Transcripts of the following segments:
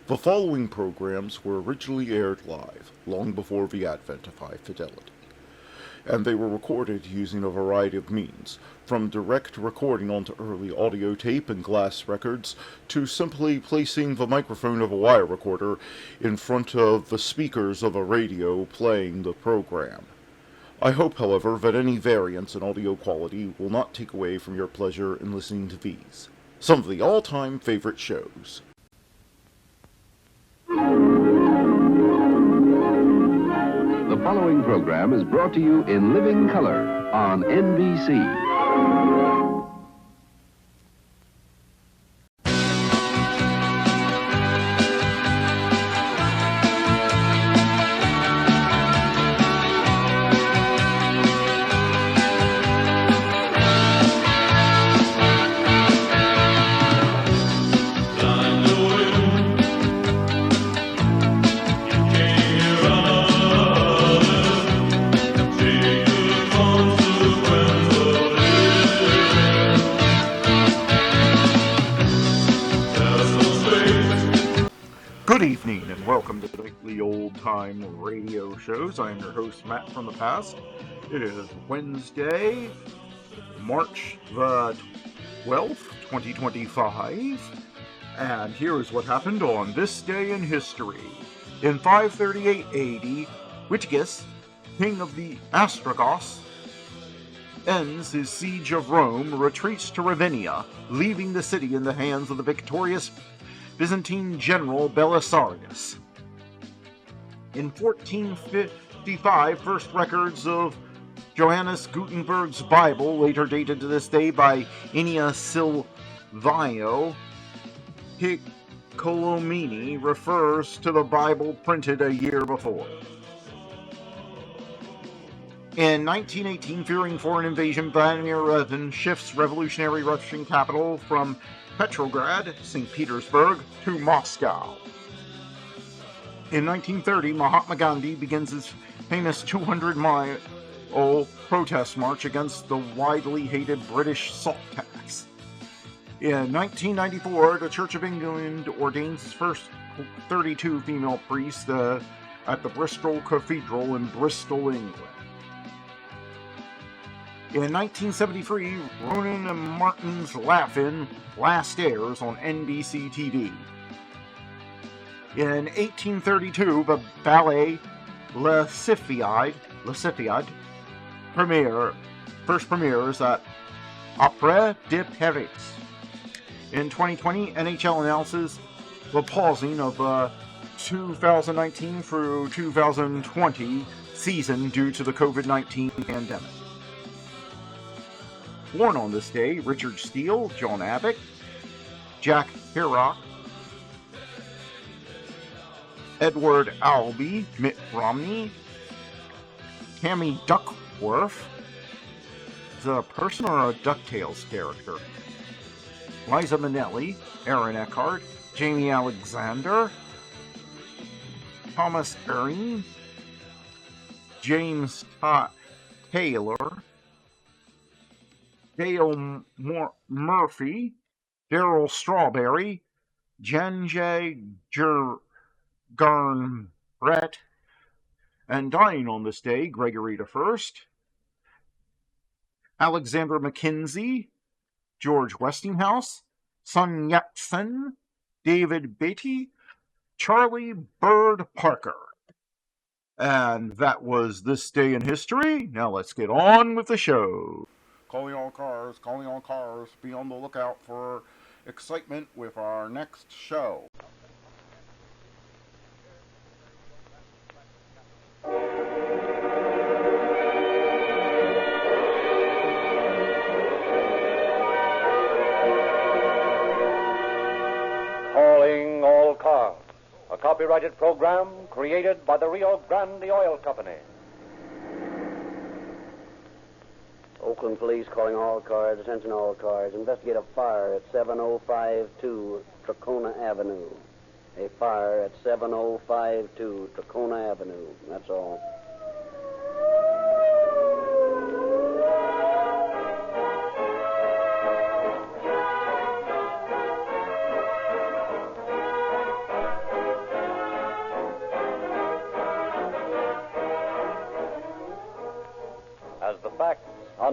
The following programs were originally aired live, long before the advent of high fidelity, and they were recorded using a variety of means, from direct recording onto early audio tape and glass records, to simply placing the microphone of a wire recorder in front of the speakers of a radio playing the program. I hope, however, that any variance in audio quality will not take away from your pleasure in listening to these, some of the all-time favorite shows. The following program is brought to you in living color on NBC. Good evening, and welcome to the Nightly Old Time Radio Shows. I am your host, Matt from the past. It is Wednesday, March the 12th, 2025, and here is what happened on this day in history. In 538 AD, Witiges, king of the Ostrogoths, ends his siege of Rome, retreats to Ravenna, leaving the city in the hands of the victorious Byzantine general Belisarius. In 1455, first records of Johannes Gutenberg's Bible, later dated to this day by Ennia Silvio Piccolomini, refers to the Bible printed a year before. In 1918, fearing foreign invasion, Vladimir Lenin shifts revolutionary Russian capital from Petrograd, St. Petersburg, to Moscow. In 1930, Mahatma Gandhi begins his famous 200-mile protest march against the widely hated British salt tax. In 1994, the Church of England ordains its first 32 female priests at the Bristol Cathedral in Bristol, England. In 1973, Ronan and Martin's Laugh-In last airs on NBC TV. In 1832, the ballet La Sifiade first premieres at Opera de Paris. In 2020, NHL announces the pausing of the 2019 through 2020 season due to the COVID-19 pandemic. Born on this day, Richard Steele, John Abbott, Jack Kerouac, Edward Albee, Mitt Romney, Tammy Duckworth. Is it a person or a DuckTales character? Liza Minnelli, Aaron Eckhart, Jamie Alexander, Thomas Erin, James Taylor, Dale Murphy, Daryl Strawberry, Janjay Garnbrett, and dying on this day, Gregory I, Alexander McKenzie, George Westinghouse, Sun Yat-sen, David Beatty, Charlie Bird Parker. And that was this day in history. Now let's get on with the show. Calling all cars, be on the lookout for excitement with our next show. Calling all cars, a copyrighted program created by the Rio Grande Oil Company. Oakland Police calling all cars. Attention all cars. Investigate a fire at 7052 Tracona Avenue. A fire at 7052 Tracona Avenue. That's all.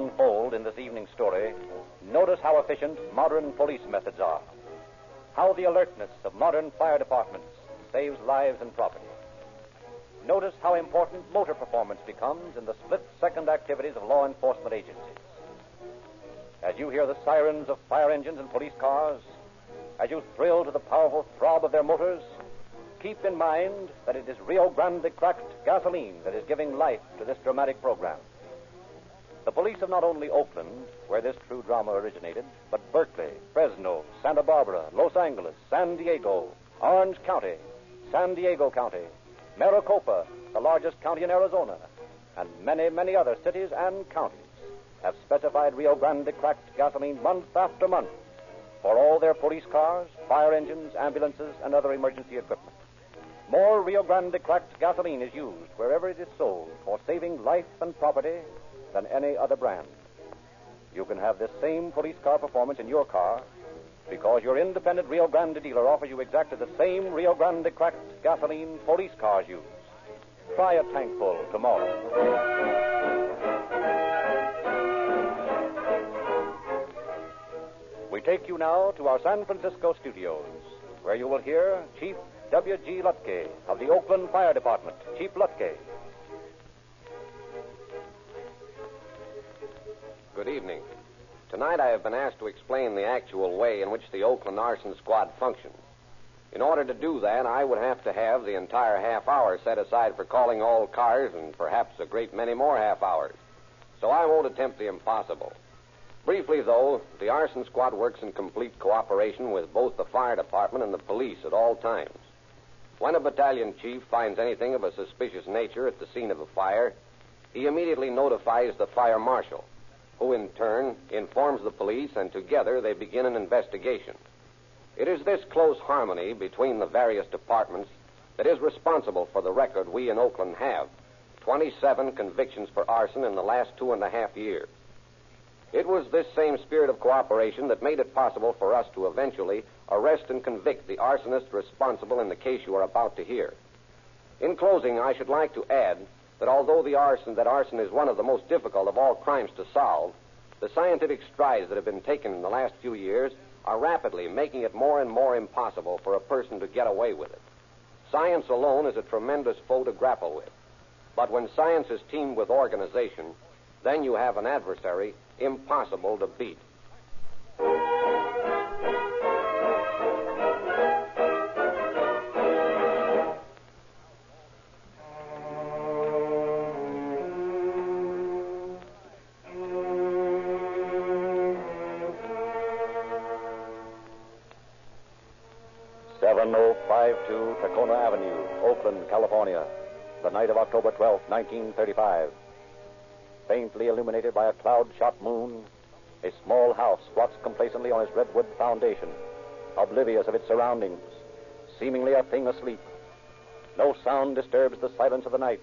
unfold in this evening's story, notice how efficient modern police methods are. How the alertness of modern fire departments saves lives and property. Notice how important motor performance becomes in the split-second activities of law enforcement agencies. As you hear the sirens of fire engines and police cars, as you thrill to the powerful throb of their motors, keep in mind that it is Rio Grande cracked gasoline that is giving life to this dramatic program. The police of not only Oakland, where this true drama originated, but Berkeley, Fresno, Santa Barbara, Los Angeles, San Diego, Orange County, San Diego County, Maricopa, the largest county in Arizona, and many, many other cities and counties have specified Rio Grande cracked gasoline month after month for all their police cars, fire engines, ambulances, and other emergency equipment. More Rio Grande cracked gasoline is used wherever it is sold for saving life and property than any other brand. You can have this same police car performance in your car because your independent Rio Grande dealer offers you exactly the same Rio Grande cracked gasoline police cars use. Try a tankful tomorrow. We take you now to our San Francisco studios, where you will hear Chief W.G. Lutke of the Oakland Fire Department. Chief Lutke. Good evening. Tonight I have been asked to explain the actual way in which the Oakland Arson Squad functions. In order to do that, I would have to have the entire half hour set aside for calling all cars and perhaps a great many more half hours. So I won't attempt the impossible. Briefly, though, the Arson Squad works in complete cooperation with both the fire department and the police at all times. When a battalion chief finds anything of a suspicious nature at the scene of a fire, he immediately notifies the fire marshal, who in turn informs the police, and together they begin an investigation. It is this close harmony between the various departments that is responsible for the record we in Oakland have, 27 convictions for arson in the last 2.5 years. It was this same spirit of cooperation that made it possible for us to eventually arrest and convict the arsonist responsible in the case you are about to hear. In closing, I should like to add that although arson is one of the most difficult of all crimes to solve, the scientific strides that have been taken in the last few years are rapidly making it more and more impossible for a person to get away with it. Science alone is a tremendous foe to grapple with. But when science is teamed with organization, then you have an adversary impossible to beat. Tacoma Avenue, Oakland, California, the night of October 12, 1935. Faintly illuminated by a cloud-shot moon, a small house squats complacently on its redwood foundation, oblivious of its surroundings, seemingly a thing asleep. No sound disturbs the silence of the night.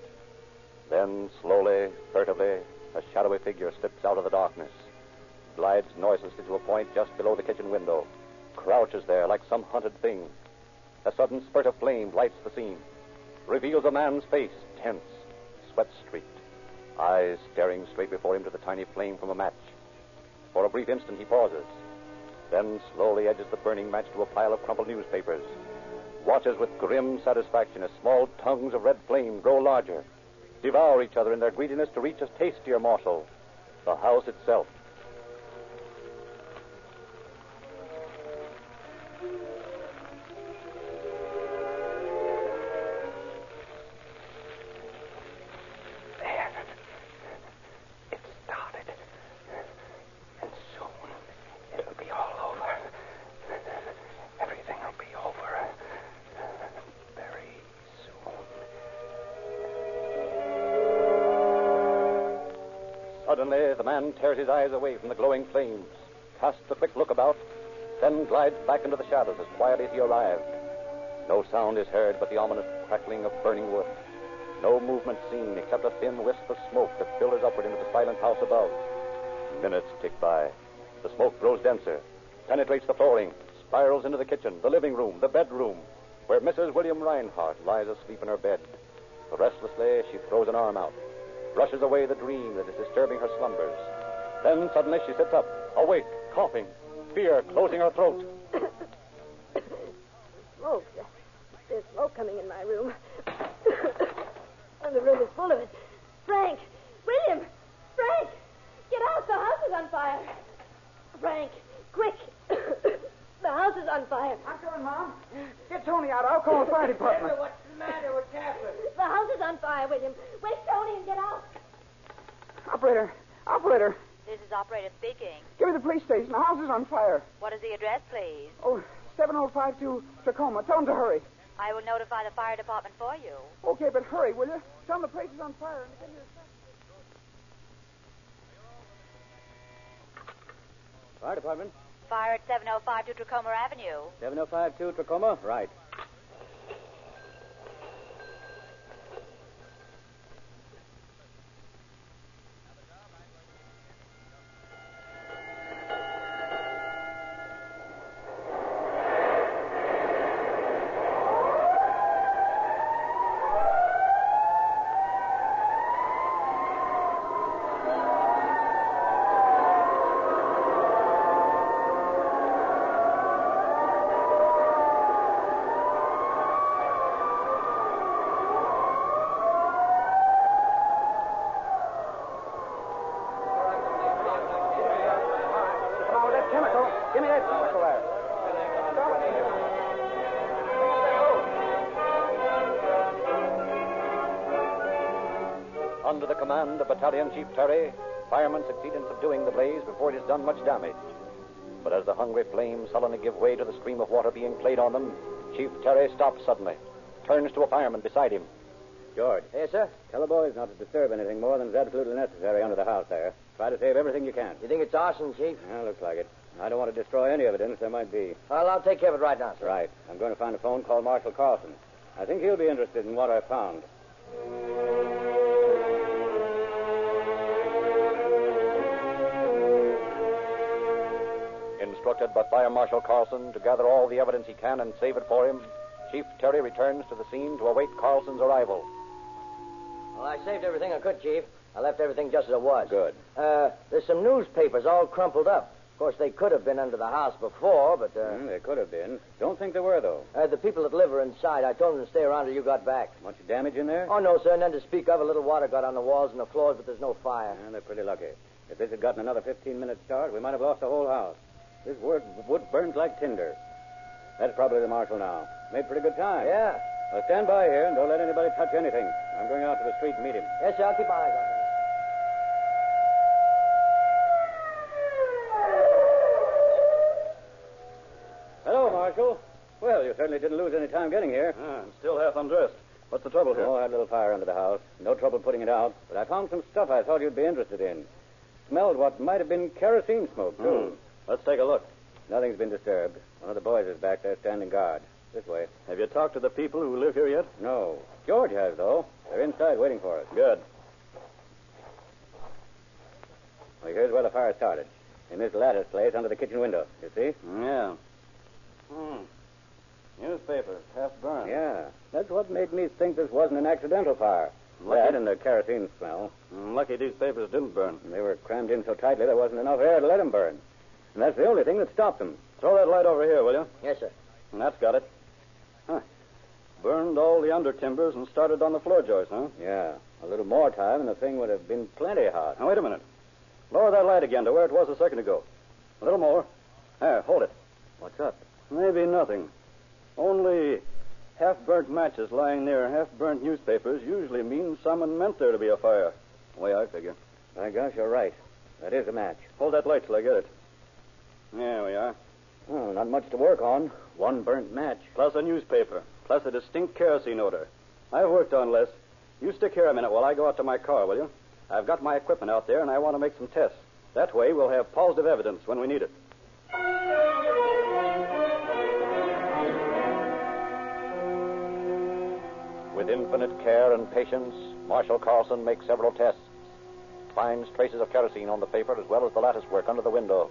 Then, slowly, furtively, a shadowy figure slips out of the darkness, glides noiselessly to a point just below the kitchen window, crouches there like some hunted thing. A sudden spurt of flame lights the scene, reveals a man's face, tense, sweat-streaked, eyes staring straight before him to the tiny flame from a match. For a brief instant he pauses, then slowly edges the burning match to a pile of crumpled newspapers, watches with grim satisfaction as small tongues of red flame grow larger, devour each other in their greediness to reach a tastier morsel, the house itself. Suddenly, the man tears his eyes away from the glowing flames, casts a quick look about, then glides back into the shadows as quietly as he arrived. No sound is heard but the ominous crackling of burning wood. No movement seen except a thin wisp of smoke that filters upward into the silent house above. Minutes tick by. The smoke grows denser, penetrates the flooring, spirals into the kitchen, the living room, the bedroom, where Mrs. William Reinhardt lies asleep in her bed. Restlessly, she throws an arm out, brushes away the dream that is disturbing her slumbers, Then suddenly she sits up, awake, coughing, fear closing her throat. Smoke. There's smoke coming in my room. And the room is full of it. Frank! William! Frank! Get out! The house is on fire! Frank, quick! The house is on fire. I'm coming, Mom. Get Tony out. I'll call the fire department. What's the matter? What's happened? The house is on fire, William. Wake Tony and get out. Operator. This is operator speaking. Give me the police station. The house is on fire. What is the address, please? Oh, 7052 Tacoma. Tell them to hurry. I will notify the fire department for you. Okay, but hurry, will you? Tell them the place is on fire. And give me a Fire department. Fire at 7052 Tacoma Avenue. 7052 Tacoma? Right. Give me that chemical there. Under the command of Battalion Chief Terry, firemen succeed in subduing the blaze before it has done much damage. But as the hungry flames sullenly give way to the stream of water being played on them, Chief Terry stops suddenly, turns to a fireman beside him. George. Yes, sir? Tell the boys not to disturb anything more than is absolutely necessary under the house there. Try to save everything you can. You think it's arson, Chief? Yeah, looks like it. I don't want to destroy any evidence there might be. Well, I'll take care of it right now, sir. Right. I'm going to find a phone, call Marshal Carlson. I think he'll be interested in what I found. Instructed by Fire Marshal Carlson to gather all the evidence he can and save it for him, Chief Terry returns to the scene to await Carlson's arrival. Well, I saved everything I could, Chief. I left everything just as it was. Good. There's some newspapers all crumpled up. Of course, they could have been under the house before, but... They could have been. Don't think there were, though. The people that live are inside. I told them to stay around till you got back. Much damage in there? Oh, no, sir. None to speak of. A little water got on the walls and the floors, but there's no fire. Yeah, they're pretty lucky. If this had gotten another 15-minute start, we might have lost the whole house. This wood burns like tinder. That's probably the marshal now. Made pretty good time. Yeah. Well, stand by here and don't let anybody touch anything. I'm going out to the street and meet him. Yes, sir. I'll keep my eyes on him. Hello, Marshal. Well, you certainly didn't lose any time getting here. I'm still half undressed. What's the trouble here? Oh, I had a little fire under the house. No trouble putting it out. But I found some stuff I thought you'd be interested in. Smelled what might have been kerosene smoke, too. Let's take a look. Nothing's been disturbed. One of the boys is back there standing guard. This way. Have you talked to the people who live here yet? No. George has, though. They're inside waiting for us. Good. Well, here's where the fire started. In this lattice place under the kitchen window. You see? Yeah. Newspaper, half burned. Yeah. That's what made me think this wasn't an accidental fire. That and the kerosene smell. Lucky these papers didn't burn. They were crammed in so tightly there wasn't enough air to let them burn. And that's the only thing that stopped them. Throw that light over here, will you? Yes, sir. And that's got it. Huh. Burned all the under timbers and started on the floor joists, huh? Yeah. A little more time and the thing would have been plenty hot. Now, wait a minute. Lower that light again to where it was a second ago. A little more. There, hold it. What's up? Maybe nothing. Only half-burnt matches lying near half-burnt newspapers usually means someone meant there to be a fire. The way I figure. My gosh, you're right. That is a match. Hold that light till I get it. There we are. Well, not much to work on. One burnt match. Plus a newspaper. Plus a distinct kerosene odor. I've worked on less. You stick here a minute while I go out to my car, will you? I've got my equipment out there, and I want to make some tests. That way, we'll have positive evidence when we need it. With infinite care and patience, Marshal Carlson makes several tests. Finds traces of kerosene on the paper as well as the lattice work under the window.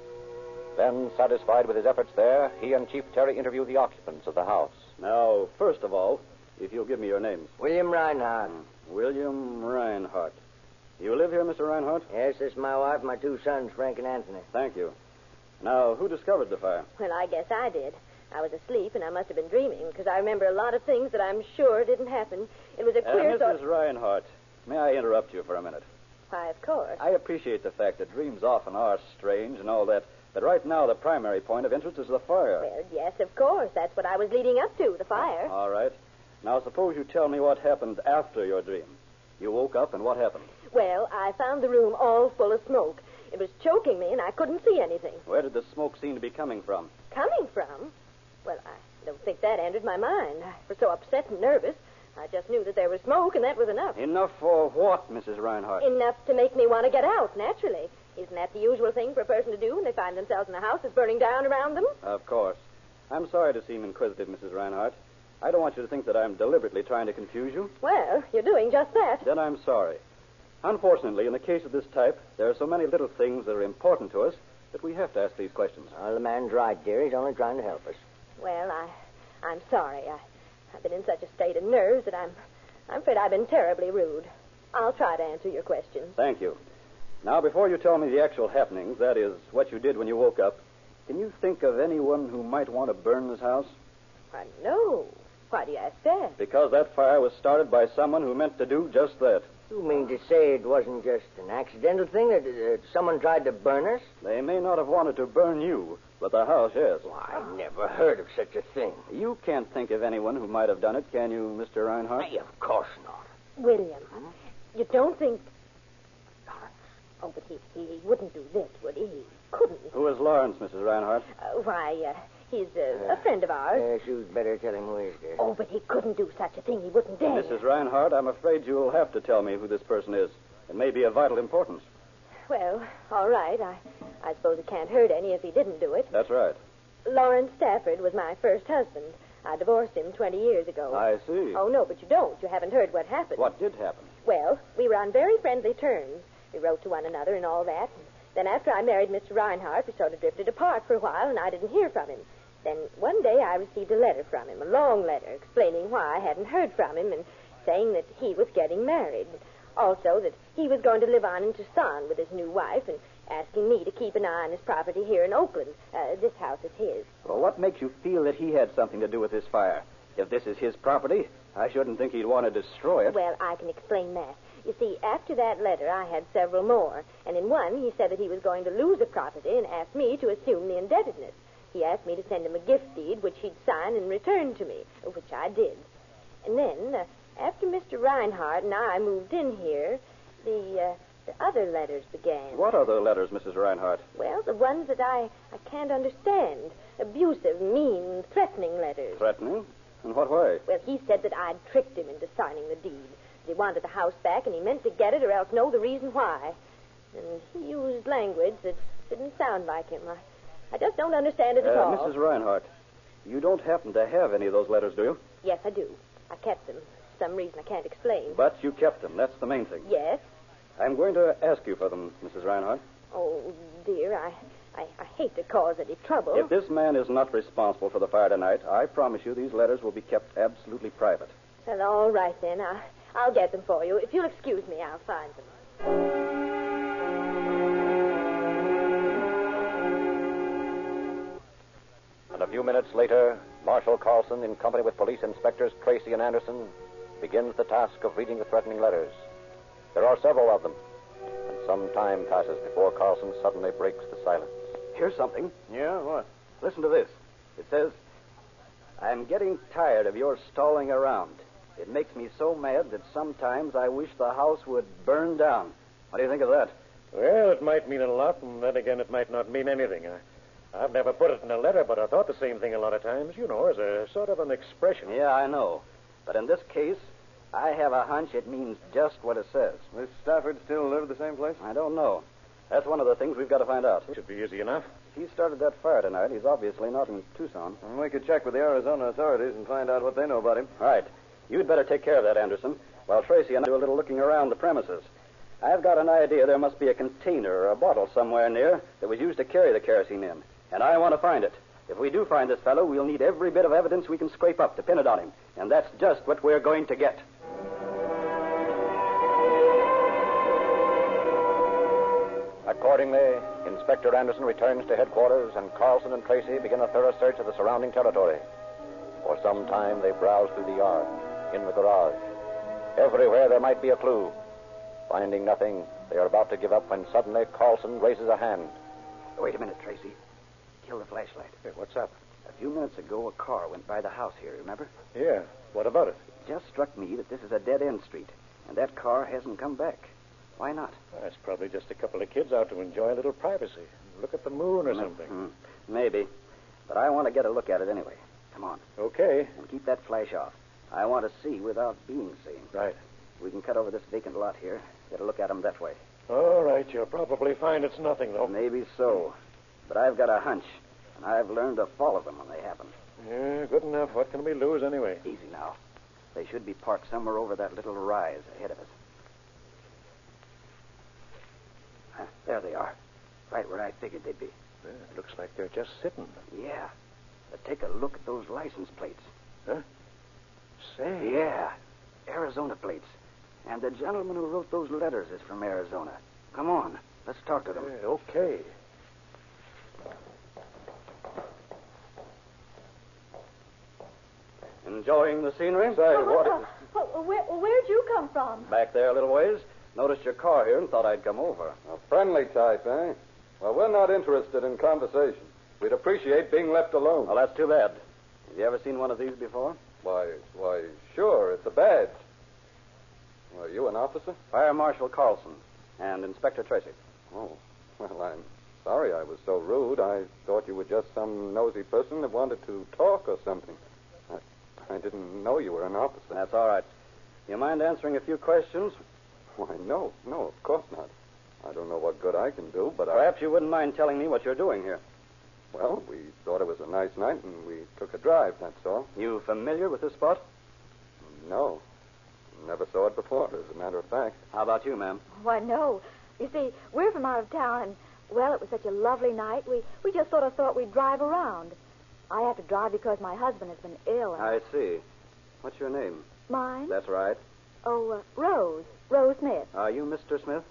Then, satisfied with his efforts there, he and Chief Terry interview the occupants of the house. Now, first of all, if you'll give me your names. William Reinhardt. William Reinhardt. You live here, Mr. Reinhardt? Yes, this is my wife, my two sons, Frank and Anthony. Thank you. Now, who discovered the fire? Well, I guess I did. I was asleep, and I must have been dreaming, because I remember a lot of things that I'm sure didn't happen. It was a queer Mrs. Reinhardt, may I interrupt you for a minute? Why, of course. I appreciate the fact that dreams often are strange and all that, but right now the primary point of interest is the fire. Well, yes, of course. That's what I was leading up to, the fire. All right. Now, suppose you tell me what happened after your dream. You woke up, and what happened? Well, I found the room all full of smoke. It was choking me, and I couldn't see anything. Where did the smoke seem to be coming from? Coming from? Well, I don't think that entered my mind. I was so upset and nervous. I just knew that there was smoke, and that was enough. Enough for what, Mrs. Reinhardt? Enough to make me want to get out, naturally. Isn't that the usual thing for a person to do when they find themselves in a house that's burning down around them? Of course. I'm sorry to seem inquisitive, Mrs. Reinhardt. I don't want you to think that I'm deliberately trying to confuse you. Well, you're doing just that. Then I'm sorry. Unfortunately, in a case of this type, there are so many little things that are important to us that we have to ask these questions. Well, the man's right, dear. He's only trying to help us. Well, I'm sorry. I've been in such a state of nerves that I'm afraid I've been terribly rude. I'll try to answer your questions. Thank you. Now, before you tell me the actual happenings, that is, what you did when you woke up, can you think of anyone who might want to burn this house? Why, no. Why do you ask that? Because that fire was started by someone who meant to do just that. You mean to say it wasn't just an accidental thing, that someone tried to burn us? They may not have wanted to burn you, but the house, yes. Why, I never heard of such a thing. You can't think of anyone who might have done it, can you, Mr. Reinhardt? Hey, of course not. William, you don't think... Oh, but he wouldn't do this, would he? He couldn't. Who is Lawrence, Mrs. Reinhardt? He's a friend of ours. Yes, you'd better tell him who he is, dear. Oh, but he couldn't do such a thing. He wouldn't dare. Mrs. Reinhardt, I'm afraid you'll have to tell me who this person is. It may be of vital importance. Well, all right. I suppose it can't hurt any if he didn't do it. That's right. Lawrence Stafford was my first husband. I divorced him 20 years ago. I see. Oh, no, but you don't. You haven't heard what happened. What did happen? Well, we were on very friendly terms. We wrote to one another and all that. And then after I married Mr. Reinhardt, we sort of drifted apart for a while, and I didn't hear from him. Then one day I received a letter from him, a long letter, explaining why I hadn't heard from him and saying that he was getting married. Also that he was going to live on in Tucson with his new wife and asking me to keep an eye on his property here in Oakland. This house is his. Well, what makes you feel that he had something to do with this fire? If this is his property, I shouldn't think he'd want to destroy it. Well, I can explain that. You see, after that letter, I had several more. And in one, he said that he was going to lose the property and asked me to assume the indebtedness. He asked me to send him a gift deed, which he'd sign and return to me, which I did. And then, after Mr. Reinhardt and I moved in here, the other letters began. What other letters, Mrs. Reinhardt? Well, the ones that I can't understand. Abusive, mean, threatening letters. Threatening? In what way? Well, he said that I'd tricked him into signing the deed. He wanted the house back, and he meant to get it or else know the reason why. And he used language that didn't sound like him. I just don't understand it at all. Mrs. Reinhardt, you don't happen to have any of those letters, do you? Yes, I do. I kept them. For some reason I can't explain. But you kept them. That's the main thing. Yes? I'm going to ask you for them, Mrs. Reinhardt. Oh, dear, I hate to cause any trouble. If this man is not responsible for the fire tonight, I promise you these letters will be kept absolutely private. Well, all right, then. I'll get them for you. If you'll excuse me, I'll find them. And a few minutes later, Marshal Carlson, in company with police inspectors Tracy and Anderson, begins the task of reading the threatening letters. There are several of them, and some time passes before Carlson suddenly breaks the silence. Here's something. Yeah, what? Listen to this. It says, I'm getting tired of your stalling around. It makes me so mad that sometimes I wish the house would burn down. What do you think of that? Well, it might mean a lot, and then again it might not mean anything. I've never put it in a letter, but I thought the same thing a lot of times, as a sort of an expression. Yeah, I know. But in this case, I have a hunch it means just what it says. Miss Stafford still live at the same place? I don't know. That's one of the things we've got to find out. It should be easy enough. If he started that fire tonight, he's obviously not in Tucson. And we could check with the Arizona authorities and find out what they know about him. Right. You'd better take care of that, Anderson, while Tracy and I do a little looking around the premises. I've got an idea there must be a container or a bottle somewhere near that was used to carry the kerosene in, and I want to find it. If we do find this fellow, we'll need every bit of evidence we can scrape up to pin it on him, and that's just what we're going to get. Accordingly, Inspector Anderson returns to headquarters, and Carlson and Tracy begin a thorough search of the surrounding territory. For some time, they browse through the yard, in the garage. Everywhere there might be a clue. Finding nothing, they are about to give up when suddenly Carlson raises a hand. Wait a minute, Tracy. Kill the flashlight. Hey, what's up? A few minutes ago, a car went by the house here, remember? Yeah. What about it? It just struck me that this is a dead-end street, and that car hasn't come back. Why not? It's probably just a couple of kids out to enjoy a little privacy. Look at the moon or something. Mm-hmm. Maybe. But I want to get a look at it anyway. Come on. Okay. And keep that flash off. I want to see without being seen. Right. We can cut over this vacant lot here. Get a look at them that way. All right. You'll probably find it's nothing, though. Maybe so. But I've got a hunch, and I've learned to follow them when they happen. Yeah, good enough. What can we lose anyway? Easy now. They should be parked somewhere over that little rise ahead of us. There they are. Right where I figured they'd be. Yeah, it looks like they're just sitting. Yeah. But take a look at those license plates. Huh? Say. Yeah. Arizona plates. And the gentleman who wrote those letters is from Arizona. Come on. Let's talk to them. Yeah, okay. Enjoying the scenery? Say, what... Where'd you come from? Back there a little ways. Noticed your car here and thought I'd come over. A friendly type, eh? Well, we're not interested in conversation. We'd appreciate being left alone. Well, that's too bad. Have you ever seen one of these before? Why, sure. It's a badge. Are you an officer? Fire Marshal Carlson and Inspector Tracy. Oh, well, I'm sorry I was so rude. I thought you were just some nosy person that wanted to talk or something. I didn't know you were an officer. That's all right. You mind answering a few questions? Why, no, of course not. I don't know what good I can do, but Perhaps you wouldn't mind telling me what you're doing here. Well, we thought it was a nice night, and we took a drive, that's all. You familiar with this spot? No. Never saw it before, as a matter of fact. How about you, ma'am? Why, no. You see, we're from out of town, and, well, it was such a lovely night, we just sort of thought we'd drive around. I have to drive because my husband has been ill. And... I see. What's your name? Mine? That's right. Oh, Rose. Rose Smith. Are you Mr. Smith?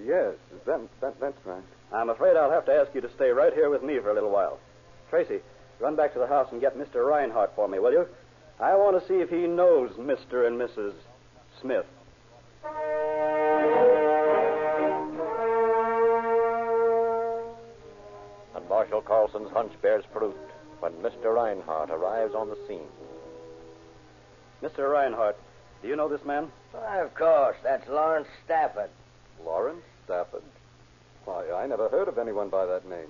Yes, that's right. I'm afraid I'll have to ask you to stay right here with me for a little while. Tracy, run back to the house and get Mr. Reinhardt for me, will you? I want to see if he knows Mr. and Mrs. Smith. And Marshal Carlson's hunch bears fruit when Mr. Reinhardt arrives on the scene. Mr. Reinhardt, do you know this man? Why, of course. That's Lawrence Stafford. Lawrence Stafford? Why, I never heard of anyone by that name.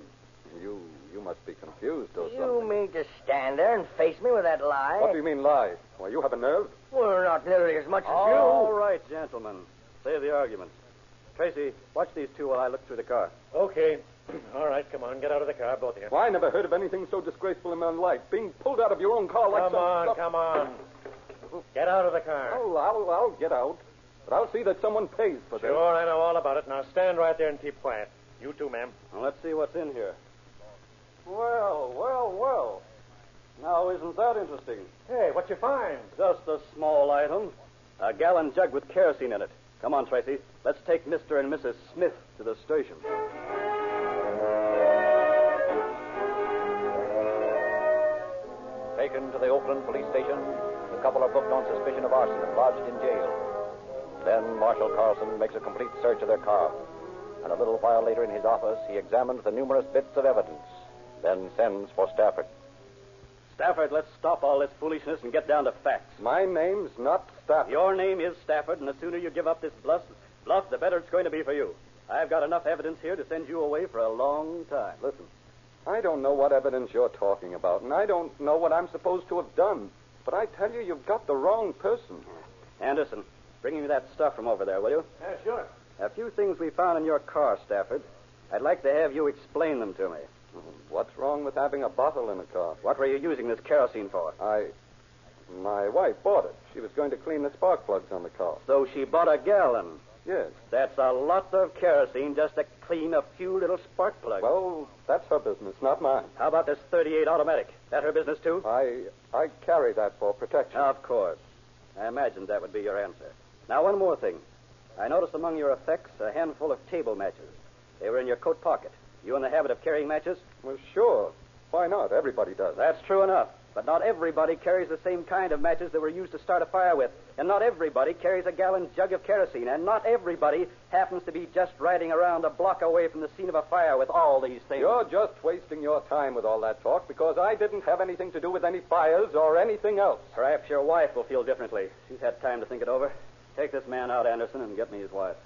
You must be confused or something. You mean to stand there and face me with that lie? What do you mean, lie? Why, you have a nerve. Well, not nearly as much as you. All right, gentlemen. Save the arguments. Tracy, watch these two while I look through the car. Okay. All right, come on. Get out of the car, both of you. Why, I never heard of anything so disgraceful in my life. Being pulled out of your own car like Come on. Get out of the car. Oh, I'll get out. But I'll see that someone pays for this. Sure, I know all about it. Now stand right there and keep quiet. You too, ma'am. Well, let's see what's in here. Well. Now, isn't that interesting? Hey, what you find? Just a small item. A gallon jug with kerosene in it. Come on, Tracy. Let's take Mr. and Mrs. Smith to the station. Taken to the Oakland police station, the couple are booked on suspicion of arson and lodged in jail. Then Marshal Carlson makes a complete search of their car. And a little while later in his office, he examines the numerous bits of evidence, then sends for Stafford. Stafford, let's stop all this foolishness and get down to facts. My name's not Stafford. Your name is Stafford, and the sooner you give up this bluff, the better it's going to be for you. I've got enough evidence here to send you away for a long time. Listen, I don't know what evidence you're talking about, and I don't know what I'm supposed to have done. But I tell you, you've got the wrong person. Anderson, bring me that stuff from over there, will you? Yeah, sure. A few things we found in your car, Stafford. I'd like to have you explain them to me. What's wrong with having a bottle in a car? What were you using this kerosene for? My wife bought it. She was going to clean the spark plugs on the car. So she bought a gallon? Yes. That's a lot of kerosene just to clean a few little spark plugs. Well, that's her business, not mine. How about this .38 automatic? That her business, too? I carry that for protection. Of course. I imagined that would be your answer. Now, one more thing. I noticed among your effects a handful of table matches. They were in your coat pocket. You in the habit of carrying matches? Well, sure. Why not? Everybody does. That's true enough. But not everybody carries the same kind of matches that were used to start a fire with. And not everybody carries a gallon jug of kerosene. And not everybody happens to be just riding around a block away from the scene of a fire with all these things. You're just wasting your time with all that talk because I didn't have anything to do with any fires or anything else. Perhaps your wife will feel differently. She's had time to think it over. Take this man out, Anderson, and get me his wife.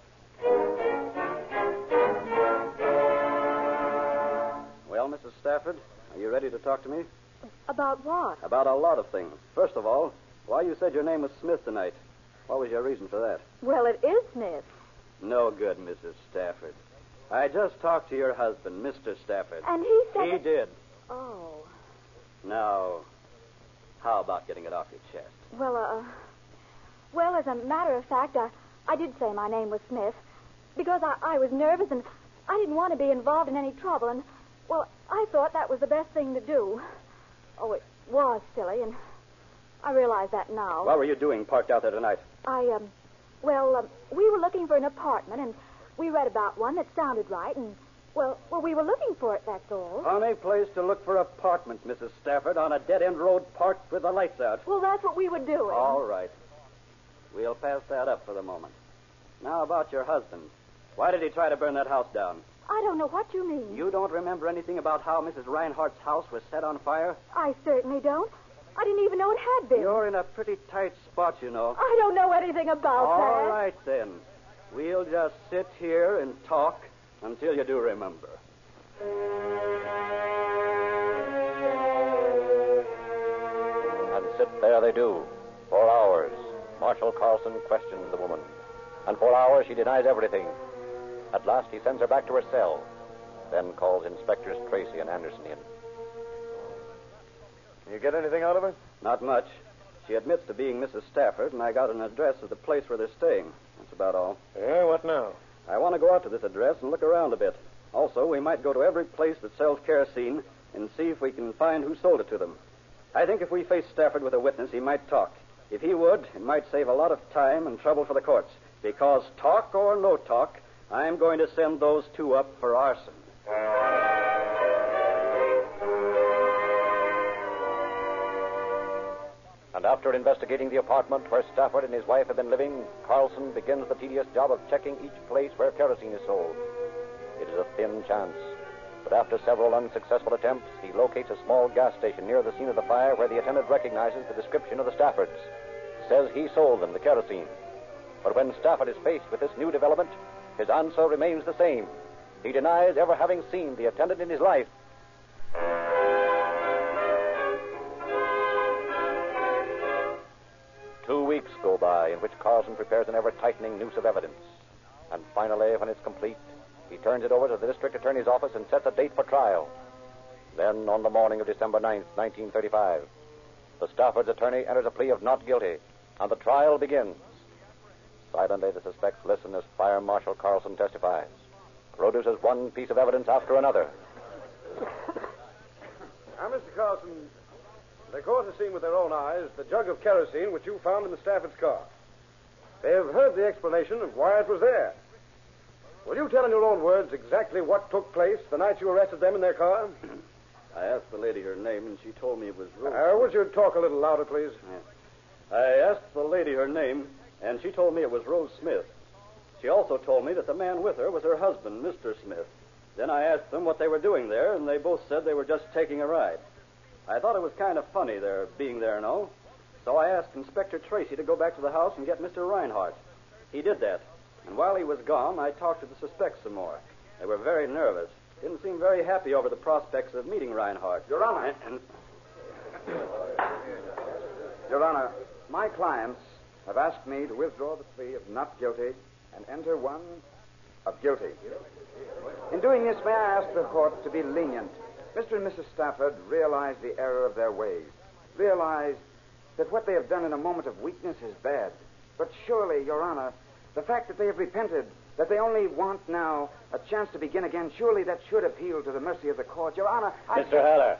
Well, Mrs. Stafford, are you ready to talk to me? About what? About a lot of things. First of all, why you said your name was Smith tonight. What was your reason for that? Well, it is Smith. No good, Mrs. Stafford. I just talked to your husband, Mr. Stafford. And he said... He did. Oh. Now, how about getting it off your chest? Well, as a matter of fact, I did say my name was Smith because I was nervous and I didn't want to be involved in any trouble. And, well, I thought that was the best thing to do. Oh, it was silly, and I realize that now. What were you doing parked out there tonight? We were looking for an apartment, and we read about one that sounded right, and, well, we were looking for it, that's all. Funny place to look for apartments, Mrs. Stafford, on a dead-end road parked with the lights out. Well, that's what we were doing. All right. We'll pass that up for the moment. Now about your husband. Why did he try to burn that house down? I don't know what you mean. You don't remember anything about how Mrs. Reinhardt's house was set on fire? I certainly don't. I didn't even know it had been. You're in a pretty tight spot, you know. I don't know anything about that. All right, then. We'll just sit here and talk until you do remember. And sit there they do. For hours, Marshal Carlson questions the woman. And for hours she denies everything. At last, he sends her back to her cell, then calls Inspectors Tracy and Anderson in. Can you get anything out of her? Not much. She admits to being Mrs. Stafford, and I got an address of the place where they're staying. That's about all. Yeah, what now? I want to go out to this address and look around a bit. Also, we might go to every place that sells kerosene and see if we can find who sold it to them. I think if we face Stafford with a witness, he might talk. If he would, it might save a lot of time and trouble for the courts. Because talk or no talk, I'm going to send those two up for arson. And after investigating the apartment where Stafford and his wife have been living, Carlson begins the tedious job of checking each place where kerosene is sold. It is a thin chance, but after several unsuccessful attempts, he locates a small gas station near the scene of the fire where the attendant recognizes the description of the Staffords. Says he sold them the kerosene. But when Stafford is faced with this new development, his answer remains the same. He denies ever having seen the attendant in his life. 2 weeks go by in which Carlson prepares an ever-tightening noose of evidence. And finally, when it's complete, he turns it over to the district attorney's office and sets a date for trial. Then, on the morning of December 9th, 1935, the Stafford's attorney enters a plea of not guilty, and the trial begins. Silently, the suspects listen as Fire Marshal Carlson testifies, produces one piece of evidence after another. Now, Mr. Carlson, the court has seen with their own eyes the jug of kerosene which you found in the Stafford's car. They have heard the explanation of why it was there. Will you tell in your own words exactly what took place the night you arrested them in their car? I asked the lady her name, and she told me it was Rose. Would you talk a little louder, please? Yeah. I asked the lady her name, and she told me it was Rose Smith. She also told me that the man with her was her husband, Mr. Smith. Then I asked them what they were doing there, and they both said they were just taking a ride. I thought it was kind of funny, their being there and all. So I asked Inspector Tracy to go back to the house and get Mr. Reinhardt. He did that. And while he was gone, I talked to the suspects some more. They were very nervous. Didn't seem very happy over the prospects of meeting Reinhardt. Your Honor. Your Honor, my clients have asked me to withdraw the plea of not guilty and enter one of guilty. In doing this, may I ask the court to be lenient? Mr. and Mrs. Stafford realize the error of their ways, realize that what they have done in a moment of weakness is bad. But surely, Your Honor, the fact that they have repented, that they only want now a chance to begin again, surely that should appeal to the mercy of the court. Your Honor, Mr. Heller,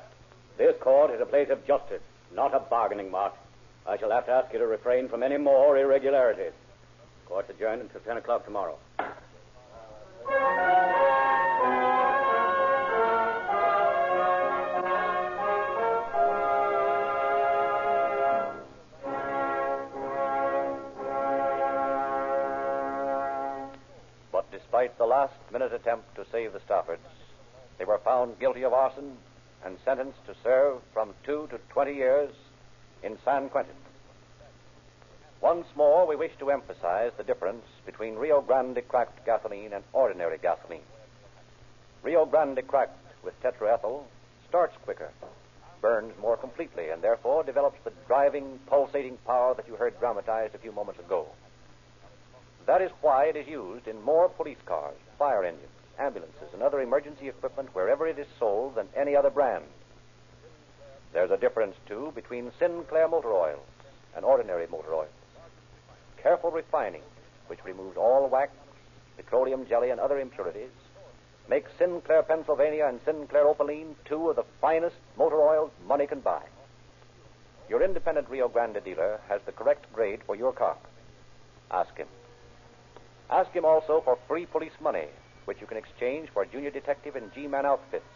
this court is a place of justice, not a bargaining mart. I shall have to ask you to refrain from any more irregularities. Court's adjourned until 10 o'clock tomorrow. Despite the last-minute attempt to save the Staffords, they were found guilty of arson and sentenced to serve from 2 to 20 years in San Quentin. Once more, we wish to emphasize the difference between Rio Grande cracked gasoline and ordinary gasoline. Rio Grande cracked with tetraethyl starts quicker, burns more completely, and therefore develops the driving, pulsating power that you heard dramatized a few moments ago. That is why it is used in more police cars, fire engines, ambulances, and other emergency equipment wherever it is sold than any other brand. There's a difference, too, between Sinclair motor oils and ordinary motor oils. Careful refining, which removes all wax, petroleum jelly, and other impurities, makes Sinclair Pennsylvania and Sinclair Opaline two of the finest motor oils money can buy. Your independent Rio Grande dealer has the correct grade for your car. Ask him. Ask him also for free police money, which you can exchange for junior detective and G-man outfits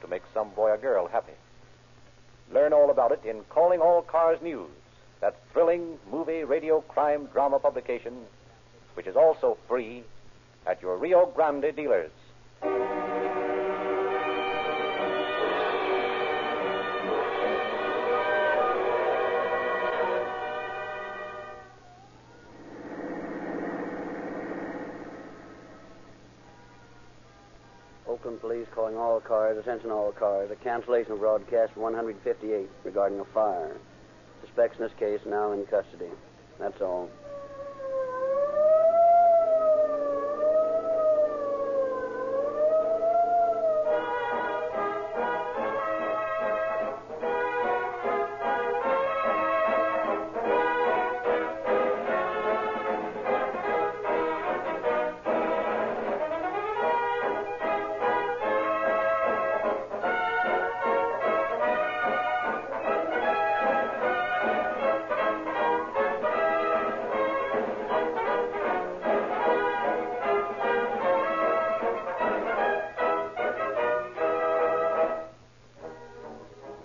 to make some boy or girl happy. Learn all about it in Calling All Cars News, that thrilling movie, radio, crime, drama publication, which is also free at your Rio Grande dealers. Oakland Police calling all cars, attention all cars. A cancellation of broadcast 158 regarding a fire. Suspects in this case now in custody. That's all.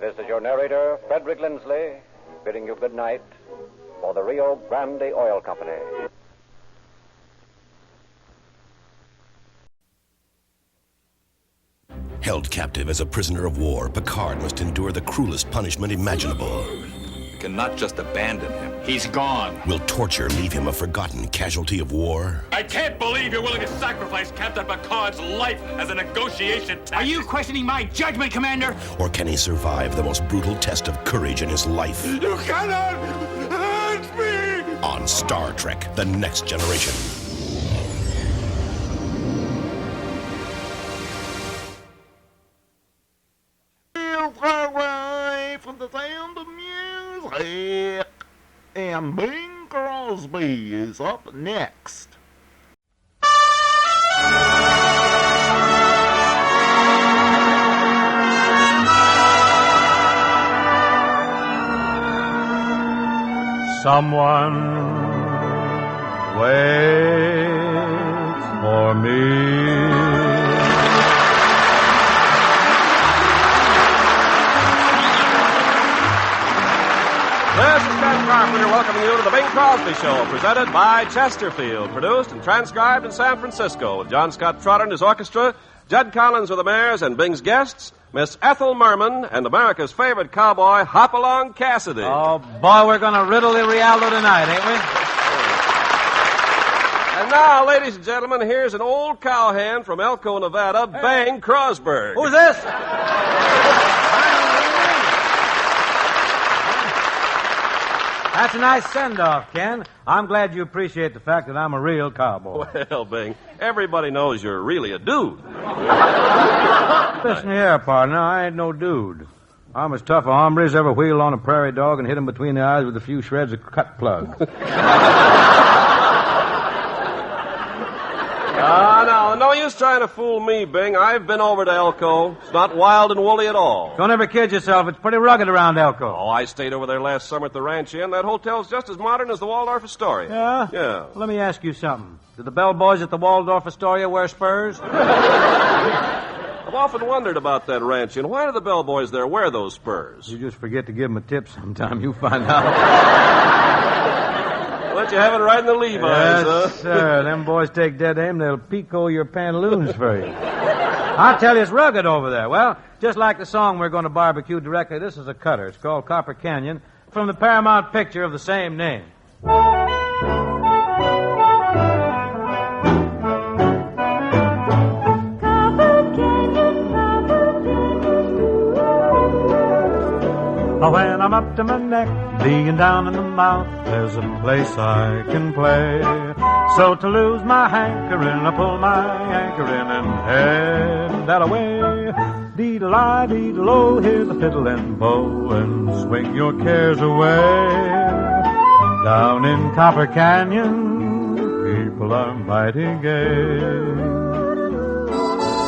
This is your narrator, Frederick Lindsley, bidding you good night for the Rio Grande Oil Company. Held captive as a prisoner of war, Picard must endure the cruelest punishment imaginable. We cannot just abandon him. He's gone. Will torture leave him a forgotten casualty of war? I can't believe you're willing to sacrifice Captain Picard's life as a negotiation tactic. Are you questioning my judgment, Commander? Or can he survive the most brutal test of courage in his life? You cannot hurt me! On Star Trek: The Next Generation. From the sound of music, and Bing Crosby is up next. Someone waits for me. This is Ken Carpenter welcoming you to the Bing Crosby Show, presented by Chesterfield, produced and transcribed in San Francisco with John Scott Trotter and his orchestra, Judd Collins with the Mares, and Bing's guests, Miss Ethel Merman and America's favorite cowboy, Along Cassidy. Oh, boy, we're going to riddle the Rialto tonight, ain't we? And now, ladies and gentlemen, here's an old cowhand from Elko, Nevada, Bang Crosby. Who's this? That's a nice send-off, Ken. I'm glad you appreciate the fact that I'm a real cowboy. Well, Bing, everybody knows you're really a dude. Listen here, partner, I ain't no dude. I'm as tough a hombre as ever wheeled on a prairie dog and hit him between the eyes with a few shreds of cut plug. No use trying to fool me, Bing. I've been over to Elko. It's not wild and woolly at all. Don't ever kid yourself. It's pretty rugged around Elko. Oh, I stayed over there last summer at the Ranch Inn. That hotel's just as modern as the Waldorf Astoria. Yeah? Yeah. Well, let me ask you something. Do the bellboys at the Waldorf Astoria wear spurs? I've often wondered about that Ranch Inn. Why do the bellboys there wear those spurs? You just forget to give them a tip sometime. You find out. Well, you have it right in the Levi's, Yes, sir. Them boys take dead aim, they'll pico your pantaloons for you. I'll tell you, it's rugged over there. Well, just like the song we're going to barbecue directly, this is a cutter. It's called Copper Canyon, from the Paramount picture of the same name. When I'm up to my neck, digging down in the mouth, there's a place I can play. So to lose my hankering, I pull my anchor in and head that away. Dee-da-lie, dee-da-lo, hear the fiddle and bow, and swing your cares away. Down in Copper Canyon, people are mighty gay.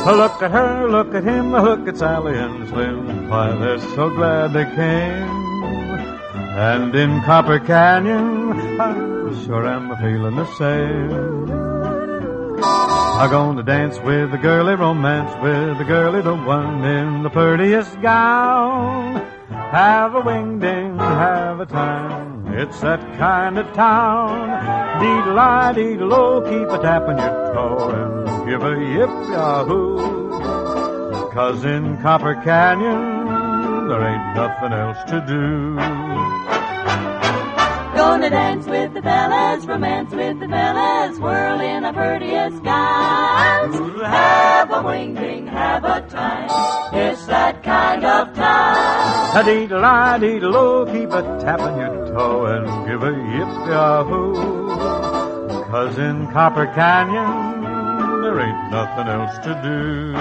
Look at her, look at him, look at Sally and Slim. Why, they're so glad they came. And in Copper Canyon, I sure am feeling the same. I'm gonna dance with the girlie, romance with the girlie, the one in the prettiest gown. Have a wing-ding, have a time. It's that kind of town. Dee-da-lie, dee-da-lo, keep a tapping your toe and give a yip-yahoo. 'Cause in Copper Canyon, there ain't nothing else to do. Gonna dance with the fellas, romance with the fellas, whirl in the prettiest gowns. Have a wing-ding, have a time. It's that kind of town. Dee-da-lie, dee-da-lo, keep a tapping your toe and give a yip-yahoo. 'Cause in Copper Canyon, there ain't nothing else to do.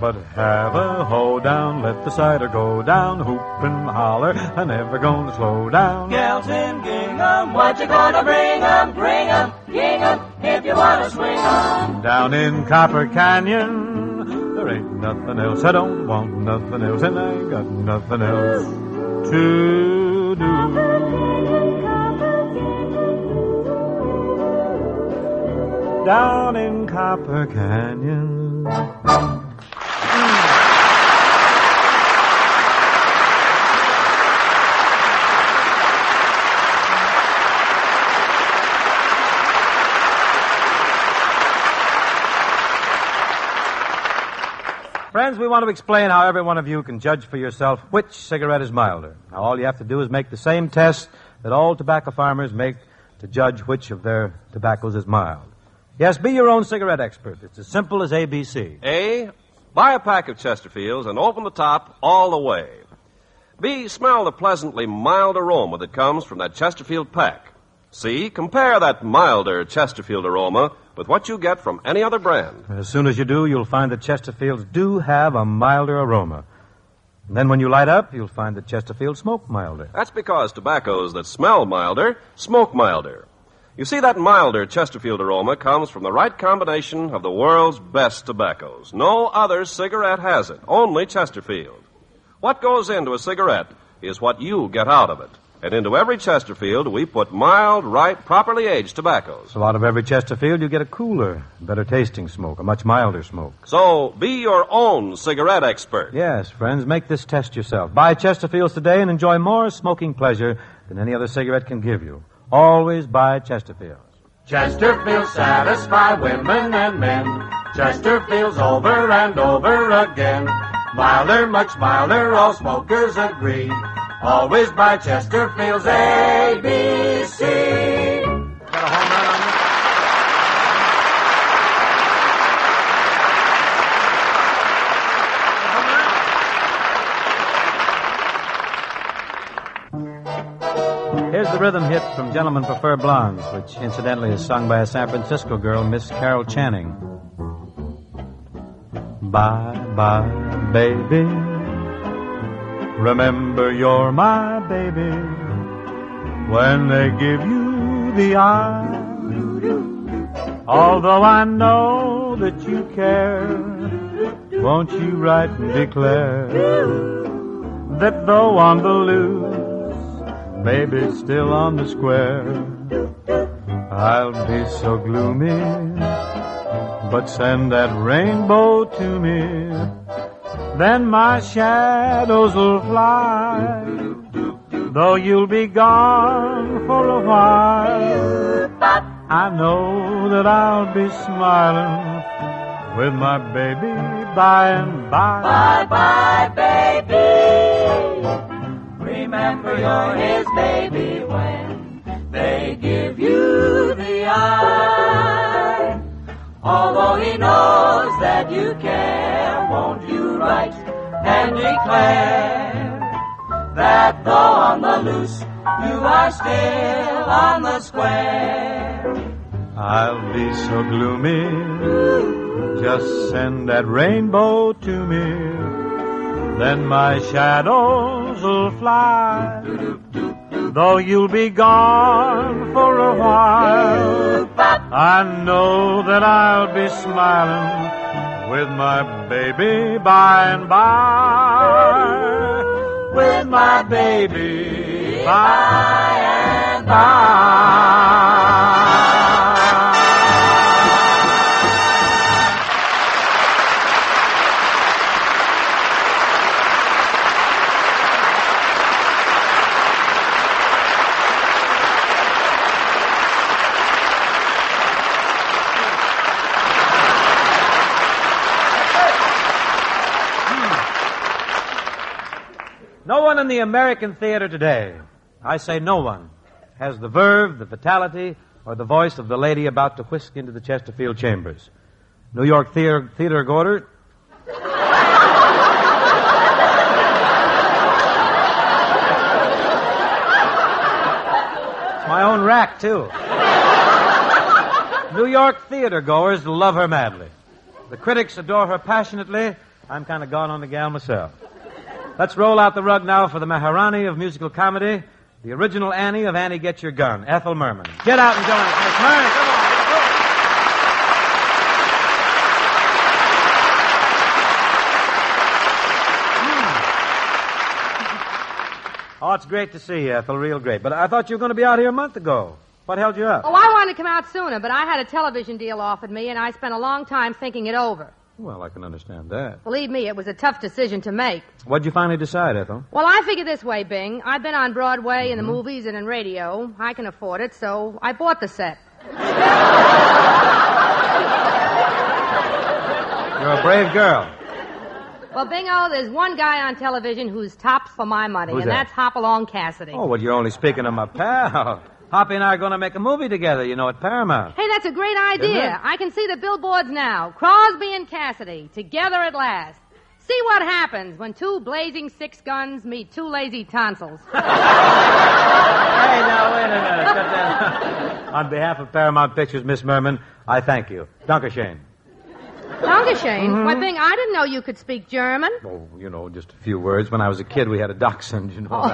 But have a hoedown, let the cider go down, hoop and holler, I'm never gonna slow down. Gals in gingham, what you gonna bring 'em, gingham, if you wanna swing 'em. Down in Copper Canyon, there ain't nothing else, I don't want nothing else, and I ain't got nothing else to do. Down in Copper Canyon. Friends, we want to explain how every one of you can judge for yourself which cigarette is milder. Now, all you have to do is make the same test that all tobacco farmers make to judge which of their tobaccos is mild. Yes, be your own cigarette expert. It's as simple as ABC. A, buy a pack of Chesterfields and open the top all the way. B, smell the pleasantly mild aroma that comes from that Chesterfield pack. C, compare that milder Chesterfield aroma with what you get from any other brand. As soon as you do, you'll find that Chesterfields do have a milder aroma. And then when you light up, you'll find that Chesterfields smoke milder. That's because tobaccos that smell milder smoke milder. You see, that milder Chesterfield aroma comes from the right combination of the world's best tobaccos. No other cigarette has it, only Chesterfield. What goes into a cigarette is what you get out of it. And into every Chesterfield, we put mild, ripe, properly aged tobaccos. So out of every Chesterfield, you get a cooler, better tasting smoke, a much milder smoke. So be your own cigarette expert. Yes, friends, make this test yourself. Buy Chesterfields today and enjoy more smoking pleasure than any other cigarette can give you. Always buy Chesterfields. Chesterfields satisfy women and men. Chesterfields over and over again. Milder, much milder, all smokers agree. Always buy Chesterfields, ABC. Got a home run on you? Here's the rhythm hit from Gentlemen Prefer Blondes, which incidentally is sung by a San Francisco girl, Miss Carol Channing. Bye, bye, baby. Remember you're my baby when they give you the eye. Although I know that you care, won't you write and declare that though on the loose, baby's still on the square. I'll be so gloomy, but send that rainbow to me. Then my shadows will fly. Though you'll be gone for a while, I know that I'll be smiling with my baby by and by. Bye-bye, baby. Remember you're his baby when they give you the eye. Although he knows that you care, won't you write and declare that though on the loose, you are still on the square? I'll be so gloomy, just send that rainbow to me, then my shadows will fly. Though you'll be gone for a while, I know that I'll be smiling with my baby by and by. With my baby by and by. No one in the American theater today, I say no one, has the verve, the vitality, or the voice of the lady about to whisk into the Chesterfield chambers. New York theater goer. It's my own rack, too. New York theater goers love her madly. The critics adore her passionately. I'm kind of gone on the gal myself. Let's roll out the rug now for the Maharani of musical comedy, the original Annie of Annie Get Your Gun, Ethel Merman. Get out and join us, Miss Merman. Come on. Oh, it's great to see you, Ethel, real great. But I thought you were going to be out here a month ago. What held you up? Oh, I wanted to come out sooner, but I had a television deal offered me, and I spent a long time thinking it over. Well, I can understand that. Believe me, it was a tough decision to make. What'd you finally decide, Ethel? Well, I figured this way, Bing. I've been on Broadway, in the movies, and in radio. I can afford it, so I bought the set. You're a brave girl. Well, Bingo, there's one guy on television who's tops for my money, Who's and that? that's Along Cassidy. Oh, well, you're only speaking of my pal. Hoppy and I are going to make a movie together, you know, at Paramount. Hey, that's a great Isn't idea. it? I can see the billboards now. Crosby and Cassidy, together at last. See what happens when two blazing six guns meet two lazy tonsils. Hey, now, wait a minute. Cut that. On behalf of Paramount Pictures, Miss Merman, I thank you. Dankeschön. Dankeschön? Mhm. Why, Bing, I didn't know you could speak German. Oh, you know, just a few words. When I was a kid, we had a dachshund, you know.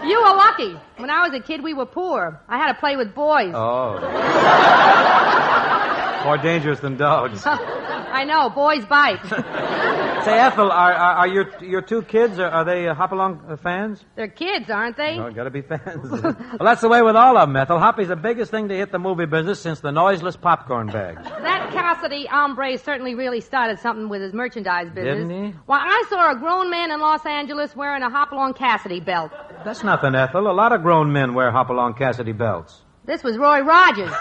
You were lucky. When I was a kid, we were poor. I had to play with boys. Oh. More dangerous than dogs. I know, boys bite. Say, Ethel, are your two kids, are they Hop-Along fans? They're kids, aren't they? No, gotta be fans. Well, that's the way with all of them, Ethel. Hoppy's the biggest thing to hit the movie business since the noiseless popcorn bags. That Cassidy hombre certainly really started something with his merchandise business. Didn't he? Why, I saw a grown man in Los Angeles wearing a Hop-Along Cassidy belt. That's nothing, Ethel. A lot of grown men wear Hop-Along Cassidy belts. This was Roy Rogers.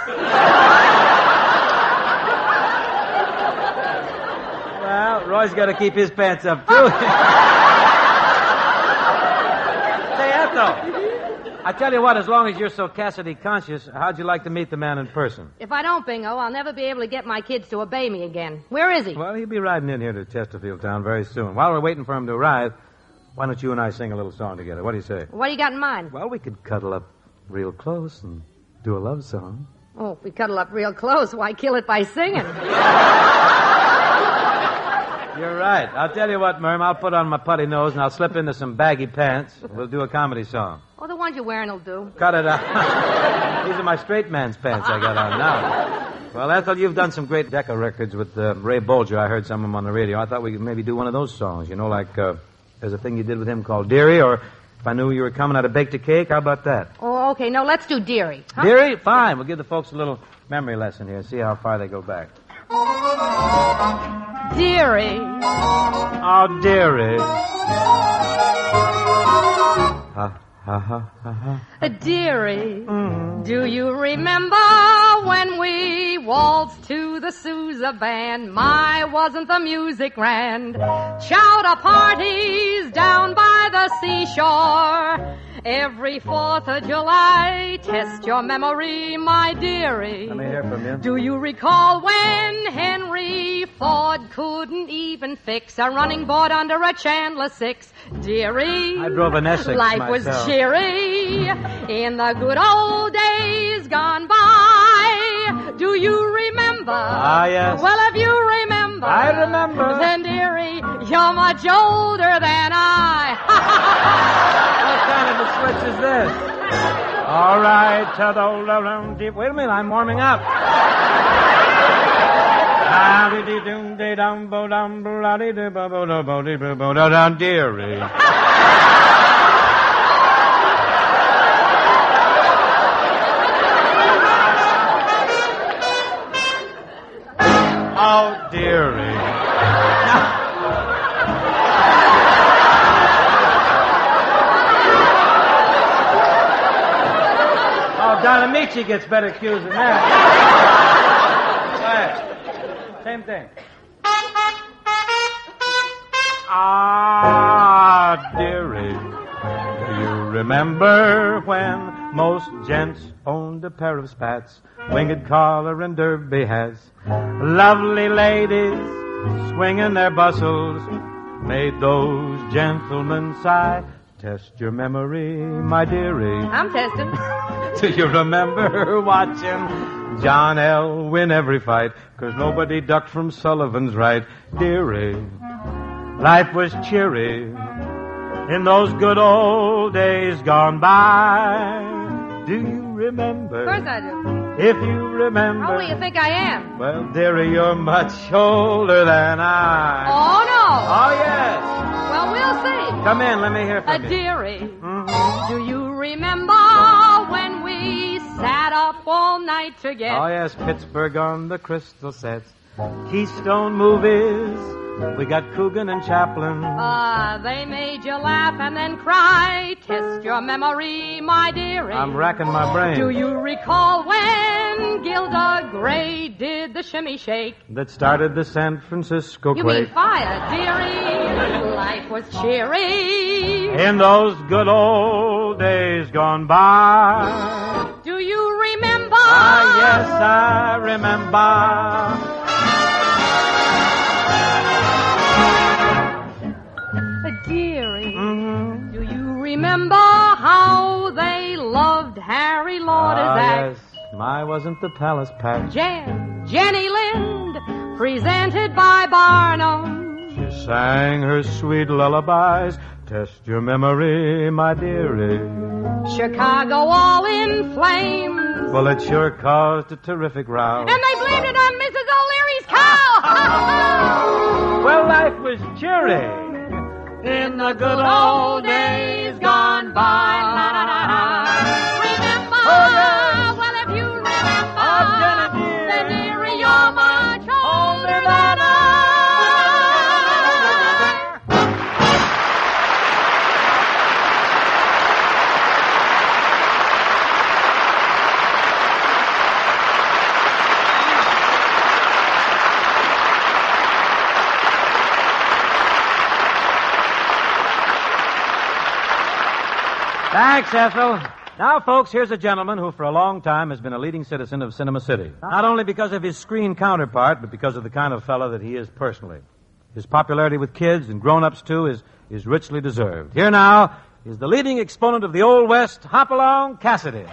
Well, Roy's got to keep his pants up, too. Say, Ethel, I tell you what, as long as you're so Cassidy conscious, how'd you like to meet the man in person? If I don't, Bingo, I'll never be able to get my kids to obey me again. Where is he? Well, he'll be riding in here to Chesterfield Town very soon. While we're waiting for him to arrive, why don't you and I sing a little song together? What do you say? What do you got in mind? Well, we could cuddle up real close and do a love song. Oh, if we cuddle up real close, why kill it by singing? You're right. I'll tell you what, Merm, I'll put on my putty nose and I'll slip into some baggy pants. We'll do a comedy song. Oh, the ones you're wearing will do. Cut it out. These are my straight man's pants I got on now. Well, Ethel, you've done some great Decca records with Ray Bolger. I heard some of them on the radio. I thought we could maybe do one of those songs. You know, like there's a thing you did with him called Dearie, or if I knew you were coming, I'd have baked a cake. How about that? Oh, okay. No, let's do Dearie. Huh? Dearie? Fine. We'll give the folks a little memory lesson here. See how far they go back. Dearie. Oh, dearie. Dearie, do you remember when we waltzed to the Sousa band? My, wasn't the music grand? Chowder parties down by the seashore. Every 4th of July, test your memory, my dearie. Let me hear from you. Do you recall when Henry Ford couldn't even fix a running board under a Chandler 6? Dearie, I drove an Essex life myself. was cheery in the good old days gone by. Do you remember? Ah, yes. Well, if you remember, I remember. Then, dearie, you're much older than I. What kind of a switch is this? All right, to the old deep. Wait a minute, I'm warming up. Dearie. Oh, dearie. Donamici gets better cues than that. Right. Same thing. Ah, dearie, do you remember when most gents owned a pair of spats, winged collar and derby hats? Lovely ladies swinging their bustles made those gentlemen sigh. Test your memory, my dearie. I'm testing. Do you remember watching John L. win every fight? 'Cause nobody ducked from Sullivan's right. Dearie, life was cheery in those good old days gone by. Do you remember? Of course I do. If you remember. How old do you think I am? Well, dearie, you're much older than I. Oh, no. Oh, yes. Well, we'll see. Come in, let me hear from you. Dearie, do you remember when we sat up all night together? Oh, yes, Pittsburgh on the crystal sets. Keystone movies. We got Coogan and Chaplin. They made you laugh and then cry. Test your memory, my dearie. I'm racking my brain. Do you recall when Gilda Gray did the shimmy shake? That started the San Francisco You quake. mean fire, dearie. Life was cheery In those good old days gone by. Do you remember? Ah, yes, I remember. Dearie, do you remember how they loved Harry Lauder's act? Yes, my wasn't the Palace Pack. Jenny Lind, presented by Barnum. She sang her sweet lullabies. Test your memory, my dearie. Chicago all in flames. Well, it sure caused a terrific row. And they blamed it on Mrs. O'Leary's cow. Well, life was cheery in the good old days gone by. Remember, well, if you remember, then dearie, you're much older than I. Thanks, Ethel. Now, folks, here's a gentleman who for a long time has been a leading citizen of Cinema City. Not only because of his screen counterpart, but because of the kind of fellow that he is personally. His popularity with kids and grown-ups, too, is richly deserved. Here now is the leading exponent of the Old West, Along Cassidy.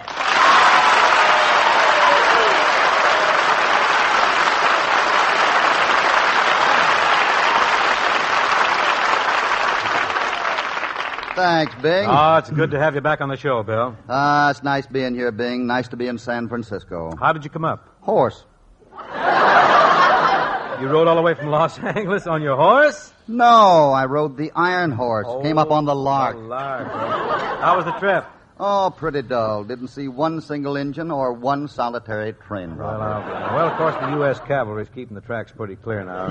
Thanks, Bing. Oh, it's good to have you back on the show, Bill. It's nice being here, Bing. Nice to be in San Francisco. How did you come up? Horse. You rode all the way from Los Angeles on your horse? No, I rode the Iron Horse. Came up on the Lark. The Lark. How was the trip? Oh, pretty dull. Didn't see one single engine or one solitary train robber. Well, of course, the U.S. Cavalry's keeping the tracks pretty clear now.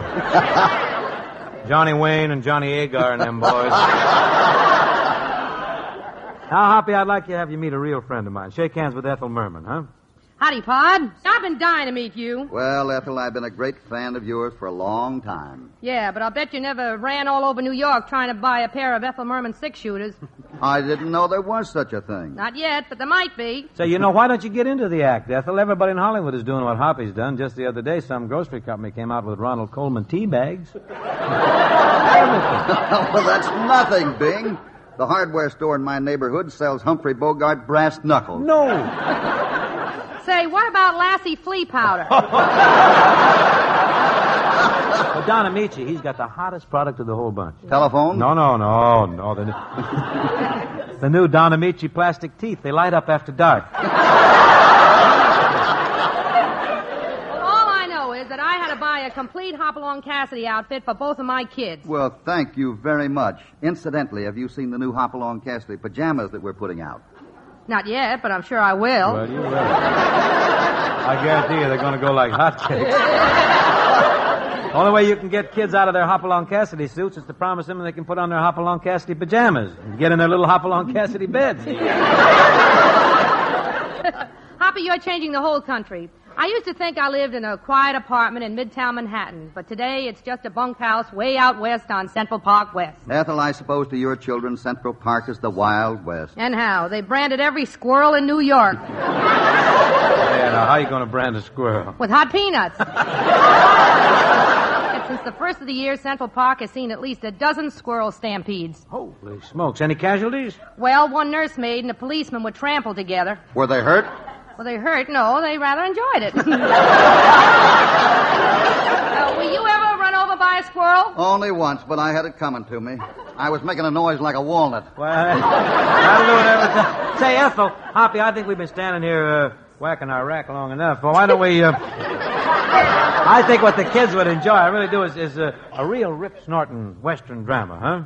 Johnny Wayne and Johnny Agar and them boys. Now, Hoppy, I'd like to have you meet a real friend of mine. Shake hands with Ethel Merman, huh? Howdy, Pod. I've been dying to meet you. Well, Ethel, I've been a great fan of yours for a long time. Yeah, but I'll bet you never ran all over New York trying to buy a pair of Ethel Merman six-shooters. I didn't know there was such a thing. Not yet, but there might be. Say, why don't you get into the act, Ethel? Everybody in Hollywood is doing what Hoppy's done. Just the other day, some grocery company came out with Ronald Coleman tea bags. Well, that's nothing, Bing. The hardware store in my neighborhood sells Humphrey Bogart brass knuckles. No. Say, what about Lassie flea powder? Well, Don Amici, he's got the hottest product of the whole bunch. Telephone? No. The new Don Amici plastic teeth. They light up after dark. Well, all I know is that I had to buy a complete Hopalong Cassidy outfit for both of my kids. Well, thank you very much. Incidentally, have you seen the new Hopalong Cassidy pajamas that we're putting out? Not yet, but I'm sure I will. Well, you will. I guarantee you they're going to go like hotcakes. The only way you can get kids out of their Hopalong Cassidy suits is to promise them they can put on their Hopalong Cassidy pajamas and get in their little Hopalong Cassidy beds. Hoppy, you're changing the whole country. I used to think I lived in a quiet apartment in Midtown Manhattan, but today it's just a bunkhouse way out west on Central Park West. Ethel, I suppose to your children, Central Park is the Wild West. And how? They branded every squirrel in New York. Yeah, now, how are you going to brand a squirrel? With hot peanuts. And since the first of the year, Central Park has seen at least a dozen squirrel stampedes. Holy smokes. Any casualties? Well, one nursemaid and a policeman were trampled together. Were they hurt? Well, they hurt. No, they rather enjoyed it. Will you ever run over by a squirrel? Only once, but I had it coming to me. I was making a noise like a walnut. Well, that'll do it every time. Say, Ethel, Hoppy, I think we've been standing here whacking our rack long enough. Well, why don't we... I think what the kids would enjoy, I really do, is a real rip-snorting Western drama, huh?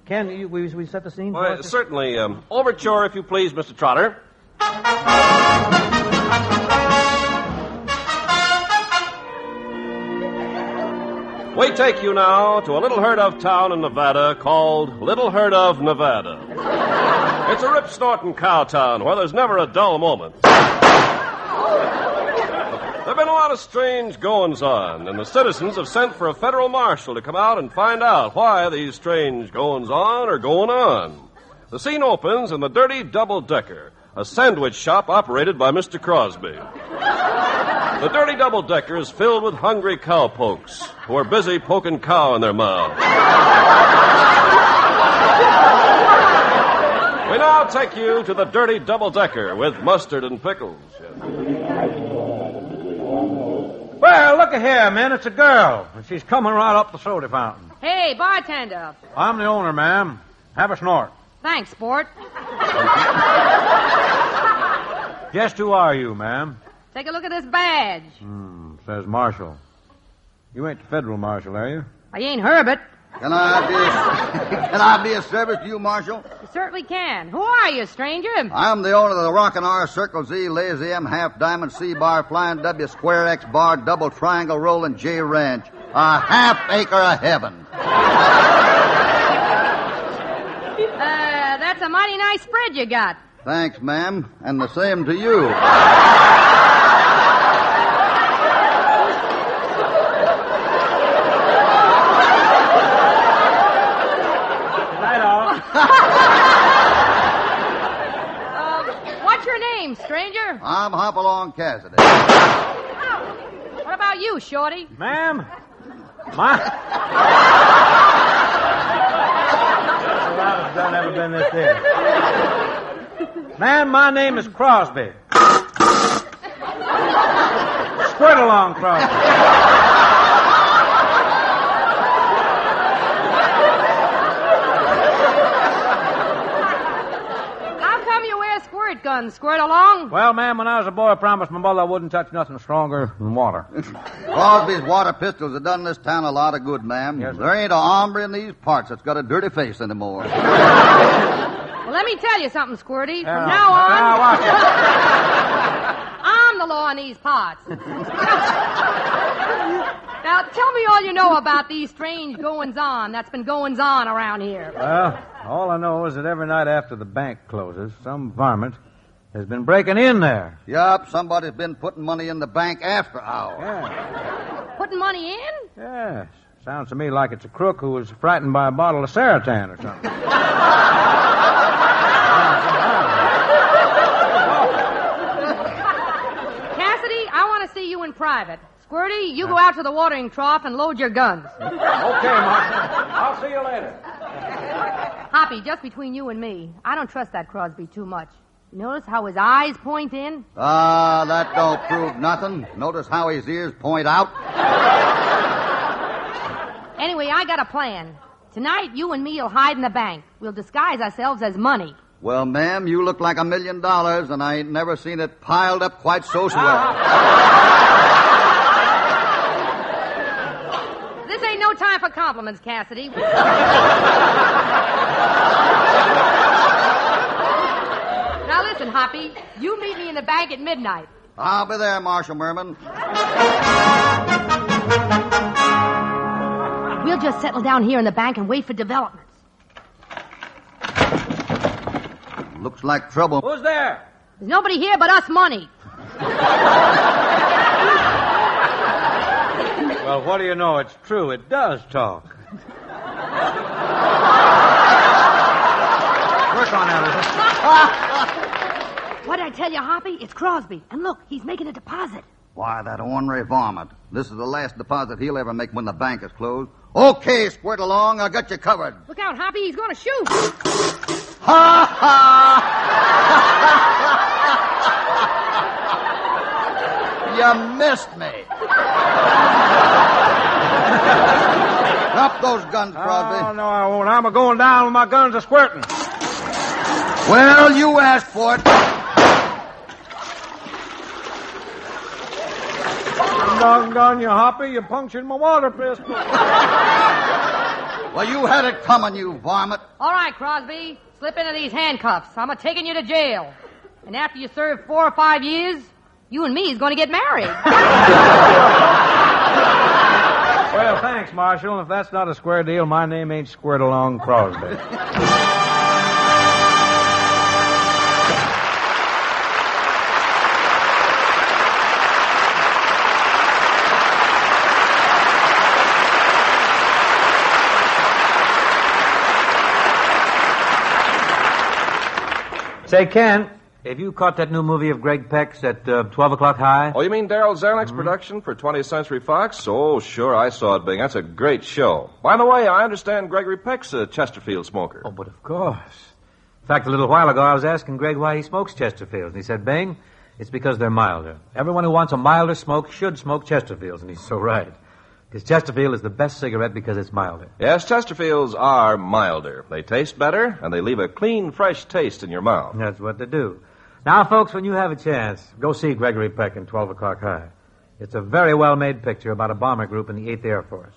Ken, we set the scene? Well, certainly. Overture, if you please, Mr. Trotter. We take you now to a little heard-of town in Nevada called Little Heard of Nevada. It's a rip-snorting cow town where there's never a dull moment. There have been a lot of strange goings-on, and the citizens have sent for a federal marshal to come out and find out why these strange goings-on are going on. The scene opens in the Dirty Double-Decker, a sandwich shop operated by Mr. Crosby. The Dirty Double-Decker is filled with hungry cowpokes who are busy poking cow in their mouths. We now take you to the Dirty Double-Decker with mustard and pickles. Well, look at here, man. It's a girl, and she's coming right up the soda fountain. Hey, bartender. I'm the owner, ma'am. Have a snort. Thanks, sport. Just who are you, ma'am? Take a look at this badge. Says Marshal. You ain't the federal marshal, are you? I ain't Herbert. Can I be of service to you, Marshal? You certainly can. Who are you, stranger? I'm the owner of the Rockin' R, Circle Z, Lazy M, Half Diamond, C Bar, Flying W, Square X Bar, Double Triangle, Rollin' J Ranch. A half acre of heaven. That's a mighty nice spread you got. Thanks, ma'am, and the same to you. What's your name, stranger? I'm Hopalong Cassidy. What about you, Shorty? Ma'am? I've never been this here. Ma'am, my name is Crosby. Squirt along, Crosby. How come you wear squirt guns, squirt along? Well, ma'am, when I was a boy, I promised my mother I wouldn't touch nothing stronger than water. Crosby's water pistols have done this town a lot of good, ma'am. Yes, there ain't a hombre in these parts that's got a dirty face anymore. Well, let me tell you something, Squirty. From now on, I'm the law in these parts. Now, tell me all you know about these strange goings-on that's been goings-on around here. Well, all I know is that every night after the bank closes, some varmint has been breaking in there. Yup, somebody's been putting money in the bank after hours. Yeah. Putting money in? Yes. Sounds to me like it's a crook who was frightened by a bottle of Saratan or something. Cassidy, I want to see you in private. Squirty, you go out to the watering trough and load your guns. Okay, Marshal. I'll see you later. Hoppy, just between you and me, I don't trust that Crosby too much. You notice how his eyes point in? Ah, that don't prove nothing. Notice how his ears point out. Anyway, I got a plan. Tonight, you and me will hide in the bank. We'll disguise ourselves as money. Well, ma'am, you look like $1 million, and I ain't never seen it piled up quite so swell. This ain't no time for compliments, Cassidy. Now listen, Hoppy. You meet me in the bank at midnight. I'll be there, Marshal Merman. We'll just settle down here in the bank and wait for developments. Looks like trouble. Who's there? There's nobody here but us money. Well, what do you know? It's true. It does talk. Work on that. What did I tell you, Hoppy? It's Crosby. And look, he's making a deposit. Why, that ornery varmint. This is the last deposit he'll ever make when the bank is closed. Okay, squirt along. I got you covered. Look out, Hoppy. He's going to shoot. Ha ha! You missed me. Drop those guns, Crosby. Oh, no, I won't. I'm going down with my guns a-squirting. Well, you asked for it. Doggone you, Hoppy. You punctured my water pistol. Well, you had it coming, you varmint. All right, Crosby. Slip into these handcuffs. I'm taking you to jail. And after you serve 4 or 5 years, you and me is going to get married. Well, thanks, Marshal. If that's not a square deal, my name ain't Squirt Along Crosby. Say, Ken, have you caught that new movie of Greg Peck's at 12 o'clock high? Oh, you mean Darryl Zanuck's production for 20th Century Fox? Oh, sure, I saw it, Bing. That's a great show. By the way, I understand Gregory Peck's a Chesterfield smoker. Oh, but of course. In fact, a little while ago, I was asking Greg why he smokes Chesterfields, and he said, Bing, it's because they're milder. Everyone who wants a milder smoke should smoke Chesterfields, and he's so right. Because Chesterfield is the best cigarette because it's milder. Yes, Chesterfields are milder. They taste better, and they leave a clean, fresh taste in your mouth. That's what they do. Now, folks, when you have a chance, go see Gregory Peck in 12 o'clock high. It's a very well-made picture about a bomber group in the 8th Air Force.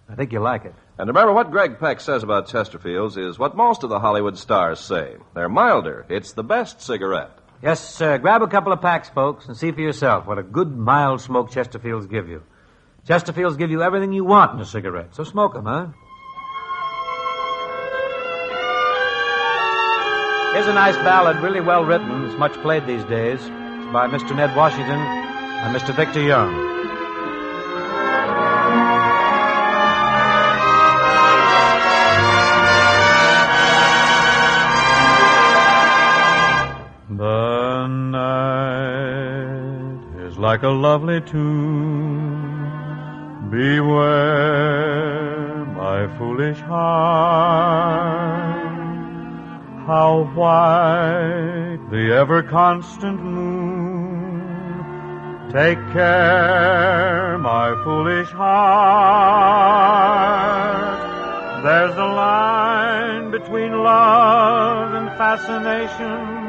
I think you'll like it. And remember, what Greg Peck says about Chesterfields is what most of the Hollywood stars say. They're milder. It's the best cigarette. Yes, sir. Grab a couple of packs, folks, and see for yourself what a good, mild smoke Chesterfields give you. Chesterfields give you everything you want in a cigarette, so smoke them, huh? Here's a nice ballad, really well written. It's much played these days. It's by Mr. Ned Washington and Mr. Victor Young. The night is like a lovely tune. Beware, my foolish heart. How white the ever-constant moon. Take care, my foolish heart. There's a line between love and fascination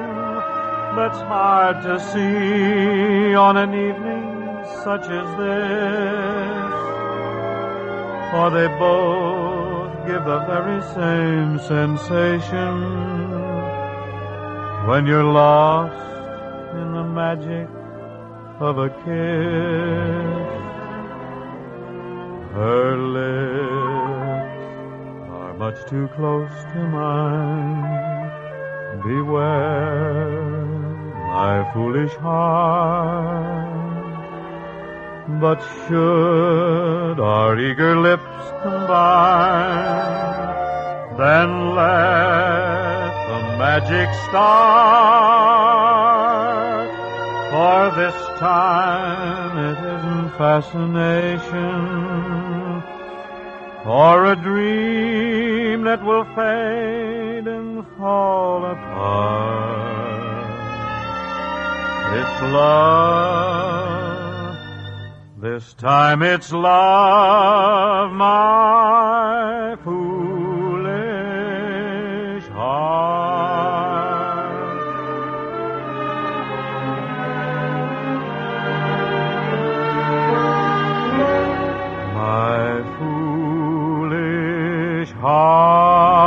that's hard to see on an evening such as this. For they both give the very same sensation when you're lost in the magic of a kiss. Her lips are much too close to mine. Beware, my foolish heart. But should our eager lips combine, then let the magic start. For this time it isn't fascination or a dream that will fade and fall apart. It's love. This time it's love, my foolish heart. My foolish heart.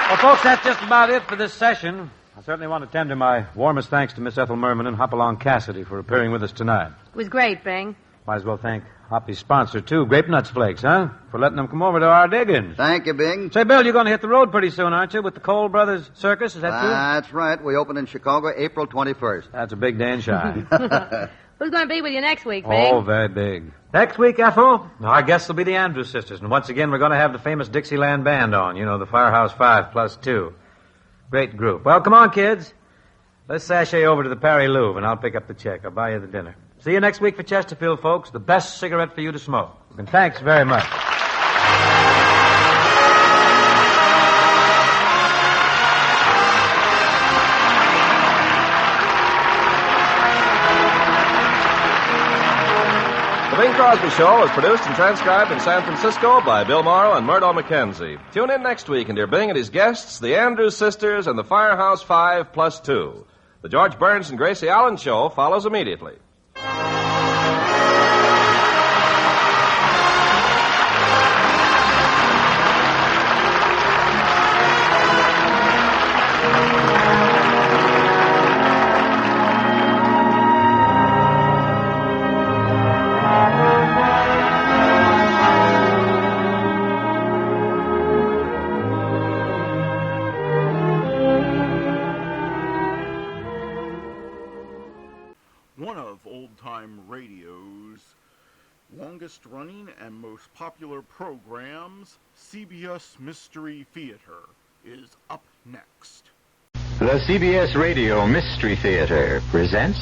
Well, folks, that's just about it for this session. I certainly want to tender my warmest thanks to Miss Ethel Merman and Along Cassidy for appearing with us tonight. It was great, Bing. Might as well thank Hoppy's sponsor, too, Grape Nuts Flakes, huh? For letting them come over to our diggings. Thank you, Bing. Say, Bill, you're going to hit the road pretty soon, aren't you, with the Cole Brothers Circus? Is that true? That's right. We open in Chicago April 21st. That's a big day in shine. Who's going to be with you next week, Bing? Oh, very big. Next week, Ethel, our guests will be the Andrews Sisters. And once again, we're going to have the famous Dixieland Band on. You know, the Firehouse 5 plus 2. Great group. Well, come on, kids. Let's sashay over to the Perry Louvre, and I'll pick up the check. I'll buy you the dinner. See you next week for Chesterfield, folks. The best cigarette for you to smoke. And thanks very much. The Bing Crosby Show was produced and transcribed in San Francisco by Bill Morrow and Murdo McKenzie. Tune in next week and hear Bing and his guests, the Andrews Sisters and the Firehouse 5 plus 2. The George Burns and Gracie Allen Show follows immediately. One of old-time radio's longest-running and most popular programs, CBS Mystery Theater, is up next. The CBS Radio Mystery Theater presents...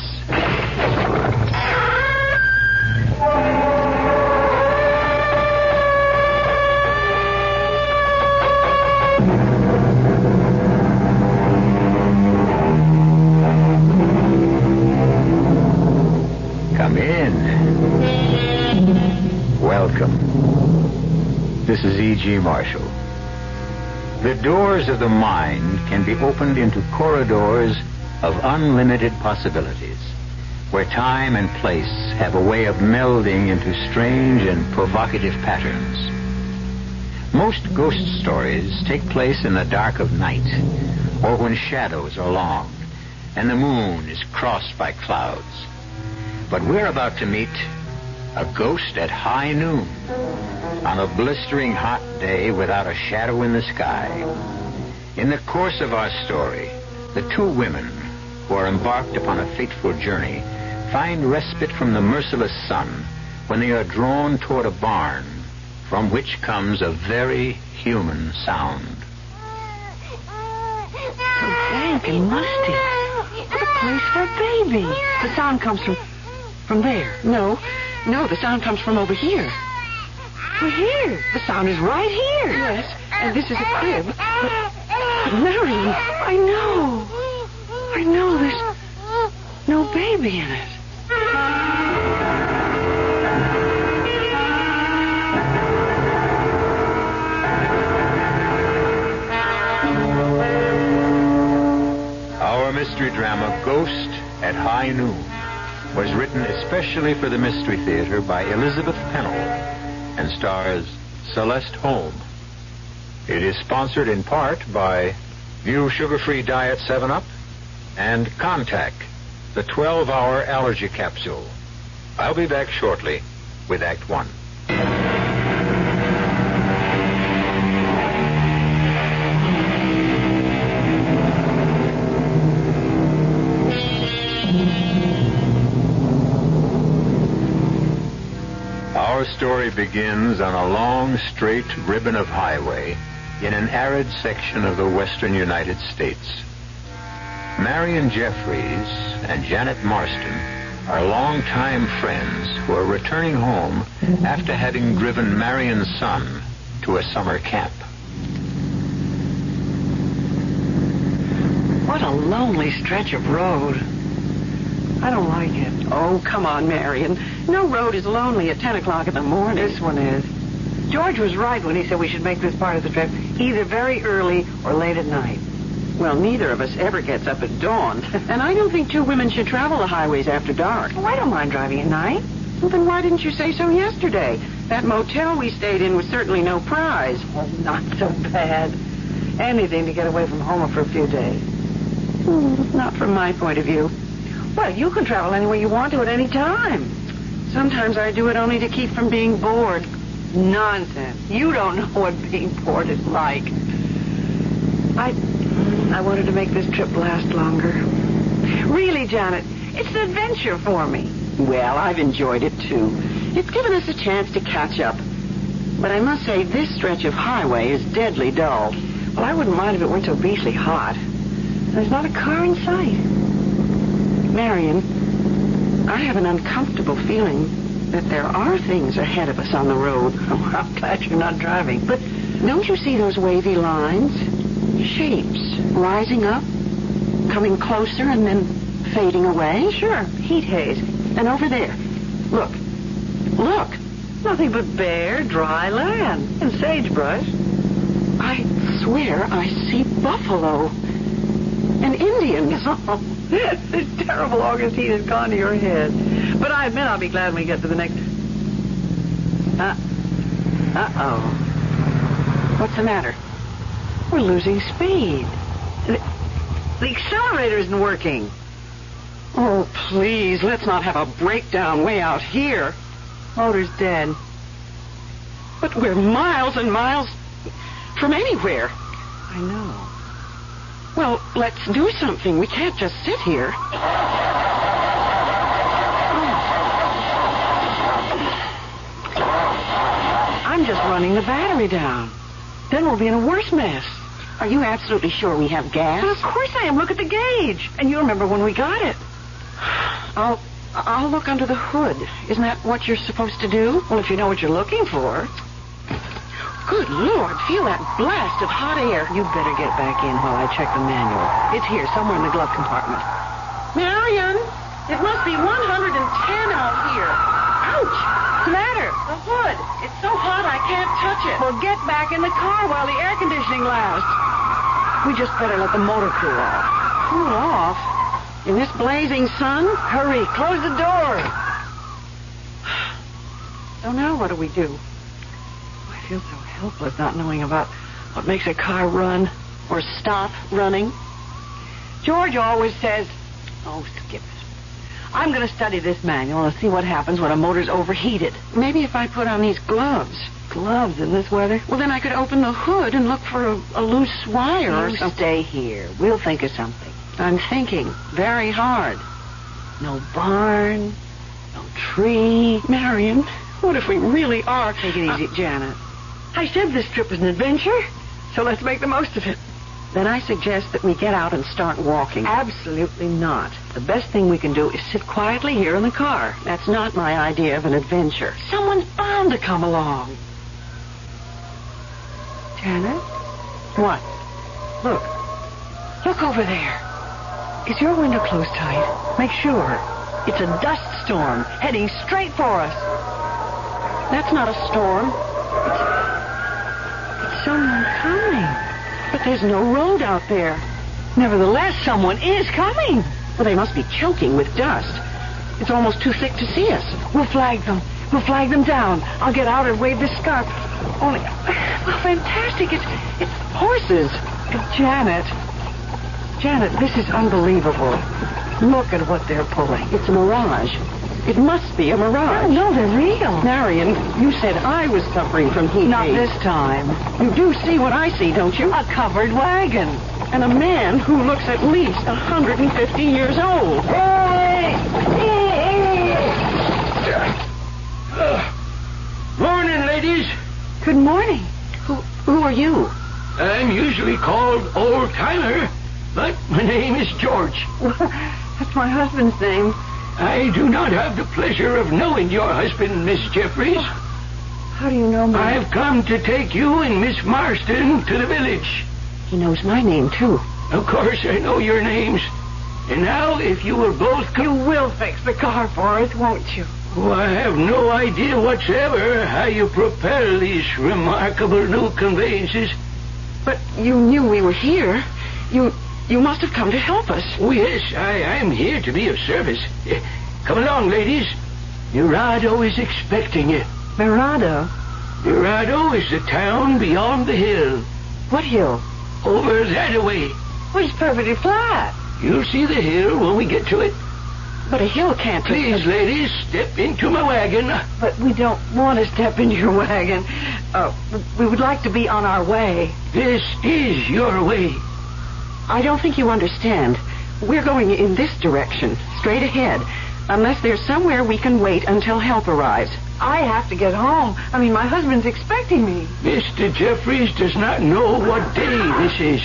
Come in. Welcome. This is E.G. Marshall. The doors of the mind can be opened into corridors of unlimited possibilities, where time and place have a way of melding into strange and provocative patterns. Most ghost stories take place in the dark of night, or when shadows are long and the moon is crossed by clouds. But we're about to meet a ghost at high noon, on a blistering hot day without a shadow in the sky. In the course of our story, the two women who are embarked upon a fateful journey find respite from the merciless sun when they are drawn toward a barn from which comes a very human sound. So dank and musty. What a place for a baby. The sound comes from there. No, the sound comes from over here. We're here. The sound is right here. Yes, and this is a crib. But Marion, I know there's no baby in it. Our mystery drama, Ghost at High Noon. was written especially for the Mystery Theater by Elizabeth Pennell and stars Celeste Holm. It is sponsored in part by View Sugar-Free Diet 7-Up and Contact, the 12-hour allergy capsule. I'll be back shortly with Act 1. Our story begins on a long, straight ribbon of highway in an arid section of the western United States. Marion Jeffries and Janet Marston are longtime friends who are returning home after having driven Marion's son to a summer camp. What a lonely stretch of road. I don't like it. Oh, come on, Marion. No road is lonely at 10 o'clock in the morning. This one is. George was right when he said we should make this part of the trip either very early or late at night. Well, neither of us ever gets up at dawn. And I don't think two women should travel the highways after dark. Oh, I don't mind driving at night. Well, then why didn't you say so yesterday? That motel we stayed in was certainly no prize. Well, not so bad. Anything to get away from home for a few days. Not from my point of view. Well, you can travel anywhere you want to at any time. Sometimes I do it only to keep from being bored. Nonsense. You don't know what being bored is like. I wanted to make this trip last longer. Really, Janet, it's an adventure for me. Well, I've enjoyed it, too. It's given us a chance to catch up. But I must say, this stretch of highway is deadly dull. Well, I wouldn't mind if it weren't so beastly hot. There's not a car in sight. Marion, I have an uncomfortable feeling that there are things ahead of us on the road. Oh, I'm glad you're not driving. But don't you see those wavy lines? Shapes rising up, coming closer, and then fading away? Sure, heat haze. And over there, look. Nothing but bare, dry land and sagebrush. I swear I see buffalo and Indians. Oh, this terrible August heat has gone to your head. But I admit I'll be glad when we get to the next... Uh-oh. What's the matter? We're losing speed. The accelerator isn't working. Oh, please, let's not have a breakdown way out here. Motor's dead. But we're miles and miles from anywhere. I know. Well, let's do something. We can't just sit here. I'm just running the battery down. Then we'll be in a worse mess. Are you absolutely sure we have gas? Well, of course I am. Look at the gauge. And you remember when we got it. I'll look under the hood. Isn't that what you're supposed to do? Well, if you know what you're looking for. Good Lord, feel that blast of hot air. You better get back in while I check the manual. It's here, somewhere in the glove compartment. Marion, it must be 110 out here. Ouch! What's the matter? The hood. It's so hot I can't touch it. Well, get back in the car while the air conditioning lasts. We just better let the motor cool off. Cool off? In this blazing sun? Hurry, close the door. So now what do we do? I feel so helpless not knowing about what makes a car run or stop running. George always says, oh, skip it. I'm going to study this manual and see what happens when a motor's overheated. Maybe if I put on these gloves. Gloves in this weather? Well, then I could open the hood and look for a loose wire or something. Stay here. We'll think of something. I'm thinking very hard. No barn, no tree. Marion, what if we really are... Take it easy, Janet. I said this trip was an adventure, so let's make the most of it. Then I suggest that we get out and start walking. Absolutely not. The best thing we can do is sit quietly here in the car. That's not my idea of an adventure. Someone's bound to come along. Janet? What? Look over there. Is your window closed tight? Make sure. It's a dust storm heading straight for us. That's not a storm. It's someone coming. But there's no road out there. Nevertheless, someone is coming. Well, they must be choking with dust. It's almost too thick to see us. We'll flag them. We'll flag them down. I'll get out and wave this scarf. Only, well, fantastic. It's horses. Janet, this is unbelievable. Look at what they're pulling. It's a mirage. It must be a mirage. No, they're real. Marion, you said I was suffering from heat. Not this time. You do see what I see, don't you? A covered wagon. And a man who looks at least 150 years old. Morning, ladies. Good morning. Who are you? I'm usually called Old Timer, but my name is George. That's my husband's name. I do not have the pleasure of knowing your husband, Miss Jeffries. How do you know me? I've come to take you and Miss Marston to the village. He knows my name, too. Of course, I know your names. And now, if you will both come... You will fix the car for us, won't you? Oh, I have no idea whatsoever how you propel these remarkable new conveyances. But you knew we were here. You must have come to help us. Oh, yes, I'm here to be of service. Come along, ladies. Mirado is expecting you. Mirado? Mirado is the town beyond the hill. What hill? Over that way. Well, it's perfectly flat. You'll see the hill when we get to it. But a hill can't... Please, ladies, step into my wagon. But we don't want to step into your wagon. We would like to be on our way. This is your way. I don't think you understand. We're going in this direction, straight ahead, unless there's somewhere we can wait until help arrives. I have to get home. I mean, my husband's expecting me. Mr. Jeffries does not know what day this is.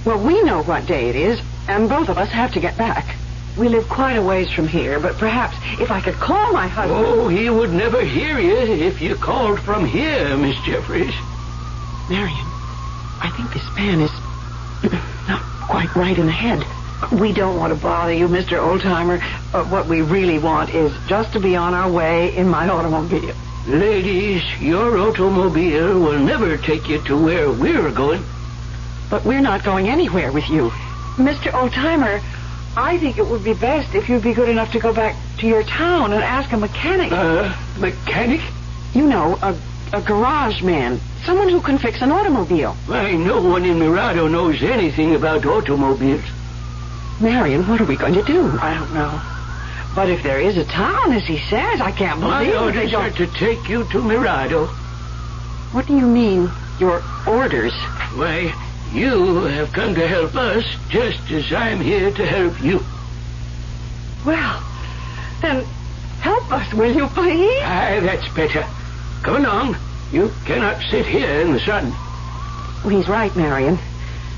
Well, we know what day it is, and both of us have to get back. We live quite a ways from here, but perhaps if I could call my husband... Oh, he would never hear you if you called from here, Miss Jeffries. Marion, I think this man is not quite right in the head. We don't want to bother you, Mr. Oldtimer. What we really want is just to be on our way in my automobile. Ladies, your automobile will never take you to where we're going. But we're not going anywhere with you. Mr. Oldtimer, I think it would be best if you'd be good enough to go back to your town and ask a mechanic. Mechanic? You know, a garage man. Someone who can fix an automobile. Why, no one in Mirado knows anything about automobiles. Marion, what are we going to do? I don't know. But if there is a town, as he says, I can't believe My orders are to take you to Mirado. What do you mean, your orders? Why, you have come to help us just as I'm here to help you. Well, then help us, will you, please? Aye, that's better. Come along. You cannot sit here in the sun. Well, he's right, Marion.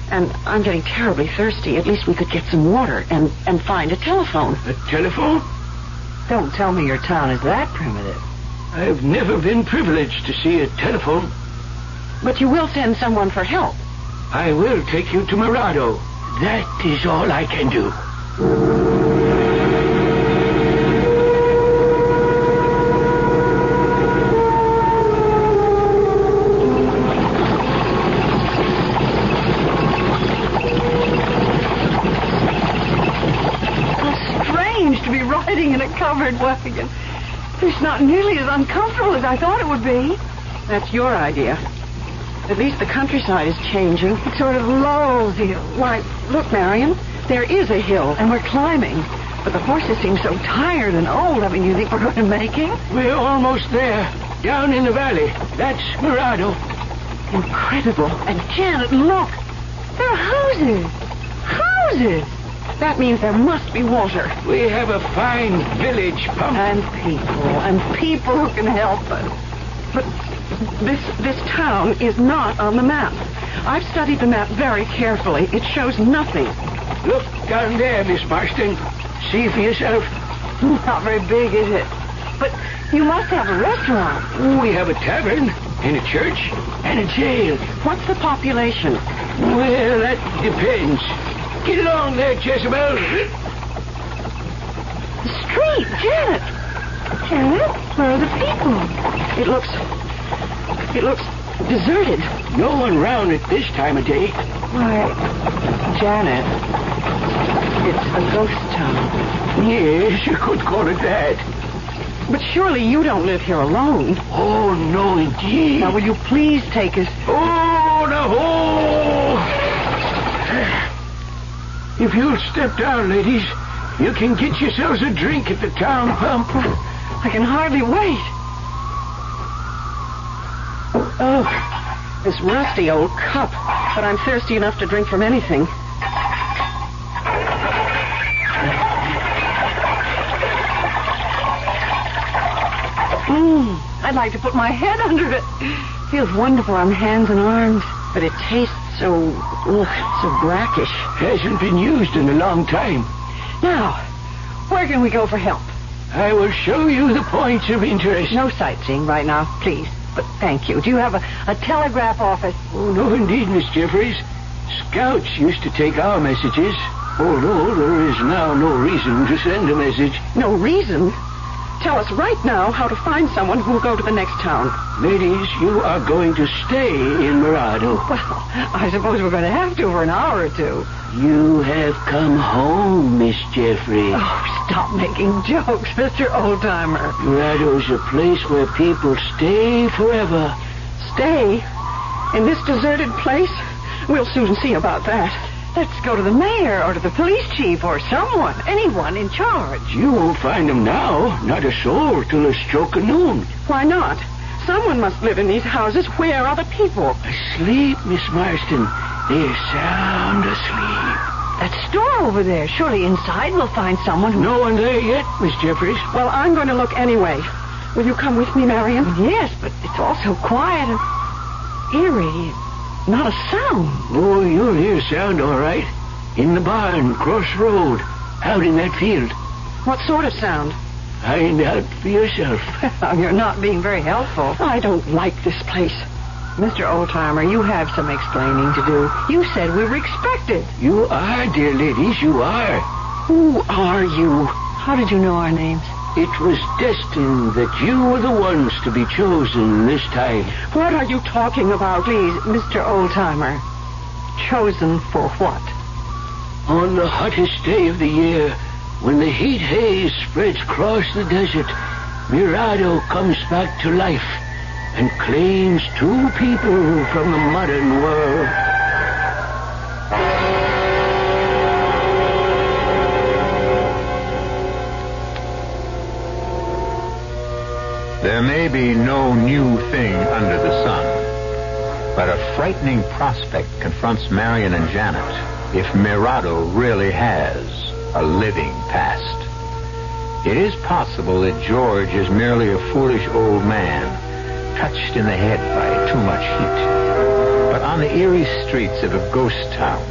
And I'm getting terribly thirsty. At least we could get some water and find a telephone. A telephone? Don't tell me your town is that primitive. I've never been privileged to see a telephone. But you will send someone for help. I will take you to Mirado. That is all I can do. Riding in a covered wagon. It's not nearly as uncomfortable as I thought it would be. That's your idea. At least the countryside is changing. It sort of lulls you. Why, look, Marion, there is a hill, and we're climbing. But the horses seem so tired and old. I mean, you think we're going to make it? We're almost there. Down in the valley. That's Mirado. Incredible. And Janet, look. There are houses. Houses. That means there must be water. We have a fine village pump. And people who can help us. But this town is not on the map. I've studied the map very carefully. It shows nothing. Look down there, Miss Marston. See for yourself. Not very big, is it? But you must have a restaurant. We have a tavern and a church and a jail. What's the population? Well, that depends. Get along there, Jezebel. The street, Janet. Janet, where are the people? It looks deserted. No one round at this time of day. Why, Janet. It's a ghost town. Yes, you could call it that. But surely you don't live here alone. Oh, no, indeed. Now, will you please take us... Oh, no! If you'll step down, ladies, you can get yourselves a drink at the town pump. I can hardly wait. Oh, this rusty old cup. But I'm thirsty enough to drink from anything. I'd like to put my head under it. Feels wonderful on hands and arms. But it tastes so brackish. Hasn't been used in a long time. Now, where can we go for help? I will show you the points of interest. No sightseeing right now, please. But thank you. Do you have a telegraph office? Oh, no, indeed, Miss Jeffries. Scouts used to take our messages, although there is now no reason to send a message. No reason? Tell us right now how to find someone who will go to the next town. Ladies, you are going to stay in Mirado. Well, I suppose we're going to have to for an hour or two. You have come home, Miss Jeffries. Oh, stop making jokes, Mr. Oldtimer. Mirado's a place where people stay forever. Stay? In this deserted place? We'll soon see about that. Let's go to the mayor or to the police chief or someone, anyone in charge. You won't find them now. Not a soul till the stroke of noon. Why not? Someone must live in these houses. Where are the people? Asleep, Miss Marston. They're sound asleep. That store over there. Surely inside we'll find someone who... No one there yet, Miss Jeffries. Well, I'm going to look anyway. Will you come with me, Marion? Yes, but it's all so quiet and eerie. Not a sound. Oh, you'll hear sound, all right. In the barn, cross road, out in that field. What sort of sound? Find out for yourself. Well, you're not being very helpful. I don't like this place. Mr. Oldtimer, you have some explaining to do. You said we were expected. You are, dear ladies, you are. Who are you? How did you know our names? It was destined that you were the ones to be chosen this time. What are you talking about, please, Mr. Oldtimer? Chosen for what? On the hottest day of the year, when the heat haze spreads across the desert, Mirado comes back to life and claims 2 people from the modern world. There may be no new thing under the sun, but a frightening prospect confronts Marion and Janet if Mirado really has a living past. It is possible that George is merely a foolish old man, touched in the head by too much heat. But on the eerie streets of a ghost town,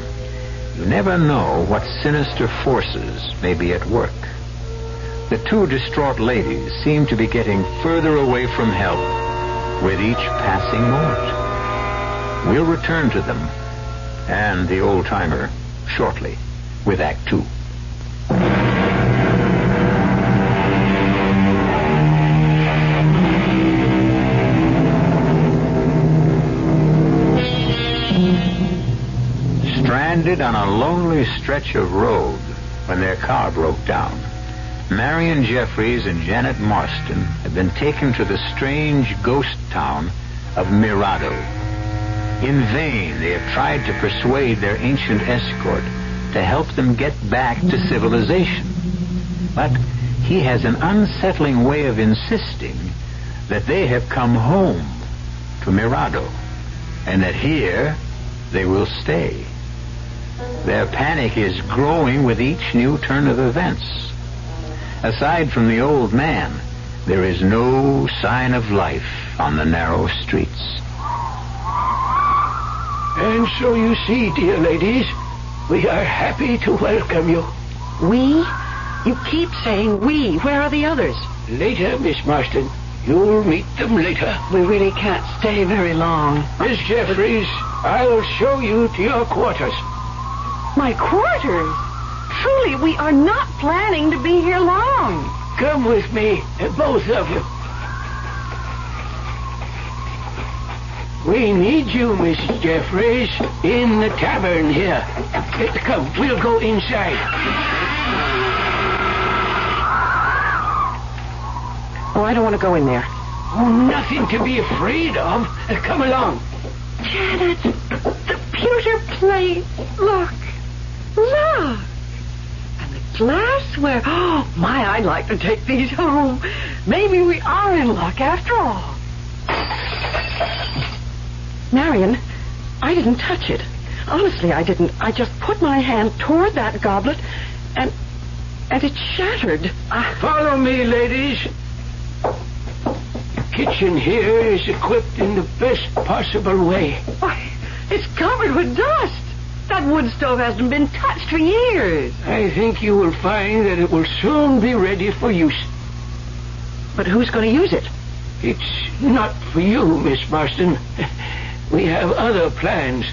you never know what sinister forces may be at work. The 2 distraught ladies seem to be getting further away from help with each passing moment. We'll return to them and the old-timer shortly with Act 2. Stranded on a lonely stretch of road when their car broke down, Marion Jeffries and Janet Marston have been taken to the strange ghost town of Mirado. In vain, they have tried to persuade their ancient escort to help them get back to civilization. But he has an unsettling way of insisting that they have come home to Mirado, and that here they will stay. Their panic is growing with each new turn of events. Aside from the old man, there is no sign of life on the narrow streets. And so you see, dear ladies, we are happy to welcome you. We? You keep saying we. Where are the others? Later, Miss Marston. You'll meet them later. We really can't stay very long. Miss Jeffries, I'll show you to your quarters. My quarters? Truly, we are not planning to be here long. Come with me, both of you. We need you, Mrs. Jeffries, in the tavern here. Come, we'll go inside. Oh, I don't want to go in there. Oh, nothing to be afraid of. Come along. Janet, the pewter plate. Look. And the glassware. Oh, my, I'd like to take these home. Maybe we are in luck after all. Marion, I didn't touch it. Honestly, I didn't. I just put my hand toward that goblet, and it shattered. Follow me, ladies. The kitchen here is equipped in the best possible way. Why, it's covered with dust. That wood stove hasn't been touched for years. I think you will find that it will soon be ready for use. But who's going to use it? It's not for you, Miss Marston. We have other plans.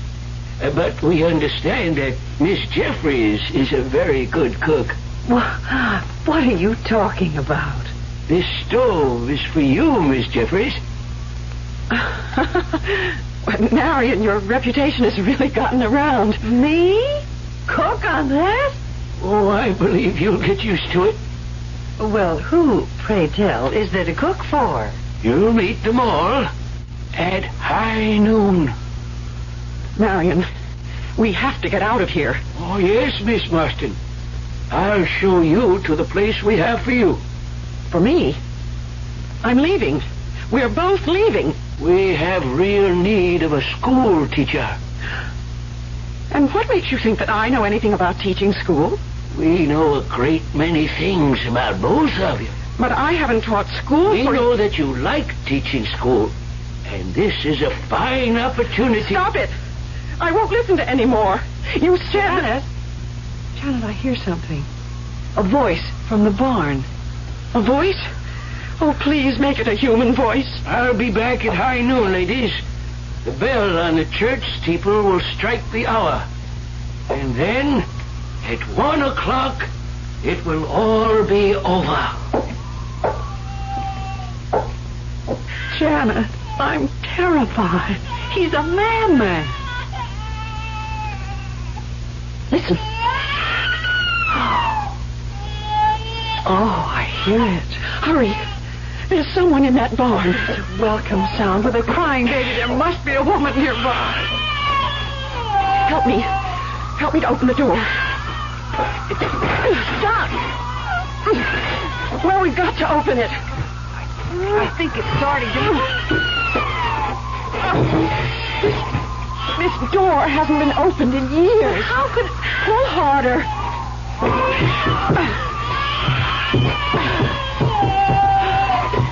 But we understand that Miss Jeffries is a very good cook. What are you talking about? This stove is for you, Miss Jeffries. Marion, your reputation has really gotten around. Me? Cook on that? Oh, I believe you'll get used to it. Well, who, pray tell, is there to cook for? You'll meet them all at high noon. Marion, we have to get out of here. Oh, yes, Miss Marston. I'll show you to the place we have for you. For me? I'm leaving. We're both leaving. We have real need of a school teacher. And what makes you think that I know anything about teaching school? We know a great many things about both of you. But I haven't taught school. We know that you like teaching school. And this is a fine opportunity. Stop it! I won't listen to any more. You said... Janet, I hear something. A voice from the barn. A voice? Oh, please make it a human voice. I'll be back at high noon, ladies. The bell on the church steeple will strike the hour. And then, at 1 o'clock, it will all be over. Janet, I'm terrified. He's a madman. Listen. Oh, I hear it. Hurry. There's someone in that barn. It's a welcome sound with a crying baby. There must be a woman nearby. Help me. Help me to open the door. Stop. Well, we've got to open it. I think it's starting to move. This door hasn't been opened in years. How could it... Pull harder.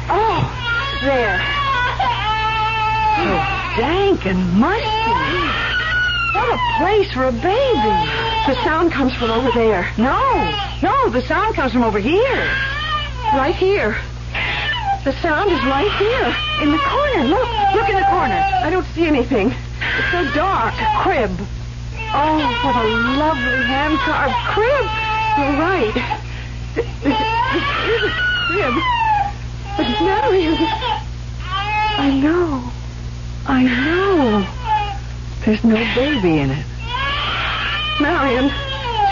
Oh, there. So dank and musty. What a place for a baby. The sound comes from over there. No, the sound comes from over here. Right here. The sound is right here. In the corner. Look in the corner. I don't see anything. It's so dark. A crib. Oh, what a lovely hand-carved crib. You're right. This is a crib. But Marion, I know. There's no baby in it. Marion,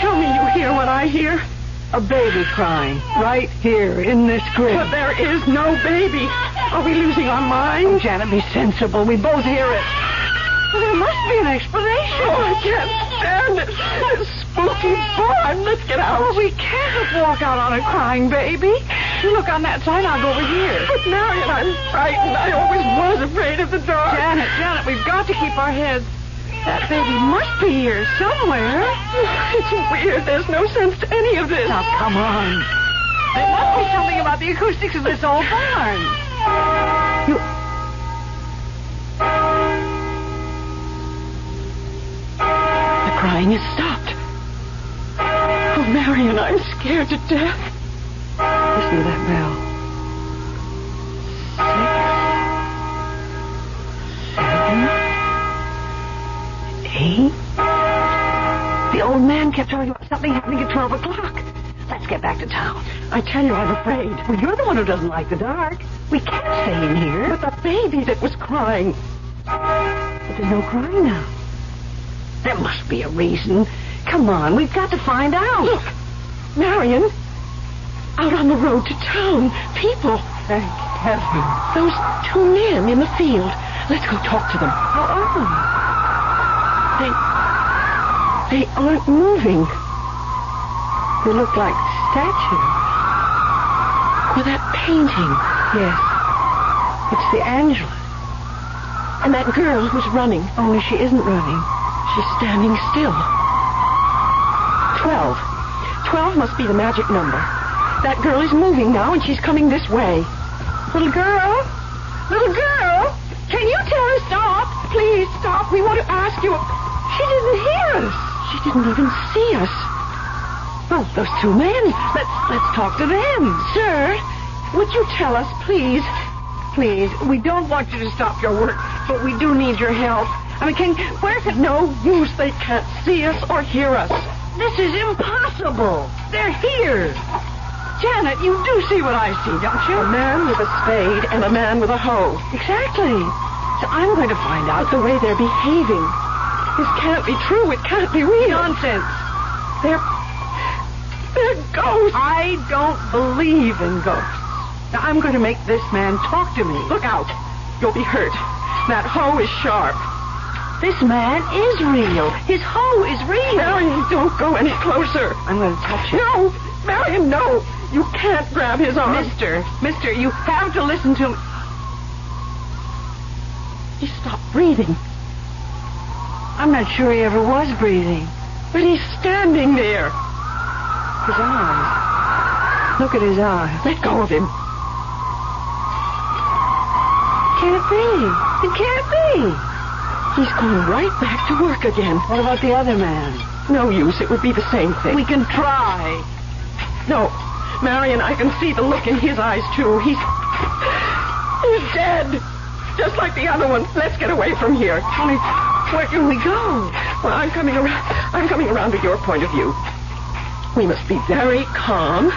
tell me you hear what I hear. A baby crying right here in this crib. But there is no baby. Are we losing our minds? Janet, be sensible. We both hear it. Well, there must be an explanation. Oh, I can't stand it. This spooky barn. Let's get out. Oh, we can't walk out on a crying baby. You look on that side, I'll go over here. But Marion, I'm frightened. I always was afraid of the dark. Janet, we've got to keep our heads. That baby must be here somewhere. It's weird. There's no sense to any of this. Now, come on. There must be something about the acoustics of this old barn. The crying has stopped. Oh, Marion, I'm scared to death. Listen to that bell. 6, 7, 8. The old man kept telling about something happening at 12 o'clock. Let's get back to town. I tell you, I'm afraid. Well, you're the one who doesn't like the dark. We can't stay in here. But the baby that was crying. But there's no crying now. There must be a reason. Come on, we've got to find out. Look, Marion, out on the road to town, people. Thank heaven. Those two men in the field. Let's go talk to them. How are they? They aren't moving. They look like statues. With that painting. Yes. It's the Angela. And that girl who's running. Only she isn't running. She's standing still. 12. 12 must be the magic number. That girl is moving now, and she's coming this way. Little girl? Little girl? Can you tell her stop? Please stop. We want to ask you. She didn't hear us. She didn't even see us. Oh, those two men. Let's talk to them. Sir, would you tell us, please? Please, we don't want you to stop your work, but we do need your help. I mean, where's it? No use. They can't see us or hear us. This is impossible. They're here. Janet, you do see what I see, don't you? A man with a spade and a man with a hoe. Exactly. So I'm going to find out the way they're behaving. This can't be true. It can't be real. Nonsense. They're ghosts. I don't believe in ghosts. Now, I'm going to make this man talk to me. Look out. You'll be hurt. That hoe is sharp. This man is real. His hoe is real. Marion, don't go any closer. I'm going to touch him. No, Marion, no. You can't grab his arm. Mister, you have to listen to me. He stopped breathing. I'm not sure he ever was breathing. But he's standing there. His eyes. Look at his eyes. Let go of him. Can't be. It can't be. He's going right back to work again. What about the other man? No use. It would be the same thing. We can try. No. Marion, I can see the look in his eyes, too. He's dead. Just like the other one. Let's get away from here. Honey, where can we go? Well, I'm coming around to your point of view. We must be very calm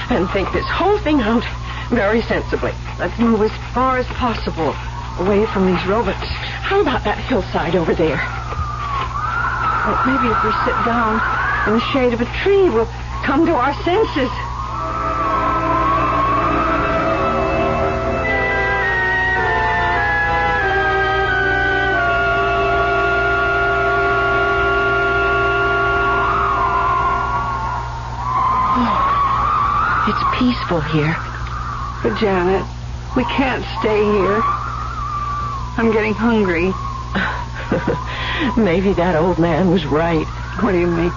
and think this whole thing out very sensibly. Let's move as far as possible away from these robots. How about that hillside over there? Well, maybe if we sit down in the shade of a tree, we'll come to our senses. It's peaceful here. But, Janet, we can't stay here. I'm getting hungry. Maybe that old man was right. What do you mean?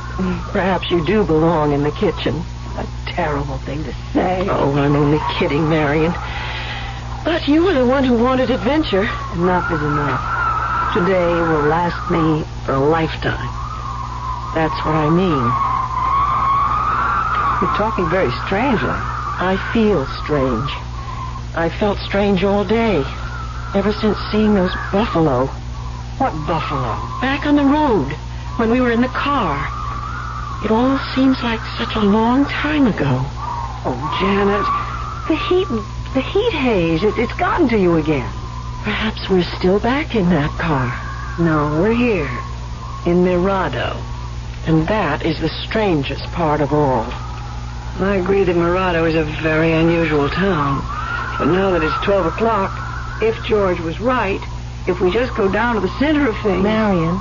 Perhaps you do belong in the kitchen. A terrible thing to say. Oh, I'm only kidding, Marion. But you were the one who wanted adventure. Enough is enough. Today will last me for a lifetime. That's what I mean. You're talking very strangely. I feel strange. I felt strange all day. Ever since seeing those buffalo. What buffalo? Back on the road, when we were in the car. It all seems like such a long time ago. Oh, Janet, the heat haze, it's gotten to you again. Perhaps we're still back in that car. No, we're here, in Mirado. And that is the strangest part of all. I agree that Mirado is a very unusual town. But now that it's 12 o'clock, if George was right, if we just go down to the center of things... Marion,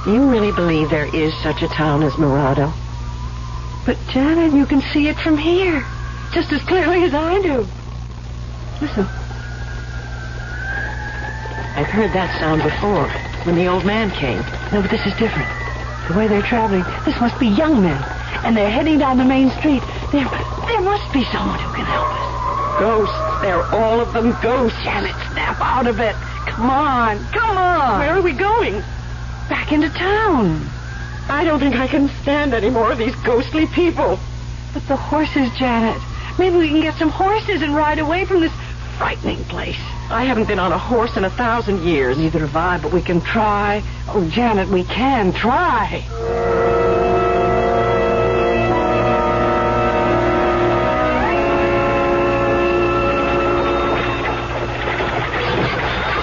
do you really believe there is such a town as Mirado? But, Janet, you can see it from here, just as clearly as I do. Listen. I've heard that sound before, when the old man came. No, but this is different. The way they're traveling, this must be young men. And they're heading down the main street. There must be someone who can help us. Ghosts. They're all of them ghosts. Janet, snap out of it. Come on. Where are we going? Back into town. I don't think I can stand any more of these ghostly people. But the horses, Janet. Maybe we can get some horses and ride away from this frightening place. I haven't been on a horse in 1,000 years. Neither have I, but we can try. Oh, Janet, we can try.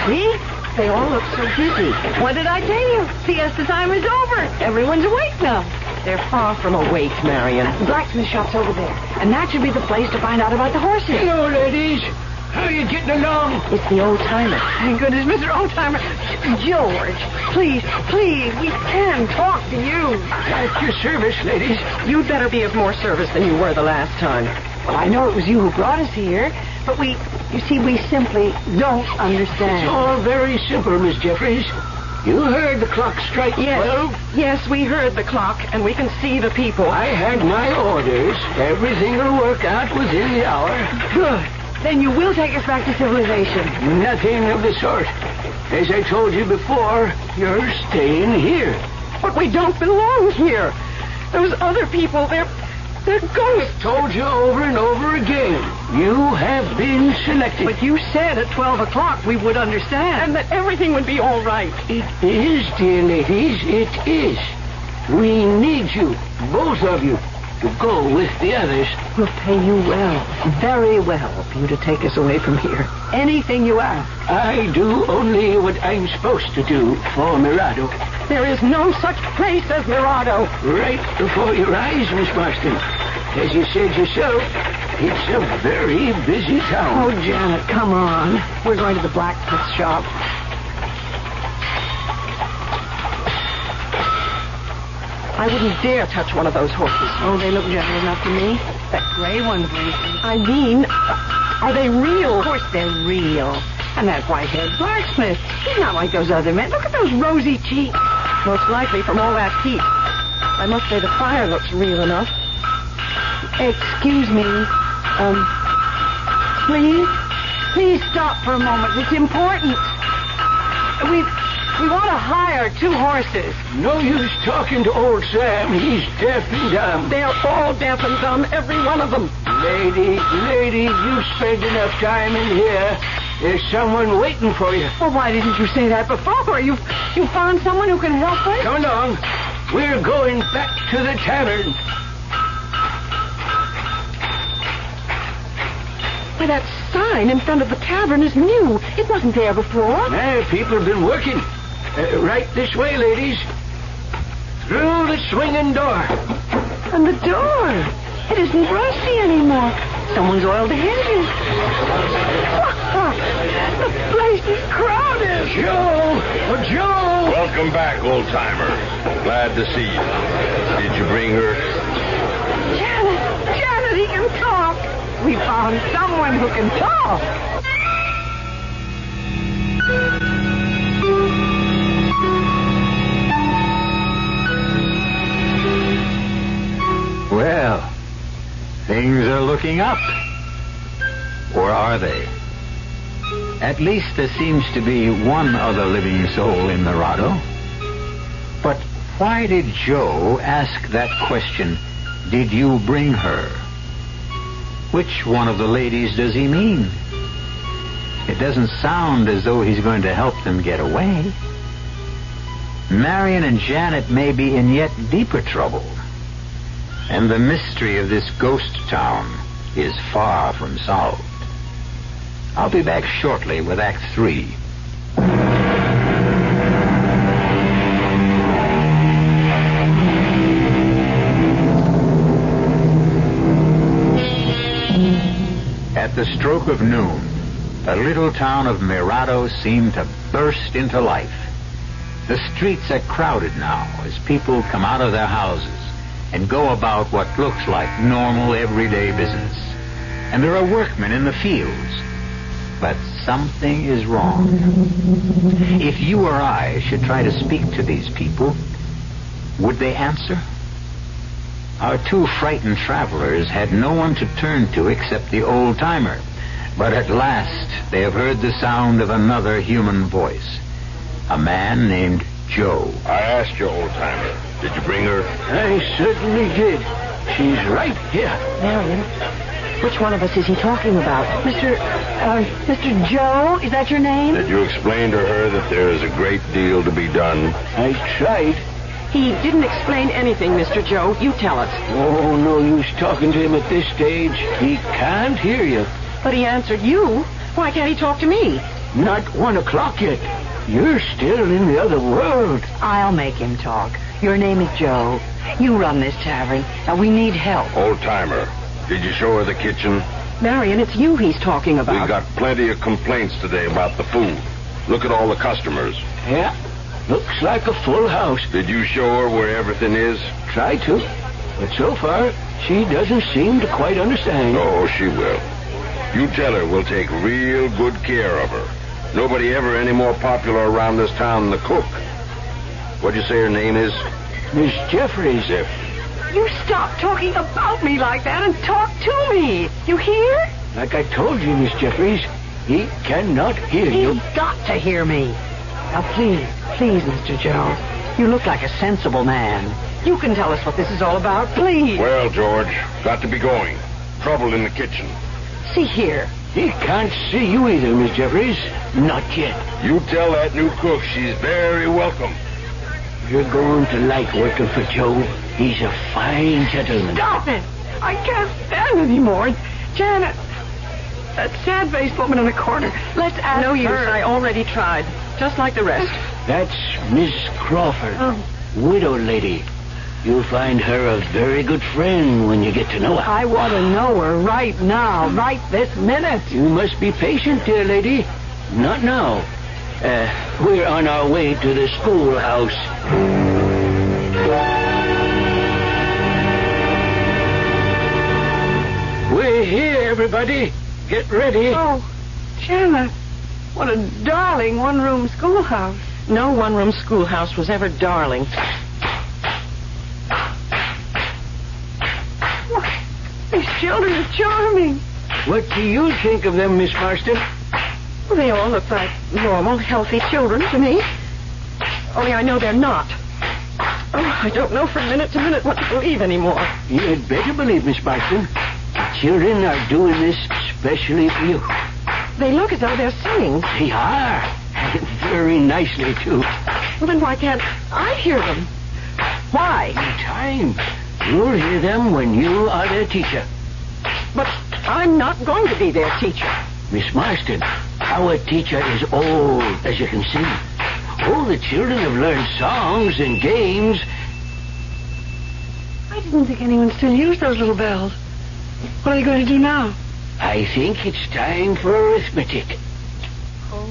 See? so busy? What did I tell you? Siesta time is over. Everyone's awake now. They're far from awake, Marion. The blacksmith shop's over there, and that should be the place to find out about the horses. Hello, ladies. How are you getting along? It's the old-timer. Thank goodness, Mr. Old-timer. George, please, we can talk to you. At your service, ladies. You'd better be of more service than you were the last time. Well, I know it was you who brought us here, but we simply don't understand. It's all very simple, Miss Jeffries. You heard the clock strike 12? Yes, we heard the clock, and we can see the people. I had my orders. Everything will work out within the hour. Good. Then you will take us back to civilization. Nothing of the sort. As I told you before, you're staying here. But we don't belong here. Those other people, they're ghosts. I told you over and over again. You have been selected. But you said at 12 o'clock we would understand. And that everything would be all right. It is, dear ladies, it is. We need you, both of you, to go with the others. We'll pay you well, very well, for you to take us away from here. Anything you ask. I do only what I'm supposed to do for Mirado. There is no such place as Mirado. Right before your eyes, Miss Marston. As you said yourself, it's a very busy town. Oh, Janet, come on. We're going to the blacksmith shop. I wouldn't dare touch one of those horses. Oh, they look gentle enough to me. That gray one's racing. I mean, are they real? Of course they're real. And that white-haired blacksmith, he's not like those other men. Look at those rosy cheeks. Most likely from all that heat. I must say the fire looks real enough. Excuse me. Please stop for a moment. It's important. We want to hire 2 horses. No use talking to old Sam. He's deaf and dumb. They're all deaf and dumb, every one of them. Lady, you've spent enough time in here. There's someone waiting for you. Well, why didn't you say that before? You found someone who can help us? Come along. We're going back to the tavern. Why, that sign in front of the tavern is new. It wasn't there before. People have been working. Right this way, ladies. Through the swinging door. And the door. It isn't rusty anymore. Someone's oiled the hinges. The place is crowded. Joe! Welcome back, old-timer. Glad to see you. Did you bring her? Janet, he can talk. We found someone who can talk. Well, things are looking up. Or are they? At least there seems to be one other living soul in Mirado. But why did Joe ask that question, did you bring her? Which one of the ladies does he mean? It doesn't sound as though he's going to help them get away. Marion and Janet may be in yet deeper trouble. And the mystery of this ghost town is far from solved. I'll be back shortly with Act 3. At the stroke of noon, the little town of Mirado seemed to burst into life. The streets are crowded now as people come out of their houses and go about what looks like normal everyday business. And there are workmen in the fields. But something is wrong. If you or I should try to speak to these people, would they answer? Our 2 frightened travelers had no one to turn to except the old-timer. But at last they have heard the sound of another human voice. A man named Joe. I asked you, old-timer. Did you bring her? I certainly did. She's right here. Marion, which one of us is he talking about? Mr. Joe? Is that your name? Did you explain to her that there is a great deal to be done? I tried. He didn't explain anything, Mr. Joe. You tell us. Oh, no use talking to him at this stage. He can't hear you. But he answered you. Why can't he talk to me? Not 1 o'clock yet. You're still in the other world. I'll make him talk. Your name is Joe. You run this tavern, and we need help. Old-timer, did you show her the kitchen? Marion, it's you he's talking about. We got plenty of complaints today about the food. Look at all the customers. Yeah, looks like a full house. Did you show her where everything is? Try to, but so far, she doesn't seem to quite understand. Oh, she will. You tell her we'll take real good care of her. Nobody ever any more popular around this town than the cook. What'd you say her name is? Miss Jeffries. You stop talking about me like that and talk to me. You hear? Like I told you, Miss Jeffries, he cannot hear you. He's got to hear me. Now, please, Mr. Joe, you look like a sensible man. You can tell us what this is all about, please. Well, George, got to be going. Trouble in the kitchen. See here. He can't see you either, Miss Jeffries. Not yet. You tell that new cook she's very welcome. You're going to like working for Joe. He's a fine gentleman. Stop it! I can't stand anymore. Janet, that sad-faced woman in the corner. Let's ask No use. her. I already tried. Just like the rest. That's Miss Crawford, widow lady. You'll find her a very good friend when you get to know her. I want to know her right now, right this minute. You must be patient, dear lady. Not now. We're on our way to the schoolhouse. We're here, everybody. Get ready. Oh, Janet, what a darling one-room schoolhouse. No one-room schoolhouse was ever darling. These children are charming. What do you think of them, Miss Marston? Well, they all look like normal, healthy children to me. Only I know they're not. Oh, I don't know from minute to minute what to believe anymore. You had better believe, Miss Marston. The children are doing this especially for you. They look as though they're singing. They are. Very nicely, too. Well, then why can't I hear them? Why? In time. You'll hear them when you are their teacher. But I'm not going to be their teacher. Miss Marston, our teacher is old, as you can see. All the children have learned songs and games. I didn't think anyone still used those little bells. What are they going to do now? I think it's time for arithmetic. Oh,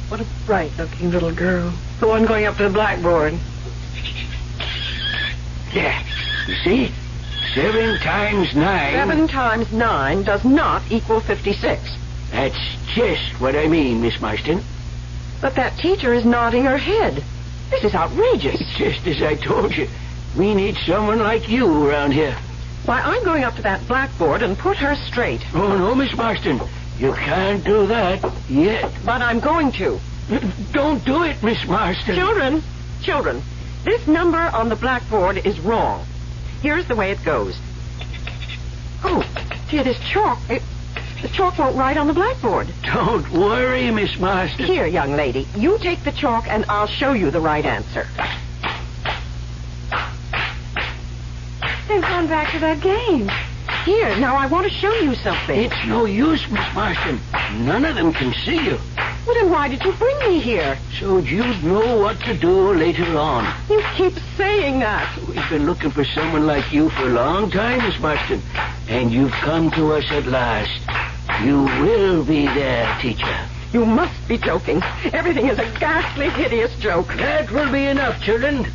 what a bright-looking little girl. The one going up to the blackboard. Yeah. You see? 7 times 9... 7 times 9 does not equal 56. That's just what I mean, Miss Marston. But that teacher is nodding her head. This is outrageous. It's just as I told you. We need someone like you around here. Why, I'm going up to that blackboard and put her straight. Oh, no, Miss Marston. You can't do that yet. But I'm going to. Don't do it, Miss Marston. Children, this number on the blackboard is wrong. Here's the way it goes. Oh, dear, this chalk... The chalk won't write on the blackboard. Don't worry, Miss Marston. Here, young lady, you take the chalk and I'll show you the right answer. They've gone back to that game. Here, now I want to show you something. It's no use, Miss Marston. None of them can see you. Well, then why did you bring me here? So you'd know what to do later on. You keep saying that. We've been looking for someone like you for a long time, Miss Marston. And you've come to us at last. You will be their teacher. You must be joking. Everything is a ghastly, hideous joke. That will be enough, children.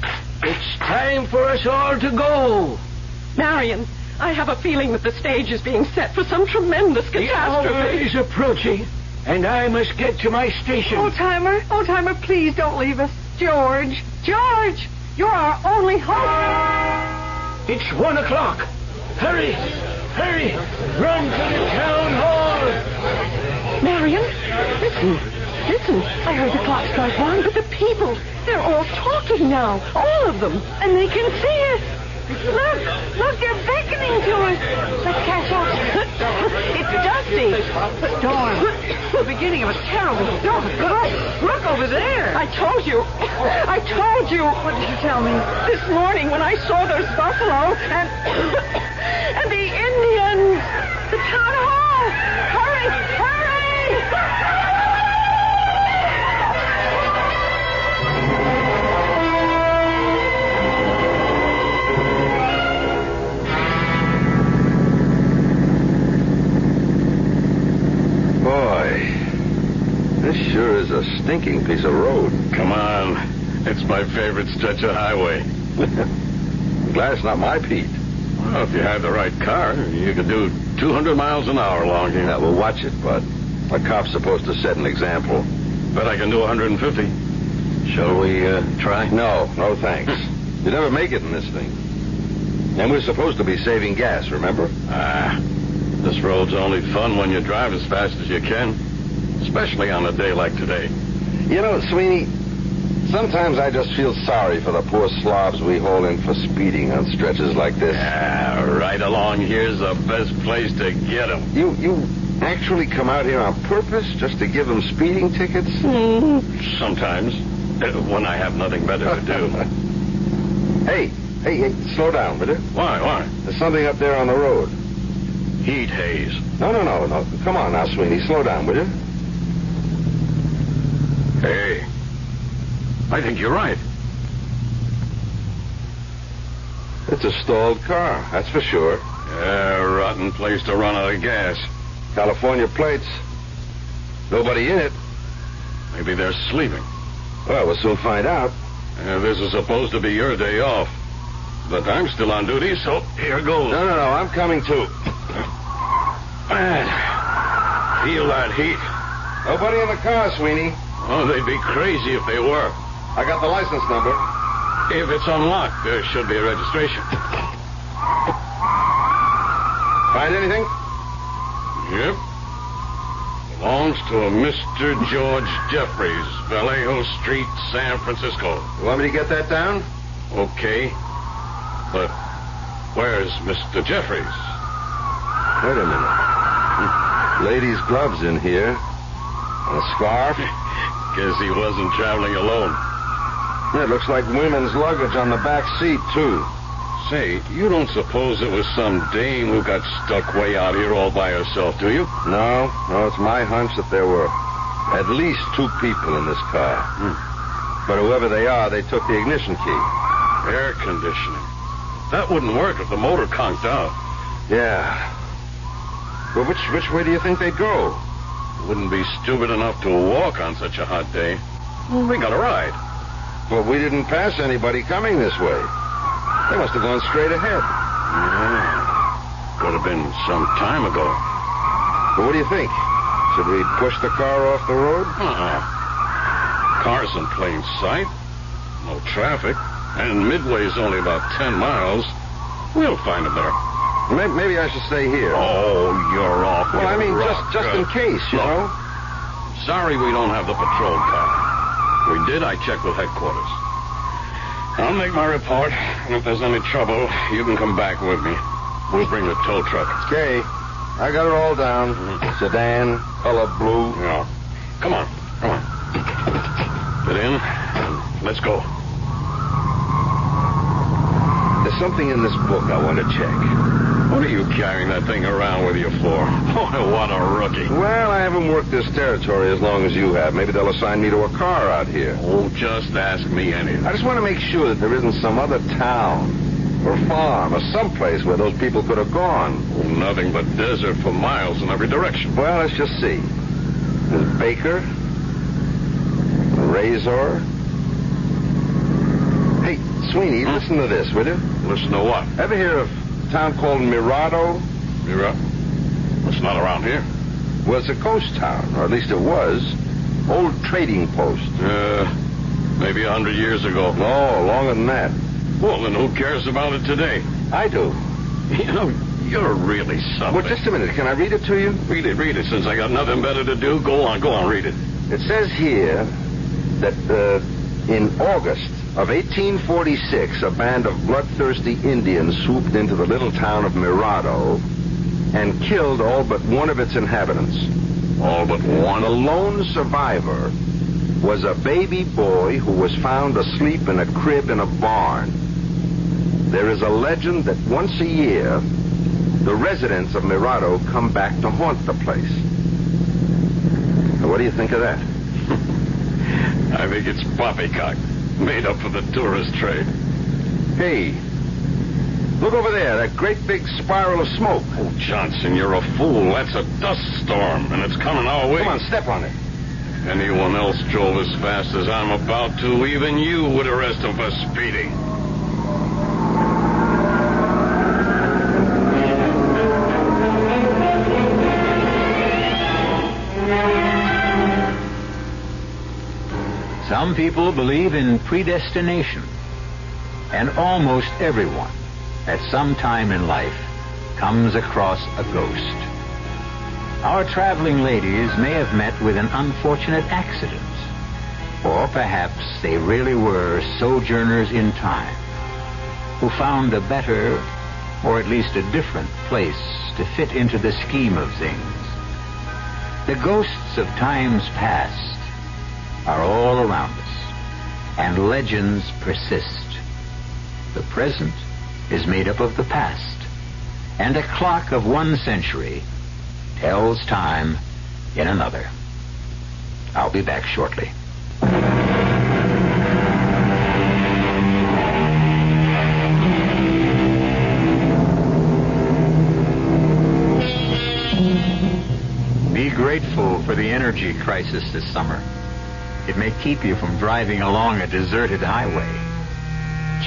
It's time for us all to go. Marion, I have a feeling that the stage is being set for some tremendous catastrophe. The hour is approaching, and I must get to my station. Old-timer, please don't leave us. George, you're our only hope. It's 1 o'clock. Hurry, run to the town hall. Marion, listen. I heard the clock strike 1, but the people, they're all talking now, all of them, and they can see us. Look, they're beckoning to us. Let's catch up. It's dusty. Storm. The beginning of a terrible storm. Look over there. I told you. What did you tell me? This morning when I saw those buffalo and the Indians. The town hall. Hurry. stinking piece of road. Come on. It's my favorite stretch of highway. I'm glad it's not my Pete. Well, if you had the right car, you could do 200 miles an hour along here. Yeah, well, watch it, Bud. A cop's supposed to set an example. Bet I can do 150. Shall we try? No, thanks. You never make it in this thing. And we're supposed to be saving gas, remember? This road's only fun when you drive as fast as you can. Especially on a day like today. You know, Sweeney, sometimes I just feel sorry for the poor slobs we haul in for speeding on stretches like this. Right along here's the best place to get them. You actually come out here on purpose just to give them speeding tickets? Sometimes. When I have nothing better to do. Hey, slow down, will you? Why? There's something up there on the road. Heat haze. No. Come on now, Sweeney. Slow down, will you? Hey, I think you're right. It's a stalled car, that's for sure. Yeah, rotten place to run out of gas. California plates. Nobody in it. Maybe they're sleeping. Well, we'll soon find out. This is supposed to be your day off. But I'm still on duty, so here goes. No, I'm coming too. Man, feel that heat. Nobody in the car, Sweeney. Oh, they'd be crazy if they were. I got the license number. If it's unlocked, there should be a registration. Find anything? Yep. Belongs to a Mr. George Jeffries, Vallejo Street, San Francisco. You want me to get that down? Okay. But where's Mr. Jeffries? Wait a minute. Ladies' gloves in here. And a scarf. Guess he wasn't traveling alone. It looks like women's luggage on the back seat, too. Say, you don't suppose it was some dame who got stuck way out here all by herself, do you? No, it's my hunch that there were at least 2 people in this car. But whoever they are, they took the ignition key. Air conditioning. That wouldn't work if the motor conked out. Yeah. Well, which way do you think they'd go? Wouldn't be stupid enough to walk on such a hot day. Well, we got a ride. Well, we didn't pass anybody coming this way. They must have gone straight ahead. Yeah. Could have been some time ago. But what do you think? Should we push the car off the road? Car's in plain sight. No traffic. And Midway's only about 10 miles. We'll find them there. Maybe I should stay here. Oh, you're off. Well, I mean, just in case, you know. Sorry we don't have the patrol car. If we did, I checked with headquarters. I'll make my report, and if there's any trouble, you can come back with me. We'll bring the tow truck. Okay. I got it all down. Sedan, color blue. Yeah. Come on. Get in, and let's go. There's something in this book I want to check. What are you carrying that thing around with you for? Oh, what a rookie. Well, I haven't worked this territory as long as you have. Maybe they'll assign me to a car out here. Oh, just ask me anything. I just want to make sure that there isn't some other town or farm or someplace where those people could have gone. Oh, nothing but desert for miles in every direction. Well, let's just see. There's Baker, Razor. Hey, Sweeney, listen to this, will you? Listen to what? Ever hear of a town called Mirado? Mirado? It's not around here. Well, it's a ghost town, or at least it was. Old trading post. Maybe 100 years ago. No, longer than that. Well, then who cares about it today? I do. You know, you're really something. Well, just a minute. Can I read it to you? Read it. Since I got nothing better to do, go on, read it. It says here that in August of 1846, a band of bloodthirsty Indians swooped into the little town of Mirado and killed all but one of its inhabitants. All but one? The lone survivor was a baby boy who was found asleep in a crib in a barn. There is a legend that once a year, the residents of Mirado come back to haunt the place. Now, what do you think of that? I think it's poppycock, made up for the tourist trade. Hey, look over there, that great big spiral of smoke. Oh, Johnson, you're a fool. That's a dust storm, and it's coming our way. Come on, step on it. Anyone else drove as fast as I'm about to, even you would arrest him for speeding. Some people believe in predestination, and almost everyone, at some time in life, comes across a ghost. Our traveling ladies may have met with an unfortunate accident, or perhaps they really were sojourners in time who found a better, or at least a different place to fit into the scheme of things. The ghosts of times past are all around us, and legends persist. The present is made up of the past, and a clock of 1 century tells time in another. I'll be back shortly. Be grateful for the energy crisis this summer. It may keep you from driving along a deserted highway.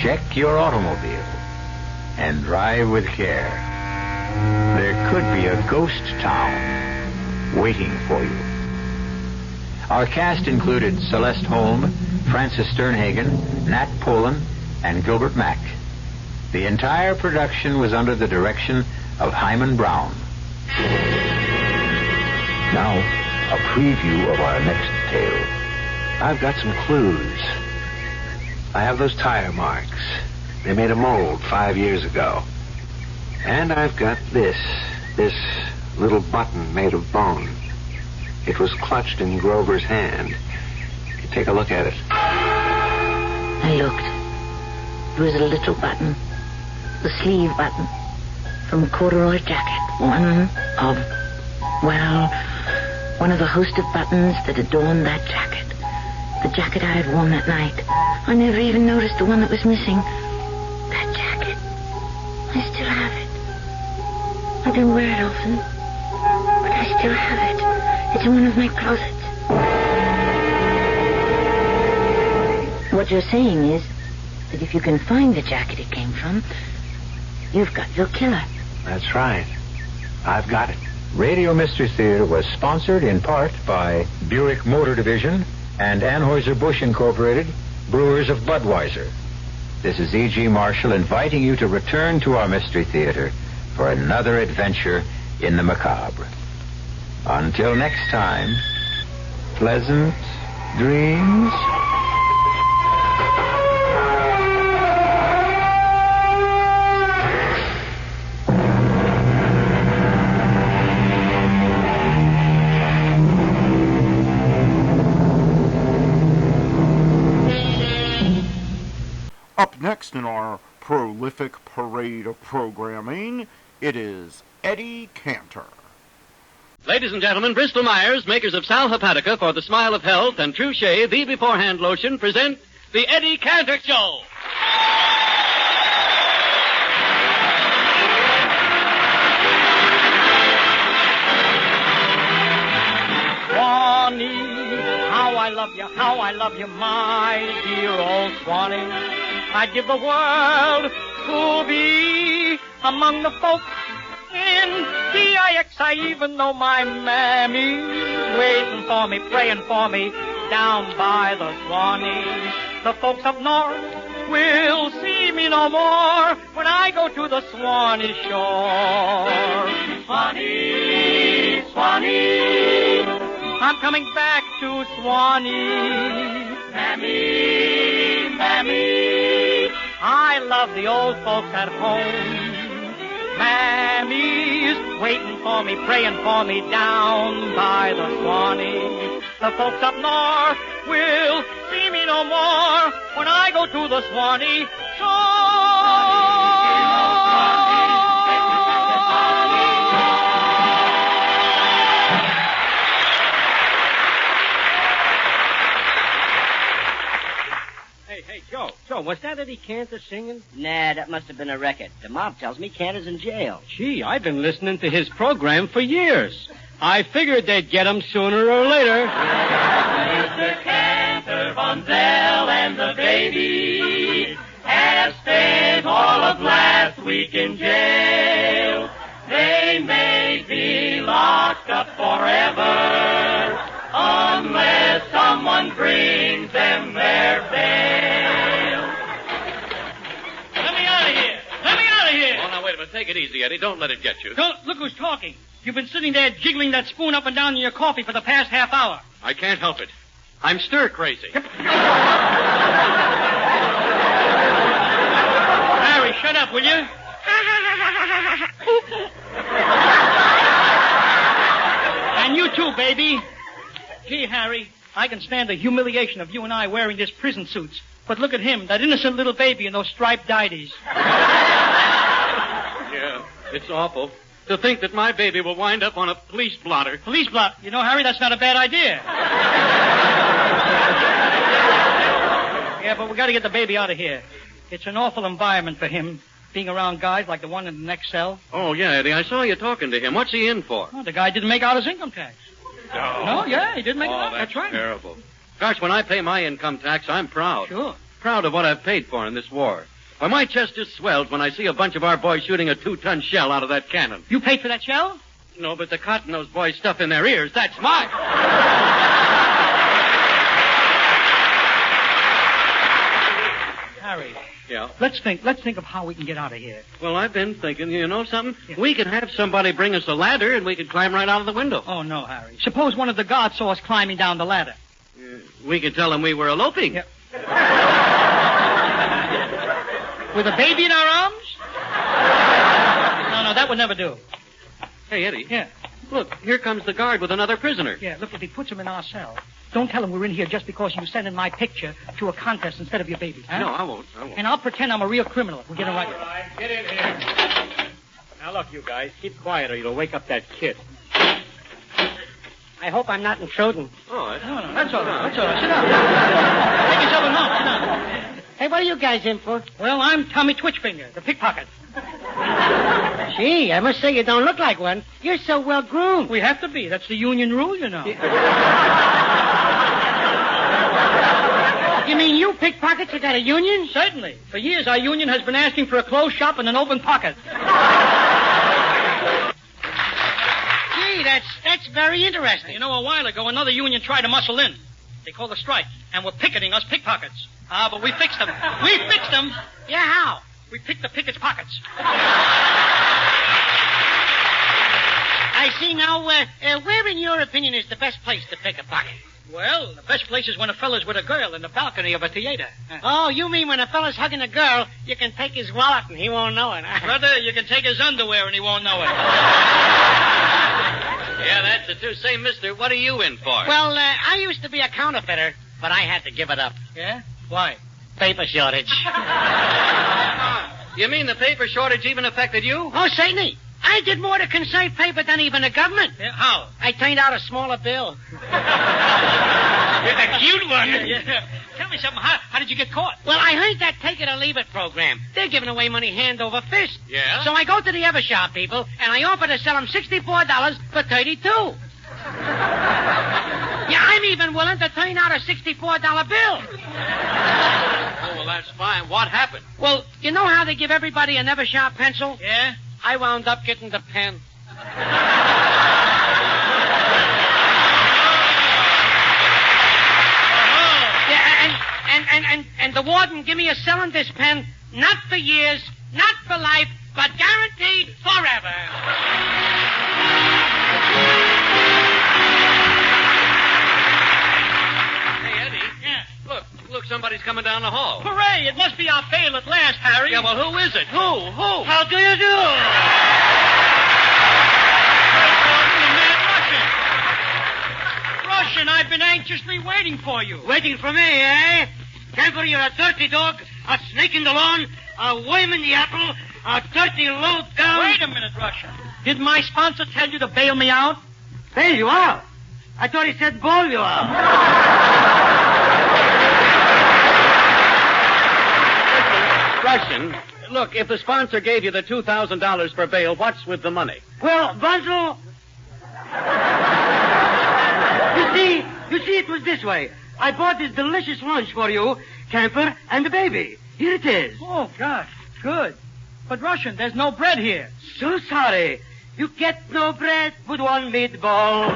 Check your automobile and drive with care. There could be a ghost town waiting for you. Our cast included Celeste Holm, Francis Sternhagen, Nat Polan, and Gilbert Mack. The entire production was under the direction of Hyman Brown. Now, a preview of our next tale. I've got some clues. I have those tire marks. They made a mold 5 years ago. And I've got this little button made of bone. It was clutched in Grover's hand. Take a look at it. I looked. It was a little button. The sleeve button. From a corduroy jacket. One of the host of buttons that adorned that jacket. The jacket I had worn that night. I never even noticed the one that was missing. That jacket. I still have it. I don't wear it often, but I still have it. It's in one of my closets. What you're saying is that if you can find the jacket it came from, you've got your killer. That's right. I've got it. Radio Mystery Theater was sponsored in part by Buick Motor Division and Anheuser-Busch Incorporated, Brewers of Budweiser. This is E.G. Marshall inviting you to return to our Mystery Theater for another adventure in the macabre. Until next time, pleasant dreams. Up next in our prolific parade of programming, it is Eddie Cantor. Ladies and gentlemen, Bristol Myers, makers of Sal Hepatica for the smile of health and True Shave, the beforehand lotion, present the Eddie Cantor Show. Swanee, how I love you, my dear old Swanee. I'd give the world to be among the folks in DIX. I even know my mammy waiting for me, praying for me down by the Swanee. The folks up north will see me no more when I go to the Swanee shore. Swanee, Swanee, I'm coming back to Swanee. Mammy, Mammy, I love the old folks at home. Mammy's waiting for me, praying for me down by the Swanee. The folks up north will see me no more when I go to the Swanee shore. Hey, Joe, was that Eddie Cantor singing? Nah, that must have been a record. The mob tells me Cantor's in jail. Gee, I've been listening to his program for years. I figured they'd get him sooner or later. Mr. Cantor, Von Zell, and the baby have spent all of last week in jail. They may be locked up forever unless someone brings them their bail. Let me out of here. Let me out of here. Oh, now, wait a minute. Take it easy, Eddie. Don't let it get you. Don't look who's talking. You've been sitting there jiggling that spoon up and down in your coffee for the past half hour. I can't help it. I'm stir crazy. Harry, shut up, will you? And you too, baby. Gee, Harry, I can stand the humiliation of you and I wearing these prison suits. But look at him, that innocent little baby in those striped diaties. Yeah, it's awful. To think that my baby will wind up on a police blotter. Police blotter? You know, Harry, that's not a bad idea. Yeah, but we got to get the baby out of here. It's an awful environment for him, being around guys like the one in the next cell. Oh, yeah, Eddie, I saw you talking to him. What's he in for? Oh, the guy didn't make out his income tax. No, yeah, he didn't make it out. That's right. terrible. Gosh, when I pay my income tax, I'm proud. Sure. Proud of what I've paid for in this war. Why, my chest just swells when I see a bunch of our boys shooting a 2-ton shell out of that cannon. You paid for that shell? No, but the cotton those boys stuff in their ears, that's mine. Harry. Yeah? Let's think of how we can get out of here. Well, I've been thinking, you know something? Yeah. We could have somebody bring us a ladder and we could climb right out of the window. Oh, no, Harry. Suppose one of the guards saw us climbing down the ladder. We could tell them we were eloping. Yeah. With a baby in our arms? No, that would never do. Hey, Eddie. Yeah. Look, here comes the guard with another prisoner. Yeah, look, if he puts him in our cell, don't tell him we're in here just because you sent in my picture to a contest instead of your baby. Huh? No, I won't. And I'll pretend I'm a real criminal. We'll get him right. All right, get in here. Now, look, you guys, keep quiet or you'll wake up that kid. I hope I'm not intruding. Oh, No, that's all right. That's all right. Sit down. Take yourself home. Sit down. Hey, what are you guys in for? Well, I'm Tommy Twitchfinger, the pickpocket. Gee, I must say you don't look like one. You're so well groomed. We have to be. That's the union rule, you know. You mean you pickpockets have got a union? Certainly. For years, our union has been asking for a closed shop and an open pocket. Gee, that's very interesting. You know, a while ago, another union tried to muscle in. They called a strike, and were picketing us pickpockets. Ah, but we fixed them. We fixed them. Yeah, how? We picked the pickets' pockets. I see. Now, where, in your opinion, is the best place to pick a pocket? Well, the best place is when a fella's with a girl in the balcony of a theater. Oh, you mean when a fella's hugging a girl, you can take his wallet and he won't know it, huh? Brother, you can take his underwear and he won't know it. Yeah, that's the two. Say, mister, what are you in for? Well, I used to be a counterfeiter, but I had to give it up. Yeah? Why? Paper shortage. You mean the paper shortage even affected you? Oh, certainly. I did more to conserve paper than even the government. Yeah, how? I turned out a smaller bill. You're the cute one. Yeah. Tell me something. How did you get caught? Well, I heard that Take It or Leave It program. They're giving away money hand over fist. Yeah? So I go to the Evershop people, and I offer to sell them $64 for $32. Yeah, I'm even willing to turn out a $64 bill. Oh, well, that's fine. What happened? Well, you know how they give everybody an Evershop pencil? Yeah? I wound up getting the pen. Yeah, and the warden give me a selling this pen, not for years, not for life, but guaranteed forever. Hey, Eddie. Yeah. Look, somebody's coming down the hall. Hooray! It must be our fail at last, Harry. Yeah, well, who is it? Who? How do you do? Russian, I've been anxiously waiting for you. Waiting for me, eh? Cantor, you're a dirty dog, a snake in the lawn, a worm in the apple, a dirty low down... Wait a minute, Russian. Did my sponsor tell you to bail me out? Bail you out? I thought he said bowl you out. Russian, look, if the sponsor gave you the $2,000 for bail, what's with the money? Well, Bunzel... You see, it was this way. I bought this delicious lunch for you, Cantor, and the baby. Here it is. Oh, God. Good. But, Russian, there's no bread here. So sorry. You get no bread with one meatball.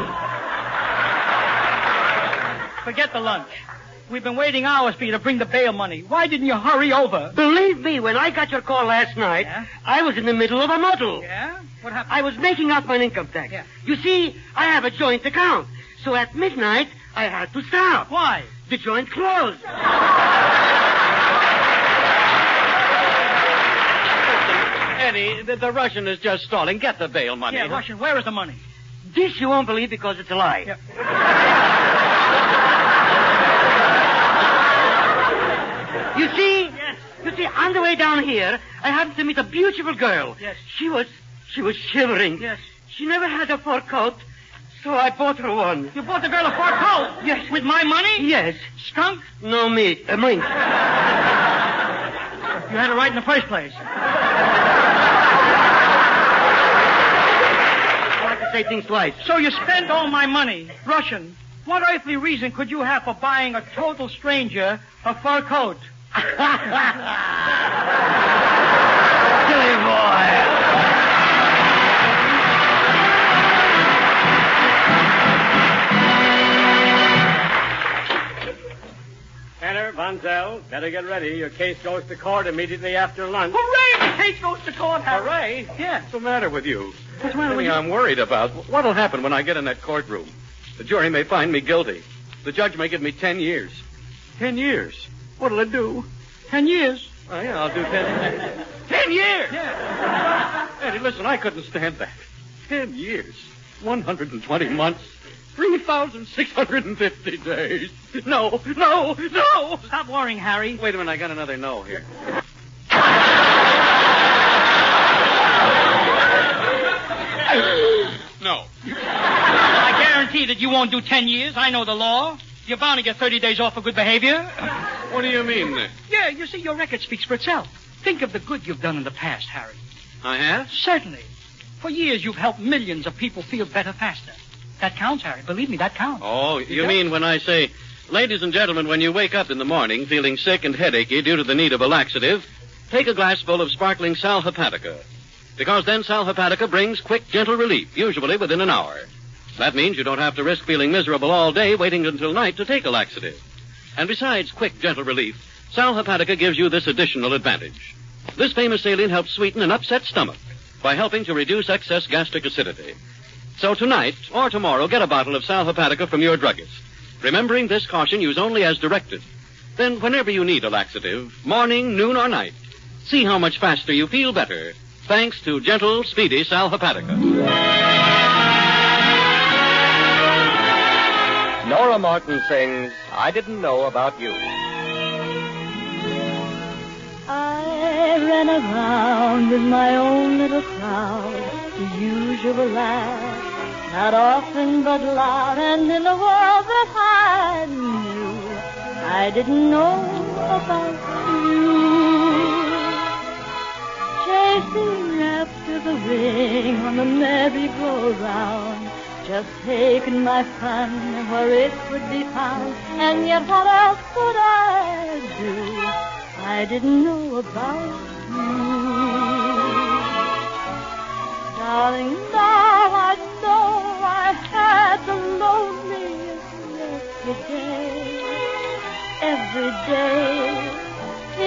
Forget the lunch. We've been waiting hours for you to bring the bail money. Why didn't you hurry over? Believe me, when I got your call last night, I was in the middle of a muddle. Yeah? What happened? I was making out my income tax. Yeah. You see, I have a joint account. So at midnight, I had to stop. Why? The joint closed. Eddie, the Russian is just stalling. Get the bail money. Yeah, Russian, where is the money? This you won't believe because it's a lie. Yeah. You see, on the way down here, I happened to meet a beautiful girl. Yes. She was shivering. Yes. She never had a fur coat, so I bought her one. You bought the girl a fur coat? Yes. With my money? Yes. Skunk? No, meat. A mink. You had it right in the first place. I like to say things twice. So you spent all my money. Russian, what earthly reason could you have for buying a total stranger a fur coat? Silly boy. Cantor, Bonzel, better get ready. Your case goes to court immediately after lunch. Hooray! The case goes to court, Harry. Hooray? Yeah. What's the matter with you? What's the matter with you? I'm worried about. What'll happen when I get in that courtroom? The jury may find me guilty. The judge may give me 10 years. 10 years? What'll it do? 10 years. Oh, yeah, I'll do 10 years. 10 years? Yeah. Eddie, listen, I couldn't stand that. 10 years. 120 months. 3,650 days. No. Stop worrying, Harry. Wait a minute, I got another no here. No. I guarantee that you won't do 10 years. I know the law. You're bound to get 30 days off for good behavior. What do you mean, then? Yeah, you see, your record speaks for itself. Think of the good you've done in the past, Harry. I have? Certainly. For years, you've helped millions of people feel better faster. That counts, Harry. Believe me, that counts. Oh, you mean when I say, ladies and gentlemen, when you wake up in the morning feeling sick and headachy due to the need of a laxative, take a glassful of sparkling sal hepatica. Because then sal hepatica brings quick, gentle relief, usually within an hour. That means you don't have to risk feeling miserable all day waiting until night to take a laxative. And besides quick, gentle relief, sal hepatica gives you this additional advantage. This famous saline helps sweeten an upset stomach by helping to reduce excess gastric acidity. So tonight or tomorrow, get a bottle of sal hepatica from your druggist. Remembering this caution, use only as directed. Then whenever you need a laxative, morning, noon, or night, see how much faster you feel better, thanks to gentle, speedy sal hepatica. Nora Martin sings, I Didn't Know About You. I ran around with my own little crowd, the usual laugh, not often but loud, and in a world that I knew, I didn't know about you. Chasing after the ring on the merry-go-round, just taking my fun where it would be found, and yet what else could I do? I didn't know about you. Darling, now I know I had the loneliest yesterday. Every day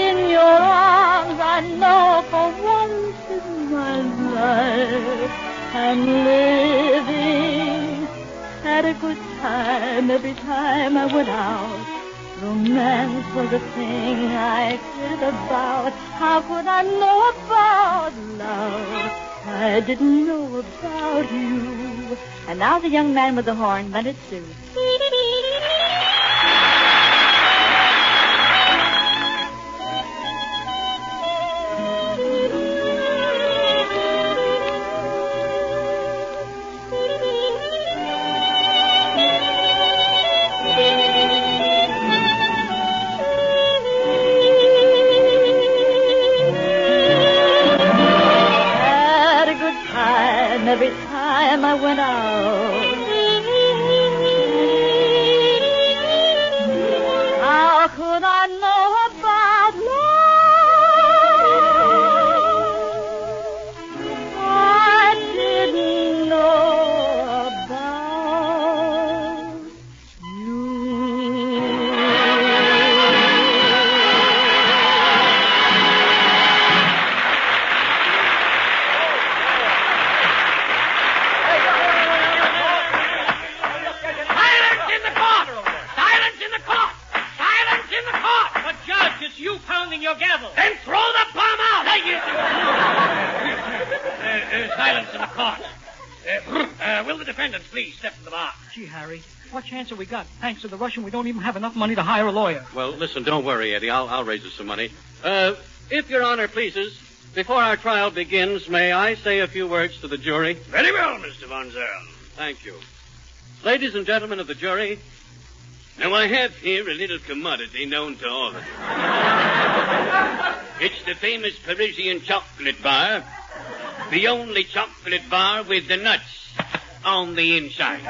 in your arms, I know for once in my life I'm living. Had a good time every time I went out. Romance was a thing I cared about. How could I know about love? I didn't know about you. And now the young man with the horn, let it sue. Every time I went out, could I know about love? I didn't know about It's you pounding your gavel. Then throw the bomb out! Silence in the court. Will the defendants please step to the bar? Gee, Harry, what chance have we got? Thanks to the Russian, we don't even have enough money to hire a lawyer. Well, listen, don't worry, Eddie. I'll raise us some money. If Your Honor pleases, before our trial begins, may I say a few words to the jury? Very well, Mr. Von Zell. Thank you. Ladies and gentlemen of the jury, now I have here a little commodity known to all of us. It's the famous Parisian chocolate bar. The only chocolate bar with the nuts on the inside.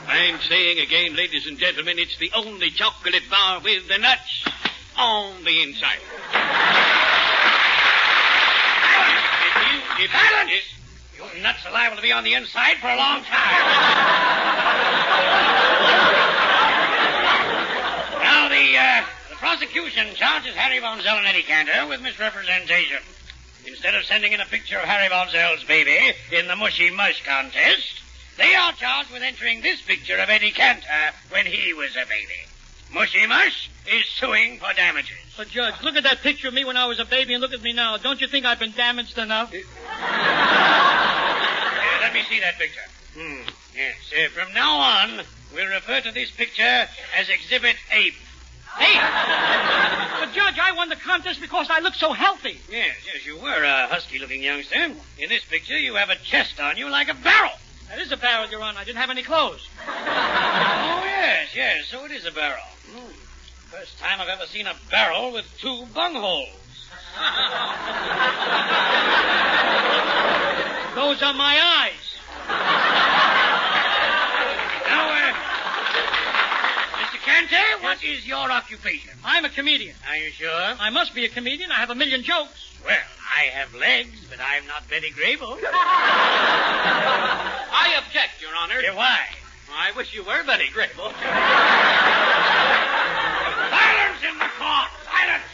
I'm saying again, ladies and gentlemen, it's the only chocolate bar with the nuts on the inside. Silence! You nuts are liable to be on the inside for a long time. Now, the prosecution charges Harry Von Zell and Eddie Cantor with misrepresentation. Instead of sending in a picture of Harry Von Zell's baby in the mushy mush contest, they are charged with entering this picture of Eddie Cantor when he was a baby. Mushy Mush is suing for damages. But, Judge, look at that picture of me when I was a baby and look at me now. Don't you think I've been damaged enough? Let me see that picture. Yes. From now on, we'll refer to this picture as Exhibit 8. But, Judge, I won the contest because I look so healthy. Yes, you were a husky-looking youngster. In this picture, you have a chest on you like a barrel. That is a barrel, Your Honor. I didn't have any clothes. Oh, yes, so it is a barrel. First time I've ever seen a barrel with two bungholes. Those are my eyes. Now, Mr. Cantor, what is your occupation? I'm a comedian. Are you sure? I must be a comedian. I have a million jokes. Well, I have legs, but I'm not Betty Grable. I object, Your Honor. Why? I wish you were Betty Grable. Silence in the court! Silence!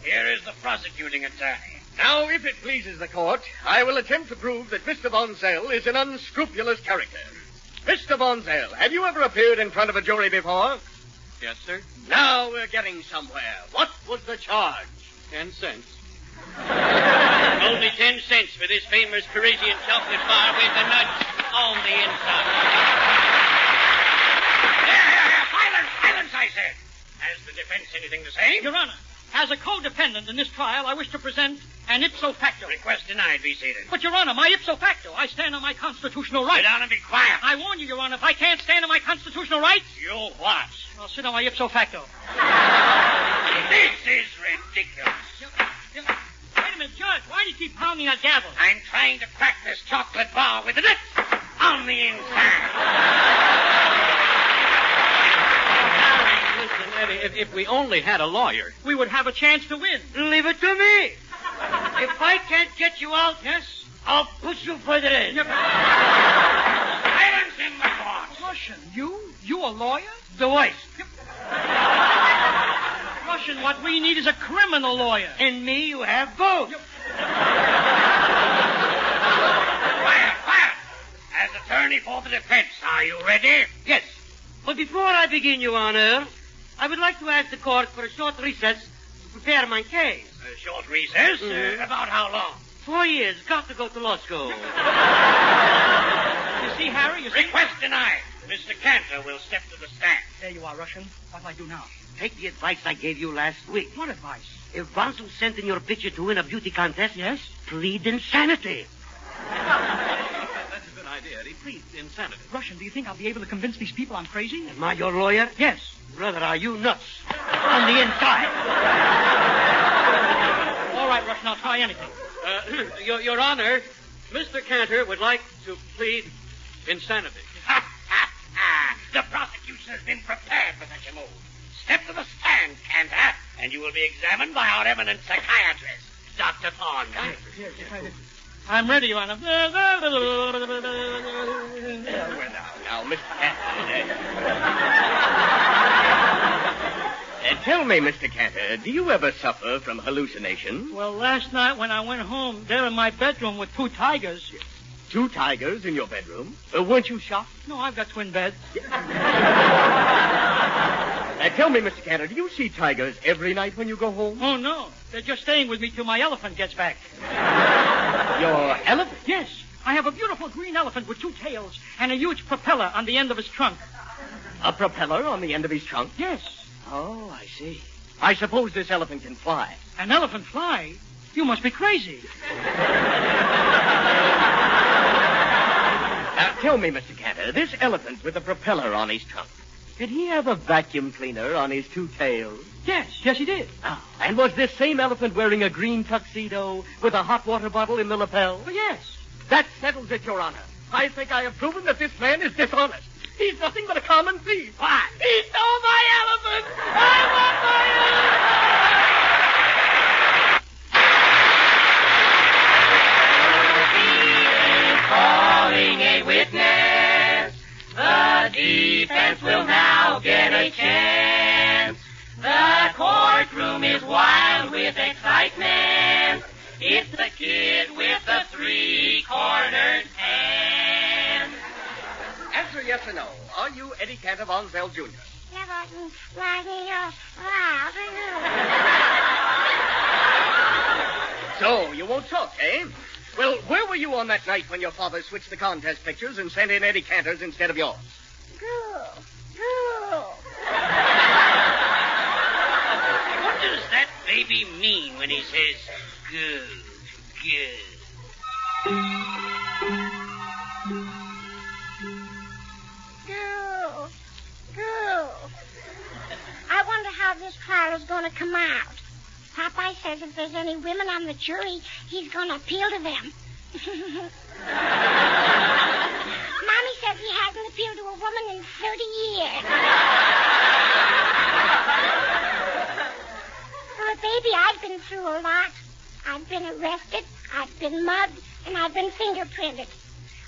Here is the prosecuting attorney. Now, if it pleases the court, I will attempt to prove that Mr. Von Zell is an unscrupulous character. Mr. Von Zell, have you ever appeared in front of a jury before? Yes, sir. Now we're getting somewhere. What was the charge? 10 cents. Only 10 cents for this famous Parisian chocolate bar with the nuts on the inside. Silence, I said. Has the defense anything to say? Your Honor, as a co-defendant in this trial, I wish to present an ipso facto. Request denied. Be seated. But, Your Honor, my ipso facto, I stand on my constitutional rights. Sit down and be quiet. I warn you, Your Honor, if I can't stand on my constitutional rights... You what? I'll sit on my ipso facto. This is ridiculous. Wait a minute, Judge. Why do you keep pounding that gavel? I'm trying to crack this chocolate bar with the nuts on the inside. Listen, Eddie, if we only had a lawyer, we would have a chance to win. Leave it to me. If I can't get you out, yes, I'll push you further in. Yep. Silence in the court. Russian, you a lawyer? The voice. Yep. Russian, what we need is a criminal lawyer. In me, you have both. Yep. Quiet. As attorney for the defense, are you ready? Yes. But before I begin, Your Honor, I would like to ask the court for a short recess to prepare my case. A short recess? About how long? 4 years. Got to go to law school. You see, Harry, you see? Request denied. Mr. Cantor will step to the stand. There you are, Russian. What do I do now? Take the advice I gave you last week. What advice? If once you sent in your picture to win a beauty contest, yes, plead insanity. That's a good idea, Eddie. Plead insanity. Russian, do you think I'll be able to convince these people I'm crazy? Am I your lawyer? Yes. Brother, are you nuts? On the inside. All right, Russian, I'll try anything. Your Honor, Mr. Cantor would like to plead insanity. The prosecution has been prepared for such a move. Step to the stand, Cantor, and you will be examined by our eminent psychiatrist, Dr. Thorndyke. I'm ready, Your Honor. Now, Mr. Cantor. Tell me, Mr. Cantor, do you ever suffer from hallucinations? Well, last night when I went home, there in my bedroom with 2 tigers. 2 tigers in your bedroom? Weren't you shocked? No, I've got twin beds. Tell me, Mr. Cantor, do you see tigers every night when you go home? Oh, no. They're just staying with me till my elephant gets back. Your elephant? Yes. I have a beautiful green elephant with 2 tails and a huge propeller on the end of his trunk. A propeller on the end of his trunk? Yes. Oh, I see. I suppose this elephant can fly. An elephant fly? You must be crazy. Now, tell me, Mr. Cantor, this elephant with a propeller on his trunk, did he have a vacuum cleaner on his 2 tails? Yes, he did. Oh, and was this same elephant wearing a green tuxedo with a hot water bottle in the lapel? Oh, yes. That settles it, Your Honor. I think I have proven that this man is dishonest. He's nothing but a common thief. Why? He stole my elephant! I Calling a witness. The defense will now get a chance. The courtroom is wild with excitement. It's the kid with the 3-cornered hand. Answer yes or no. Are you Eddie Cantor Von Zell, Jr.? So, you won't talk, eh? Well, where were you on that night when your father switched the contest pictures and sent in Eddie Cantor's instead of yours? What does that baby mean when he says, good, good? I wonder how this trial is going to come out. Popeye says if there's any women on the jury, he's going to appeal to them. Mommy says he hasn't appealed to a woman in 30 years. Well, baby, I've been through a lot. I've been arrested, I've been mugged, and I've been fingerprinted.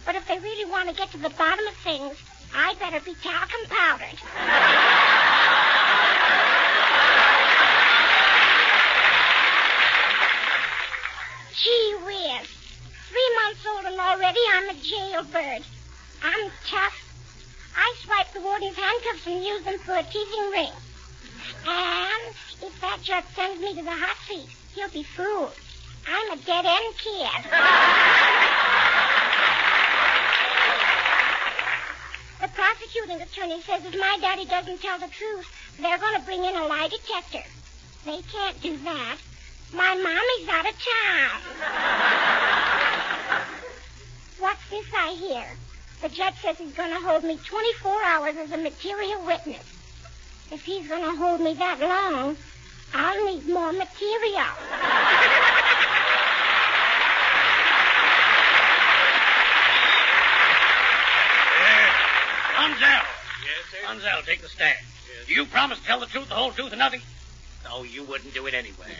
But if they really want to get to the bottom of things, I'd better be talcum powdered. Gee whiz. 3 months old and already I'm a jailbird. I'm tough. I swipe the warden's handcuffs and use them for a teasing ring. And if that judge sends me to the hot seat, he'll be fooled. I'm a dead-end kid. The prosecuting attorney says if my daddy doesn't tell the truth, they're going to bring in a lie detector. They can't do that. My mommy's out of town. What's this I hear? The judge says he's going to hold me 24 hours as a material witness. If he's going to hold me that long, I'll need more material. Gonzell. Yes, sir? Gonzell, take the stand. Yes. Do you promise to tell the truth, the whole truth, and nothing? No, you wouldn't do it anyway.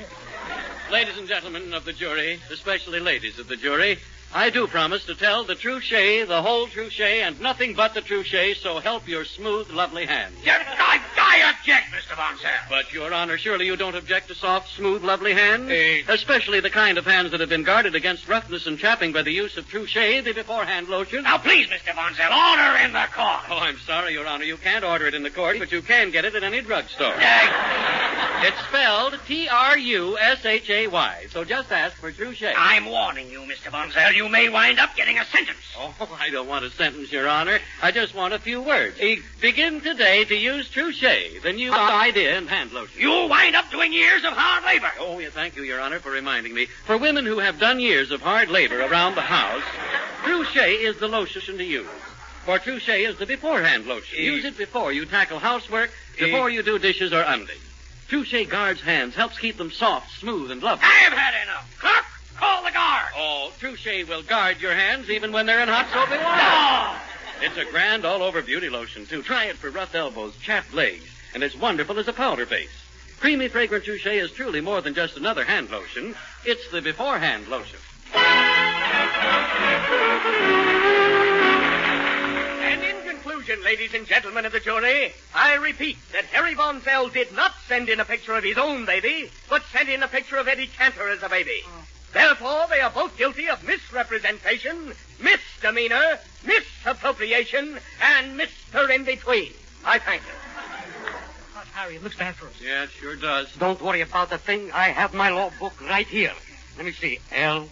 Ladies and gentlemen of the jury, especially ladies of the jury, I do promise to tell the true shay, the whole true shay, and nothing but the true shay, so help your smooth, lovely hand. I object, Mr. Von Zell. But, Your Honor, surely you don't object to soft, smooth, lovely hands? Especially the kind of hands that have been guarded against roughness and chapping by the use of true shay, the beforehand lotion. Now, please, Mr. Von Zell, order in the court. Oh, I'm sorry, Your Honor. You can't order it in the court, but you can get it at any drugstore. It's spelled Trushay, so just ask for true shay. I'm warning you, Mr. Von Zell, you may wind up getting a sentence. Oh, I don't want a sentence, Your Honor. I just want a few words. Begin today to use true shay, the new idea in hand lotion. You'll wind up doing years of hard labor. Oh, yeah, thank you, Your Honor, for reminding me. For women who have done years of hard labor around the house, true shay is the lotion to use. For true shay is the beforehand lotion. Use it before you tackle housework, before you do dishes or unding. True shay guards hands, helps keep them soft, smooth, and lovely. I've had enough. Clerk, call the guard. Oh, true shay will guard your hands even when they're in hot soapy water. It's a grand all-over beauty lotion, too. Try it for rough elbows, chapped legs, and it's wonderful as a powder base. Creamy fragrant Touché is truly more than just another hand lotion. It's the beforehand lotion. And in conclusion, ladies and gentlemen of the jury, I repeat that Harry Von Zell did not send in a picture of his own baby, but sent in a picture of Eddie Cantor as a baby. Therefore, they are both guilty of misrepresentation, misdemeanor, misappropriation, and Mr. In-Between. I thank you. Harry, it looks bad for us. Yeah, it sure does. Don't worry about the thing. I have my law book right here. Let me see. L.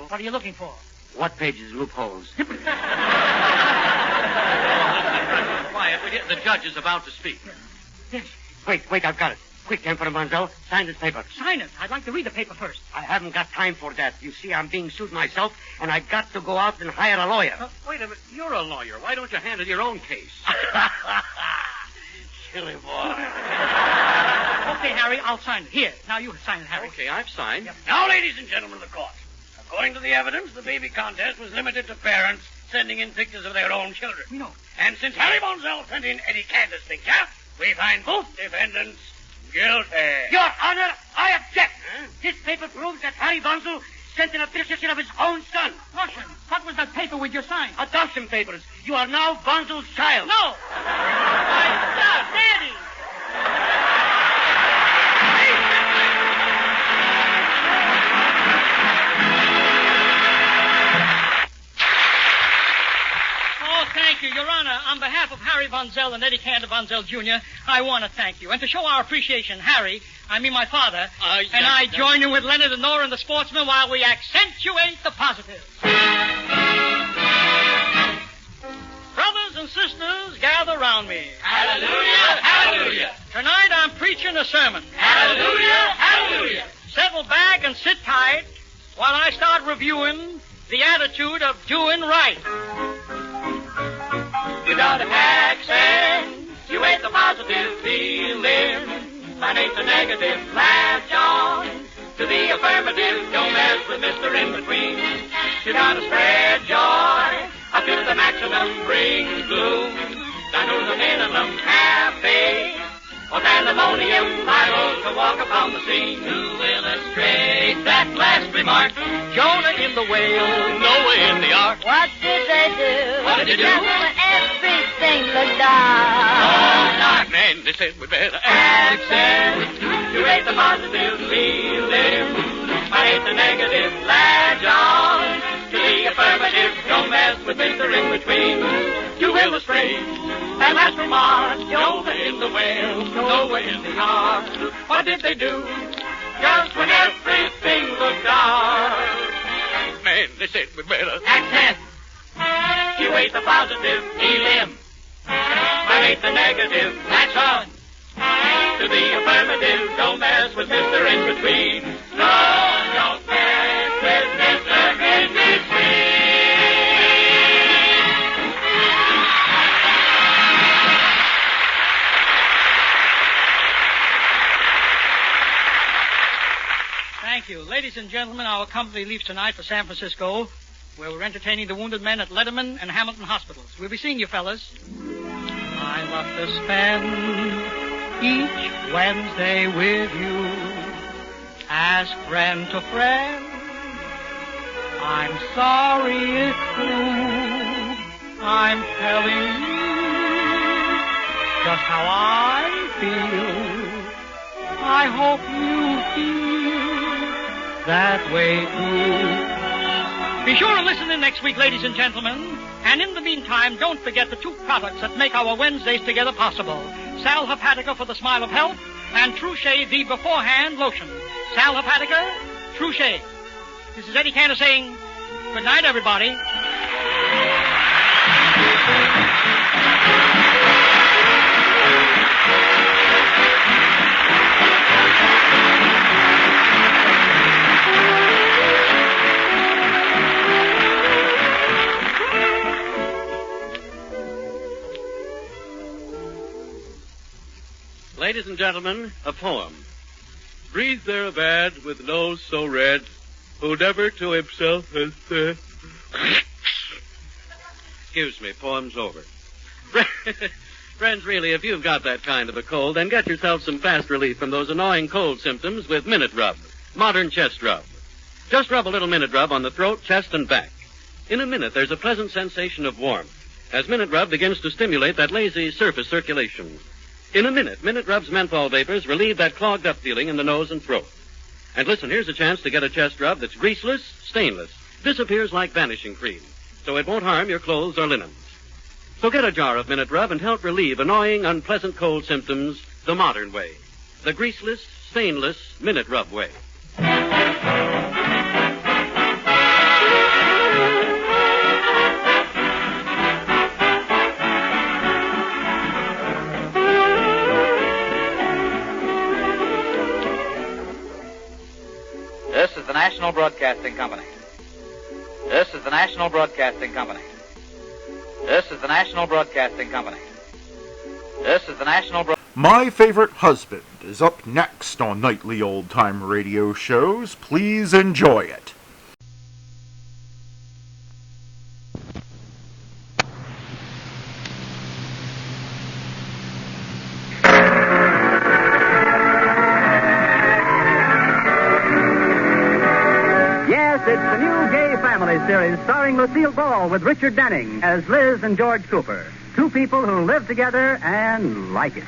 What are you looking for? What pages? Loopholes. Quiet, will you? The judge is about to speak. Yes. Wait, I've got it. Quick, Emperor Monzel, sign this paper. Sign it? I'd like to read the paper first. I haven't got time for that. You see, I'm being sued myself, and I've got to go out and hire a lawyer. Wait a minute. You're a lawyer. Why don't you handle your own case? Silly boy. Okay, Harry, I'll sign it. Here, now you can sign it, Harry. Okay, I've signed. Yep. Now, ladies and gentlemen of the court, according to the evidence, the baby contest was limited to parents sending in pictures of their own children. We know. And since Harry Von Zell sent in Eddie Cantor's picture, we find both defendants guilty. Your Honor, I object. This paper proves that Harry Von Zell sent in a picture of his own son. Russian, what was that paper with your sign? Adoption papers. You are now Von Zell's child. No. My son, Daddy. Oh, thank you, Your Honor. On behalf of Harry Von Zell and Eddie Cantor Von Zell, Jr., I want to thank you. And to show our appreciation, Harry, I mean my father, and I join in with Leonard and Nora and the sportsmen while we accentuate the positive. Brothers and sisters, gather round me. Hallelujah, hallelujah. Tonight I'm preaching a sermon. Hallelujah, hallelujah. Settle back and sit tight while I start reviewing the attitude of doing right. You got an accent, you ain't the positive feeling. Mine ain't the negative, laugh, John. To the affirmative, don't mess with Mr. In-Between. You gotta spread joy, up to the maximum, bring gloom. Down to the minimum, happy. Or pandemonium, liable to walk upon the scene. To illustrate that last remark, Jonah in the whale, Noah in the ark. What did they do? What did they do? Everything looked dark. Oh, dark man, they said we better accent. You rate the positive feeling. I hate the negative, lad John. To the affirmative, don't mess with Mr. In-Between. To illustrate that last remark, Jonah in the whale, Noah in the ark. What did they do? Just when everything looked dark. Man, they said we better accent. You hate the positive, heal him. I hate the negative, latch on. To the affirmative, don't mess with Mr. In-Between. No, don't mess with Mr. In-Between. Thank you. Ladies and gentlemen, our company leaves tonight for San Francisco, where we're entertaining the wounded men at Letterman and Hamilton hospitals. We'll be seeing you, fellas. I love to spend each Wednesday with you. Ask friend to friend. I'm sorry it's true. I'm telling you just how I feel. I hope you feel that way too. Be sure to listen in next week, ladies and gentlemen. And in the meantime, don't forget the two products that make our Wednesdays together possible. Sal Hepatica for the smile of health, and Touché, the beforehand lotion. Sal Hepatica, Touché. This is Eddie Cantor saying good night, everybody. Ladies and gentlemen, a poem. Breathe there a bad with nose so red, who never to himself has said, Excuse me, poem's over. Friends, really, if you've got that kind of a cold, then get yourself some fast relief from those annoying cold symptoms with Minute Rub, modern chest rub. Just rub a little Minute Rub on the throat, chest, and back. In a minute, there's a pleasant sensation of warmth as Minute Rub begins to stimulate that lazy surface circulation. In a minute, Minute Rub's menthol vapors relieve that clogged-up feeling in the nose and throat. And listen, here's a chance to get a chest rub that's greaseless, stainless, disappears like vanishing cream, so it won't harm your clothes or linens. So get a jar of Minute Rub and help relieve annoying, unpleasant cold symptoms the modern way. The greaseless, stainless Minute Rub way. This is the National Broadcasting Company. This is the National Broadcasting Company. This is the National Broadcasting Company. This is the National My Favorite Husband is up next on Nightly Old Time Radio Shows. Please enjoy it. It's the new Gay Family series starring Lucille Ball with Richard Denning as Liz and George Cooper. Two people who live together and like it.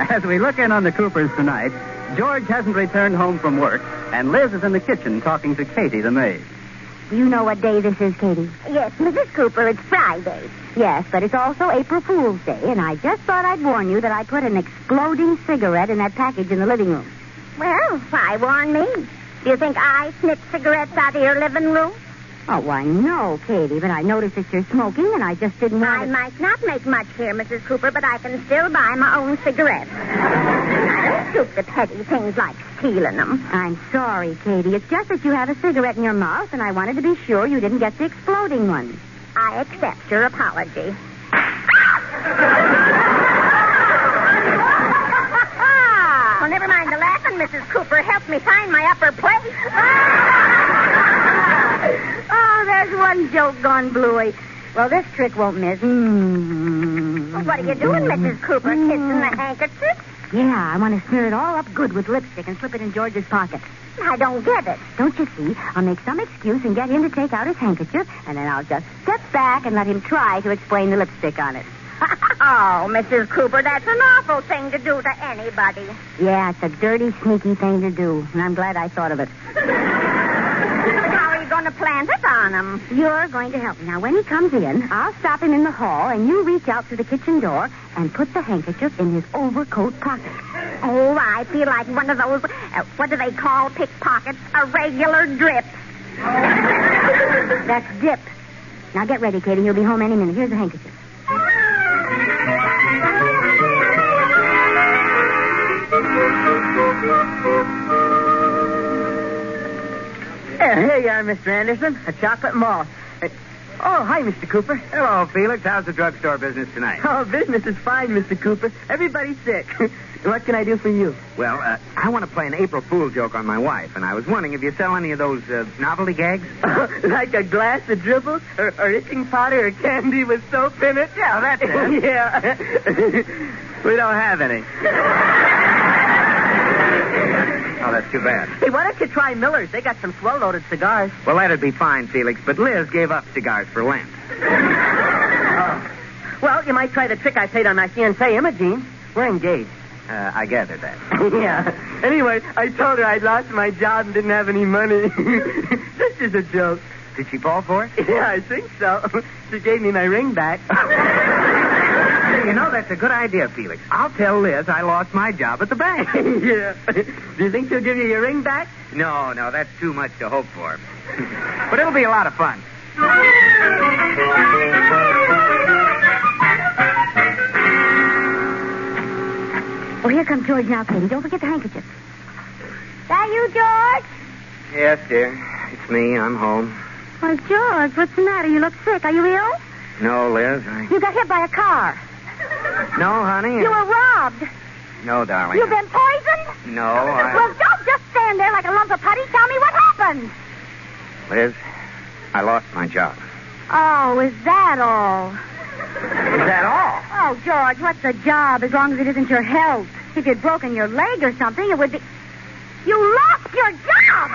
As we look in on the Coopers tonight, George hasn't returned home from work, and Liz is in the kitchen talking to Katie, the maid. You know what day this is, Katie? Yes, Mrs. Cooper, it's Friday. Yes, but it's also April Fool's Day, and I just thought I'd warn you that I put an exploding cigarette in that package in the living room. Well, why warn me? Do you think I snitch cigarettes out of your living room? Oh, why, no, Katie, but I noticed that you're smoking, and I just didn't want I might not make much here, Mrs. Cooper, but I can still buy my own cigarettes. I don't stoop to petty things like stealing them. I'm sorry, Katie. It's just that you have a cigarette in your mouth, and I wanted to be sure you didn't get the exploding one. I accept your apology. Well, never mind the laughing, Mrs. Cooper. Help me find my upper plate. Oh, there's one joke gone bluey. Well, this trick won't miss. Well, what are you doing, Mrs. Cooper? Kissing the handkerchief? Yeah, I want to smear it all up good with lipstick and slip it in George's pocket. I don't get it. Don't you see? I'll make some excuse and get him to take out his handkerchief, and then I'll just step back and let him try to explain the lipstick on it. Oh, Mrs. Cooper, that's an awful thing to do to anybody. Yeah, it's a dirty, sneaky thing to do, and I'm glad I thought of it. How are you going to plant it on him? You're going to help me. Now, when he comes in, I'll stop him in the hall, and you reach out to the kitchen door and put the handkerchief in his overcoat pocket. Oh, I feel like one of those, what do they call pickpockets? A regular drip. That's dip. Now, get ready, Katie. He'll be home any minute. Here's the handkerchief. Here you are, Mr. Anderson. A chocolate moth. Oh, hi, Mr. Cooper. Hello, Felix. How's the drugstore business tonight? Oh, business is fine, Mr. Cooper. Everybody's sick. What can I do for you? Well, I want to play an April Fool joke on my wife, and I was wondering if you sell any of those novelty gags? Like a glass of dribble, or itching powder, or candy with soap in it? Yeah, that's it. Yeah. We don't have any. Oh, that's too bad. Hey, why don't you try Miller's? They got some swell-loaded cigars. Well, that'd be fine, Felix, but Liz gave up cigars for Lent. Well, you might try the trick I played on my fiancée, Imogene. We're engaged. I gathered that. Yeah. Anyway, I told her I'd lost my job and didn't have any money. This is a joke. Did she fall for it? Yeah, I think so. She gave me my ring back. You know, that's a good idea, Felix. I'll tell Liz I lost my job at the bank. Yeah. Do you think she'll give you your ring back? No, that's too much to hope for. But it'll be a lot of fun. Oh, here comes George now, Katie. Don't forget the handkerchief. That you, George? Yes, dear. It's me. I'm home. Well, George, what's the matter? You look sick. Are you ill? No, Liz. You got hit by a car. No, honey. You were robbed. No, darling. You've been poisoned? No, Well, don't just stand there like a lump of putty. Tell me what happened. Liz, I lost my job. Oh, is that all? Is that all? Oh, George, what's a job as long as it isn't your health? If you'd broken your leg or something, it would be... You lost your job!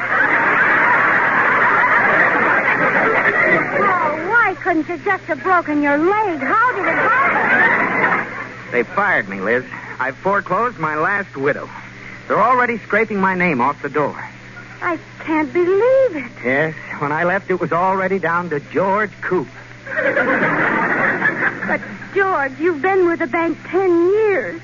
Oh, why couldn't you just have broken your leg? How did it happen? They fired me, Liz. I've foreclosed my last widow. They're already scraping my name off the door. I can't believe it. Yes, when I left, it was already down to George Coop. But, George, you've been with the bank 10 years.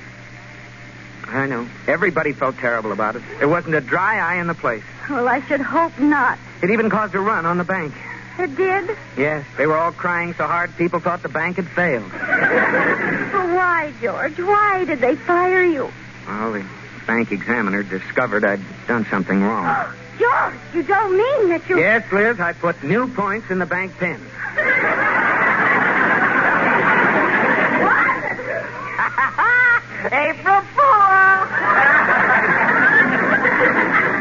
I know. Everybody felt terrible about it. There wasn't a dry eye in the place. Well, I should hope not. It even caused a run on the bank. It did? Yes, they were all crying so hard people thought the bank had failed. Well, why, George? Why did they fire you? Well, the bank examiner discovered I'd done something wrong. George, you don't mean that you... Yes, Liz, I put new points in the bank pen. April Fool!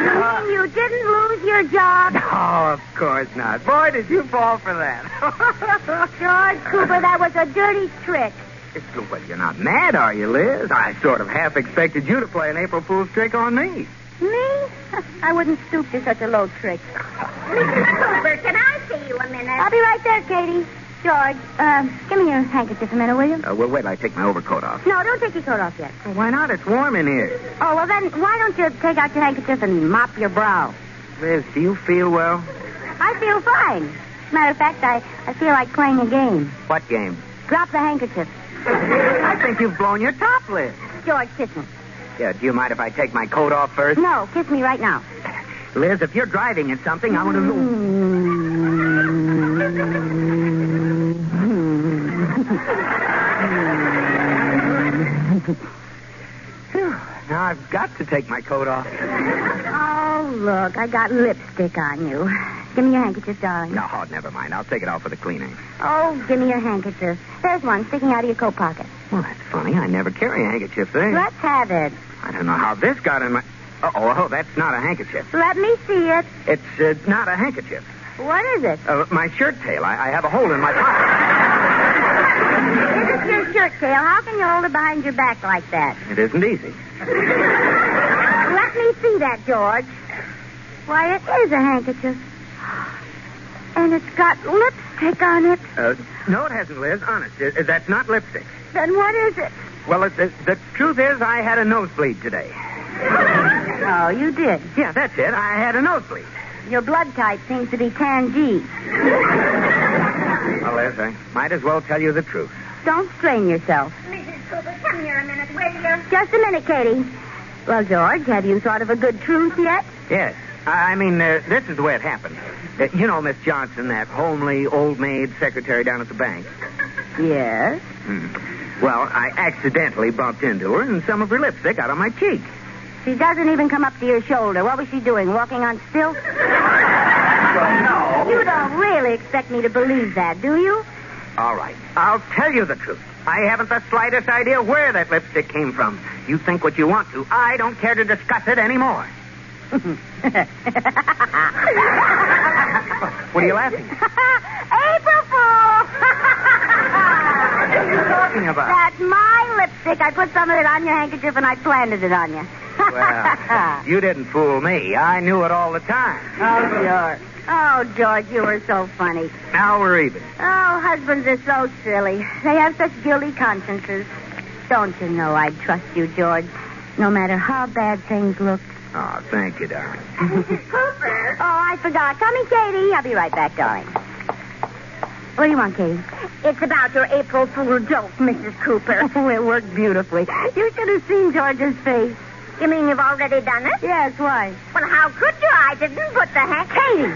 You mean you didn't lose your job? Oh, of course not. Boy, did you fall for that. George Cooper, that was a dirty trick. Well, you're not mad, are you, Liz? I sort of half expected you to play an April Fool's trick on me. Me? I wouldn't stoop to such a low trick. Mrs. Cooper, can I see you a minute? I'll be right there, Katie. George, give me your handkerchief a minute, will you? Well, wait till I take my overcoat off. No, don't take your coat off yet. Well, why not? It's warm in here. Oh, well, then why don't you take out your handkerchief and mop your brow? Liz, do you feel well? I feel fine. As a matter of fact, I feel like playing a game. What game? Drop the handkerchief. I think you've blown your top, Liz. George, kiss me. Yeah, do you mind if I take my coat off first? No, kiss me right now. Liz, if you're driving at something, I want to know... Now I've got to take my coat off. Oh, look, I got lipstick on you. Give me your handkerchief, darling. No, never mind. I'll take it off for the cleaning. Oh, give me your handkerchief. There's one sticking out of your coat pocket. Well, that's funny. I never carry a handkerchief there. Let's have it. I don't know how this got in my... Oh, that's not a handkerchief. Let me see it. It's not a handkerchief. What is it? My shirt tail. I have a hole in my pocket. This is your shirt tail. How can you hold it behind your back like that? It isn't easy. Let me see that, George. Why, it is a handkerchief. And it's got lipstick on it. No, it hasn't, Liz. Honest. That's not lipstick. Then what is it? Well, the truth is I had a nosebleed today. Oh, you did? Yeah, that's it. I had a nosebleed. Your blood type seems to be tan G. Well, Liz, I might as well tell you the truth. Don't strain yourself. Mrs. Cooper, come here a minute, will you? Just a minute, Katie. Well, George, have you thought of a good truth yet? Yes. I mean, this is the way it happened. You know Miss Johnson, that homely, old maid secretary down at the bank? Yes. Well, I accidentally bumped into her, and some of her lipstick got on my cheek. She doesn't even come up to your shoulder. What was she doing, walking on stilts? Well, no. You don't really expect me to believe that, do you? All right. I'll tell you the truth. I haven't the slightest idea where that lipstick came from. You think what you want to. I don't care to discuss it anymore. What are you laughing at? April Fool! What are you talking about? That's my lipstick. I put some of it on your handkerchief and I planted it on you. Well, you didn't fool me. I knew it all the time. Oh, George. Oh, George, you were so funny. Now we're even. Oh, husbands are so silly. They have such guilty consciences. Don't you know I'd trust you, George, no matter how bad things look. Oh, thank you, darling. Mrs. Cooper. Oh, I forgot. Come in, Katie. I'll be right back, darling. What do you want, Katie? It's about your April Fool joke, Mrs. Cooper. Oh, it worked beautifully. You should have seen George's face. You mean you've already done it? Yes, why? Well, how could you? I didn't put the Katie!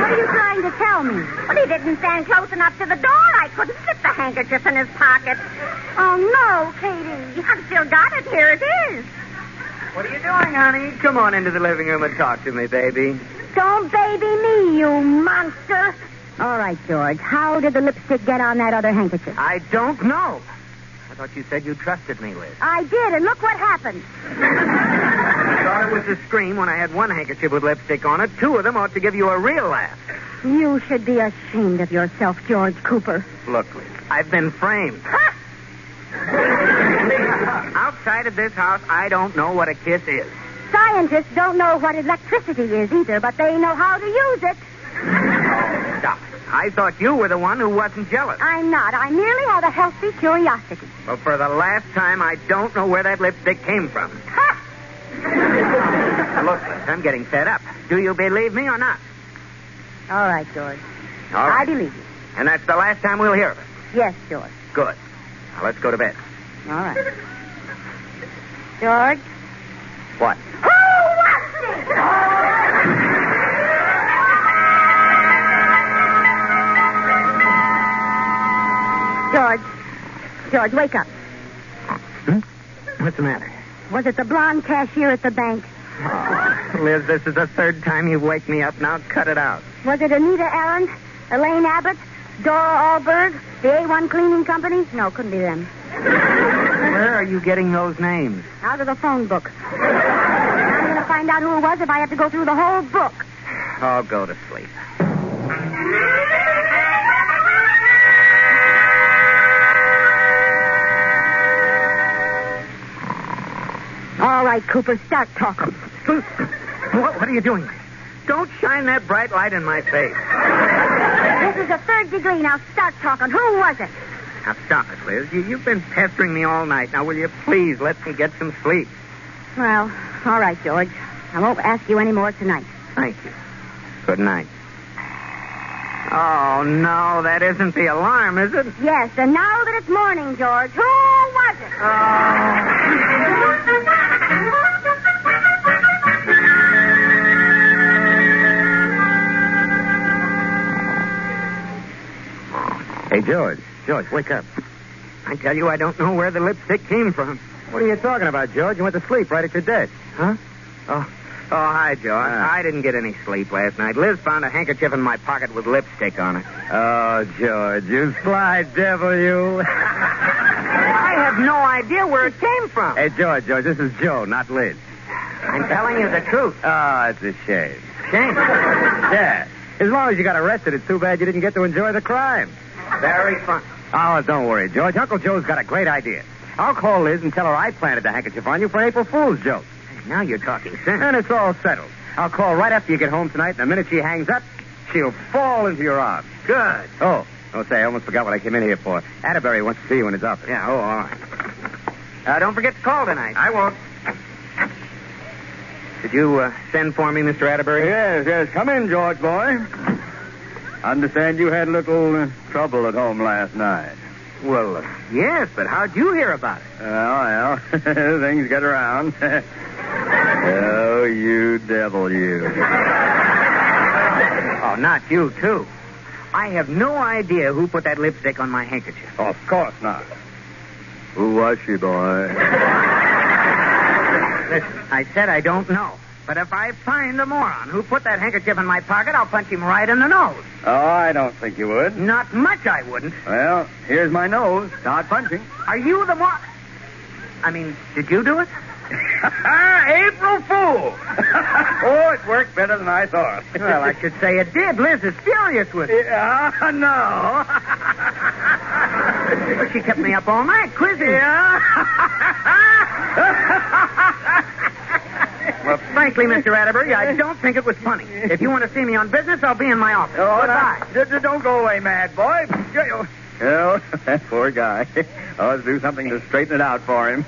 What are you trying to tell me? Well, he didn't stand close enough to the door. I couldn't slip the handkerchief in his pocket. Oh, no, Katie. I've still got it. Here it is. What are you doing, honey? Come on into the living room and talk to me, baby. Don't baby me, you monster. All right, George. How did the lipstick get on that other handkerchief? I don't know. thought you said you trusted me, Liz. I did, and look what happened. I thought it was a scream when I had one handkerchief with lipstick on it. Two of them ought to give you a real laugh. You should be ashamed of yourself, George Cooper. Look, Liz, I've been framed. Outside of this house, I don't know what a kiss is. Scientists don't know what electricity is either, but they know how to use it. Oh, stop it. I thought you were the one who wasn't jealous. I'm not. I merely have a healthy curiosity. Well, for the last time, I don't know where that lipstick came from. Ha! Now, look, Liz, I'm getting fed up. Do you believe me or not? All right, George. All right. I believe you. And that's the last time we'll hear of it. Yes, George. Good. Now, let's go to bed. All right. George? What? Who was it? George, wake up. What's the matter? Was it the blonde cashier at the bank? Oh, Liz, this is the third time you've waked me up. Now cut it out. Was it Anita Allen, Elaine Abbott, Dora Alberg, the A1 Cleaning Company? No, couldn't be them. Where are you getting those names? Out of the phone book. I'm going to find out who it was if I have to go through the whole book. I'll go to sleep. All right, Cooper, start talking. What are you doing? Don't shine that bright light in my face. This is a third degree. Now start talking. Who was it? Now stop it, Liz. You've been pestering me all night. Now will you please let me get some sleep? Well, all right, George. I won't ask you any more tonight. Thank you. Good night. Oh, no, that isn't the alarm, is it? Yes, and now that it's morning, George, who was it? Hey, George, wake up. I tell you, I don't know where the lipstick came from. What are you talking about, George? You went to sleep right at your desk. Huh? Oh, hi, George. I didn't get any sleep last night. Liz found a handkerchief in my pocket with lipstick on it. Oh, George, you sly devil, you. I have no idea where it came from. Hey, George, this is Joe, not Liz. I'm telling you the truth. Oh, it's a shame. Shame? Yeah. As long as you got arrested, it's too bad you didn't get to enjoy the crime. Very fun. Oh, don't worry, George. Uncle Joe's got a great idea. I'll call Liz and tell her I planted the handkerchief on you for April Fool's joke. Now you're talking sense. And it's all settled. I'll call right after you get home tonight, and the minute she hangs up, she'll fall into your arms. Good. Oh, say, I almost forgot what I came in here for. Atterbury wants to see you in his office. Yeah, all right. Don't forget to call tonight. I won't. Did you send for me, Mr. Atterbury? Yes. Come in, George, boy. I understand you had a little trouble at home last night. Well, yes, but how'd you hear about it? Well, things get around. Oh, you devil, you. Oh, not you, too. I have no idea who put that lipstick on my handkerchief. Of course not. Who was she, boy? Listen, I said I don't know. But if I find the moron who put that handkerchief in my pocket, I'll punch him right in the nose. Oh, I don't think you would. Not much I wouldn't. Well, here's my nose. Start punching. Are you the moron? I mean, did you do it? April Fool! Oh, it worked better than I thought. Well, I should say it did. Liz is furious with it. No. Well, she kept me up all night quizzing. Well, frankly, Mr. Atterbury, I don't think it was funny. If you want to see me on business, I'll be in my office. Oh, goodbye. Don't go away, mad boy. Oh, that poor guy. I'll have to do something to straighten it out for him.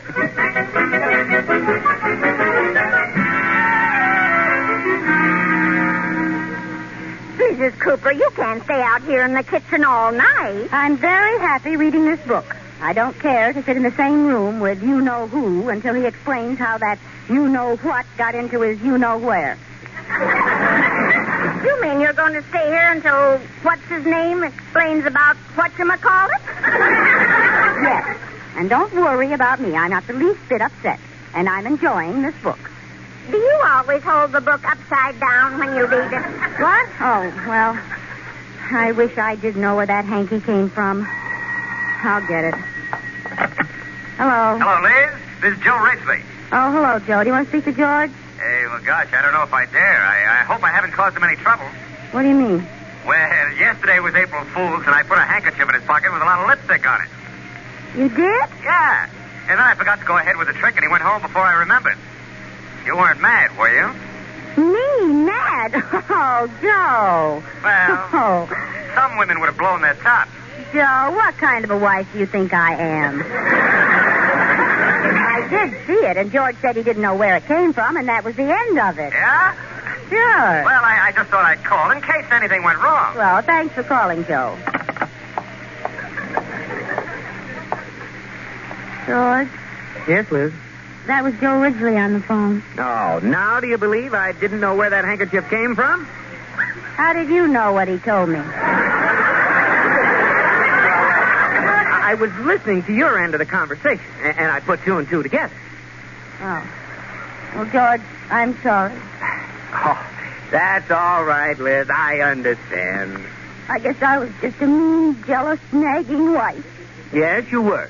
Mrs. Cooper, you can't stay out here in the kitchen all night. I'm very happy reading this book. I don't care to sit in the same room with you-know-who until he explains how that you-know-what got into his you-know-where. You mean you're going to stay here until what's-his-name explains about whatchamacallit? Yes. And don't worry about me. I'm not the least bit upset. And I'm enjoying this book. Do you always hold the book upside down when you read it? What? Oh, well, I wish I did know where that hanky came from. I'll get it. Hello. Hello, Liz. This is Joe Ridgely. Oh, hello, Joe. Do you want to speak to George? Hey, well, gosh, I don't know if I dare. I hope I haven't caused him any trouble. What do you mean? Well, yesterday was April Fool's, and I put a handkerchief in his pocket with a lot of lipstick on it. You did? Yeah. And then I forgot to go ahead with the trick, and he went home before I remembered. You weren't mad, were you? Me? Mad? Oh, Joe. Well, some women would have blown their tops. Joe, what kind of a wife do you think I am? I did see it, and George said he didn't know where it came from, and that was the end of it. Yeah? Sure. Well, I just thought I'd call in case anything went wrong. Well, thanks for calling, Joe. George? Yes, Liz? That was Joe Ridgely on the phone. Oh, now do you believe I didn't know where that handkerchief came from? How did you know what he told me? I was listening to your end of the conversation, and I put two and two together. Oh. Well, George, I'm sorry. Oh, that's all right, Liz. I understand. I guess I was just a mean, jealous, nagging wife. Yes, you were.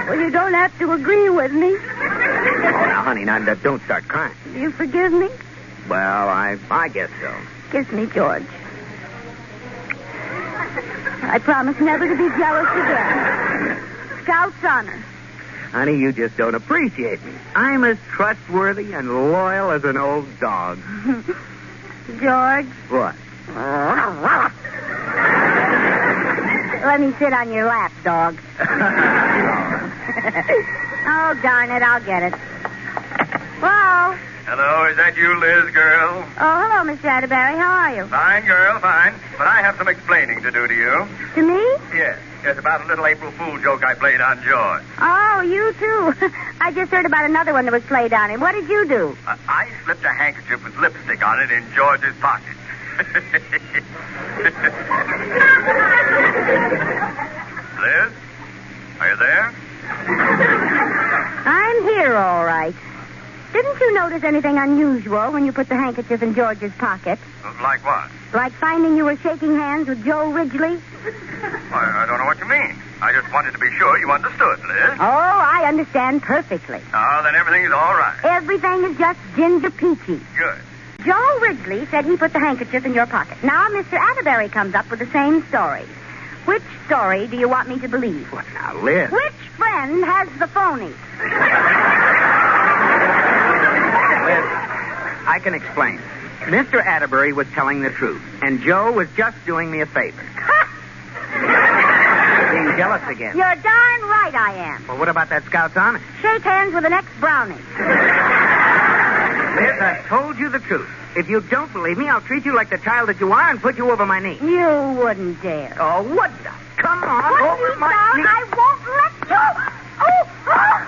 Well, you don't have to agree with me. Now, honey, now, don't start crying. Do you forgive me? Well, I guess so. Kiss me, George. I promise never to be jealous again. Scout's honor. Honey, you just don't appreciate me. I'm as trustworthy and loyal as an old dog. George? What? Let me sit on your lap, dog. Oh, darn it, I'll get it. Hello? Hello, is that you, Liz, girl? Oh, hello, Mr. Atterbury. How are you? Fine, girl, fine. But I have some explaining to do to you. To me? Yes. It's about a little April Fool joke I played on George. Oh, you too. I just heard about another one that was played on him. What did you do? I slipped a handkerchief with lipstick on it in George's pocket. Liz? Are you there? I'm here, all right. Didn't you notice anything unusual when you put the handkerchief in George's pocket? Like what? Like finding you were shaking hands with Joe Ridgely? I don't know what you mean. I just wanted to be sure you understood, Liz. Oh, I understand perfectly. Oh, then everything's all right. Everything is just ginger peachy. Good. Joe Ridgely said he put the handkerchief in your pocket. Now Mr. Atterbury comes up with the same story. Which story do you want me to believe? What now, Liz? Which friend has the phony? Liz, I can explain. Mr. Atterbury was telling the truth, and Joe was just doing me a favor. Being jealous again. You're darn right I am. Well, what about that Scout's honor? Shake hands with the next brownie. Liz, I told you the truth. If you don't believe me, I'll treat you like the child that you are and put you over my knee. You wouldn't dare. Oh, what the? Come on, Put over me my down. knee. I won't let you.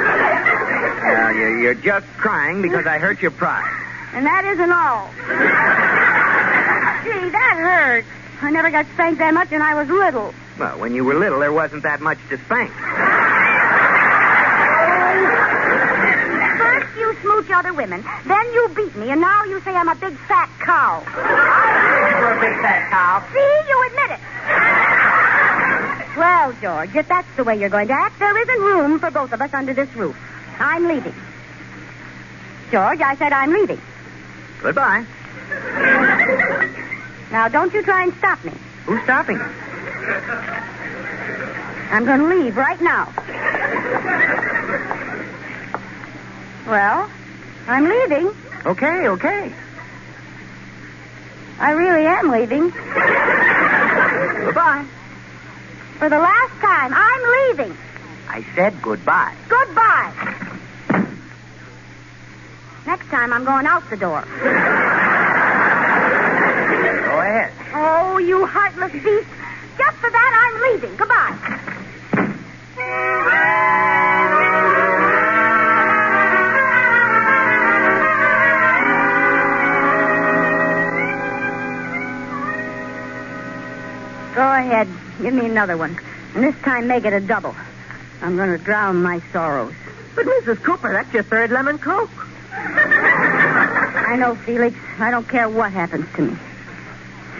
Now, you're just crying because I hurt your pride. And that isn't all. Gee, that hurt. I never got spanked that much when I was little. Well, when you were little, there wasn't that much to spank. First you smooch other women, then you beat me, and now you say I'm a big fat cow. You're a big fat cow. See, you admit it. Well, George, if that's the way you're going to act, there isn't room for both of us under this roof. I'm leaving. George, I said I'm leaving. Goodbye. Now, don't you try and stop me. Who's stopping you? I'm going to leave right now. Well, I'm leaving. Okay. I really am leaving. Goodbye. For the last time, I'm leaving. I said goodbye. Goodbye. Next time, I'm going out the door. Go ahead. Oh, you heartless beast. Just for that, I'm leaving. Goodbye. Go ahead. Give me another one. And this time, make it a double. I'm going to drown my sorrows. But, Mrs. Cooper, that's your third lemon Coke. I know, Felix. I don't care what happens to me.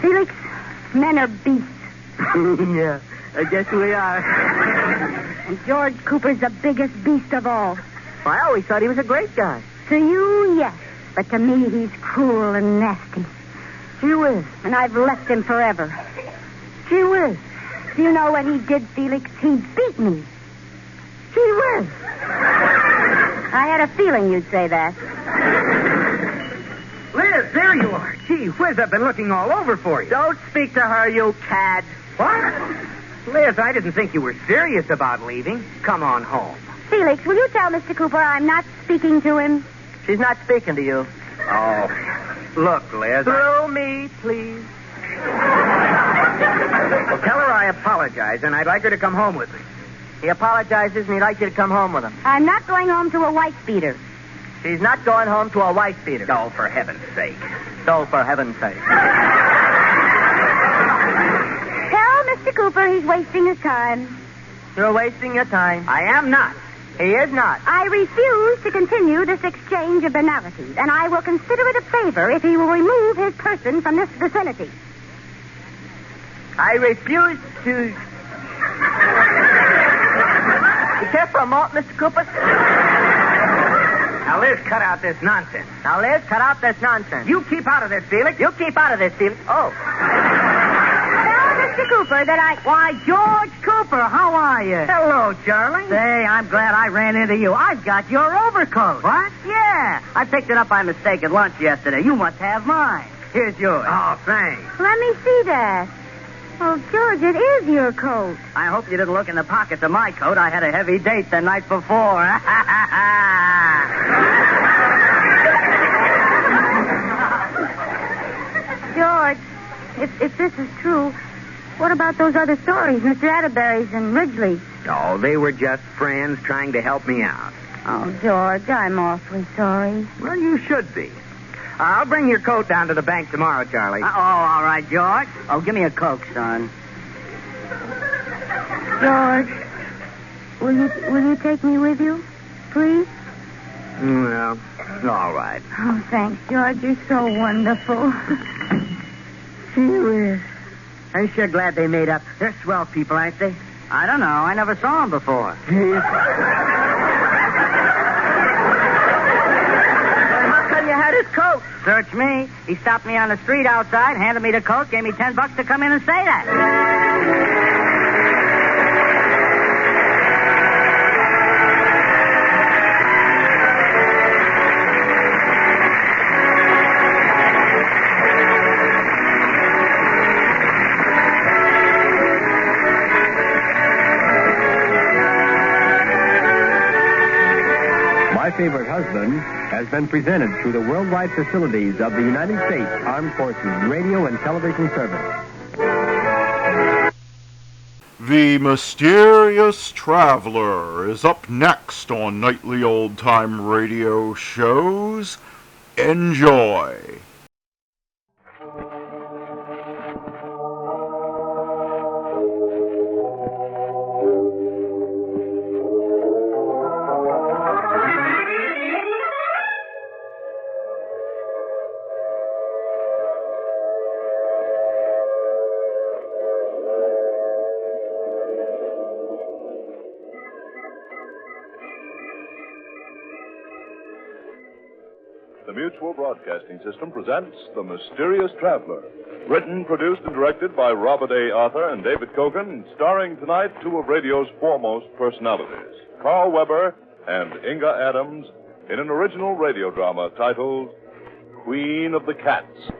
Felix, men are beasts. Yeah, I guess we are. And George Cooper's the biggest beast of all. I always thought he was a great guy. To you, yes. But to me, he's cruel and nasty. Gee whiz. And I've left him forever. Gee whiz. Do you know what he did, Felix? He beat me. Gee whiz. I had a feeling you'd say that. Liz, there you are. Gee whiz, I've been looking all over for you. Don't speak to her, you cad. What? Liz, I didn't think you were serious about leaving. Come on home. Felix, will you tell Mr. Cooper I'm not speaking to him? She's not speaking to you. Oh, look, Liz. Through me, please. Well, tell her I apologize, and I'd like her to come home with me. He apologizes, and he'd like you to come home with him. I'm not going home to a wife beater. She's not going home to a wife beater. Oh, for heaven's sake. Oh, for heaven's sake. Tell Mr. Cooper he's wasting his time. You're wasting your time. I am not. He is not. I refuse to continue this exchange of banalities, and I will consider it a favor if he will remove his person from this vicinity. I refuse to... You care for a malt, Mr. Cooper? Now, Liz, cut out this nonsense. Now, Liz, cut out this nonsense. You keep out of this, Felix. You keep out of this, Felix. Oh. Mr. Cooper, that I... Why, George Cooper, how are you? Hello, Charlie. Say, I'm glad I ran into you. I've got your overcoat. What? Yeah. I picked it up by mistake at lunch yesterday. You must have mine. Here's yours. Oh, thanks. Let me see that. Oh, George, it is your coat. I hope you didn't look in the pockets of my coat. I had a heavy date the night before. George, if this is true... What about those other stories, Mr. Atterbury's and Ridgely's? Oh, they were just friends trying to help me out. Oh, George, I'm awfully sorry. Well, you should be. I'll bring your coat down to the bank tomorrow, Charlie. All right, George. Oh, give me a Coke, son. George, will you take me with you, please? Well, all right. Oh, thanks, George. You're so wonderful. Gee whiz. I'm sure glad they made up. They're swell people, aren't they? I don't know. I never saw them before. How come you had his coat? Search me. He stopped me on the street outside, handed me the coat, gave me $10 to come in and say that. My Favorite Husband has been presented through the worldwide facilities of the United States Armed Forces Radio and Television Service. The Mysterious Traveler is up next on Nightly Old Time Radio Shows. Enjoy. The Mutual Broadcasting System presents The Mysterious Traveler. Written, produced, and directed by Robert A. Arthur and David Kogan, starring tonight two of radio's foremost personalities, Carl Weber and Inga Adams, in an original radio drama titled Queen of the Cats.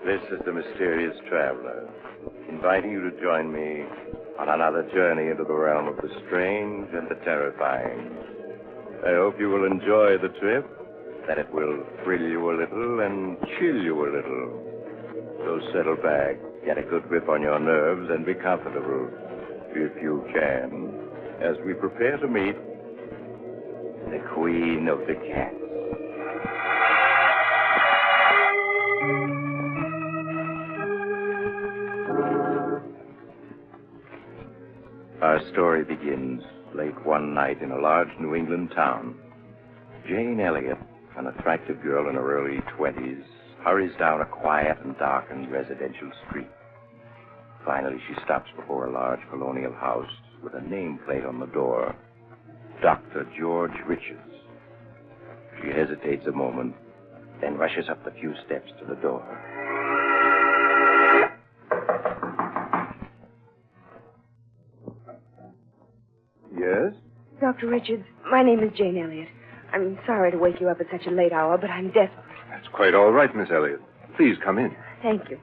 This is the Mysterious Traveler, inviting you to join me on another journey into the realm of the strange and the terrifying. I hope you will enjoy the trip, that it will thrill you a little and chill you a little. So settle back, get a good grip on your nerves, and be comfortable, if you can, as we prepare to meet the Queen of the Cats. Our story begins late one night in a large New England town. Jane Elliott, an attractive girl in her early 20s, hurries down a quiet and darkened residential street. Finally, she stops before a large colonial house with a nameplate on the door, Dr. George Richards. She hesitates a moment, then rushes up the few steps to the door. Yes? Dr. Richards, my name is Jane Elliott. I'm sorry to wake you up at such a late hour, but I'm desperate. That's quite all right, Miss Elliott. Please come in. Thank you.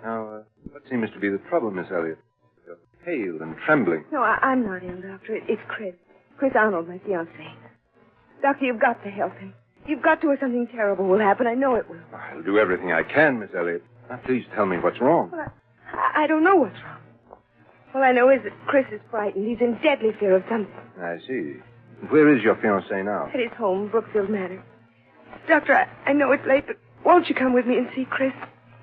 Now, what seems to be the trouble, Miss Elliott? You're pale and trembling. No, I'm not ill, Doctor. It's Chris. Chris Arnold, my fiancé. Doctor, you've got to help him. You've got to, or something terrible will happen. I know it will. I'll do everything I can, Miss Elliott. Now, please tell me what's wrong. Well, I don't know what's wrong. All I know is that Chris is frightened. He's in deadly fear of something. I see. Where is your fiancé now? At his home, Brookfield Manor. Doctor, I know it's late, but won't you come with me and see Chris?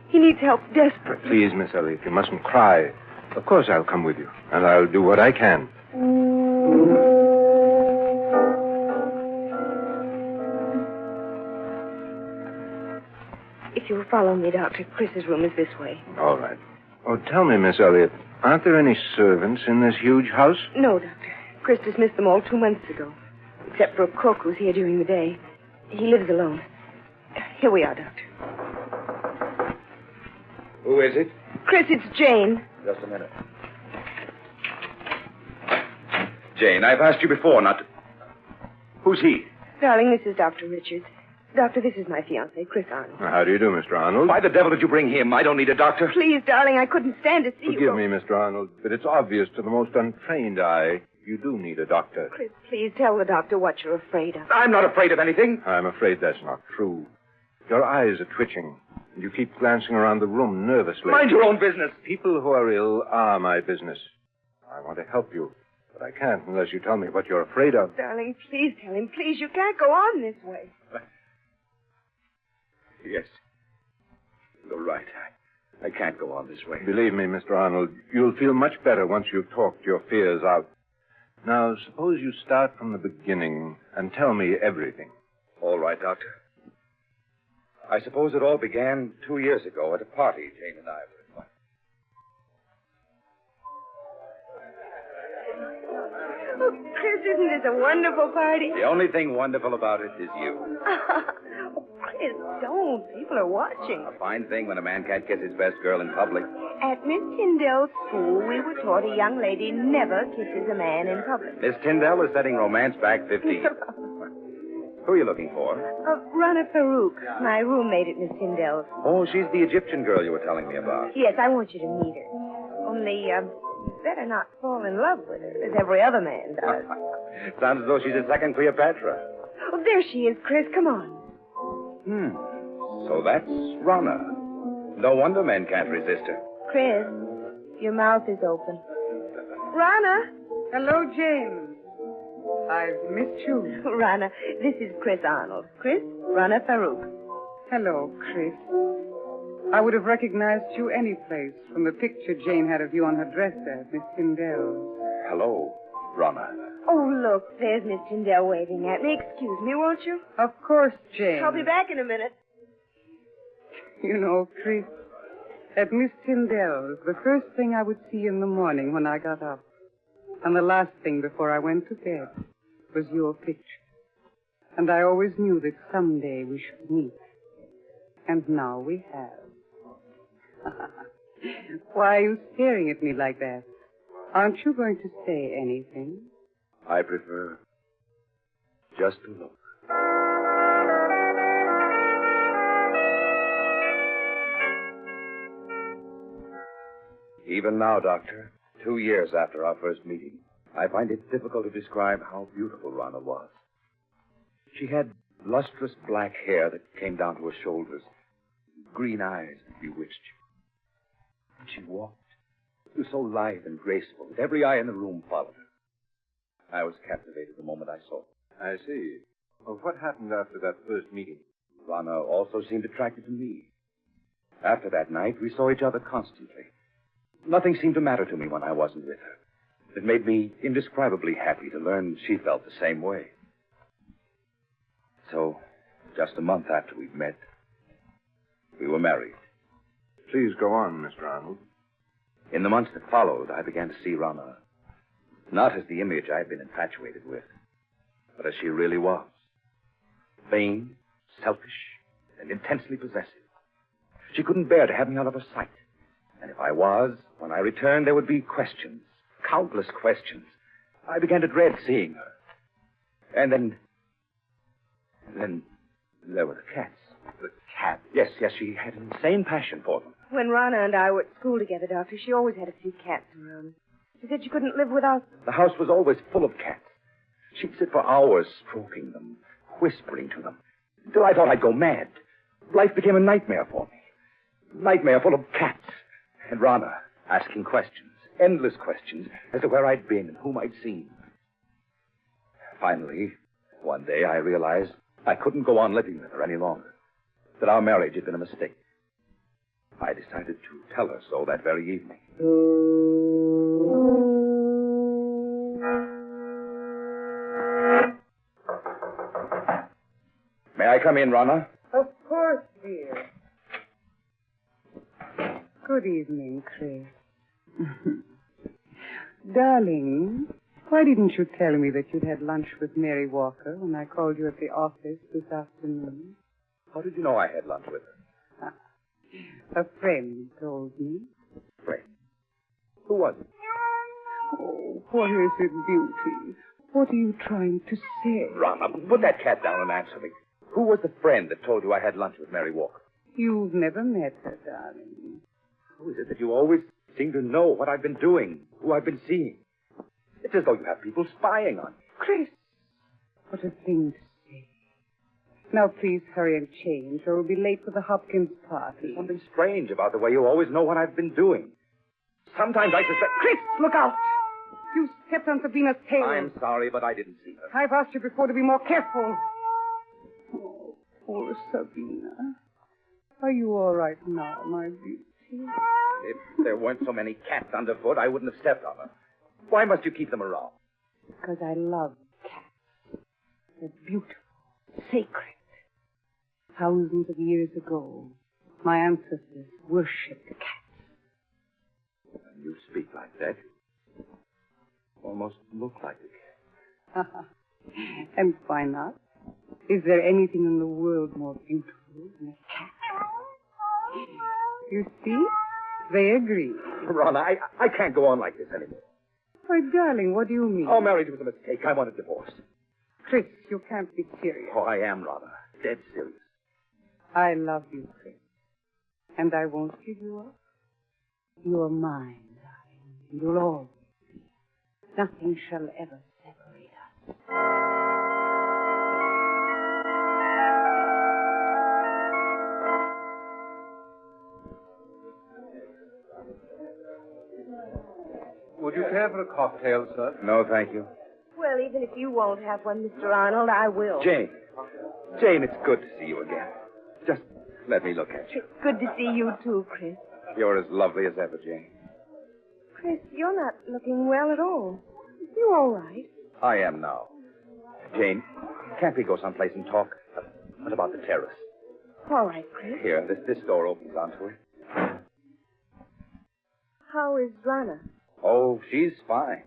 He needs help desperately. Please, Miss Elliott, you mustn't cry. Of course I'll come with you, and I'll do what I can. If you'll follow me, Doctor, Chris's room is this way. All right. Oh, tell me, Miss Elliott, aren't there any servants in this huge house? No, Doctor. Chris dismissed them all 2 months ago, except for a cook who's here during the day. He lives alone. Here we are, Doctor. Who is it? Chris, it's Jane. Just a minute. Jane, I've asked you before not to... Who's he? Darling, this is Dr. Richards. Doctor, this is my fiancé, Chris Arnold. How do you do, Mr. Arnold? Why the devil did you bring him? I don't need a doctor. Please, darling, I couldn't stand to see you. Forgive me, Mr. Arnold, but it's obvious to the most untrained eye you do need a doctor. Chris, please tell the doctor what you're afraid of. I'm not afraid of anything. I'm afraid that's not true. Your eyes are twitching, and you keep glancing around the room nervously. Mind your own business. People who are ill are my business. I want to help you, but I can't unless you tell me what you're afraid of. Darling, please tell him. Please, you can't go on this way. Yes. You're right. I can't go on this way. Believe me, Mr. Arnold, you'll feel much better once you've talked your fears out. Now, suppose you start from the beginning and tell me everything. All right, Doctor. I suppose it all began 2 years ago at a party Jane and I were invited. Oh, Chris, isn't this a wonderful party? The only thing wonderful about it is you. Oh, Chris, don't. People are watching. A fine thing when a man can't kiss his best girl in public. At Miss Tyndall's school, we were taught a young lady never kisses a man in public. Miss Tyndall is setting romance back 50 years. Who are you looking for? Rana Farouk, my roommate at Miss Tyndall's. Oh, she's the Egyptian girl you were telling me about. Yes, I want you to meet her. Only, better not fall in love with her, as every other man does. Sounds as though she's a second Cleopatra. Oh, there she is, Chris. Come on. So that's Rana. No wonder men can't resist her. Chris, your mouth is open. Rana! Hello, Jane. I've missed you. Rana, this is Chris Arnold. Chris, Rana Farouk. Hello, Chris. I would have recognized you any place from the picture Jane had of you on her dresser at Miss Tyndall's. Hello, Rana. Oh, look, there's Miss Tyndall waving at me. Excuse me, won't you? Of course, Jane. I'll be back in a minute. You know, Chris, at Miss Tyndall's, the first thing I would see in the morning when I got up, and the last thing before I went to bed, was your picture. And I always knew that someday we should meet. And now we have. Why are you staring at me like that? Aren't you going to say anything? I prefer just to look. Even now, Doctor, 2 years after our first meeting, I find it difficult to describe how beautiful Rana was. She had lustrous black hair that came down to her shoulders, green eyes that bewitched you. And she walked. She was so lithe and graceful that every eye in the room followed her. I was captivated the moment I saw her. I see. Well, what happened after that first meeting? Rana also seemed attracted to me. After that night, we saw each other constantly. Nothing seemed to matter to me when I wasn't with her. It made me indescribably happy to learn she felt the same way. So, just a month after we'd met, we were married. Please go on, Mr. Arnold. In the months that followed, I began to see Rana not as the image I'd been infatuated with, but as she really was. Vain, selfish, and intensely possessive. She couldn't bear to have me out of her sight. And if I was, when I returned, there would be questions. Countless questions. I began to dread seeing her. And then there were the cats. The cat? Yes, she had an insane passion for them. When Rana and I were at school together, Doctor, she always had a few cats around. She said she couldn't live without them. The house was always full of cats. She'd sit for hours stroking them, whispering to them, until I thought I'd go mad. Life became a nightmare for me. Nightmare full of cats. And Rana asking questions, endless questions, as to where I'd been and whom I'd seen. Finally, one day I realized I couldn't go on living with her any longer, that our marriage had been a mistake. I decided to tell her so that very evening. May I come in, Rana? Of course, dear. Good evening, Chris. Darling, why didn't you tell me that you'd had lunch with Mary Walker when I called you at the office this afternoon? How did you know I had lunch with her? A friend told me. Friend? Who was it? Oh, what is it, Beauty? What are you trying to say? Rana, put that cat down and answer me. Who was the friend that told you I had lunch with Mary Walker? You've never met her, darling. Who is it that you always seem to know what I've been doing, who I've been seeing? It's as though you have people spying on me. Chris, what a thing to say. Now, please hurry and change, or we'll be late for the Hopkins party. There's something strange about the way you always know what I've been doing. Sometimes I suspect... Chris, look out! You stepped on Sabina's tail. I'm sorry, but I didn't see her. I've asked you before to be more careful. Oh, poor Sabina. Are you all right now, my beauty? If there weren't so many cats underfoot, I wouldn't have stepped on her. Why must you keep them around? Because I love cats. They're beautiful, sacred. Thousands of years ago, my ancestors worshipped the cats. When you speak like that, you almost look like a cat. And why not? Is there anything in the world more beautiful than a cat? You see? They agree. Rana, I can't go on like this anymore. Why, darling, what do you mean? Oh, marriage was a mistake. I want a divorce. Chris, you can't be serious. Oh, I am, Rana. Dead serious. I love you, Chris. And I won't give you up. You're mine, darling. You'll always be. Nothing shall ever separate us. Would you care for a cocktail, sir? No, thank you. Well, even if you won't have one, Mr. Arnold, I will. Jane, it's good to see you again. Just let me look at you. It's good to see you, too, Chris. You're as lovely as ever, Jane. Chris, you're not looking well at all. You all right? I am now. Jane, can't we go someplace and talk? What about the terrace? All right, Chris. Here, this door opens onto it. How is Rana? Oh, she's fine.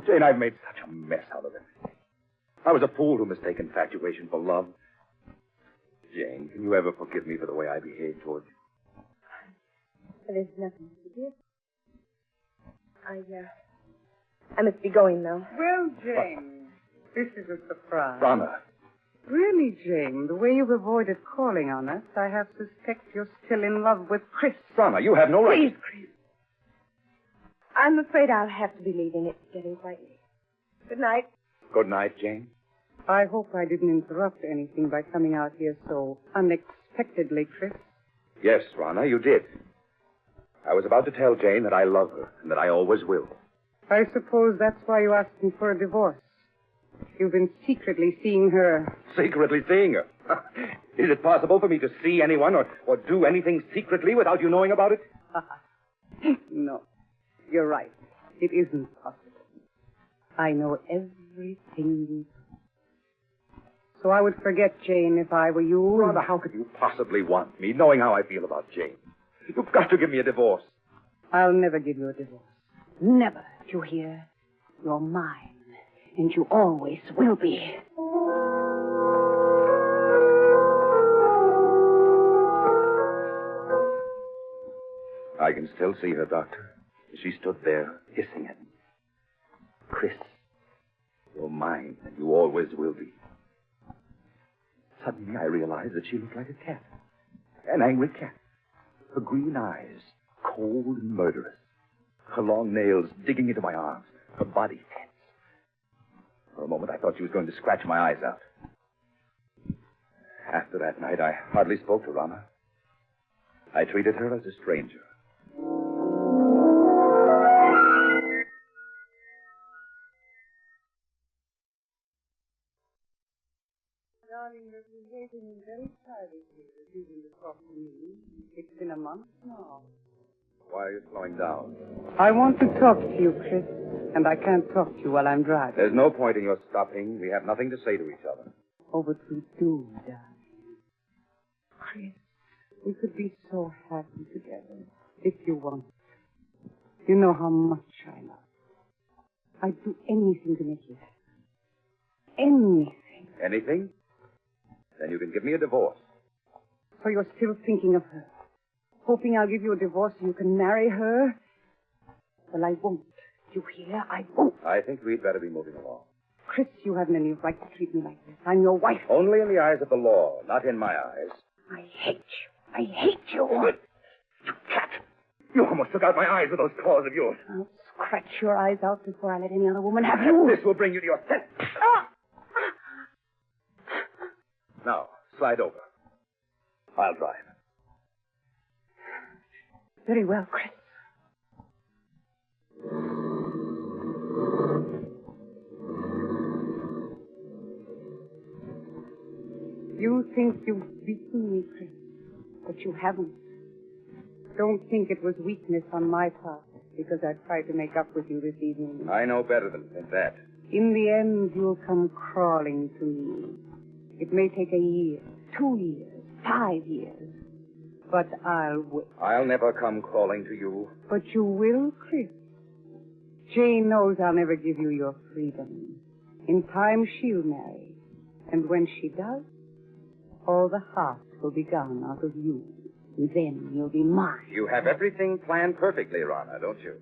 Jane, I've made such a mess out of it. I was a fool to mistake infatuation for love. Jane, can you ever forgive me for the way I behaved towards you? There's nothing to forgive. I must be going now. Well, Jane, this is a surprise. Rana. Really, Jane, the way you've avoided calling on us, I have suspect you're still in love with Chris. Rana, you have no right. Please, Chris. I'm afraid I'll have to be leaving. It's getting quite late. Good night. Good night, Jane. I hope I didn't interrupt anything by coming out here so unexpectedly, Chris. Yes, Rana, you did. I was about to tell Jane that I love her and that I always will. I suppose that's why you asked me for a divorce. You've been secretly seeing her. Secretly seeing her? Is it possible for me to see anyone or do anything secretly without you knowing about it? No, you're right. It isn't possible. I know everything you do. So I would forget Jane if I were you. Rhonda, how could you possibly want me, knowing how I feel about Jane? You've got to give me a divorce. I'll never give you a divorce. Never. Do you hear? You're mine. And you always will be. I can still see her, Doctor. She stood there, hissing at me. Chris, you're mine, and you always will be. Suddenly I realized that she looked like a cat. An angry cat. Her green eyes, cold and murderous. Her long nails digging into my arms. Her body tense. For a moment I thought she was going to scratch my eyes out. After that night, I hardly spoke to Rama. I treated her as a stranger. Darling, you've been waiting very silently, refusing to talk to me. It's been a month now. Why are you slowing down? I want to talk to you, Chris, and I can't talk to you while I'm driving. There's no point in your stopping. We have nothing to say to each other. Oh, but we do, darling. Chris, we could be so happy together, if you want. You know how much I love you. I'd do anything to make you happy. Anything. Anything? Then you can give me a divorce. So you're still thinking of her? Hoping I'll give you a divorce so you can marry her? Well, I won't. You hear? I won't. I think we'd better be moving along. Chris, you haven't any right to treat me like this. I'm your wife. Only in the eyes of the law, not in my eyes. I hate you. I hate you. Good. You cat. You almost took out my eyes with those claws of yours. I'll scratch your eyes out before I let any other woman have you. This will bring you to your senses. Now, slide over. I'll drive. Very well, Chris. You think you've beaten me, Chris, but you haven't. Don't think it was weakness on my part because I tried to make up with you this evening. I know better than that. In the end, you'll come crawling to me. It may take a year, 2 years, 5 years. But I'll wait. I'll never come crawling to you. But you will, Chris. Jane knows I'll never give you your freedom. In time, she'll marry. And when she does, all the heart will be gone out of you. And then you'll be mine. You have everything planned perfectly, Rana, don't you?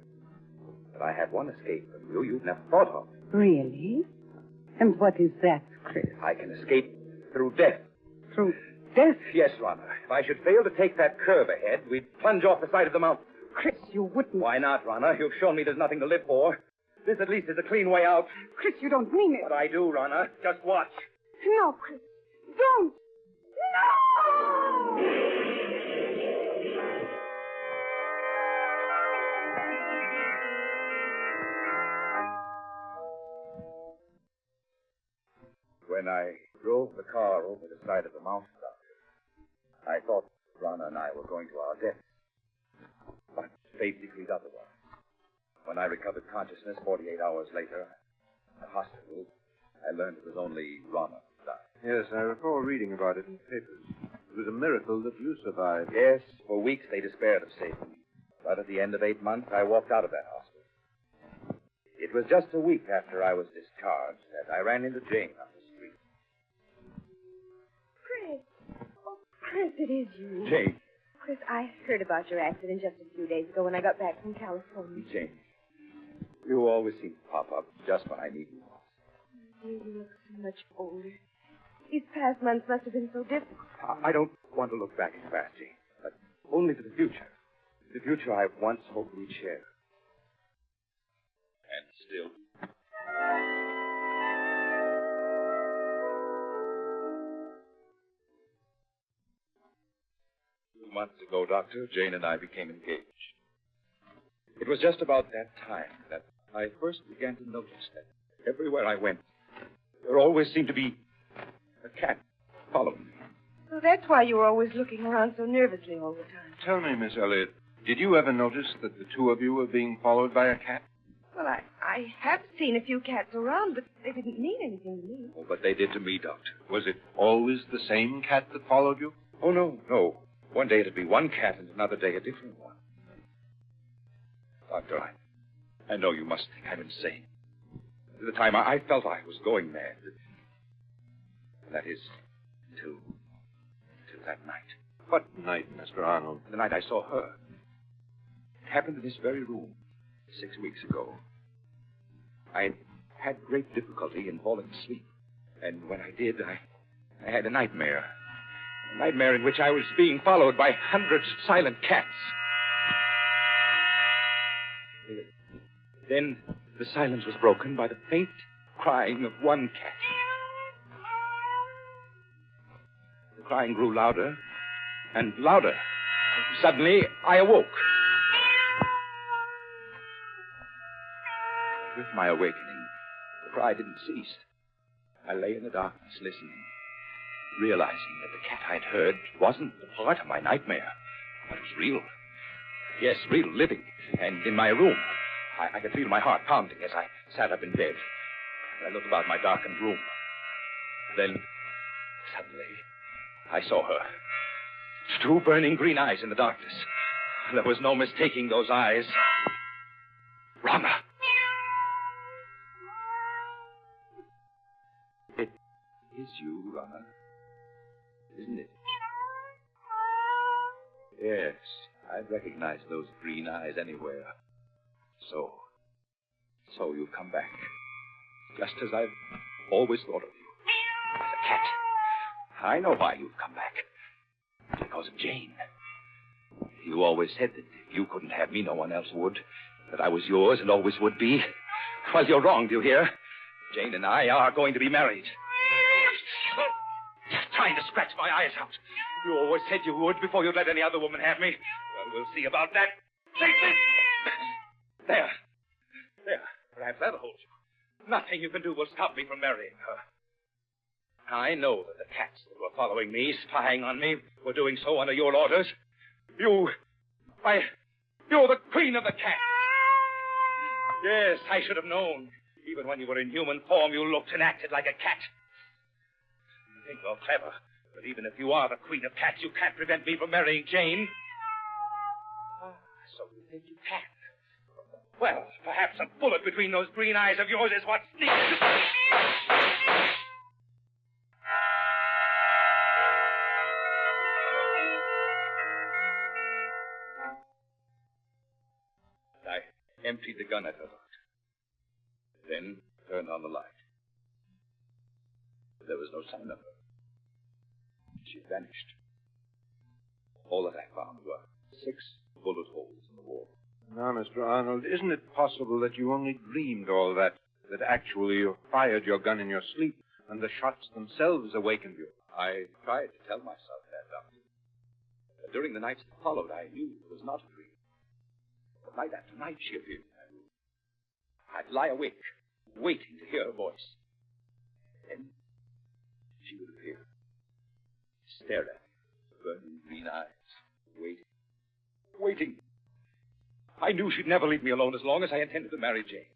But I have one escape from you you've never thought of. Really? And what is that, Chris? I can escape through death. Through death? Yes, Rana. If I should fail to take that curve ahead, we'd plunge off the side of the mountain. Chris, you wouldn't. Why not, Rana? You've shown me there's nothing to live for. This at least is a clean way out. Chris, you don't mean it. But I do, Rana. Just watch. No, Chris. Don't. No! When I drove the car over the side of the mountain, Doctor, I thought Rana and I were going to our deaths. But fate decreed otherwise. When I recovered consciousness 48 hours later, in the hospital, I learned it was only Rana who died. Yes, I recall reading about it in the papers. It was a miracle that you survived. Yes, for weeks they despaired of saving me. But at the end of 8 months, I walked out of that hospital. It was just a week after I was discharged that I ran into Jane on the street. Chris. Oh, Chris, it is you. Jane. Chris, I heard about your accident just a few days ago when I got back from California. Jane. You always seem to pop up just when I need you most. You look so much older. These past months must have been so difficult. I don't want to look back as fast, Jane, but only to the future. The future I once hoped we'd share. And still. 2 months ago, Doctor, Jane and I became engaged. It was just about that time that I first began to notice that everywhere I went, there always seemed to be a cat following me. So that's why you were always looking around so nervously all the time. Tell me, Miss Elliot, Did you ever notice that the two of you were being followed by a cat? Well, I have seen a few cats around, but they didn't mean anything to me. Oh, but they did to me, Doctor. Was it always the same cat that followed you? Oh, no. One day it'd be one cat and another day a different one. Doctor, I know you must think I'm insane. At the time, I felt I was going mad. That is, till that night. What night, Mr. Arnold? The night I saw her. It happened in this very room 6 weeks ago. I had great difficulty in falling asleep. And when I did, I had a nightmare. A nightmare in which I was being followed by hundreds of silent cats. Then the silence was broken by the faint crying of one cat. The crying grew louder and louder. Suddenly, I awoke. With my awakening, the cry didn't cease. I lay in the darkness listening, realizing that the cat I'd heard wasn't a part of my nightmare, but was real. Yes, real, living, and in my room. I could feel my heart pounding as I sat up in bed. I looked about my darkened room. Then, suddenly, I saw her. Two burning green eyes in the darkness. There was no mistaking those eyes. Rana! It is you, Rana. Isn't it? Yes, I'd recognize those green eyes anywhere. So you've come back. Just as I've always thought of you. As a cat. I know why you've come back. Because of Jane. You always said that if you couldn't have me, no one else would. That I was yours and always would be. Well, you're wrong, do you hear? Jane and I are going to be married. Just trying to scratch my eyes out. You always said you would before you'd let any other woman have me. Well, we'll see about that. Take this! There. Perhaps that'll hold you. Nothing you can do will stop me from marrying her. I know that the cats that were following me, spying on me, were doing so under your orders. You're the queen of the cats. Yes, I should have known. Even when you were in human form, you looked and acted like a cat. You think you're clever, but even if you are the queen of cats, you can't prevent me from marrying Jane. So you think you can? Well, perhaps a bullet between those green eyes of yours is what's needed. I emptied the gun at her, Doctor. Then turned on the light. But there was no sign of her. She vanished. All that I found were 6 bullet holes in the wall. Now, Mr. Arnold, isn't it possible that you only dreamed all that actually you fired your gun in your sleep and the shots themselves awakened you? I tried to tell myself that, Doctor. But during the nights that followed, I knew it was not a dream. But night after night, she appeared in my room. I'd lie awake, waiting to hear her voice. Then she would appear, stare at me, burning green eyes, waiting. I knew she'd never leave me alone as long as I intended to marry Jane.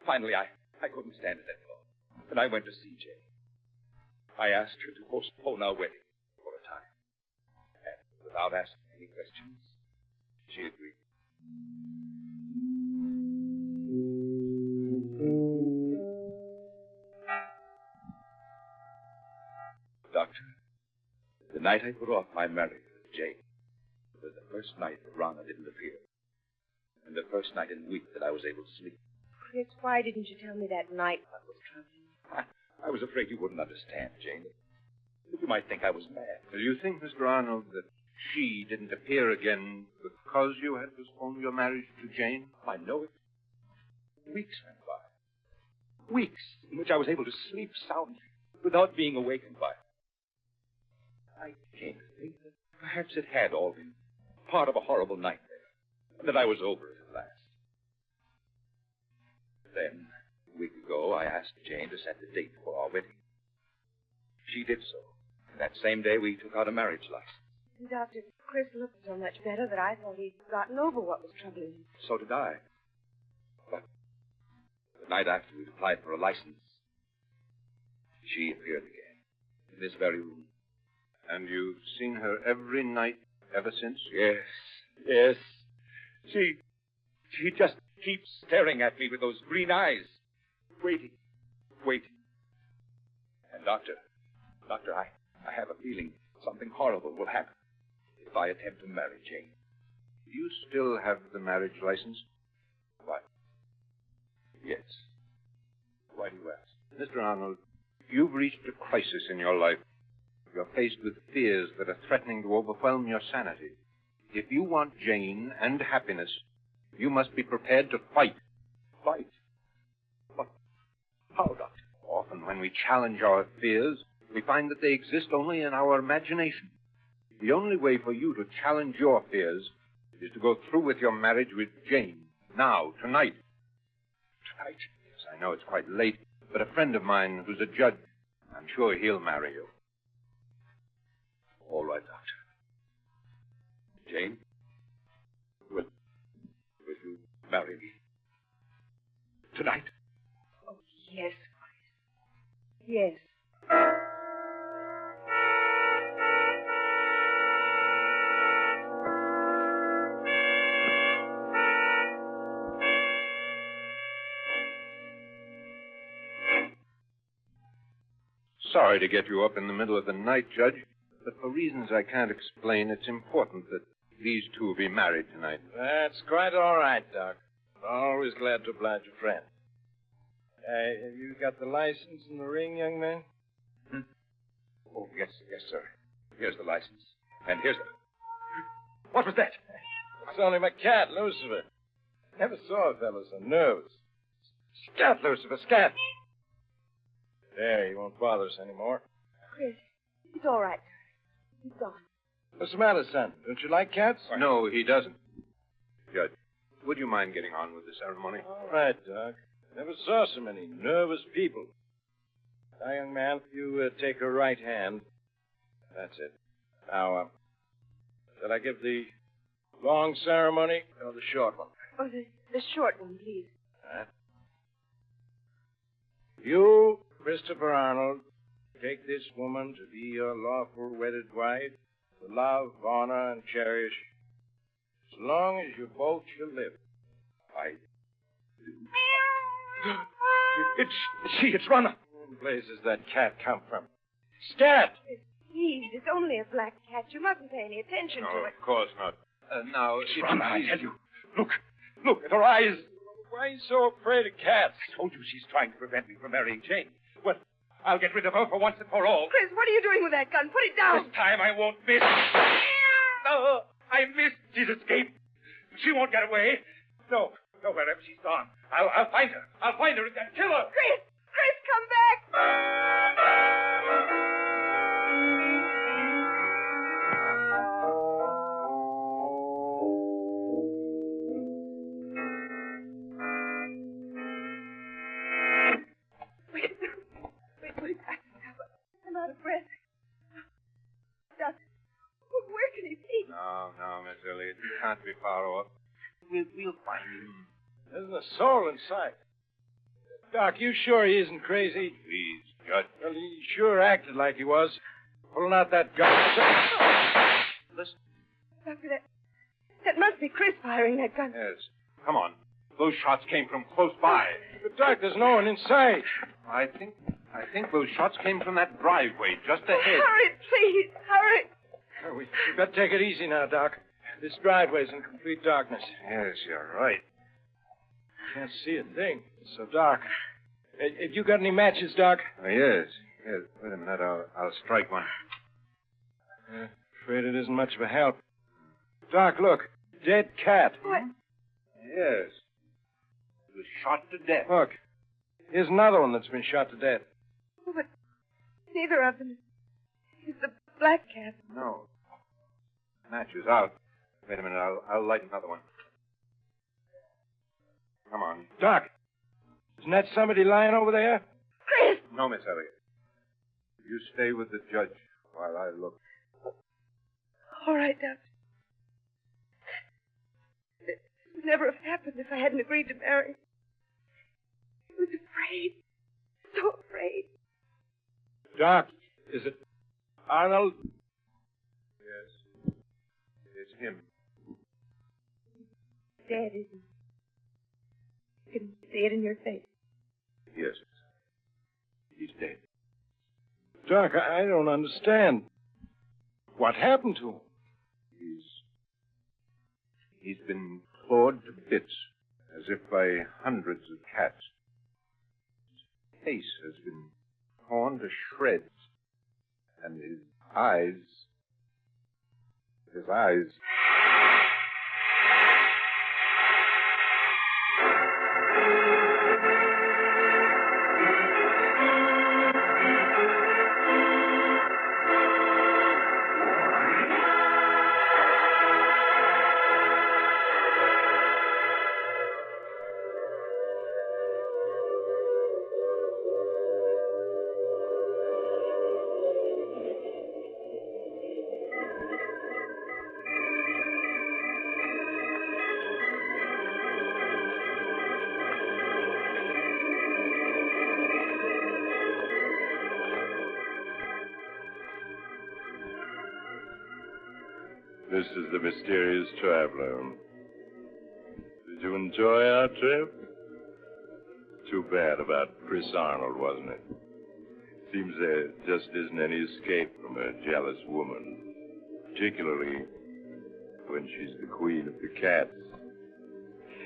Finally, I couldn't stand it any longer, and I went to see Jane. I asked her to postpone our wedding for a time. And without asking any questions, she agreed. Doctor, the night I put off my marriage with Jane was the first night that Rana didn't appear. And the first night in a week that I was able to sleep. Chris, why didn't you tell me that night what was troubling you? I was afraid you wouldn't understand, Jane. You might think I was mad. Do you think, Mr. Arnold, that she didn't appear again because you had postponed your marriage to Jane? I know it. Weeks went by. Weeks in which I was able to sleep soundly without being awakened by her. I came to think that perhaps it had all been part of a horrible nightmare, and that I was over it at last. Then, a week ago, I asked Jane to set the date for our wedding. She did so. And that same day, we took out a marriage license. Doctor, Chris looked so much better that I thought he'd gotten over what was troubling him. So did I. But the night after we'd applied for a license, she appeared again, in this very room. And you've seen her every night ever since? Yes. She just keeps staring at me with those green eyes. Waiting. And Doctor, I have a feeling something horrible will happen if I attempt to marry Jane. Do you still have the marriage license? Why? Yes. Why do you ask? Mr. Arnold, you've reached a crisis in your life. You're faced with fears that are threatening to overwhelm your sanity. If you want Jane and happiness, you must be prepared to fight. Fight? But how, Doctor? Often when we challenge our fears, we find that they exist only in our imagination. The only way for you to challenge your fears is to go through with your marriage with Jane. Now, tonight. Tonight? Yes, I know it's quite late, but a friend of mine who's a judge, I'm sure he'll marry you. All right, Doctor. Jane, will you marry me? Tonight? Oh, yes, Chris. Yes. Sorry to get you up in the middle of the night, Judge, but for reasons I can't explain, it's important that these two be married tonight. That's quite all right, Doc. Always glad to oblige a friend. Have you got the license and the ring, young man? Oh, yes, sir. Here's the license. And here's the... What was that? It's only my cat, Lucifer. Never saw a fellow so nervous. Scat, Lucifer, scat! There, he won't bother us anymore. Chris, it's all right. He's gone. What's the matter, son? Don't you like cats? No, he doesn't. Judge, would you mind getting on with the ceremony? All right, Doc. Never saw so many nervous people. Now, young man, if you take her right hand. That's it. Now, shall I give the long ceremony or the short one? Oh, the short one, please. You, Christopher Arnold, take this woman to be your lawful wedded wife, to love, honor, and cherish, as long as you both shall live. I do. It's Runner. What place does that cat come from? Scat! Please, it's only a black cat. You mustn't pay any attention to it. Of course not. Now, it's Runner, I tell you. Look at her eyes. Why are you so afraid of cats? I told you she's trying to prevent me from marrying Jane. Well, I'll get rid of her for once and for all. Chris, what are you doing with that gun? Put it down. This time I won't miss. No, I missed. She's escaped. She won't get away. No, wherever she's gone. I'll find her. I'll find her and kill her. Chris, come back. Wait. I'm out of breath. Doctor, where can he be? No, Miss Elliot. You can't be far off. We'll find him. There isn't a soul in sight. Doc, you sure he isn't crazy? Please, Judge. Well, he sure acted like he was. Pulling out that gun. Listen. Doctor, that must be Chris firing that gun. Yes. Come on. Those shots came from close by. But, Doc, there's no one in sight. I think those shots came from that driveway just ahead. Hurry, please. Hurry. We better take it easy now, Doc. This driveway's in complete darkness. Yes, you're right. Can't see a thing. It's so dark. Have you got any matches, Doc? Yes. Wait a minute. I'll strike one. Afraid it isn't much of a help. Doc, look. Dead cat. What? Yes. It was shot to death. Look. Here's another one that's been shot to death. Oh, but neither of them is the black cat. No. Match is out. Wait a minute. I'll light another one. Come on. Doc, isn't that somebody lying over there? Chris! No, Miss Elliot. You stay with the judge while I look. All right, Doctor. It would never have happened if I hadn't agreed to marry. I was afraid. So afraid. Doc, is it Arnold? Yes. It's him. Dead, isn't he? You can see it in your face. Yes. He's dead. Doc, I don't understand. What happened to him? He's been clawed to bits, as if by hundreds of cats. His face has been torn to shreds, and his eyes... This is the mysterious traveler. Did you enjoy our trip? Too bad about Chris Arnold, wasn't it? Seems there just isn't any escape from a jealous woman, particularly when she's the queen of the cats.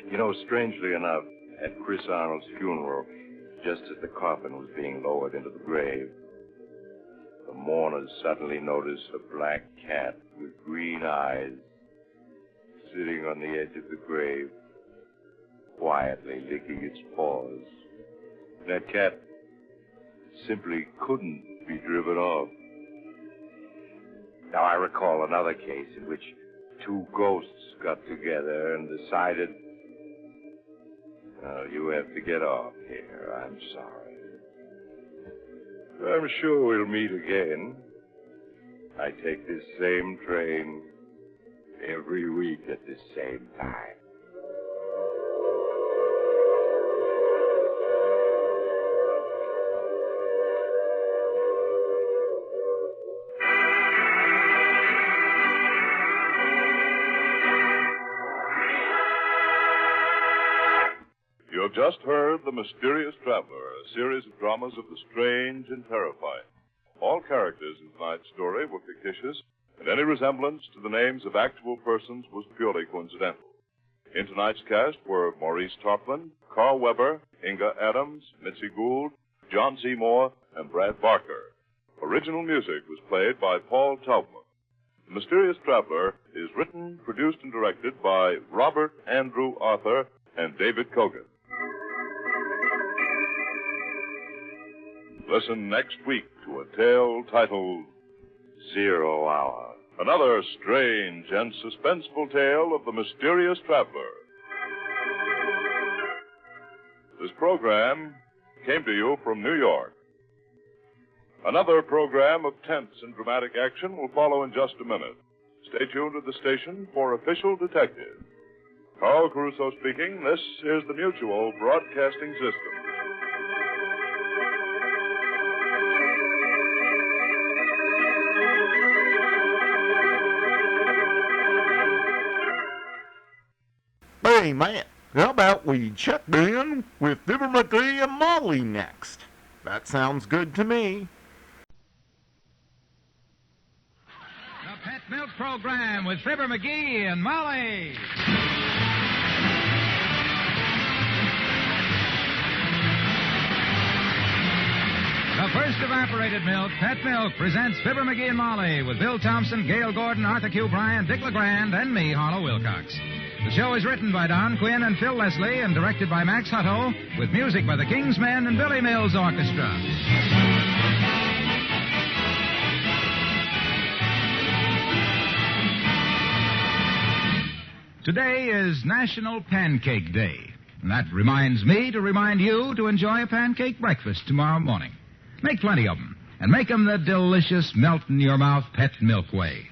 You know, strangely enough, at Chris Arnold's funeral, just as the coffin was being lowered into the grave, the mourners suddenly noticed a black cat with green eyes sitting on the edge of the grave, quietly licking its paws. That cat simply couldn't be driven off. Now, I recall another case in which two ghosts got together and decided, you have to get off here. I'm sorry. I'm sure we'll meet again. I take this same train every week at this same time. You have just heard The Mysterious Traveler, a series of dramas of the strange and terrifying. All characters in tonight's story were fictitious, and any resemblance to the names of actual persons was purely coincidental. In tonight's cast were Maurice Tarplin, Carl Weber, Inga Adams, Mitzi Gould, John Seymour, and Brad Barker. Original music was played by Paul Taubman. The Mysterious Traveler is written, produced, and directed by Robert Andrew Arthur and David Kogan. Listen next week to a tale titled 0 Hour. Another strange and suspenseful tale of the mysterious traveler. This program came to you from New York. Another program of tense and dramatic action will follow in just a minute. Stay tuned to the station for Official Detective. Carl Caruso speaking. This is the Mutual Broadcasting System. Hey, Matt, how about we check in with Fibber, Magee, and Molly next? That sounds good to me. The Pet Milk Program with Fibber, Magee, and Molly. The first evaporated milk, Pet Milk, presents Fibber, Magee, and Molly with Bill Thompson, Gail Gordon, Arthur Q. Bryan, Dick LeGrand, and me, Harlow Wilcox. The show is written by Don Quinn and Phil Leslie and directed by Max Hutto with music by the King's Men and Billy Mills Orchestra. Today is National Pancake Day. And that reminds me to remind you to enjoy a pancake breakfast tomorrow morning. Make plenty of them, and make them the delicious melt-in-your-mouth Pet Milk way.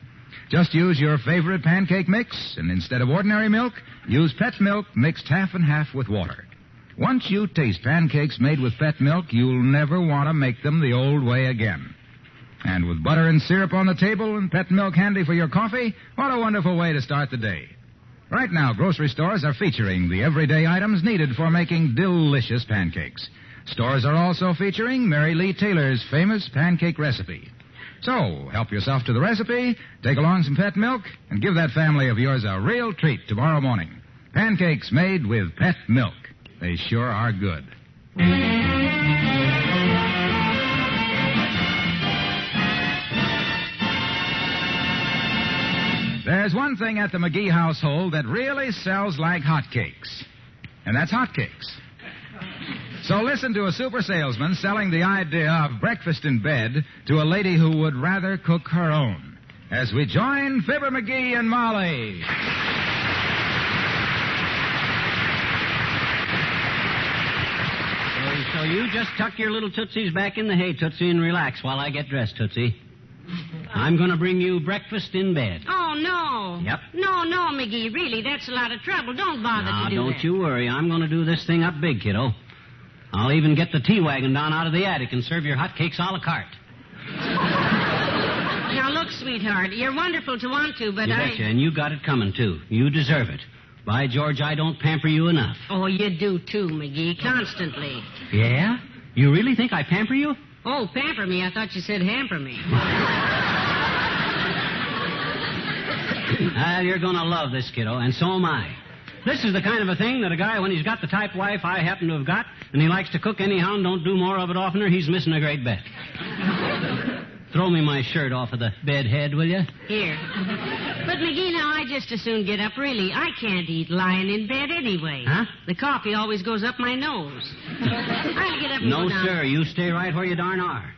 Just use your favorite pancake mix, and instead of ordinary milk, use Pet milk mixed half and half with water. Once you taste pancakes made with Pet milk, you'll never want to make them the old way again. And with butter and syrup on the table and Pet milk handy for your coffee, what a wonderful way to start the day. Right now, grocery stores are featuring the everyday items needed for making delicious pancakes. Stores are also featuring Mary Lee Taylor's famous pancake recipe. So, help yourself to the recipe, take along some Pet milk, and give that family of yours a real treat tomorrow morning. Pancakes made with Pet milk. They sure are good. There's one thing at the Magee household that really sells like hotcakes, and that's hotcakes. So listen to a super salesman selling the idea of breakfast in bed to a lady who would rather cook her own. As we join Fibber, Magee, and Molly. So you just tuck your little tootsies back in the hay, Tootsie, and relax while I get dressed, Tootsie. I'm going to bring you breakfast in bed. Oh, no. Yep. No, Magee, really, that's a lot of trouble. Don't bother to do Now, that. don't you worry. I'm going to do this thing up big, kiddo. I'll even get the tea wagon down out of the attic and serve your hotcakes a la carte. Now, look, sweetheart, you're wonderful to want to, but You betcha, and you got it coming, too. You deserve it. By George, I don't pamper you enough. Oh, you do, too, Magee, constantly. Yeah? You really think I pamper you? Oh, pamper me. I thought you said hamper me. You're going to love this, kiddo, and so am I. This is the kind of a thing that a guy, when he's got the type wife I happen to have got, and he likes to cook anyhow and don't do more of it oftener, he's missing a great bet. Throw me my shirt off of the bed head, will you? Here. But, Magee, now, I just as soon get up. Really, I can't eat lying in bed anyway. Huh? The coffee always goes up my nose. I'll get up and No, go down. sir. You stay right where you darn are.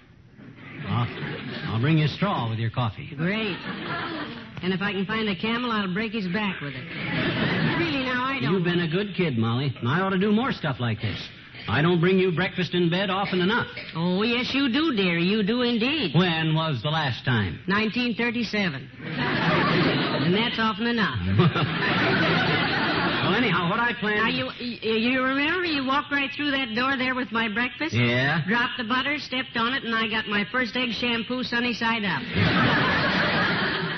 I'll bring you a straw with your coffee. Great. And if I can find a camel, I'll break his back with it. Really, now, I don't... You've been a good kid, Molly. I ought to do more stuff like this. I don't bring you breakfast in bed often enough. Oh, yes, you do, dear. You do indeed. When was the last time? 1937. And that's often enough. Well, anyhow, what I plan... Now, you remember you walked right through that door there with my breakfast? Yeah? Dropped the butter, stepped on it, and I got my first egg shampoo sunny side up.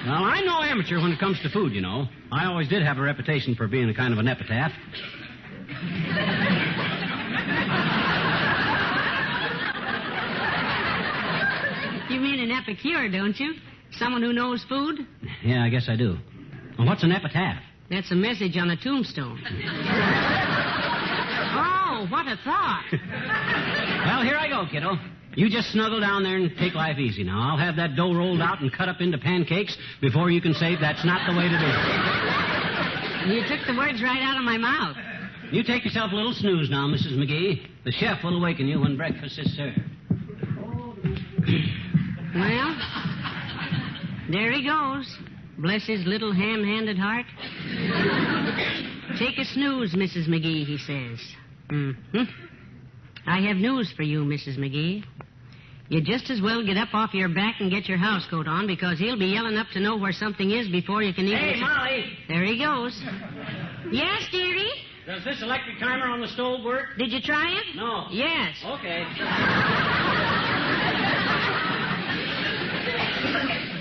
Well, I'm no amateur when it comes to food, you know. I always did have a reputation for being a kind of an epitaph. You mean an epicure, don't you? Someone who knows food? Yeah, I guess I do. Well, what's an epitaph? That's a message on a tombstone. Oh, what a thought. Well, here I go, kiddo. You just snuggle down there and take life easy now. I'll have that dough rolled out and cut up into pancakes before you can say that's not the way to do it. You took the words right out of my mouth. You take yourself a little snooze now, Mrs. Magee. The chef will awaken you when breakfast is served. Well, there he goes. Bless his little ham-handed heart. Take a snooze, Mrs. Magee, he says. Mm-hmm. I have news for you, Mrs. Magee. You just as well get up off your back and get your housecoat on, because he'll be yelling up to know where something is before you can even... Hey, Molly! There he goes. Yes, dearie? Does this electric timer on the stove work? Did you try it? No. Yes. Okay.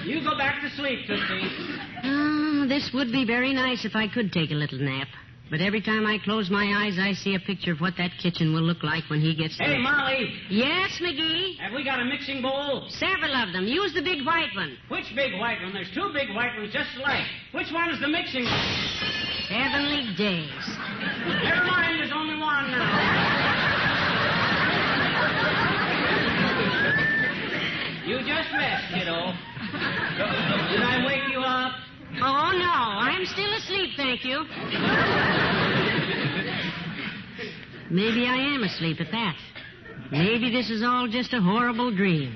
You go back to sleep, Tootsie. This would be very nice if I could take a little nap. But every time I close my eyes, I see a picture of what that kitchen will look like when he gets there. Hey, Molly! Yes, Magee? Have we got a mixing bowl? Several of them. Use the big white one. Which big white one? There's two big white ones just alike. Which one is the mixing one? Heavenly days. Never mind, there's only one now. You just rest, kiddo. Did I wake you up? Oh, no. I'm still asleep, thank you. Maybe I am asleep at that. Maybe this is all just a horrible dream.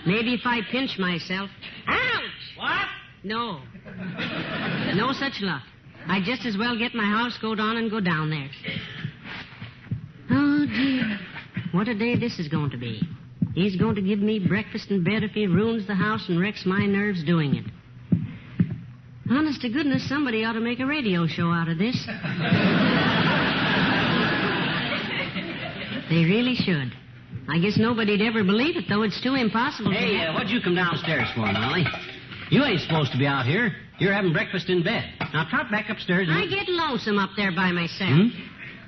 Maybe if I pinch myself... Ouch! What? No. No such luck. I'd just as well get my housecoat on and go down there. Oh, dear. What a day this is going to be. He's going to give me breakfast in bed if he ruins the house and wrecks my nerves doing it. Honest to goodness, somebody ought to make a radio show out of this. They really should. I guess nobody'd ever believe it, though. It's too impossible. Hey, what'd you come downstairs for, Molly? You ain't supposed to be out here. You're having breakfast in bed. Now, trot back upstairs and... I get lonesome up there by myself. Hmm?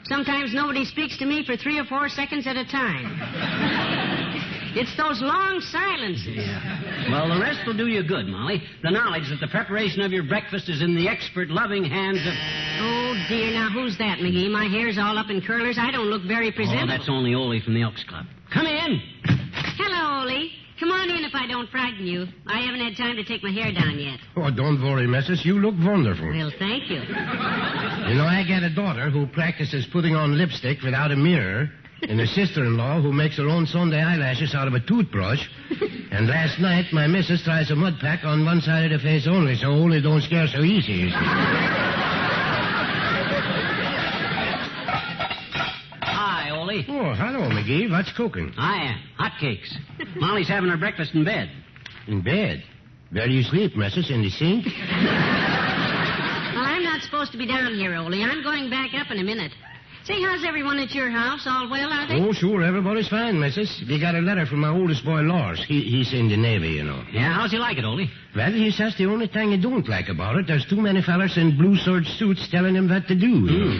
Sometimes nobody speaks to me for 3 or 4 seconds at a time. It's those long silences. Yeah. Well, the rest will do you good, Molly. The knowledge that the preparation of your breakfast is in the expert, loving hands of... Oh, dear. Now, who's that, McGee? My hair's all up in curlers. I don't look very presentable. Oh, that's only Ole from the Elks Club. Come in. Hello, Ole. Come on in if I don't frighten you. I haven't had time to take my hair down yet. Oh, don't worry, missus. You look wonderful. Well, thank you. You know, I got a daughter who practices putting on lipstick without a mirror, and a sister-in-law who makes her own Sunday eyelashes out of a toothbrush. And last night, my missus tries a mud pack on one side of the face only, so Ole don't scare so easy, you see. Hi, Ole. Oh, hello, McGee. What's cooking? I am. Hotcakes. Molly's having her breakfast in bed. In bed? Where do you sleep, missus? In the sink? Well, I'm not supposed to be down here, Ole. I'm going back up in a minute. Say, how's everyone at your house? All well, are they? Oh, sure. Everybody's fine, missus. We got a letter from my oldest boy, Lars. He's in the Navy, you know. Yeah, how's he like it, Ole? Well, he says the only thing he don't like about it, there's too many fellers in blue serge suits telling him what to do. You know?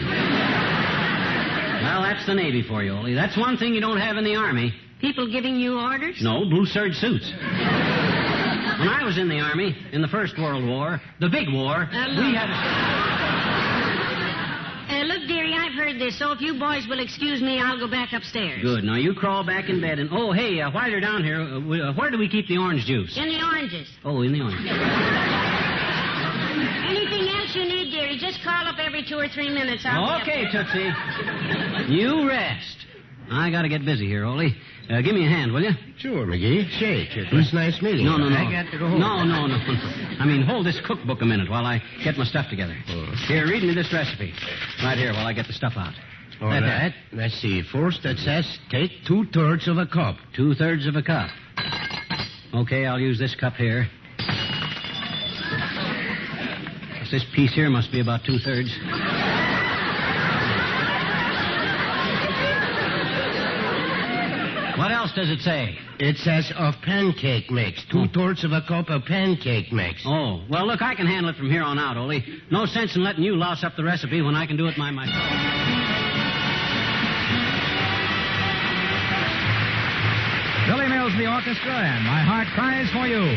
Well, that's the Navy for you, Ole. That's one thing you don't have in the Army. People giving you orders? No, blue serge suits. When I was in the Army, in the First World War, the big war, we had... Look, dearie, I've heard this, so if you boys will excuse me, I'll go back upstairs. Good. Now, you crawl back in bed and... Oh, hey, while you're down here, where do we keep the orange juice? In the oranges. Oh, in the orange. Anything else you need, dearie, just call up every 2 or 3 minutes. I'll Okay, Tootsie. You rest. I got to get busy here, Ole. Give me a hand, will you? Sure, McGee. Shake. It was nice meeting No. you. I got to go home. No. I mean, hold this cookbook a minute while I get my stuff together. Oh. Here, read me this recipe. Right here while I get the stuff out. All right. Let's see. First, it says take 2/3 of a cup. 2/3 of a cup. Okay, I'll use this cup here. This piece here must be about 2/3. What else does it say? It says of pancake mix. 2/3 of a cup of pancake mix. Oh, well, look, I can handle it from here on out, Ole. No sense in letting you louse up the recipe when I can do it myself. Billy Mills, the orchestra, and My Heart Cries for You.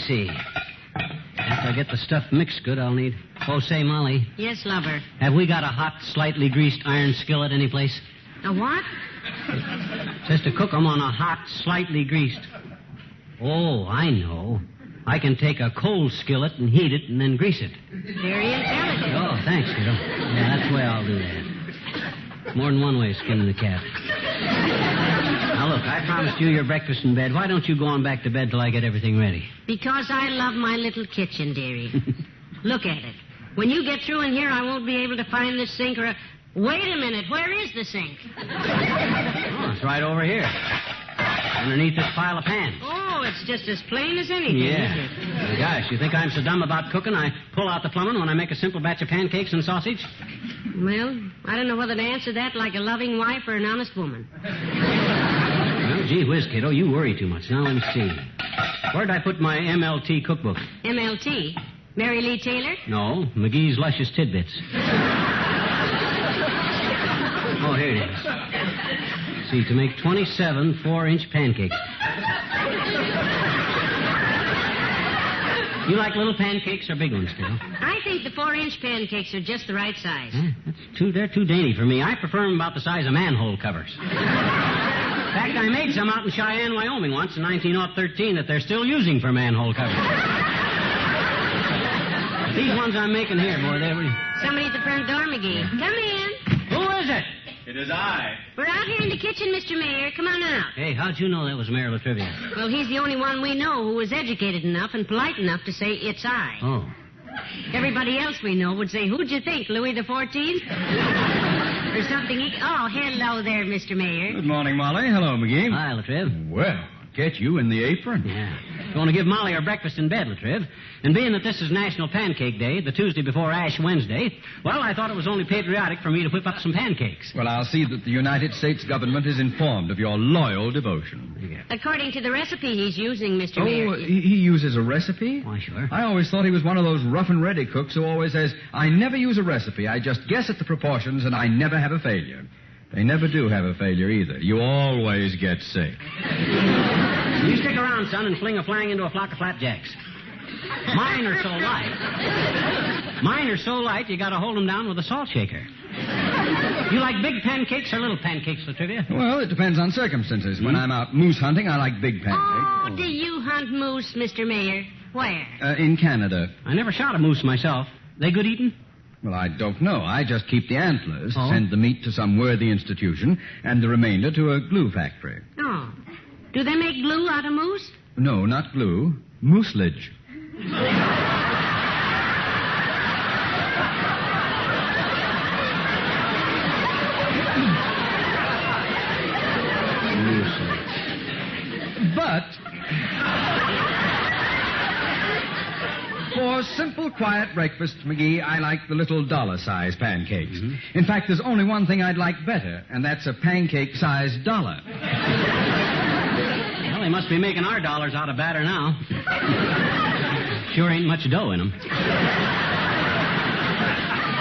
see. After I get the stuff mixed good, I'll need... Oh, say, Molly. Yes, lover. Have we got a hot, slightly greased iron skillet anyplace? A what? Says to cook 'em on a hot, slightly greased. Oh, I know. I can take a cold skillet and heat it and then grease it. Very intelligent. Oh, thanks, kiddo. Yeah, that's the way I'll do that. More than one way of skinning the cat. Now, look, I promised you your breakfast in bed. Why don't you go on back to bed till I get everything ready? Because I love my little kitchen, dearie. Look at it. When you get through in here, I won't be able to find the sink or a... Wait a minute. Where is the sink? Oh, it's right over here. Underneath this pile of pans. Oh, it's just as plain as anything, Yeah. isn't it? Well, gosh, you think I'm so dumb about cooking I pull out the plumbing when I make a simple batch of pancakes and sausage? Well, I don't know whether to answer that like a loving wife or an honest woman. Well, gee whiz, kiddo, you worry too much. Now, let me see. Where'd I put my MLT cookbook? MLT? Mary Lee Taylor? No, McGee's Luscious Tidbits. Oh, here it is. See, to make 27 4-inch pancakes. You like little pancakes or big ones, kiddo? I think the 4-inch pancakes are just the right size. They're too dainty for me. I prefer them about the size of manhole covers. In fact, I made some out in Cheyenne, Wyoming once in 1913 that they're still using for manhole covers. But these ones I'm making here, boy, they were... Somebody at the front door, McGee. Come in. Who is it? It is I. We're out here in the kitchen, Mr. Mayor. Come on out. Hey, how'd you know that was Mayor Latrivia? Well, he's the only one we know who was educated enough and polite enough to say, it's I. Oh. Everybody else we know would say, who'd you think, Louis the 14th? Or something. Oh, hello there, Mr. Mayor. Good morning, Molly. Hello, McGee. Hi, Latriv. Well, get you in the apron. Yeah. Going to give Molly her breakfast in bed, Latriv. And being that this is National Pancake Day, the Tuesday before Ash Wednesday, well, I thought it was only patriotic for me to whip up some pancakes. Well, I'll see that the United States government is informed of your loyal devotion. According to the recipe he's using, Mr. Mayor. Oh, he uses a recipe? Why, sure. I always thought he was one of those rough and ready cooks who always says, I never use a recipe. I just guess at the proportions and I never have a failure. They never do have a failure either. You always get sick. You stick around, son, and fling a flang into a flock of flapjacks. Mine are so light, you gotta hold them down with a salt shaker. You like big pancakes or little pancakes, Latrivia? Well, it depends on circumstances. When I'm out moose hunting, I like big pancakes. Oh, do you hunt moose, Mr. Mayor? Where? In Canada. I never shot a moose myself. They good eating? Well, I don't know. I just keep the antlers, send the meat to some worthy institution, and the remainder to a glue factory. Oh. Do they make glue out of moose? No, not glue. Mucilage. But for simple, quiet breakfast, McGee, I like the little dollar-sized pancakes. Mm-hmm. In fact, there's only one thing I'd like better, and that's a pancake-sized dollar. Well, they must be making our dollars out of batter now. Sure ain't much dough in them.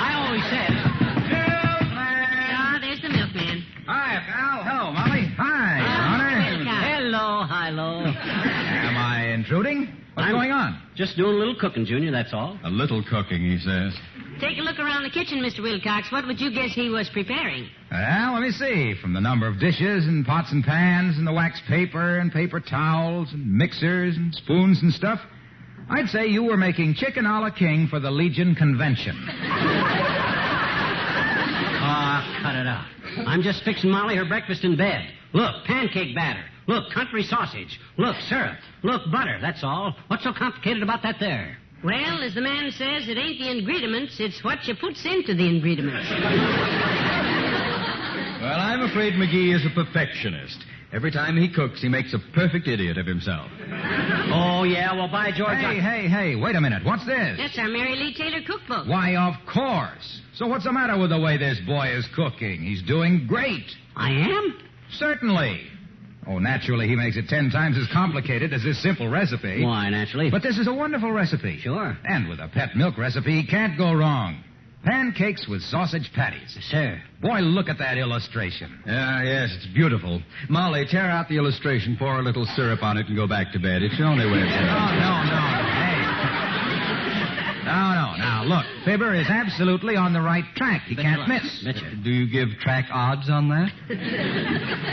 I always said... Ah, there's the milkman. Hi, pal. Hello, Molly. Hi, Honor. Hello, hi-lo. Am I intruding? What's going on? Just doing a little cooking, Junior, that's all. A little cooking, he says. Take a look around the kitchen, Mr. Wilcox. What would you guess he was preparing? Well, let me see. From the number of dishes and pots and pans and the wax paper and paper towels and mixers and spoons and stuff, I'd say you were making chicken a la king for the Legion Convention. Cut it out. I'm just fixing Molly her breakfast in bed. Look, pancake batter. Look, country sausage. Look, syrup. Look, butter. That's all. What's so complicated about that there? Well, as the man says, it ain't the ingredients, it's what you puts into the ingredients. Well, I'm afraid McGee is a perfectionist. Every time he cooks, he makes a perfect idiot of himself. Oh, yeah? Well, by George... Hey, wait a minute. What's this? That's our Mary Lee Taylor cookbook. Why, of course. So what's the matter with the way this boy is cooking? He's doing great. I am? Certainly. Oh, naturally, he makes it 10 times as complicated as this simple recipe. Why, naturally? But this is a wonderful recipe. Sure. And with a pet milk recipe, he can't go wrong. Pancakes with sausage patties. Sir. Boy, look at that illustration. Yes, it's beautiful. Molly, tear out the illustration, pour a little syrup on it, and go back to bed. It's the only way of doing it. No. Hey. No. Now, look, Fibber is absolutely on the right track. He can't miss. Do you give track odds on that?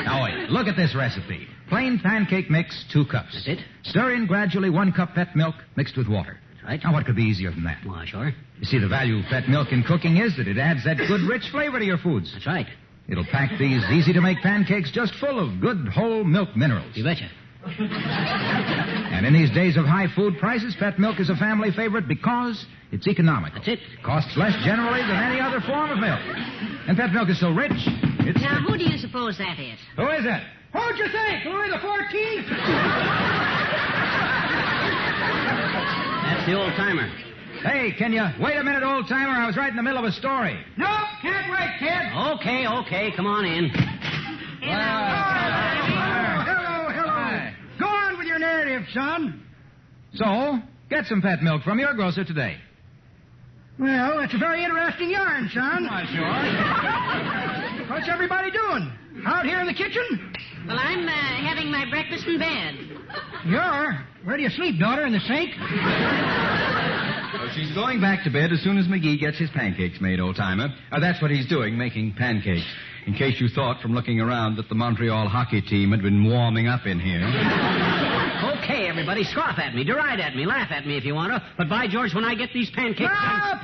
Now, wait. Look at this recipe. Plain pancake mix, 2 cups. That's it? Stir in gradually 1 cup fat milk mixed with water. Right. Now, what could be easier than that? Well, sure. You see, the value of fat milk in cooking is that it adds that good, rich flavor to your foods. That's right. It'll pack these easy-to-make pancakes just full of good, whole milk minerals. You betcha. And in these days of high food prices, fat milk is a family favorite because it's economical. That's it. Costs less generally than any other form of milk. And fat milk is so rich, it's... Now, who do you suppose that is? Who is it? Who'd you think? Louis the 14th? That's the old-timer. Hey, can you wait a minute, old-timer? I was right in the middle of a story. Nope, can't wait, kid. Okay, come on in. Hello. Go on with your narrative, son. So, get some fat milk from your grocer today. Well, that's a very interesting yarn, son. Sure. What's everybody doing? Out here in the kitchen? Well, I'm having my breakfast in bed. You're? Where do you sleep, daughter? In the sink? Oh, she's going back to bed as soon as Magee gets his pancakes made, old-timer. That's what he's doing, making pancakes. In case you thought from looking around that the Montreal hockey team had been warming up in here. Okay, everybody, scoff at me, deride at me, laugh at me if you want to. But by George, when I get these pancakes...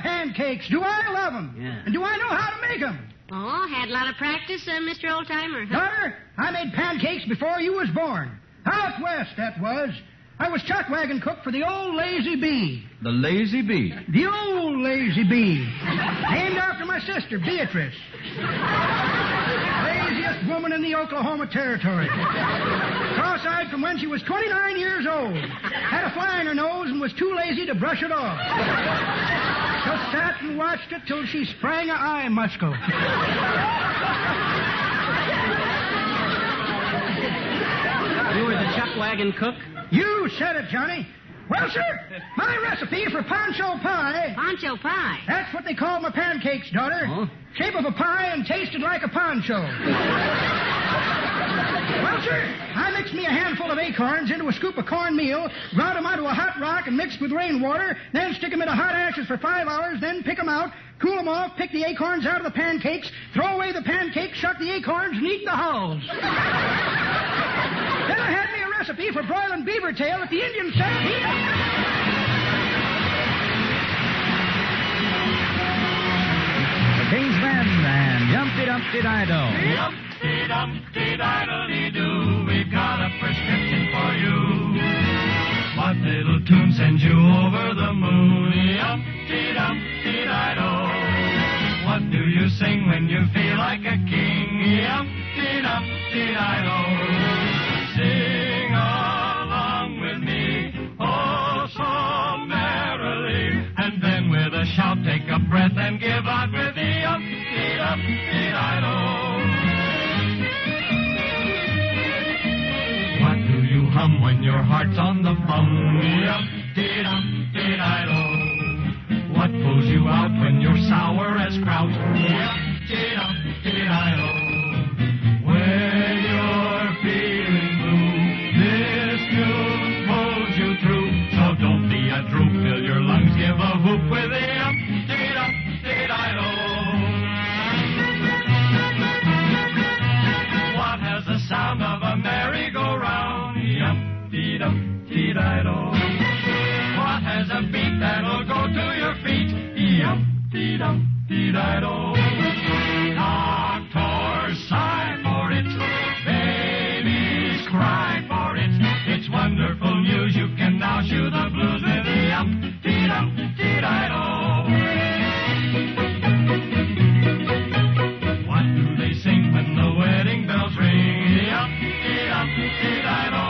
Pancakes. Do I love them? Yeah. And do I know how to make them? Oh, had a lot of practice, Mr. Oldtimer. Daughter, I made pancakes before you was born. Out west, that was. I was chuck wagon cook for the old Lazy Bee. The Lazy Bee? The old Lazy Bee. Named after my sister, Beatrice. Laziest woman in the Oklahoma Territory. Cross-eyed from when she was 29 years old. Had a fly in her nose and was too lazy to brush it off. Just sat and watched it till she sprang an eye muscle. You were the chuck wagon cook? You said it, Johnny. Well, sir, my recipe for poncho pie... Poncho pie? That's what they call my pancakes, daughter. Oh? Shape of a pie and tasted like a poncho. Well, sir, I mixed me a handful of acorns into a scoop of cornmeal, ground them onto a hot rock and mixed with rainwater, then stick them into hot ashes for 5 hours, then pick them out, cool them off, pick the acorns out of the pancakes, throw away the pancakes, shuck the acorns, and eat the hulls. Then I had me a recipe for broiling beaver tail at the Indian set. The King's Men and Yumpty-Dumpty-Dido. Yumpty-Dumpty-Diddle-dee-doo, we've got a prescription for you. What little tune sends you over the moon? Yumpty-Dumpty-Dido. What do you sing when you feel like a king? Yumpty-Dumpty-Dido. Sing along with me, oh, so merrily. And then with a shout, take a breath and give out with the Yumpty-Dumpty-Dido. What do you hum when your heart's on the bum? Yumpty-Dumpty-Dido. What pulls you out when you're sour as kraut? Yumpty-Dumpty-Dido. When you're feeling blue, this tune pulls you through. So don't be a droop, fill your lungs, give a whoop with the Yumpty-Dumpty-Dido. What has the sound of a merry-go-round? Yumpty-Dumpty-Dido. What has a beat that'll go to your feet? Yumpty-Dumpty-Dido. Doctors sigh for it, babies cry for it. It's wonderful news, you can now shoo the blues with the Yumpty-Dumpty-Dido. What do they sing when the wedding bells ring? Yumpty-Dumpty-Dido.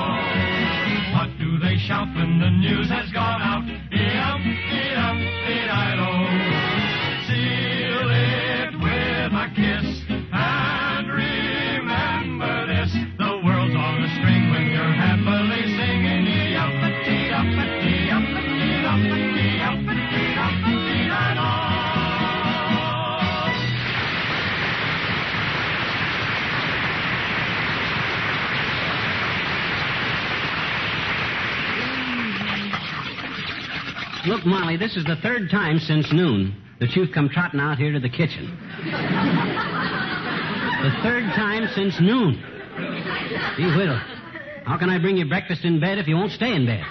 What do they shout when the news has gone out? Yumpty-Dumpty-Dido. Seal it Look, Molly, this is the third time since noon that you've come trotting out here to the kitchen. The third time since noon. Gee whittle. How can I bring you breakfast in bed if you won't stay in bed?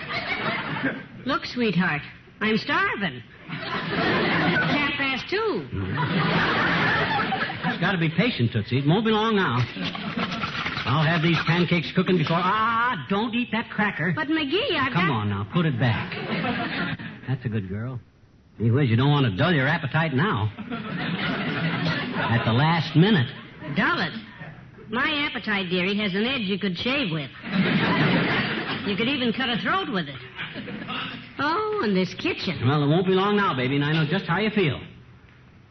Look, sweetheart, I'm starving. 2:30. You've got to be patient, Tootsie. It won't be long now. I'll have these pancakes cooking before... don't eat that cracker. But, McGee, Come on now, put it back. That's a good girl. Anyways, you don't want to dull your appetite now. At the last minute. Dull it? My appetite, dearie, has an edge you could shave with. You could even cut a throat with it. Oh, and this kitchen. Well, it won't be long now, baby, and I know just how you feel.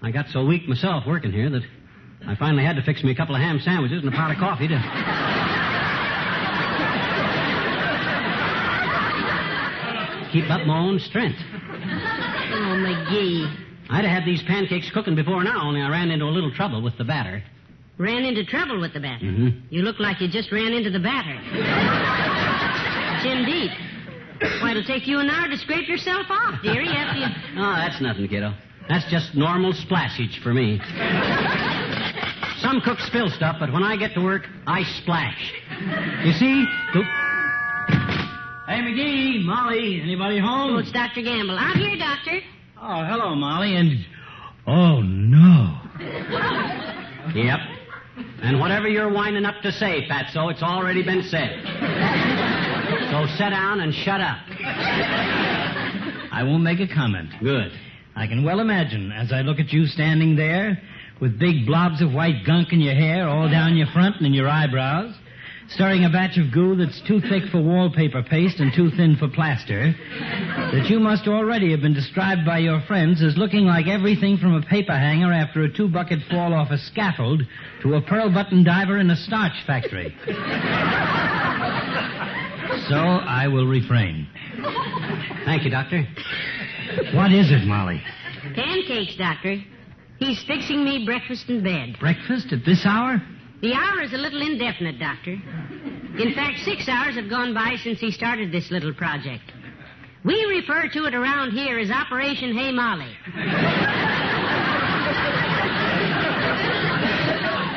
I got so weak myself working here that I finally had to fix me a couple of ham sandwiches and a pot of coffee to... keep up my own strength. Oh, McGee. I'd have had these pancakes cooking before now, only I ran into a little trouble with the batter. Ran into trouble with the batter? Mm-hmm. You look like you just ran into the batter. Chin deep. Why, it'll take you an hour to scrape yourself off, dearie, after you... Oh, that's nothing, kiddo. That's just normal splashage for me. Some cooks spill stuff, but when I get to work, I splash. You see? Hey, McGee, Molly, anybody home? Oh, it's Dr. Gamble. I'm here, Doctor. Oh, hello, Molly, and... Oh, no. Yep. And whatever you're winding up to say, Fatso, it's already been said. So sit down and shut up. I won't make a comment. Good. I can well imagine, as I look at you standing there, with big blobs of white gunk in your hair all down your front and in your eyebrows, stirring a batch of goo that's too thick for wallpaper paste and too thin for plaster, that you must already have been described by your friends as looking like everything from a paper hanger after a 2-bucket fall off a scaffold to a pearl button diver in a starch factory. So I will refrain. Thank you, Doctor. What is it, Molly? Pancakes, Doctor. He's fixing me breakfast in bed. Breakfast at this hour? The hour is a little indefinite, Doctor. In fact, 6 hours have gone by since he started this little project. We refer to it around here as Operation Hey Molly.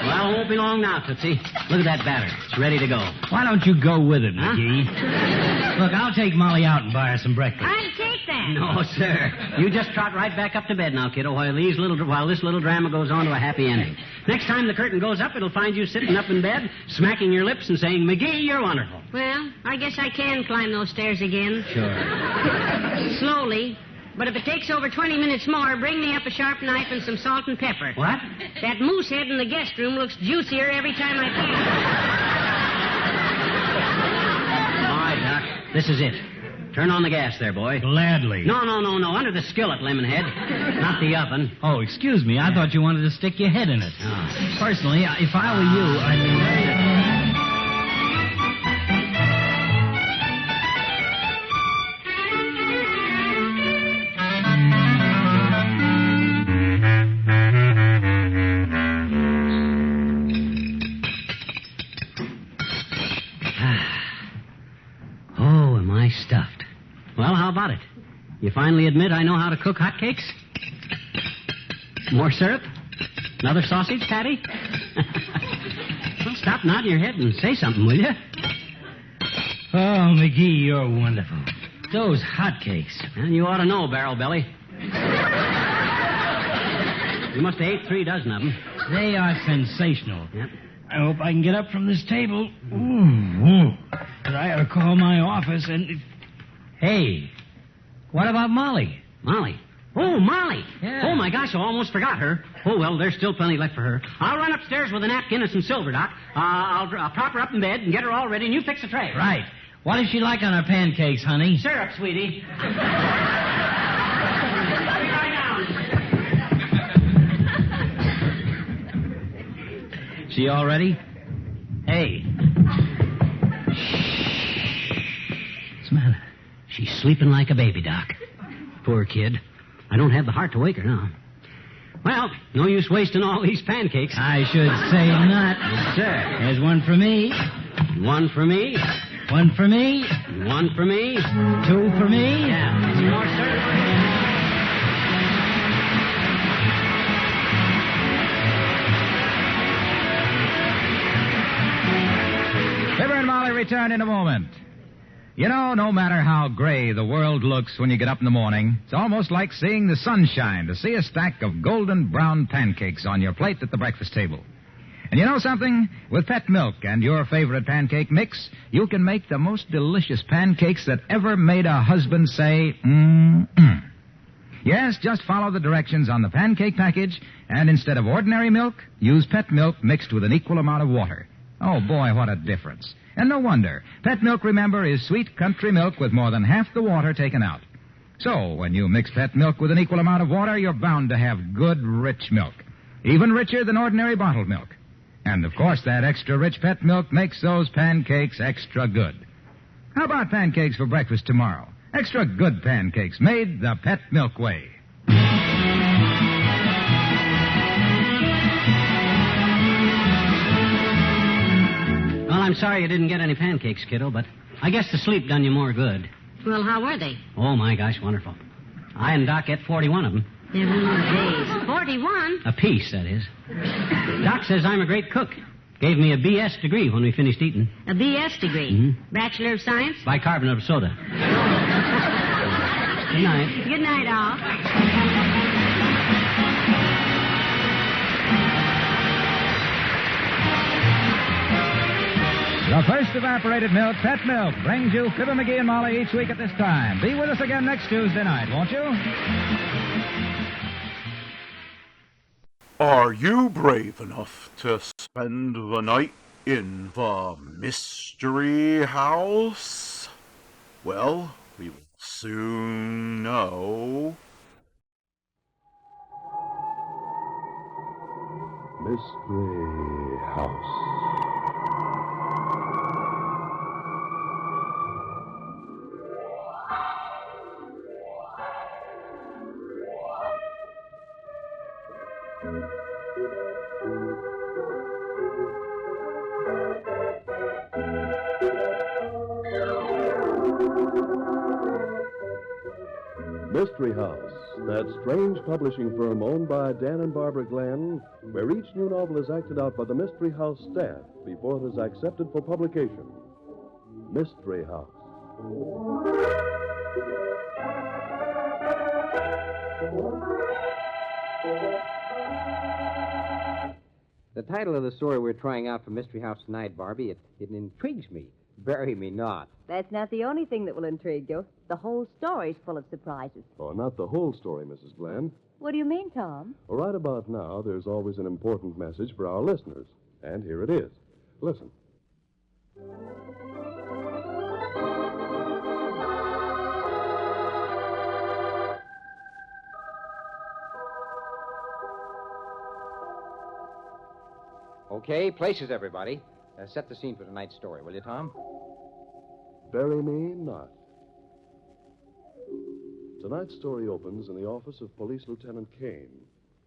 Well, it won't be long now, Tootsie. Look at that batter. It's ready to go. Why don't you go with it, McGee? Look, I'll take Molly out and buy her some breakfast. I'll take that. No, sir. You just trot right back up to bed now, kiddo, while this little drama goes on to a happy ending. Next time the curtain goes up, it'll find you sitting up in bed, smacking your lips and saying, McGee, you're wonderful. Well, I guess I can climb those stairs again. Sure. Slowly. But if it takes over 20 minutes more, bring me up a sharp knife and some salt and pepper. What? That moose head in the guest room looks juicier every time I pass. All right, Doc. This is it. Turn on the gas there, boy. Gladly. No. Under the skillet, Lemonhead. Not the oven. Oh, excuse me. I thought you wanted to stick your head in it. Oh. Personally, if I were you, I'd be ready to... Stuffed. Well, how about it? You finally admit I know how to cook hotcakes? More syrup? Another sausage patty? Well, stop nodding your head and say something, will you? Oh, McGee, you're wonderful. Those hotcakes. And you ought to know, Barrel Belly. You must have ate 3 dozen of them. They are sensational. Yep. I hope I can get up from this table. Ooh. But I ought to call my office and... Hey, what about Molly? Molly? Oh, Molly. Yeah. Oh, my gosh, I almost forgot her. Oh, well, there's still plenty left for her. I'll run upstairs with a napkin and some silver, Doc. I'll prop her up in bed and get her all ready, and you fix the tray. Right. What does she like on her pancakes, honey? Syrup, sweetie. She all ready? Hey. What's the matter? She's sleeping like a baby, Doc. Poor kid. I don't have the heart to wake her now. Well, no use wasting all these pancakes. I should say not. Yes, sir. There's one for me. One for me. One for me. One for me. 2 for me. Yeah. More, sir. return in a moment. You know, no matter how gray the world looks when you get up in the morning, it's almost like seeing the sunshine to see a stack of golden brown pancakes on your plate at the breakfast table. And you know something? With Pet Milk and your favorite pancake mix, you can make the most delicious pancakes that ever made a husband say, mm-mm. Yes, just follow the directions on the pancake package, and instead of ordinary milk, use Pet Milk mixed with an equal amount of water. Oh, boy, what a difference. And no wonder. Pet Milk, remember, is sweet country milk with more than half the water taken out. So, when you mix Pet Milk with an equal amount of water, you're bound to have good, rich milk. Even richer than ordinary bottled milk. And, of course, that extra rich Pet Milk makes those pancakes extra good. How about pancakes for breakfast tomorrow? Extra good pancakes made the Pet Milk way. Well, I'm sorry you didn't get any pancakes, kiddo, but I guess the sleep done you more good. Well, how were they? Oh, my gosh, wonderful. I and Doc ate 41 of them. Days. 41? A piece, that is. Doc says I'm a great cook. Gave me a B.S. degree when we finished eating. A B.S. degree? Mm-hmm. Bachelor of Science? Bicarbonate of soda. Good night. Good night, all. The first evaporated milk, Pet Milk, brings you Fibber, Magee, and Molly each week at this time. Be with us again next Tuesday night, won't you? Are you brave enough to spend the night in the mystery house? Well, we will soon know. Mystery House. Mystery House, that strange publishing firm owned by Dan and Barbara Glenn, where each new novel is acted out by the Mystery House staff before it is accepted for publication. Mystery House. The title of the story we're trying out for Mystery House tonight, Barbie, it intrigues me. Bury me not. That's not the only thing that will intrigue you. The whole story's full of surprises. Oh, not the whole story, Mrs. Glenn. What do you mean, Tom? Well, right about now, there's always an important message for our listeners. And here it is. Listen. Okay, places, everybody. Set the scene for tonight's story, will you, Tom? Bury me not. Tonight's story opens in the office of Police Lieutenant Kane.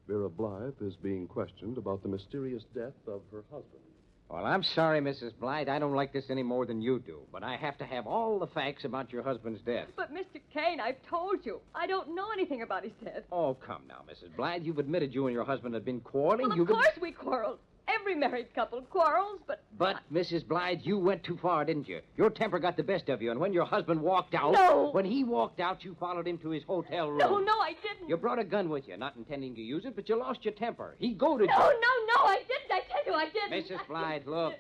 Vera Blythe is being questioned about the mysterious death of her husband. Well, I'm sorry, Mrs. Blythe. I don't like this any more than you do. But I have to have all the facts about your husband's death. But, Mr. Kane, I've told you. I don't know anything about his death. Oh, come now, Mrs. Blythe. You've admitted you and your husband have been quarreling. Well, of course we quarreled. Every married couple quarrels, but... But, Mrs. Blythe, you went too far, didn't you? Your temper got the best of you, and when your husband walked out... No! When he walked out, you followed him to his hotel room. No, I didn't. You brought a gun with you, not intending to use it, but you lost your temper. He goaded you. No, I didn't. I tell you I didn't. Mrs. Blythe, look.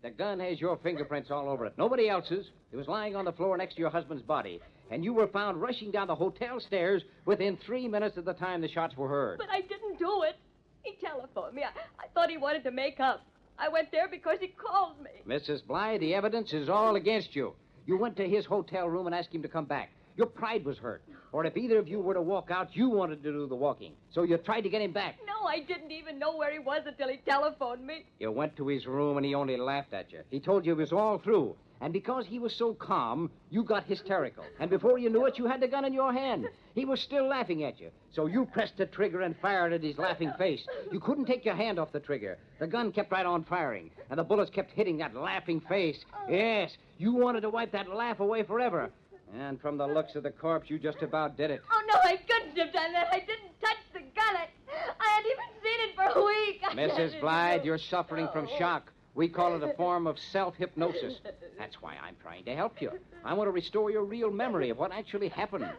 The gun has your fingerprints all over it. Nobody else's. It was lying on the floor next to your husband's body. And you were found rushing down the hotel stairs within 3 minutes of the time the shots were heard. But I didn't do it. He telephoned me. I thought he wanted to make up. I went there because he called me. Mrs. Blythe, the evidence is all against you. You went to his hotel room and asked him to come back. Your pride was hurt. Or if either of you were to walk out, you wanted to do the walking. So you tried to get him back. No, I didn't even know where he was until he telephoned me. You went to his room and he only laughed at you. He told you it was all through. And because he was so calm, you got hysterical. And before you knew it, you had the gun in your hand. He was still laughing at you. So you pressed the trigger and fired at his laughing face. You couldn't take your hand off the trigger. The gun kept right on firing. And the bullets kept hitting that laughing face. Yes, you wanted to wipe that laugh away forever. And from the looks of the corpse, you just about did it. Oh, no, I couldn't have done that. I didn't touch the gun. I hadn't even seen it for a week. Mrs. Blythe, you're suffering from shock. We call it a form of self-hypnosis. That's why I'm trying to help you. I want to restore your real memory of what actually happened.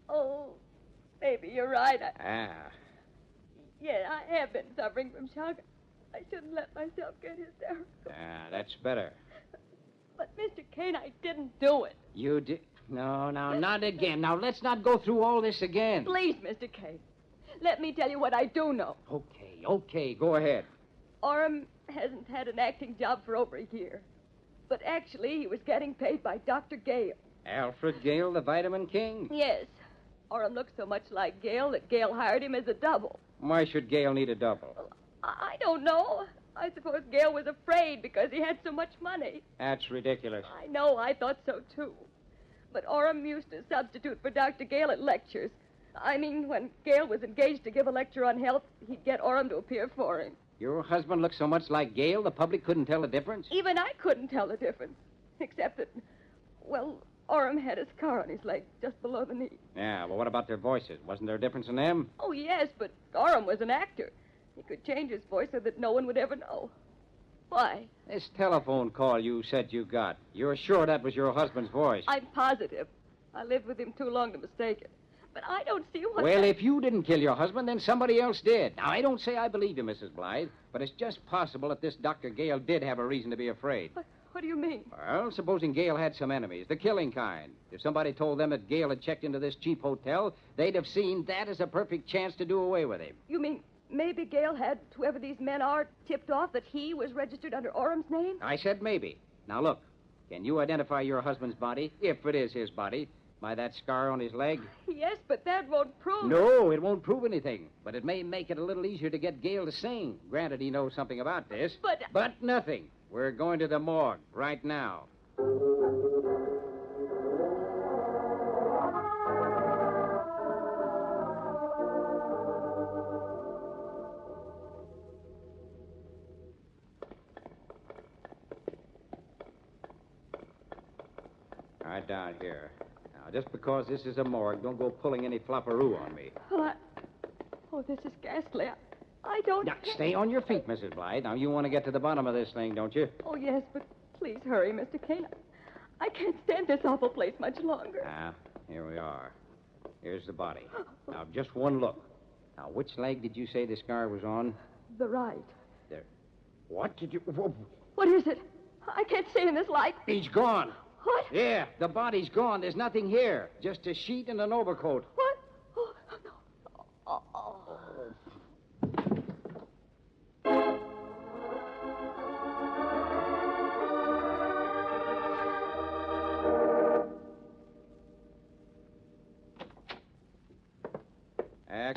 Oh, maybe you're right. Yeah, I have been suffering from shock. I shouldn't let myself get hysterical. that's better. But, Mr. Kane, I didn't do it. You did? No, not again. Now, let's not go through all this again. Please, Mr. Kane. Let me tell you what I do know. Okay, go ahead. Orem hasn't had an acting job for over a year. But actually, he was getting paid by Dr. Gale. Alfred Gale, the Vitamin King? Yes. Orem looks so much like Gale that Gale hired him as a double. Why should Gale need a double? I don't know. I suppose Gale was afraid because he had so much money. That's ridiculous. I know, I thought so, too. But Orem used to substitute for Dr. Gale at lectures. I mean, when Gale was engaged to give a lecture on health, he'd get Orem to appear for him. Your husband looks so much like Gale, the public couldn't tell the difference? Even I couldn't tell the difference. Except that, well, Orem had a scar on his leg just below the knee. Yeah, well, what about their voices? Wasn't there a difference in them? Oh, yes, but Orem was an actor. He could change his voice so that no one would ever know. Why? This telephone call you said you got. You're sure that was your husband's voice? I'm positive. I lived with him too long to mistake it. But I don't see what... Well, if you didn't kill your husband, then somebody else did. Now, I don't say I believe you, Mrs. Blythe, but it's just possible that this Dr. Gale did have a reason to be afraid. What do you mean? Well, supposing Gale had some enemies, the killing kind. If somebody told them that Gale had checked into this cheap hotel, they'd have seen that as a perfect chance to do away with him. You mean maybe Gale had whoever these men are tipped off that he was registered under Orem's name? I said maybe. Now, look, can you identify your husband's body, if it is his body, by that scar on his leg? Yes, but that won't prove... No, it won't prove anything. But it may make it a little easier to get Gale to sing. Granted, he knows something about this. But nothing. We're going to the morgue right now. Right down here. Now, just because this is a morgue, don't go pulling any flopperoo on me. Well, Oh, this is ghastly. I don't... Now, stay on your feet, Mrs. Blythe. Now, you want to get to the bottom of this thing, don't you? Oh, yes, but please hurry, Mr. Kane. I can't stand this awful place much longer. Ah, here we are. Here's the body. Now, just one look. Now, which leg did you say the scar was on? The right. There. What did you... Whoa. What is it? I can't see in this light. He's gone. What? Yeah, the body's gone. There's nothing here. Just a sheet and an overcoat. What? Oh, no. Oh.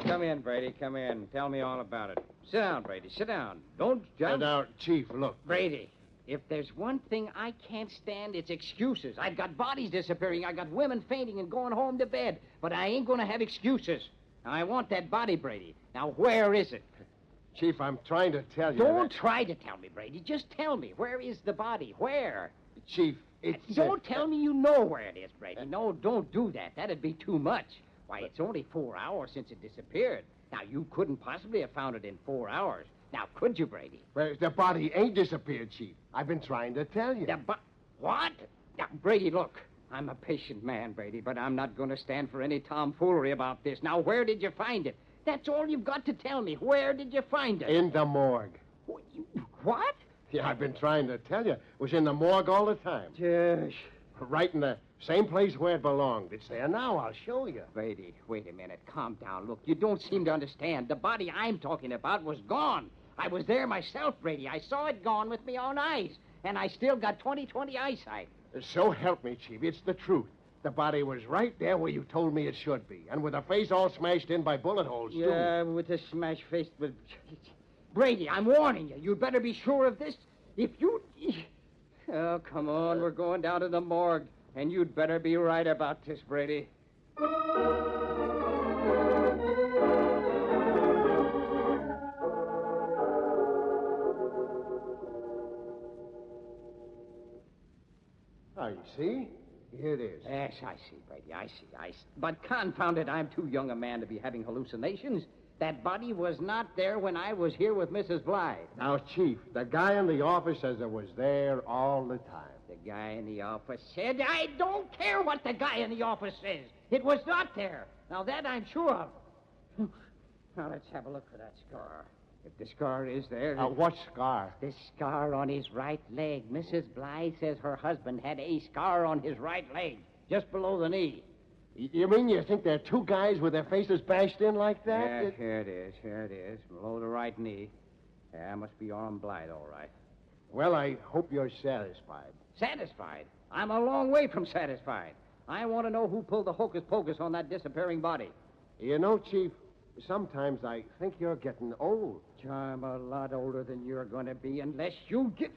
Come in, Brady. Come in. Tell me all about it. Sit down, Brady. Sit down. Don't jump. Now, Chief, look. Brady, if there's one thing I can't stand, it's excuses. I've got bodies disappearing. I got women fainting and going home to bed. But I ain't going to have excuses. Now, I want that body, Brady. Now, where is it? Chief, I'm trying to tell you. Don't try to tell me, Brady. Just tell me. Where is the body? Where? Chief, it's... Don't tell me you know where it is, Brady. No, don't do that. That'd be too much. Why, it's only 4 hours since it disappeared. Now, you couldn't possibly have found it in 4 hours. Now, could you, Brady? Well, the body ain't disappeared, Chief. I've been trying to tell you. What? Now, Brady, look. I'm a patient man, Brady, but I'm not going to stand for any tomfoolery about this. Now, where did you find it? That's all you've got to tell me. Where did you find it? In the morgue. What? Yeah, I've been trying to tell you. It was in the morgue all the time. Gosh. Right in the same place where it belonged. It's there now. I'll show you. Brady, wait a minute. Calm down. Look, you don't seem to understand. The body I'm talking about was gone. I was there myself, Brady. I saw it gone with my own eyes. And I still got 20/20 eyesight. So help me, Chief. It's the truth. The body was right there where you told me it should be. And with a face all smashed in by bullet holes, too. Yeah, with a smashed face. But... Brady, I'm warning you. You'd better be sure of this. If you... Oh, come on. We're going down to the morgue. And you'd better be right about this, Brady. Oh, you see? Here it is. Yes, I see, Brady. I see. But confound it, I'm too young a man to be having hallucinations. That body was not there when I was here with Mrs. Blythe. Now, Chief, the guy in the office says it was there all the time. The guy in the office said, I don't care what the guy in the office says. It was not there. Now, that I'm sure of. Now, let's have a look for that scar. If the scar is there... What scar? The scar on his right leg. Mrs. Blythe says her husband had a scar on his right leg, just below the knee. You mean you think there are two guys with their faces bashed in like that? Yeah, here it is. Below the right knee. Yeah, must be Orm Blythe, all right. Well, I hope you're satisfied. Satisfied? I'm a long way from satisfied. I want to know who pulled the hocus-pocus on that disappearing body. You know, Chief, sometimes I think you're getting old. I'm a lot older than you're going to be unless you get...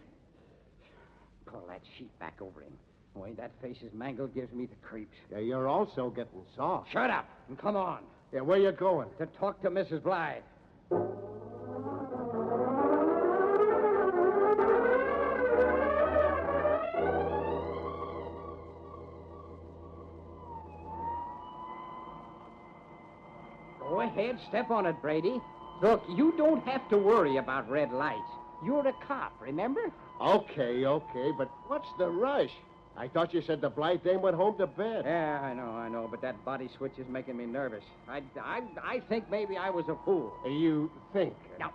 Pull that sheet back over him. The way that face is mangled gives me the creeps. Yeah, you're also getting soft. Shut up and come on. Yeah, where you going? To talk to Mrs. Blythe. Go ahead, step on it, Brady. Look, you don't have to worry about red lights. You're a cop, remember? Okay, but what's the rush? I thought you said the Blythe dame went home to bed. Yeah, I know, but that body switch is making me nervous. I think maybe I was a fool. You think? Now,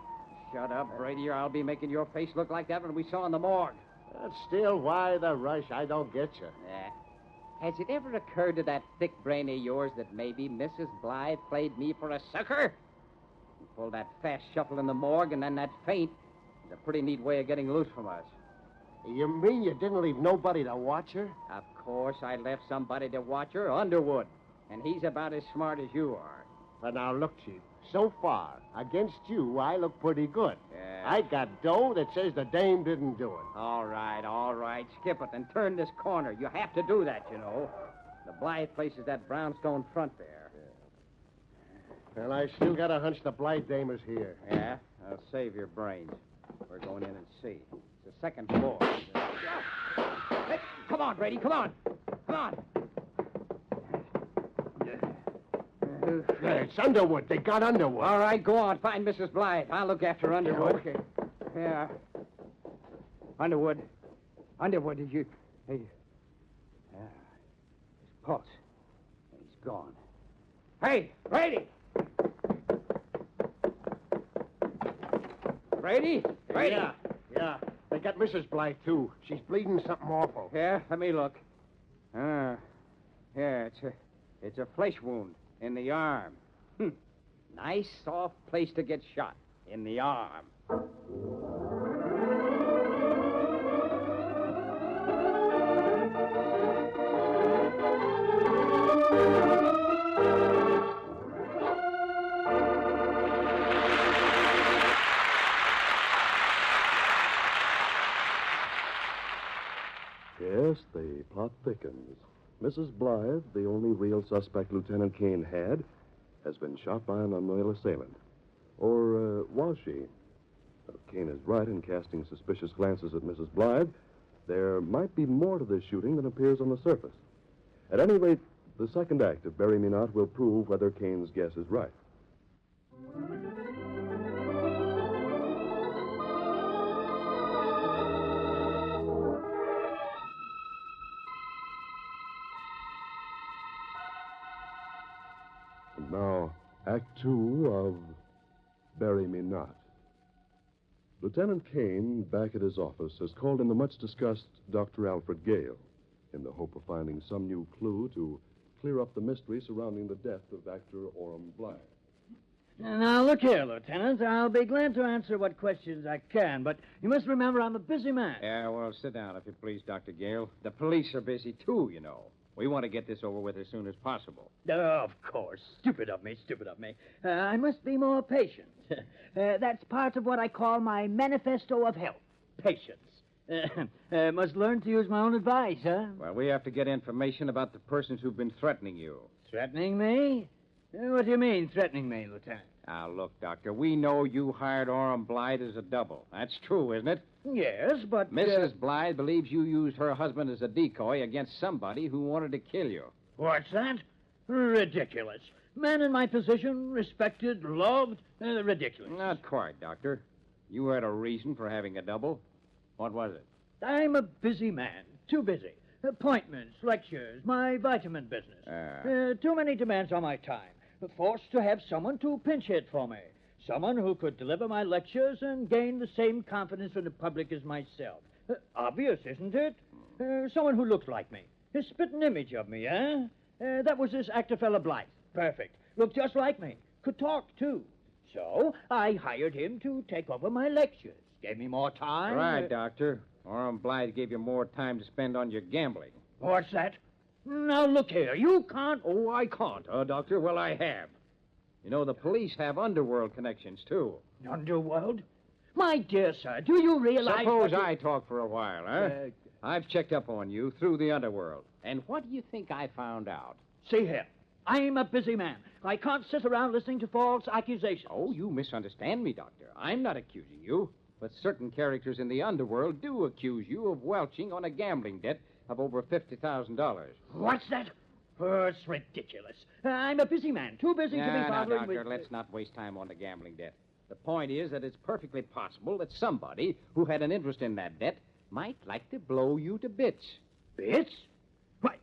shut up, Brady, or I'll be making your face look like that one we saw in the morgue. Still, why the rush? I don't get you. Has it ever occurred to that thick brain of yours that maybe Mrs. Blythe played me for a sucker? You pulled that fast shuffle in the morgue and then that faint. It's a pretty neat way of getting loose from us. You mean you didn't leave nobody to watch her? Of course I left somebody to watch her, Underwood. And he's about as smart as you are. But now, look, Chief. So far, against you, I look pretty good. Yeah. I got dough that says the dame didn't do it. All right. Skip it and turn this corner. You have to do that, you know. The Blythe place is that brownstone front there. Yeah. Well, I still got a hunch the Blythe dame is here. Yeah? I'll save your brains. We're going in and see. It's the second floor. Hey, come on, Brady, come on. It's Underwood. They got Underwood. All right, go on. Find Mrs. Blythe. I'll look after Underwood. Yeah, okay. Yeah. Underwood, did you... Hey. Yeah. His pulse. He's gone. Hey, Brady! Brady? Yeah. They got Mrs. Blythe, too. She's bleeding something awful. Yeah, let me look. Yeah, it's a flesh wound in the arm. Nice, soft place to get shot. In the arm. Yes, the plot thickens. Mrs. Blythe, the only real suspect Lieutenant Kane had, has been shot by an unloyal assailant. Or was she? Kane is right in casting suspicious glances at Mrs. Blythe. There might be more to this shooting than appears on the surface. At any rate, the second act of Bury Me Not will prove whether Kane's guess is right. And now, Act 2 of Bury Me Not. Lieutenant Kane, back at his office, has called in the much-discussed Dr. Alfred Gale in the hope of finding some new clue to clear up the mystery surrounding the death of actor Orm Blythe. Now, look here, Lieutenant. I'll be glad to answer what questions I can, but you must remember I'm a busy man. Yeah, well, sit down, if you please, Dr. Gale. The police are busy, too, you know. We want to get this over with as soon as possible. Of course. Stupid of me. I must be more patient. That's part of what I call my manifesto of health. Patience. Must learn to use my own advice, huh? Well, we have to get information about the persons who've been threatening you. Threatening me? What do you mean, threatening me, Lieutenant? Now, look, Doctor, we know you hired Orm Blythe as a double. That's true, isn't it? Yes, but... Mrs. Blythe believes you used her husband as a decoy against somebody who wanted to kill you. What's that? Ridiculous. Man in my position, respected, loved, ridiculous. Not quite, Doctor. You had a reason for having a double. What was it? I'm a busy man. Too busy. Appointments, lectures, my vitamin business. Too many demands on my time. Forced to have someone to pinch hit for me. Someone who could deliver my lectures and gain the same confidence from the public as myself. Obvious, isn't it? Someone who looked like me. A spitting image of me, eh? That was this actor fella Blythe. Perfect. Looked just like me. Could talk, too. So I hired him to take over my lectures. Gave me more time. Right, Doctor. Orem Blythe gave you more time to spend on your gambling. What's that? Now, look here. You can't... Oh, I can't, Doctor? Well, I have. You know, the police have underworld connections, too. Underworld? My dear sir, do you realize... Suppose I talk for a while, huh? I've checked up on you through the underworld. And what do you think I found out? See here. I'm a busy man. I can't sit around listening to false accusations. Oh, you misunderstand me, Doctor. I'm not accusing you. But certain characters in the underworld do accuse you of welching on a gambling debt of over $50,000. What's that? Oh, it's ridiculous. I'm a busy man. Too busy to be bothering Doctor, with... let's not waste time on the gambling debt. The point is that it's perfectly possible that somebody who had an interest in that debt might like to blow you to bits. Bits? What?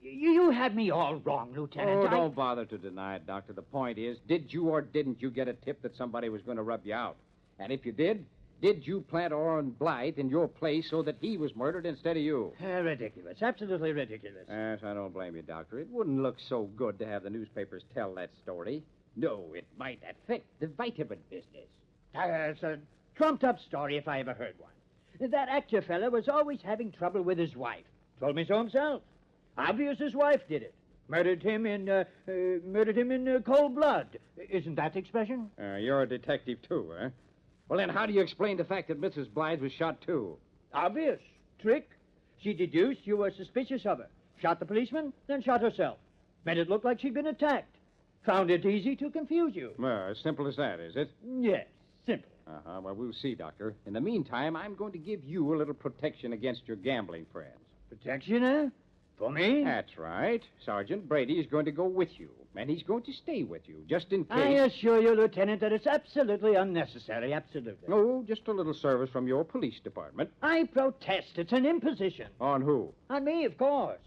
You had me all wrong, Lieutenant. Oh, don't bother to deny it, Doctor. The point is, did you or didn't you get a tip that somebody was going to rub you out? And if you did you plant Orem Blythe in your place so that he was murdered instead of you? Ridiculous. Absolutely ridiculous. Yes, I don't blame you, Doctor. It wouldn't look so good to have the newspapers tell that story. No, it might affect the vitamin business. It's a trumped-up story if I ever heard one. That actor fella was always having trouble with his wife. Told me so himself. Obvious his wife did it. Murdered him in cold blood. Isn't that the expression? You're a detective, too, huh? Well, then how do you explain the fact that Mrs. Blythe was shot, too? Obvious. Trick. She deduced you were suspicious of her. Shot the policeman, then shot herself. Made it look like she'd been attacked. Found it easy to confuse you. Well, as simple as that, is it? Yes, simple. Uh-huh. Well, we'll see, Doctor. In the meantime, I'm going to give you a little protection against your gambling friends. Protection, eh? For me? That's right. Sergeant Brady is going to go with you, and he's going to stay with you, just in case... I assure you, Lieutenant, that it's absolutely unnecessary, absolutely. Oh, just a little service from your police department. I protest. It's an imposition. On who? On me, of course.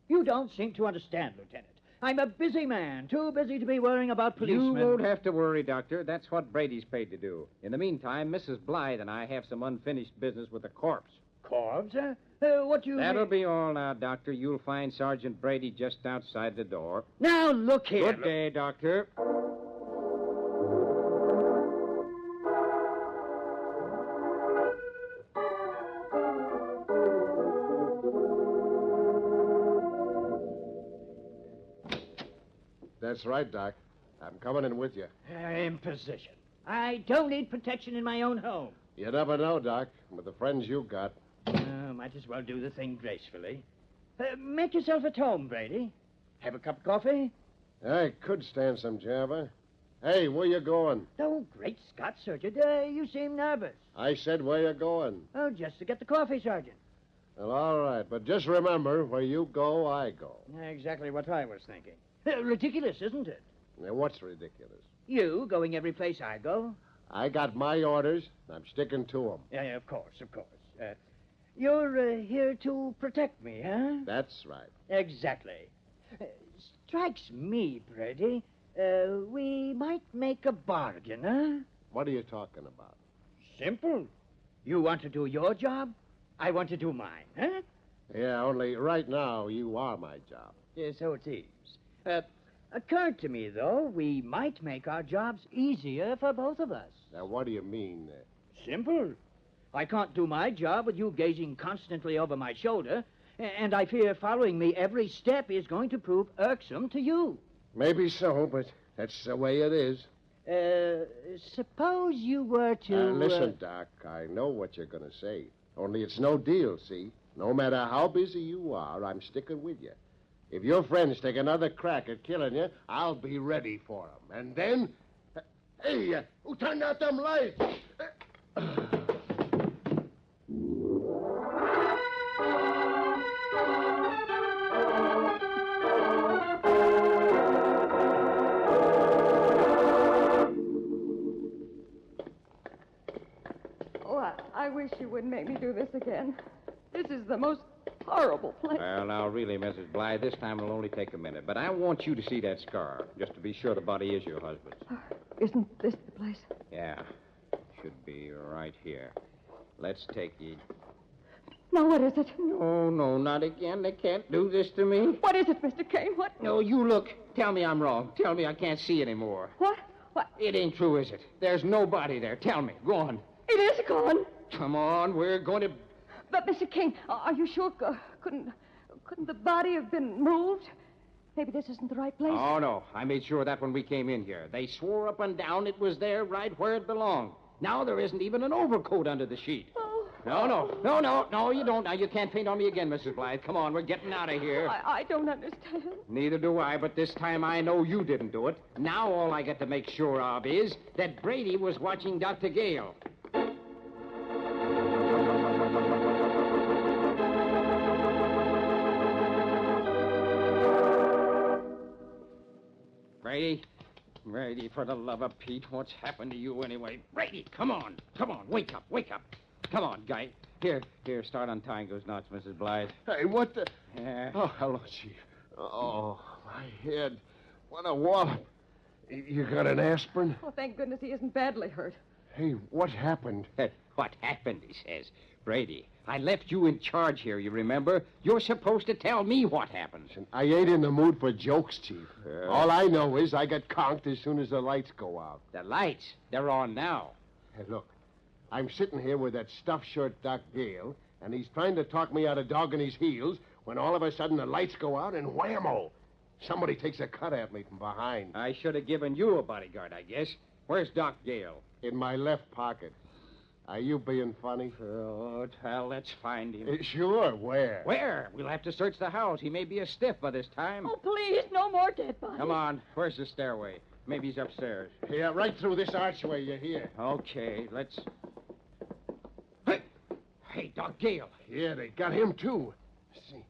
You don't seem to understand, Lieutenant. I'm a busy man, too busy to be worrying about policemen. You won't have to worry, Doctor. That's what Brady's paid to do. In the meantime, Mrs. Blythe and I have some unfinished business with the corpse. Corpse, huh? What do you That'll be all now, Doctor. You'll find Sergeant Brady just outside the door. Now, look here. Good day, Doctor. That's right, Doc. I'm coming in with you. Imposition. I don't need protection in my own home. You never know, Doc, with the friends you got. Might as well do the thing gracefully. Make yourself at home, Brady. Have a cup of coffee? I could stand some java. Hey, where you going? Oh, great Scott, Sergeant. You seem nervous. I said where you going. Oh, just to get the coffee, Sergeant. Well, all right, but just remember, where you go, I go. Exactly what I was thinking. Ridiculous, isn't it? Now, what's ridiculous? You going every place I go. I got my orders. I'm sticking to them. Yeah, of course. You're here to protect me, huh? That's right. Exactly. Strikes me, Brady, we might make a bargain, huh? What are you talking about? Simple. You want to do your job, I want to do mine, huh? Yeah, only right now you are my job. Yeah, so it seems. Occurred to me, though, we might make our jobs easier for both of us. Now, what do you mean? Simple. I can't do my job with you gazing constantly over my shoulder, and I fear following me every step is going to prove irksome to you. Maybe so, but that's the way it is. Suppose you were to... Listen, Doc, I know what you're going to say. Only it's no deal, see? No matter how busy you are, I'm sticking with you. If your friends take another crack at killing you, I'll be ready for them. And then... Hey, who turned out them lights? wish you wouldn't make me do this again. This is the most horrible place. Well, now, really, Mrs. Blythe, this time it'll only take a minute. But I want you to see that scar, just to be sure the body is your husband's. Isn't this the place? Yeah. Should be right here. Let's take you. Now, what is it? No, not again. They can't do this to me. What is it, Mr. Kane? What? No, you look. Tell me I'm wrong. Tell me I can't see anymore. What? What? It ain't true, is it? There's no body there. Tell me. Go on. It is gone. Come on. We're going to... But, Mr. King, are you sure? Couldn't the body have been moved? Maybe this isn't the right place. Oh, no. I made sure of that when we came in here. They swore up and down it was there right where it belonged. Now there isn't even an overcoat under the sheet. Oh. No, you don't. Now, you can't faint on me again, Mrs. Blythe. Come on, we're getting out of here. I don't understand. Neither do I, but this time I know you didn't do it. Now all I got to make sure of is that Brady was watching Dr. Gale. Brady, for the love of Pete, what's happened to you anyway? Brady, come on, wake up. Come on, guy. Here, start untying those knots, Mrs. Blythe. Hey, what the... Yeah. Oh, hello, Chief. Oh, my head. What a wallop. You got an aspirin? Oh, thank goodness he isn't badly hurt. Hey, what happened? What happened, he says. Brady, I left you in charge here, you remember? You're supposed to tell me what happened. Listen, I ain't in the mood for jokes, Chief. All I know is I got conked as soon as the lights go out. The lights? They're on now. Hey, look. I'm sitting here with that stuffed shirt Doc Gale, and he's trying to talk me out of dogging his heels when all of a sudden the lights go out and whammo! Somebody takes a cut at me from behind. I should have given you a bodyguard, I guess. Where's Doc Gale? In my left pocket. Are you being funny? Oh, well, let's find him. Sure, where? Where? We'll have to search the house. He may be a stiff by this time. Oh, please, no more dead bodies. Come on. Where's the stairway? Maybe he's upstairs. Yeah, right through this archway, you hear? Okay, let's... Hey, Doc Gale. Yeah, they got him, too. See.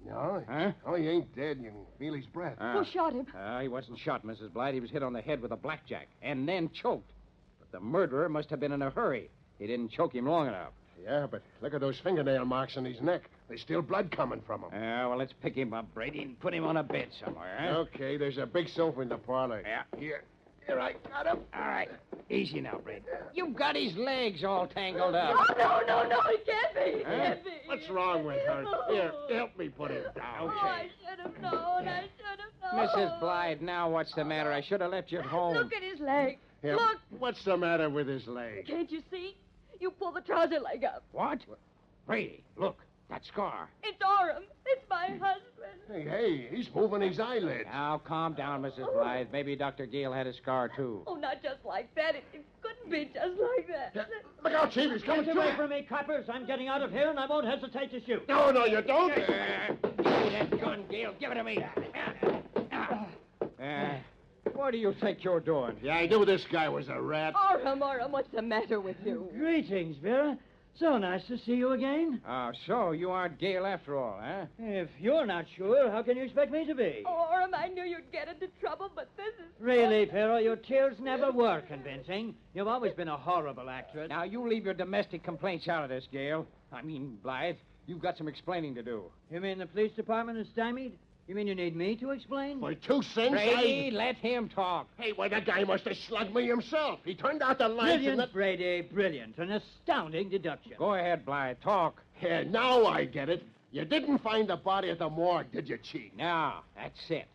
No. Huh? Oh, he ain't dead. You can feel his breath. Who shot him? He wasn't shot, Mrs. Blythe. He was hit on the head with a blackjack and then choked. But the murderer must have been in a hurry. He didn't choke him long enough. Yeah, but look at those fingernail marks on his neck. There's still blood coming from him. Well, let's pick him up, Brady, and put him on a bed somewhere, huh? Okay, there's a big sofa in the parlor. Yeah. Here I got him. All right. Easy now, Brady. You've got his legs all tangled up. No, he can't be. Huh? Can't be. What's wrong with her? Here, help me put him down. Okay. Oh, I should have known. Mrs. Blythe, now what's the matter? I should have left you at home. Look at his leg. Yeah, Look. What's the matter with his leg? Can't you see? You pull the trouser leg up. What? Brady, look. That scar. It's Orem. It's my husband. Hey, he's moving his eyelids. Now, calm down, Mrs. Blythe. Maybe Dr. Gale had a scar, too. Oh, not just like that. It couldn't be just like that. Yeah. Look out, Chief. He's coming Get through. away from me, coppers. I'm getting out of here, and I won't hesitate to shoot. No, you don't. Give me that gun, Gale. Give it to me. What do you think you're doing? Yeah, I knew this guy was a rat. Orem, what's the matter with you? Greetings, Vera. So nice to see you again. So you aren't Gale after all, huh? If you're not sure, how can you expect me to be? Oh, Orem, I knew you'd get into trouble, but this is... Really, Vera, your tears never were convincing. You've always been a horrible actress. Now, you leave your domestic complaints out of this, Gale. I mean, Blythe, you've got some explaining to do. You mean the police department is stymied? You mean you need me to explain? For 2 cents, Brady, let him talk. Hey, why, that guy must have slugged me himself. He turned out the lights Brilliant, and... Brady, brilliant. An astounding deduction. Go ahead, Blythe. Talk. Yeah, now I get it. You didn't find the body at the morgue, did you, Chief? No, that's it.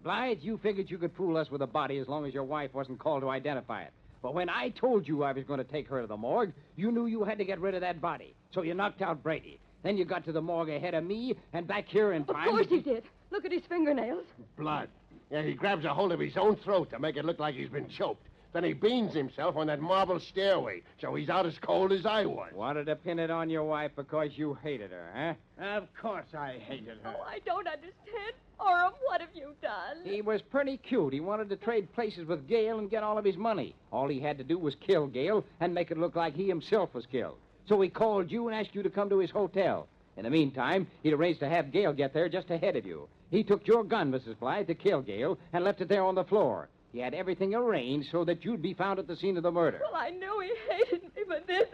Blythe, you figured you could fool us with a body as long as your wife wasn't called to identify it. But when I told you I was going to take her to the morgue, you knew you had to get rid of that body. So you knocked out Brady. Then you got to the morgue ahead of me and back here in time. Of course he did. Look at his fingernails. Blood. Yeah, he grabs a hold of his own throat to make it look like he's been choked. Then he beans himself on that marble stairway, so he's out as cold as I was. Wanted to pin it on your wife because you hated her, huh? Of course I hated her. Oh, I don't understand. Orem, what have you done? He was pretty cute. He wanted to trade places with Gale and get all of his money. All he had to do was kill Gale and make it look like he himself was killed. So he called you and asked you to come to his hotel. In the meantime, he'd arranged to have Gale get there just ahead of you. He took your gun, Mrs. Blythe, to kill Gale and left it there on the floor. He had everything arranged so that you'd be found at the scene of the murder. Well, I knew he hated me But this,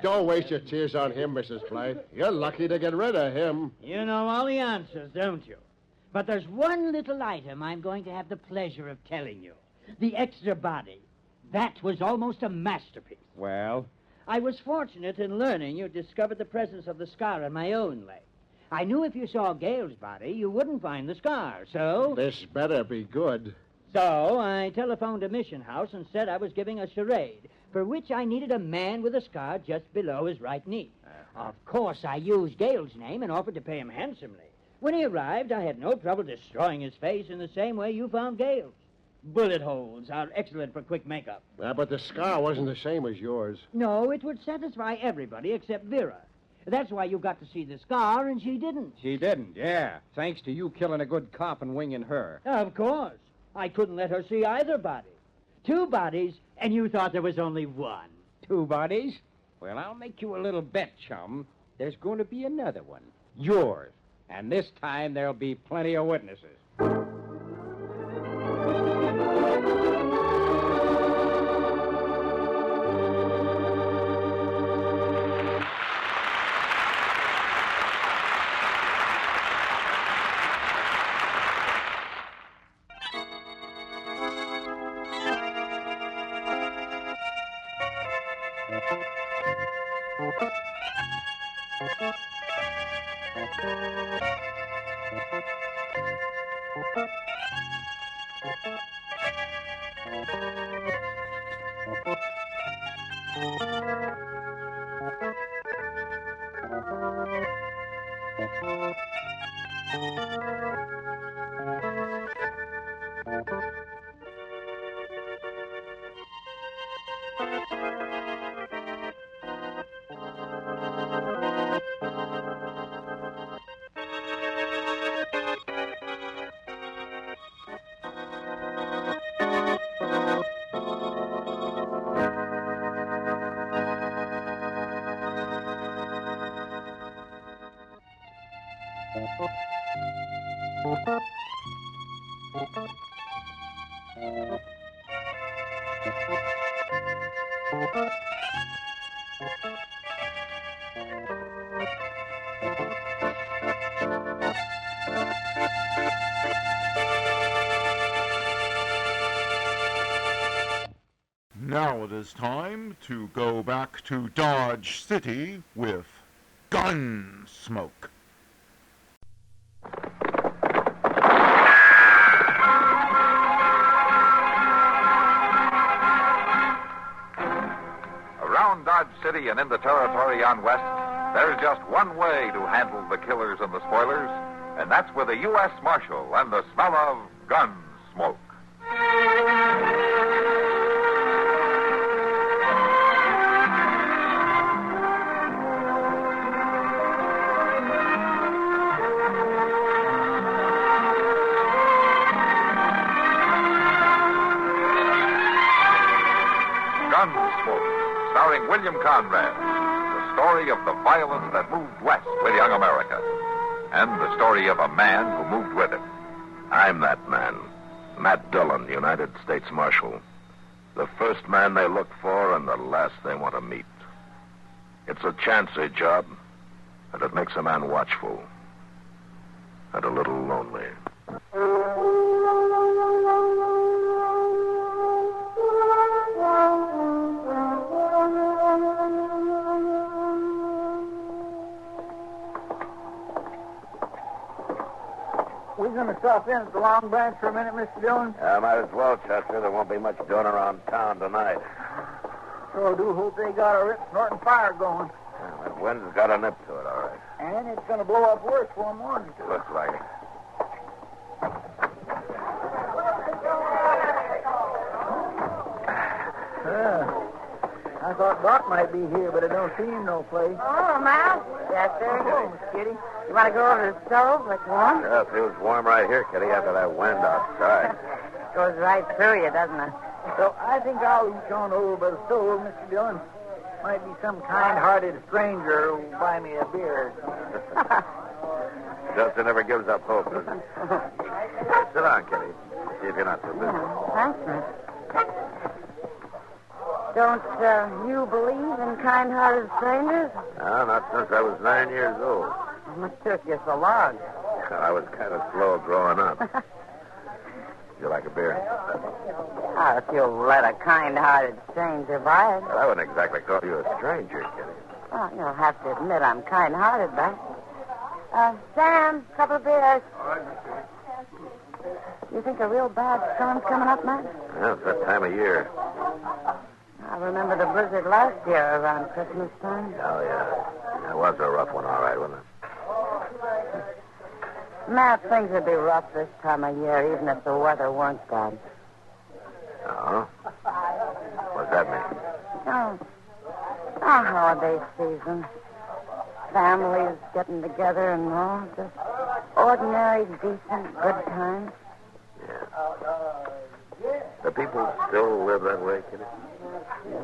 Don't waste your tears on him, Mrs. Blythe. You're lucky to get rid of him. You know all the answers, don't you? But there's one little item I'm going to have the pleasure of telling you. The extra body. That was almost a masterpiece. Well? I was fortunate in learning you discovered the presence of the scar on my own leg. I knew if you saw Gale's body, you wouldn't find the scar, so... This better be good. So I telephoned a mission house and said I was giving a charade, for which I needed a man with a scar just below his right knee. Of course, I used Gale's name and offered to pay him handsomely. When he arrived, I had no trouble destroying his face in the same way you found Gale's. Bullet holes are excellent for quick makeup. But the scar wasn't the same as yours. No, it would satisfy everybody except Vera. That's why you got to see the scar, and she didn't. She didn't, yeah. Thanks to you killing a good cop and winging her. Of course. I couldn't let her see either body. 2 bodies, and you thought there was only one. 2 bodies? Well, I'll make you a little bet, chum. There's going to be another one. Yours. And this time there'll be plenty of witnesses. Now it is time to go back to Dodge City with Gunsmoke. Around Dodge City and in the territory on West, there's just one way to handle the killers and the spoilers, and that's with a U.S. Marshal and the smell of Gunsmoke. Gunsmoke, starring William Conrad, the story of the violence that moved west with young America, and the story of a man who moved with it. I'm that man, Matt Dillon, United States Marshal. The first man they look for and the last they want to meet. It's a chancy job, and it makes a man watchful and a little lonely. We're going to stop in at the Long Branch for a minute, Mr. Dillon. Might as well, Chester. There won't be much doing around town tonight. Sure do hope they got a rip snorting fire going. That wind's got a nip to it, all right. And it's going to blow up worse for morning. Looks like it. I thought Doc might be here, but I don't see him no place. Oh, Mouse. Yes, sir. Hello, Miss Kitty. You want to go over to the stove? It's warm. Yeah, it feels warm right here, Kitty, after that wind outside. Goes right through you, doesn't it? So I think I'll reach on over by the stove, Mr. Dillon. Might be some kind-hearted stranger who'll buy me a beer. Justin never gives up hope, does he? Sit down, Kitty. See if you're not too busy. Thanks, miss. Don't you believe in kind-hearted strangers? No, not since I was 9 years old. What took you so long? I was kind of slow growing up. You like a beer? Oh, if you'll let a kind-hearted stranger buy it. Well, I wouldn't exactly call you a stranger, Kitty. Well, you'll have to admit I'm kind-hearted, but... Sam, couple of beers. You think a real bad storm's coming up, Matt? Yeah, it's that time of year. I remember the blizzard last year around Christmas time. Oh, yeah. It was a rough one, all right, wasn't it? Matt, things would be rough this time of year, even if the weather weren't bad. Oh? What's that mean? Oh, holiday season. Families getting together and all. Just ordinary, decent, good times. Do people still live that way, Kitty?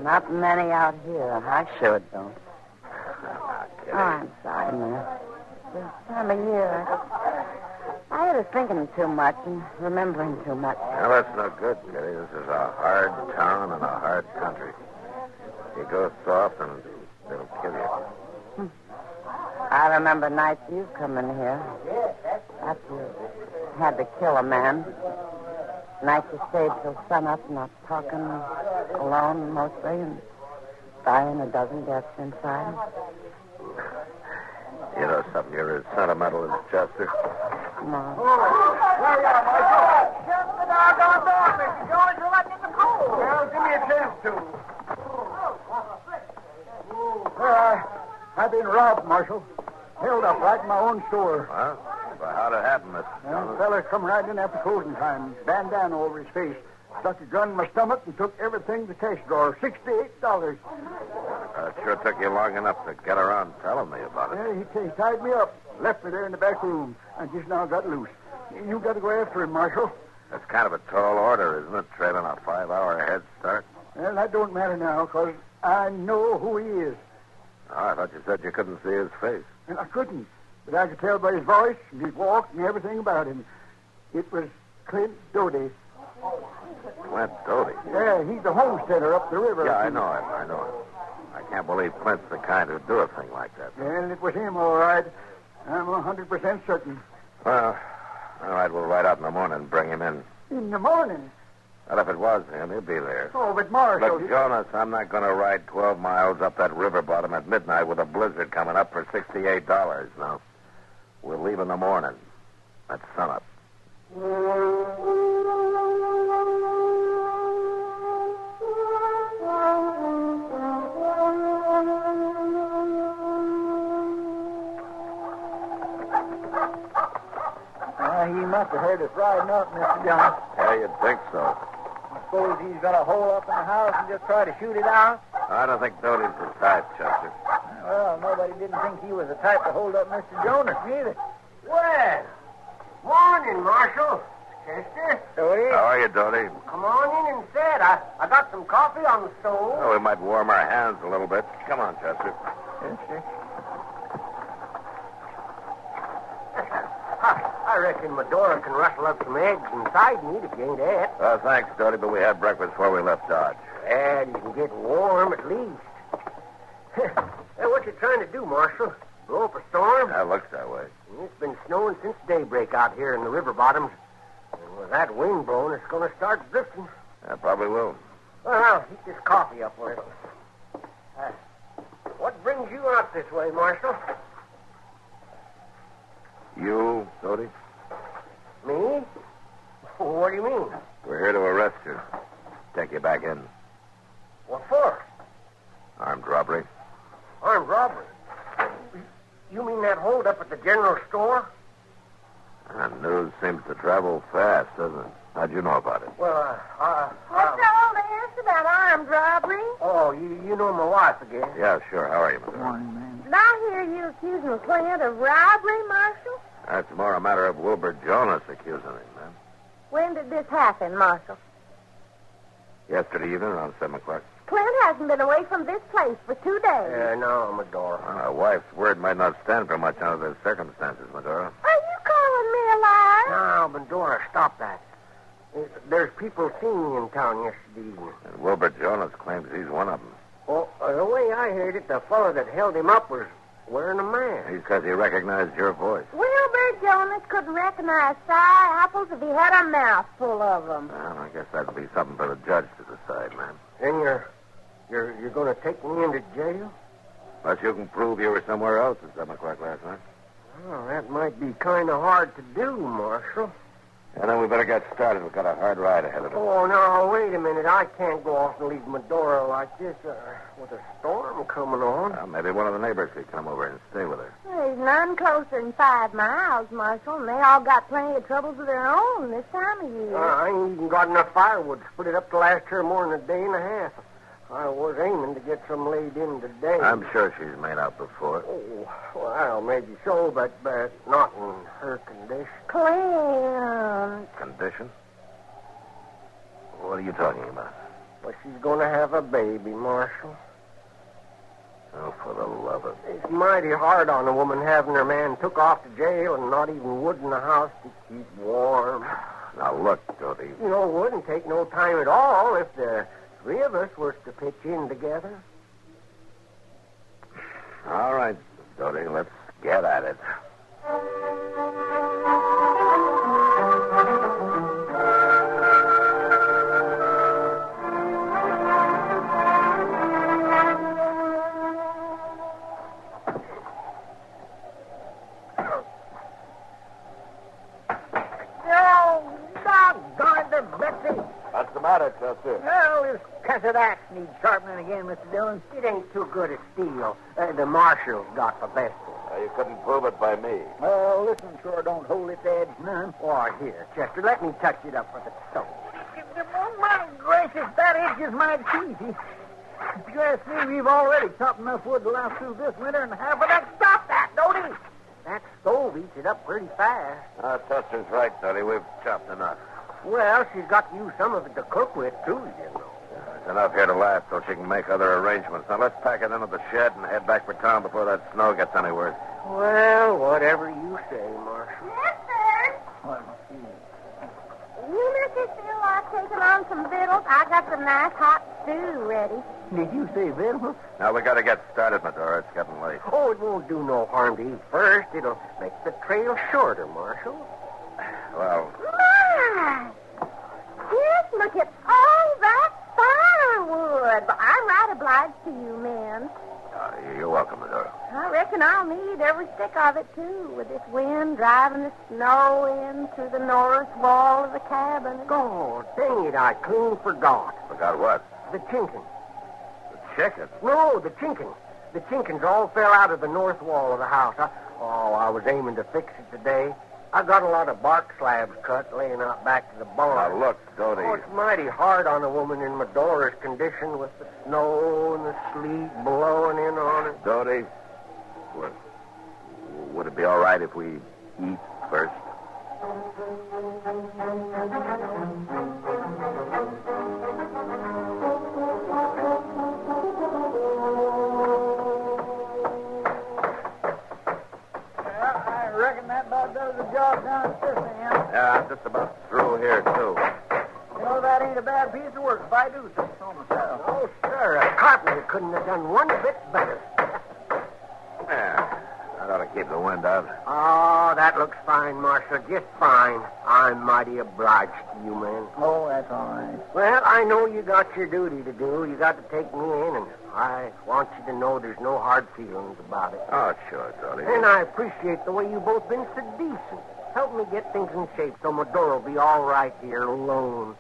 Not many out here. I sure don't. Oh, I'm sorry, Matt. This time of year, I had us thinking too much and remembering too much. Well, that's no good, Kitty. This is a hard town and a hard country. You go soft and it'll kill you. I remember nights you've come in here. After you had to kill a man. Nights you stayed till sunup, not talking, alone mostly, and dying a dozen deaths inside. You know something, you're as sentimental as Chester. Come on. There you are, Michael. Shut the doggone door, Mr. Jones. You're letting in the cold. Well, give me a chance to. I've been robbed, Marshal. Held up right in my own store. Well, how'd it happen, Mr. The fella come right in after closing time. Bandana over his face. Stuck a gun in my stomach and took everything in the cash drawer. $68. It sure took you long enough to get around telling me about it. Yeah, he tied me up. Left me there in the back room. I just now got loose. You got to go after him, Marshal. That's kind of a tall order, isn't it? Trailing a 5-hour head start. Well, that don't matter now, because I know who he is. Oh, I thought you said you couldn't see his face. And I couldn't. But I could tell by his voice and his walk and everything about him. It was Clint Doty. Clint Doty? Yeah, he's the homesteader up the river. Yeah, I know him. I can't believe Clint's the kind who'd do a thing like that. Well, it was him, all right. I'm 100% certain. Well, all right, we'll ride out in the morning and bring him in. In the morning? Well, if it was him, he'll be there. Oh, but Marshal... Look, Jonas, I'm not going to ride 12 miles up that river bottom at midnight with a blizzard coming up for $68. No. We'll leave in the morning. At sunup. He must have heard us riding up, Mr. Jones. Yeah, you'd think so. I suppose he's got a hole up in the house and just try to shoot it out? I don't think Doty's the type, Chester. Well, nobody didn't think he was the type to hold up Mr. Jonas, neither. Well, morning, Marshal. Chester. Doty? How are you, Doty? Come on in and sit. I got some coffee on the stove. Oh, we might warm our hands a little bit. Come on, Chester. Yes, sir. I reckon Medora can rustle up some eggs inside and eat if you ain't ate. Thanks, Doty, but we had breakfast before we left Dodge. And you can get warm at least. Hey, what you trying to do, Marshal? Blow up a storm? That looks that way. It's been snowing since daybreak out here in the river bottoms. And with that wind blowing, it's going to start drifting. Yeah, probably will. Well, I'll heat this coffee up a little. What brings you out this way, Marshal? You, Doty? Me? What do you mean? We're here to arrest you. Take you back in. What for? Armed robbery. Armed robbery? You mean that hold up at the general store? News seems to travel fast, doesn't it? How'd you know about it? Well, What's all this about armed robbery? Oh, you know my wife again. Yeah, sure. How are you, Missouri? Morning, man. Did I hear you accusing Clint of robbery, Marshal? That's more a matter of Wilbur Jonas accusing him, man. When did this happen, Marshal? Yesterday evening around 7 o'clock. Clint hasn't been away from this place for 2 days. No, Medora. A wife's word might not stand for much under the circumstances, Medora. Are you calling me a liar? No, Medora, stop that. There's people seen me in town yesterday evening. And Wilbur Jonas claims he's one of them. Well, the way I heard it, the fellow that held him up was wearing a mask. He says he recognized your voice. Wilbur Jonas couldn't recognize sour apples if he had a mouth full of them. Well, I guess that'll be something for the judge to decide, man. Then you're going to take me into jail? Unless you can prove you were somewhere else at 7 o'clock last night. Well, that might be kind of hard to do, Marshal. And then we better get started. We've got a hard ride ahead of us. Oh, no, wait a minute. I can't go off and leave my door like this with a storm coming on. Well, maybe one of the neighbors could come over and stay with her. There's none closer than 5 miles, Marshal, and they all got plenty of troubles of their own this time of year. I ain't even got enough firewood to put it up to last her more than a day and a half. I was aiming to get some laid in today. I'm sure she's made out before. Oh, well, maybe so, but not in her condition. Clint. Condition? What are you talking about? Well, she's going to have a baby, Marshal. Oh, for the love of... It's mighty hard on a woman having her man took off to jail and not even wood in the house to keep warm. Now, look, Dodie. You know, it wouldn't take no time at all if the 3 of us was to pitch in together. All right, Dodie, let's get at it. What's the matter, Chester? Well, this cussed axe needs sharpening again, Mr. Dillon. It ain't too good as steel. The marshal's got the best of it. You couldn't prove it by me. Well, this one sure don't hold its edge none. Why, here, Chester, let me touch it up with a stone. Oh, my gracious, that edge is mighty cheesy. If you ask me, we've already chopped enough wood to last through this winter and half of that. Stop that, don't he? That stove eats it up pretty fast. Chester's right, Dodie. We've chopped enough. Well, she's got to use some of it to cook with, too, you know. There's enough here to last so she can make other arrangements. Now, let's pack it into the shed and head back for town before that snow gets any worse. Well, whatever you say, Marshal. Mister! What? You Mr. feel like taking on some victuals? I got some nice hot stew ready. Did you say victuals? Now, we got to get started, Medora. It's getting late. Oh, it won't do no harm to eat first. It'll make the trail shorter, Marshal. Well... My! Just look at all that firewood. But I'm right obliged to you, men. You're welcome, Medora. I reckon I'll need every stick of it, too, with this wind driving the snow in through the north wall of the cabin. God dang it, I clean forgot. Forgot what? The chinking. The chicken? No, the chinking. The chinkins all fell out of the north wall of the house. I was aiming to fix it today. I got a lot of bark slabs cut laying out back to the barn. Now, look, Dodie. Oh, it's mighty hard on a woman in Medora's condition with the snow and the sleet blowing in on her. Dodie, would it be all right if we eat first? I reckon that about does the job down at this end. Yeah, I'm just about through here, too. You know, that ain't a bad piece of work if I do say so myself. Oh, sir, a carpenter couldn't have done one bit better. Yeah, that ought to keep the wind out. Oh, that looks fine, Marshal, just fine. I'm mighty obliged to you, man. Oh, that's all right. Well, I know you got your duty to do. You got to take me in, and I want you to know there's no hard feelings about it. Oh, sure, Dodie. And I appreciate the way you both been so decent. Help me get things in shape so Medora will be all right here alone.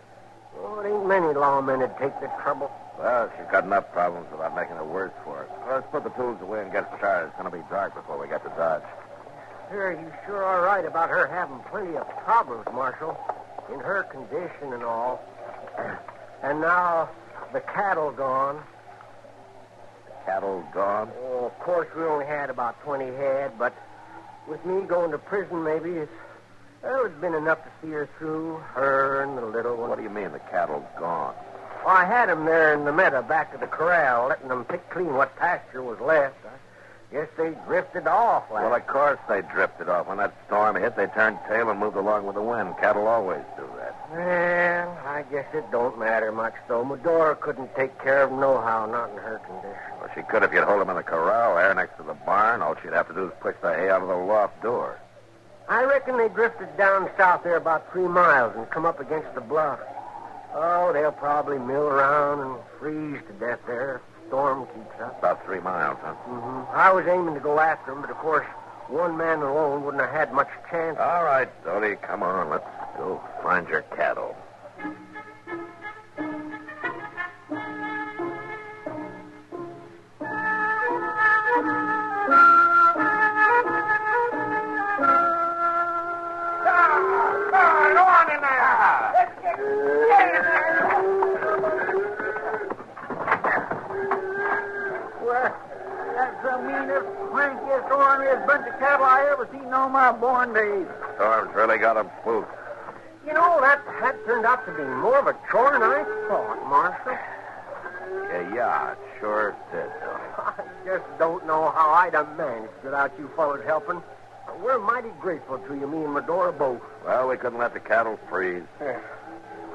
Oh, it ain't many lawmen that'd take the trouble. Well, she's got enough problems without making it worse for us. Let's put the tools away and get started. It's going to be dark before we get to Dodge. Sure, you sure are right about her having plenty of problems, Marshal. In her condition and all. And now the cattle gone. Cattle gone? Oh, of course, we only had about 20 head, but with me going to prison, maybe it's been enough to see her through, her and the little one. What do you mean the cattle gone? Well, I had them there in the meadow back of the corral, letting them pick clean what pasture was left. I guess they drifted off. Well, of course they drifted off. When that storm hit, they turned tail and moved along with the wind. Cattle always do that. Well, I guess it don't matter much, though. Medora couldn't take care of him nohow, not in her condition. Well, she could if you'd hold him in the corral there next to the barn. All she'd have to do is push the hay out of the loft door. I reckon they drifted down south there about 3 miles and come up against the bluff. Oh, they'll probably mill around and freeze to death there if the storm keeps up. About 3 miles, huh? Mm-hmm. I was aiming to go after them, but of course, one man alone wouldn't have had much chance. All right, Dodie, come on. Let's go find your cattle. All my born days. Storm's really got him spooked. You know, that turned out to be more of a chore than I thought, Marshal. Yeah, it sure did, Tony. I just don't know how I'd have managed without you fellas helping. We're mighty grateful to you, me and Medora both. Well, we couldn't let the cattle freeze.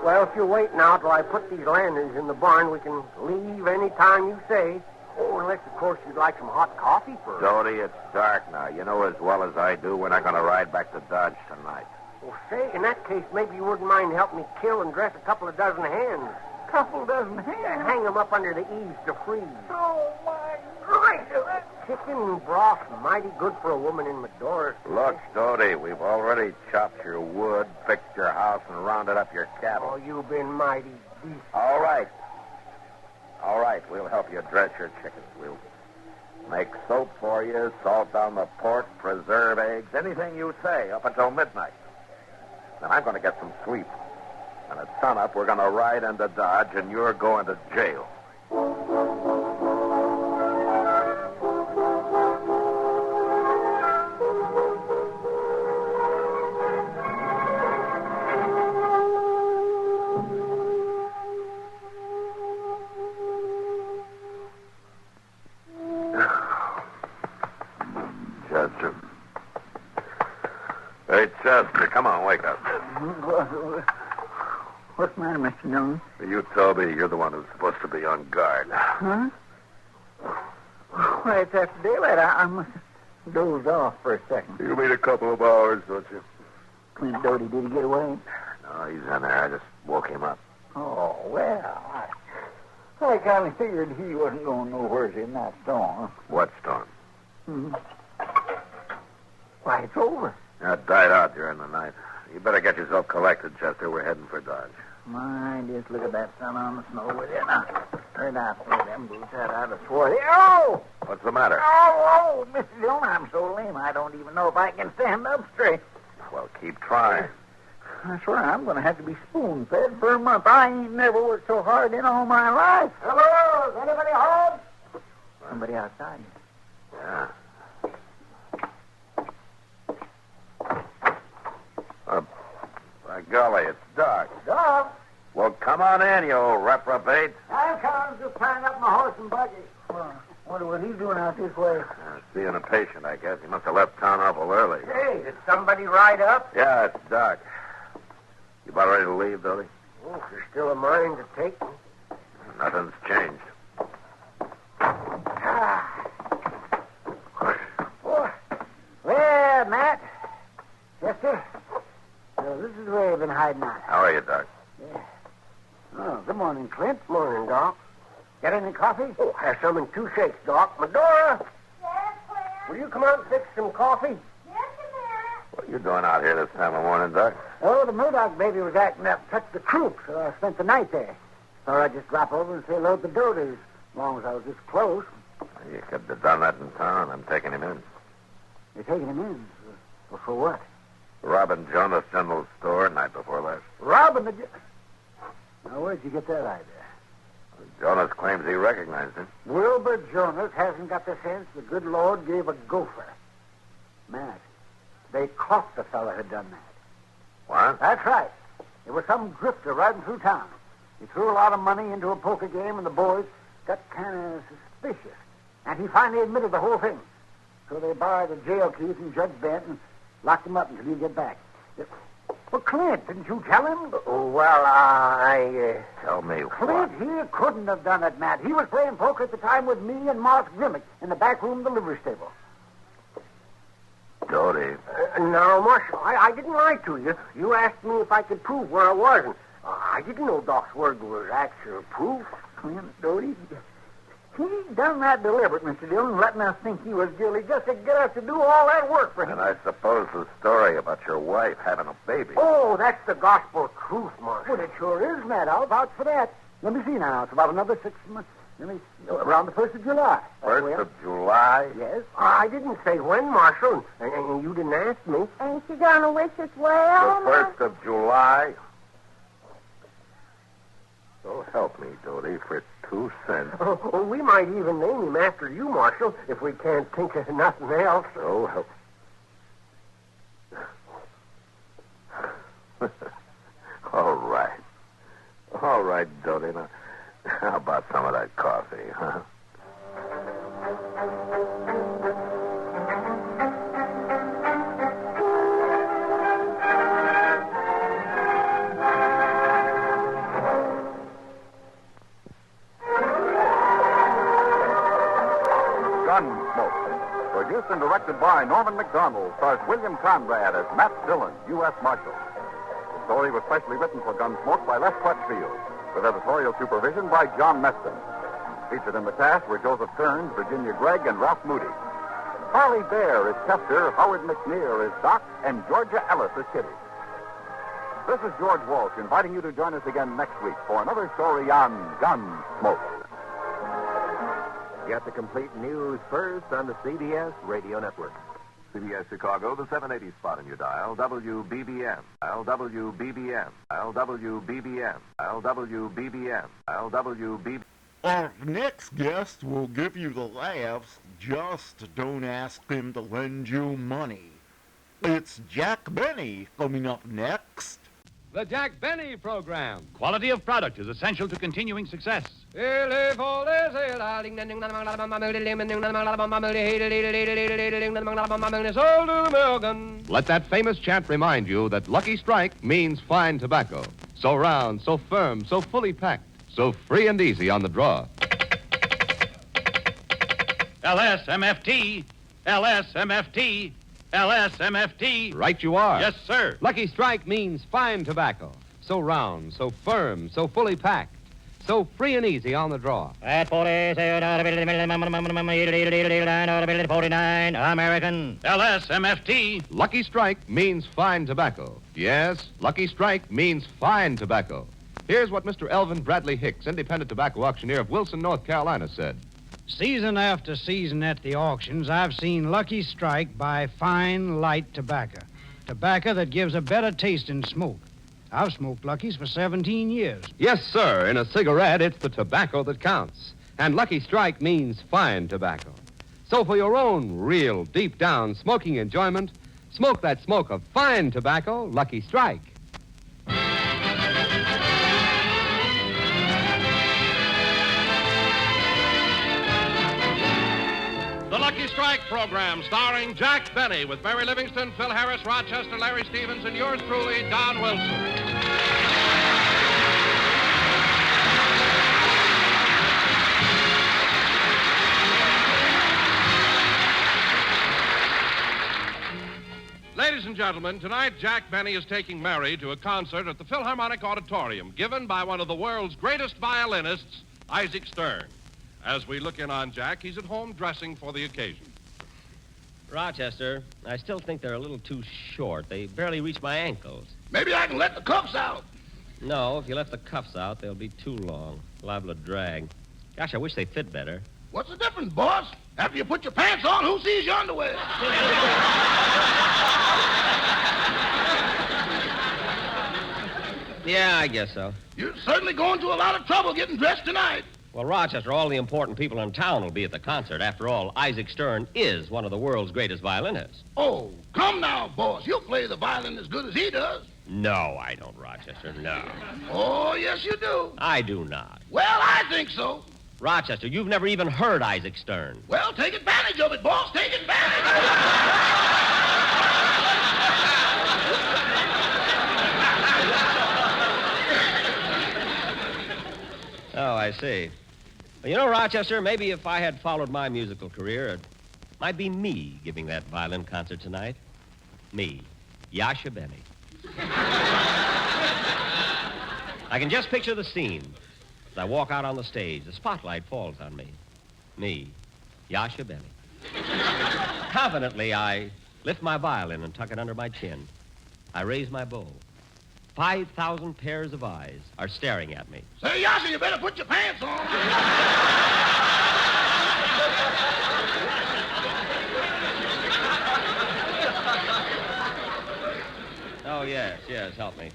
Well, if you're waiting now till I put these lanterns in the barn, we can leave any time you say. Oh, unless, of course, you'd like some hot coffee first. Dodie, it's dark now. You know as well as I do we're not going to ride back to Dodge tonight. Well, say, in that case, maybe you wouldn't mind helping me kill and dress a couple of dozen hens. Couple dozen hens? Hang them up under the eaves to freeze. Oh, my gracious. Chicken broth, mighty good for a woman in Medora's. Look, Dodie, we've already chopped your wood, fixed your house, and rounded up your cattle. Oh, you've been mighty decent. All right. All right, we'll help you dress your chickens. We'll make soap for you, salt down the pork, preserve eggs, anything you say, up until midnight. Then I'm going to get some sleep. And at sunup, we're going to ride into Dodge, and you're going to jail. Chester. Hey, Chester, come on, wake up. What's the matter, Mr. Dillon? You, Toby, you're the one who's supposed to be on guard. Huh? Why, it's after daylight. I must have dozed off for a second. You mean a couple of hours, don't you? Clint Doty, did he get away? No, he's in there. I just woke him up. Oh, well, I kind of figured he wasn't going nowhere in that storm. What storm? Hmm. Why, it's over. It died out during the night. You better get yourself collected, Chester. We're heading for Dodge. My, just look at that sun on the snow with it. Now, right out there, them boots out of swore. Oh! What's the matter? Oh, Mr. Dillon, I'm so lame I don't even know if I can stand up straight. Well, keep trying. I swear I'm going to have to be spoon-fed for a month. I ain't never worked so hard in all my life. Hello? Is anybody home? Somebody outside. Yeah. By golly, it's dark. Dog? Well, come on in, you old reprobate. I'm coming, just tying up my horse and buggy. Well, wonder what he's doing out this way. Seeing a patient, I guess. He must have left town awful early. Hey, did somebody ride up? Yeah, it's dark. You about ready to leave, Dodie? Oh, if you're still a mind to take me. Nothing's changed. Well, Matt. Chester. So this is where you've been hiding out. How are you, Doc? Yeah. Oh, good morning, Clint. Morning, Doc. Got any coffee? Oh, have some in 2 shakes, Doc. Medora! Yes, Clint? Will you come out and fix some coffee? Yes, a What are you doing out here this time of morning, Doc? Oh, the Murdoch baby was acting up, touched the croup, so I spent the night there. Thought I'd just drop over and say hello to the Doties, as long as I was this close. You could have done that in town. I'm taking him in. You're taking him in? Well, for what? Robbing Jonas General Store night before last. Robbing the... Now, where'd you get that idea? Jonas claims he recognized him. Wilbur Jonas hasn't got the sense the good Lord gave a gopher. Matt, they caught the fellow who'd done that. What? That's right. There was some drifter riding through town. He threw a lot of money into a poker game, and the boys got kind of suspicious. And he finally admitted the whole thing. So they borrowed a jail key from Judge Bent and locked him up until you get back. Well, Clint, didn't you tell him? Tell me Clint, he couldn't have done it, Matt. He was playing poker at the time with me and Mark Grimmick in the back room of the livery stable. Doty. No, Marshal, I didn't lie to you. You asked me if I could prove where I was, and I didn't know Doc's word was actual proof. Clint, Doty, he done that deliberate, Mr. Dillon, letting us think he was guilty just to get us to do all that work for him. And I suppose the story about your wife having a baby. Oh, that's the gospel truth, Marshal. Well, it sure is, Matt. I'll vouch for that. Let me see now. It's about another 6 months. Around the 1st of July. 1st of July? Yes. I didn't say when, Marshal, and you didn't ask me. Ain't you gonna wish us well? The 1st of July? So help me, Doty, for 2 cents. Oh, we might even name him after you, Marshal, if we can't think of nothing else. So help. All right. All right, Doty. Now, how about some of that coffee, huh? Gunsmoke, produced and directed by Norman McDonald, stars William Conrad as Matt Dillon, U.S. Marshal. The story was specially written for Gunsmoke by Les Crutchfield, with editorial supervision by John Meston. Featured in the cast were Joseph Kearns, Virginia Gregg, and Ralph Moody. Harley Bear is Chester, Howard McNear is Doc, and Georgia Ellis is Kitty. This is George Walsh inviting you to join us again next week for another story on Gunsmoke. Get the complete news first on the CBS Radio Network. CBS Chicago, the 780 spot in your dial, WBBM, WBBM, WBBM, WBBM, WBBM. Our next guest will give you the laughs, just don't ask him to lend you money. It's Jack Benny coming up next. The Jack Benny Program. Quality of product is essential to continuing success. Let that famous chant remind you that Lucky Strike means fine tobacco. So round, so firm, so fully packed, so free and easy on the draw. LSMFT, LSMFT, LSMFT. Right you are. Yes, sir. Lucky Strike means fine tobacco. So round, so firm, so fully packed, so free and easy on the draw. At 49 American. LSMFT. Lucky Strike means fine tobacco. Yes, Lucky Strike means fine tobacco. Here's what Mr. Elvin Bradley Hicks, independent tobacco auctioneer of Wilson, North Carolina, said. Season after season at the auctions, I've seen Lucky Strike buy fine, light tobacco. Tobacco that gives a better taste in smoke. I've smoked Lucky's for 17 years. Yes, sir. In a cigarette, it's the tobacco that counts. And Lucky Strike means fine tobacco. So for your own real, deep-down smoking enjoyment, smoke that smoke of fine tobacco, Lucky Strike. The Lucky Strike program, starring Jack Benny, with Mary Livingston, Phil Harris, Rochester, Larry Stevens, and yours truly, Don Wilson. Ladies and gentlemen, tonight Jack Benny is taking Mary to a concert at the Philharmonic Auditorium, given by one of the world's greatest violinists, Isaac Stern. As we look in on Jack, he's at home dressing for the occasion. Rochester, I still think they're a little too short. They barely reach my ankles. Maybe I can let the cuffs out. No, if you left the cuffs out, they'll be too long. Liable to drag. Gosh, I wish they fit better. What's the difference, boss? After you put your pants on, who sees your underwear? Yeah, I guess so. You're certainly going to a lot of trouble getting dressed tonight. Well, Rochester, all the important people in town will be at the concert. After all, Isaac Stern is one of the world's greatest violinists. Oh, come now, boss. You'll play the violin as good as he does. No, I don't, Rochester, no. Oh, yes, you do. I do not. Well, I think so. Rochester, you've never even heard Isaac Stern. Well, take advantage of it, boss. Take advantage. Oh, I see. Well, you know, Rochester, maybe if I had followed my musical career, it might be me giving that violin concert tonight. Me, Yasha Benny. I can just picture the scene. As I walk out on the stage, the spotlight falls on me. Me, Yasha Benny. Confidently, I lift my violin and tuck it under my chin. I raise my bow. 5,000 pairs of eyes are staring at me. Say, Yasha, you better put your pants on. Oh, yes, help me.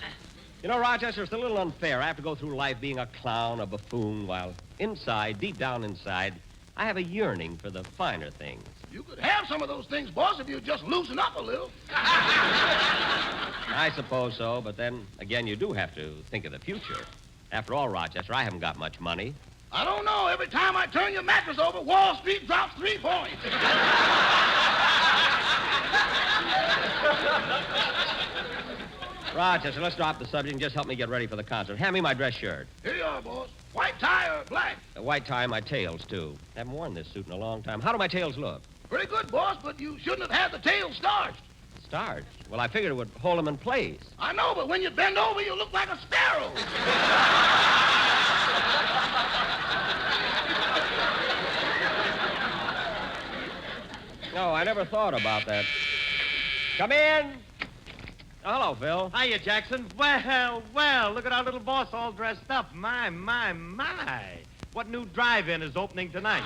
You know, Rochester, it's a little unfair. I have to go through life being a clown, a buffoon, while inside, deep down inside, I have a yearning for the finer things. You could have some of those things, boss, if you'd just loosen up a little. I suppose so, but then, again, you do have to think of the future. After all, Rochester, I haven't got much money. I don't know. Every time I turn your mattress over, Wall Street drops 3 points. Rochester, let's drop the subject and just help me get ready for the concert. Hand me my dress shirt. Here you are, boss. White tie or black? The white tie, my tails, too. Haven't worn this suit in a long time. How do my tails look? Pretty good, boss, but you shouldn't have had the tail starched. Starched? Well, I figured it would hold them in place. I know, but when you bend over, you look like a sparrow. No, I never thought about that. Come in. Oh, hello, Phil. Hiya, Jackson. Well, look at our little boss all dressed up. My. What new drive-in is opening tonight?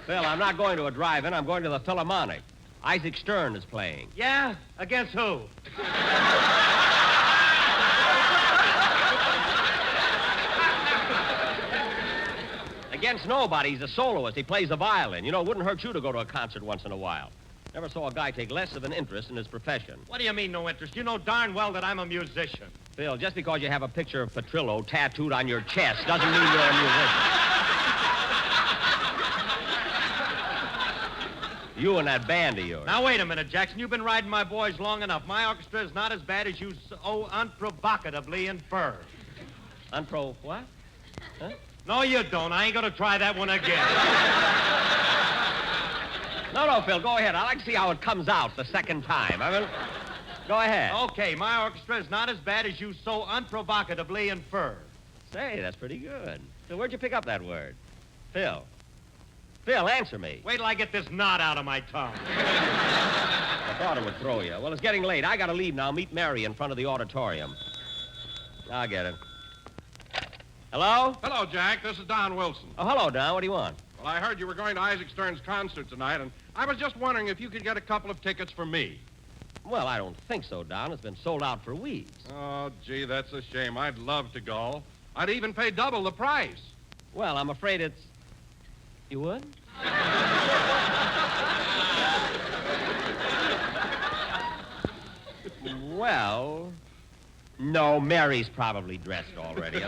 Phil, I'm not going to a drive-in. I'm going to the Philharmonic. Isaac Stern is playing. Yeah? Against who? Against nobody. He's a soloist. He plays the violin. You know, it wouldn't hurt you to go to a concert once in a while. Never saw a guy take less of an interest in his profession. What do you mean, no interest? You know darn well that I'm a musician. Phil, just because you have a picture of Petrillo tattooed on your chest doesn't mean you're a musician. You and that band of yours. Now, wait a minute, Jackson. You've been riding my boys long enough. My orchestra is not as bad as you so unprovocatively infer. What? Huh? No, you don't. I ain't going to try that one again. No, Phil, go ahead. I'd like to see how it comes out the second time. I mean, go ahead. Okay, my orchestra is not as bad as you so unprovocatively infer. Say, that's pretty good. Phil, where'd you pick up that word? Phil, answer me. Wait till I get this knot out of my tongue. I thought it would throw you. Well, it's getting late. I gotta leave now. Meet Mary in front of the auditorium. I'll get it. Hello? Hello, Jack. This is Don Wilson. Oh, hello, Don. What do you want? Well, I heard you were going to Isaac Stern's concert tonight, and I was just wondering if you could get a couple of tickets for me. Well, I don't think so, Don. It's been sold out for weeks. Oh, gee, that's a shame. I'd love to go. I'd even pay double the price. Well, I'm afraid it's... You would? Well... No, Mary's probably dressed already.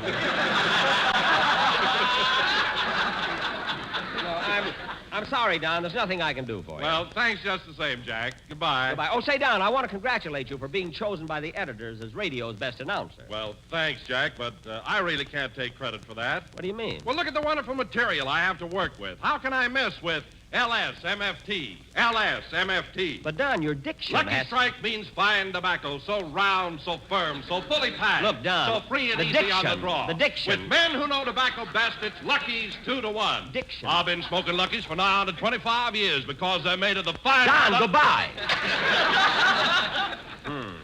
I'm sorry, Don. There's nothing I can do for you. Well, thanks just the same, Jack. Goodbye. Goodbye. Oh, say, Don, I want to congratulate you for being chosen by the editors as radio's best announcer. Well, thanks, Jack, but I really can't take credit for that. What do you mean? Well, look at the wonderful material I have to work with. How can I miss with LSMFT? LSMFT. But, Don, your diction Lucky Strike means fine tobacco, so round, so firm, so fully packed. Look, Don. So free and the easy diction, on the draw. The diction. With men who know tobacco best, it's Lucky's 2-to-1. Diction. I've been smoking Lucky's for now to 25 years because they're made of the fine... Don, goodbye.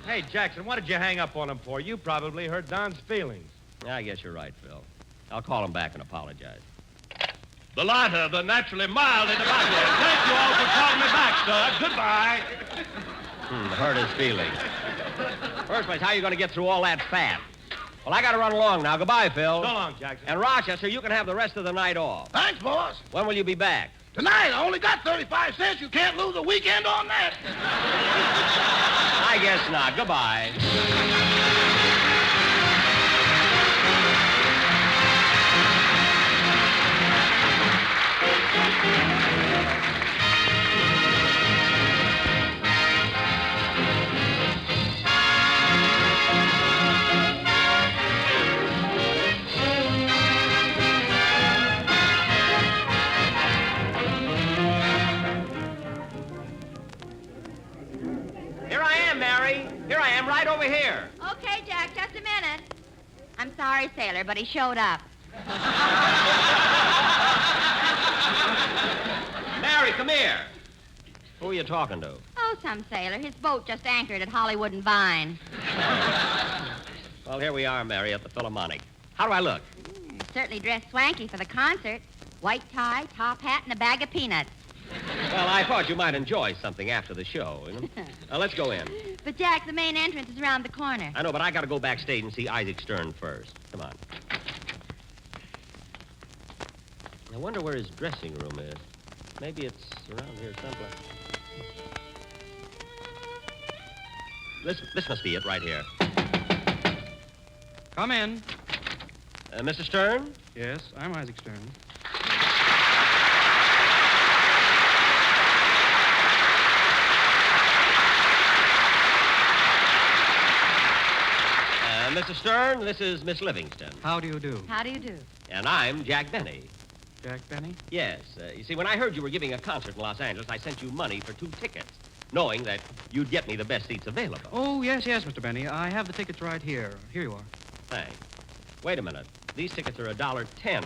Hey, Jackson, what did you hang up on him for? You probably hurt Don's feelings. I guess you're right, Phil. I'll call him back and apologize. The lighter, the naturally mild in tobacco. Thank you all for calling me back, sir. Goodbye. Hurt his feelings. First place, how are you going to get through all that fat? Well, I got to run along now. Goodbye, Phil. So long, Jackson. And Rochester, you can have the rest of the night off. Thanks, boss. When will you be back? Tonight. I only got 35 cents. You can't lose a weekend on that. I guess not. Goodbye. am, Mary. Here I am, right over here. Okay, Jack, just a minute. I'm sorry, sailor, but he showed up. Mary, come here. Who are you talking to? Oh, some sailor. His boat just anchored at Hollywood and Vine. Well, here we are, Mary, at the Philharmonic. How do I look? Certainly dressed swanky for the concert. White tie, top hat, and a bag of peanuts. Well, I thought you might enjoy something after the show. You know? Let's go in. But, Jack, the main entrance is around the corner. I know, but I got to go backstage and see Isaac Stern first. Come on. I wonder where his dressing room is. Maybe it's around here someplace. This must be it right here. Come in. Mr. Stern? Yes, I'm Isaac Stern. Mr. Stern, this is Miss Livingston. How do you do? How do you do? And I'm Jack Benny. Jack Benny? Yes. You see, when I heard you were giving a concert in Los Angeles, I sent you money for 2 tickets, knowing that you'd get me the best seats available. Oh, yes, Mr. Benny. I have the tickets right here. Here you are. Thanks. Wait a minute. These tickets are $1.10.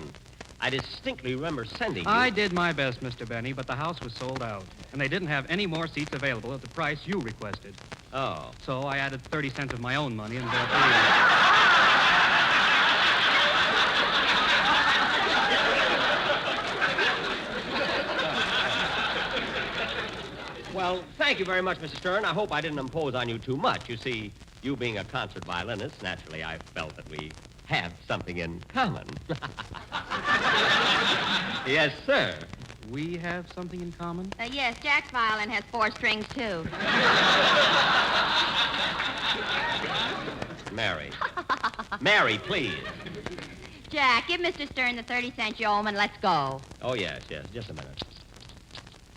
I distinctly remember sending you... I did my best, Mr. Benny, but the house was sold out, and they didn't have any more seats available at the price you requested. Oh. So I added 30 cents of my own money and bought Well, thank you very much, Mr. Stern. I hope I didn't impose on you too much. You see, you being a concert violinist, naturally I felt that we have something in common. Yes, sir. We have something in common? Yes, Jack's violin has 4 strings, too. Mary. Mary, please. Jack, give Mr. Stern the 30-cent you owe him and let's go. Oh, yes. Just a minute.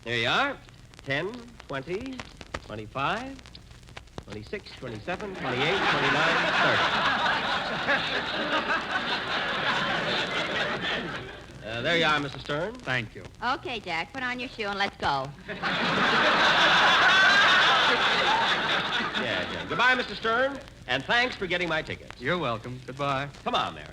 Here you are. 10, 20, 25, 26, 27, 28, 29, 30. There you are, Mr. Stern. Thank you. Okay, Jack, put on your shoe and let's go. Yeah. Goodbye, Mr. Stern, and thanks for getting my tickets. You're welcome. Goodbye. Come on, Mary.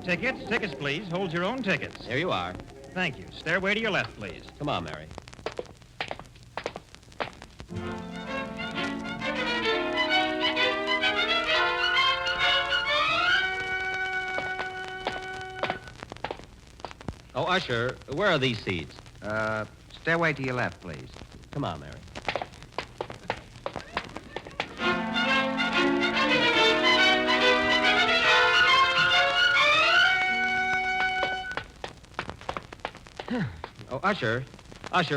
Tickets, please. Hold your own tickets. There you are. Thank you. Stairway to your left, please. Come on, Mary. Oh, Usher, where are these seats? Stairway to your left, please. Come on, Mary. Oh, Usher,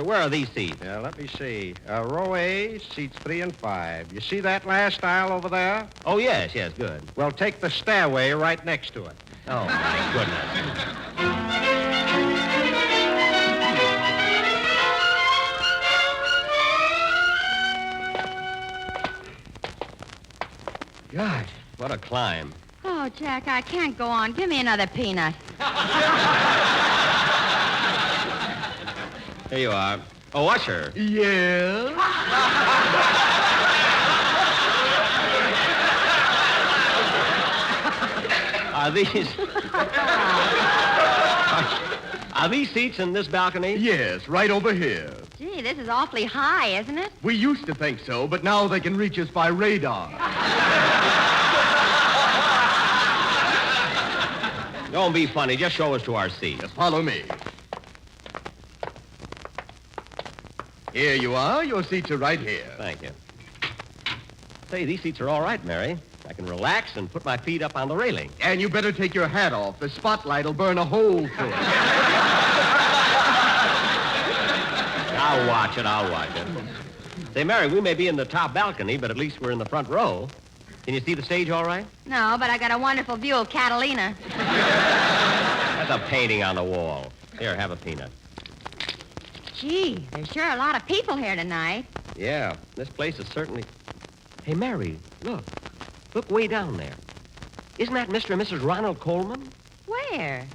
where are these seats? Let me see. Row A, seats 3 and 5. You see that last aisle over there? Oh, yes, good. Well, take the stairway right next to it. Oh, my goodness. Gosh, what a climb. Oh, Jack, I can't go on. Give me another peanut. Here you are. Oh, Usher. Yeah? Are these seats in this balcony? Yes, right over here. Gee, this is awfully high, isn't it? We used to think so, but now they can reach us by radar. Don't be funny. Just show us to our seats. Follow me. Here you are. Your seats are right here. Thank you. Say, these seats are all right, Mary. I can relax and put my feet up on the railing. And you better take your hat off. The spotlight will burn a hole through it. I'll watch it. Say, Mary, we may be in the top balcony, but at least we're in the front row. Can you see the stage all right? No, but I got a wonderful view of Catalina. That's a painting on the wall. Here, have a peanut. Gee, there's sure a lot of people here tonight. Yeah, this place is certainly... Hey, Mary, look. Look way down there. Isn't that Mr. and Mrs. Ronald Coleman? Where?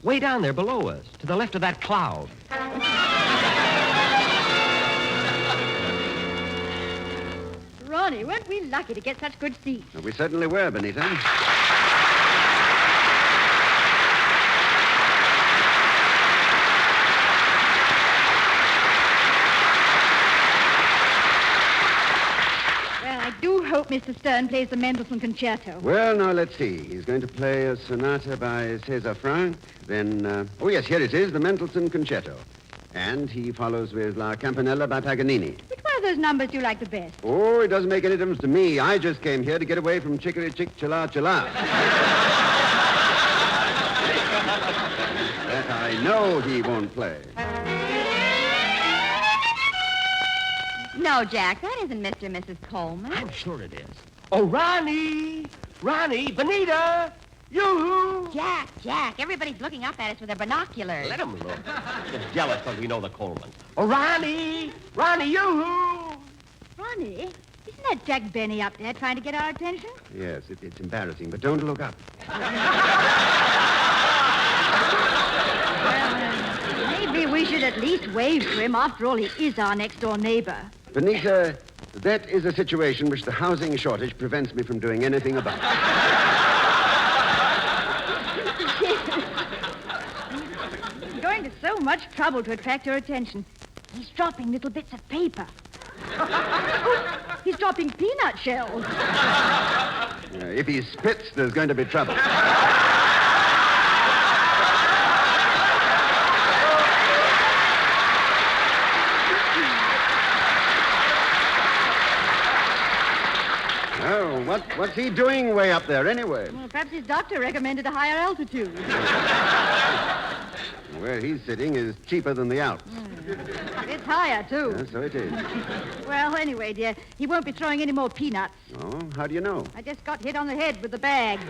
Way down there below us, to the left of that cloud. Ronnie, weren't we lucky to get such good seats? We certainly were, Benita. Well, I do hope Mr. Stern plays the Mendelssohn Concerto. Well, now, let's see. He's going to play a sonata by César Franck. Then, oh, yes, here it is, the Mendelssohn Concerto. And he follows with La Campanella by Paganini. Which one of those numbers do you like the best? Oh, it doesn't make any difference to me. I just came here to get away from Chicory Chick Chilla Chilla. That I know he won't play. No, Jack, that isn't Mr. and Mrs. Coleman. I'm sure it is. Oh, Ronnie! Ronnie! Benita! Yoo-hoo! Jack, everybody's looking up at us with their binoculars. Let them look. They're jealous because we know the Colemans. Oh, Ronnie! Ronnie, yoo-hoo! Ronnie, isn't that Jack Benny up there trying to get our attention? Yes, it's embarrassing, but don't look up. Well, maybe we should at least wave to him. After all, he is our next-door neighbor. Benita, that is a situation which the housing shortage prevents me from doing anything about. Going to so much trouble to attract your attention. He's dropping little bits of paper. He's dropping peanut shells. If he spits, there's going to be trouble. Oh, what's he doing way up there anyway? Well, perhaps his doctor recommended a higher altitude. Where he's sitting is cheaper than the Alps. It's higher, too. Yeah, so it is. Well, anyway, dear, he won't be throwing any more peanuts. Oh, how do you know? I just got hit on the head with the bag.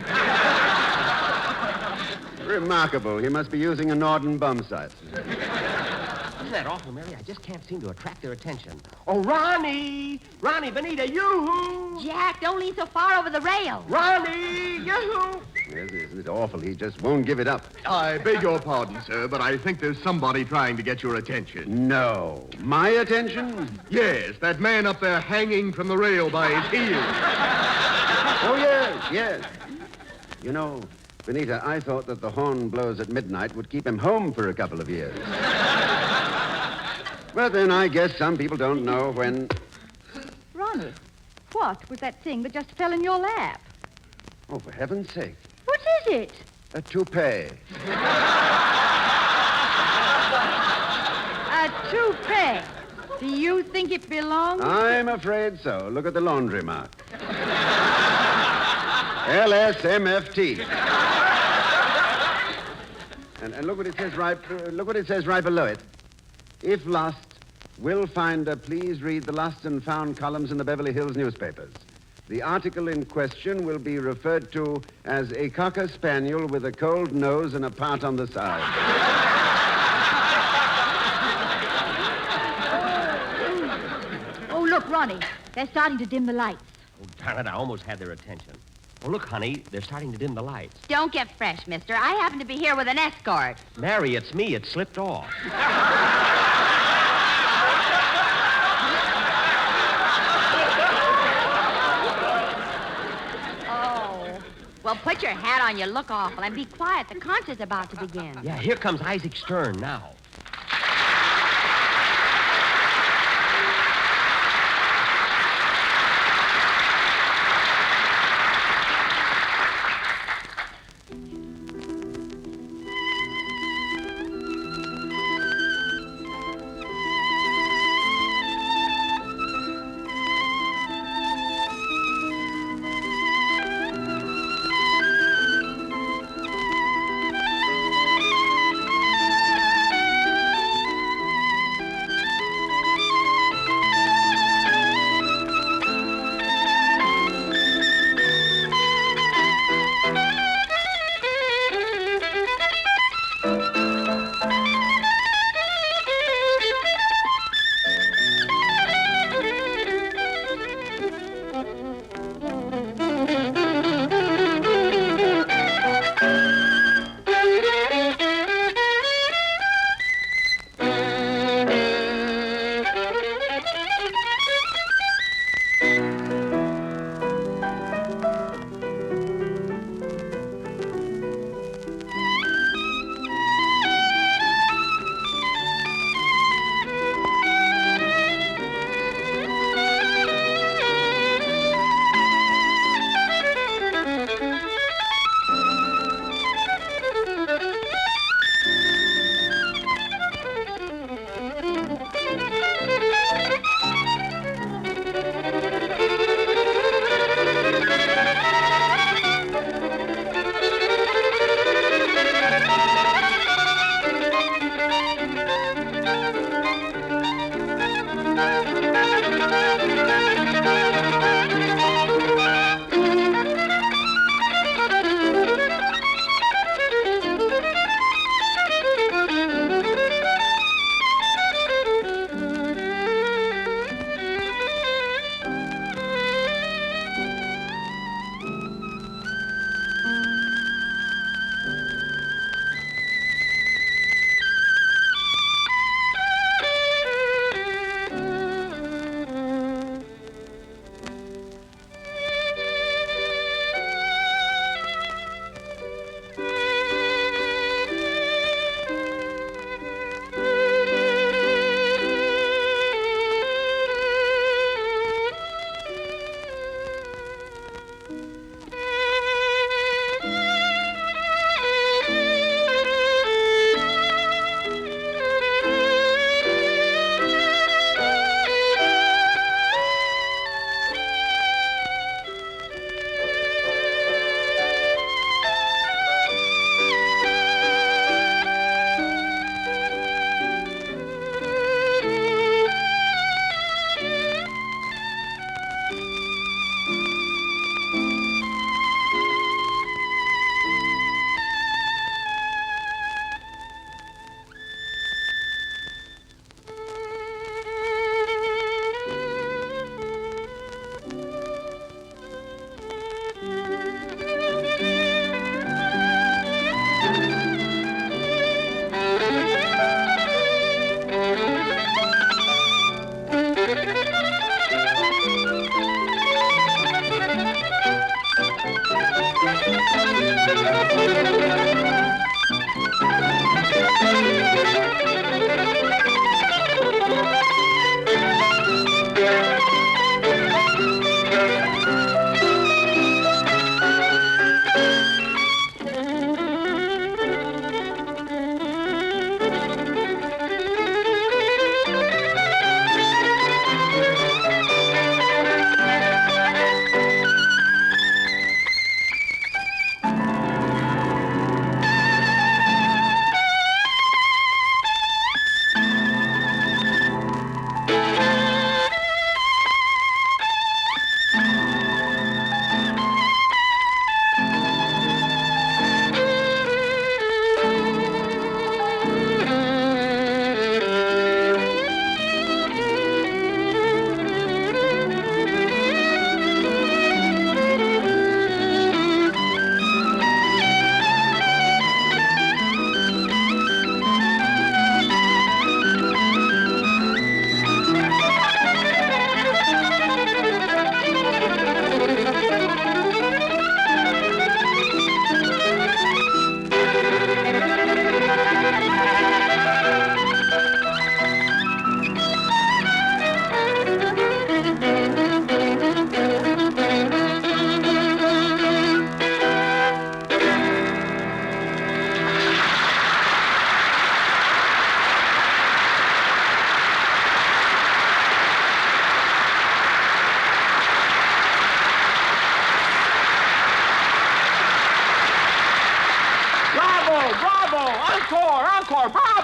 Remarkable. He must be using a Norden bum sight. Isn't that awful, Mary? I just can't seem to attract their attention. Oh, Ronnie! Ronnie, Benita, yoo-hoo! Jack, don't lean so far over the rail. Ronnie! Yoo-hoo! Yes, isn't it awful? He just won't give it up. I beg your pardon, sir, but I think there's somebody trying to get your attention. No. My attention? Yes, that man up there hanging from the rail by his heels. Oh, yes. You know, Benita, I thought that the horn blows at midnight would keep him home for a couple of years. Well, then, I guess some people don't know when... Ronnie, what was that thing that just fell in your lap? Oh, for heaven's sake. What is it? A toupee. A toupee. Do you think it belongs? I'm afraid so. Look at the laundry mark. LSMFT. And look what it says right below it. If lost, will finder please read the lost and found columns in the Beverly Hills newspapers. The article in question will be referred to as a cocker spaniel with a cold nose and a part on the side. Oh, look, Ronnie. They're starting to dim the lights. Oh, darn it, I almost had their attention. Oh, look, honey, they're starting to dim the lights. Don't get fresh, mister. I happen to be here with an escort. Mary, it's me. It slipped off. Well, put your hat on. You look awful. And be quiet. The concert's about to begin. Yeah, here comes Isaac Stern now.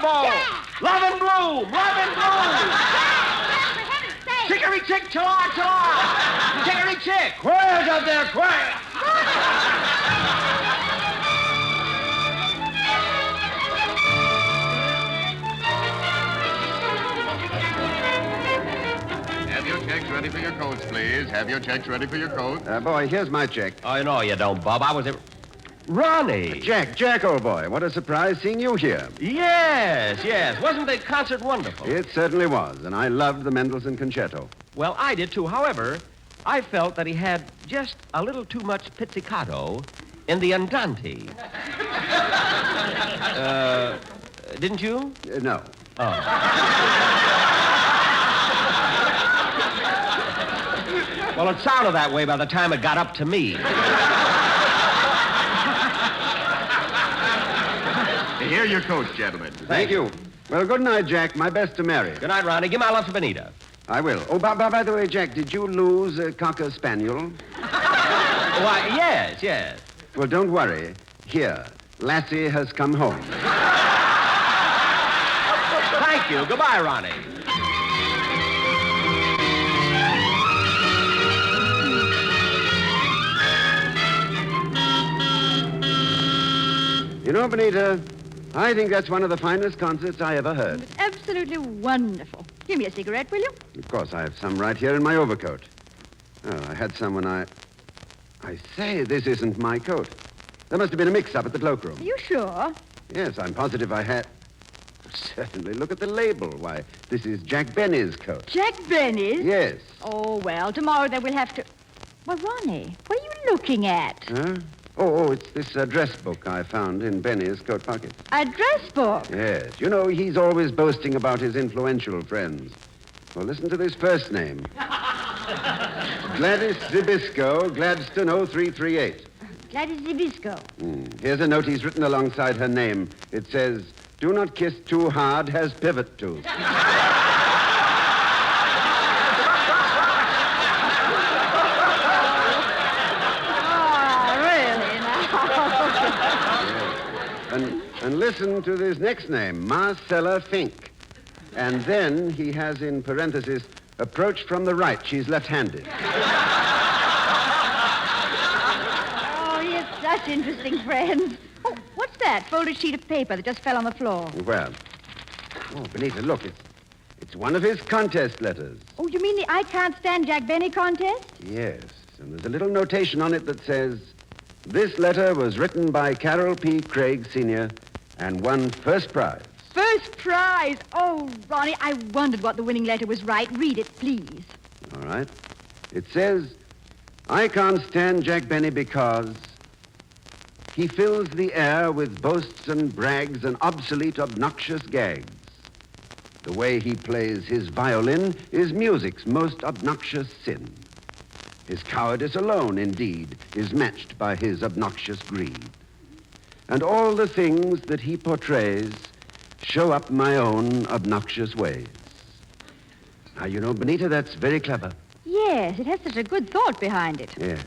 trouble. Love and bloom. Love and bloom. Chicory chick, chilla, chilla. Chicory chick. Quiet up there, quiet. Have your checks ready for your coats, please. Have your checks ready for your coats. Boy, here's my check. Oh, no, you don't, Bob. I was... Ronnie. Jack, old boy. What a surprise seeing you here. Yes. Wasn't the concert wonderful? It certainly was, and I loved the Mendelssohn concerto. Well, I did, too. However, I felt that he had just a little too much pizzicato in the andante. Didn't you? No. Oh. Well, it sounded that way by the time it got up to me. Here are your coats, gentlemen. Thank you. Well, good night, Jack. My best to Mary. Good night, Ronnie. Give my love to Benita. I will. Oh, by the way, Jack, did you lose a Cocker Spaniel? Why, yes. Well, don't worry. Here, Lassie has come home. Thank you. Goodbye, Ronnie. You know, Benita, I think that's one of the finest concerts I ever heard. It's absolutely wonderful. Give me a cigarette, will you? Of course, I have some right here in my overcoat. Oh, I had some when I say, this isn't my coat. There must have been a mix-up at the cloakroom. Are you sure? Yes, I'm positive I had. Certainly. Look at the label. Why, this is Jack Benny's coat. Jack Benny's? Yes. Oh, well, tomorrow then we'll have to... Well, Ronnie, what are you looking at? Huh? Oh, it's this address book I found in Benny's coat pocket. Address book? Yes. You know, he's always boasting about his influential friends. Well, listen to this first name. Gladys Zibisco, Gladstone 0338. Gladys Zibisco. Here's a note he's written alongside her name. It says, "Do not kiss too hard, has pivot tooth." And listen to this next name, Marcella Fink. And then he has in parentheses, approach from the right. She's left-handed. Oh, he has such interesting friends. Oh, what's that? Folded sheet of paper that just fell on the floor. Well, Benita, look, it's one of his contest letters. Oh, you mean the I Can't Stand Jack Benny contest? Yes, and there's a little notation on it that says, this letter was written by Carroll P. Craig, Sr., and won first prize. First prize? Oh, Ronnie, I wondered what the winning letter was right. Read it, please. All right. It says, I can't stand Jack Benny because he fills the air with boasts and brags and obsolete, obnoxious gags. The way he plays his violin is music's most obnoxious sin. His cowardice alone, indeed, is matched by his obnoxious greed. And all the things that he portrays show up my own obnoxious ways. Now, you know, Benita, that's very clever. Yes, it has such a good thought behind it. Yes.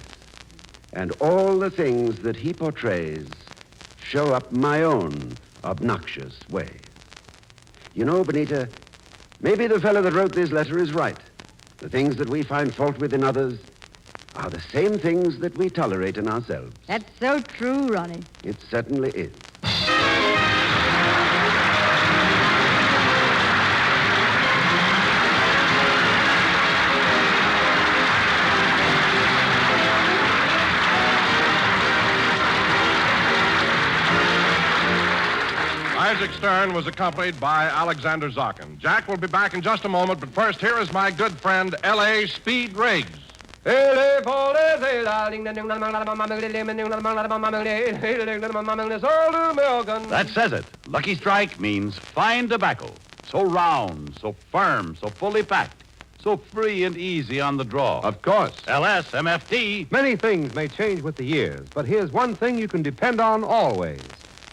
And all the things that he portrays show up my own obnoxious ways. You know, Benita, maybe the fellow that wrote this letter is right. The things that we find fault with in others are the same things that we tolerate in ourselves. That's so true, Ronnie. It certainly is. Isaac Stern was accompanied by Alexander Zakin. Jack will be back in just a moment, but first, here is my good friend, L.A. Speed Riggs. That says it. Lucky Strike means fine tobacco. So round, so firm, so fully packed, so free and easy on the draw. Of course. LSMFT. Many things may change with the years, but here's one thing you can depend on always.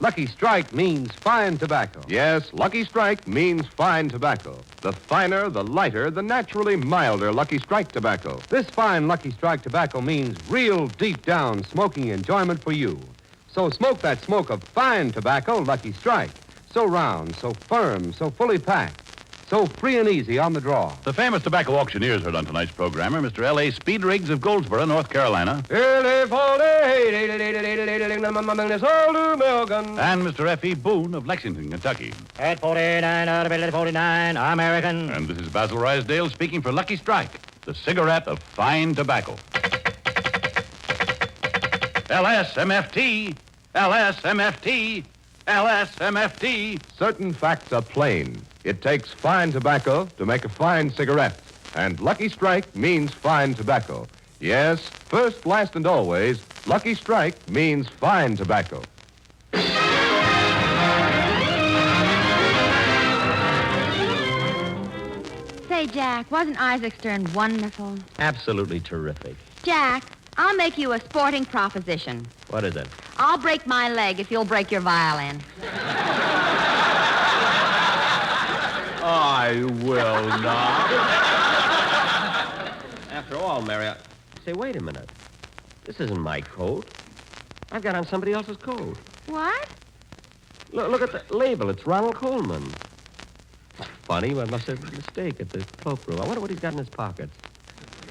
Lucky Strike means fine tobacco. Yes, Lucky Strike means fine tobacco. The finer, the lighter, the naturally milder Lucky Strike tobacco. This fine Lucky Strike tobacco means real deep down smoking enjoyment for you. So smoke that smoke of fine tobacco, Lucky Strike. So round, so firm, so fully packed. So free and easy on the draw. The famous tobacco auctioneers heard on tonight's program are Mr. L.A. Speed Riggs of Goldsboro, North Carolina. And Mr. F.E. Boone of Lexington, Kentucky. At 49 out of 49, American. And this is Basil Rysdale speaking for Lucky Strike, the cigarette of fine tobacco. LSMFT, LSMFT, LSMFT. Certain facts are plain. It takes fine tobacco to make a fine cigarette. And Lucky Strike means fine tobacco. Yes, first, last, and always, Lucky Strike means fine tobacco. Say, Jack, wasn't Isaac Stern wonderful? Absolutely terrific. Jack, I'll make you a sporting proposition. What is it? I'll break my leg if you'll break your violin. I will not. After all, Mary, say, wait a minute. This isn't my coat. I've got on somebody else's coat. What? Look at the label. It's Ronald Coleman. It's funny. I must have made a mistake at the cloakroom. I wonder what he's got in his pockets.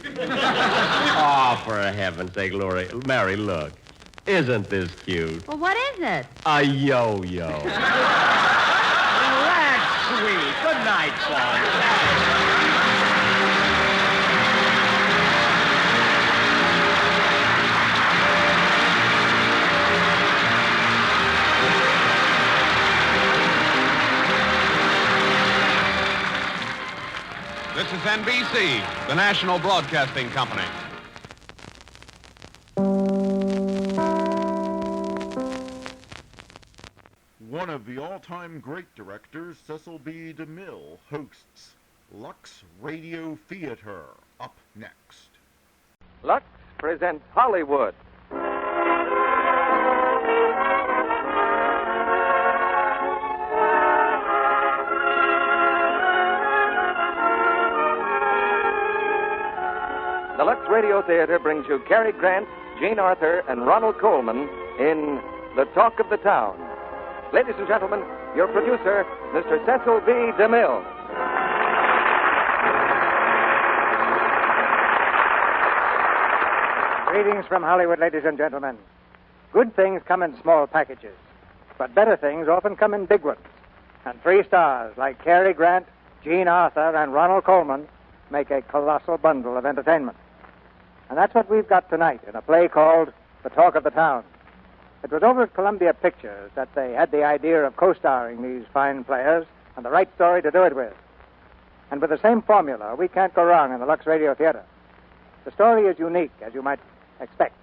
Oh, for heaven's sake, Mary, look. Isn't this cute? Well, what is it? A yo-yo. Sweet. Good night, son. This is NBC, the National Broadcasting Company. One of the all-time great directors, Cecil B. DeMille, hosts Lux Radio Theater. Up next. Lux presents Hollywood. The Lux Radio Theater brings you Cary Grant, Jean Arthur, and Ronald Coleman in The Talk of the Town. Ladies and gentlemen, your producer, Mr. Cecil B. DeMille. Greetings from Hollywood, ladies and gentlemen. Good things come in small packages, but better things often come in big ones. And 3 stars like Cary Grant, Jean Arthur, and Ronald Coleman make a colossal bundle of entertainment. And that's what we've got tonight in a play called The Talk of the Town. It was over at Columbia Pictures that they had the idea of co-starring these fine players and the right story to do it with. And with the same formula, we can't go wrong in the Lux Radio Theater. The story is unique, as you might expect,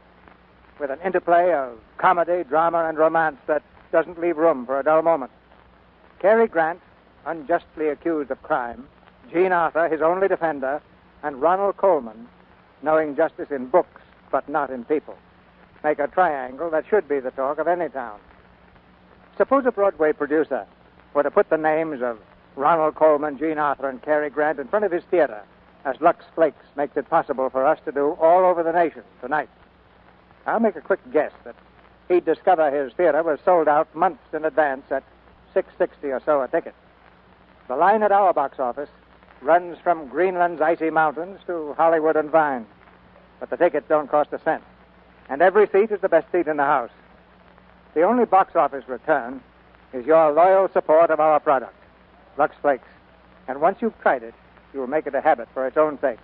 with an interplay of comedy, drama, and romance that doesn't leave room for a dull moment. Cary Grant, unjustly accused of crime, Jean Arthur, his only defender, and Ronald Coleman, knowing justice in books but not in people, make a triangle that should be the talk of any town. Suppose a Broadway producer were to put the names of Ronald Coleman, Jean Arthur, and Cary Grant in front of his theater, as Lux Flakes makes it possible for us to do all over the nation tonight. I'll make a quick guess that he'd discover his theater was sold out months in advance at $6.60 or so a ticket. The line at our box office runs from Greenland's icy mountains to Hollywood and Vine, but the tickets don't cost a cent. And every seat is the best seat in the house. The only box office return is your loyal support of our product, Lux Flakes. And once you've tried it, you'll make it a habit for its own sake.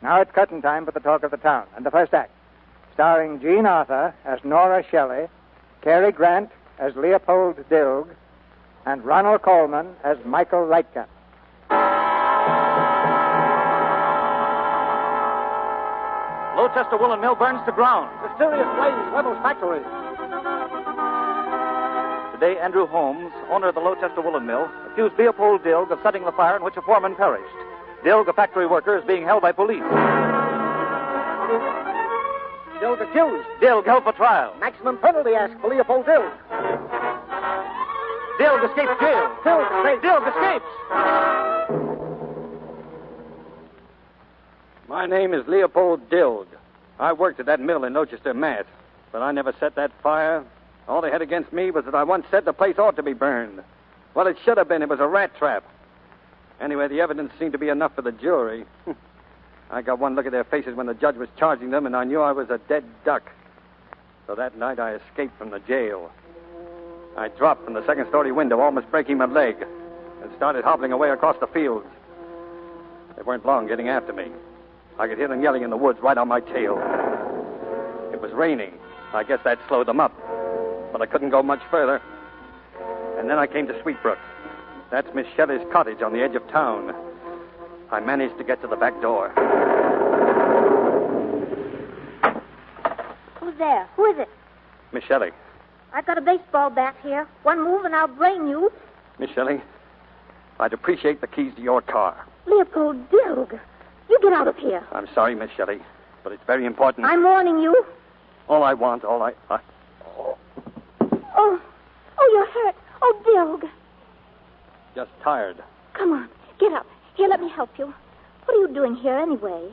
Now it's curtain time for The Talk of the Town, and the first act, starring Jean Arthur as Nora Shelley, Cary Grant as Leopold Dilg, and Ronald Coleman as Michael Lightcap. Lowchester Woolen Mill burns to ground. Mysterious blaze levels factory. Today, Andrew Holmes, owner of the Lowchester Woolen Mill, accused Leopold Dilg of setting the fire in which a foreman perished. Dilg, a factory worker, is being held by police. Dilg accused. Dilg held for trial. Maximum penalty asked for Leopold Dilg. Dilg escapes jail. Dilg escapes. My name is Leopold Dilg. I worked at that mill in Lowchester, Mass., but I never set that fire All they had against me was that I once said the place ought to be burned. Well, it should have been. It was a rat trap. Anyway, the evidence seemed to be enough for the jury. I got one look at their faces when the judge was charging them, and I knew I was a dead duck. So that night I escaped from the jail. I dropped from the second-story window, almost breaking my leg, and started hobbling away across the fields. They weren't long getting after me. I could hear them yelling in the woods right on my tail. It was raining. I guess that slowed them up. But I couldn't go much further. And then I came to Sweetbrook. That's Miss Shelley's cottage on the edge of town. I managed to get to the back door. Who's there? Who is it? Miss Shelley. I've got a baseball bat here. One move and I'll brain you. Miss Shelley, I'd appreciate the keys to your car. Leopold Dilg. You get out of here. I'm sorry, Miss Shelley, but it's very important. I'm warning you. All I want, Oh, you're hurt. Oh, Dilg. Just tired. Come on, get up. Here, let me help you. What are you doing here anyway?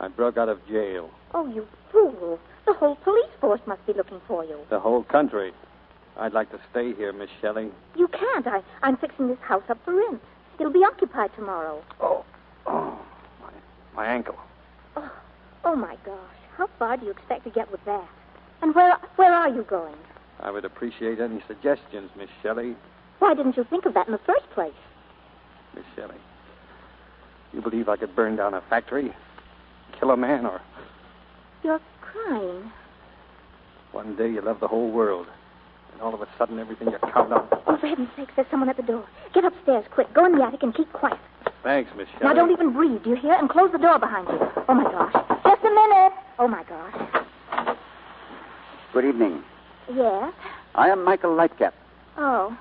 I broke out of jail. Oh, you fool. The whole police force must be looking for you. The whole country. I'd like to stay here, Miss Shelley. You can't. I'm fixing this house up for rent. It'll be occupied tomorrow. My ankle. Oh, my gosh. How far do you expect to get with that? And where are you going? I would appreciate any suggestions, Miss Shelley. Why didn't you think of that in the first place? Miss Shelley, you believe I could burn down a factory, kill a man, or... You're crying. One day you love the whole world, and all of a sudden everything you count on... Oh, for heaven's sake, there's someone at the door. Get upstairs, quick. Go in the attic and keep quiet. Thanks, Miss Shelley. Now, don't even breathe, do you hear? And close the door behind you. Oh, my gosh. Just a minute. Oh, my gosh. Good evening. Yes? I am Michael Lightcap. Oh,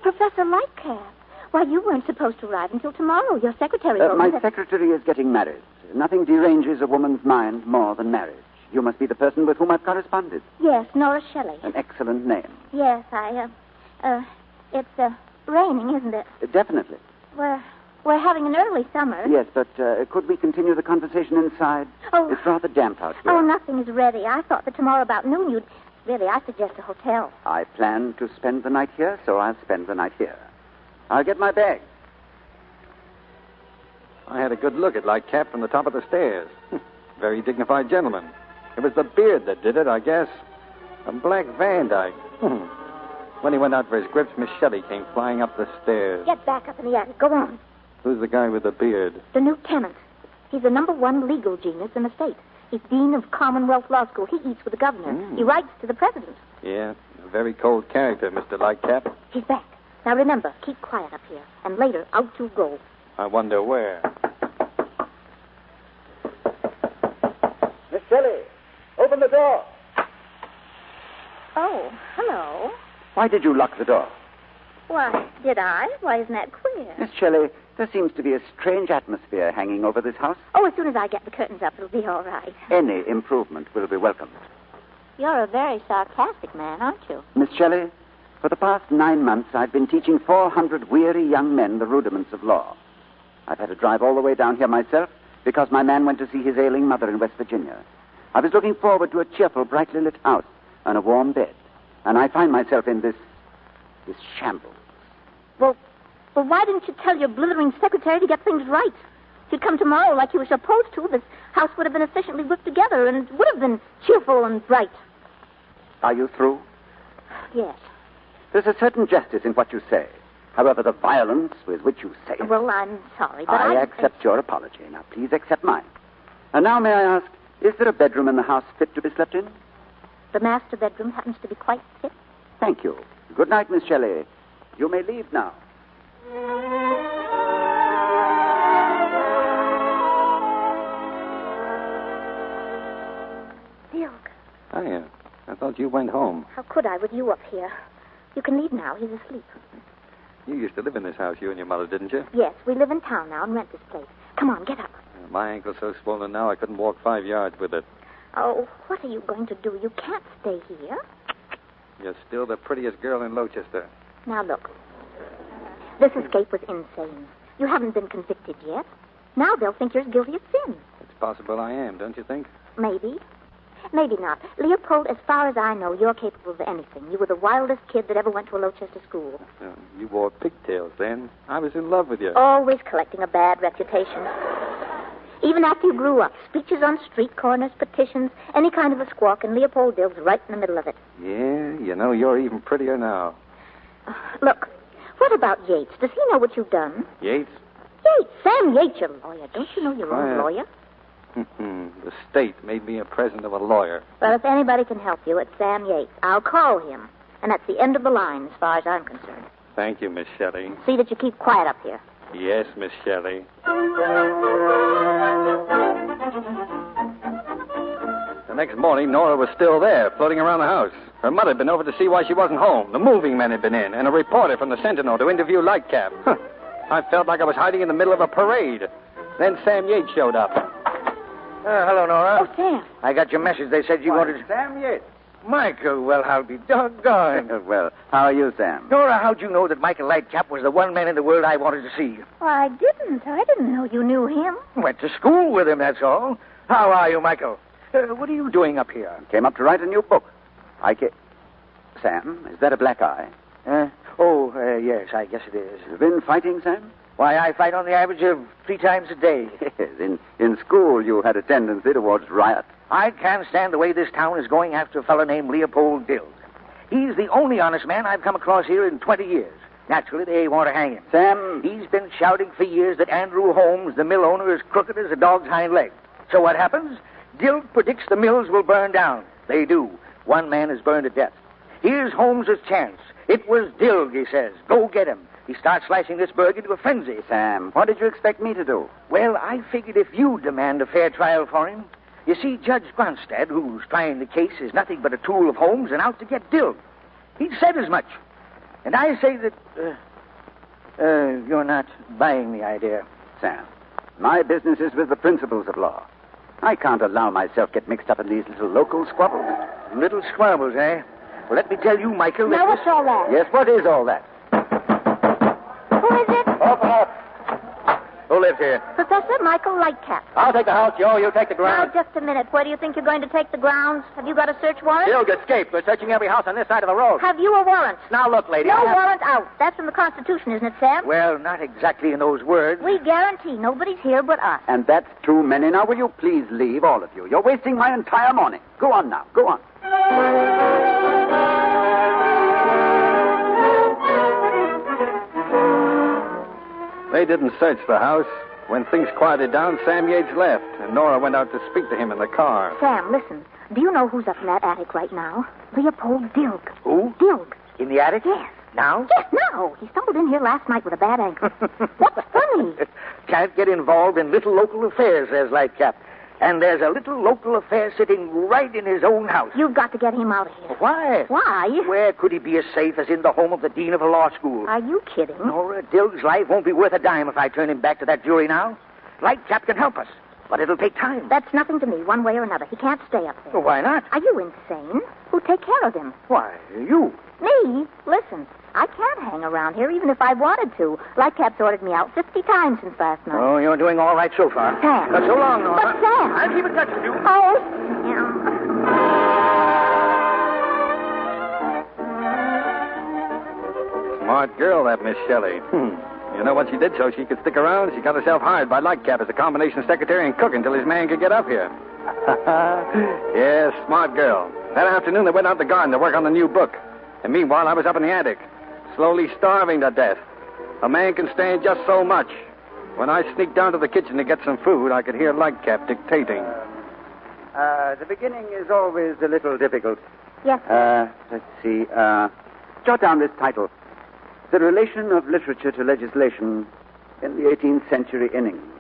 Professor Lightcap. Why, you weren't supposed to arrive until tomorrow. Your secretary told me My that... secretary is getting married. Nothing deranges a woman's mind more than marriage. You must be the person with whom I've corresponded. Yes, Nora Shelley. An excellent name. Yes, it's raining, isn't it? Definitely. We're having an early summer. Yes, but could we continue the conversation inside? Oh. It's rather damp out here. Oh, nothing is ready. I thought that tomorrow about noon you'd... Really, I suggest a hotel. I plan to spend the night here, so I'll spend the night here. I'll get my bag. I had a good look at Lightcap from the top of the stairs. Very dignified gentleman. It was the beard that did it, I guess. A black Van Dyke. When he went out for his grips, Miss Shelley came flying up the stairs. Get back up in the attic. Go on. Who's the guy with the beard? The new tenant. He's the #1 legal genius in the state. He's dean of Commonwealth Law School. He eats with the governor. He writes to the president. Yeah, a very cold character, Mr. Lightcap. He's back. Now remember, keep quiet up here. And later, out you go. I wonder where. Miss Shelley, open the door. Oh, hello. Why did you lock the door? Why, did I? Why, isn't that queer? Miss Shelley, there seems to be a strange atmosphere hanging over this house. Oh, as soon as I get the curtains up, it'll be all right. Any improvement will be welcomed. You're a very sarcastic man, aren't you? Miss Shelley, for the past 9 months, I've been teaching 400 weary young men the rudiments of law. I've had to drive all the way down here myself because my man went to see his ailing mother in West Virginia. I was looking forward to a cheerful, brightly lit house and a warm bed. And I find myself in this shambles. Well, why didn't you tell your blithering secretary to get things right? If you'd come tomorrow like you were supposed to, this house would have been efficiently whipped together and it would have been cheerful and bright. Are you through? Yes. There's a certain justice in what you say. However, the violence with which you say it... Well, I'm sorry, but I accept your apology. Now, please accept mine. And now, may I ask, is there a bedroom in the house fit to be slept in? The master bedroom happens to be quite fit. Thank you. Good night, Miss Shelley. You may leave now. Dilk. Hiya. I thought you went home. How could I with you up here? You can leave now. He's asleep. You used to live in this house, you and your mother, didn't you? Yes, we live in town now and rent this place. Come on, get up. My ankle's so swollen now I couldn't walk 5 yards with it. Oh, what are you going to do? You can't stay here. You're still the prettiest girl in Lochester. Now, look. This escape was insane. You haven't been convicted yet. Now they'll think you're as guilty as sin. It's possible I am, don't you think? Maybe. Maybe not. Leopold, as far as I know, you're capable of anything. You were the wildest kid that ever went to a Lowchester school. You wore pigtails then. I was in love with you. Always collecting a bad reputation. Even after you grew up, speeches on street corners, petitions, any kind of a squawk, and Leopold Dill's right in the middle of it. Yeah, you're even prettier now. Look, what about Yates? Does he know what you've done? Yates? Yates, Sam Yates, your lawyer. Don't you know your own lawyer? The state made me a present of a lawyer. Well, if anybody can help you, it's Sam Yates. I'll call him. And that's the end of the line, as far as I'm concerned. Thank you, Miss Shelley. See that you keep quiet up here. Yes, Miss Shelley. The next morning, Nora was still there, floating around the house. Her mother had been over to see why she wasn't home. The moving men had been in, and a reporter from the Sentinel to interview Lightcap. I felt like I was hiding in the middle of a parade. Then Sam Yates showed up. Hello, Nora. Oh, Sam. I got your message. They said you wanted... Sam Yates. Michael, well, I'll be doggone. Well, how are you, Sam? Nora, how'd you know that Michael Lightcap was the one man in the world I wanted to see? Well, I didn't. I didn't know you knew him. Went to school with him, that's all. How are you, Michael? What are you doing up here? Came up to write a new book. Sam, is that a black eye? Yes, I guess it is. You've been fighting, Sam? Why, I fight on the average of 3 times a day. Yes, in school you had a tendency towards riot. I can't stand the way this town is going after a fellow named Leopold Dill. He's the only honest man I've come across here in 20 years. Naturally, they want to hang him. Sam... He's been shouting for years that Andrew Holmes, the mill owner, is crooked as a dog's hind leg. So what happens? Dill predicts the mills will burn down. They do. One man is burned to death. Here's Holmes' chance. It was Dill, he says. Go get him. He starts slashing this burg into a frenzy. Sam, what did you expect me to do? Well, I figured if you demand a fair trial for him. You see, Judge Gronstad, who's trying the case, is nothing but a tool of Holmes and out to get Dill. He said as much. And I say that, you're not buying the idea. Sam, my business is with the principles of law. I can't allow myself get mixed up in these little local squabbles. Little squabbles, eh? Well, let me tell you, Michael... Now, what's all that? Yes, what is all that? Who is it? Open up. Who lives here? Professor Michael Lightcap. I'll take the house, Joe. You take the grounds. Now, just a minute. Where do you think you're going to take the grounds? Have you got a search warrant? Dill escaped. We're searching every house on this side of the road. Have you a warrant? Now, look, lady. No warrant out. That's from the Constitution, isn't it, Sam? Well, not exactly in those words. We guarantee nobody's here but us. And that's too many. Now, will you please leave, all of you? You're wasting my entire morning. Go on now. Go on. They didn't search the house. When things quieted down, Sam Yates left, and Nora went out to speak to him in the car. Sam, listen. Do you know who's up in that attic right now? Leopold Dilg. Who? Dilg. In the attic? Yes. Now? Yes, now. He stumbled in here last night with a bad ankle. What's funny? Can't get involved in little local affairs, says Lightcap. And there's a little local affair sitting right in his own house. You've got to get him out of here. Why? Why? Where could he be as safe as in the home of the dean of a law school? Are you kidding? Nora, Dilg's life won't be worth a dime if I turn him back to that jury now. Lightcap can help us, but it'll take time. That's nothing to me, one way or another. He can't stay up there. Well, why not? Are you insane? Who'll take care of him? Why, you. Me? Listen, I can't hang around here even if I wanted to. Lightcap's ordered me out 50 times since last night. Oh, you're doing all right so far. Sam. So long, Nora. But Sam. I'll keep in touch with you. Oh. Smart girl, that Miss Shelley. You know what she did so she could stick around? She got herself hired by Lightcap as a combination secretary and cook until his man could get up here. Yes, smart girl. That afternoon they went out to the garden to work on the new book. And meanwhile, I was up in the attic, slowly starving to death. A man can stand just so much. When I sneaked down to the kitchen to get some food, I could hear Lightcap dictating. The beginning is always a little difficult. Yes. Let's see. Jot down this title. The Relation of Literature to Legislation in the 18th Century in England.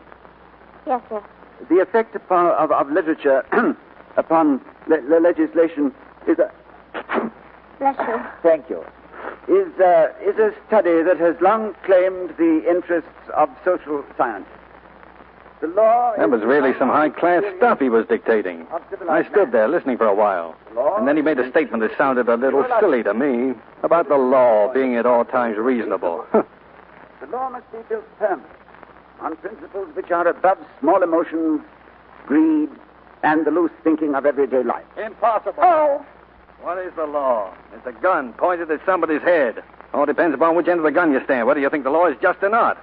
Yes, sir. The effect of literature upon legislation is a... Bless you. Thank you. Is a study that has long claimed the interests of social science. The law... That was really some high-class stuff he was dictating. I stood there listening for a while. And then he made a statement that sounded a little silly to me about the law being at all times reasonable. The law must be built firm on principles which are above small emotions, greed, and the loose thinking of everyday life. Impossible. Oh. What is the law? It's a gun pointed at somebody's head. All depends upon which end of the gun you stand, whether you think the law is just or not.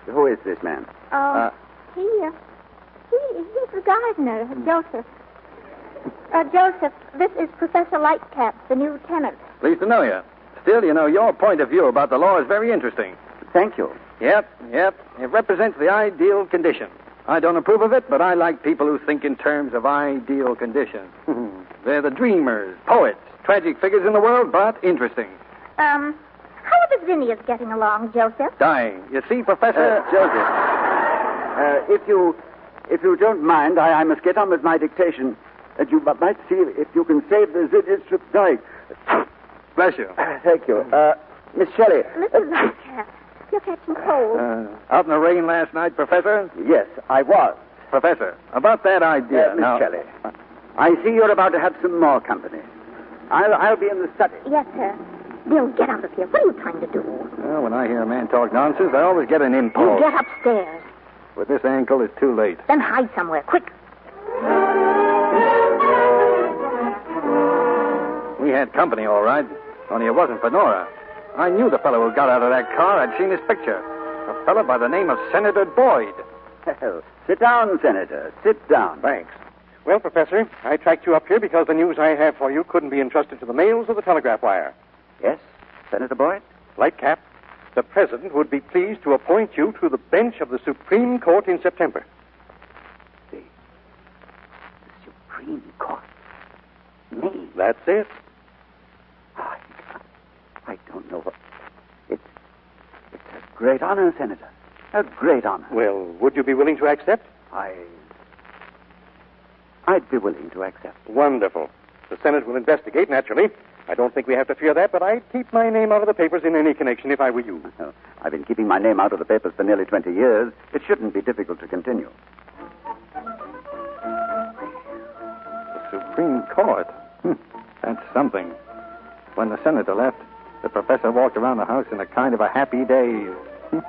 Who is this man? He's the gardener, Joseph. Joseph, this is Professor Lightcap, the new tenant. Pleased to know you. Still, you know, your point of view about the law is very interesting. Thank you. Yep. It represents the ideal condition. I don't approve of it, but I like people who think in terms of ideal conditions. They're the dreamers, poets, tragic figures in the world, but interesting. How are the zinnias getting along, Joseph? Dying. You see, Professor... Joseph, if you don't mind, I must get on with my dictation. You might see if you can save the zinnias from dying. Bless you. Thank you. Miss Shelley. Listen, Lightcap. You're catching cold. Out in the rain last night, Professor? Yes, I was. Professor, about that idea Miss Shelley, I see you're about to have some more company. I'll be in the study. Yes, sir. Bill, get out of here. What are you trying to do? Well, when I hear a man talk nonsense, I always get an impulse. You get upstairs. With this ankle, it's too late. Then hide somewhere, quick. We had company, all right. Only it wasn't for Nora. I knew the fellow who got out of that car. I'd seen his picture. A fellow by the name of Senator Boyd. Well, sit down, Senator. Sit down. Thanks. Well, Professor, I tracked you up here because the news I have for you couldn't be entrusted to the mails or the telegraph wire. Yes, Senator Boyd? Lightcap, the President would be pleased to appoint you to the bench of the Supreme Court in September. The Supreme Court? Me? That's it. I don't know what... It's a great honor, Senator. A great honor. Well, would you be willing to accept? I'd be willing to accept. Wonderful. The Senate will investigate, naturally. I don't think we have to fear that, but I'd keep my name out of the papers in any connection if I were you. Well, I've been keeping my name out of the papers for nearly 20 years. It shouldn't be difficult to continue. The Supreme Court? That's something. When the senator left, the professor walked around the house in a kind of a happy daze. You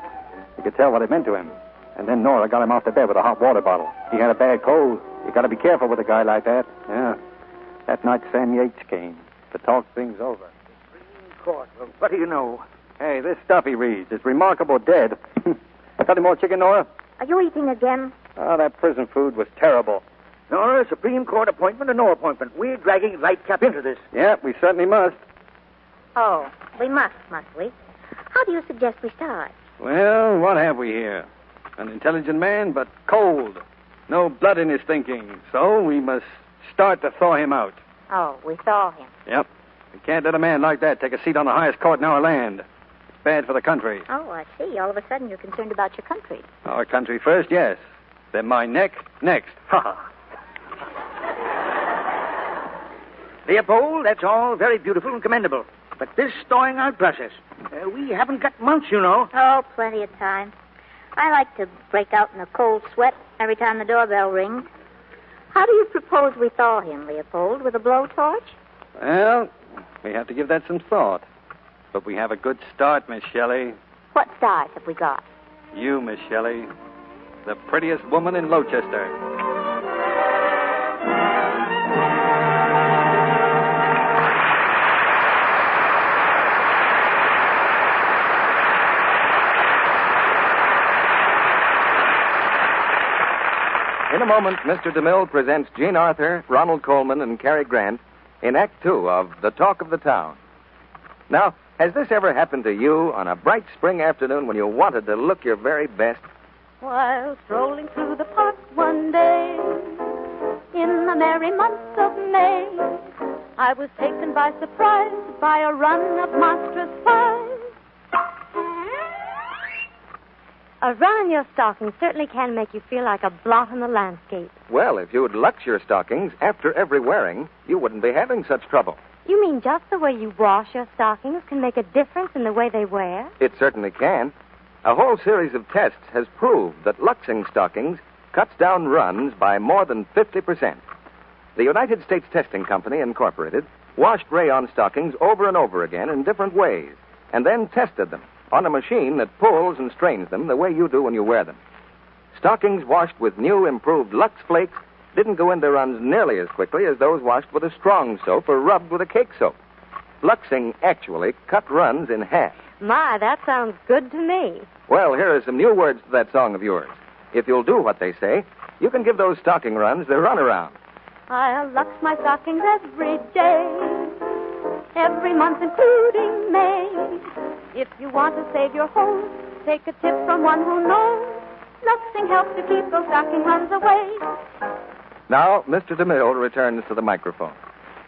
could tell what it meant to him. And then Nora got him off the bed with a hot water bottle. He had a bad cold. You got to be careful with a guy like that. Yeah. That night, Sam Yates came to talk things over. Supreme Court. Well, what do you know? Hey, this stuff he reads is remarkable dead. Got any more chicken, Nora? Are you eating again? Oh, that prison food was terrible. Nora, Supreme Court appointment or no appointment? We're dragging Lightcap into this. Yeah, we certainly must. Oh, we must we? How do you suggest we start? Well, what have we here? An intelligent man, but cold. No blood in his thinking. So we must start to thaw him out. Oh, we thaw him. Yep. We can't let a man like that take a seat on the highest court in our land. It's bad for the country. Oh, I see. All of a sudden you're concerned about your country. Our country first, yes. Then my neck next. Ha ha. Leopold, that's all very beautiful and commendable. But this thawing out process, we haven't got months, you know. Oh, plenty of time. I like to break out in a cold sweat every time the doorbell rings. How do you propose we thaw him, Leopold? With a blowtorch? Well, we have to give that some thought. But we have a good start, Miss Shelley. What start have we got? You, Miss Shelley. The prettiest woman in Lochester. In a moment, Mr. DeMille presents Jean Arthur, Ronald Coleman, and Cary Grant in Act Two of The Talk of the Town. Now, has this ever happened to you on a bright spring afternoon when you wanted to look your very best? While strolling through the park one day, in the merry month of May, I was taken by surprise by a run of monstrous flies. A run in your stocking certainly can make you feel like a blot on the landscape. Well, if you'd lux your stockings after every wearing, you wouldn't be having such trouble. You mean just the way you wash your stockings can make a difference in the way they wear? It certainly can. A whole series of tests has proved that luxing stockings cuts down runs by more than 50%. The United States Testing Company, Incorporated, washed rayon stockings over and over again in different ways, and then tested them on a machine that pulls and strains them the way you do when you wear them. Stockings washed with new improved Lux Flakes didn't go in their runs nearly as quickly as those washed with a strong soap or rubbed with a cake soap. Luxing actually cut runs in half. My, that sounds good to me. Well, here are some new words to that song of yours. If you'll do what they say, you can give those stocking runs their runaround. I'll lux my stockings every day, every month including May. If you want to save your hose, take a tip from one who knows. Luxing helps to keep those stocking runs away. Now, Mr. DeMille returns to the microphone.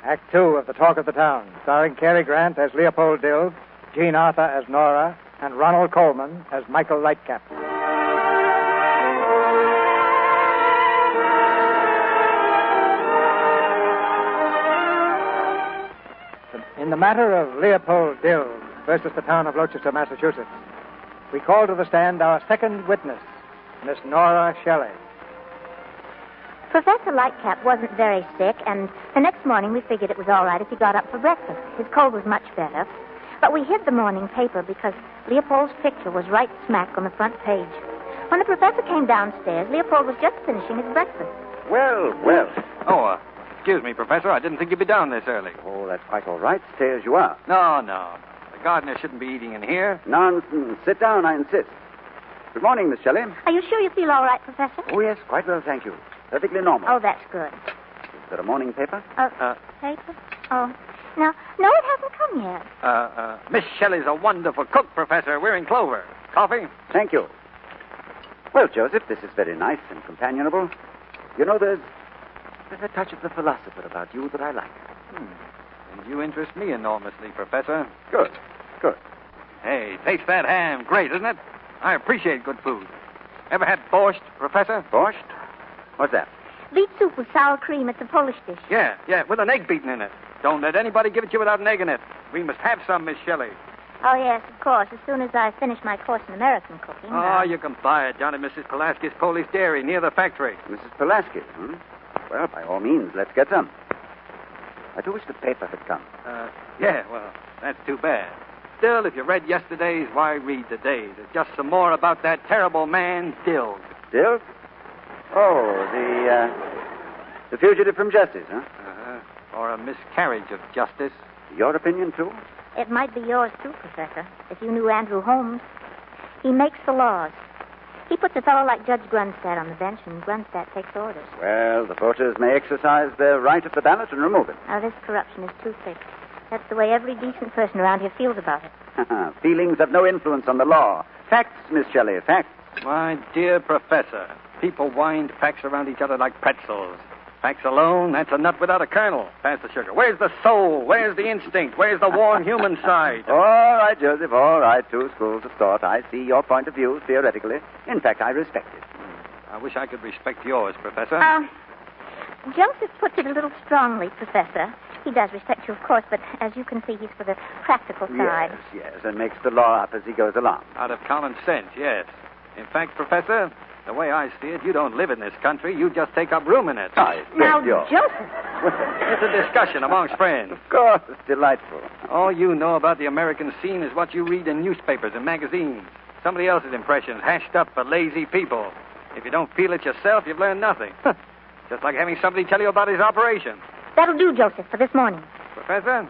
Act 2 of The Talk of the Town, starring Cary Grant as Leopold Dill, Jean Arthur as Nora, and Ronald Coleman as Michael Lightcap. In the matter of Leopold Dill versus the town of Gloucester, Massachusetts, we call to the stand our second witness, Miss Nora Shelley. Professor Lightcap wasn't very sick, and the next morning we figured it was all right if he got up for breakfast. His cold was much better. But we hid the morning paper because Leopold's picture was right smack on the front page. When the professor came downstairs, Leopold was just finishing his breakfast. Well. Oh, excuse me, Professor. I didn't think you'd be down this early. Oh, that's quite all right. Stay as you are. No. The gardener shouldn't be eating in here. Nonsense. Sit down, I insist. Good morning, Miss Shelley. Are you sure you feel all right, Professor? Oh, yes, quite well, thank you. Perfectly normal. Oh, that's good. Is there a morning paper? Paper? Oh. No, it hasn't come yet. Miss Shelley's a wonderful cook, Professor. We're in Clover. Coffee? Thank you. Well, Joseph, this is very nice and companionable. You know, there's a touch of the philosopher about you that I like. And you interest me enormously, Professor. Good. Hey, taste that ham. Great, isn't it? I appreciate good food. Ever had borscht, Professor? Borscht? What's that? Beet soup with sour cream. It's a Polish dish. Yeah, with an egg beaten in it. Don't let anybody give it to you without an egg in it. We must have some, Miss Shelley. Oh, yes, of course. As soon as I finish my course in American cooking. Oh, you can buy it down at Mrs. Pulaski's Polish Dairy near the factory. Mrs. Pulaski, Well, by all means, let's get some. I do wish the paper had come. Well, that's too bad. Still, if you read yesterday's, why read today's? There's just some more about that terrible man, Dill. Dill? Oh, the fugitive from justice, huh? Or a miscarriage of justice. Your opinion, too? It might be yours, too, Professor, if you knew Andrew Holmes. He makes the laws. He puts a fellow like Judge Grunstadt on the bench, and Grunstadt takes orders. Well, the voters may exercise their right of the ballot and remove it. Now, this corruption is too thick. That's the way every decent person around here feels about it. Feelings have no influence on the law. Facts, Miss Shelley, facts. My dear Professor, people wind facts around each other like pretzels. Facts alone, that's a nut without a kernel. Pass the sugar. Where's the soul? Where's the instinct? Where's the warm human side? All right, Joseph, all right. Two schools of thought. I see your point of view, theoretically. In fact, I respect it. I wish I could respect yours, Professor. Joseph puts it a little strongly, Professor. He does respect you, of course, but as you can see, he's for the practical side. Yes, and makes the law up as he goes along. Out of common sense, yes. In fact, Professor, the way I see it, you don't live in this country. You just take up room in it. Now, Joseph. It's a discussion amongst friends. Of course, it's delightful. All you know about the American scene is what you read in newspapers and magazines. Somebody else's impressions hashed up for lazy people. If you don't feel it yourself, you've learned nothing. Just like having somebody tell you about his operation. That'll do, Joseph, for this morning. Professor,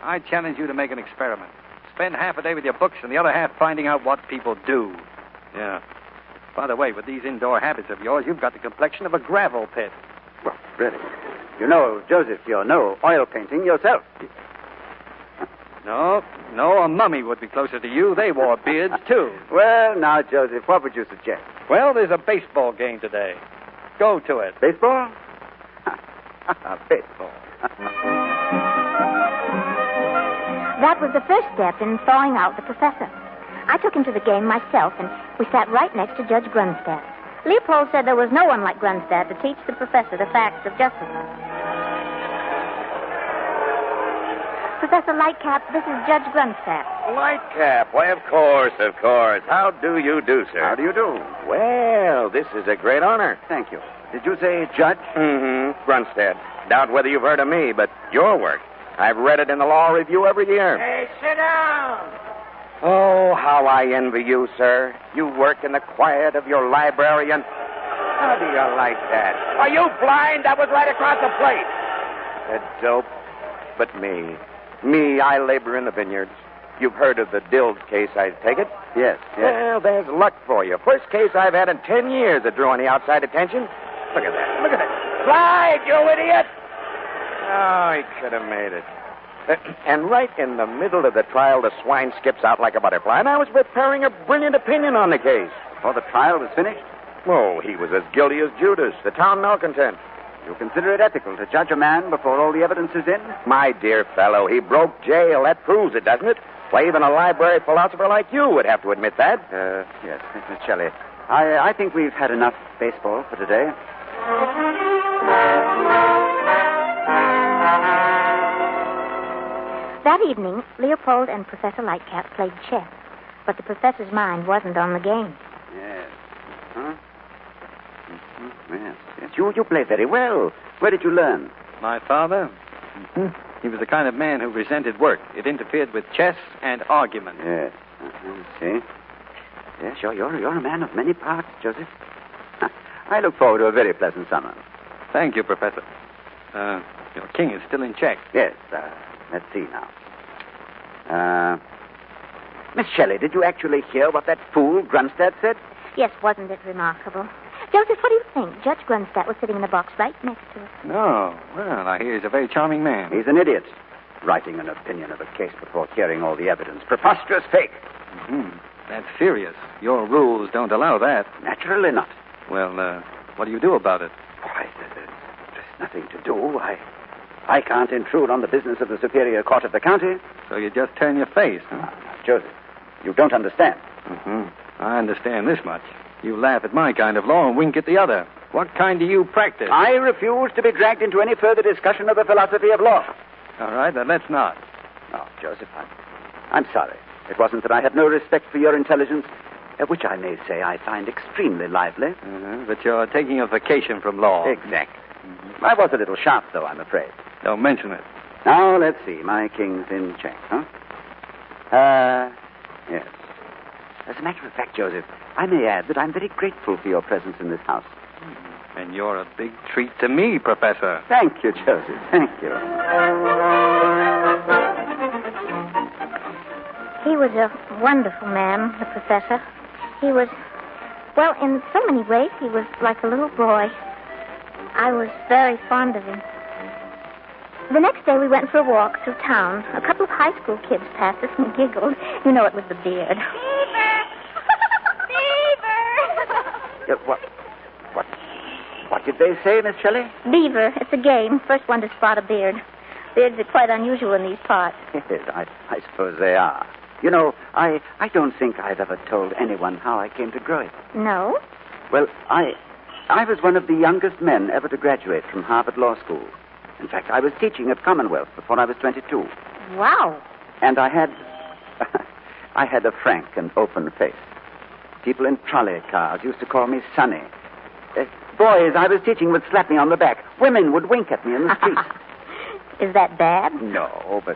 I challenge you to make an experiment. Spend half a day with your books and the other half finding out what people do. Yeah. By the way, with these indoor habits of yours, you've got the complexion of a gravel pit. Well, really. You know, Joseph, you're no oil painting yourself. No, a mummy would be closer to you. They wore beards, too. Well, now, Joseph, what would you suggest? Well, there's a baseball game today. Go to it. Baseball? Baseball. That was the first step in thawing out the professor. I took him to the game myself, and we sat right next to Judge Grunstadt. Leopold said there was no one like Grunstadt to teach the professor the facts of justice. Professor Lightcap, this is Judge Grunstadt. Lightcap? Why, of course. How do you do, sir? How do you do? Well, this is a great honor. Thank you. Did you say judge? Mm-hmm. Grunstadt. Doubt whether you've heard of me, but your work. I've read it in the Law Review every year. Hey, sit down. Oh, how I envy you, sir. You work in the quiet of your library and... How do you like that? Are you blind? That was right across the plate. A dope. But me, I labor in the vineyards. You've heard of the Dild case, I take it? Yes. Well, there's luck for you. First case I've had in 10 years that drew any outside attention. Look at that. Slide, you idiot! Oh, he could have made it. And right in the middle of the trial, the swine skips out like a butterfly, and I was preparing a brilliant opinion on the case. Before the trial was finished? Oh, he was as guilty as Judas, the town malcontent. You consider it ethical to judge a man before all the evidence is in? My dear fellow, he broke jail. That proves it, doesn't it? Why, even a library philosopher like you would have to admit that. Yes, Miss Shelley. I think we've had enough baseball for today. That evening, Leopold and Professor Lightcap played chess, but the professor's mind wasn't on the game. Yes. Huh? Yes. You play very well. Where did you learn? My father? He was the kind of man who resented work. It interfered with chess and argument. Yes. See? Yes, you're a man of many parts, Joseph. I look forward to a very pleasant summer. Thank you, Professor. Your king is still in check. Yes. Let's see now. Miss Shelley, did you actually hear what that fool Grunstad said? Yes, wasn't it remarkable? Joseph, what do you think? Judge Grunstad was sitting in the box right next to us. No. Well, I hear he's a very charming man. He's an idiot. Writing an opinion of a case before hearing all the evidence. Preposterous fake. Mm-hmm. That's serious. Your rules don't allow that. Naturally not. Well, what do you do about it? Why, there's nothing to do. I can't intrude on the business of the Superior Court of the county. So you just turn your face, huh? Now, Joseph, you don't understand. Mm-hmm. I understand this much. You laugh at my kind of law and wink at the other. What kind do you practice? I refuse to be dragged into any further discussion of the philosophy of law. All right, then let's not. Oh, Joseph, I'm sorry. It wasn't that I had no respect for your intelligence, which I may say I find extremely lively. But you're taking a vacation from law. Exactly. Mm-hmm. I was a little sharp, though, I'm afraid. Don't mention it. Now, let's see. My king's in check, huh? Yes. As a matter of fact, Joseph, I may add that I'm very grateful for your presence in this house. And you're a big treat to me, Professor. Thank you, Joseph. Thank you. He was a wonderful man, the professor. He was, well, in so many ways, he was like a little boy. I was very fond of him. The next day we went for a walk through town. A couple of high school kids passed us and giggled. You know, it was the beard. What did they say, Miss Shelley? Beaver. It's a game. First one to spot a beard. Beards are quite unusual in these parts. Yes, I suppose they are. You know, I don't think I've ever told anyone how I came to grow it. No? Well, I was one of the youngest men ever to graduate from Harvard Law School. In fact, I was teaching at Commonwealth before I was 22. Wow. And I had a frank and open face. People in trolley cars used to call me Sonny. Boys I was teaching would slap me on the back. Women would wink at me in the street. Is that bad? No, but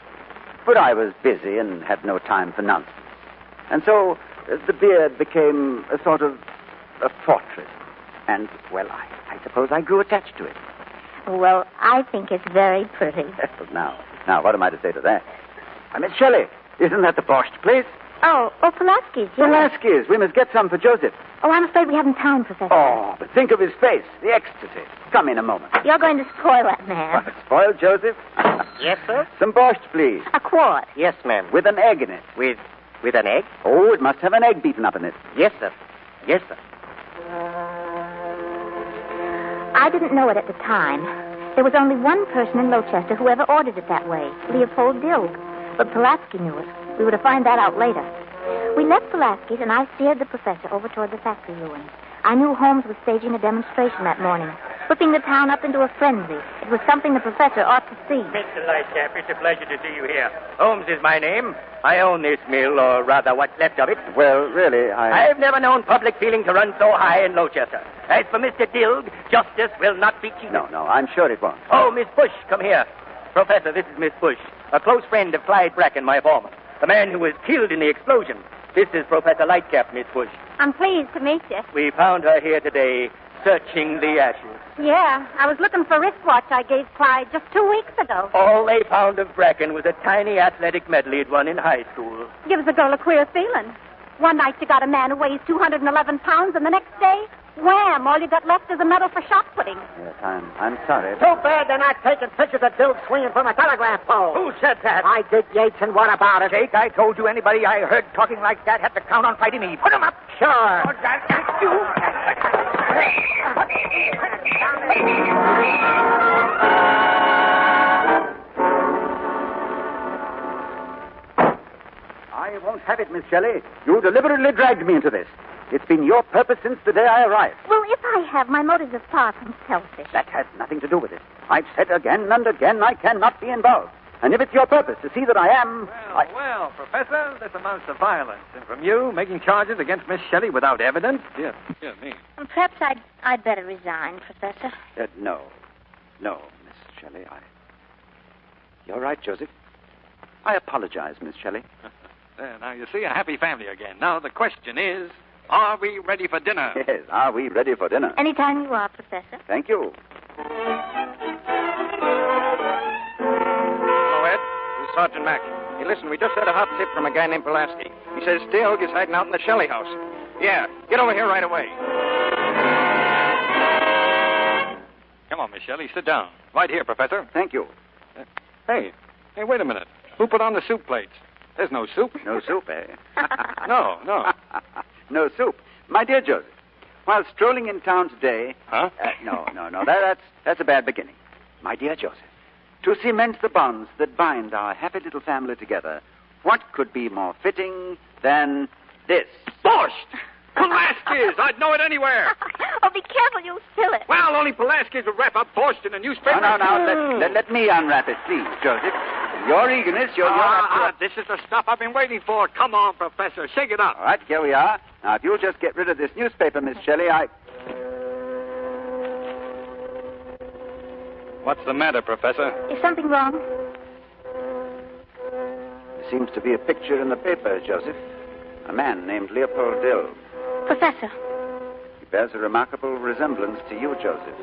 I was busy and had no time for nonsense. And so the beard became a sort of a fortress. And, well, I suppose I grew attached to it. Well, I think it's very pretty. Now, what am I to say to that? Miss Shelley, isn't that the borscht place? Oh, Pulaski's, yes. Pulaski's. We must get some for Joseph. Oh, I'm afraid we haven't time, Professor. Oh, but think of his face, the ecstasy. Come in a moment. You're going to spoil that man. Spoil Joseph? Yes, sir? Some borscht, please. A quart. Yes, ma'am. With an egg in it. With an egg? Oh, it must have an egg beaten up in it. Yes, sir. Yes, sir. I didn't know it at the time. There was only one person in Lowchester who ever ordered it that way, Leopold Dilg. But Pulaski knew it. We were to find that out later. We left Pulaski's, and I steered the professor over toward the factory ruins. I knew Holmes was staging a demonstration that morning, whipping the town up into a frenzy. It was something the professor ought to see. Mr. Lightcap, it's a pleasure to see you here. Holmes is my name. I own this mill, or rather what's left of it. Well, really, I've never known public feeling to run so high in Lowchester. As for Mr. Dilg, justice will not be cheated. No, I'm sure it won't. Oh, Miss Bush, come here. Professor, this is Miss Bush, a close friend of Clyde Bracken, my foreman, the man who was killed in the explosion. This is Professor Lightcap, Miss Bush. I'm pleased to meet you. We found her here today, searching the ashes. Yeah, I was looking for a wristwatch I gave Clyde just 2 weeks ago. All they found of Bracken was a tiny athletic medal he'd won in high school. Gives a girl a queer feeling. One night you got a man who weighs 211 pounds, and the next day, wham, all you got left is a medal for shot putting. Yes, I'm sorry. Too bad they're not taking pictures of Bill swinging from a telegraph pole. Who said that? I did, Yates, and what about it? Jake, I told you anybody I heard talking like that had to count on fighting me. Put him up. Sure. I won't have it, Miss Shelley. You deliberately dragged me into this. It's been your purpose since the day I arrived. Well, if I have, my motives are far from selfish. That has nothing to do with it. I've said again and again I cannot be involved. And if it's your purpose to see that I am... Well, Professor, this amounts to violence. And from you, making charges against Miss Shelley without evidence? Dear me. Perhaps I'd better resign, Professor. No, Miss Shelley, You're right, Joseph. I apologize, Miss Shelley. There, now, you see, a happy family again. Now, the question is, are we ready for dinner? Yes, are we ready for dinner? Anytime you are, Professor. Thank you. Hello, Ed. This is Sergeant Magee. Hey, listen, we just had a hot tip from a guy named Pulaski. He says Stilg is hiding out in the Shelley house. Yeah, get over here right away. Come on, Miss Shelley, sit down. Right here, Professor. Thank you. Hey, wait a minute. Who put on the soup plates? There's no soup. No soup, eh? No. No soup. My dear Joseph, while strolling in town today... Huh? No. That's a bad beginning. My dear Joseph, to cement the bonds that bind our happy little family together, what could be more fitting than this? Borscht! Pulaski's! I'd know it anywhere. Oh, be careful, you'll spill it. Well, only Pulaski's would wrap up Borscht in a newspaper. No. Let me unwrap it, please, Joseph. Your eagerness, this is the stuff I've been waiting for. Come on, Professor. Shake it up. All right, here we are. Now, if you'll just get rid of this newspaper, Miss Shelley, What's the matter, Professor? Is something wrong? There seems to be a picture in the paper, Joseph. A man named Leopold Dill. Professor. He bears a remarkable resemblance to you, Joseph.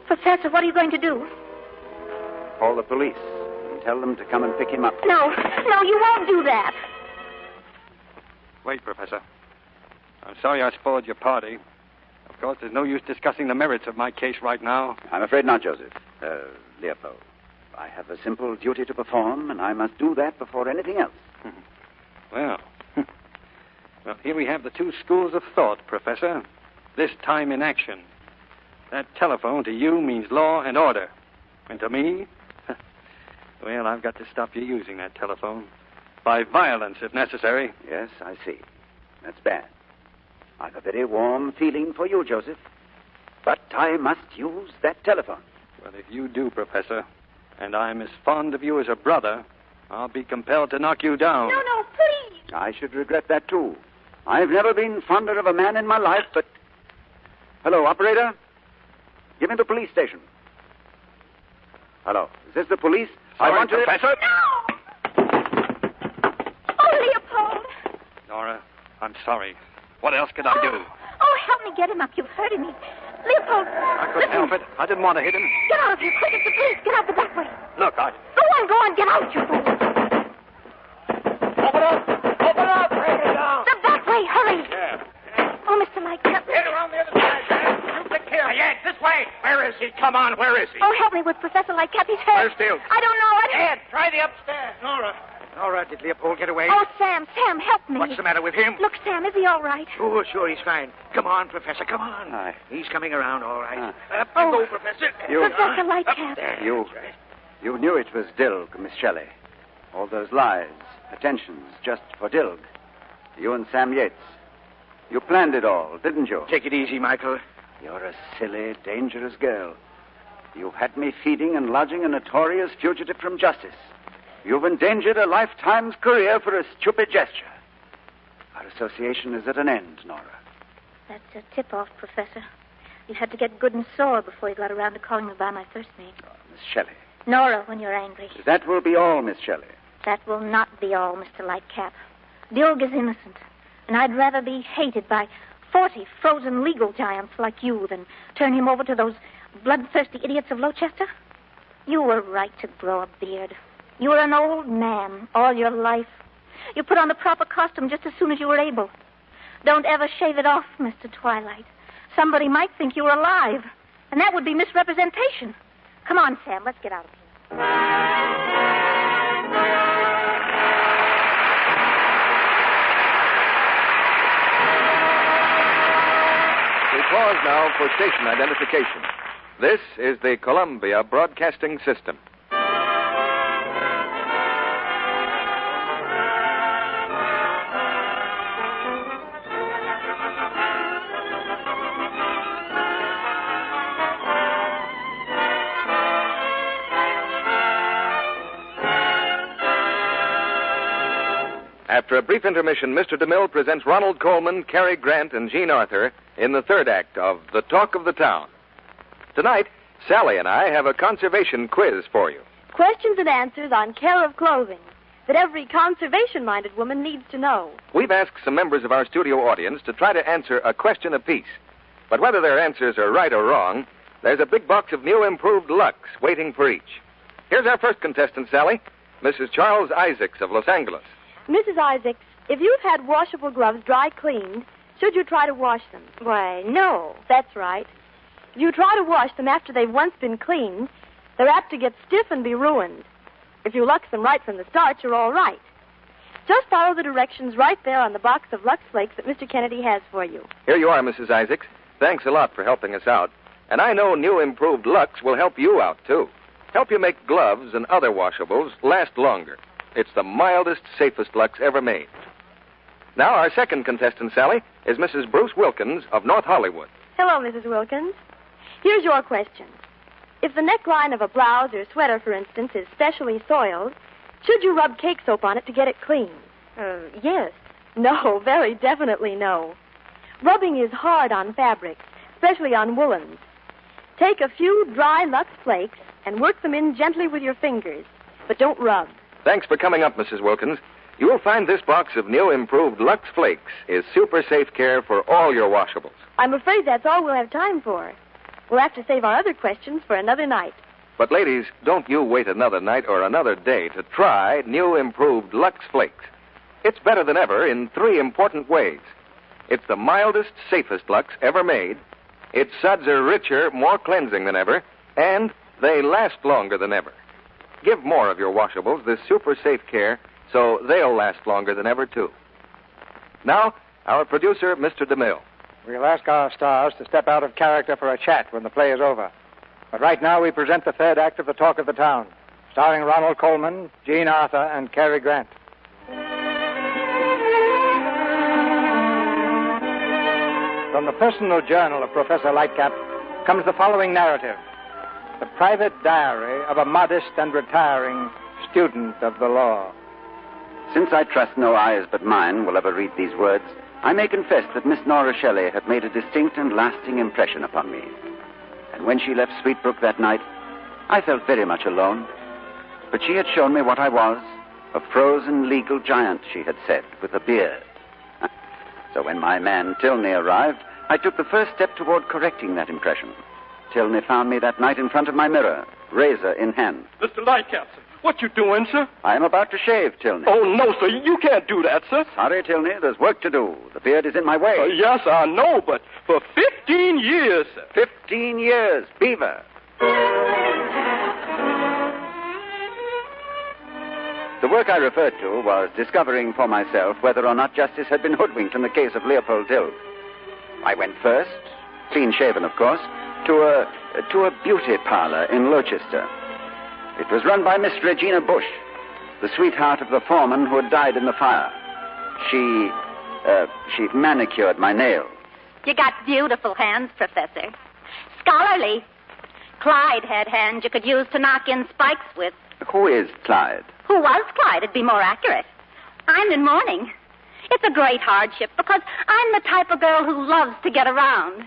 Professor, what are you going to do? Call the police and tell them to come and pick him up. No, you won't do that. Wait, Professor. I'm sorry I spoiled your party. Of course, there's no use discussing the merits of my case right now. I'm afraid not, Joseph. Leopold, I have a simple duty to perform, and I must do that before anything else. Well, here we have the two schools of thought, Professor. This time in action. That telephone to you means law and order. And to me, well, I've got to stop you using that telephone. By violence, if necessary. Yes, I see. That's bad. I've a very warm feeling for you, Joseph. But I must use that telephone. Well, if you do, Professor, and I'm as fond of you as a brother, I'll be compelled to knock you down. No, please. I should regret that, too. I've never been fonder of a man in my life, but... Hello, operator? Give me the police station. Hello, is this the police? Sorry, I want to... Professor. No! Oh, Leopold. Nora, I'm sorry. What else could I do? Oh, help me get him up. You've hurted me. Leopold. I couldn't help it. I didn't want to hit him. Get out of here, quick. It's the police. Get out the back way. Look, Go on. Get out, you fool. Open up. Break it down. The back way. Hurry. Yeah. Oh, Mr. Lightcap. Get around the other side, Sam. You take care. Yes, this way. Where is he? Come on, where is he? Oh, help me with Professor Lightcap. He's hurt. Where's Dale? I don't know. Ed, try the upstairs. Nora, did Leopold get away? Oh, Sam, help me. What's the matter with him? Look, Sam, is he all right? Oh, sure, he's fine. Come on, Professor, come on. Aye. He's coming around, all right. Up you go, Professor. Professor Lightcap. You knew it was Dilg, Miss Shelley. All those lies, attentions, just for Dilg. You and Sam Yates. You planned it all, didn't you? Take it easy, Michael. You're a silly, dangerous girl. You've had me feeding and lodging a notorious fugitive from justice. You've endangered a lifetime's career for a stupid gesture. Our association is at an end, Nora. That's a tip-off, Professor. You had to get good and sore before you got around to calling me by my first name. Oh, Miss Shelley. Nora, when you're angry. That will be all, Miss Shelley. That will not be all, Mr. Lightcap. Dilg is innocent, and I'd rather be hated by 40 frozen legal giants like you than turn him over to those bloodthirsty idiots of Lochester? You were right to grow a beard. You were an old man all your life. You put on the proper costume just as soon as you were able. Don't ever shave it off, Mr. Twilight. Somebody might think you were alive, and that would be misrepresentation. Come on, Sam, let's get out of here. We pause now for station identification. This is the Columbia Broadcasting System. After a brief intermission, Mr. DeMille presents Ronald Coleman, Cary Grant, and Jean Arthur in the third act of The Talk of the Town. Tonight, Sally and I have a conservation quiz for you. Questions and answers on care of clothing that every conservation-minded woman needs to know. We've asked some members of our studio audience to try to answer a question apiece. But whether their answers are right or wrong, there's a big box of new improved Lux waiting for each. Here's our first contestant, Sally, Mrs. Charles Isaacs of Los Angeles. Mrs. Isaacs, if you've had washable gloves dry cleaned, should you try to wash them? Why, no. That's right. If you try to wash them after they've once been cleaned, they're apt to get stiff and be ruined. If you Lux them right from the start, you're all right. Just follow the directions right there on the box of Lux Flakes that Mr. Kennedy has for you. Here you are, Mrs. Isaacs. Thanks a lot for helping us out. And I know new improved Lux will help you out, too. Help you make gloves and other washables last longer. It's the mildest, safest Lux ever made. Now, our second contestant, Sally, is Mrs. Bruce Wilkins of North Hollywood. Hello, Mrs. Wilkins. Here's your question. If the neckline of a blouse or sweater, for instance, is specially soiled, should you rub cake soap on it to get it clean? Yes. No, very definitely no. Rubbing is hard on fabrics, especially on woolens. Take a few dry Lux Flakes and work them in gently with your fingers, but don't rub. Thanks for coming up, Mrs. Wilkins. You'll find this box of new improved Lux Flakes is super safe care for all your washables. I'm afraid that's all we'll have time for. We'll have to save our other questions for another night. But, ladies, don't you wait another night or another day to try new improved Lux Flakes. It's better than ever in 3 important ways. It's the mildest, safest Lux ever made. Its suds are richer, more cleansing than ever, and they last longer than ever. Give more of your washables this super safe care so they'll last longer than ever, too. Now, our producer, Mr. DeMille. We'll ask our stars to step out of character for a chat when the play is over. But right now we present the third act of The Talk of the Town, starring Ronald Coleman, Jean Arthur, and Cary Grant. From the personal journal of Professor Lightcap comes the following narrative. The private diary of a modest and retiring student of the law. Since I trust no eyes but mine will ever read these words, I may confess that Miss Nora Shelley had made a distinct and lasting impression upon me. And when she left Sweetbrook that night, I felt very much alone. But she had shown me what I was, a frozen legal giant, she had said, with a beard. So when my man Tilney arrived, I took the first step toward correcting that impression. Tilney found me that night in front of my mirror, razor in hand. Mr. Lightcap, sir, what you doing, sir? I am about to shave, Tilney. Oh, no, sir, you can't do that, sir. Sorry, Tilney, there's work to do. The beard is in my way. Yes, I know, but for 15 years, sir. 15 years, Beaver. The work I referred to was discovering for myself whether or not justice had been hoodwinked in the case of Leopold Dilg. I went first, clean-shaven, of course, to a beauty parlor in Lochester. It was run by Miss Regina Bush, the sweetheart of the foreman who had died in the fire. She manicured my nails. You got beautiful hands, Professor. Scholarly. Clyde had hands you could use to knock in spikes with. Who is Clyde? Who was Clyde? It'd be more accurate. I'm in mourning. It's a great hardship because I'm the type of girl who loves to get around.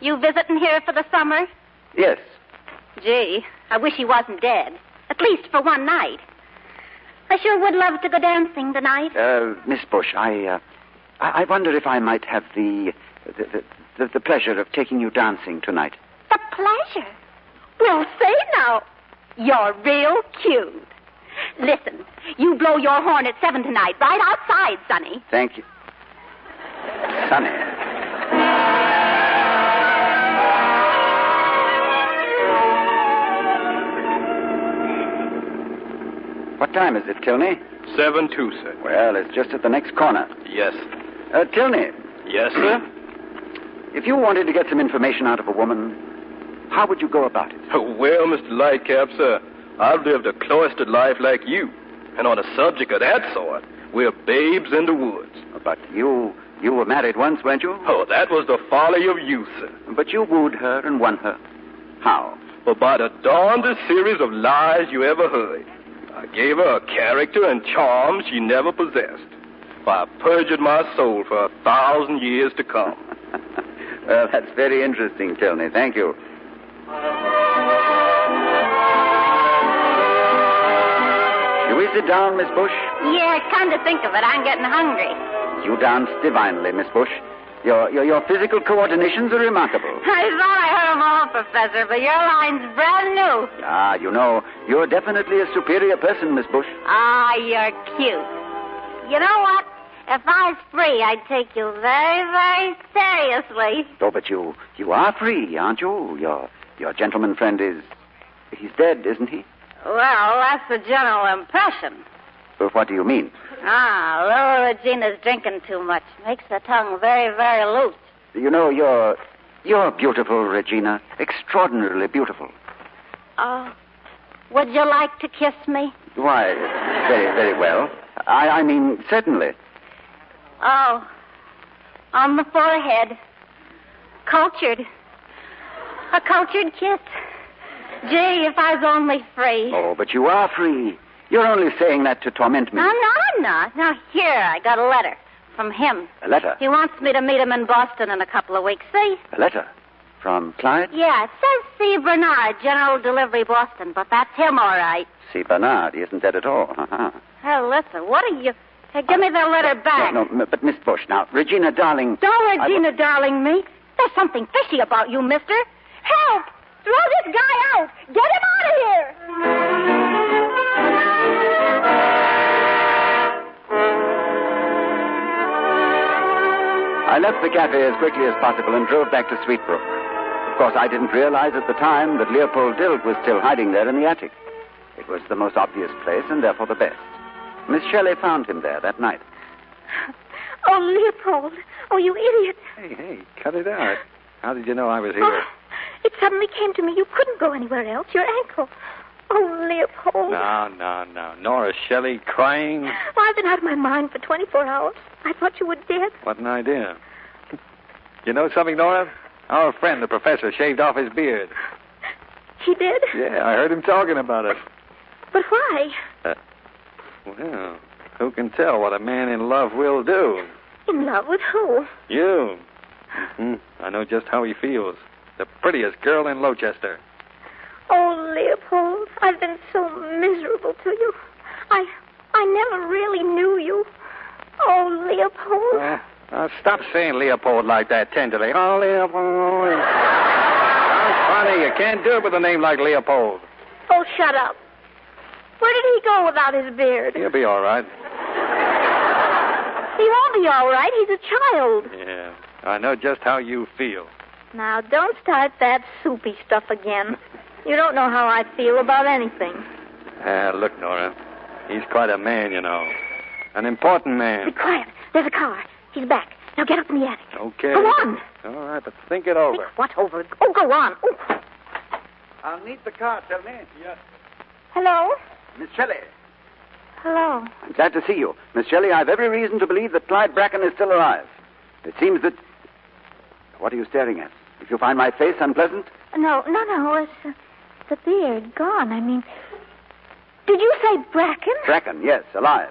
You visiting here for the summer? Yes. Gee, I wish he wasn't dead. At least for one night. I sure would love to go dancing tonight. Miss Bush, I I wonder if I might have the pleasure of taking you dancing tonight. The pleasure? Well, say now, you're real cute. Listen, you blow your horn at 7 tonight, right outside, Sonny. Thank you. Sonny. What time is it, Tilney? 7:02, sir. Well, it's just at the next corner. Yes. Tilney. Yes, sir? If you wanted to get some information out of a woman, how would you go about it? Well, Mr. Lightcap, sir, I've lived a cloistered life like you. And on a subject of that sort, we're babes in the woods. But you were married once, weren't you? Oh, that was the folly of youth, sir. But you wooed her and won her. How? Well, by the darndest series of lies you ever heard. I gave her a character and charm she never possessed. I perjured my soul for 1,000 years to come. Well, that's very interesting, Tilney. Thank you. Shall we sit down, Miss Bush? Yeah, come to think of it, I'm getting hungry. You dance divinely, Miss Bush. Your physical coordinations are remarkable. I thought I heard them all, Professor, but your line's brand new. Ah, you're definitely a superior person, Miss Bush. Ah, you're cute. You know what? If I was free, I'd take you very, very seriously. Oh, but you are free, aren't you? Your gentleman friend he's dead, isn't he? Well, that's the general impression. Well, what do you mean? Little Regina's drinking too much. Makes the tongue very, very loose. You know, you're beautiful, Regina. Extraordinarily beautiful. Oh, would you like to kiss me? Why, very, very well. I mean, certainly. Oh, on the forehead. Cultured. A cultured kiss. Gee, if I was only free. Oh, but you are free. You're only saying that to torment me. No, I'm not. Now, here, I got a letter from him. A letter? He wants me to meet him in Boston in a couple of weeks, see? A letter? From Clyde? Yeah, it says C. Bernard, General Delivery, Boston, but that's him, all right. C. Bernard, he isn't dead at all. Hey, listen, what are you... Hey, give me the letter back. No, but Miss Bush, now, Regina, darling... Don't Regina, darling me. There's something fishy about you, mister. Help! Throw this guy out! Get him out of here! I left the cafe as quickly as possible and drove back to Sweetbrook. Of course, I didn't realize at the time that Leopold Dilg was still hiding there in the attic. It was the most obvious place and therefore the best. Miss Shelley found him there that night. Oh, Leopold. Oh, you idiot. Hey, cut it out. How did you know I was here? Oh, it suddenly came to me. You couldn't go anywhere else. Your ankle. Oh, Leopold. No. Nora Shelley crying? Well, I've been out of my mind for 24 hours. I thought you were dead. What an idea. You know something, Nora? Our friend, the professor, shaved off his beard. He did? Yeah, I heard him talking about it. But why? Well, who can tell what a man in love will do? In love with who? You. I know just how he feels. The prettiest girl in Lowchester. Oh, Leopold, I've been so miserable to you. I never really knew you. Oh, Leopold. Stop saying Leopold like that tenderly. Oh, Leopold. How funny. You can't do it with a name like Leopold. Oh, shut up. Where did he go without his beard? He'll be all right. He won't be all right. He's a child. Yeah, I know just how you feel. Now, don't start that soupy stuff again. You don't know how I feel about anything. Look, Nora. He's quite a man, you know. An important man. Be quiet. There's a car. He's back. Now get up in the attic. Okay. Go on. All right, but think it over. Think what over? Oh, go on. Oh. I'll need the car, tell me. Yes. Hello? Miss Shelley. Hello. I'm glad to see you. Miss Shelley, I've every reason to believe that Clyde Bracken is still alive. It seems that... What are you staring at? If you find my face unpleasant? No. It's the beard gone. I mean... Did you say Bracken? Bracken, yes, alive.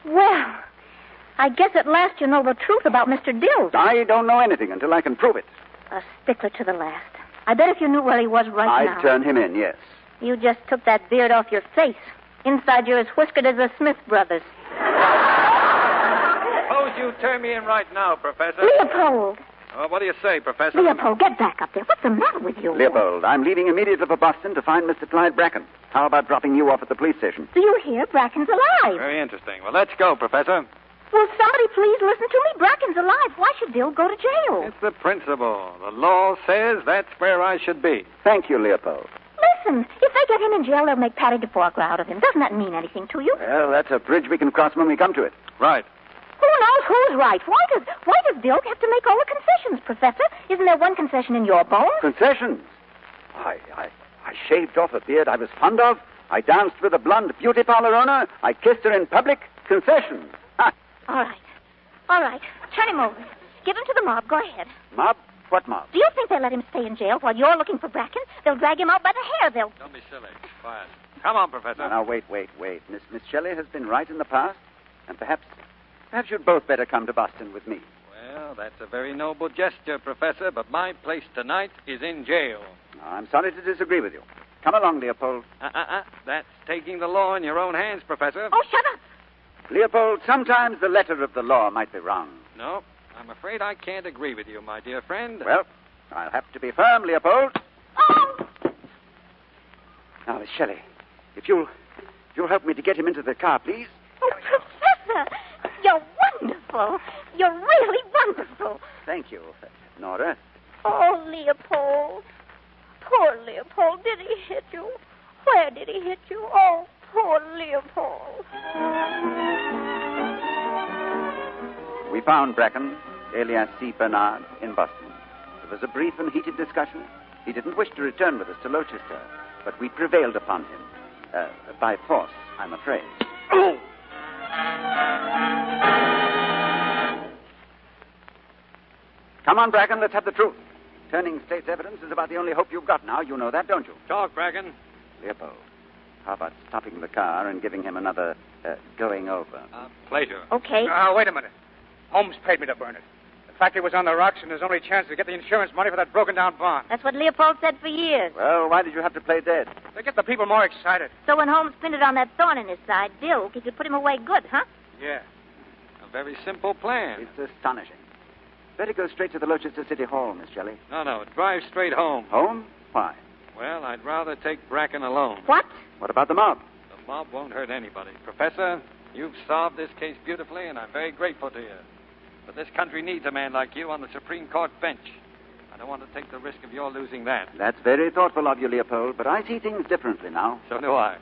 Well, I guess at last you know the truth about Mr. Dills. I don't know anything until I can prove it. A stickler to the last. I bet if you knew where he was right now... I'd turn him in, yes. You just took that beard off your face. Inside you're as whiskered as the Smith brothers. Suppose you turn me in right now, Professor? Leopold! What do you say, Professor? Leopold, get back up there. What's the matter with you? Leopold, I'm leaving immediately for Boston to find Mr. Clyde Bracken. How about dropping you off at the police station? Do you hear? Bracken's alive. Very interesting. Well, let's go, Professor. Will somebody please listen to me? Bracken's alive. Why should Dill go to jail? It's the principle. The law says that's where I should be. Thank you, Leopold. Listen, if they get him in jail, they'll make Patty DeForker out of him. Doesn't that mean anything to you? Well, that's a bridge we can cross when we come to it. Right. Who knows who's right? Why does Dill have to make all the concessions, Professor? Isn't there one concession in your bones? Concessions? I shaved off a beard I was fond of. I danced with a blonde beauty parlor owner. I kissed her in public. Concessions. Ha. All right. Turn him over. Give him to the mob. Go ahead. Mob? What mob? Do you think they'll let him stay in jail while you're looking for Bracken? They'll drag him out by the hair. Don't be silly. Quiet. Come on, Professor. Now, wait. Miss Shelley has been right in the past, and perhaps you'd both better come to Boston with me. Well, that's a very noble gesture, Professor, but my place tonight is in jail. I'm sorry to disagree with you. Come along, Leopold. That's taking the law in your own hands, Professor. Oh, shut up. Leopold, sometimes the letter of the law might be wrong. No, I'm afraid I can't agree with you, my dear friend. Well, I'll have to be firm, Leopold. Oh! Now, Miss Shelley, if you'll help me to get him into the car, please. Oh, Professor, you're wonderful. You're really wonderful. Thank you, Nora. Oh, Leopold. Poor Leopold. Did he hit you? Where did he hit you? Oh, poor Leopold. We found Bracken, alias C. Bernard, in Boston. There was a brief and heated discussion. He didn't wish to return with us to Lochester, but we prevailed upon him. By force, I'm afraid. Oh! Come on, Bracken, let's have the truth. Turning state's evidence is about the only hope you've got now. You know that, don't you? Talk, Bracken. Leopold, how about stopping the car and giving him another going over? Pleasure. Okay. Wait a minute. Holmes paid me to burn it. The factory was on the rocks, and there's only chance to get the insurance money for that broken-down barn. That's what Leopold said for years. Well, why did you have to play dead? To get the people more excited. So when Holmes pinned it on that thorn in his side, Dill, he could put him away good, huh? Yeah. A very simple plan. It's astonishing. Better go straight to the Lochester City Hall, Miss Shelley. No. Drive straight home. Home? Why? Well, I'd rather take Bracken alone. What? What about the mob? The mob won't hurt anybody. Professor, you've solved this case beautifully, and I'm very grateful to you. But this country needs a man like you on the Supreme Court bench. I don't want to take the risk of your losing that. That's very thoughtful of you, Leopold, but I see things differently now. So do I.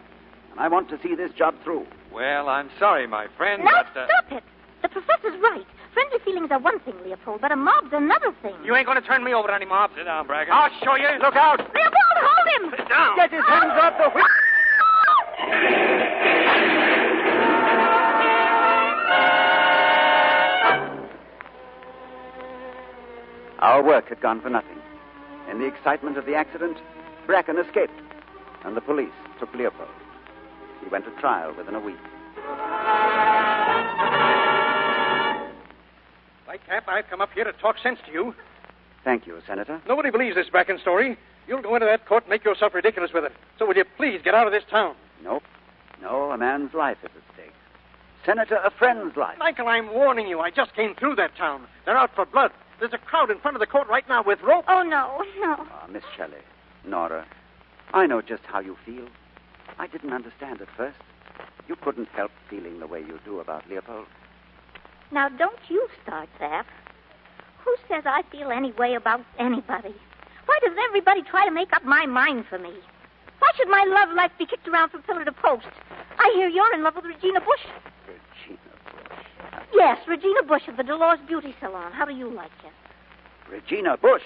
And I want to see this job through. Well, I'm sorry, my friend, now, but... stop it. The professor's right. Friendly feelings are one thing, Leopold, but a mob's another thing. You ain't going to turn me over to any mob. Sit down, Bracken. I'll show you. Look out. Leopold, hold him. Sit down. Get his hands off the whip. Our work had gone for nothing. In the excitement of the accident, Bracken escaped, and the police took Leopold. He went to trial within a week. Lightcap, I've come up here to talk sense to you. Thank you, Senator. Nobody believes this Bracken story. You'll go into that court and make yourself ridiculous with it. So will you please get out of this town? Nope. No, a man's life is at stake. Senator, a friend's life. Michael, I'm warning you. I just came through that town. They're out for blood. There's a crowd in front of the court right now with rope. Oh, no. Miss Shelley, Nora, I know just how you feel. I didn't understand at first. You couldn't help feeling the way you do about Leopold. Now, don't you start that. Who says I feel any way about anybody? Why does everybody try to make up my mind for me? Why should my love life be kicked around from pillar to post? I hear you're in love with Regina Bush. Regina Bush? Yes, Regina Bush of the Dolores Beauty Salon. How do you like it? Regina Bush?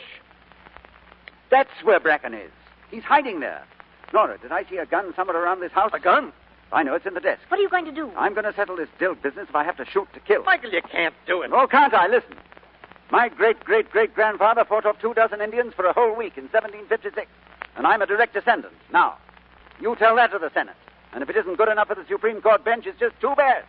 That's where Bracken is. He's hiding there. Nora, did I see a gun somewhere around this house? A gun? I know, it's in the desk. What are you going to do? I'm going to settle this Dill business if I have to shoot to kill. Michael, you can't do it. Oh, can't I? Listen. My great-great-great-grandfather fought off 24 Indians for a whole week in 1756. And I'm a direct descendant. Now, you tell that to the Senate. And if it isn't good enough for the Supreme Court bench, it's just too bad.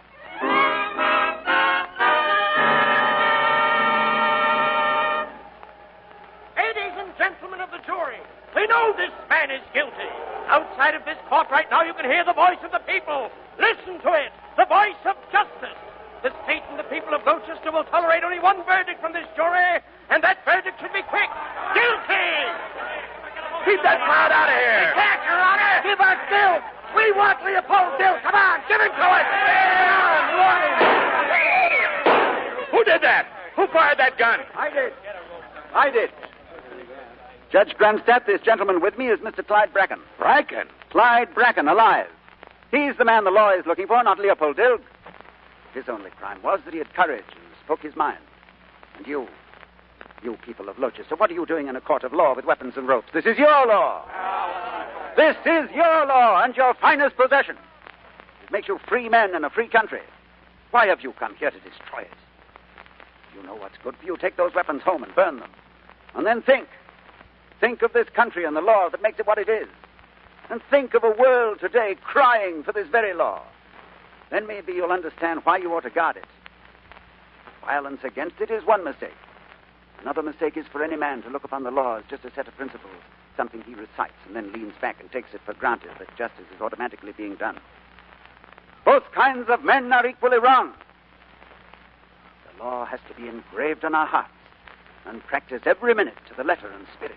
Ladies and gentlemen of the jury, we know this man is guilty. Outside of this court right now, you can hear the voice of the people. Listen to it, the voice of justice. The state and the people of Gloucester will tolerate only one verdict from this jury, and that verdict should be quick. Guilty! Keep that crowd out of here. We can't, Your Honor. Give us Dill. We want Leopold Dill. Come on, give him to us. Who did that? Who fired that gun? I did. Judge Grandstaff, this gentleman with me is Mr. Clyde Bracken. Bracken? Clyde Bracken, alive. He's the man the law is looking for, not Leopold Dill. His only crime was that he had courage and spoke his mind. And you people of Gloucester, what are you doing in a court of law with weapons and ropes? This is your law. This is your law and your finest possession. It makes you free men in a free country. Why have you come here to destroy it? You know what's good for you. Take those weapons home and burn them. And then think. Think of this country and the law that makes it what it is. And think of a world today crying for this very law. Then maybe you'll understand why you ought to guard it. Violence against it is one mistake. Another mistake is for any man to look upon the law as just a set of principles, something he recites and then leans back and takes it for granted that justice is automatically being done. Both kinds of men are equally wrong. The law has to be engraved on our hearts and practiced every minute to the letter and spirit.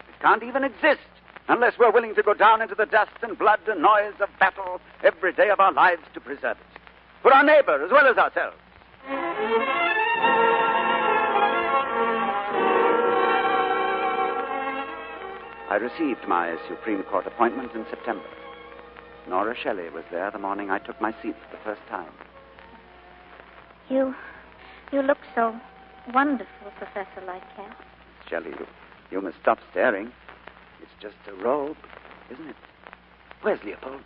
It can't even exist unless we're willing to go down into the dust and blood and noise of battle every day of our lives to preserve it. For our neighbor as well as ourselves. I received my Supreme Court appointment in September. Nora Shelley was there the morning I took my seat for the first time. You look so wonderful, Professor Lightcap. Shelley, you must stop staring. It's just a robe, isn't it? Where's Leopold?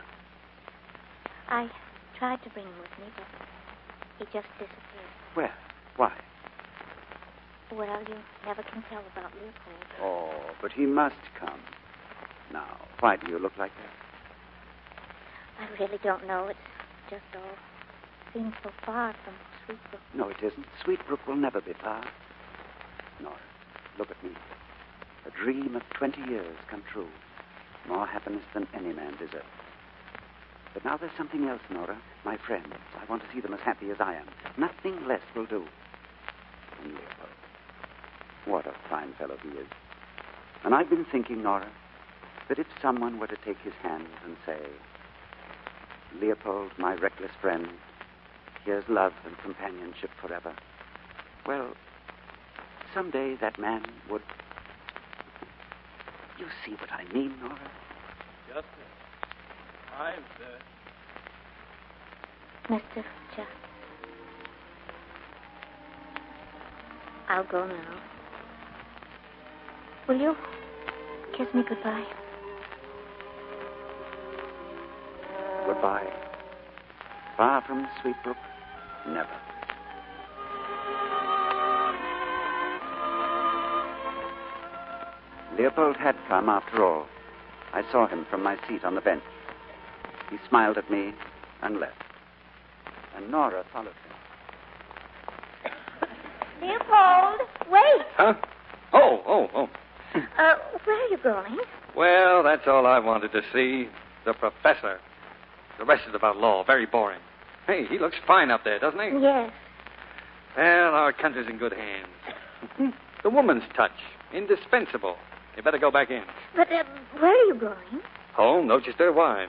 I tried to bring him with me, but he just disappeared. Where? Why? Well, you never can tell about Leopold. Oh, but he must come. Now, why do you look like that? I really don't know. It's just all seems so far from Sweetbrook. No, it isn't. Sweetbrook will never be far. Nora, look at me. A dream of 20 years come true. More happiness than any man deserves. But now there's something else, Nora. My friends. I want to see them as happy as I am. Nothing less will do. And Leopold. What a fine fellow he is. And I've been thinking, Nora, that if someone were to take his hand and say, Leopold, my reckless friend, here's love and companionship forever. Well, someday that man would... You see what I mean, Nora? Justice. I'm Mr. Justice. I'll go now. Will you kiss me goodbye? Goodbye. Far from Sweetbrook, never. Leopold had come after all. I saw him from my seat on the bench. He smiled at me and left. And Nora followed him. Leopold, wait. Huh? Oh. Where are you going? Well, that's all I wanted to see. The professor. The rest is about law. Very boring. Hey, he looks fine up there, doesn't he? Yes. Well, our country's in good hands. The woman's touch. Indispensable. You better go back in. But where are you going? Home, Gloucester. Why?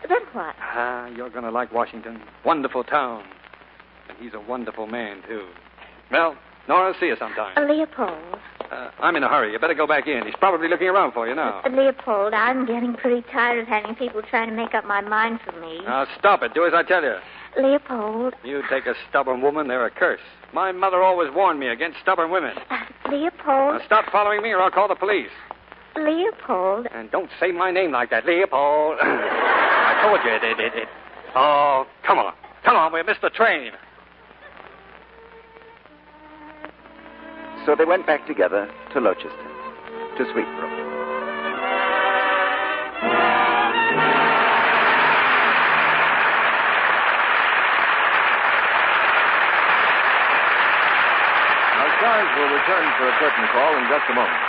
Then what? You're going to like Washington. Wonderful town. And he's a wonderful man, too. Well, Nora, see you sometime. Leopold. I'm in a hurry. You better go back in. He's probably looking around for you now. Leopold, I'm getting pretty tired of having people trying to make up my mind for me. Now, stop it. Do as I tell you. Leopold. You take a stubborn woman, they're a curse. My mother always warned me against stubborn women. Leopold. Now, stop following me or I'll call the police. Leopold. And don't say my name like that, Leopold. I told you it. Oh, come on. Come on, we missed the train. So they went back together to Gloucester, to Sweetbrook. Our stars will return for a curtain call in just a moment.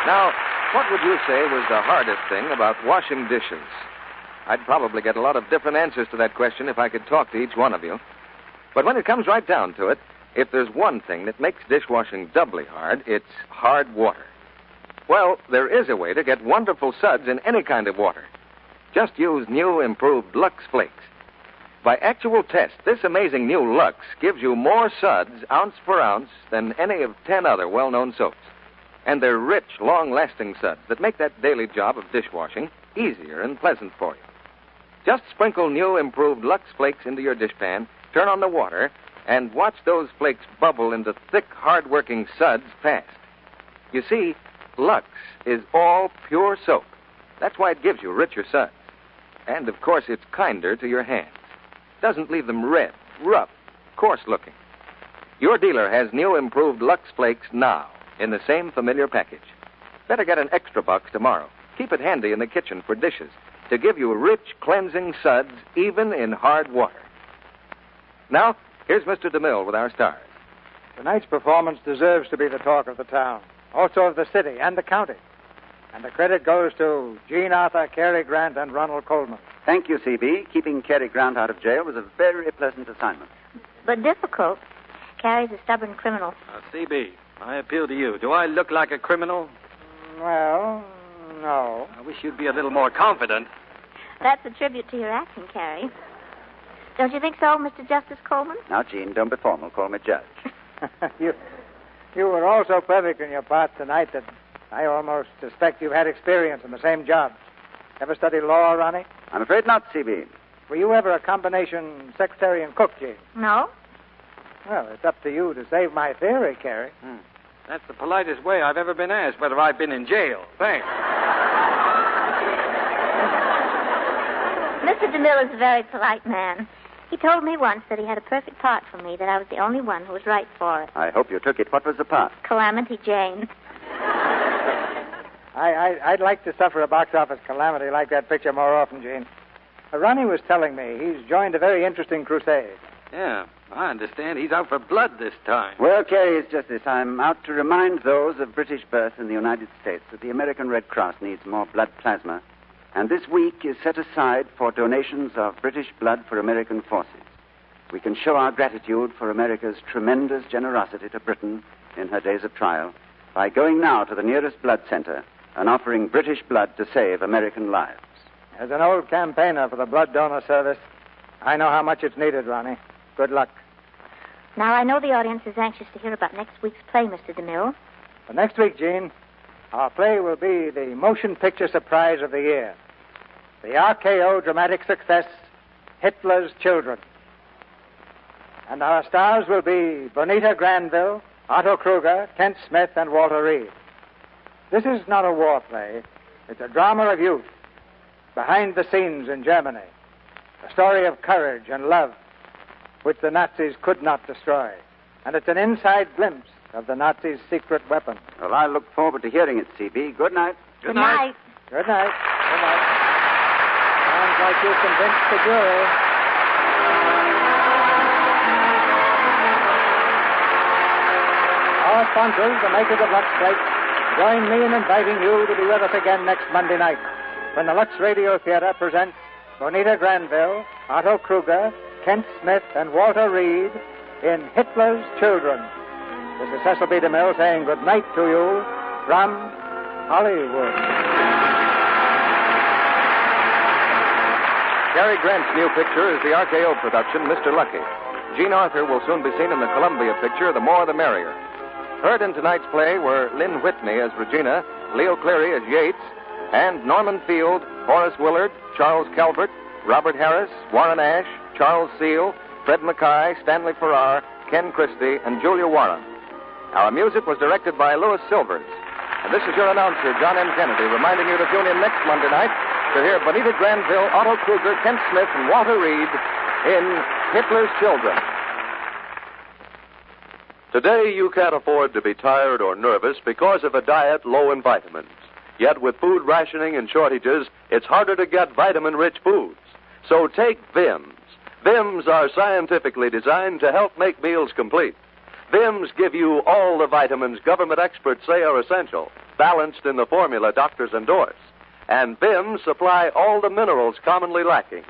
Now, what would you say was the hardest thing about washing dishes? I'd probably get a lot of different answers to that question if I could talk to each one of you. But when it comes right down to it, if there's one thing that makes dishwashing doubly hard, it's hard water. Well, there is a way to get wonderful suds in any kind of water. Just use new, improved Lux Flakes. By actual test, this amazing new Lux gives you more suds, ounce for ounce, than any of 10 other well-known soaps. And they're rich, long-lasting suds that make that daily job of dishwashing easier and pleasant for you. Just sprinkle new, improved Lux Flakes into your dishpan, turn on the water, and watch those flakes bubble into thick, hard-working suds fast. You see, Lux is all pure soap. That's why it gives you richer suds. And, of course, it's kinder to your hands. Doesn't leave them red, rough, coarse-looking. Your dealer has new, improved Lux Flakes now in the same familiar package. Better get an extra box tomorrow. Keep it handy in the kitchen for dishes to give you rich, cleansing suds even in hard water. Now, here's Mr. DeMille with our stars. Tonight's performance deserves to be the talk of the town, also of the city and the county. And the credit goes to Gene Arthur, Cary Grant, and Ronald Coleman. Thank you, C.B. Keeping Cary Grant out of jail was a very pleasant assignment. But difficult. Cary's a stubborn criminal. C.B., I appeal to you. Do I look like a criminal? Well, no. I wish you'd be a little more confident. That's a tribute to your acting, Cary. Don't you think so, Mr. Justice Coleman? Now, Gene, don't be formal. Call me Judge. You were all so perfect in your part tonight that I almost suspect you've had experience in the same job. Ever studied law, Ronnie? I'm afraid not, C.B. Were you ever a combination secretary and cook, Gene? No. Well, it's up to you to save my theory, Cary. That's the politest way I've ever been asked whether I've been in jail. Thanks. Mr. DeMille is a very polite man. He told me once that he had a perfect part for me, that I was the only one who was right for it. I hope you took it. What was the part? Calamity Jane. I'd like to suffer a box office calamity like that picture more often, Gene. Ronnie was telling me he's joined a very interesting crusade. Yeah, I understand. He's out for blood this time. Well, Cary, it's just this. I'm out to remind those of British birth in the United States that the American Red Cross needs more blood plasma. And this week is set aside for donations of British blood for American forces. We can show our gratitude for America's tremendous generosity to Britain in her days of trial by going now to the nearest blood center and offering British blood to save American lives. As an old campaigner for the blood donor service, I know how much it's needed, Ronnie. Good luck. Now, I know the audience is anxious to hear about next week's play, Mr. DeMille. For next week, Gene, our play will be the motion picture surprise of the year. The RKO dramatic success, Hitler's Children. And our stars will be Bonita Granville, Otto Kruger, Kent Smith, and Walter Reed. This is not a war play. It's a drama of youth, behind the scenes in Germany. A story of courage and love, which the Nazis could not destroy. And it's an inside glimpse of the Nazis' secret weapon. Well, I look forward to hearing it, C.B. Good night. Good night. Good night. Good night. Sounds like you've convinced the jury. Our sponsors, the makers of Lux Flakes, join me in inviting you to be with us again next Monday night when the Lux Radio Theater presents Bonita Granville, Otto Kruger, Kent Smith, and Walter Reed in Hitler's Children. This is Cecil B. DeMille saying good night to you from Hollywood. Cary Grant's new picture is the RKO production, Mr. Lucky. Gene Arthur will soon be seen in the Columbia picture, The More the Merrier. Heard in tonight's play were Lynn Whitney as Regina, Leo Cleary as Yates, and Norman Field, Horace Willard, Charles Calvert, Robert Harris, Warren Ash, Charles Seal, Fred Mackay, Stanley Farrar, Ken Christie, and Julia Warren. Our music was directed by Louis Silvers. And this is your announcer, John M. Kennedy, reminding you to tune in next Monday night to hear Bonita Granville, Otto Kruger, Kent Smith, and Walter Reed in Hitler's Children. Today, you can't afford to be tired or nervous because of a diet low in vitamins. Yet with food rationing and shortages, it's harder to get vitamin-rich foods. So take Vims. Vims are scientifically designed to help make meals complete. Vims give you all the vitamins government experts say are essential, balanced in the formula doctors endorse. And Vims supply all the minerals commonly lacking.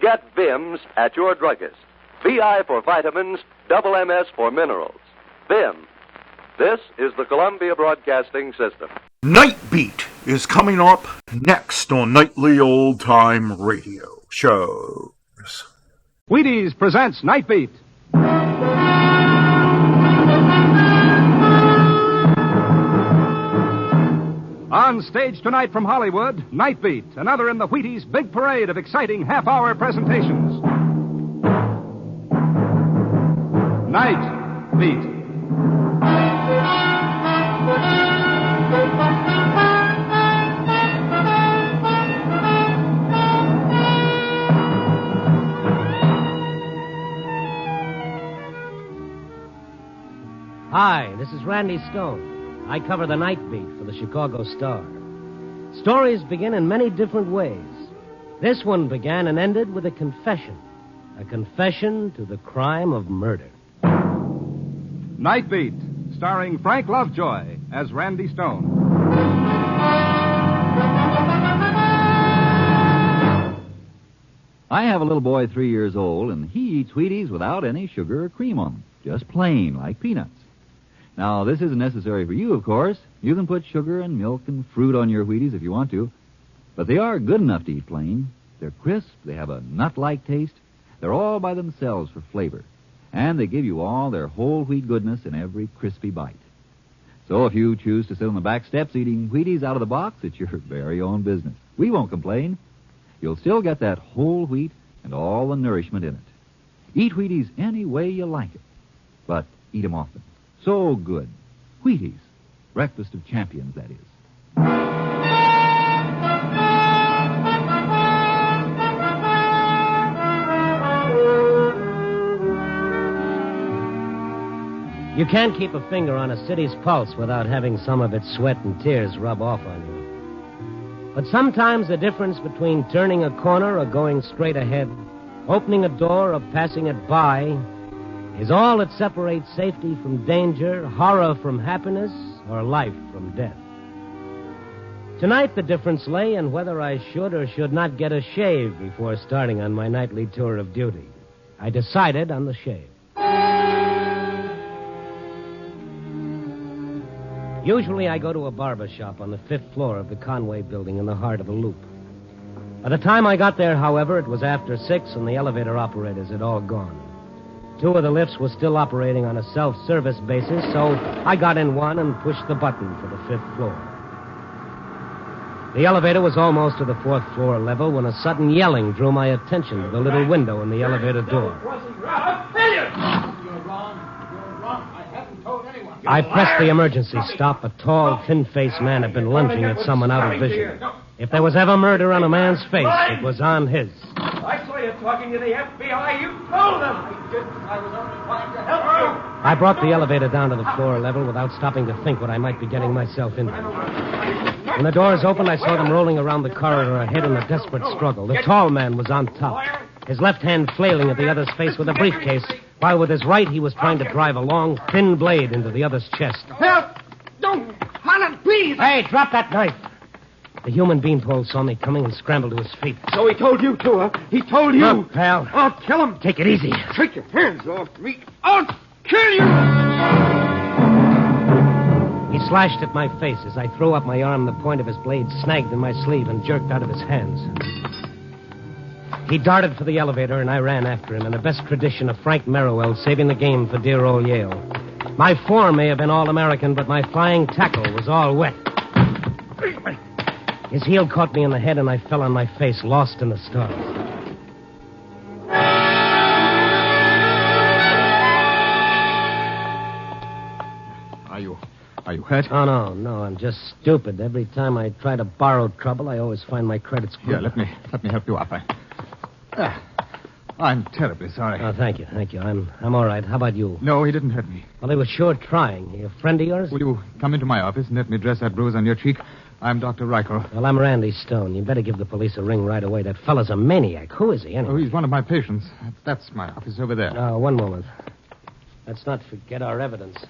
Get Vims at your druggist. VI for vitamins, double MS for minerals. Vim. This is the Columbia Broadcasting System. Night Beat is coming up next on Nightly Old Time Radio Shows. Wheaties presents Night Beat. On stage tonight from Hollywood, Night Beat, another in the Wheaties' big parade of exciting half-hour presentations. Night Beat. Hi, this is Randy Stone. I cover the Night Beat for the Chicago Star. Stories begin in many different ways. This one began and ended with a confession. A confession to the crime of murder. Night Beat, starring Frank Lovejoy as Randy Stone. I have a little boy 3 years old, and he eats Wheaties without any sugar or cream on them. Just plain, like peanuts. Now, this isn't necessary for you, of course. You can put sugar and milk and fruit on your Wheaties if you want to. But they are good enough to eat plain. They're crisp, they have a nut-like taste. They're all by themselves for flavor. And they give you all their whole wheat goodness in every crispy bite. So if you choose to sit on the back steps eating Wheaties out of the box, it's your very own business. We won't complain. You'll still get that whole wheat and all the nourishment in it. Eat Wheaties any way you like it. But eat 'em often. So good. Wheaties. Breakfast of champions, that is. You can't keep a finger on a city's pulse without having some of its sweat and tears rub off on you. But sometimes the difference between turning a corner or going straight ahead, opening a door or passing it by, is all that separates safety from danger, horror from happiness, or life from death. Tonight, the difference lay in whether I should or should not get a shave before starting on my nightly tour of duty. I decided on the shave. Usually I go to a barber shop on the 5th floor of the Conway building in the heart of the Loop. By the time I got there, however, it was after 6 and the elevator operators had all gone. 2 of the lifts were still operating on a self-service basis, so I got in one and pushed the button for the 5th floor. The elevator was almost to the 4th floor level when a sudden yelling drew my attention to the little window in the elevator door. I pressed the emergency stop. A tall, thin-faced man had been lunging at someone out of vision. If there was ever murder on a man's face, it was on his. I saw you talking to the FBI. You told them. I didn't. I was only trying to help you. I brought the elevator down to the floor level without stopping to think what I might be getting myself into. When the doors opened, I saw them rolling around the corridor ahead in a desperate struggle. The tall man was on top, his left hand flailing at the other's face with a briefcase, while with his right he was trying to drive a long, thin blade into the other's chest. Help! Don't! Holland, please! Hey, drop that knife! The human beanpole saw me coming and scrambled to his feet. So he told you, too, huh? He told you. Look, pal. I'll kill him. Take it easy. Take your hands off me. I'll kill you! He slashed at my face. As I threw up my arm, the point of his blade snagged in my sleeve and jerked out of his hands. He darted for the elevator, and I ran after him in the best tradition of Frank Merriwell saving the game for dear old Yale. My form may have been all-American, but my flying tackle was all wet. His heel caught me in the head, and I fell on my face, lost in the stars. Are you hurt? Oh, no, I'm just stupid. Every time I try to borrow trouble, I always find my credit score. Here, let me help you up. I'm terribly sorry. Oh, thank you. I'm all right. How about you? No, he didn't hurt me. Well, he was sure trying. He a friend of yours? Will you come into my office and let me dress that bruise on your cheek? I'm Dr. Reichel. Well, I'm Randy Stone. You better give the police a ring right away. That fella's a maniac. Who is he, anyway? Oh, he's one of my patients. That's my office over there. One moment. Let's not forget our evidence.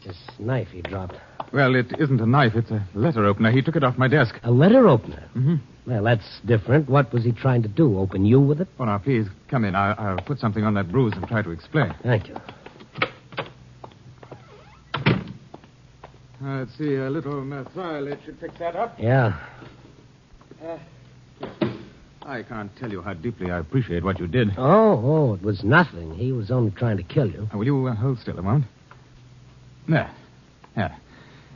This knife he dropped. Well, it isn't a knife. It's a letter opener. He took it off my desk. A letter opener? Mm-hmm. Well, that's different. What was he trying to do? Open you with it? Oh, now, please, come in. I'll put something on that bruise and try to explain. Thank you. Let's see, a little methyl. It should fix that up. Yeah. I can't tell you how deeply I appreciate what you did. Oh, it was nothing. He was only trying to kill you. Will you hold still a moment? There. Yeah.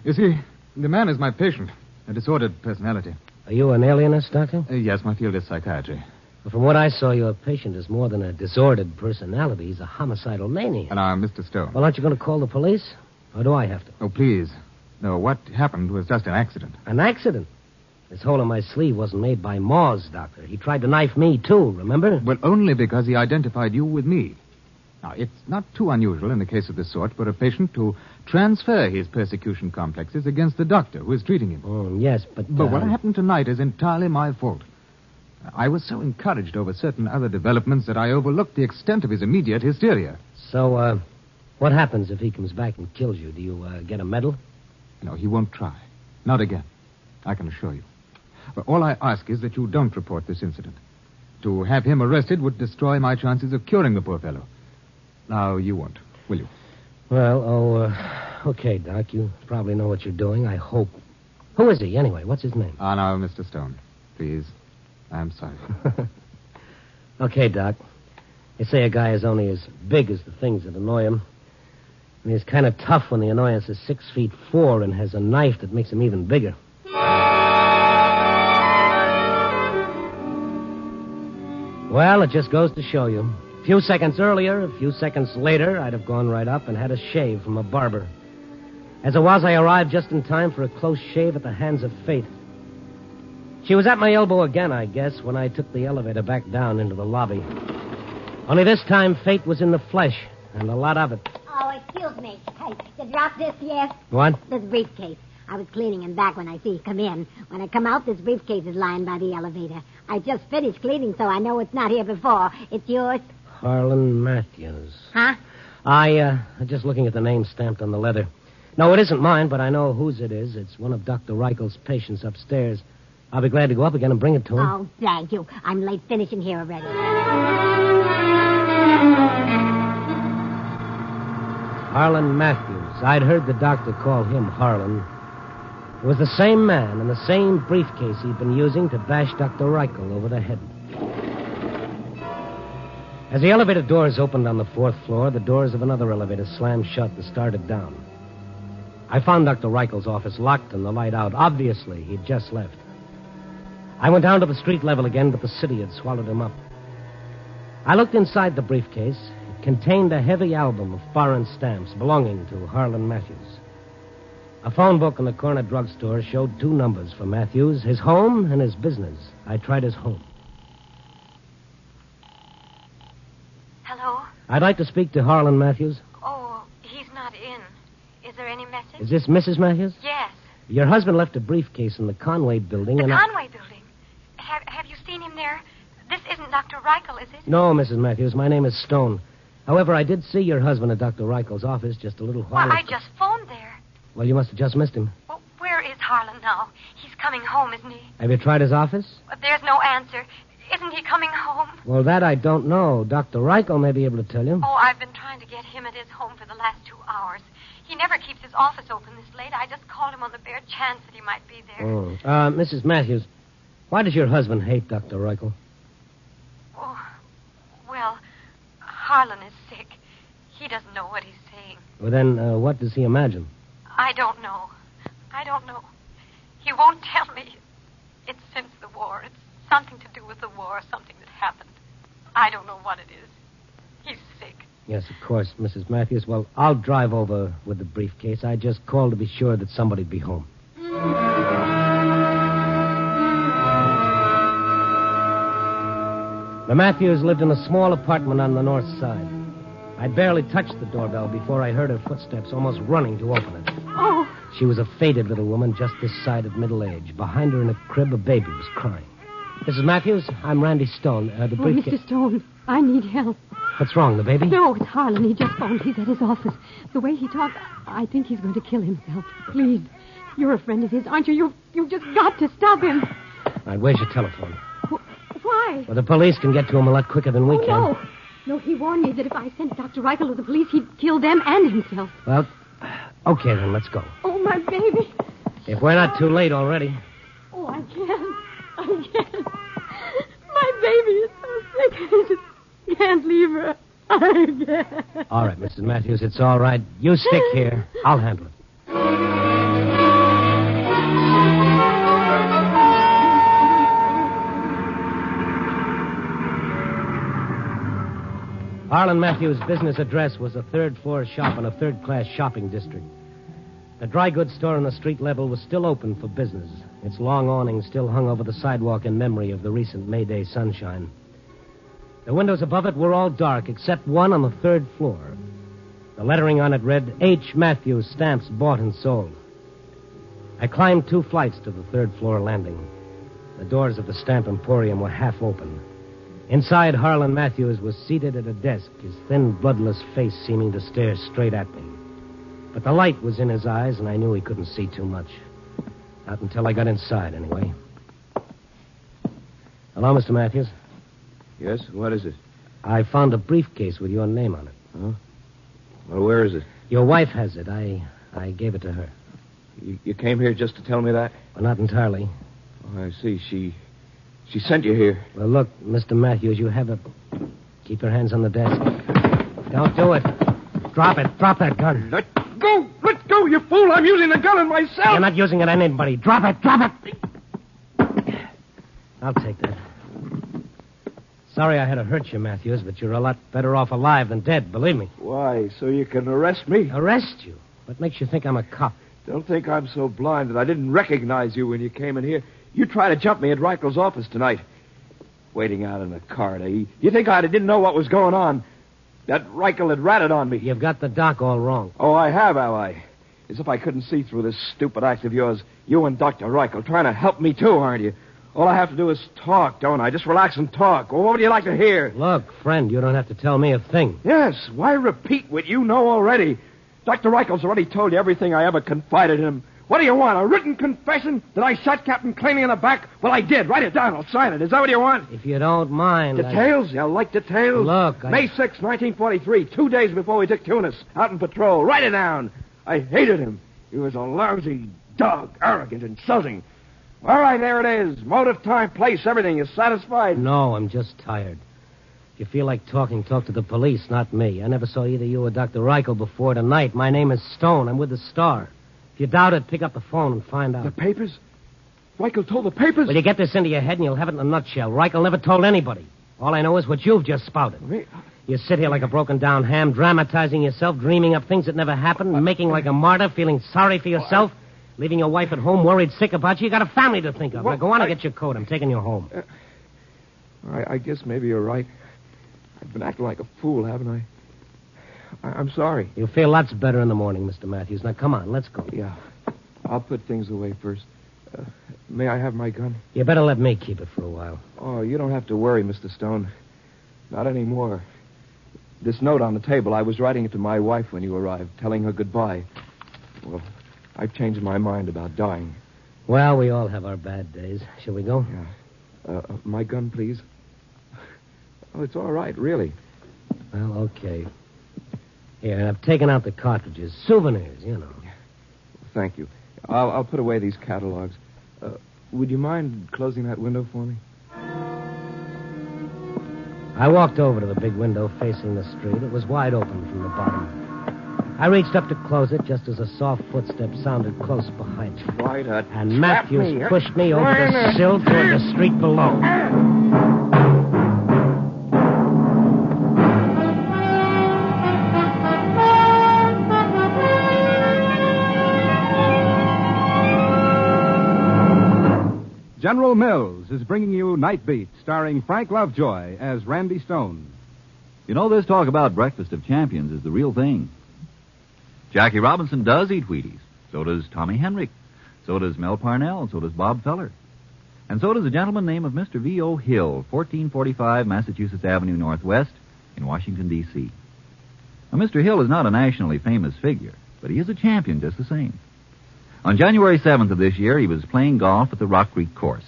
You see, the man is my patient, a disordered personality. Are you an alienist, Doctor? Yes, my field is psychiatry. Well, from what I saw, your patient is more than a disordered personality. He's a homicidal maniac. And Mr. Stone. Well, aren't you going to call the police? Or do I have to? Oh, please. No, what happened was just an accident. An accident? This hole in my sleeve wasn't made by Moz, Doctor. He tried to knife me, too, remember? Well, only because he identified you with me. Now, it's not too unusual in a case of this sort for a patient to transfer his persecution complexes against the doctor who is treating him. Oh, yes, but... But what happened tonight is entirely my fault. I was so encouraged over certain other developments that I overlooked the extent of his immediate hysteria. So, what happens if he comes back and kills you? Do you get a medal? No, he won't try. Not again. I can assure you. But all I ask is that you don't report this incident. To have him arrested would destroy my chances of curing the poor fellow. Now, you won't, will you? Well, okay, Doc. You probably know what you're doing, I hope. Who is he, anyway? What's his name? Now, Mr. Stone. Please. I'm sorry. Okay, Doc. They say a guy is only as big as the things that annoy him. And he's kind of tough when the annoyance is 6'4" and has a knife that makes him even bigger. Well, it just goes to show you. A few seconds earlier, a few seconds later, I'd have gone right up and had a shave from a barber. As it was, I arrived just in time for a close shave at the hands of fate. She was at my elbow again, I guess, when I took the elevator back down into the lobby. Only this time, fate was in the flesh, and a lot of it. Oh, excuse me. Hey, to drop this, yes? What? This briefcase. I was cleaning him back when I see you come in. When I come out, this briefcase is lying by the elevator. I just finished cleaning, so I know it's not here before. It's yours? Harlan Matthews. Huh? I'm just looking at the name stamped on the leather. No, it isn't mine, but I know whose it is. It's one of Dr. Reichel's patients upstairs. I'll be glad to go up again and bring it to him. Oh, thank you. I'm late finishing here already. Harlan Matthews. I'd heard the doctor call him Harlan. It was the same man and the same briefcase he'd been using to bash Dr. Reichel over the head. As the elevator doors opened on the 4th floor, the doors of another elevator slammed shut and started down. I found Dr. Reichel's office locked and the light out. Obviously, he'd just left. I went down to the street level again, but the city had swallowed him up. I looked inside the briefcase. It contained a heavy album of foreign stamps belonging to Harlan Matthews. A phone book in the corner drugstore showed 2 numbers for Matthews, his home and his business. I tried his home. Hello? I'd like to speak to Harlan Matthews. Oh, he's not in. Is there any message? Is this Mrs. Matthews? Yes. Your husband left a briefcase in the Conway building, The and Conway building? Have you seen him there? This isn't Dr. Reichel, is it? No, Mrs. Matthews. My name is Stone. However, I did see your husband at Dr. Reichel's office just a little while Well, ago. I just phoned there. Well, you must have just missed him. Well, where is Harlan now? He's coming home, isn't he? Have you tried his office? There's no answer. Isn't he coming home? Well, that I don't know. Dr. Reichel may be able to tell you. Oh, I've been trying to get him at his home for the last 2 hours. He never keeps his office open this late. I just called him on the bare chance that he might be there. Mrs. Matthews, why does your husband hate Dr. Reichel? Oh, well, Harlan is sick. He doesn't know what he's saying. Well, then, what does he imagine? I don't know. He won't tell me. It's since the war. It's something to do with the war, something that happened. I don't know what it is. He's sick. Yes, of course, Mrs. Matthews. Well, I'll drive over with the briefcase. I just called to be sure that somebody'd be home. The Matthews lived in a small apartment on the north side. I'd barely touched the doorbell before I heard her footsteps, almost running to open it. Oh. She was a faded little woman just this side of middle age. Behind her in a crib, a baby was crying. Mrs. Matthews, I'm Randy Stone. The briefcase... Mr. Stone, I need help. What's wrong, the baby? No, it's Harlan. He just phoned. He's at his office. The way he talks, I think he's going to kill himself. Please. You're a friend of his, aren't you? You've just got to stop him. All right, where's your telephone? Why? Well, the police can get to him a lot quicker than we can. No. No, he warned me that if I sent Dr. Reichel to the police, he'd kill them and himself. Well, okay, then, let's go. Oh, my baby. If we're not too late already. Oh, I can't. My baby is so sick. I just can't leave her. I can't. All right, Mrs. Matthews, it's all right. You stick here. I'll handle it. Harlan Matthews' business address was a third-floor shop in a third-class shopping district. The dry goods store on the street level was still open for business. Its long awning still hung over the sidewalk in memory of the recent May Day sunshine. The windows above it were all dark, except one on the third floor. The lettering on it read, H. Matthews, Stamps Bought and Sold. I climbed 2 flights to the third-floor landing. The doors of the stamp emporium were half open. Inside, Harlan Matthews was seated at a desk, his thin, bloodless face seeming to stare straight at me. But the light was in his eyes, and I knew he couldn't see too much. Not until I got inside, anyway. Hello, Mr. Matthews. Yes? What is it? I found a briefcase with your name on it. Huh? Well, where is it? Your wife has it. I gave it to her. You came here just to tell me that? Well, not entirely. Oh, I see. She sent you here. Well, look, Mr. Matthews, you have a... Keep your hands on the desk. Don't do it. Drop it. Drop that gun. Let go, you fool. I'm using the gun on myself. You're not using it on anybody. Drop it. Drop it. I'll take that. Sorry I had to hurt you, Matthews, but you're a lot better off alive than dead, believe me. Why? So you can arrest me? Arrest you? What makes you think I'm a cop? Don't think I'm so blind that I didn't recognize you when you came in here. You tried to jump me at Reichel's office tonight. Waiting out in the corridor. You think I didn't know what was going on? That Reichel had ratted on me. You've got the doc all wrong. Oh, I have, have I? As if I couldn't see through this stupid act of yours. You and Dr. Reichel trying to help me, too, aren't you? All I have to do is talk, don't I? Just relax and talk. Well, what would you like to hear? Look, friend, you don't have to tell me a thing. Yes, why repeat what you know already? Dr. Reichel's already told you everything I ever confided in him. What do you want, a written confession that I shot Captain Claney in the back? Well, I did. Write it down. I'll sign it. Is that what you want? If you don't mind. Details? You like details? Look, May 6, 1943, 2 days before we took Tunis, out in patrol. Write it down. I hated him. He was a lousy dog, arrogant, insulting. All right, there it is. Motive, time, place, everything. You satisfied? No, I'm just tired. If you feel like talking, talk to the police, not me. I never saw either you or Dr. Reichel before tonight. My name is Stone. I'm with the Star. If you doubt it, pick up the phone and find out. The papers? Reichel told the papers? Well, you get this into your head and you'll have it in a nutshell. Reichel never told anybody. All I know is what you've just spouted. You sit here like a broken-down ham, dramatizing yourself, dreaming up things that never happened, making like a martyr, feeling sorry for yourself, leaving your wife at home worried sick about you. You got a family to think of. Now, go on and get your coat. I'm taking you home. I guess maybe you're right. I've been acting like a fool, haven't I? I'm sorry. You'll feel lots better in the morning, Mr. Matthews. Now, come on, let's go. Yeah. I'll put things away first. May I have my gun? You better let me keep it for a while. Oh, you don't have to worry, Mr. Stone. Not anymore. This note on the table, I was writing it to my wife when you arrived, telling her goodbye. Well, I've changed my mind about dying. Well, we all have our bad days. Shall we go? Yeah. My gun, please. Oh, it's all right, really. Well, okay. Here, and I've taken out the cartridges. Souvenirs, you know. Thank you. I'll put away these catalogs. Would you mind closing that window for me? I walked over to the big window facing the street. It was wide open from the bottom. I reached up to close it just as a soft footstep sounded close behind me. Try to and Matthews pushed me over the sill toward the street below. General Mills is bringing you Night Beat, starring Frank Lovejoy as Randy Stone. You know, this talk about breakfast of champions is the real thing. Jackie Robinson does eat Wheaties. So does Tommy Henrik. So does Mel Parnell. So does Bob Feller. And so does a gentleman named of Mr. V.O. Hill, 1445 Massachusetts Avenue Northwest, in Washington, D.C. Now, Mr. Hill is not a nationally famous figure, but he is a champion just the same. On January 7th of this year, he was playing golf at the Rock Creek course.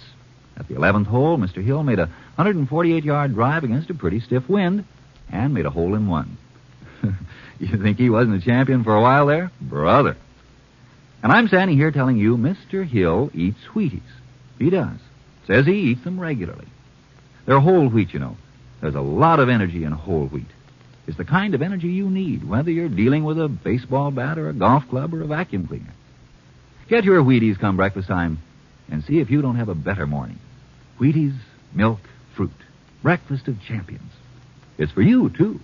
At the 11th hole, Mr. Hill made a 148-yard drive against a pretty stiff wind and made a hole-in-one. You think he wasn't a champion for a while there? Brother. And I'm standing here telling you Mr. Hill eats Wheaties. He does. Says he eats them regularly. They're whole wheat, you know. There's a lot of energy in whole wheat. It's the kind of energy you need, whether you're dealing with a baseball bat or a golf club or a vacuum cleaner. Get your Wheaties come breakfast time and see if you don't have a better morning. Wheaties, milk, fruit. Breakfast of champions. It's for you, too.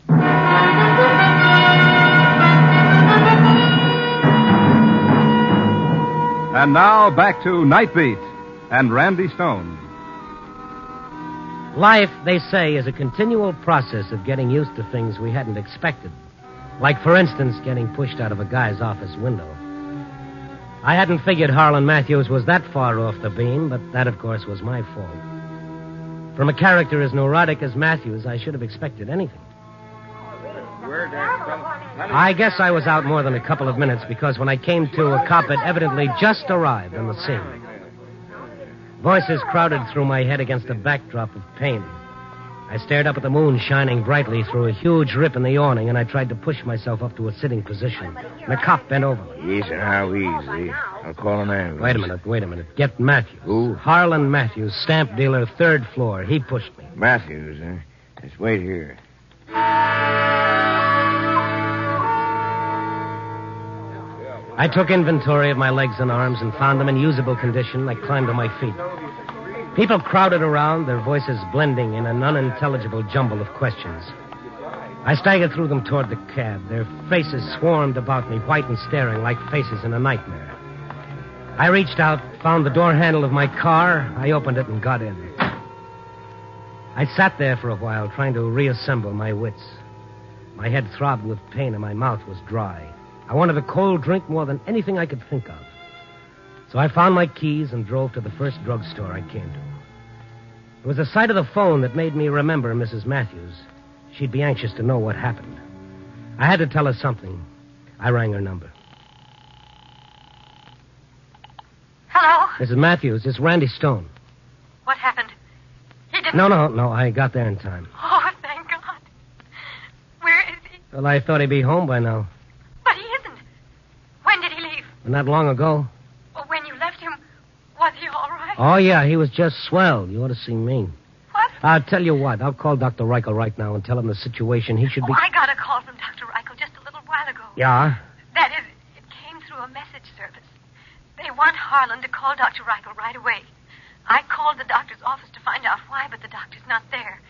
And now back to Night Beat and Randy Stone. Life, they say, is a continual process of getting used to things we hadn't expected. Like, for instance, getting pushed out of a guy's office window. I hadn't figured Harlan Matthews was that far off the beam, but that, of course, was my fault. From a character as neurotic as Matthews, I should have expected anything. I guess I was out more than a couple of minutes because when I came to, a cop had evidently just arrived on the scene. Voices crowded through my head against a backdrop of pain. I stared up at the moon shining brightly through a huge rip in the awning, and I tried to push myself up to a sitting position. And a cop bent over me. Easy now, easy. I'll call an ambulance. Wait a minute. Get Matthews. Who? Harlan Matthews, stamp dealer, 3rd floor. He pushed me. Matthews, eh? Just wait here. I took inventory of my legs and arms and found them in usable condition. I climbed to my feet. People crowded around, their voices blending in an unintelligible jumble of questions. I staggered through them toward the cab. Their faces swarmed about me, white and staring like faces in a nightmare. I reached out, found the door handle of my car. I opened it and got in. I sat there for a while, trying to reassemble my wits. My head throbbed with pain and my mouth was dry. I wanted a cold drink more than anything I could think of. So I found my keys and drove to the first drugstore I came to. It was the sight of the phone that made me remember Mrs. Matthews. She'd be anxious to know what happened. I had to tell her something. I rang her number. Hello? Mrs. Matthews, it's Randy Stone. What happened? He didn't... No, I got there in time. Oh, thank God. Where is he? Well, I thought he'd be home by now. But he isn't. When did he leave? Not long ago. Well, when you left him, was he all right? Oh, yeah, he was just swell. You ought to see me. What? I'll tell you what. I'll call Dr. Reichel right now and tell him the situation. He should be... Oh, I got a call from Dr. Reichel just a little while ago. Yeah? That is, it came through a message service. They want Harlan to call Dr. Reichel right away. I called the doctor's office to find out why, but the doctor's not there.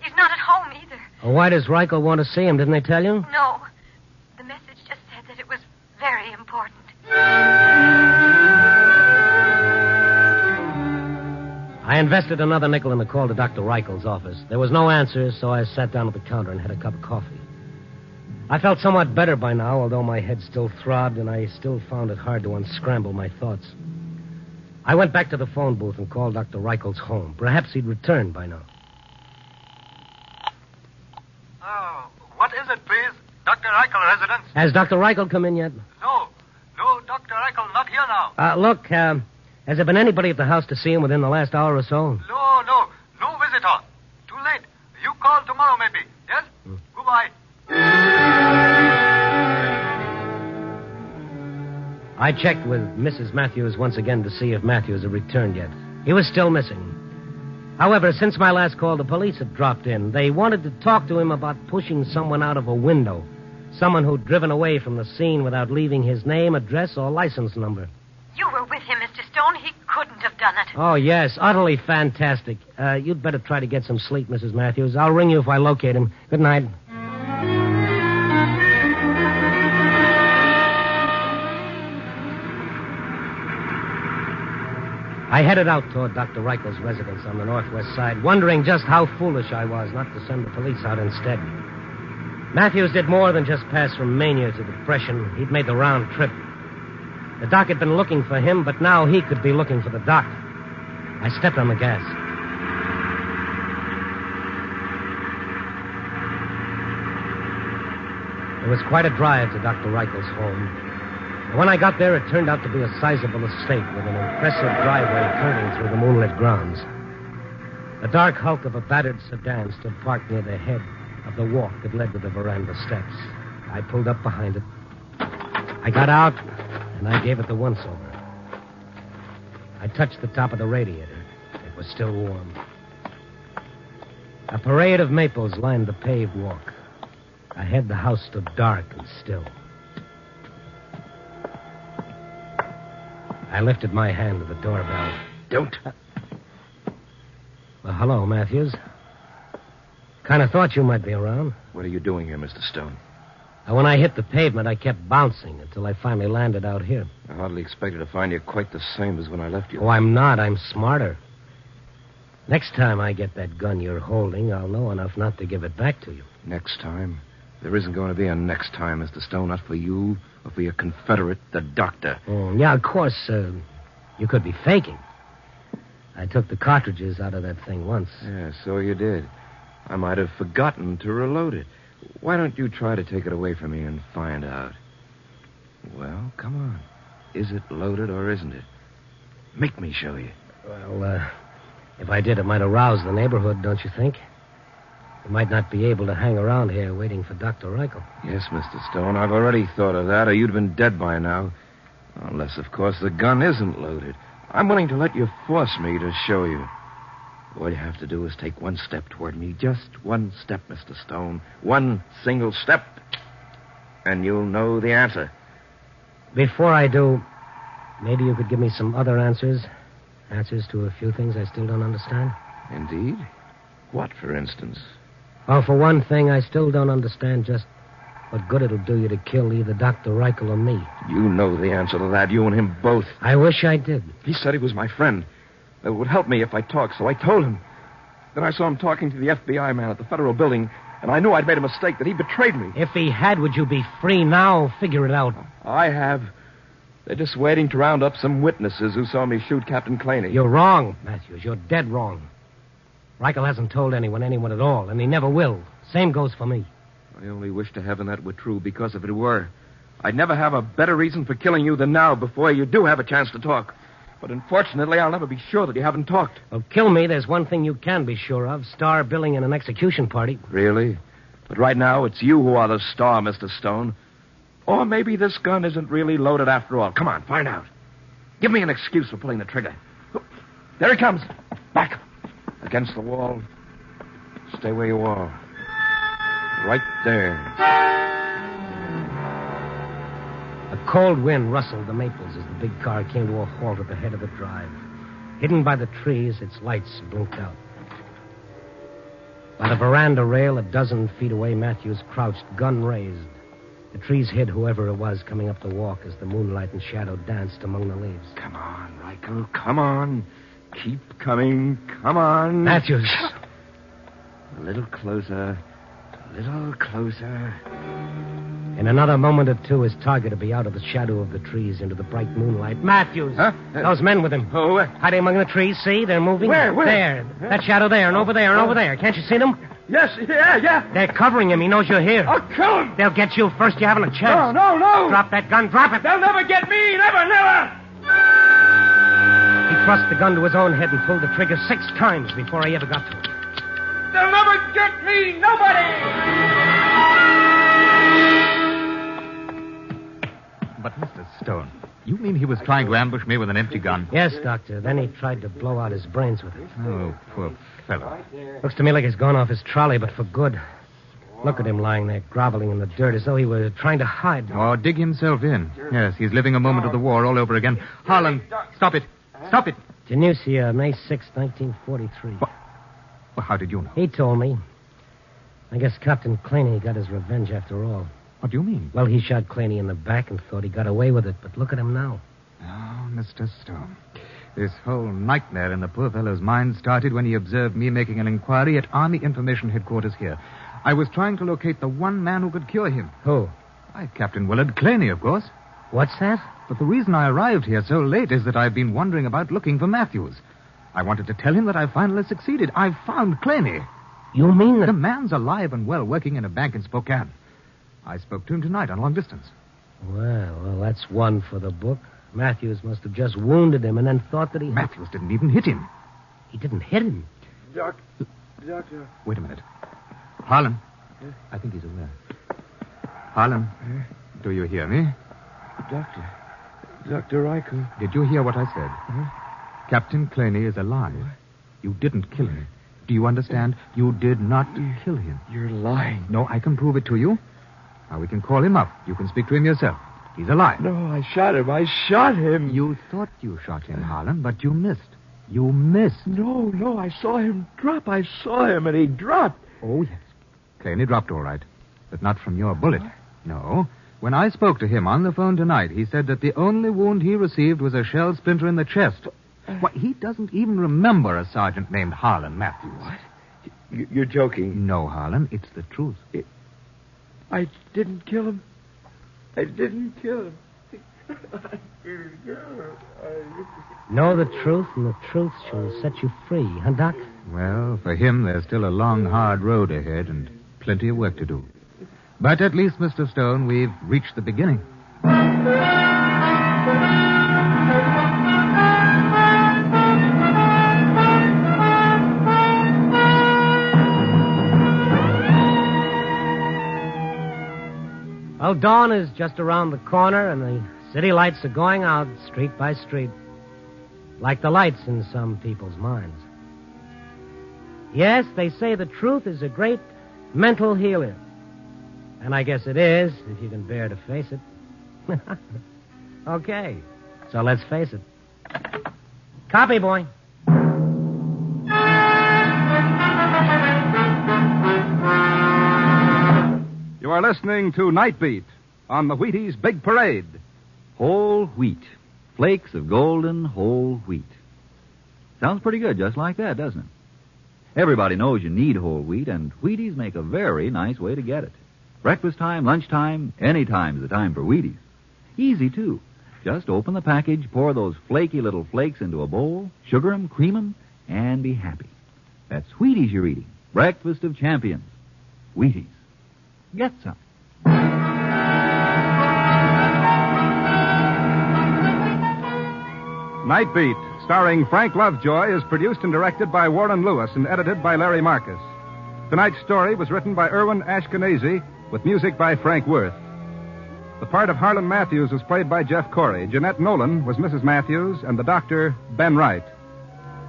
He's not at home either. Well, why does Reichel want to see him? Didn't they tell you? No. The message just said that it was very important. I invested another nickel in the call to Dr. Reichel's office. There was no answer, so I sat down at the counter and had a cup of coffee. I felt somewhat better by now, although my head still throbbed, and I still found it hard to unscramble my thoughts. I went back to the phone booth and called Dr. Reichel's home. Perhaps he'd returned by now. Oh, what is it, please? Dr. Reichel residence? Has Dr. Reichel come in yet? No, Dr. Reichel, not here now. Look, has there been anybody at the house to see him within the last hour or so? No visitor. Too late. You call tomorrow, maybe. Yes? Goodbye. I checked with Mrs. Matthews once again to see if Matthews had returned yet. He was still missing. However, since my last call, the police had dropped in. They wanted to talk to him about pushing someone out of a window. Someone who'd driven away from the scene without leaving his name, address, or license number. You were with him, Mr. Stone. He couldn't have done it. Oh, yes. Utterly fantastic. You'd better try to get some sleep, Mrs. Matthews. I'll ring you if I locate him. Good night. I headed out toward Dr. Reichel's residence on the northwest side, wondering just how foolish I was not to send the police out instead. Matthews did more than just pass from mania to depression. He'd made the round trip. The doc had been looking for him, but now he could be looking for the doc. I stepped on the gas. It was quite a drive to Dr. Reichel's home. And when I got there, it turned out to be a sizable estate with an impressive driveway curving through the moonlit grounds. The dark hulk of a battered sedan stood parked near the head of the walk that led to the veranda steps. I pulled up behind it. I got out, and I gave it the once-over. I touched the top of the radiator. It was still warm. A parade of maples lined the paved walk. Ahead, the house stood dark and still. I lifted my hand to the doorbell. Don't. Well, hello, Matthews. Kind of thought you might be around. What are you doing here, Mr. Stone? When I hit the pavement, I kept bouncing until I finally landed out here. I hardly expected to find you quite the same as when I left you. Oh, I'm not. I'm smarter. Next time I get that gun you're holding, I'll know enough not to give it back to you. Next time? There isn't going to be a next time, Mr. Stone. Not for you or for your Confederate, the doctor. Oh, yeah, of course, you could be faking. I took the cartridges out of that thing once. Yeah, so you did. I might have forgotten to reload it. Why don't you try to take it away from me and find out? Well, come on. Is it loaded or isn't it? Make me show you. Well, if I did, it might arouse the neighborhood, don't you think? You might not be able to hang around here waiting for Dr. Reichel. Yes, Mr. Stone, I've already thought of that, or you'd have been dead by now. Unless, of course, the gun isn't loaded. I'm willing to let you force me to show you. All you have to do is take one step toward me. Just one step, Mr. Stone. One single step. And you'll know the answer. Before I do, maybe you could give me some other answers. Answers to a few things I still don't understand. Indeed? What, for instance? Well, for one thing, I still don't understand just what good it'll do you to kill either Dr. Reichel or me. You know the answer to that, you and him both. I wish I did. He said he was my friend. It would help me if I talked, so I told him. Then I saw him talking to the FBI man at the federal building, and I knew I'd made a mistake, that he betrayed me. If he had, would you be free now? Figure it out. I have. They're just waiting to round up some witnesses who saw me shoot Captain Claney. You're wrong, Matthews. You're dead wrong. Reichel hasn't told anyone at all, and he never will. Same goes for me. I only wish to heaven that were true, because if it were, I'd never have a better reason for killing you than now, before you do have a chance to talk. But unfortunately, I'll never be sure that you haven't talked. Well, kill me. There's one thing you can be sure of. Star billing in an execution party. Really? But right now, it's you who are the star, Mr. Stone. Or maybe this gun isn't really loaded after all. Come on, find out. Give me an excuse for pulling the trigger. There he comes. Back. Against the wall. Stay where you are. Right there. A cold wind rustled the maples as the big car came to a halt at the head of the drive. Hidden by the trees, its lights blinked out. By the veranda rail, a dozen feet away, Matthews crouched, gun raised. The trees hid whoever it was coming up the walk as the moonlight and shadow danced among the leaves. Come on, Reichel, come on. Keep coming, come on. Matthews. A little closer, a little closer. In another moment or two, his target would be out of the shadow of the trees into the bright moonlight. Matthews! Huh? Those men with him. Oh, hiding among the trees, see? They're moving. Where? There. That shadow there, and over there, and over there. Can't you see them? Yes, yeah. They're covering him. He knows you're here. I'll kill him. They'll get you first. You haven't a chance. No. Drop that gun. Drop it. They'll never get me. Never. He thrust the gun to his own head and pulled the trigger 6 times before he ever got to it. They'll never get me. Nobody. But, Mr. Stone, you mean he was trying to ambush me with an empty gun? Yes, Doctor. Then he tried to blow out his brains with it. Oh, poor fellow. Looks to me like he's gone off his trolley, but for good. Look at him lying there, groveling in the dirt as though he were trying to hide. Or dig himself in. Yes, he's living a moment of the war all over again. Harlan, stop it. Stop it. Genusia, May 6, 1943. Well, how did you know? He told me. I guess Captain Claney got his revenge after all. What do you mean? Well, he shot Claney in the back and thought he got away with it, but look at him now. Oh, Mr. Stone. This whole nightmare in the poor fellow's mind started when he observed me making an inquiry at Army Information Headquarters here. I was trying to locate the one man who could cure him. Who? Why, Captain Willard Claney, of course. What's that? But the reason I arrived here so late is that I've been wandering about looking for Matthews. I wanted to tell him that I finally succeeded. I've found Claney. You mean that... The man's alive and well, working in a bank in Spokane. I spoke to him tonight on long distance. Well, that's one for the book. Matthews must have just wounded him and then thought that he... Matthews didn't even hit him. He didn't hit him? Doctor. Wait a minute. Harlan. I think he's aware. Harlan, do you hear me? Dr. Reichel. Did you hear what I said? Captain Claney is alive. You didn't kill him. Do you understand? You did not kill him. You're lying. No, I can prove it to you. Now, we can call him up. You can speak to him yourself. He's alive. No, I shot him. You thought you shot him, Harlan, but you missed. You missed. No, I saw him drop. I saw him, and he dropped. Oh, yes. Claney dropped all right, but not from your bullet. No. When I spoke to him on the phone tonight, he said that the only wound he received was a shell splinter in the chest. Why, he doesn't even remember a sergeant named Harlan Matthews. What? You're joking. No, Harlan, it's the truth. I didn't kill him. Know the truth, and the truth shall set you free, huh, Doc? Well, for him, there's still a long, hard road ahead and plenty of work to do. But at least, Mr. Stone, we've reached the beginning. Well, dawn is just around the corner, and the city lights are going out street by street, like the lights in some people's minds. Yes, they say the truth is a great mental healer. And I guess it is, if you can bear to face it. Okay, so let's face it. Copy, boy. You are listening to Night Beat on the Wheaties Big Parade. Whole wheat. Flakes of golden whole wheat. Sounds pretty good just like that, doesn't it? Everybody knows you need whole wheat, and Wheaties make a very nice way to get it. Breakfast time, lunchtime, any time's the time for Wheaties. Easy, too. Just open the package, pour those flaky little flakes into a bowl, sugar 'em, cream 'em, and be happy. That's Wheaties you're eating. Breakfast of champions. Wheaties. Get some. Night Beat, starring Frank Lovejoy, is produced and directed by Warren Lewis and edited by Larry Marcus. Tonight's story was written by Irwin Ashkenazi with music by Frank Worth. The part of Harlan Matthews was played by Jeff Corey. Jeanette Nolan was Mrs. Matthews, and the doctor, Ben Wright.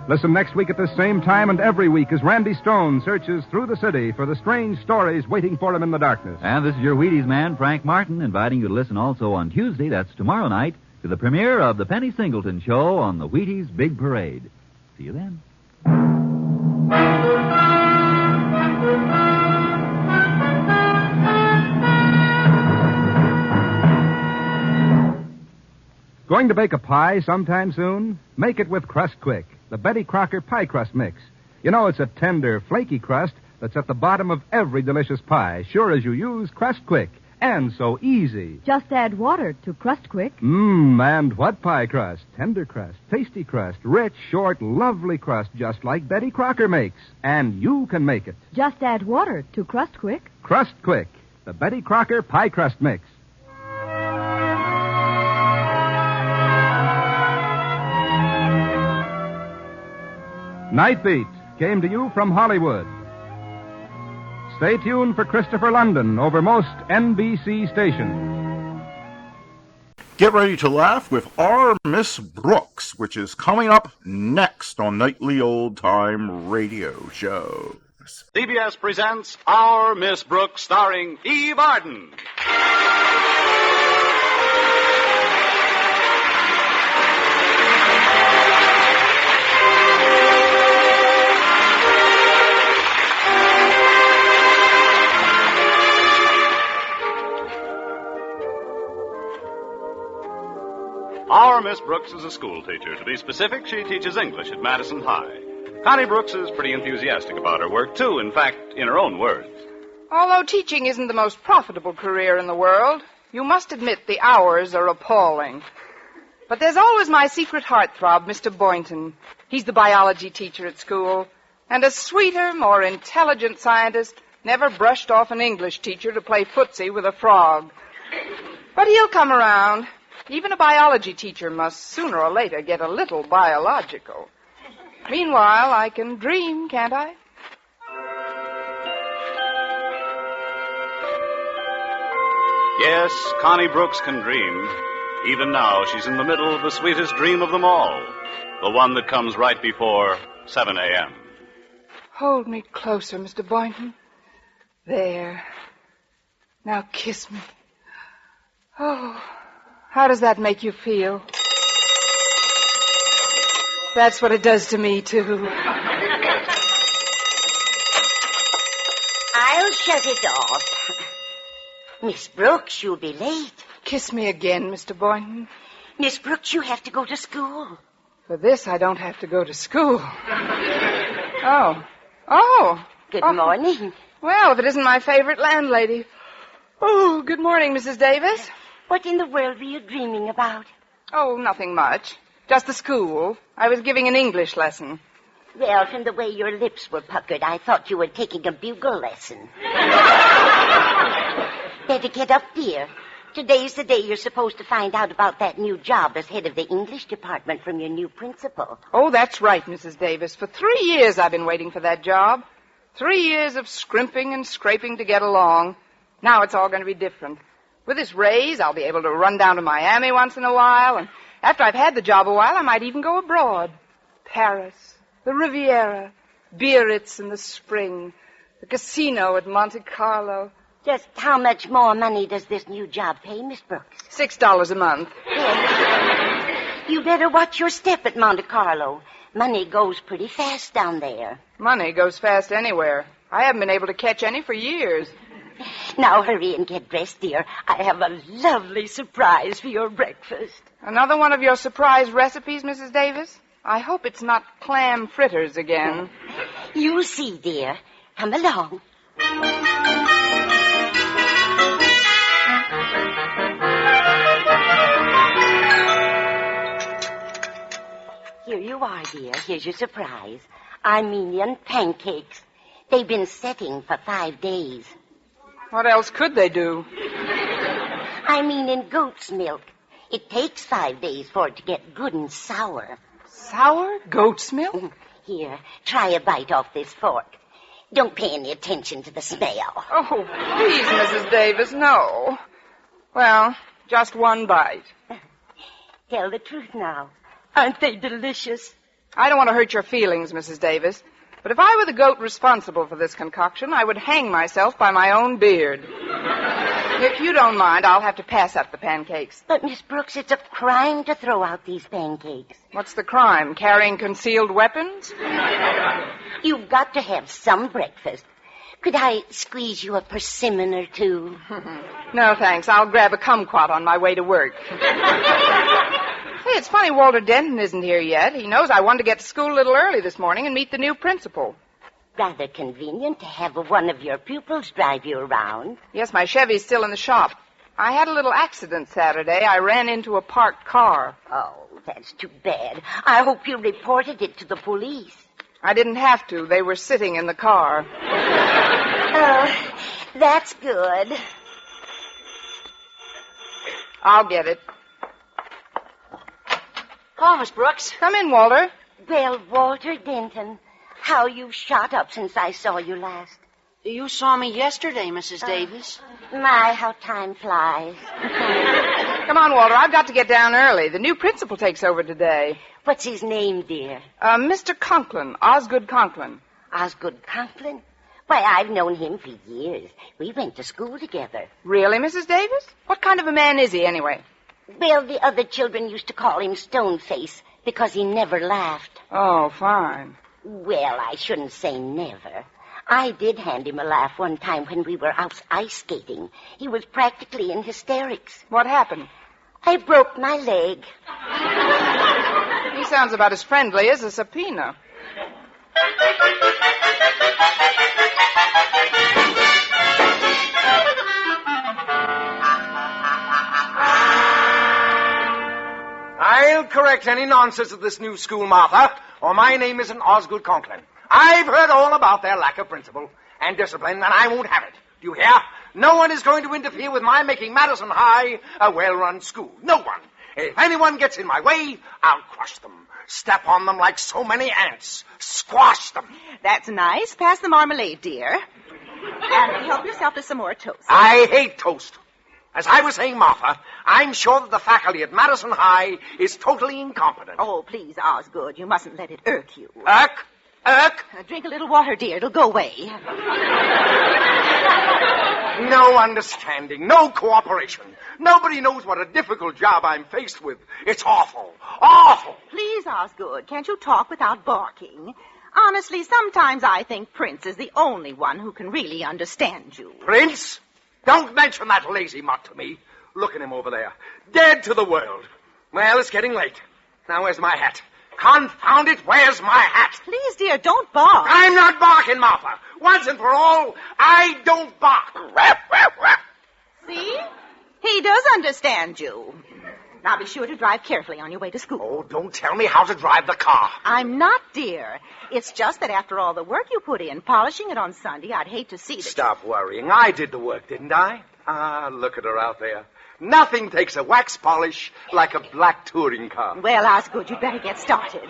Listen next week at this same time and every week as Randy Stone searches through the city for the strange stories waiting for him in the darkness. And this is your Wheaties man, Frank Martin, inviting you to listen also on Tuesday, that's tomorrow night, to the premiere of the Penny Singleton Show on the Wheaties Big Parade. See you then. Going to bake a pie sometime soon? Make it with Crust Quick, the Betty Crocker pie crust mix. You know, it's a tender, flaky crust that's at the bottom of every delicious pie, sure as you use Crust Quick. And so easy. Just add water to Crust Quick. And what pie crust? Tender crust, tasty crust, rich, short, lovely crust, just like Betty Crocker makes. And you can make it. Just add water to Crust Quick. Crust Quick, the Betty Crocker pie crust mix. Night Beat came to you from Hollywood. Stay tuned for Christopher London over most NBC stations. Get ready to laugh with Our Miss Brooks, which is coming up next on Nightly Old Time Radio Shows. CBS presents Our Miss Brooks, starring Eve Arden. Our Miss Brooks is a school teacher. To be specific, she teaches English at Madison High. Connie Brooks is pretty enthusiastic about her work, too. In fact, in her own words. Although teaching isn't the most profitable career in the world, you must admit the hours are appalling. But there's always my secret heartthrob, Mr. Boynton. He's the biology teacher at school. And a sweeter, more intelligent scientist Never brushed off an English teacher to play footsie with a frog. But he'll come around. Even a biology teacher must sooner or later get a little biological. Meanwhile, I can dream, can't I? Yes, Connie Brooks can dream. Even now, she's in the middle of the sweetest dream of them all. The one that comes right before 7 a.m. Hold me closer, Mr. Boynton. There. Now kiss me. Oh, how does that make you feel? That's what it does to me, too. I'll shut it off. Miss Brooks, you'll be late. Kiss me again, Mr. Boynton. Miss Brooks, you have to go to school. For this, I don't have to go to school. Oh. Good morning. Well, if it isn't my favorite landlady. Oh, good morning, Mrs. Davis. What in the world were you dreaming about? Oh, nothing much. Just the school. I was giving an English lesson. Well, from the way your lips were puckered, I thought you were taking a bugle lesson. Better get up, dear. Today's the day you're supposed to find out about that new job as head of the English department from your new principal. Oh, that's right, Mrs. Davis. For 3 years I've been waiting for that job. 3 years of scrimping and scraping to get along. Now it's all going to be different. With this raise, I'll be able to run down to Miami once in a while, and after I've had the job a while, I might even go abroad. Paris, the Riviera, Biarritz in the spring, the casino at Monte Carlo. Just how much more money does this new job pay, Miss Brooks? $6 a month. You better watch your step at Monte Carlo. Money goes pretty fast down there. Money goes fast anywhere. I haven't been able to catch any for years. Now hurry and get dressed, dear. I have a lovely surprise for your breakfast. Another one of your surprise recipes, Mrs. Davis? I hope it's not clam fritters again. You'll see, dear. Come along. Here you are, dear. Here's your surprise. Armenian pancakes. They've been setting for 5 days. What else could they do? I mean in goat's milk. It takes 5 days for it to get good and sour. Sour? Goat's milk? Here, try a bite off this fork. Don't pay any attention to the smell. Oh, please, Mrs. Davis, no. Well, just one bite. Tell the truth now. Aren't they delicious? I don't want to hurt your feelings, Mrs. Davis, but if I were the goat responsible for this concoction, I would hang myself by my own beard. If you don't mind, I'll have to pass up the pancakes. But, Miss Brooks, it's a crime to throw out these pancakes. What's the crime? Carrying concealed weapons? You've got to have some breakfast. Could I squeeze you a persimmon or two? No, thanks. I'll grab a kumquat on my way to work. Hey, it's funny Walter Denton isn't here yet. He knows I wanted to get to school a little early this morning and meet the new principal. Rather convenient to have one of your pupils drive you around. Yes, my Chevy's still in the shop. I had a little accident Saturday. I ran into a parked car. Oh, that's too bad. I hope you reported it to the police. I didn't have to. They were sitting in the car. Oh, that's good. I'll get it. Oh, Miss Brooks. Come in, Walter. Well, Walter Denton, how you've shot up since I saw you last. You saw me yesterday, Mrs. Davis. My, how time flies. Come on, Walter. I've got to get down early. The new principal takes over today. What's his name, dear? Mr. Conklin. Osgood Conklin. Osgood Conklin? Why, I've known him for years. We went to school together. Really, Mrs. Davis? What kind of a man is he, anyway? Well, the other children used to call him Stoneface because he never laughed. Oh, fine. Well, I shouldn't say never. I did hand him a laugh one time when we were out ice skating. He was practically in hysterics. What happened? I broke my leg. He sounds about as friendly as a subpoena. I'll correct any nonsense of this new school, Martha, or my name isn't Osgood Conklin. I've heard all about their lack of principle. and discipline, and I won't have it. Do you hear? No one is going to interfere with my making Madison High a well-run school. No one. If anyone gets in my way, I'll crush them. Step on them like so many ants. Squash them. That's nice. Pass the marmalade, dear. And help yourself to some more toast. I hate toast. As I was saying, Martha, I'm sure that the faculty at Madison High is totally incompetent. Oh, please, Osgood, you mustn't let it irk you. Irk? Drink a little water, dear. It'll go away. No understanding, no cooperation. Nobody knows what a difficult job I'm faced with. It's awful. Awful. Please, Osgood, can't you talk without barking? Honestly, sometimes I think Prince is the only one who can really understand you. Prince? Don't mention that lazy mutt to me. Look at him over there. Dead to the world. Well, it's getting late. Now, where's my hat? Confound it, where's my hat? Please, dear, don't bark. I'm not barking, Martha. Once and for all, I don't bark. See? He does understand you. Now be sure to drive carefully on your way to school. Oh, don't tell me how to drive the car. I'm not, dear. It's just that after all the work you put in, polishing it on Sunday, I'd hate to see that... Stop worrying. I did the work, didn't I? Ah, look at her out there. Nothing takes a wax polish like a black touring car. Well, Osgood, you'd better get started.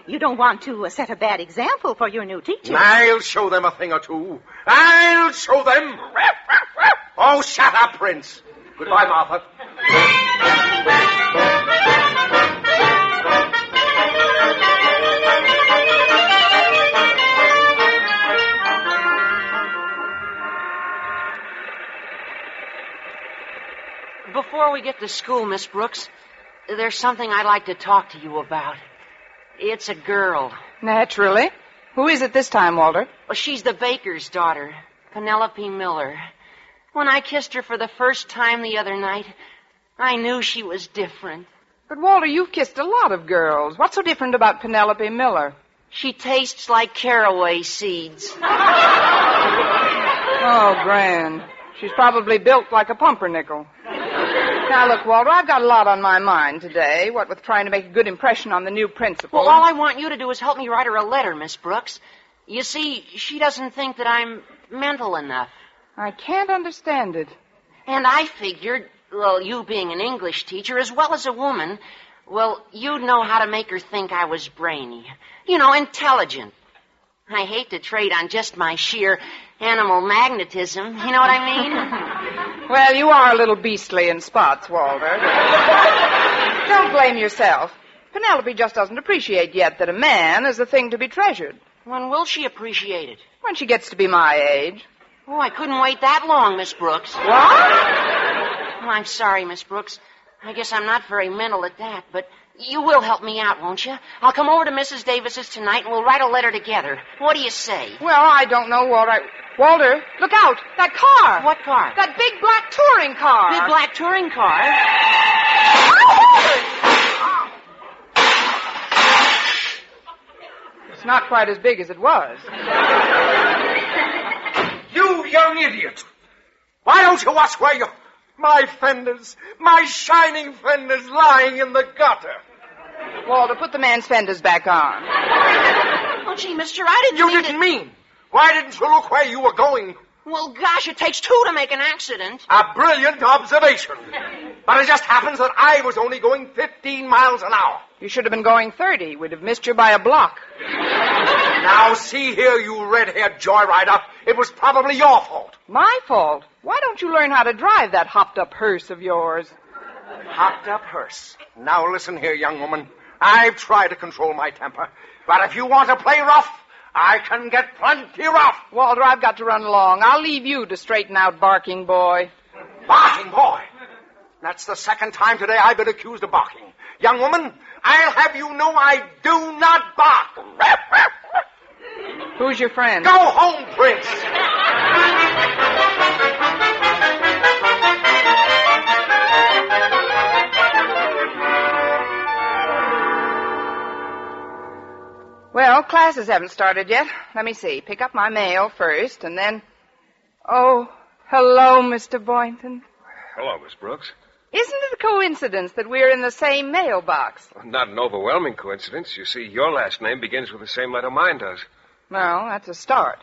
You don't want to set a bad example for your new teacher. I'll show them a thing or two. I'll show them. Oh, shut up, Prince. Goodbye, Martha. Before we get to school, Miss Brooks, there's something I'd like to talk to you about. It's a girl. Naturally. Who is it this time, Walter? Well, she's the baker's daughter, Penelope Miller. When I kissed her for the first time the other night, I knew she was different. But, Walter, you've kissed a lot of girls. What's so different about Penelope Miller? She tastes like caraway seeds. Oh, grand. She's probably built like a pumpernickel. Now, look, Walter, I've got a lot on my mind today, what with trying to make a good impression on the new principal. Well, all I want you to do is help me write her a letter, Miss Brooks. You see, she doesn't think that I'm mental enough. I can't understand it. And I figured, well, you being an English teacher as well as a woman, well, you'd know how to make her think I was brainy. You know, intelligent. I hate to trade on just my sheer animal magnetism. You know what I mean? Well, you are a little beastly in spots, Walter. Don't blame yourself. Penelope just doesn't appreciate yet that a man is a thing to be treasured. When will she appreciate it? When she gets to be my age. Oh, I couldn't wait that long, Miss Brooks. What? Oh, I'm sorry, Miss Brooks. I guess I'm not very mental at that, but you will help me out, won't you? I'll come over to Mrs. Davis's tonight and we'll write a letter together. What do you say? Well, I don't know, Walter. Walter, look out! That car! What car? That big black touring car! Big black touring car? It's not quite as big as it was. You young idiot! Why don't you watch where you... My fenders, my shining fenders lying in the gutter. Walter, put the man's fenders back on. Oh, gee, mister, I didn't You mean didn't mean. Why didn't you look where you were going? Well, gosh, it takes two to make an accident. A brilliant observation. But it just happens that I was only going 15 miles an hour. You should have been going 30. We'd have missed you by a block. Now, see here, you red-haired joyrider. It was probably your fault. My fault? Why don't you learn how to drive that hopped-up hearse of yours? Hopped-up hearse. Now, listen here, young woman. I've tried to control my temper. But if you want to play rough, I can get plenty rough. Walter, I've got to run along. I'll leave you to straighten out Barking Boy. Barking Boy? That's the second time today I've been accused of barking. Young woman, I'll have you know I do not bark. Who's your friend? Go home, Prince. Well, classes haven't started yet. Let me see. Pick up my mail first, and then... Oh, hello, Mr. Boynton. Hello, Miss Brooks. Isn't it a coincidence that we're in the same mailbox? Not an overwhelming coincidence. You see, your last name begins with the same letter mine does. Well, that's a start.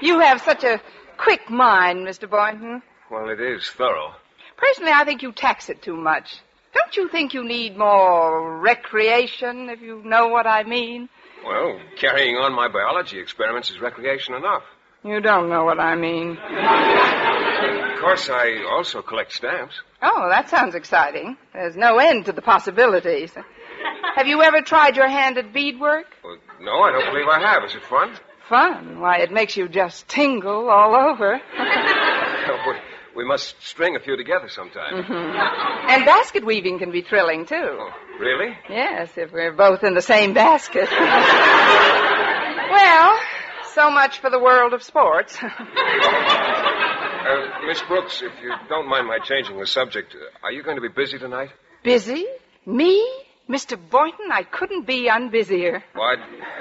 You have such a quick mind, Mr. Boynton. Well, it is thorough. Personally, I think you tax it too much. Don't you think you need more recreation, if you know what I mean? Well, carrying on my biology experiments is recreation enough. You don't know what I mean. Of course, I also collect stamps. Oh, that sounds exciting. There's no end to the possibilities. Have you ever tried your hand at beadwork? Well, no, I don't believe I have. Is it fun? Fun? Why, it makes you just tingle all over. We must string a few together sometime. Mm-hmm. And basket weaving can be thrilling, too. Oh, really? Yes, if we're both in the same basket. Well, so much for the world of sports. Miss Brooks, if you don't mind my changing the subject, are you going to be busy tonight? Busy? Me? Mr. Boynton, I couldn't be unbusier. Well,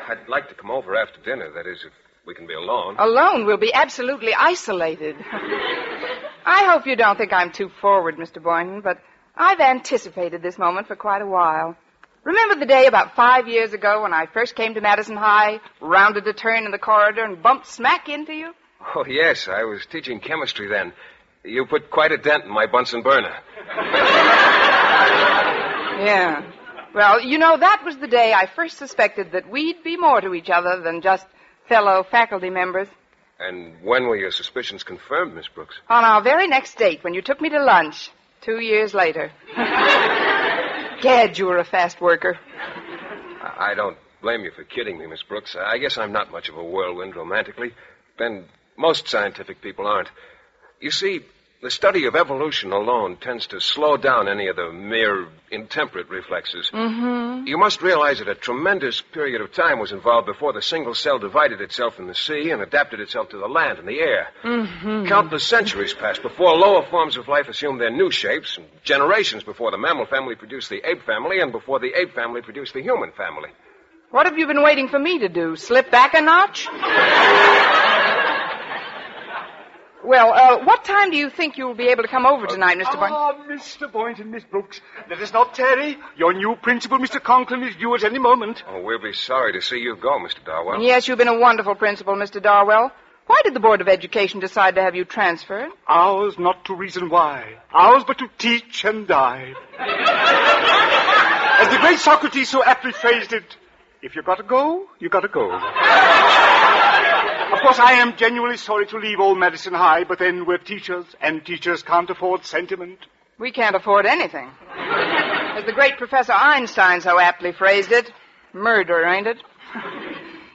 I'd like to come over after dinner. That is, if we can be alone. Alone? We'll be absolutely isolated. I hope you don't think I'm too forward, Mr. Boynton, but I've anticipated this moment for quite a while. Remember the day about 5 years ago when I first came to Madison High, rounded a turn in the corridor, and bumped smack into you? Oh, yes. I was teaching chemistry then. You put quite a dent in my Bunsen burner. Yeah. Well, you know, that was the day I first suspected that we'd be more to each other than just fellow faculty members. And when were your suspicions confirmed, Miss Brooks? On our very next date, when you took me to lunch, 2 years later. Gad, you were a fast worker. I don't blame you for kidding me, Miss Brooks. I guess I'm not much of a whirlwind romantically. And most scientific people aren't. You see, the study of evolution alone tends to slow down any of the mere intemperate reflexes. Mm-hmm. You must realize that a tremendous period of time was involved before the single cell divided itself in the sea and adapted itself to the land and the air. Mm-hmm. Countless centuries passed before lower forms of life assumed their new shapes, and generations before the mammal family produced the ape family, and before the ape family produced the human family. What have you been waiting for me to do? Slip back a notch? Well, what time do you think you'll be able to come over tonight, Mr. Boynton? Mr. Boynton, Miss Brooks, let us not tarry. Your new principal, Mr. Conklin, is due at any moment. Oh, we'll be sorry to see you go, Mr. Darwell. Yes, you've been a wonderful principal, Mr. Darwell. Why did the Board of Education decide to have you transferred? Ours not to reason why. Ours but to teach and die. As the great Socrates so aptly phrased it, if you gotta go, you gotta go. Of course, I am genuinely sorry to leave old Madison High, but then we're teachers, and teachers can't afford sentiment. We can't afford anything. As the great Professor Einstein so aptly phrased it, murder, ain't it?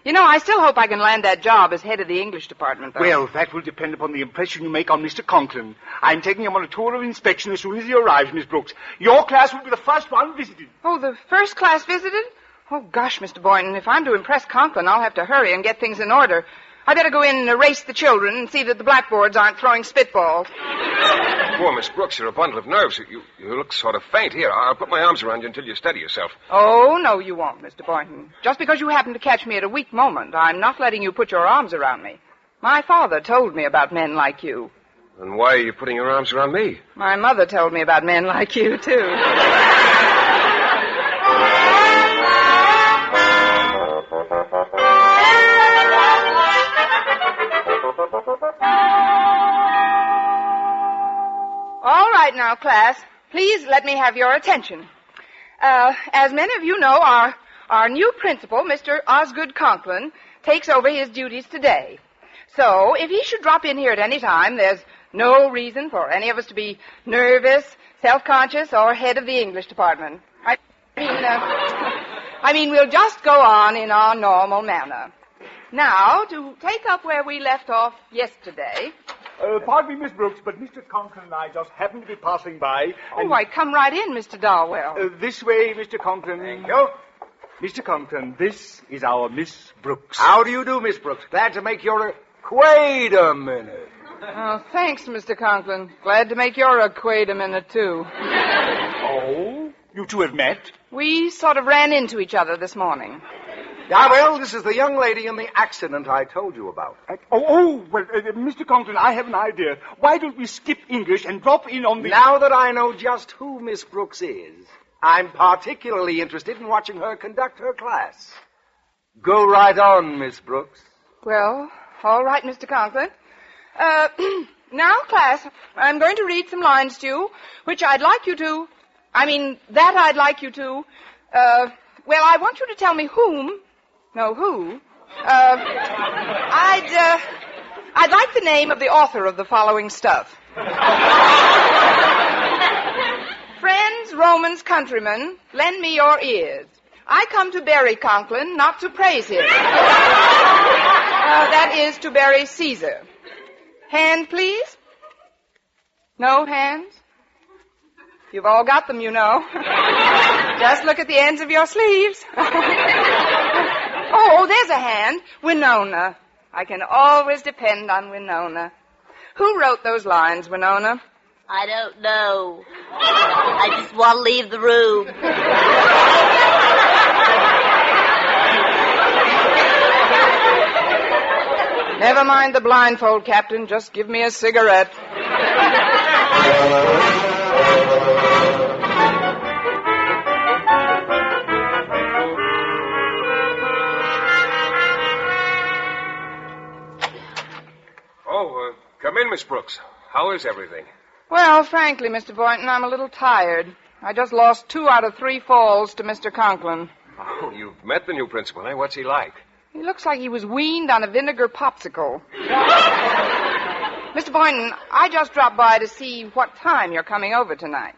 You know, I still hope I can land that job as head of the English department, though. Well, that will depend upon the impression you make on Mr. Conklin. I'm taking him on a tour of inspection as soon as he arrives, Miss Brooks. Your class will be the first one visited. Oh, the first class visited? Oh, gosh, Mr. Boynton, if I'm to impress Conklin, I'll have to hurry and get things in order. I better go in and erase the children and see that the blackboards aren't throwing spitballs. Poor Miss Brooks, you're a bundle of nerves. You look sort of faint. Here, I'll put my arms around you until you steady yourself. Oh, no, you won't, Mr. Boynton. Just because you happen to catch me at a weak moment, I'm not letting you put your arms around me. My father told me about men like you. Then why are you putting your arms around me? My mother told me about men like you, too. All right now, class, please let me have your attention. As many of you know, our new principal, Mr. Osgood Conklin, takes over his duties today. So, if he should drop in here at any time, there's no reason for any of us to be nervous, self-conscious, or head of the English department. I mean, we'll just go on in our normal manner. Now, to take up where we left off yesterday... Pardon me, Miss Brooks, but Mr. Conklin and I just happened to be passing by. Oh, why, come right in, Mr. Darwell. This way, Mr. Conklin. Thank you. Mr. Conklin, this is our Miss Brooks. How do you do, Miss Brooks? Glad to make your... Wait a minute. Oh, thanks, Mr. Conklin. Glad to make your acquaint a minute, too. Oh? You two have met? We sort of ran into each other this morning. Darwell, this is the young lady in the accident I told you about. Mr. Conklin, I have an idea. Why don't we skip English and drop in on the... Now that I know just who Miss Brooks is, I'm particularly interested in watching her conduct her class. Go right on, Miss Brooks. Well, All right, Mr. Conklin. Now, class, I'm going to read some lines to you, that I'd like you to... well, I want you to tell me who. I'd like the name of the author of the following stuff. Friends, Romans, countrymen, lend me your ears. I come to bury Conklin, not to praise him. That is to bury Caesar. Hand, please. No hands? You've all got them, you know. Just look at the ends of your sleeves. Oh, there's a hand. Winona. I can always depend on Winona. Who wrote those lines, Winona? I don't know. I just want to leave the room. Never mind the blindfold, Captain. Just give me a cigarette. Come in, Miss Brooks. How is everything? Well, frankly, Mr. Boynton, I'm a little tired. I just lost 2 out of 3 falls to Mr. Conklin. Oh, you've met the new principal, eh? What's he like? He looks like he was weaned on a vinegar popsicle. Mr. Boynton, I just dropped by to see what time you're coming over tonight.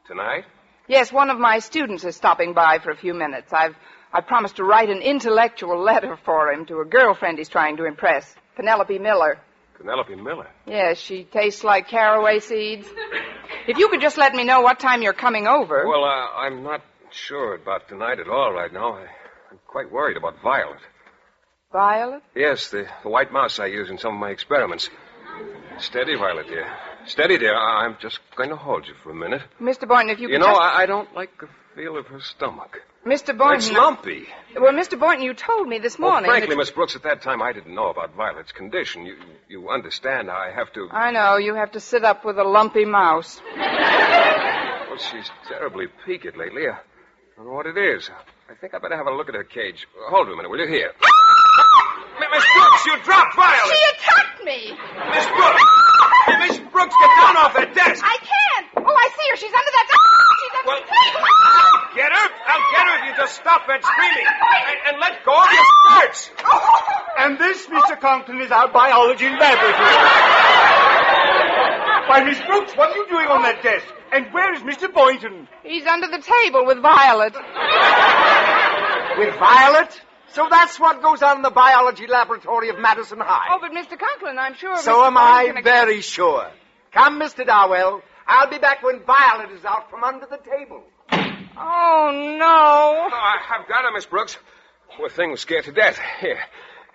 Tonight? Yes, one of my students is stopping by for a few minutes. I promised to write an intellectual letter for him to a girlfriend he's trying to impress, Penelope Miller. Penelope Miller? Yes, she tastes like caraway seeds. If you could just let me know what time you're coming over. Well, I'm not sure about tonight at all right now. I'm quite worried about Violet. Violet? Yes, the white mouse I use in some of my experiments. Steady, Violet, dear. Steady, dear. I'm just going to hold you for a minute. Mr. Boynton, if you could I don't like the feel of her stomach. Mr. Boynton... It's lumpy. Well, Mr. Boynton, you told me this morning... frankly, Miss Brooks, at that time I didn't know about Violet's condition. You understand I have to... I know. You have to sit up with a lumpy mouse. Well, she's terribly peaked lately. I don't know what it is. I think I better have a look at her cage. Hold on a minute, will you? Here. Miss Brooks, you dropped Violet! She attacked me! Miss Brooks! Hey, Miss Brooks, get down off that desk! I can't! Oh, I see her. She's under that... She's under the table! Get her! I'll get her if you just stop that screaming. And let go of your skirts! And this, Mr. Conklin, is our biology laboratory. Why, Miss Brooks, what are you doing on that desk? And where is Mr. Boynton? He's under the table with Violet. With Violet? So that's what goes on in the biology laboratory of Madison High. Oh, but Mr. Conklin, I'm sure... So Mr. am I Boynton very sure. Come, Mr. Darwell. I'll be back when Violet is out from under the table. Oh, no. Oh, I've got her, Miss Brooks. Poor thing was scared to death. Here.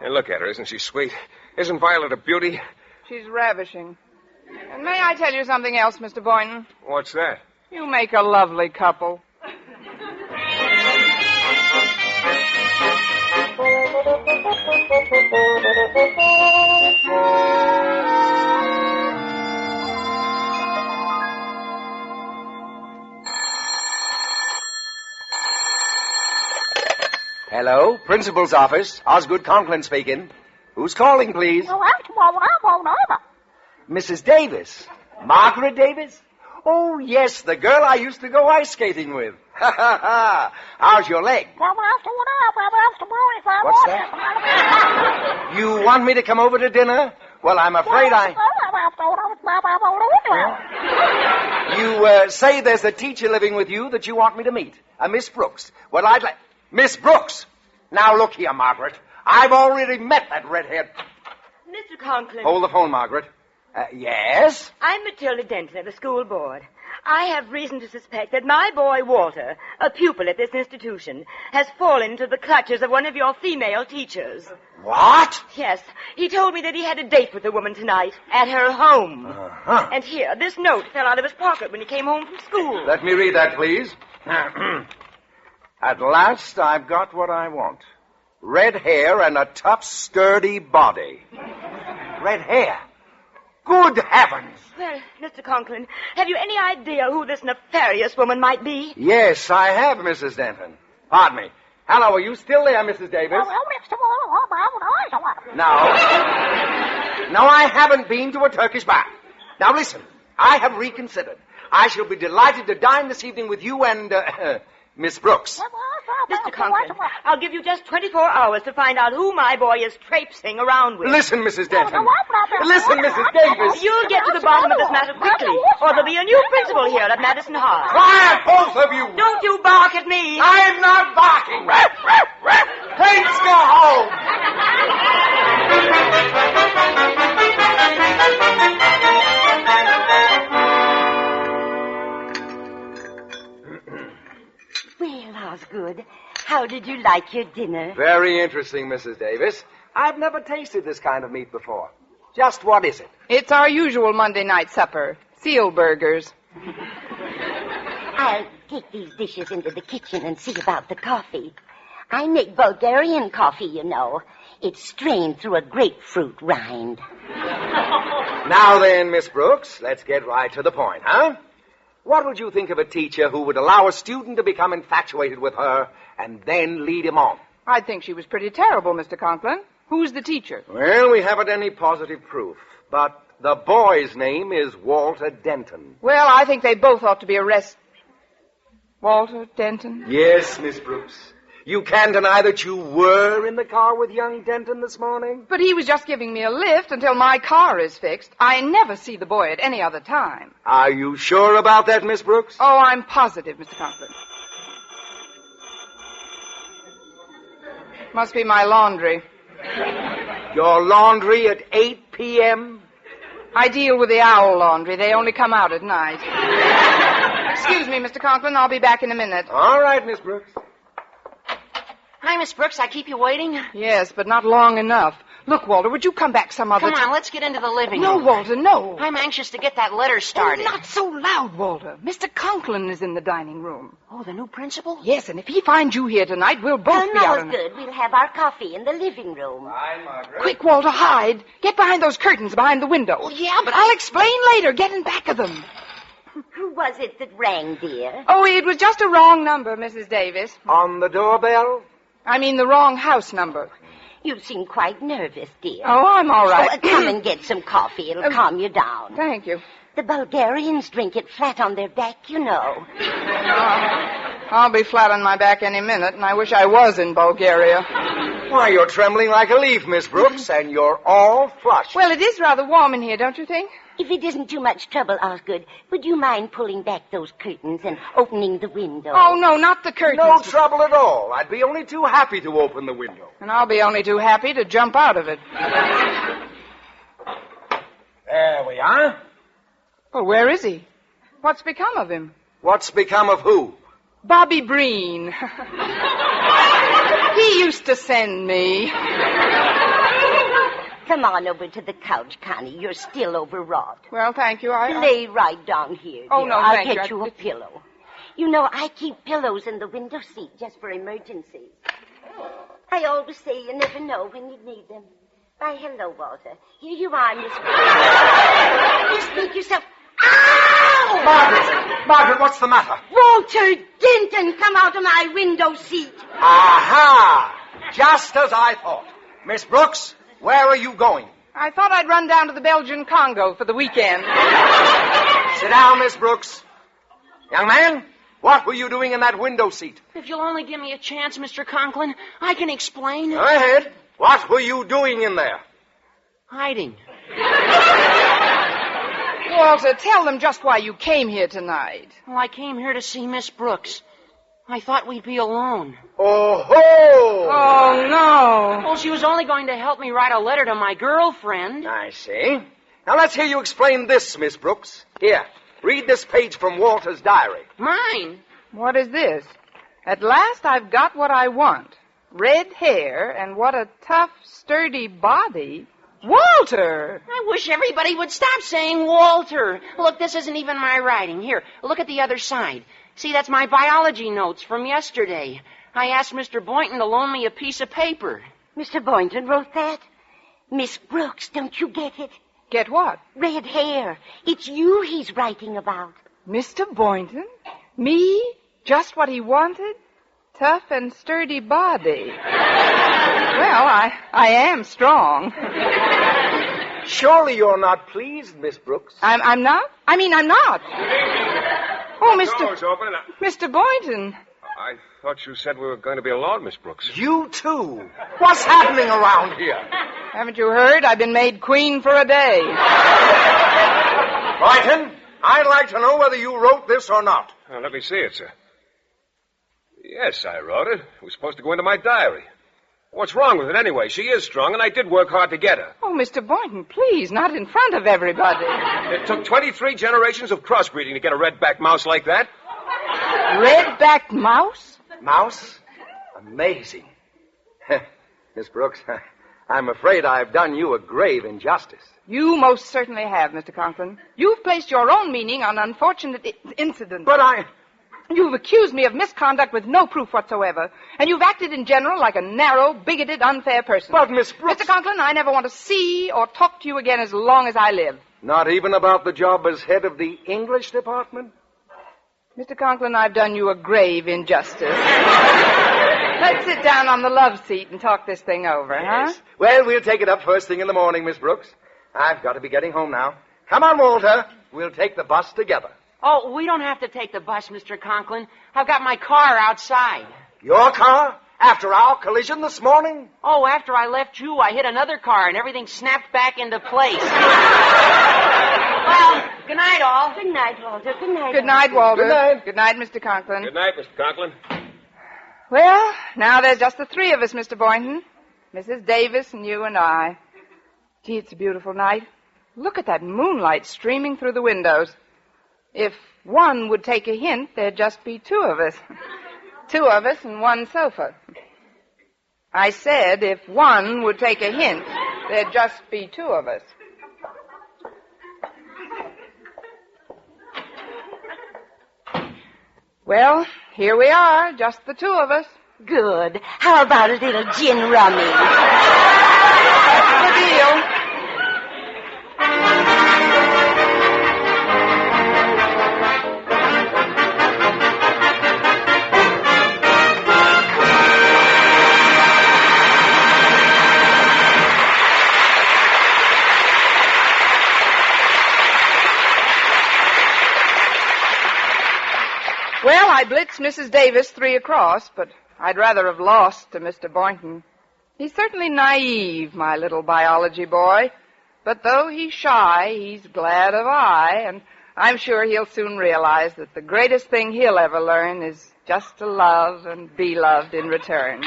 And look at her. Isn't she sweet? Isn't Violet a beauty? She's ravishing. And may I tell you something else, Mr. Boynton? What's that? You make a lovely couple. Hello, principal's office. Osgood Conklin speaking. Who's calling, please? Mrs. Davis. Margaret Davis? Oh, yes, the girl I used to go ice skating with. Ha, ha, ha. How's your leg? What's that? You want me to come over to dinner? Well, I'm afraid You say there's a teacher living with you that you want me to meet. Miss Brooks. Well, I'd like... Miss Brooks! Now, look here, Margaret. I've already met that red-haired... Mr. Conklin. Hold the phone, Margaret. Yes? I'm Matilda Denton of the school board. I have reason to suspect that my boy, Walter, a pupil at this institution, has fallen into the clutches of one of your female teachers. What? Yes. He told me that he had a date with a woman tonight at her home. Uh-huh. And here, this note fell out of his pocket when he came home from school. Let me read that, please. At last, I've got what I want. Red hair and a tough, sturdy body. Red hair? Good heavens! Well, Mr. Conklin, have you any idea who this nefarious woman might be? Yes, I have, Mrs. Denton. Pardon me. Hello, are you still there, Mrs. Davis? No, I haven't been to a Turkish bath. Now listen, I have reconsidered. I shall be delighted to dine this evening with you and, Miss Brooks. Mr. Conklin, I'll give you just 24 hours to find out who my boy is traipsing around with. Listen, Mrs. Denton. Listen, Mrs. Davis. You'll get to the bottom of this matter quickly, or there'll be a new principal here at Madison High. Quiet, both of you. Don't you bark at me. I'm not barking. Please go home. Well, Osgood, how did you like your dinner? Very interesting, Mrs. Davis. I've never tasted this kind of meat before. Just what is it? It's our usual Monday night supper. Seal burgers. I'll take these dishes into the kitchen and see about the coffee. I make Bulgarian coffee, you know. It's strained through a grapefruit rind. Now then, Miss Brooks, let's get right to the point, huh? What would you think of a teacher who would allow a student to become infatuated with her and then lead him on? I'd think she was pretty terrible, Mr. Conklin. Who's the teacher? Well, we haven't any positive proof, but the boy's name is Walter Denton. Well, I think they both ought to be arrested. Walter Denton? Yes, Miss Brooks. You can't deny that you were in the car with young Denton this morning? But he was just giving me a lift until my car is fixed. I never see the boy at any other time. Are you sure about that, Miss Brooks? Oh, I'm positive, Mr. Conklin. Must be my laundry. Your laundry at 8 p.m.? I deal with the owl laundry. They only come out at night. Excuse me, Mr. Conklin. I'll be back in a minute. All right, Miss Brooks. Hi, Miss Brooks. I keep you waiting? Yes, but not long enough. Look, Walter, would you come back some other time? Come on, let's get into the living No, room. Walter, no. I'm anxious to get that letter started. Oh, not so loud, Walter. Mr. Conklin is in the dining room. Oh, the new principal? Yes, and if he finds you here tonight, we'll both be no, out it's good. We'll have our coffee in the living room. Hi, Margaret. Quick, Walter, hide. Get behind those curtains behind the window. Oh, yeah, but I'll explain later. Get in back of them. Who was it that rang, dear? Oh, it was just a wrong number, Mrs. Davis. On the doorbell? I mean the wrong house number. You seem quite nervous, dear. Oh, I'm all right. So, come and get some coffee. It'll calm you down. Thank you. The Bulgarians drink it flat on their back, you know. I'll be flat on my back any minute, and I wish I was in Bulgaria. Why, you're trembling like a leaf, Miss Brooks, and you're all flushed. Well, it is rather warm in here, don't you think? If it isn't too much trouble, Osgood, would you mind pulling back those curtains and opening the window? Oh, no, not the curtains. No trouble at all. I'd be only too happy to open the window. And I'll be only too happy to jump out of it. There we are. Well, where is he? What's become of him? What's become of who? Bobby Breen. He used to send me. Come on over to the couch, Connie. You're still overwrought. Well, thank you. Lay right down here, dear. Oh, no, I'll thank you. get you a pillow. You know, I keep pillows in the window seat just for emergencies. I always say you never know when you need them. Why, hello, Walter. Here you are, Miss Brooks. You speak yourself. Ow! Margaret, what's the matter? Walter Denton, come out of my window seat. Aha! Just as I thought. Miss Brooks, where are you going? I thought I'd run down to the Belgian Congo for the weekend. Sit down, Miss Brooks. Young man, what were you doing in that window seat? If you'll only give me a chance, Mr. Conklin, I can explain. Go ahead. What were you doing in there? Hiding. Walter, tell them just why you came here tonight. Well, I came here to see Miss Brooks. I thought we'd be alone. Oh, no. Well, she was only going to help me write a letter to my girlfriend. I see. Now, let's hear you explain this, Miss Brooks. Here, read this page from Walter's diary. Mine? What is this? At last I've got what I want. Red hair and what a tough, sturdy body. Walter! I wish everybody would stop saying Walter. Look, this isn't even my writing. Here, look at the other side. See, that's my biology notes from yesterday. I asked Mr. Boynton to loan me a piece of paper. Mr. Boynton wrote that? Miss Brooks, don't you get it? Get what? Red hair. It's you he's writing about. Mr. Boynton? Me? Just what he wanted? Tough and sturdy body. Well, I am strong. Surely you're not pleased, Miss Brooks. I'm not? I mean, I'm not. Oh, Door's open. Mr. Boynton. I thought you said we were going to be alone, Miss Brooks. You too. What's happening around here? Haven't you heard? I've been made queen for a day. Boynton, I'd like to know whether you wrote this or not. Let me see it, sir. Yes, I wrote it. It was supposed to go into my diary. What's wrong with it anyway? She is strong, and I did work hard to get her. Oh, Mr. Boynton, please, not in front of everybody. It took 23 generations of crossbreeding to get a red-backed mouse like that. Red-backed mouse? Mouse? Amazing. Miss Brooks, I'm afraid I've done you a grave injustice. You most certainly have, Mr. Conklin. You've placed your own meaning on unfortunate incidents. But You've accused me of misconduct with no proof whatsoever. And you've acted in general like a narrow, bigoted, unfair person. But, Miss Brooks... Mr. Conklin, I never want to see or talk to you again as long as I live. Not even about the job as head of the English department? Mr. Conklin, I've done you a grave injustice. Let's sit down on the love seat and talk this thing over, Yes. huh? Well, we'll take it up first thing in the morning, Miss Brooks. I've got to be getting home now. Come on, Walter. We'll take the bus together. Oh, we don't have to take the bus, Mr. Conklin. I've got my car outside. Your car? After our collision this morning? Oh, after I left you, I hit another car and everything snapped back into place. Well, good night, all. Good night, Walter. Good night. Good night, Walter. Good night. Good night, Mr. Conklin. Good night, Mr. Conklin. Well, now there's just the three of us, Mr. Boynton. Mrs. Davis and you and I. Gee, it's a beautiful night. Look at that moonlight streaming through the windows. If one would take a hint, there'd just be two of us. Two of us and one sofa. I said if one would take a hint, there'd just be two of us. Well, here we are, just the two of us. Good. How about a little gin rummy? That's the deal. Well, I blitzed Mrs. Davis 3 across, but I'd rather have lost to Mr. Boynton. He's certainly naive, my little biology boy. But though he's shy, he's glad of I, and I'm sure he'll soon realize that the greatest thing he'll ever learn is just to love and be loved in return.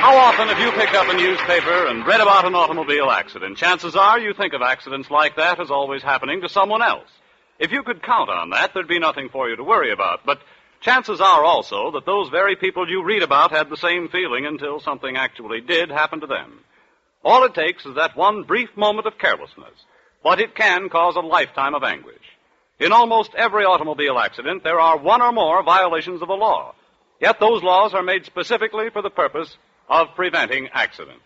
How often have you picked up a newspaper and read about an automobile accident? Chances are you think of accidents like that as always happening to someone else. If you could count on that, there'd be nothing for you to worry about. But chances are also that those very people you read about had the same feeling until something actually did happen to them. All it takes is that one brief moment of carelessness, but it can cause a lifetime of anguish. In almost every automobile accident, there are one or more violations of the law. Yet those laws are made specifically for the purpose of preventing accidents.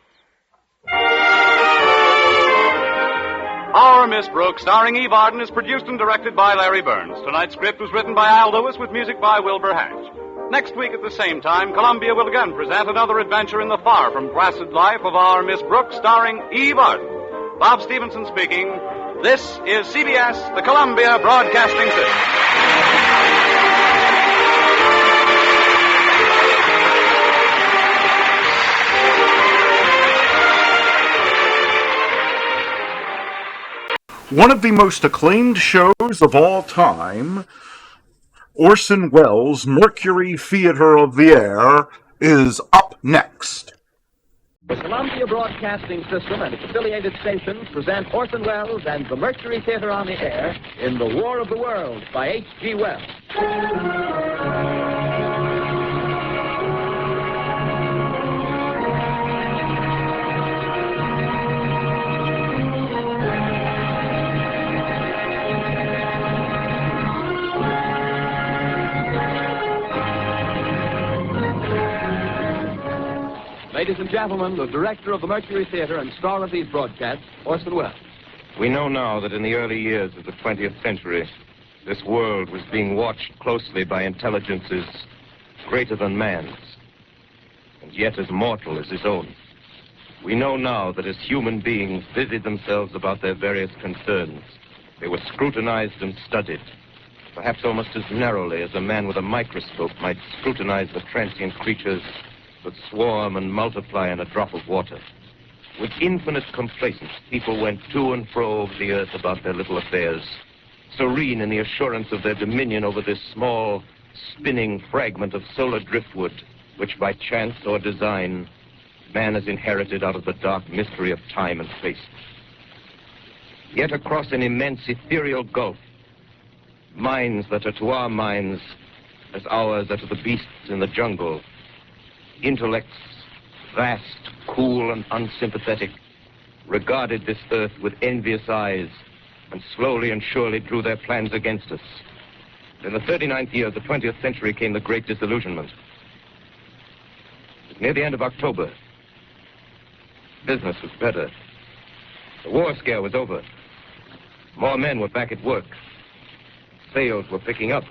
Our Miss Brooks, starring Eve Arden, is produced and directed by Larry Burns. Tonight's script was written by Al Lewis with music by Wilbur Hatch. Next week at the same time, Columbia will again present another adventure in the far from placid life of our Miss Brooks, starring Eve Arden. Bob Stevenson speaking. This is CBS, the Columbia Broadcasting System. One of the most acclaimed shows of all time, Orson Welles' Mercury Theater of the Air, is up next. The Columbia Broadcasting System and its affiliated stations present Orson Welles and the Mercury Theater on the Air in The War of the Worlds by H.G. Wells. Ladies and gentlemen, the director of the Mercury Theater and star of these broadcasts, Orson Welles. We know now that in the early years of the 20th century, this world was being watched closely by intelligences greater than man's, and yet as mortal as his own. We know now that as human beings busied themselves about their various concerns, they were scrutinized and studied, perhaps almost as narrowly as a man with a microscope might scrutinize the transient creatures that swarm and multiply in a drop of water. With infinite complacence, people went to and fro over the earth about their little affairs, serene in the assurance of their dominion over this small, spinning fragment of solar driftwood, which by chance or design, man has inherited out of the dark mystery of time and space. Yet across an immense ethereal gulf, minds that are to our minds as ours are to the beasts in the jungle, intellects vast, cool, and unsympathetic, regarded this earth with envious eyes and slowly and surely drew their plans against us. In the 39th year of the 20th century came the Great Disillusionment. It was near the end of October. Business was better. The war scare was over. More men were back at work. Sales were picking up.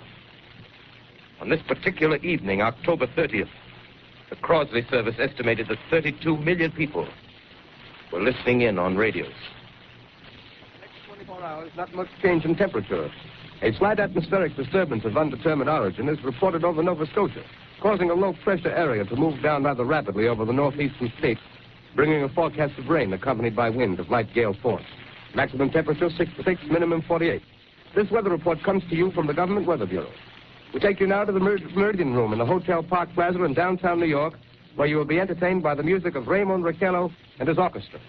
On this particular evening, October 30th, the Crosby service estimated that 32 million people were listening in on radios. Next 24 hours, not much change in temperature. A slight atmospheric disturbance of undetermined origin is reported over Nova Scotia, causing a low-pressure area to move down rather rapidly over the northeastern states, bringing a forecast of rain accompanied by wind of light gale force. Maximum temperature 66, minimum 48. This weather report comes to you from the Government Weather Bureau. We take you now to the Meridian Room in the Hotel Park Plaza in downtown New York, where you will be entertained by the music of Raymond Raquello and his orchestra.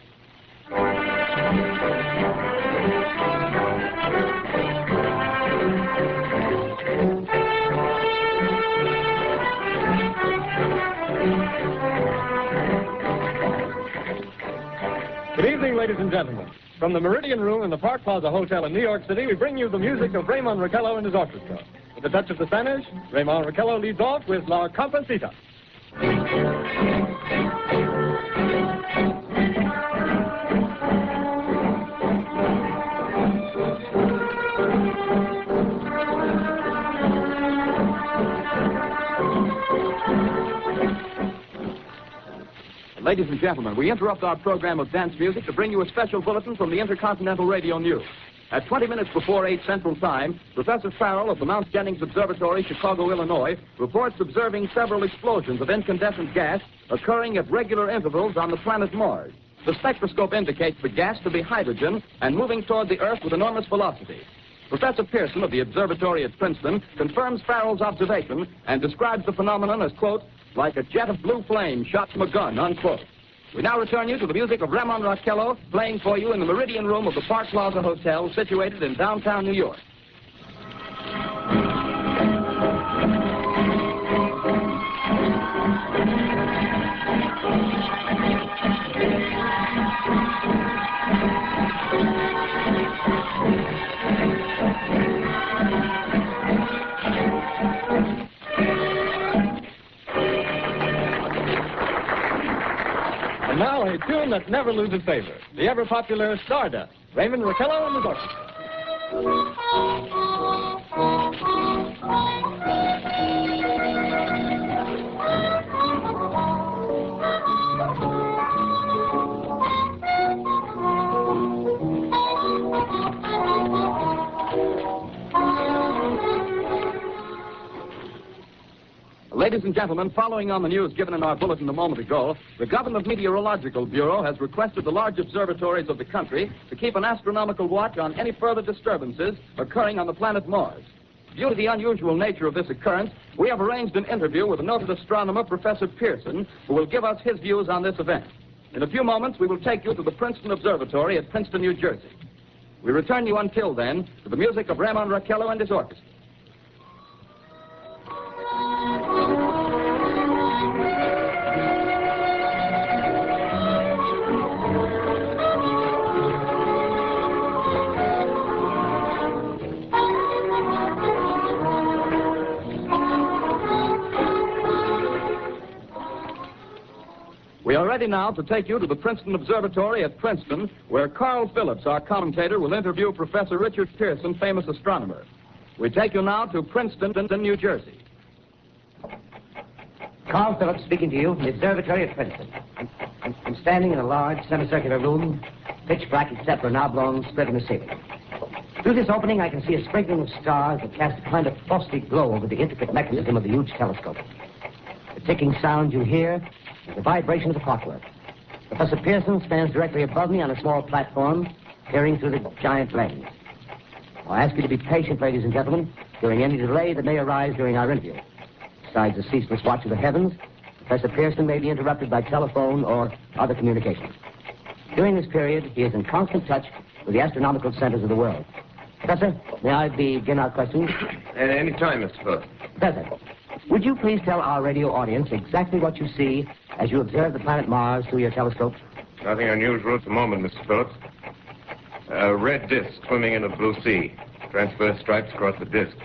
Good evening, ladies and gentlemen. From the Meridian Room in the Park Plaza Hotel in New York City, we bring you the music of Raymond Raquello and his orchestra. With a touch of the Spanish, Raymond Raquello leads off with La Comparsita. Ladies and gentlemen, we interrupt our program of dance music to bring you a special bulletin from the Intercontinental Radio News. At 20 minutes before 8 Central Time, Professor Farrell of the Mount Jennings Observatory, Chicago, Illinois, reports observing several explosions of incandescent gas occurring at regular intervals on the planet Mars. The spectroscope indicates the gas to be hydrogen and moving toward the Earth with enormous velocity. Professor Pearson of the observatory at Princeton confirms Farrell's observation and describes the phenomenon as, quote, like a jet of blue flame shot from a gun, unquote. We now return you to the music of Raymond Raquello, playing for you in the Meridian Room of the Park Plaza Hotel, situated in downtown New York. And now a tune that never loses favor, the ever-popular Stardust, Raymond Raquello and his orchestra. Ladies and gentlemen, following on the news given in our bulletin a moment ago, the Government Meteorological Bureau has requested the large observatories of the country to keep an astronomical watch on any further disturbances occurring on the planet Mars. Due to the unusual nature of this occurrence, we have arranged an interview with a noted astronomer, Professor Pearson, who will give us his views on this event. In a few moments, we will take you to the Princeton Observatory at Princeton, New Jersey. We return you until then to the music of Raymond Raquello and his orchestra. We are are ready now to take you to the Princeton Observatory at Princeton, where Carl Phillips, our commentator, will interview Professor Richard Pearson, famous astronomer. We take you now to Princeton, New Jersey. Carl Phillips speaking to you from the observatory at Princeton. I'm standing in a large semicircular room, pitch black except for an oblong split in the ceiling. Through this opening, I can see a sprinkling of stars that cast a kind of frosty glow over the intricate mechanism of the huge telescope. The ticking sound you hear is the vibration of the clockwork. Professor Pearson stands directly above me on a small platform, peering through the giant lens. I ask you to be patient, ladies and gentlemen, during any delay that may arise during our interview. Besides the ceaseless watch of the heavens, Professor Pearson may be interrupted by telephone or other communications. During this period, he is in constant touch with the astronomical centers of the world. Professor, may I begin our questions? At any time, Mr. Phillips. Professor, would you please tell our radio audience exactly what you see as you observe the planet Mars through your telescope? Nothing unusual at the moment, Mr. Phillips. A red disk swimming in a blue sea. Transverse stripes across the disk.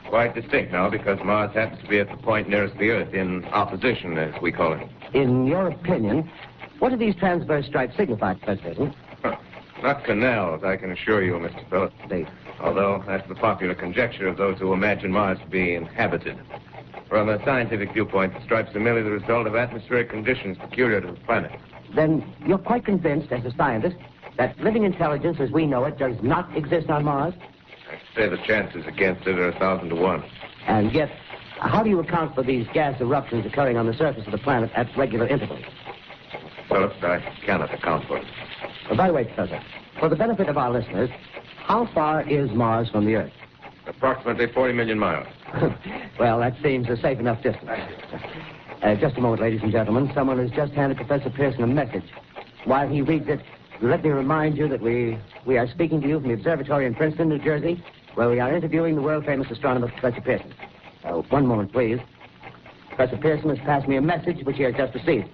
Quite distinct now because Mars happens to be at the point nearest the Earth, in opposition, as we call it. In your opinion, what do these transverse stripes signify, Professor Pearson? Not canals, I can assure you, Mr. Phillips. Although that's the popular conjecture of those who imagine Mars to be inhabited. From a scientific viewpoint, the stripes are merely the result of atmospheric conditions peculiar to the planet. Then you're quite convinced, as a scientist, that living intelligence as we know it does not exist on Mars? I'd say the chances against it are 1,000 to 1. And yet, how do you account for these gas eruptions occurring on the surface of the planet at regular intervals? Phillips, I cannot account for it. By the way, Professor, for the benefit of our listeners, how far is Mars from the Earth? Approximately 40 million miles. Well, that seems a safe enough distance. Just a moment, ladies and gentlemen. Someone has just handed Professor Pearson a message. While he reads it, let me remind you that we are speaking to you from the observatory in Princeton, New Jersey, where we are interviewing the world-famous astronomer, Professor Pearson. One moment, please. Professor Pearson has passed me a message which he has just received.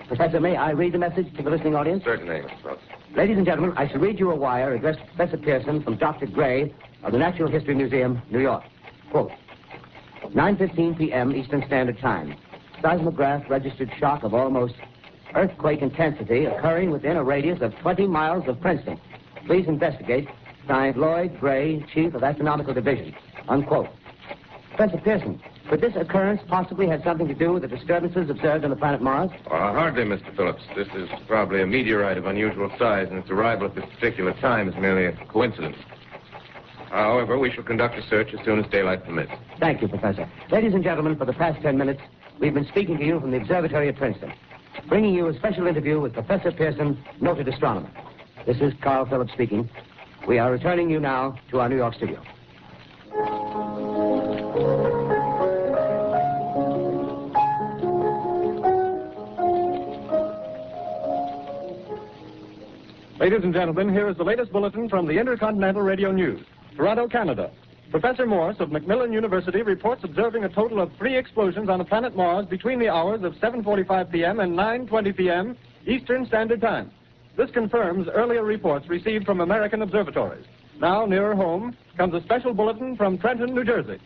Professor, may I read the message to the listening audience? Certainly, Mr. Phillips. Ladies and gentlemen, I shall read you a wire addressed to Professor Pearson from Dr. Gray of the Natural History Museum, New York. Quote, 9:15 p.m. Eastern Standard Time. Seismograph registered shock of almost earthquake intensity occurring within a radius of 20 miles of Princeton. Please investigate. Signed, Lloyd Gray, Chief of Astronomical Division. Unquote. Professor Pearson, could this occurrence possibly have something to do with the disturbances observed on the planet Mars? Hardly, Mr. Phillips. This is probably a meteorite of unusual size, and its arrival at this particular time is merely a coincidence. However, we shall conduct a search as soon as daylight permits. Thank you, Professor. Ladies and gentlemen, for the past 10 minutes, we've been speaking to you from the observatory at Princeton, bringing you a special interview with Professor Pearson, noted astronomer. This is Carl Phillips speaking. We are returning you now to our New York studio. Ladies and gentlemen, here is the latest bulletin from the Intercontinental Radio News. Toronto, Canada. Professor Morse of Macmillan University reports observing a total of 3 explosions on the planet Mars between the hours of 7:45 p.m. and 9:20 p.m. Eastern Standard Time. This confirms earlier reports received from American observatories. Now, nearer home, comes a special bulletin from Trenton, New Jersey.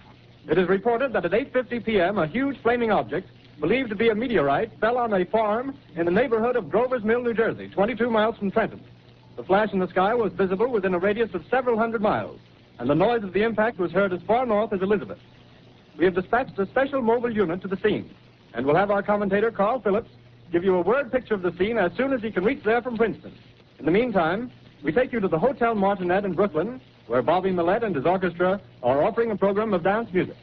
It is reported that at 8:50 p.m., a huge flaming object, believed to be a meteorite, fell on a farm in the neighborhood of Grover's Mill, New Jersey, 22 miles from Trenton. The flash in the sky was visible within a radius of several hundred miles, and the noise of the impact was heard as far north as Elizabeth. We have dispatched a special mobile unit to the scene, and we'll have our commentator, Carl Phillips, give you a word picture of the scene as soon as he can reach there from Princeton. In the meantime, we take you to the Hotel Martinet in Brooklyn, where Bobby Millett and his orchestra are offering a program of dance music.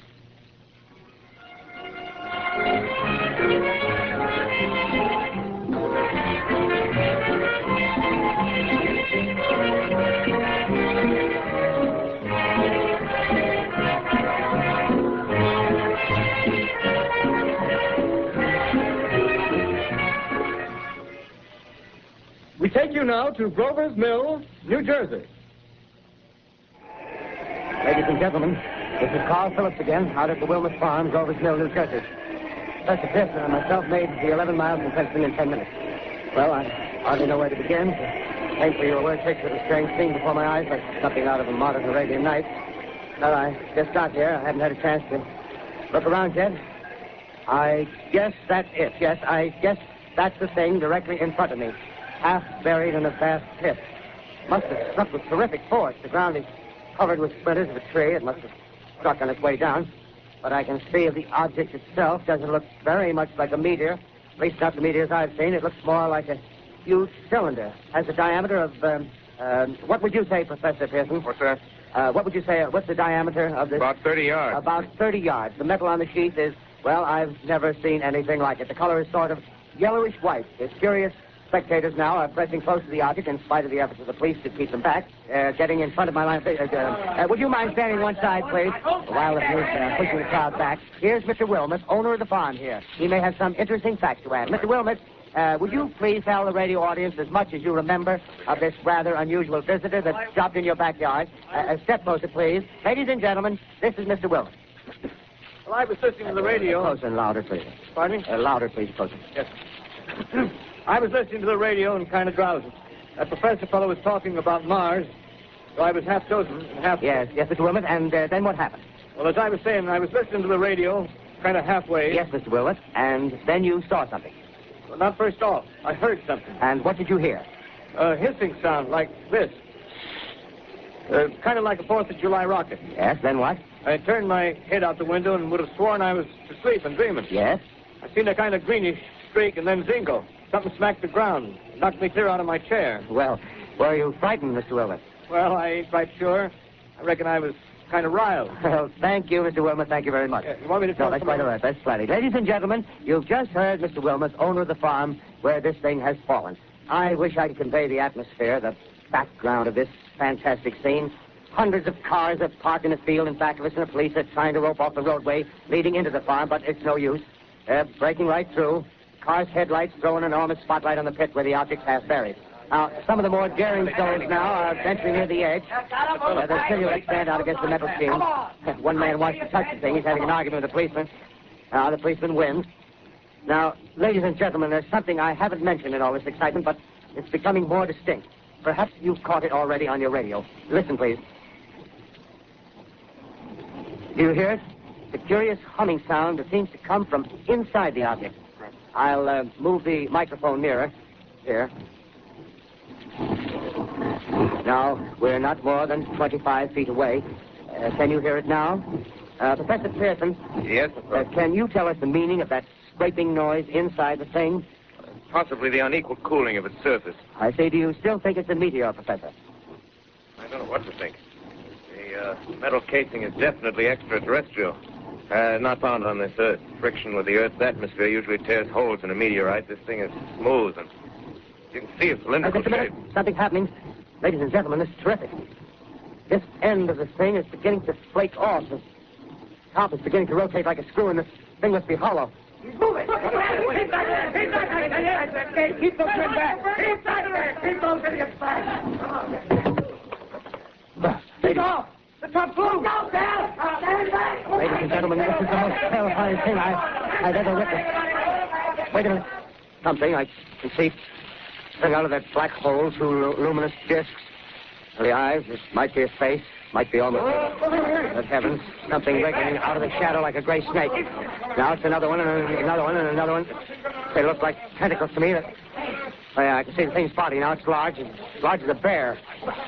We take you now to Grover's Mill, New Jersey. Ladies and gentlemen, this is Carl Phillips again, out at the Wilmot Farm, Grover's Mill, New Jersey. Professor Pearson and myself made the 11 miles from Princeton in 10 minutes. Well, I hardly know where to begin. To paint for you a word picture of a strange scene before my eyes, like something out of a modern Arabian Nights. Well, I just got here. I haven't had a chance to look around yet. I guess that's it. Yes, I guess That's the thing directly in front of me, half buried in a vast pit. Must have struck with terrific force. The ground is covered with splinters of a tree. It must have struck on its way down. But I can see the object itself doesn't look very much like a meteor. At least not the meteors I've seen. It looks more like a huge cylinder. Has a diameter of, what would you say, Professor Pearson? What's that? What would you say, what's the diameter of this? About 30 yards. About 30 yards. The metal on the sheath is, well, I've never seen anything like it. The color is sort of yellowish white. There's curious spectators now are pressing close to the object in spite of the efforts of the police to keep them back, getting in front of my line. Would you mind standing one side, please, while the police pushing the crowd back? Here's Mr. Wilmot, owner of the farm here. He may have some interesting facts to add. Mr. Wilmot, would you please tell the radio audience as much as you remember of this rather unusual visitor that dropped in your backyard? Step closer, please. Ladies and gentlemen, this is Mr. Wilmot. Well, I was listening to the radio. Closer and louder, please. Pardon me? Louder, please, closer. Yes. I was listening to the radio and kind of drowsy. That professor fellow was talking about Mars, so I was half dozing and half... Yes, Mr. Wilmot, and then what happened? Well, as I was saying, I was listening to the radio, kind of halfway. Yes, Mr. Wilmot, and then you saw something. Well, not first off. I heard something. And what did you hear? A hissing sound like this. Kind of like a 4th of July rocket. Yes, then what? I turned my head out the window and would have sworn I was asleep and dreaming. Yes? I seen a kind of greenish streak and then zingo. Something smacked the ground. Knocked me clear out of my chair. Well, were you frightened, Mr. Wilmot? Well, I ain't quite sure. I reckon I was kind of riled. Well, thank you, Mr. Wilmot. Thank you very much. You want me to tell that's quite all right. That's plenty. Ladies and gentlemen, you've just heard Mr. Wilmot, owner of the farm where this thing has fallen. I wish I could convey the atmosphere, the background of this fantastic scene. Hundreds of cars are parked in a field in back of us, and the police are trying to rope off the roadway leading into the farm, but it's no use. They're breaking right through. Car's headlights throw an enormous spotlight on the pit where the object's half buried. Now, some of the more daring souls now are venturing near the edge. Their silhouettes stand out against the metal sheen. One man wants to touch the thing. He's having an argument with the policeman. The policeman wins. Now, ladies and gentlemen, there's something I haven't mentioned in all this excitement, but it's becoming more distinct. Perhaps you've caught it already on your radio. Listen, please. Do you hear it? The curious humming sound that seems to come from inside the object. I'll move the microphone nearer. Here. Now, we're not more than 25 feet away. Can you hear it now? Professor Pearson? Yes, can you tell us the meaning of that scraping noise inside the thing? Possibly the unequal cooling of its surface. I say, do you still think it's a meteor, Professor? I don't know what to think. The metal casing is definitely extraterrestrial. Not found on this Earth. Friction with the Earth's atmosphere usually tears holes in a meteorite. This thing is smooth, and you can see its cylindrical shape. Something happening. Ladies and gentlemen, this is terrific. This end of the thing is beginning to flake off. The top is beginning to rotate like a screw, and this thing must be hollow. He's moving. Keep back there. Keep those men back. Keep back there. Keep those idiots back. Keep off. The top flew. Go down. Stand back. Ladies and gentlemen, this is the most terrifying thing I've ever witnessed. Wait a minute. Something I can see spring out of that black hole through luminous discs. The eyes, it might be a face, might be almost... Good heavens, something wriggling out of the shadow like a gray snake. Now it's another one, and another one, and another one. They look like tentacles to me. I can see the thing's body now. It's large as a bear.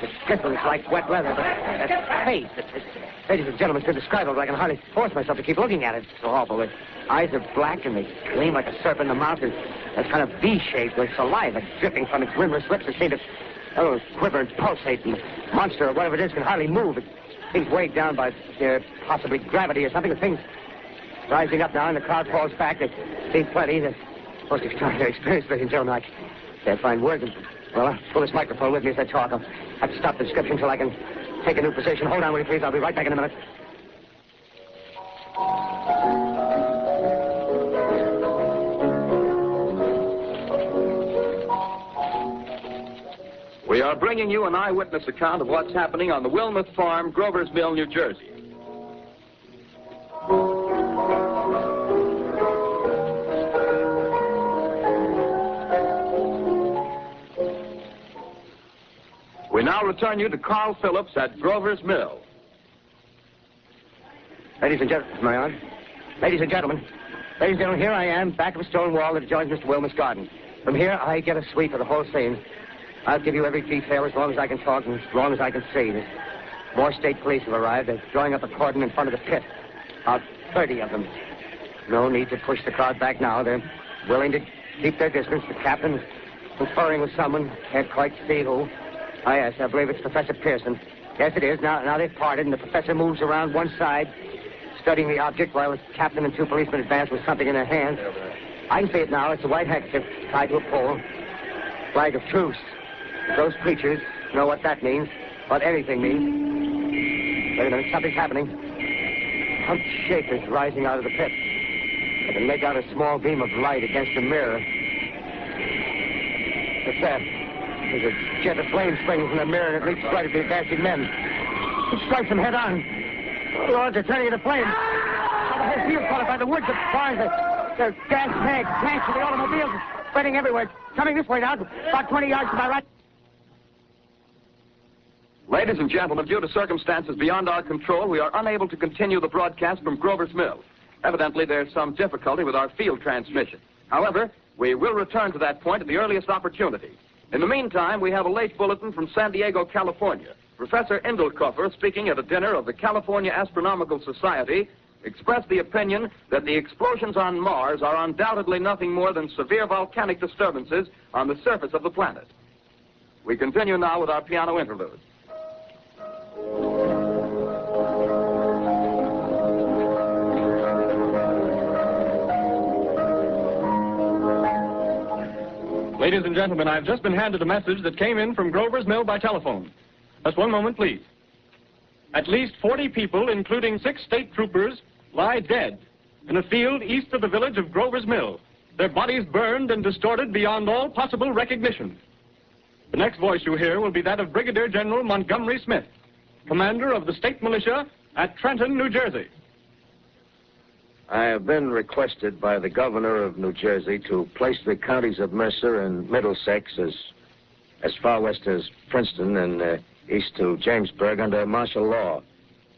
It glistens like wet leather, but that face, ladies and gentlemen, it's indescribable. I can hardly force myself to keep looking at it. It's so awful. The eyes are black, and they gleam like a serpent. The mouth is kind of V-shaped with saliva dripping from its rimless lips. It seems to quiver and pulsate. The monster, or whatever it is, can hardly move. It seems weighed down by possibly gravity or something. The thing's rising up now, and the crowd falls back. They see plenty. The most extraordinary experience, ladies and gentlemen. I can't find words. Well, I'll pull this microphone with me as I talk. I'll have to stop the description until I can take a new position. Hold on, will you, please? I'll be right back in a minute. We are bringing you an eyewitness account of what's happening on the Wilmot Farm, Grover's Mill, New Jersey. We now return you to Carl Phillips at Grover's Mill. Ladies and gentlemen, am I on? Ladies and gentlemen, Ladies and gentlemen, here I am, back of a stone wall that adjoins Mr. Wilmot's garden. From here, I get a sweep of the whole scene. I'll give you every detail as long as I can talk and as long as I can see. More state police have arrived. They're drawing up a cordon in front of the pit. About 30 of them. No need to push the crowd back now. They're willing to keep their distance. The captain is conferring with someone. Can't quite see who. Oh, yes, I believe it's Professor Pearson. Yes, it is. Now they've parted, and the professor moves around one side, studying the object while the captain and two policemen advance with something in their hands. I can see it now. It's a white handkerchief tied to a pole. Flag of truce. Those creatures know what that means, what anything means. Wait a minute, something's happening. Humped shape is rising out of the pit. I can make out a small beam of light against a mirror. What's that? There's a jet of flame springing from the mirror, and it leaps right at the advancing men. It strikes them head on. Oh, Lord, they're turning into flames. Oh, the whole field's caught up by the woods, the barns, the gas tanks, tanks of the automobiles, spreading everywhere. It's coming this way now, about 20 yards to my right. Ladies and gentlemen, due to circumstances beyond our control, we are unable to continue the broadcast from Grover's Mill. Evidently, there's some difficulty with our field transmission. However, we will return to that point at the earliest opportunity. In the meantime, we have a late bulletin from San Diego, California. Professor Indelkoffer, speaking at a dinner of the California Astronomical Society, expressed the opinion that the explosions on Mars are undoubtedly nothing more than severe volcanic disturbances on the surface of the planet. We continue now with our piano interlude. Ladies and gentlemen, I've just been handed a message that came in from Grover's Mill by telephone. Just one moment, please. At least 40 people, including 6 state troopers, lie dead in a field east of the village of Grover's Mill. Their bodies burned and distorted beyond all possible recognition. The next voice you hear will be that of Brigadier General Montgomery Smith, commander of the state militia at Trenton, New Jersey. I have been requested by the governor of New Jersey to place the counties of Mercer and Middlesex as far west as Princeton and east to Jamesburg under martial law.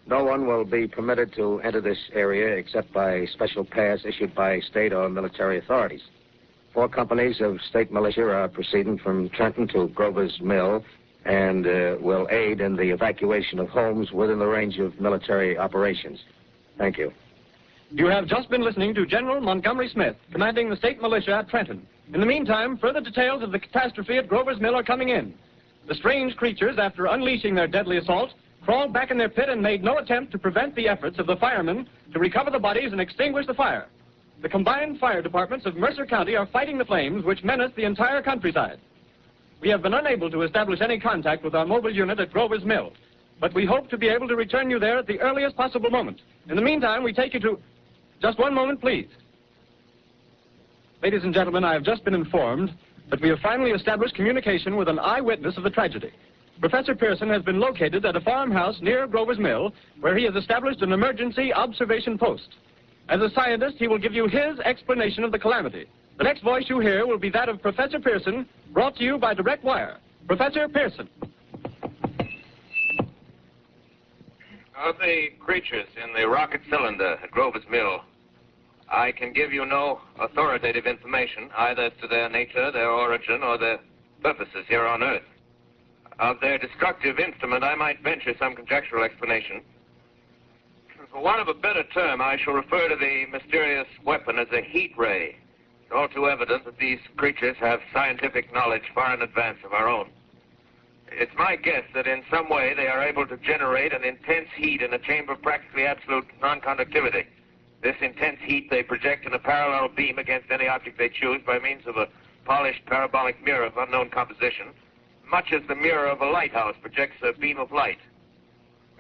No one will be permitted to enter this area except by special pass issued by state or military authorities. 4 companies of state militia are proceeding from Trenton to Grover's Mill and will aid in the evacuation of homes within the range of military operations. Thank you. You have just been listening to General Montgomery Smith, commanding the state militia at Trenton. In the meantime, further details of the catastrophe at Grover's Mill are coming in. The strange creatures, after unleashing their deadly assault, crawled back in their pit and made no attempt to prevent the efforts of the firemen to recover the bodies and extinguish the fire. The combined fire departments of Mercer County are fighting the flames which menace the entire countryside. We have been unable to establish any contact with our mobile unit at Grover's Mill, but we hope to be able to return you there at the earliest possible moment. In the meantime, we take you to... Just one moment, please. Ladies and gentlemen, I have just been informed that we have finally established communication with an eyewitness of the tragedy. Professor Pearson has been located at a farmhouse near Grover's Mill, where he has established an emergency observation post. As a scientist, he will give you his explanation of the calamity. The next voice you hear will be that of Professor Pearson, brought to you by direct wire. Professor Pearson. Of the creatures in the rocket cylinder at Grover's Mill, I can give you no authoritative information, either as to their nature, their origin, or their purposes here on Earth. Of their destructive instrument, I might venture some conjectural explanation. For want of a better term, I shall refer to the mysterious weapon as a heat ray. It's all too evident that these creatures have scientific knowledge far in advance of our own. It's my guess that in some way they are able to generate an intense heat in a chamber of practically absolute non-conductivity. This intense heat they project in a parallel beam against any object they choose by means of a polished parabolic mirror of unknown composition, much as the mirror of a lighthouse projects a beam of light.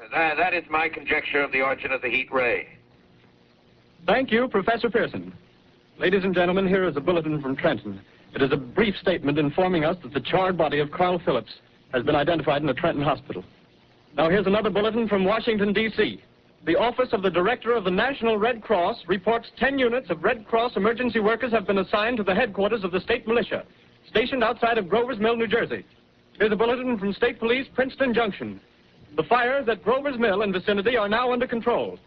That is my conjecture of the origin of the heat ray. Thank you, Professor Pearson. Ladies and gentlemen, here is a bulletin from Trenton. It is a brief statement informing us that the charred body of Carl Phillips has been identified in the Trenton Hospital. Now here's another bulletin from Washington, D.C. The Office of the Director of the National Red Cross reports 10 units of Red Cross emergency workers have been assigned to the headquarters of the state militia, stationed outside of Grover's Mill, New Jersey. Here's a bulletin from State Police, Princeton Junction. The fires at Grover's Mill and vicinity are now under control.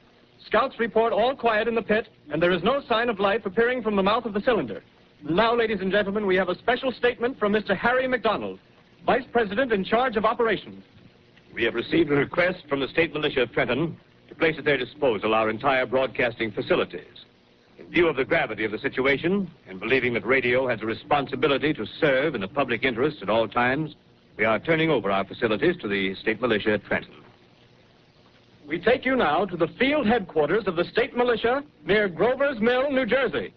Scouts report all quiet in the pit, and there is no sign of life appearing from the mouth of the cylinder. Now, ladies and gentlemen, we have a special statement from Mr. Harry McDonald, Vice President in charge of operations. We have received a request from the State Militia of Trenton to place at their disposal our entire broadcasting facilities. In view of the gravity of the situation, and believing that radio has a responsibility to serve in the public interest at all times, we are turning over our facilities to the State Militia at Trenton. We take you now to the field headquarters of the State Militia near Grover's Mill, New Jersey.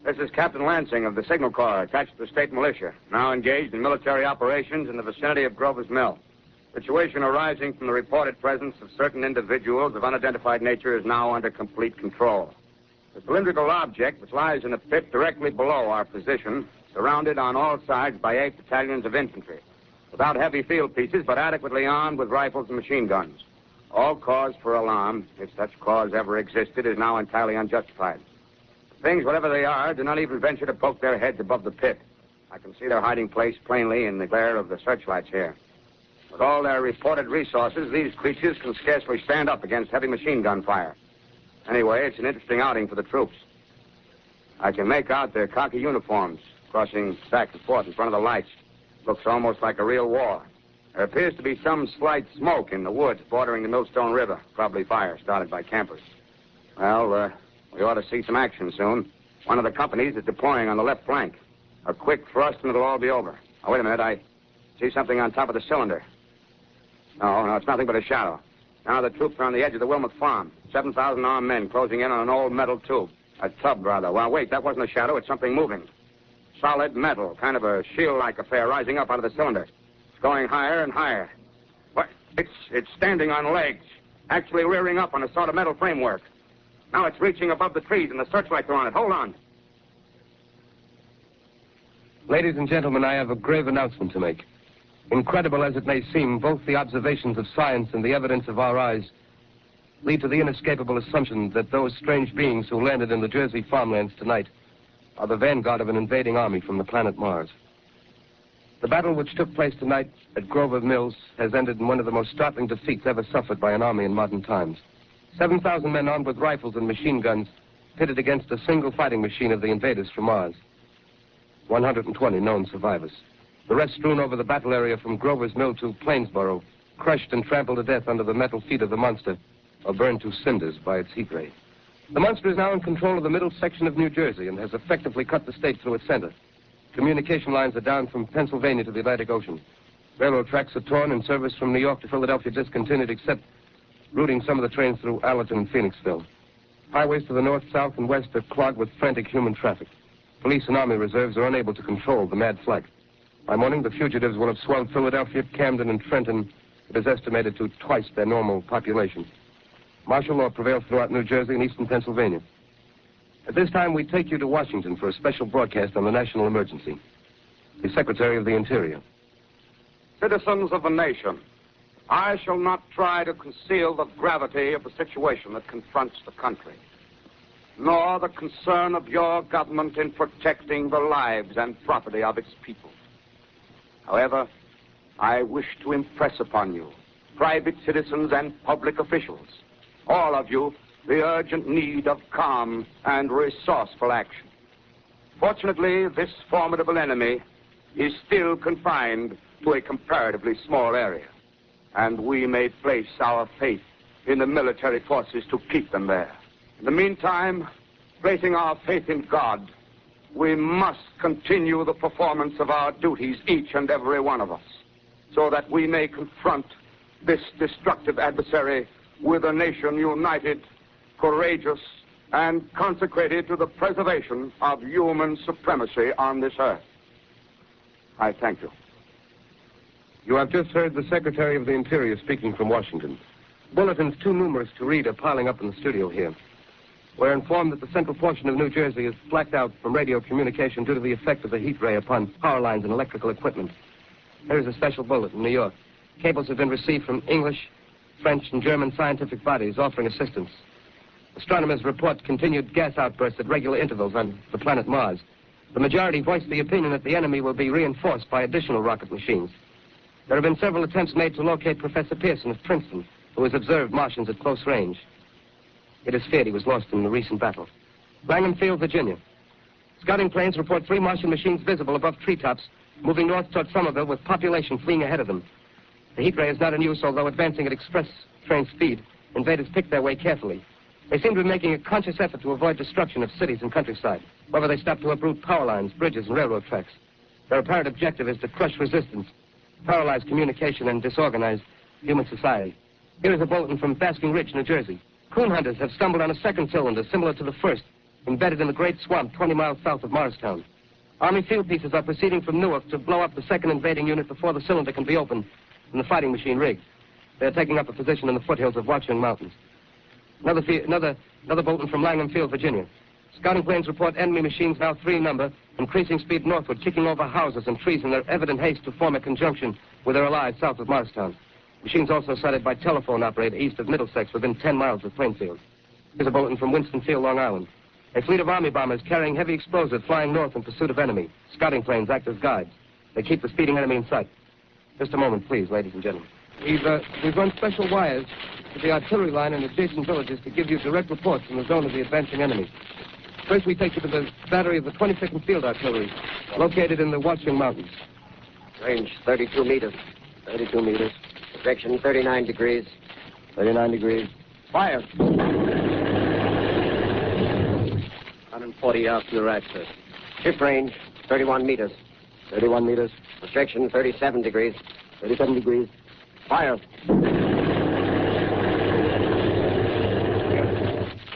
This is Captain Lansing of the Signal Corps, attached to the State Militia, now engaged in military operations in the vicinity of Grover's Mill. Situation arising from the reported presence of certain individuals of unidentified nature is now under complete control. The cylindrical object, which lies in a pit directly below our position, surrounded on all sides by 8 battalions of infantry, without heavy field pieces, but adequately armed with rifles and machine guns. All cause for alarm, if such cause ever existed, is now entirely unjustified. Things, whatever they are, do not even venture to poke their heads above the pit. I can see their hiding place plainly in the glare of the searchlights here. With all their reported resources, these creatures can scarcely stand up against heavy machine gun fire. Anyway, it's an interesting outing for the troops. I can make out their khaki uniforms crossing back and forth in front of the lights. Looks almost like a real war. There appears to be some slight smoke in the woods bordering the Millstone River. Probably fire started by campers. Well, we ought to see some action soon. One of the companies is deploying on the left flank. A quick thrust and it'll all be over. Oh, wait a minute. I see something on top of the cylinder. No, it's nothing but a shadow. Now the troops are on the edge of the Wilmot Farm. 7,000 armed men closing in on an old metal tube. A tub, rather. Well, wait, that wasn't a shadow. It's something moving. Solid metal, kind of a shield-like affair rising up out of the cylinder. It's going higher and higher. What? It's standing on legs, actually rearing up on a sort of metal framework. Now it's reaching above the trees, and the searchlights are on it. Hold on. Ladies and gentlemen, I have a grave announcement to make. Incredible as it may seem, both the observations of science and the evidence of our eyes lead to the inescapable assumption that those strange beings who landed in the Jersey farmlands tonight are the vanguard of an invading army from the planet Mars. The battle which took place tonight at Grover Mills has ended in one of the most startling defeats ever suffered by an army in modern times. 7,000 men armed with rifles and machine guns pitted against a single fighting machine of the invaders from Mars. 120 known survivors. The rest strewn over the battle area from Grover's Mill to Plainsboro, crushed and trampled to death under the metal feet of the monster, or burned to cinders by its heat ray. The monster is now in control of the middle section of New Jersey and has effectively cut the state through its center. Communication lines are down from Pennsylvania to the Atlantic Ocean. Railroad tracks are torn and service from New York to Philadelphia discontinued, except routing some of the trains through Allerton and Phoenixville. Highways to the north, south, and west are clogged with frantic human traffic. Police and army reserves are unable to control the mad flight. By morning, the fugitives will have swelled Philadelphia, Camden, and Trenton. It is estimated to twice their normal population. Martial law prevails throughout New Jersey and eastern Pennsylvania. At this time, we take you to Washington for a special broadcast on the national emergency. The Secretary of the Interior. Citizens of the nation, I shall not try to conceal the gravity of the situation that confronts the country, nor the concern of your government in protecting the lives and property of its people. However, I wish to impress upon you, private citizens and public officials, all of you, the urgent need of calm and resourceful action. Fortunately, this formidable enemy is still confined to a comparatively small area, and we may place our faith in the military forces to keep them there. In the meantime, placing our faith in God, we must continue the performance of our duties, each and every one of us, so that we may confront this destructive adversary with a nation united, courageous, and consecrated to the preservation of human supremacy on this earth. I thank you. You have just heard the Secretary of the Interior speaking from Washington. Bulletins too numerous to read are piling up in the studio here. We're informed that the central portion of New Jersey is blacked out from radio communication due to the effect of the heat ray upon power lines and electrical equipment. There is a special bulletin in New York. Cables have been received from English, French, and German scientific bodies offering assistance. Astronomers report continued gas outbursts at regular intervals on the planet Mars. The majority voiced the opinion that the enemy will be reinforced by additional rocket machines. There have been several attempts made to locate Professor Pearson of Princeton, who has observed Martians at close range. It is feared he was lost in the recent battle. Langham Field, Virginia. Scouting planes report 3 Martian machines visible above treetops, moving north toward Somerville with population fleeing ahead of them. The heat ray is not in use, although advancing at express train speed. Invaders pick their way carefully. They seem to be making a conscious effort to avoid destruction of cities and countryside. However, they stop to uproot power lines, bridges, and railroad tracks. Their apparent objective is to crush resistance, paralyze communication, and disorganize human society. Here is a bulletin from Basking Ridge, New Jersey. Coon hunters have stumbled on a second cylinder similar to the first, embedded in the Great Swamp 20 miles south of Morristown. Army field pieces are proceeding from Newark to blow up the second invading unit before the cylinder can be opened and the fighting machine rigged. They are taking up a position in the foothills of Watchung Mountains. Another bulletin from Langham Field, Virginia. Scouting planes report enemy machines, now 3 in number, increasing speed northward, kicking over houses and trees in their evident haste to form a conjunction with their allies south of Morristown. Machines also sighted by telephone operator east of Middlesex within 10 miles of Plainfield. Here's a bulletin from Winston Field, Long Island. A fleet of Army bombers carrying heavy explosives flying north in pursuit of enemy. Scouting planes act as guides. They keep the speeding enemy in sight. Just a moment, please, ladies and gentlemen. We've run special wires to the artillery line and adjacent villages to give you direct reports from the zone of the advancing enemy. First, we take you to the battery of the 22nd Field Artillery, located in the Watchung Mountains. Range 32 meters. 32 meters. Projection 39 degrees. 39 degrees. Fire. 140 yards to your access. Ship range 31 meters. 31 meters. Projection 37 degrees. 37 degrees. Fire.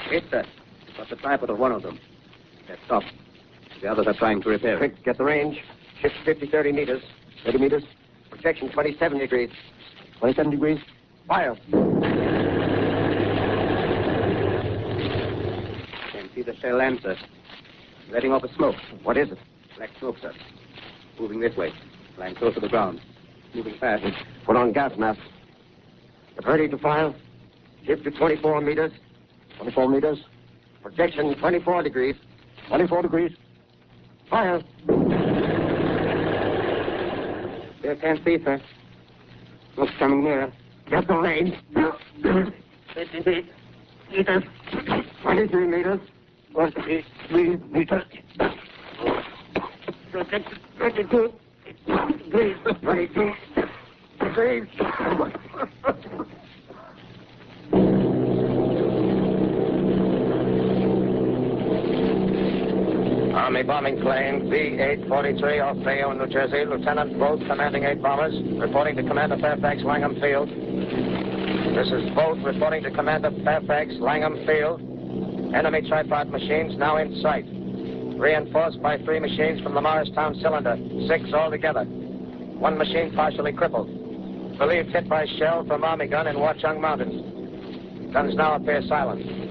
Hit that. Got the tripod of one of them. That's up. The others are trying to repair it. Quick, get the range. Ship's 30 meters. 30 meters. Projection 27 degrees. 27 degrees. Fire. Can't see the shell lamp, sir. Letting off a smoke. What is it? Black smoke, sir. Moving this way. Flying close to the ground. Moving fast. Put on gas mask. Get ready to fire. Ship to 24 meters. 24 meters. Projection 24 degrees. 24 degrees. Fire. Still can't see, sir. Smoke's coming nearer. Get the range. 50 meters. 23 meters. 43 meters. Projection 22 degrees. 22 degrees. Army bombing plane B-843 off Bayonne, New Jersey. Lieutenant Vogt, commanding 8 bombers, reporting to Commander Fairfax, Langham Field. This is Vogt reporting to Commander Fairfax, Langham Field. Enemy tripod machines now in sight. Reinforced by 3 machines from the Morristown cylinder. 6 altogether. 1 machine partially crippled. Believed hit by shell from Army gun in Watchung Mountains. Guns now appear silent.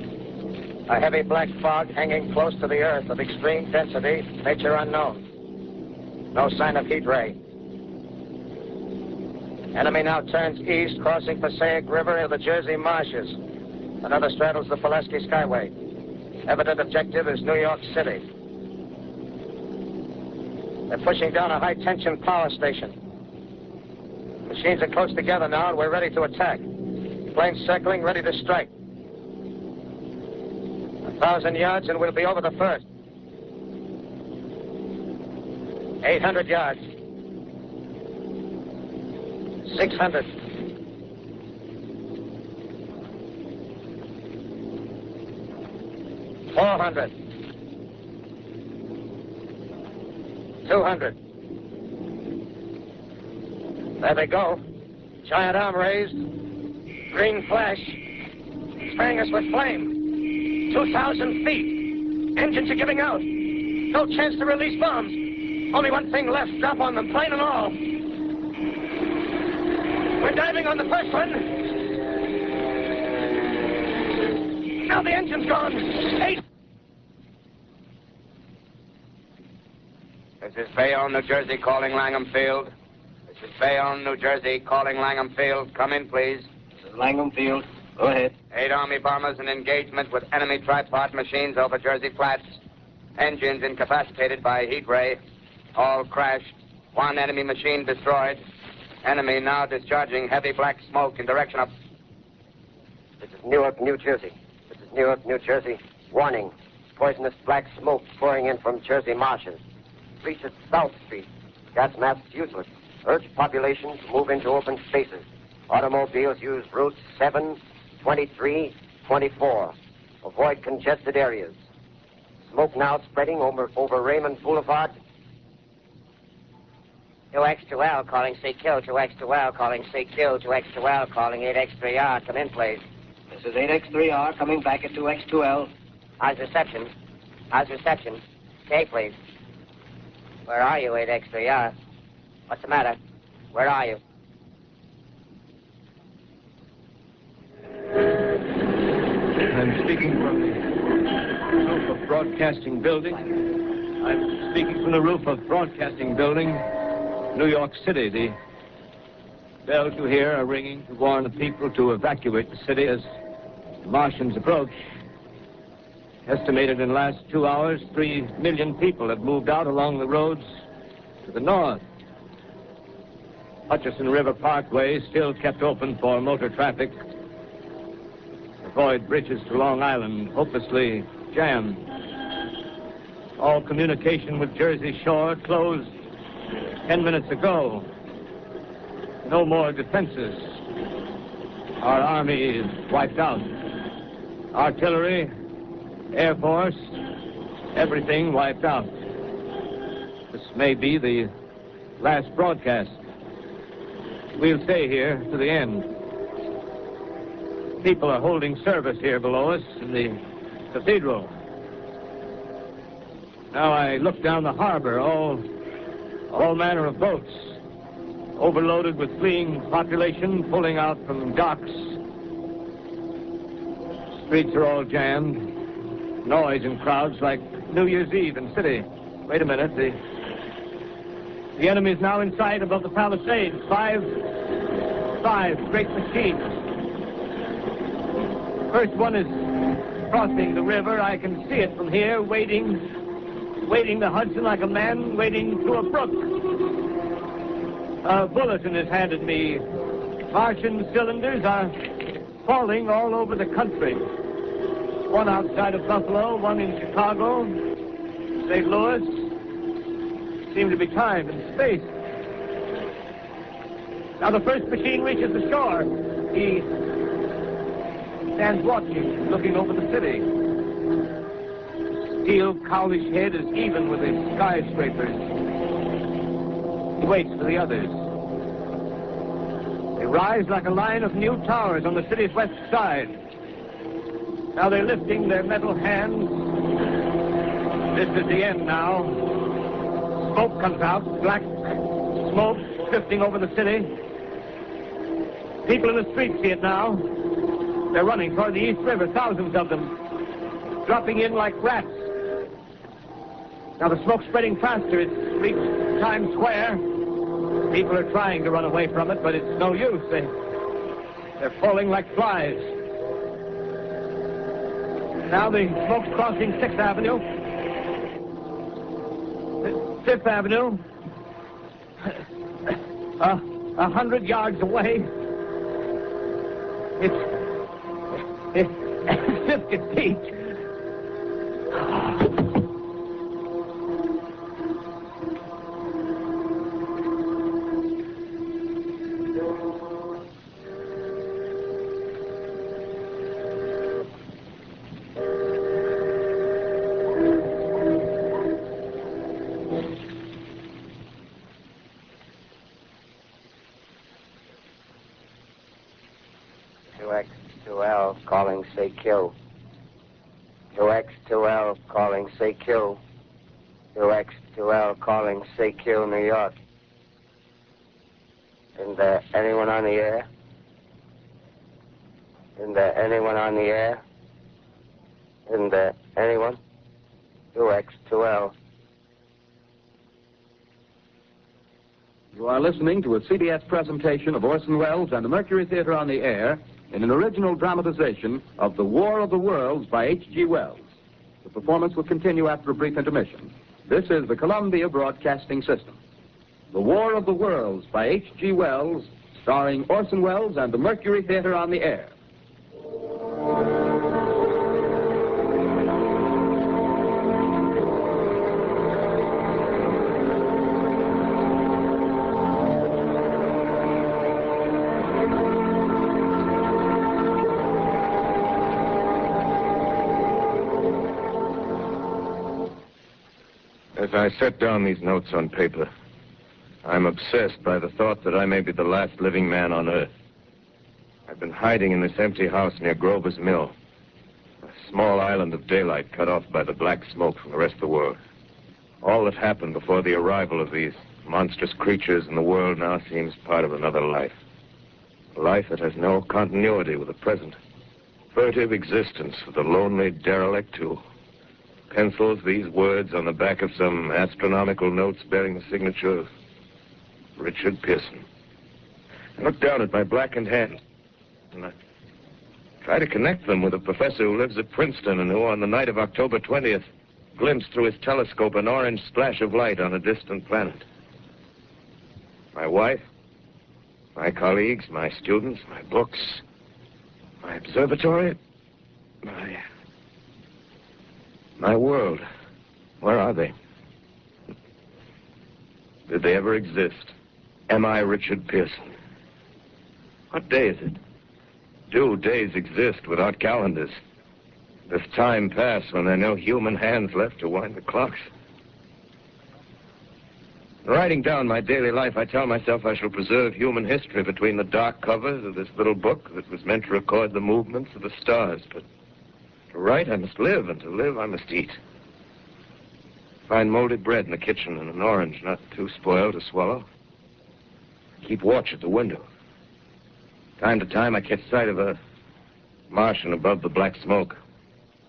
A heavy black fog hanging close to the earth of extreme density, nature unknown. No sign of heat ray. Enemy now turns east, crossing Passaic River into the Jersey marshes. Another straddles the Pulaski Skyway. Evident objective is New York City. They're pushing down a high-tension power station. Machines are close together now, and we're ready to attack. Planes circling, ready to strike. 1,000 yards, and we'll be over the first. 800 yards. 600. 400. 200. There they go. Giant arm raised. Green flash. Spraying us with flame. 2,000 feet. Engines are giving out. No chance to release bombs. Only one thing left. Drop on them, plane and all. We're diving on the first one. Now the engine's gone. 8. This is Bayonne, New Jersey, calling Langham Field. This is Bayonne, New Jersey, calling Langham Field. Come in, please. This is Langham Field. Go ahead. 8 Army bombers in engagement with enemy tripod machines over Jersey Flats. Engines incapacitated by heat ray. All crashed. 1 enemy machine destroyed. Enemy now discharging heavy black smoke in direction of... This is Newark, New Jersey. This is Newark, New Jersey. Warning. Poisonous black smoke pouring in from Jersey marshes. Reaches South Street. Gas masks useless. Urge population to move into open spaces. Automobiles use routes 7, 23, 24. Avoid congested areas. Smoke now spreading over Raymond Boulevard. 2X2L calling CQ. 2X2L calling CQ. 2X2L calling 8X3R. Come in, please. This is 8X3R coming back at 2X2L. How's reception? How's reception? K, please. Where are you, 8X3R? What's the matter? Where are you? I'm speaking from the roof of Broadcasting Building. I'm speaking from the roof of Broadcasting Building, New York City. The bells you hear are ringing to warn the people to evacuate the city as the Martians approach. Estimated in the last 2 hours, 3 million people have moved out along the roads to the north. Hutchison River Parkway still kept open for motor traffic. Avoid bridges to Long Island, hopelessly jammed. All communication with Jersey Shore closed 10 minutes ago. No more defenses. Our army is wiped out. Artillery, Air Force, everything wiped out. This may be the last broadcast. We'll stay here to the end. People are holding service here below us in the cathedral. Now I look down the harbor, all manner of boats, overloaded with fleeing population pulling out from docks. Streets are all jammed. Noise and crowds like New Year's Eve in city. Wait a minute, the enemy's now in sight above the Palisades. Five great machines. First one is crossing the river. I can see it from here, wading the Hudson like a man wading through a brook. A bulletin is handed me. Martian cylinders are falling all over the country. One outside of Buffalo, one in Chicago, St. Louis. Seem to be time and space. Now the first machine reaches the shore. He stands watching, looking over the city. His steel, cowlish head is even with the skyscrapers. He waits for the others. They rise like a line of new towers on the city's west side. Now they're lifting their metal hands. This is the end now. Smoke comes out, black smoke drifting over the city. People in the streets see it now. They're running toward the East River, thousands of them, dropping in like rats. Now the smoke's spreading faster. It's reached Times Square. People are trying to run away from it, but it's no use. They're falling like flies. Now the smoke's crossing 6th Avenue. 5th Avenue. 100 yards away. It's 50 feet. Calling CQ. 2X2L calling CQ. 2X2L calling CQ, New York. Isn't there anyone on the air? Isn't there anyone on the air? Isn't there anyone? 2X2L. You are listening to a CBS presentation of Orson Welles and the Mercury Theater on the Air in an original dramatization of The War of the Worlds by H.G. Wells. The performance will continue after a brief intermission. This is the Columbia Broadcasting System. The War of the Worlds by H.G. Wells, starring Orson Welles and the Mercury Theater on the Air. As I set down these notes on paper, I'm obsessed by the thought that I may be the last living man on Earth. I've been hiding in this empty house near Grover's Mill, a small island of daylight cut off by the black smoke from the rest of the world. All that happened before the arrival of these monstrous creatures in the world now seems part of another life. A life that has no continuity with the present. Furtive existence for the lonely derelict who pencils these words on the back of some astronomical notes bearing the signature of Richard Pearson. I look down at my blackened hand, and I try to connect them with a professor who lives at Princeton and who, on the night of October 20th, glimpsed through his telescope an orange splash of light on a distant planet. My wife, my colleagues, my students, my books, my observatory, my world. Where are they? Did they ever exist? Am I Richard Pearson? What day is it? Do days exist without calendars? Does time pass when there are no human hands left to wind the clocks? Writing down my daily life, I tell myself I shall preserve human history between the dark covers of this little book that was meant to record the movements of the stars. But to write, I must live, and to live, I must eat. Find molded bread in the kitchen and an orange not too spoiled to swallow. Keep watch at the window. Time to time, I catch sight of a Martian above the black smoke.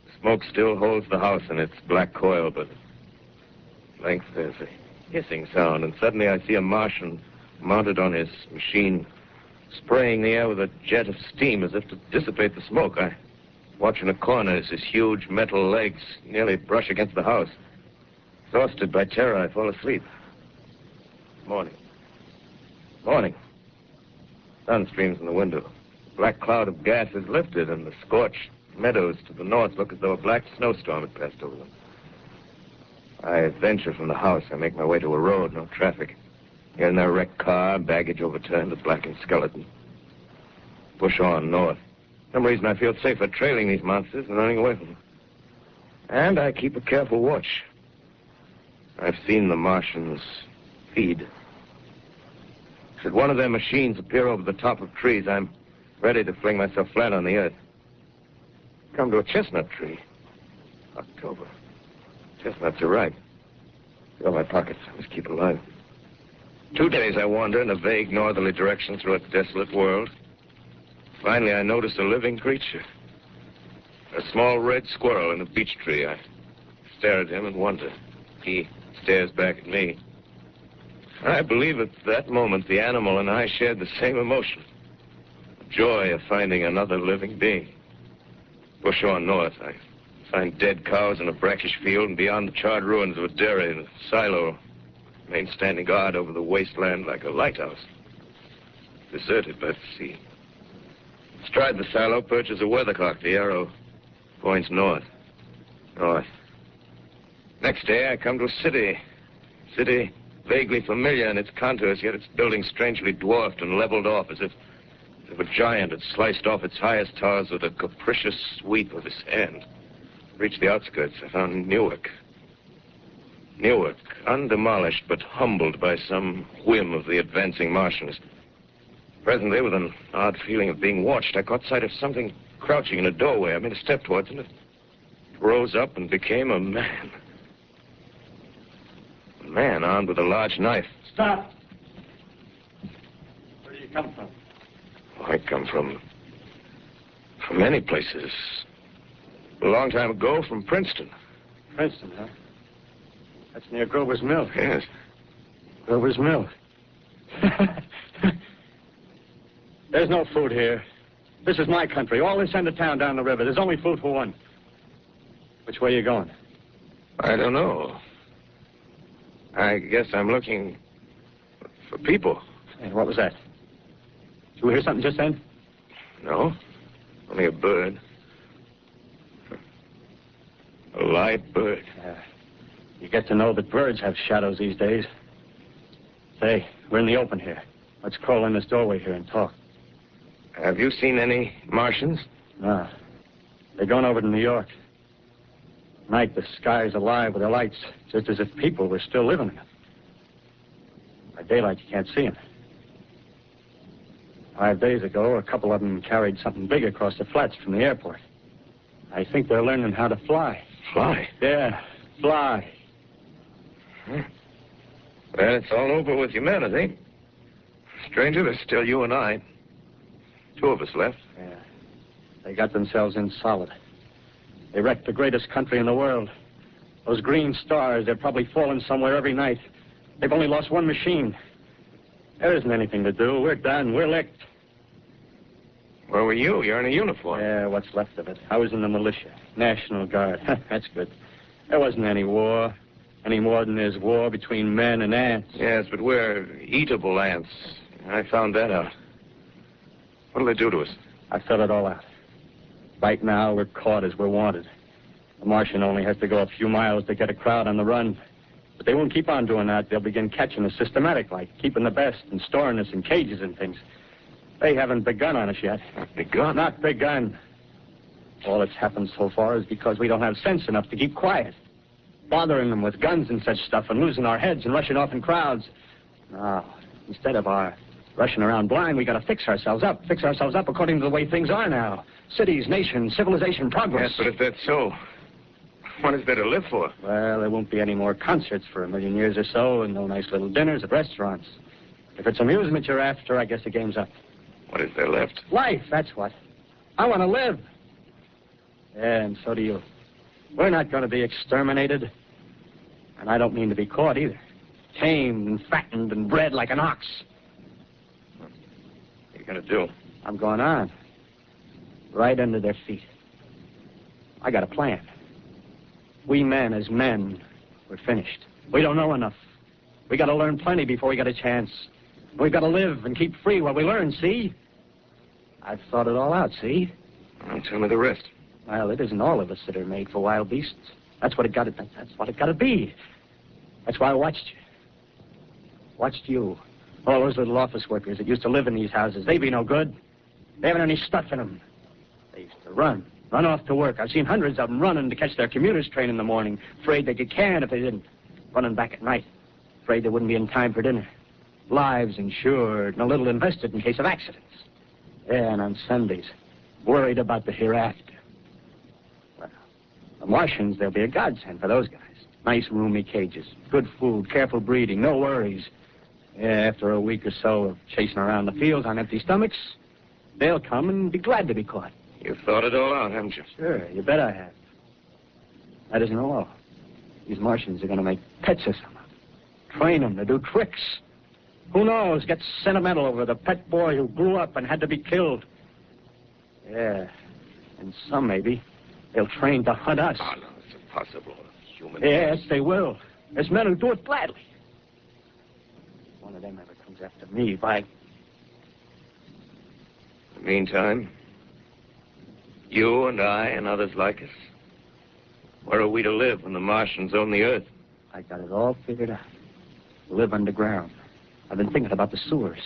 The smoke still holds the house in its black coil, but at length there's a hissing sound, and suddenly I see a Martian mounted on his machine, spraying the air with a jet of steam as if to dissipate the smoke. I watch in a corner as his huge metal legs nearly brush against the house. Exhausted by terror, I fall asleep. Morning. Morning. Sun streams in the window. A black cloud of gas is lifted, and the scorched meadows to the north look as though a black snowstorm had passed over them. I venture from the house. I make my way to a road, no traffic. Here and there, a wrecked car, baggage overturned, a blackened skeleton. Push on north. For some reason, I feel safer trailing these monsters than running away from them. And I keep a careful watch. I've seen the Martians feed. Should one of their machines appear over the top of trees, I'm ready to fling myself flat on the earth. Come to a chestnut tree. October. Chestnuts are ripe. Fill my pockets. I must keep alive. 2 days I wander in a vague northerly direction through a desolate world. Finally, I notice a living creature. A small red squirrel in a beech tree. I stare at him and wonder. He stares back at me. I believe at that moment the animal and I shared the same emotion. The joy of finding another living being. Push on north. I find dead cows in a brackish field, and beyond the charred ruins of a dairy and a silo, remain standing guard over the wasteland like a lighthouse. Deserted by the sea. Astride the silo perches a weathercock. The arrow points north. North. Next day, I come to a city. City vaguely familiar in its contours, yet its buildings strangely dwarfed and leveled off as if a giant had sliced off its highest towers with a capricious sweep of his hand. Reached the outskirts, I found Newark. Newark, undemolished but humbled by some whim of the advancing Martians. Presently, with an odd feeling of being watched, I caught sight of something crouching in a doorway. I made a step towards it. It rose up and became a man. A man armed with a large knife. Stop. Where do you come from? Oh, I come from many places. A long time ago, from Princeton. Princeton, huh? That's near Grover's Mill. Yes. Grover's Mill. There's no food here. This is my country. All this end of town down the river. There's only food for one. Which way are you going? I don't know. I guess I'm looking for people. Hey, what was that? Did you hear something just then? No. Only a bird. A live bird. You get to know that birds have shadows these days. Say, we're in the open here. Let's crawl in this doorway here and talk. Have you seen any Martians? No. They're going over to New York. Night, the sky's alive with their lights, just as if people were still living in it. By daylight, you can't see them. 5 days ago, a couple of them carried something big across the flats from the airport. I think they're learning how to fly. Fly? Yeah, fly. Well, it's all over with humanity. Stranger, there's still you and I. 2 of us left. Yeah. They got themselves in solid. They wrecked the greatest country in the world. Those green stars, they're probably falling somewhere every night. They've only lost one machine. There isn't anything to do. We're done. We're licked. Where were you? You're in a uniform. Yeah, what's left of it. I was in the militia. National Guard. That's good. There wasn't any war. Any more than there's war between men and ants. Yes, but we're eatable ants. I found that out. What'll they do to us? I thought it all out. Right now, we're caught as we're wanted. The Martian only has to go a few miles to get a crowd on the run. But they won't keep on doing that. They'll begin catching us systematic, like keeping the best and storing us in cages and things. They haven't begun on us yet. Not begun? Not begun. All that's happened so far is because we don't have sense enough to keep quiet. Bothering them with guns and such stuff and losing our heads and rushing off in crowds. No, instead of our rushing around blind, we got to fix ourselves up. Fix ourselves up according to the way things are now. Cities, nations, civilization, progress. Yes, but if that's so, what is there to live for? Well, there won't be any more concerts for 1,000,000 years or so, and no nice little dinners at restaurants. If it's amusement you're after, I guess the game's up. What is there left? Life, that's what. I want to live. Yeah, and so do you. We're not going to be exterminated. And I don't mean to be caught either. Tamed and fattened and bred like an ox. What are you going to do? I'm going on. Right under their feet. I got a plan. We men, as men, we're finished. We don't know enough. We got to learn plenty before we got a chance. We've got to live and keep free while we learn, see? I've thought it all out, see? Well, tell me the rest. Well, it isn't all of us that are made for wild beasts. That's what it got to. That's what it got to be. That's why I watched you. Watched you. All those little office workers that used to live in these houses. They be no good. They haven't any stuff in them. They used to run off to work. I've seen hundreds of them running to catch their commuter's train in the morning, afraid they'd get canned if they didn't. Running back at night, afraid they wouldn't be in time for dinner. Lives insured and a little invested in case of accidents. Yeah, and on Sundays, worried about the hereafter. Well, the Martians, they'll be a godsend for those guys. Nice, roomy cages, good food, careful breeding, no worries. Yeah, after a week or so of chasing around the fields on empty stomachs, they'll come and be glad to be caught. You've thought it all out, haven't you? Sure, you bet I have. That isn't all. These Martians are going to make pets of some of them. Train them to do tricks. Who knows, get sentimental over the pet boy who grew up and had to be killed. Yeah, and some maybe, they'll train to hunt us. Oh, no, it's impossible. Human Yes, they will. There's men who do it gladly. If one of them ever comes after me, by... In the meantime, you and I and others like us, where are we to live when the Martians own the Earth? I got it all figured out. Live underground. I've been thinking about the sewers.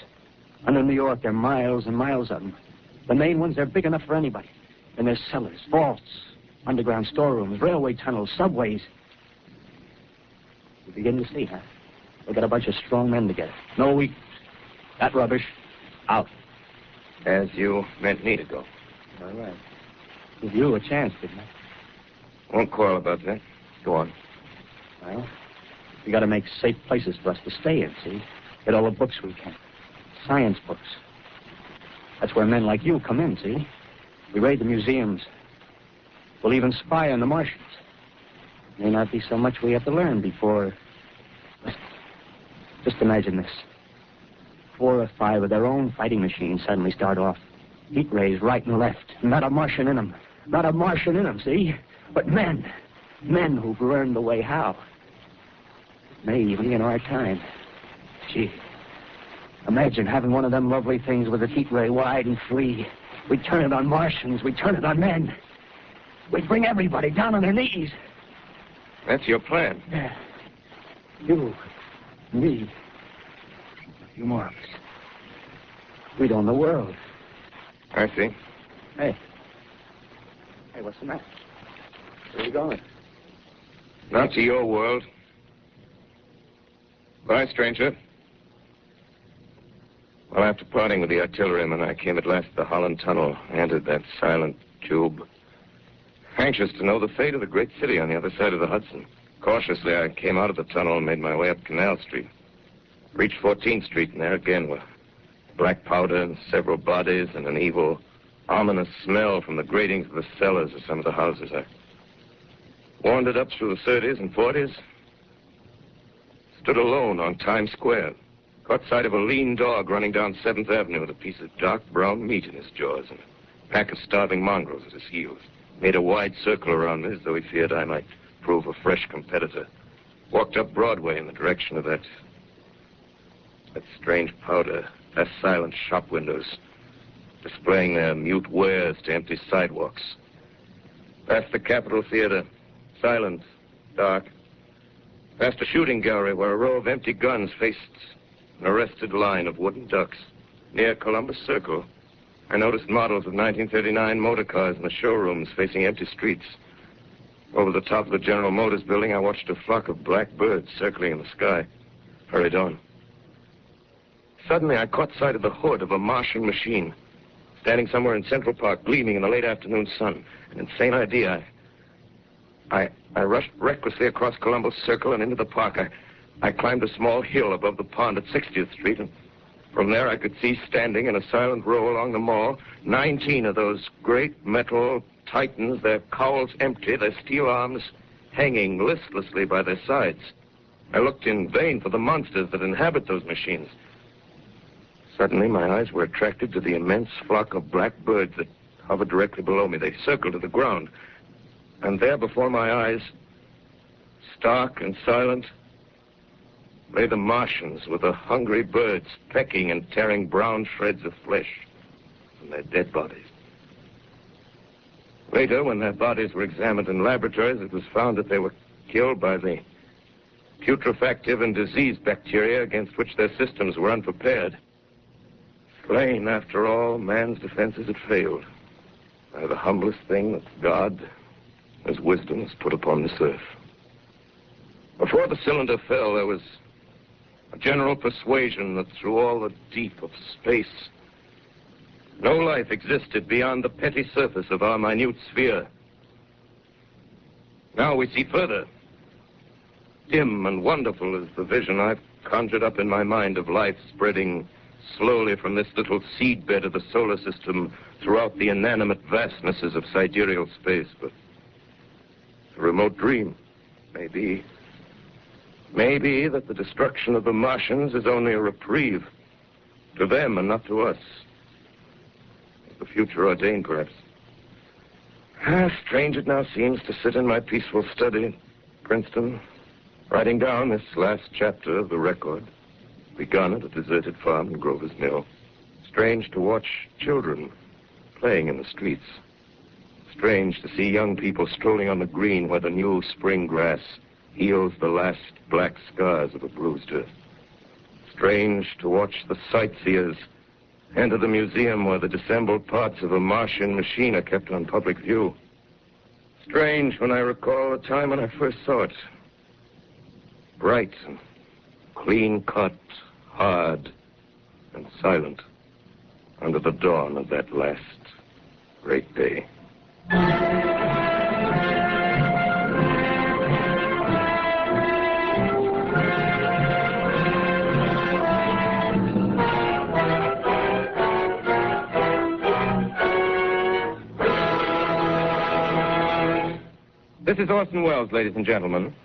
Under New York, there are miles and miles of them. The main ones, they're big enough for anybody. And there's cellars, vaults, underground storerooms, railway tunnels, subways. You begin to see, huh? We got a bunch of strong men together. No weak. That rubbish, out. As you meant me to go. All right. Give you a chance, didn't I? Won't quarrel about that. Go on. Well, we got to make safe places for us to stay in, see? Get all the books we can. Science books. That's where men like you come in, see? We raid the museums. We'll even spy on the Martians. May not be so much we have to learn before... Just imagine this. 4 or 5 of their own fighting machines suddenly start off. Heat rays right and left. Not a Martian in them. Not a Martian in them, see? But men. Men who've learned the way how. May even be in our time. Gee. Imagine having one of them lovely things with its heat ray wide and free. We'd turn it on Martians. We'd turn it on men. We'd bring everybody down on their knees. That's your plan. Yeah. You, me, a few more of us. We'd own the world. I see. Hey. Hey, what's the matter? Where are you going? Not to your world. Bye, stranger. Well, after parting with the artilleryman, I came at last to the Holland Tunnel. I entered that silent tube. Anxious to know the fate of the great city on the other side of the Hudson. Cautiously, I came out of the tunnel and made my way up Canal Street. Reached 14th Street, and there again were black powder and several bodies and an evil, ominous smell from the gratings of the cellars of some of the houses. I wandered up through the 30s and 40s. Stood alone on Times Square. Caught sight of a lean dog running down 7th Avenue with a piece of dark brown meat in his jaws and a pack of starving mongrels at his heels. Made a wide circle around me as though he feared I might prove a fresh competitor. Walked up Broadway in the direction of that strange powder, past silent shop windows, displaying their mute wares to empty sidewalks. Past the Capitol Theater, silent, dark. Past a shooting gallery where a row of empty guns faced an arrested line of wooden ducks. Near Columbus Circle, I noticed models of 1939 motor cars in the showrooms facing empty streets. Over the top of the General Motors building, I watched a flock of black birds circling in the sky. Hurried on. Suddenly, I caught sight of the hood of a Martian machine, standing somewhere in Central Park, gleaming in the late afternoon sun. An insane idea. I rushed recklessly across Columbus Circle and into the park. I climbed a small hill above the pond at 60th Street, and from there I could see standing in a silent row along the mall 19 of those great metal titans, their cowls empty, their steel arms hanging listlessly by their sides. I looked in vain for the monsters that inhabit those machines. Suddenly, my eyes were attracted to the immense flock of black birds that hovered directly below me. They circled to the ground. And there before my eyes, stark and silent, lay the Martians with the hungry birds pecking and tearing brown shreds of flesh from their dead bodies. Later, when their bodies were examined in laboratories, it was found that they were killed by the putrefactive and disease bacteria against which their systems were unprepared. Slain, after all, man's defenses had failed by the humblest thing that God, as wisdom, has put upon this earth. Before the cylinder fell, there was a general persuasion that through all the deep of space, no life existed beyond the petty surface of our minute sphere. Now we see further. Dim and wonderful is the vision I've conjured up in my mind of life spreading slowly from this little seedbed of the solar system throughout the inanimate vastnesses of sidereal space. But a remote dream, maybe that the destruction of the Martians is only a reprieve to them and not to us. The future ordained, perhaps. Strange it now seems to sit in my peaceful study at Princeton, writing down this last chapter of the record, begun at a deserted farm in Grover's Mill. Strange to watch children playing in the streets. Strange to see young people strolling on the green where the new spring grass heals the last black scars of a bruised earth. Strange to watch the sightseers enter the museum where the dissembled parts of a Martian machine are kept on public view. Strange when I recall the time when I first saw it. Bright and clean-cut, hard and silent under the dawn of that last great day. This is Orson Welles, ladies and gentlemen,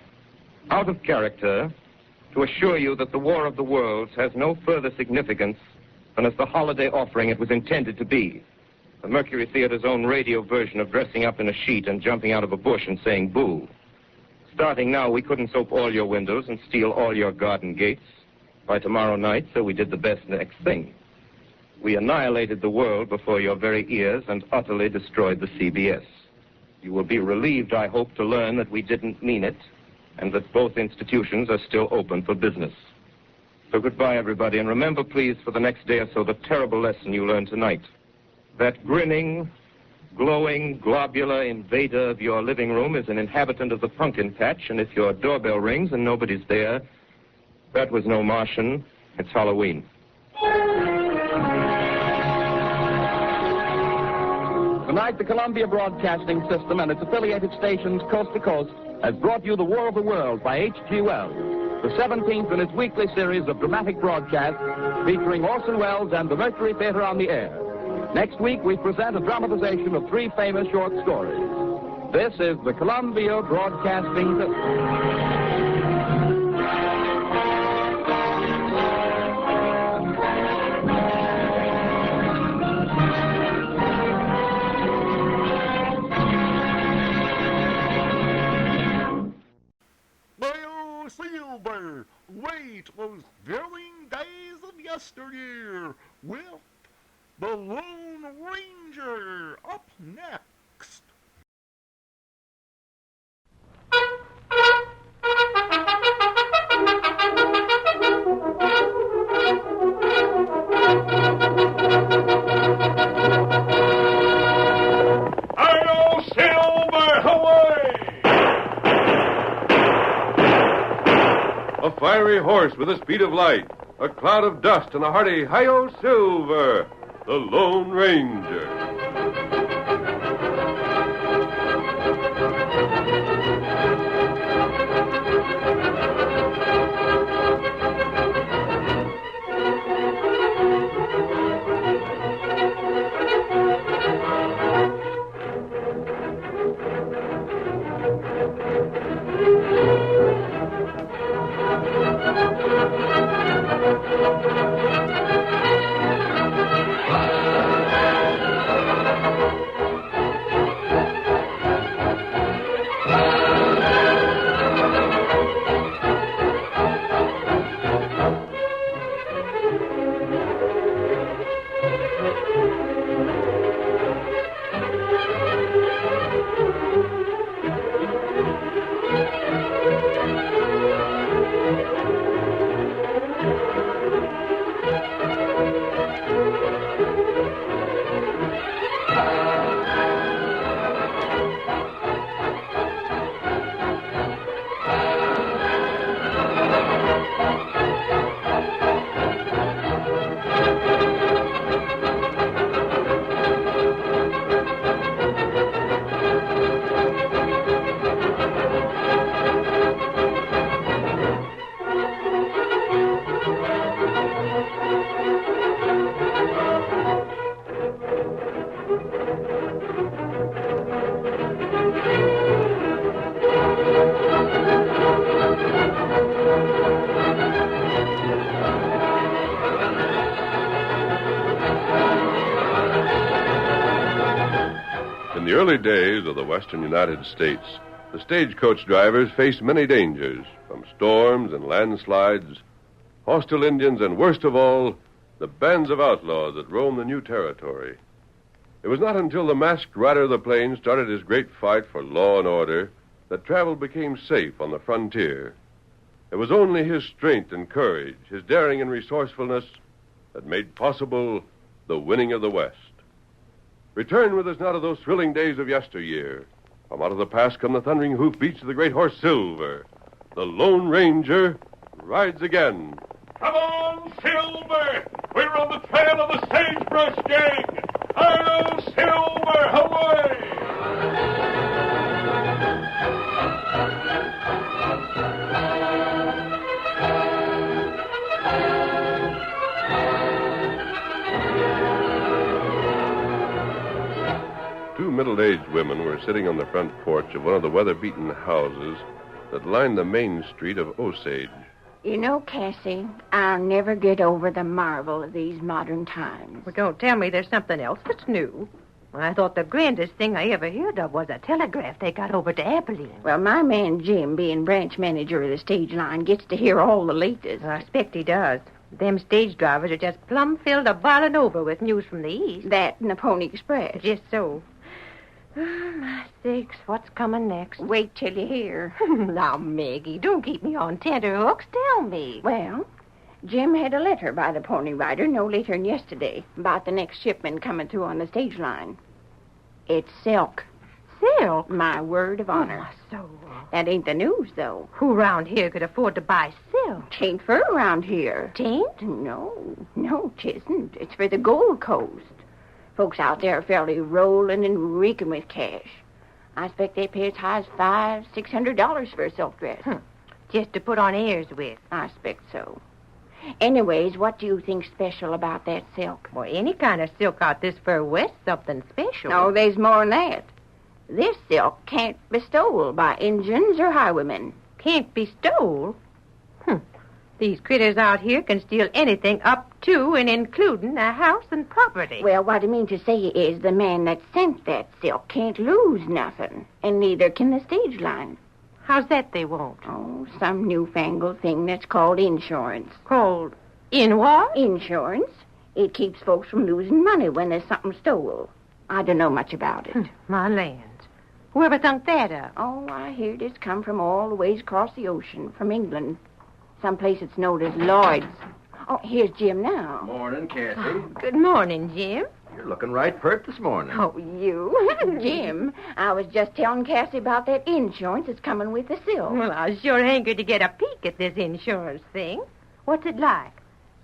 out of character, to assure you that the War of the Worlds has no further significance than as the holiday offering it was intended to be. The Mercury Theater's own radio version of dressing up in a sheet and jumping out of a bush and saying boo. Starting now, we couldn't soap all your windows and steal all your garden gates by tomorrow night, so we did the best next thing. We annihilated the world before your very ears and utterly destroyed the CBS. You will be relieved, I hope, to learn that we didn't mean it, and that both institutions are still open for business. So goodbye, everybody, and remember, please, for the next day or so, the terrible lesson you learned tonight. That grinning, glowing, globular invader of your living room is an inhabitant of the pumpkin patch, and if your doorbell rings and nobody's there, that was no Martian. It's Halloween. Tonight, the Columbia Broadcasting System and its affiliated stations coast to coast has brought you The War of the World by H.G. Wells, the 17th in its weekly series of dramatic broadcasts featuring Orson Welles and the Mercury Theater on the air. Next week, we present a dramatization of 3 famous short stories. This is the Columbia Broadcasting System. Silver, wait those thrilling days of yesteryear with the Lone Ranger up next. Hi-yo, Silver, away! A fiery horse with the speed of light, a cloud of dust, and a hearty hi-yo Silver, the Lone Ranger. In the early days of the western United States, the stagecoach drivers faced many dangers, from storms and landslides, hostile Indians, and worst of all, the bands of outlaws that roamed the new territory. It was not until the masked rider of the plains started his great fight for law and order that travel became safe on the frontier. It was only his strength and courage, his daring and resourcefulness, that made possible the winning of the West. Return with us now to those thrilling days of yesteryear. From out of the past come the thundering hoofbeats of the great horse Silver. The Lone Ranger rides again. Come on, Silver! We're on the trail of the Sagebrush Gang! Hi-yo, Silver, away! 2 middle-aged women were sitting on the front porch of one of the weather-beaten houses that lined the main street of Osage. You know, Cassie, I'll never get over the marvel of these modern times. Well, don't tell me there's something else that's new. I thought the grandest thing I ever heard of was a telegraph they got over to Abilene. Well, my man Jim, being branch manager of the stage line, gets to hear all the latest. I expect he does. Them stage drivers are just plumb filled to boiling over with news from the east. That and the Pony Express. Just so. Oh, my sakes, what's coming next? Wait till you hear. Now, Maggie, don't keep me on tenterhooks. Tell me. Well, Jim had a letter by the Pony Rider no later than yesterday about the next shipment coming through on the stage line. It's silk. Silk? My word of honor. So, That ain't the news, though. who around here could afford to buy silk? Tain't for around here. Tain't? No, 'tisn't. It's for the Gold Coast. Folks out there are fairly rolling and reeking with cash. I expect they pay as high as $500-600 for a silk dress. Just to put on airs with. I expect so. Anyways, what do you think special about that silk? Well, any kind of silk out this far west, something special. No, there's more than that. This silk can't be stole by Injuns or highwaymen. Can't be stole? These critters out here can steal anything up to and including a house and property. Well, what I mean to say is the man that sent that silk can't lose nothing, and neither can the stage line. How's that they won't? Oh, some newfangled thing that's called insurance. Called in what? Insurance. It keeps folks from losing money when there's something stole. I don't know much about it. My lands. Whoever thunk that up? Oh, I heard it's come from all the ways across the ocean, from England. Someplace it's known as Lloyd's. Oh, here's Jim now. Morning, Cassie. Good morning, Jim. You're looking right pert this morning. Oh, you? Jim, I was just telling Cassie about that insurance that's coming with the silk. Well, I was sure hankered to get a peek at this insurance thing. What's it like?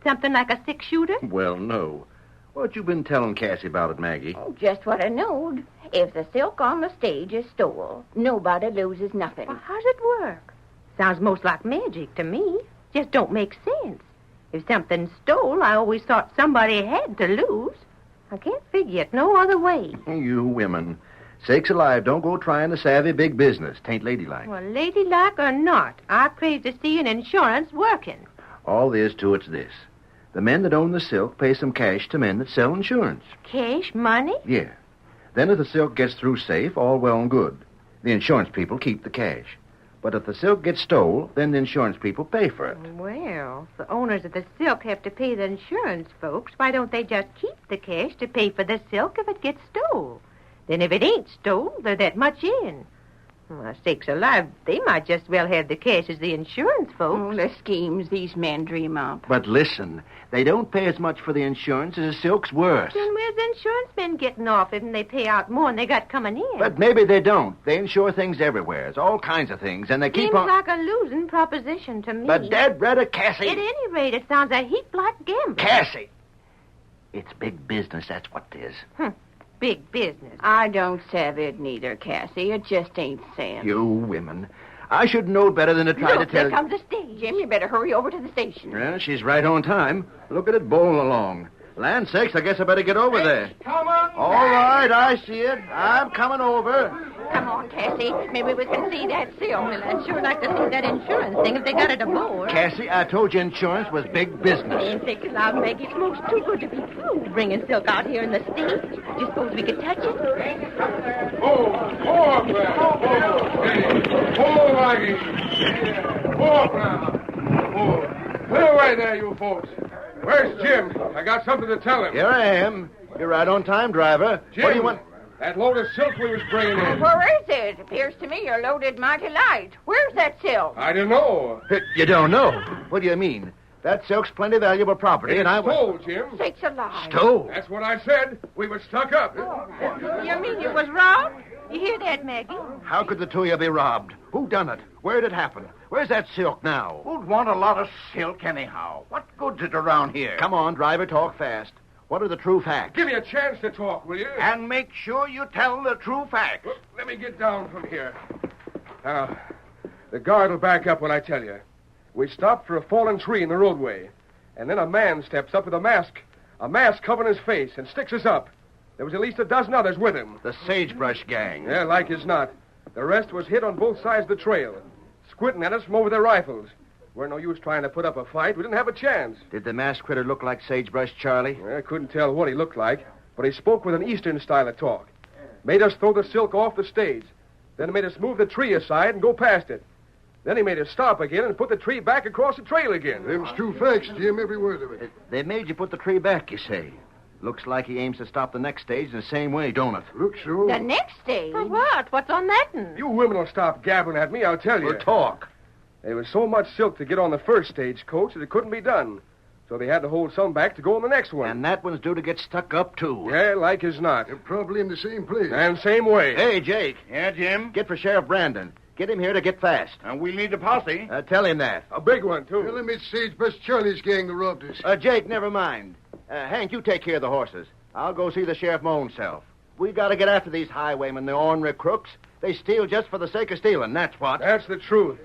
Something like a six-shooter? Well, no. What you been telling Cassie about it, Maggie? Oh, just what I knowed. If the silk on the stage is stole, nobody loses nothing. Well, how's it work? Sounds most like magic to me. Just don't make sense. If something's stole, I always thought somebody had to lose. I can't figure it no other way. You women. Sakes alive, don't go trying to savvy big business. Tain't ladylike. Well, ladylike or not, I crave to see an insurance working. All there is to it's this. The men that own the silk pay some cash to men that sell insurance. Cash, money? Yeah. Then if the silk gets through safe, all well and good. The insurance people keep the cash. But if the silk gets stole, then the insurance people pay for it. Well, if the owners of the silk have to pay the insurance folks, why don't they just keep the cash to pay for the silk if it gets stole? Then if it ain't stole, they're that much in. Well, sakes alive, they might just well have the cash as the insurance folks. Oh, the schemes these men dream up. But listen, they don't pay as much for the insurance as the silk's worth. Then where's the insurance men getting off if they pay out more than they got coming in? But maybe they don't. They insure things everywhere. It's all kinds of things, and they keep Seems on... like a losing proposition to me. But dead red of Cassie. At any rate, it sounds a heap like gambling. Cassie! It's big business, that's what it is. Big business. I don't savvy it neither, Cassie. It just ain't sense. You women. I should know better than to try Look, to tell there comes the stage. Jim, you better hurry over to the station. Well, she's right on time. Look at it bowling along. Land sakes, I guess I better get over there. Come on. All right, I see it. I'm coming over. Come on, Cassie. Maybe we can see that silk. Well, I'd sure like to see that insurance thing if they got it aboard. Cassie, I told you insurance was big business. Ain't sakes alive, Maggie. It smells too good to be true. Bringing silk out here in the stage. Do you suppose we could touch it? Oh, Maggie. Put away there, you folks. Where's Jim? I got something to tell him. Here I am. You're right on time, driver. Jim, What do you want? that load of silk we was bringing in. Where is it? Appears to me you're loaded mighty light. Where's that silk? I don't know. You don't know? What do you mean? That silk's plenty valuable property, It's and I... stole, Jim. Sakes alive. Stole? That's what I said. We were stuck up. You mean you was robbed? You hear that, Maggie? How could the two of you be robbed? Who done it? Where did it happen? Where's that silk now? Who'd want a lot of silk anyhow? What good's it around here? Come on, driver, talk fast. What are the true facts? Give me a chance to talk, will you? And make sure you tell the true facts. Well, let me get down from here. Now, the guard will back up when I tell you. We stopped for a fallen tree in the roadway, and then a man steps up with a mask covering his face, and sticks us up. There was at least a dozen others with him. The Sagebrush Gang. Yeah, like as not. The rest was hit on both sides of the trail, squinting at us from over their rifles. We're no use trying to put up a fight. We didn't have a chance. Did the masked critter look like Sagebrush Charlie? I couldn't tell what he looked like, but he spoke with an Eastern style of talk. Made us throw the silk off the stage. Then made us move the tree aside and go past it. Then he made us stop again and put the tree back across the trail again. Them's true facts, Jim, every word of it. They made you put the tree back, you say. Looks like he aims to stop the next stage in the same way, don't it? Looks so. The next stage? For what? What's on that one? You women will stop gabbling at me, I'll tell you. Well, talk. There was so much silk to get on the first stage, Coach, that it couldn't be done. So they had to hold some back to go on the next one. And that one's due to get stuck up, too. Yeah, like as not. They're probably in the same place. And same way. Hey, Jake. Yeah, Jim? Get for Sheriff Brandon. Get him here to get fast. And we'll need a posse. Tell him that. A big one, too. Tell him it's Sagebrush Charlie's gang that robbed us. Jake, never mind. Hank, you take care of the horses. I'll go see the sheriff my own self. We got to get after these highwaymen, the ornery crooks. They steal just for the sake of stealing, that's what. That's the truth.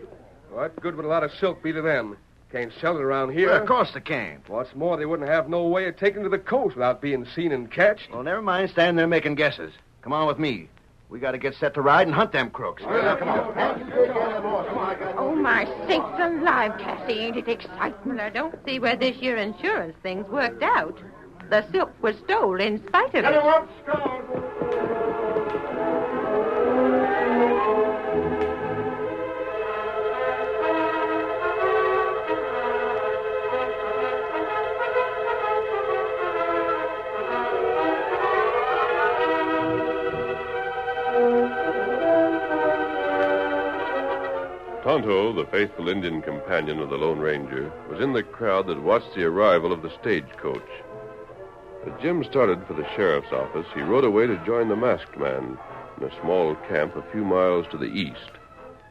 What good would a lot of silk be to them? Can't sell it around here. Well, of course they can't. What's more, they wouldn't have no way of taking to the coast without being seen and catched. Well, never mind standing there making guesses. Come on with me. We got to get set to ride and hunt them crooks. Come on. Oh, my sakes alive, Cassie. Ain't it excitement? I don't see where this year insurance thing's worked out. The silk was stole in spite of it. Tonto, the faithful Indian companion of the Lone Ranger, was in the crowd that watched the arrival of the stagecoach. As Jim started for the sheriff's office, he rode away to join the masked man in a small camp a few miles to the east.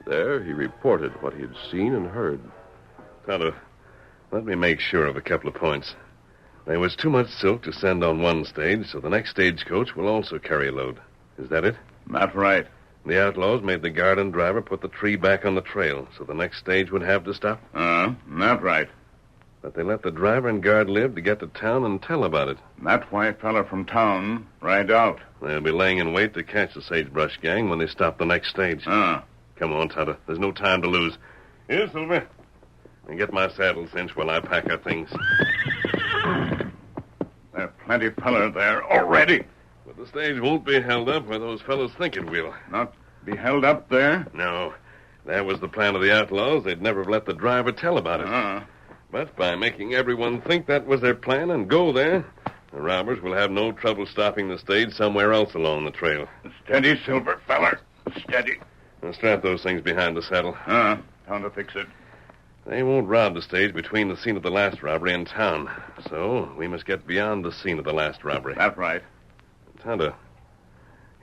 There, he reported what he had seen and heard. Tonto, let me make sure of a couple of points. There was too much silk to send on one stage, so the next stagecoach will also carry a load. Is that it? That's right. The outlaws made the guard and driver put the tree back on the trail, so the next stage would have to stop? That's right. But they let the driver and guard live to get to town and tell about it. That's why a fella from town ride out. They'll be laying in wait to catch the Sagebrush gang when they stop the next stage. Come on, Tonto. There's no time to lose. Here, Silver. And get my saddle cinched while I pack our things. There are plenty of fellas there already. But the stage won't be held up where those fellows think it will. Not be held up there? No. That was the plan of the outlaws. They'd never have let the driver tell about it. But by making everyone think that was their plan and go there, the robbers will have no trouble stopping the stage somewhere else along the trail. Steady, Silver feller. Steady. Now strap those things behind the saddle. Time to fix it. They won't rob the stage between the scene of the last robbery and town. So we must get beyond the scene of the last robbery. That's right. Tonto,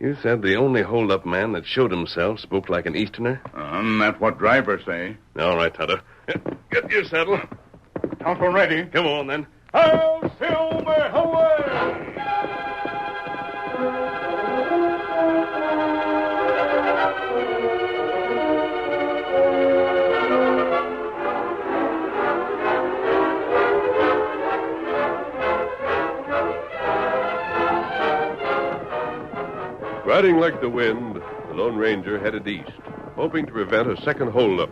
you said the only hold-up man that showed himself spoke like an Easterner? That's what drivers say. All right, Tonto. Get your saddle. Tonto ready. Come on, then. Ho, Silver, away! Riding like the wind, the Lone Ranger headed east, hoping to prevent a second holdup.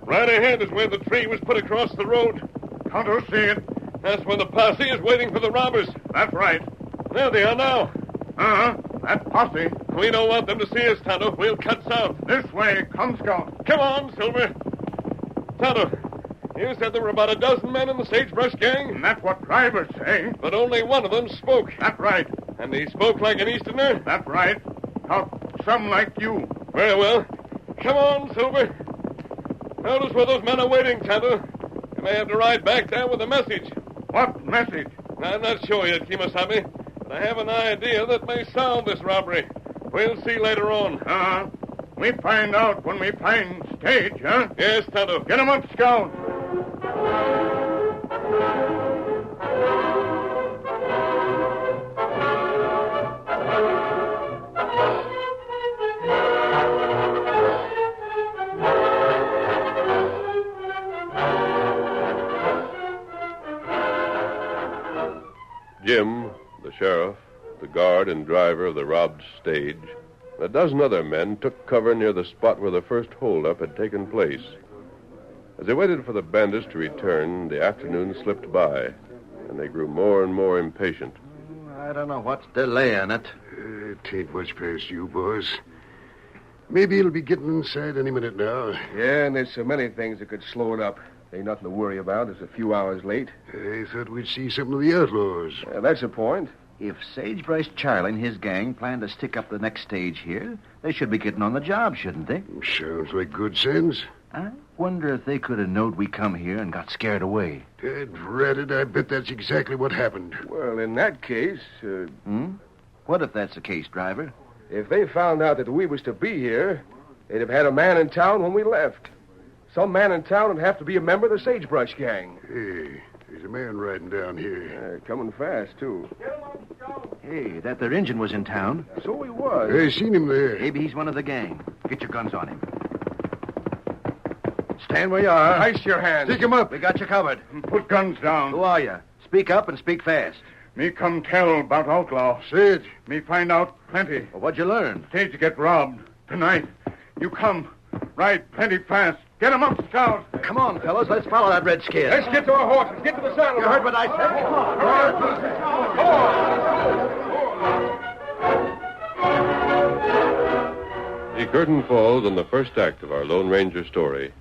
Right ahead is where the tree was put across the road. Tonto see it. That's where the posse is waiting for the robbers. That's right. There they are now. That posse. We don't want them to see us, Tonto. We'll cut south. This way. Come, Scout. Come on, Silver. Tonto, you said there were about a dozen men in the Sagebrush gang? And that's what drivers say. But only one of them spoke. That's right. And he spoke like an Easterner? That's right. Talk some like you. Very well. Come on, Silver. Notice where those men are waiting, Cantor. You may have to ride back there with a message. What message? I'm not sure yet, Kimasabi, but I have an idea that may solve this robbery. We'll see later on. We find out when we find stage, huh? Yes, Tonto. Get him up, Scout. Jim, the sheriff, the guard and driver of the robbed stage, and a dozen other men took cover near the spot where the first holdup had taken place. As they waited for the bandits to return, the afternoon slipped by, and they grew more and more impatient. I don't know what's delaying it. It ain't much past you, boys. Maybe it'll be getting inside any minute now. Yeah, and there's so many things that could slow it up. Ain't nothing to worry about. It's a few hours late. I thought we'd see something of the outlaws. That's the point. If Sagebrush Charlie and his gang plan to stick up the next stage here, they should be getting on the job, shouldn't they? Sounds like good sense. I wonder if they could have knowed we come here and got scared away. Dad ratted, I bet that's exactly what happened. Well, in that case... What if that's the case, driver? If they found out that we was to be here, they'd have had a man in town when we left. Some man in town would have to be a member of the Sagebrush Gang. Hey, there's a man riding down here. Coming fast, too. Hey, that their engine was in town. So he was. I seen him there. Maybe he's one of the gang. Get your guns on him. Stand where you are. Ice your hands. Take him up. We got you covered. Put guns down. Who are you? Speak up and speak fast. Me come tell about outlaw. Say it. Me find out plenty. Well, what'd you learn? Stage get robbed. Tonight. You come. Ride plenty fast. Get 'em up, Scout. Come on, fellas. Let's follow that redskin. Let's get to our horses. Get to the saddle. You heard what I said? Come on. The curtain falls on the first act of our Lone Ranger story.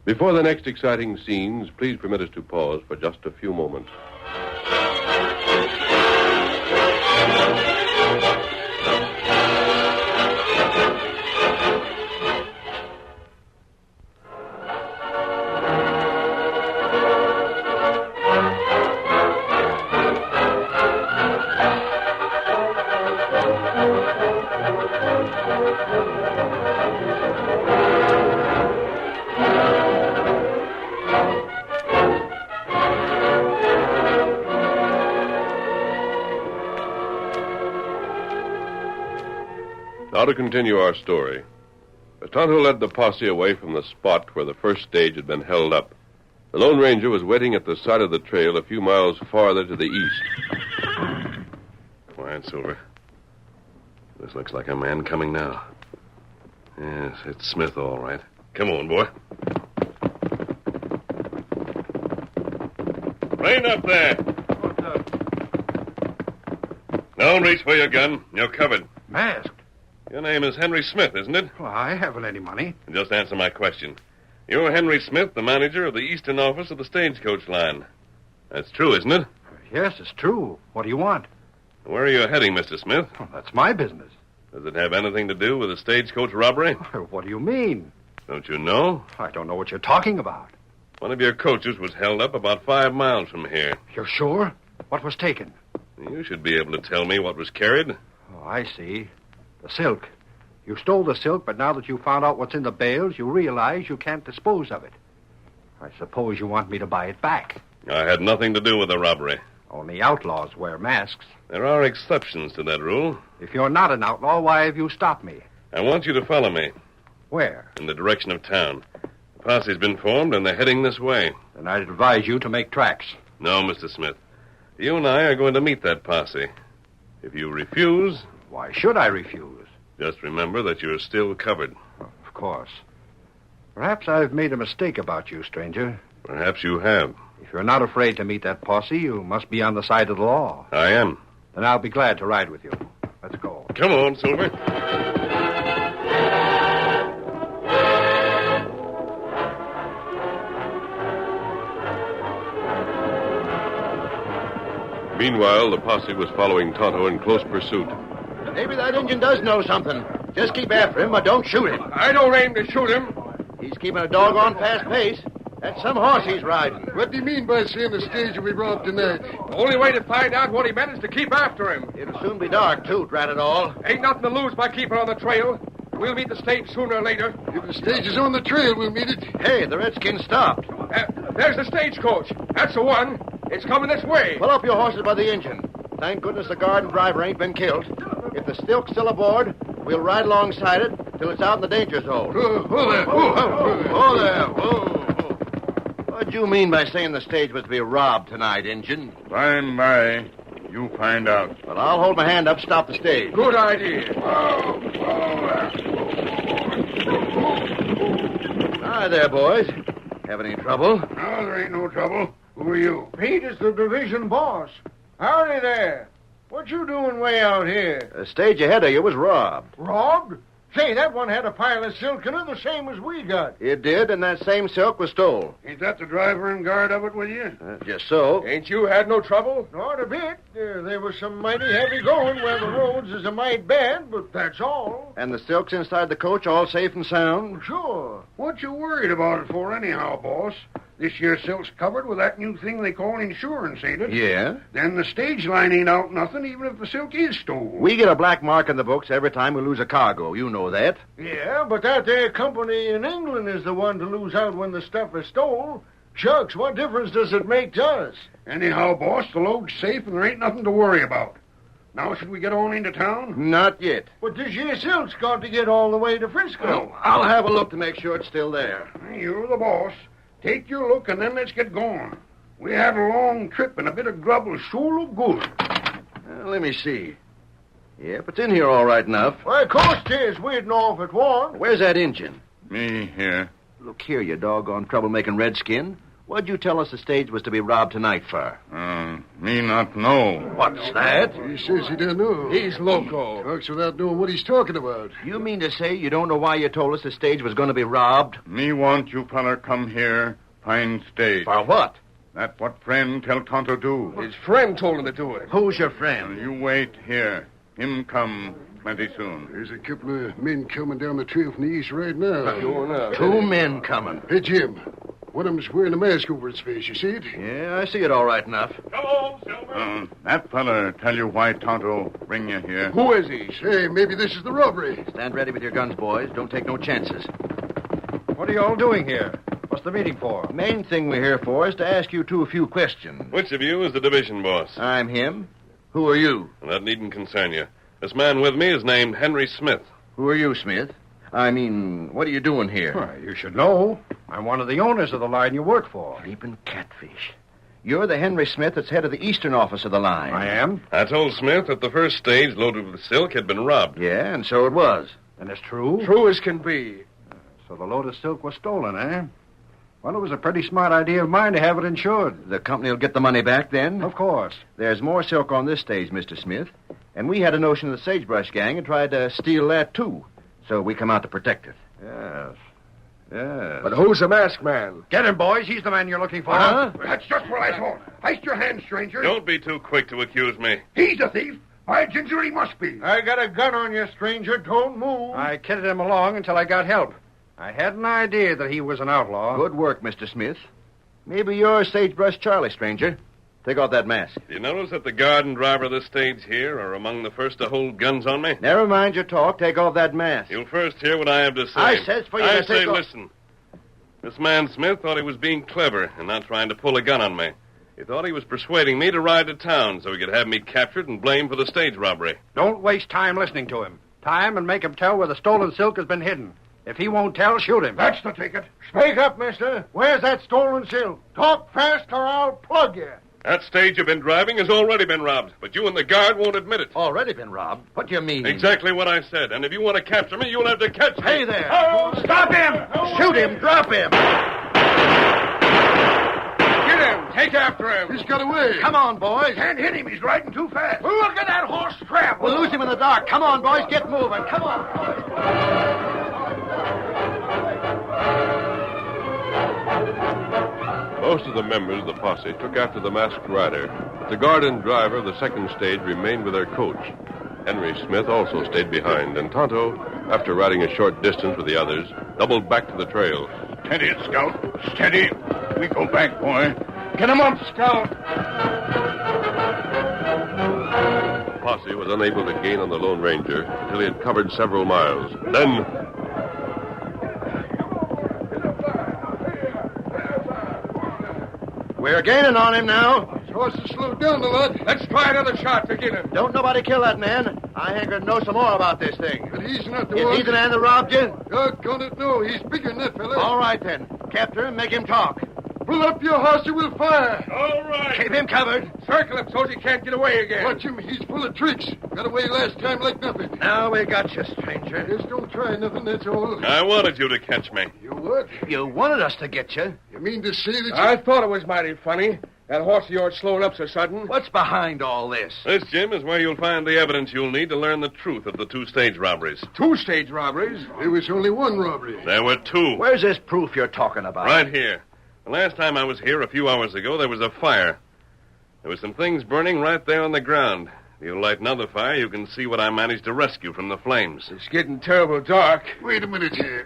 Before the next exciting scenes, please permit us to pause for just a few moments. Now to continue our story. As Tonto led the posse away from the spot where the first stage had been held up, the Lone Ranger was waiting at the side of the trail a few miles farther to the east. Quiet, Silver. This looks like a man coming now. Yes, it's Smith, all right. Come on, boy. Rein up there. What's up? Don't reach for your gun. You're covered. Masked? Your name is Henry Smith, isn't it? Well, I haven't any money. Just answer my question. You're Henry Smith, the manager of the eastern office of the stagecoach line. That's true, isn't it? Yes, it's true. What do you want? Where are you heading, Mr. Smith? Well, that's my business. Does it have anything to do with the stagecoach robbery? What do you mean? Don't you know? I don't know what you're talking about. One of your coaches was held up about 5 miles from here. You're sure? What was taken? You should be able to tell me what was carried. Oh, I see. The silk. You stole the silk, but now that you found out what's in the bales, you realize you can't dispose of it. I suppose you want me to buy it back. I had nothing to do with the robbery. Only outlaws wear masks. There are exceptions to that rule. If you're not an outlaw, why have you stopped me? I want you to follow me. Where? In the direction of town. The posse's been formed, and they're heading this way. Then I'd advise you to make tracks. No, Mr. Smith. You and I are going to meet that posse. If you refuse... Why should I refuse? Just remember that you're still covered. Of course. Perhaps I've made a mistake about you, stranger. Perhaps you have. If you're not afraid to meet that posse, you must be on the side of the law. I am. Then I'll be glad to ride with you. Let's go. Come on, Silver. Meanwhile, the posse was following Tonto in close pursuit. Maybe that Indian does know something. Just keep after him, but don't shoot him. I don't aim to shoot him. He's keeping a doggone fast pace. That's some horse he's riding. What do you mean by saying the stage will be robbed tonight? The only way to find out what he meant is to keep after him. It'll soon be dark, too, drat it all. Ain't nothing to lose by keeping on the trail. We'll meet the stage sooner or later. If the stage is on the trail, we'll meet it. Hey, the Redskins stopped. There's the stagecoach. That's the one. It's coming this way. Pull up your horses by the engine. Thank goodness the guard and driver ain't been killed. If the stilk's still aboard, we'll ride alongside it till it's out in the danger zone. Whoa there. Whoa there. Whoa. What'd you mean by saying the stage was to be robbed tonight, Injun? By and by, you find out. Well, I'll hold my hand up, stop the stage. Good idea. Hi there, boys. Have any trouble? No, there ain't no trouble. Who are you? Pete is the division boss. Howdy there. What you doing way out here? The stage ahead of you was robbed. Robbed? Say, that one had a pile of silk in it the same as we got. It did, and that same silk was stole. Ain't that the driver and guard of it with you? Just so. Ain't you had no trouble? Not a bit. There was some mighty heavy going where the roads is a mite bad, but that's all. And the silk's inside the coach, all safe and sound? Sure. What you worried about it for anyhow, boss? This here silk's covered with that new thing they call insurance, ain't it? Yeah. Then the stage line ain't out nothing, even if the silk is stolen. We get a black mark in the books every time we lose a cargo. You know that. Yeah, but that there company in England is the one to lose out when the stuff is stole. Shucks, what difference does it make to us? Anyhow, boss, the load's safe and there ain't nothing to worry about. Now, should we get on into town? Not yet. But this here silk's got to get all the way to Frisco. Well, I'll have a look to make sure it's still there. You're the boss. Take your look and then let's get going. We had a long trip and a bit of grub will sure look good. Let me see. Yep, it's in here all right enough. Why, of course it is. We'd know if it won't. Where's that engine? Me here. Look here, you doggone troublemaking redskin. What'd you tell us the stage was to be robbed tonight for? Me not know. What's that? He says he don't know. He's loco. Talks without knowing what he's talking about. You mean to say you don't know why you told us the stage was going to be robbed? Me want you feller come here, find stage. For what? That what friend tell Cantor do. His friend told him to do it. Who's your friend? You wait here. Him come plenty soon. There's a couple of men coming down the trail from the east right now. Sure enough. 2 men coming. Hey, Jim. One of them's wearing a mask over his face. You see it? Yeah, I see it all right enough. Hello, Silver. That feller tell you why Tonto bring you here. Who is he? Say, maybe this is the robbery. Stand ready with your guns, boys. Don't take no chances. What are you all doing here? What's the meeting for? The main thing we're here for is to ask you two a few questions. Which of you is the division boss? I'm him. Who are you? Well, that needn't concern you. This man with me is named Henry Smith. Who are you, Smith? I mean, what are you doing here? Why, you should know. I'm one of the owners of the line you work for. Sleeping catfish. You're the Henry Smith that's head of the eastern office of the line. I am. I told Smith that the first stage loaded with silk had been robbed. Yeah, and so it was. And it's true? True as can be. So the load of silk was stolen, eh? Well, it was a pretty smart idea of mine to have it insured. The company will get the money back then? Of course. There's more silk on this stage, Mr. Smith. And we had a notion of the Sagebrush Gang and tried to steal that, too. So we come out to protect it. Yes. Yes. But who's the masked man? Get him, boys. He's the man you're looking for. Huh? That's just what I thought. Heist your hand, stranger. Don't be too quick to accuse me. He's a thief. By ginger, he must be. I got a gun on you, stranger. Don't move. I kidded him along until I got help. I had an idea that he was an outlaw. Good work, Mr. Smith. Maybe you're Sagebrush Charlie, stranger. Take off that mask. Do you notice that the guard and driver of this stage here are among the first to hold guns on me? Never mind your talk. Take off that mask. You'll first hear what I have to say. I says for you to I say, take off... listen. This man Smith thought he was being clever and not trying to pull a gun on me. He thought he was persuading me to ride to town so he could have me captured and blamed for the stage robbery. Don't waste time listening to him. Time and make him tell where the stolen silk has been hidden. If he won't tell, shoot him. That's the ticket. Speak up, mister. Where's that stolen silk? Talk fast or I'll plug you. That stage you've been driving has already been robbed, but you and the guard won't admit it. Already been robbed? What do you mean? Exactly what I said. And if you want to capture me, you'll have to catch me. Hey there. Oh, stop him! Shoot him! Drop him! Get him! Take after him! He's got away. Come on, boys. Can't hit him. He's riding too fast. Look at that horse travel. We'll lose him in the dark. Come on, boys. Get moving. Come on. Most of the members of the posse took after the masked rider. The guard and driver of the second stage remained with their coach. Henry Smith also stayed behind, and Tonto, after riding a short distance with the others, doubled back to the trail. Steady it, Scout. Steady. We go back, boy. Get him up, Scout. The posse was unable to gain on the Lone Ranger until he had covered several miles. Then... We're gaining on him now. His horse has slowed down a lot. Let's try another shot to get him. Don't nobody kill that man. I hanker to know some more about this thing. But he's not the Is one. he the man that robbed you? Doggone it, no. He's bigger than that fella. All right, then. Capture him, make him talk. Pull up your horse or we'll fire. All right. Keep him covered. Circle him so he can't get away again. Watch him. He's full of tricks. Got away last time like nothing. Now we got you, stranger. Just don't try nothing, that's all. I wanted you to catch me. You what? You wanted us to get you. You mean to say that you... I thought it was mighty funny. That horse of yours slowing up so sudden. What's behind all this? This, Jim, is where you'll find the evidence you'll need to learn the truth of the 2 stage robberies. 2 stage robberies? There was only one robbery. There were 2. Where's this proof you're talking about? Right here. The last time I was here a few hours ago, there was a fire. There were some things burning right there on the ground. If you light another fire, you can see what I managed to rescue from the flames. It's getting terrible dark. Wait a minute here.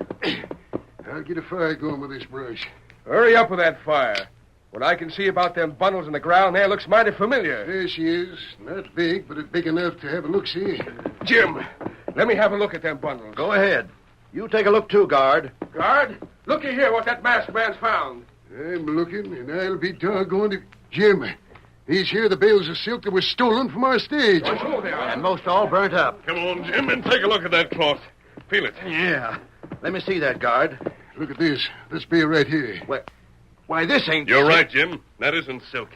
I'll get a fire going with this brush. Hurry up with that fire. What I can see about them bundles in the ground there looks mighty familiar. There she is. Not big, but it's big enough to have a look-see. Jim, let me have a look at them bundles. Go ahead. You take a look, too, guard. Guard, looky here what that masked man's found. I'm looking, and I'll be doggone if... Jim, these here the bales of silk that were stolen from our stage. Oh, sure they are. And most all burnt up. Come on, Jim, and take a look at that cloth. Feel it. Yeah. Let me see that, guard. Look at this. This bale right here. Why, this ain't... You're right, Jim. That isn't silk.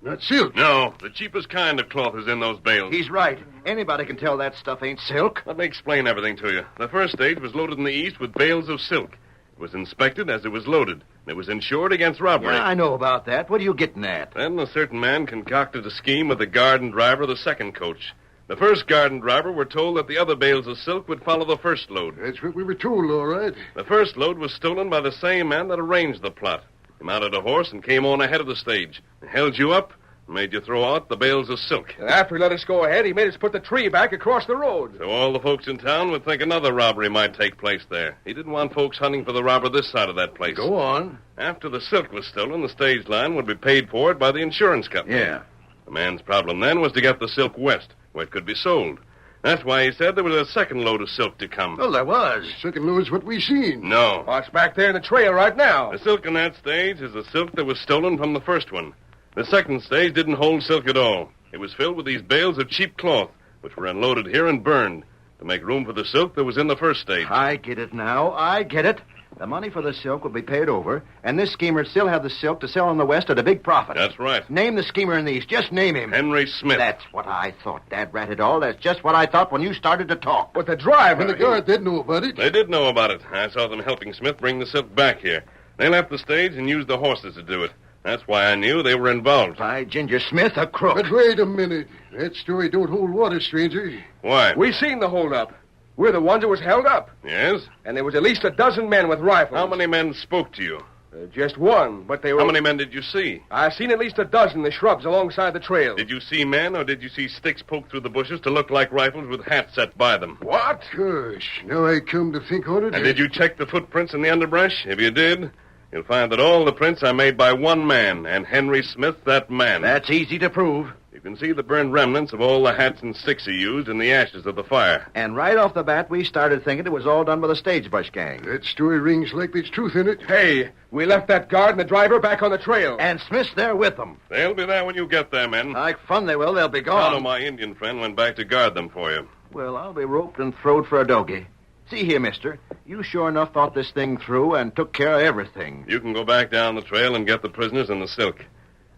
Not silk? No, the cheapest kind of cloth is in those bales. He's right. Anybody can tell that stuff ain't silk. Let me explain everything to you. The first stage was loaded in the east with bales of silk. It was inspected as it was loaded. It was insured against robbery. Yeah, I know about that. What are you getting at? Then a certain man concocted a scheme with the guard and driver of the second coach. The first guard and driver were told that the other bales of silk would follow the first load. That's what we were told, all right. The first load was stolen by the same man that arranged the plot. He mounted a horse and came on ahead of the stage. He held you up and made you throw out the bales of silk. And after he let us go ahead, he made us put the tree back across the road. So all the folks in town would think another robbery might take place there. He didn't want folks hunting for the robber this side of that place. Go on. After the silk was stolen, the stage line would be paid for it by the insurance company. Yeah. The man's problem then was to get the silk west, where it could be sold. That's why he said there was a second load of silk to come. Well, there was. Second load's what we seen. No. Oh, it's back there in the trail right now. The silk in that stage is the silk that was stolen from the first one. The second stage didn't hold silk at all. It was filled with these bales of cheap cloth, which were unloaded here and burned to make room for the silk that was in the first stage. I get it now. I get it. The money for the silk will be paid over, and this schemer still have the silk to sell in the West at a big profit. That's right. Name the schemer in the East. Just name him. Henry Smith. That's what I thought, Dad rat it all. That's just what I thought when you started to talk. But the driver... And the guard did know about it. They did know about it. I saw them helping Smith bring the silk back here. They left the stage and used the horses to do it. That's why I knew they were involved. By Ginger Smith, a crook. But wait a minute. That story don't hold water, stranger. Why? We seen the holdup. We're the ones that was held up. Yes? And there was at least a dozen men with rifles. How many men spoke to you? Just one, but they were... How many men did you see? I seen at least a dozen in the shrubs alongside the trail. Did you see men, or did you see sticks poked through the bushes to look like rifles with hats set by them? What? Gosh, now I come to think on it... And did you check the footprints in the underbrush? If you did, you'll find that all the prints are made by one man, and Henry Smith, that man. That's easy to prove. You can see the burned remnants of all the hats and sticks he used in the ashes of the fire. And right off the bat, we started thinking it was all done by the Stagebush gang. That story rings like there's truth in it. Hey, we left that guard and the driver back on the trail. And Smith's there with them. They'll be there when you get there, men. Like fun they will. They'll be gone. Tonto, my Indian friend, went back to guard them for you. Well, I'll be roped and throwed for a dogie. See here, mister. You sure enough thought this thing through and took care of everything. You can go back down the trail and get the prisoners and the silk.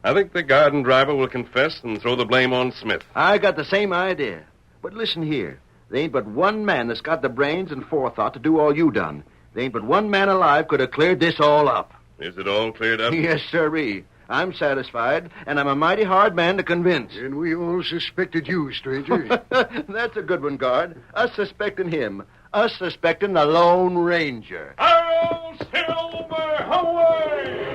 I think the guard and driver will confess and throw the blame on Smith. I got the same idea. But listen here. There ain't but one man that's got the brains and forethought to do all you done. There ain't but one man alive could have cleared this all up. Is it all cleared up? Yes, sirree. I'm satisfied, and I'm a mighty hard man to convince. And we all suspected you, stranger. That's a good one, guard. Us suspecting him. Us suspecting the Lone Ranger. Hail Silver, away!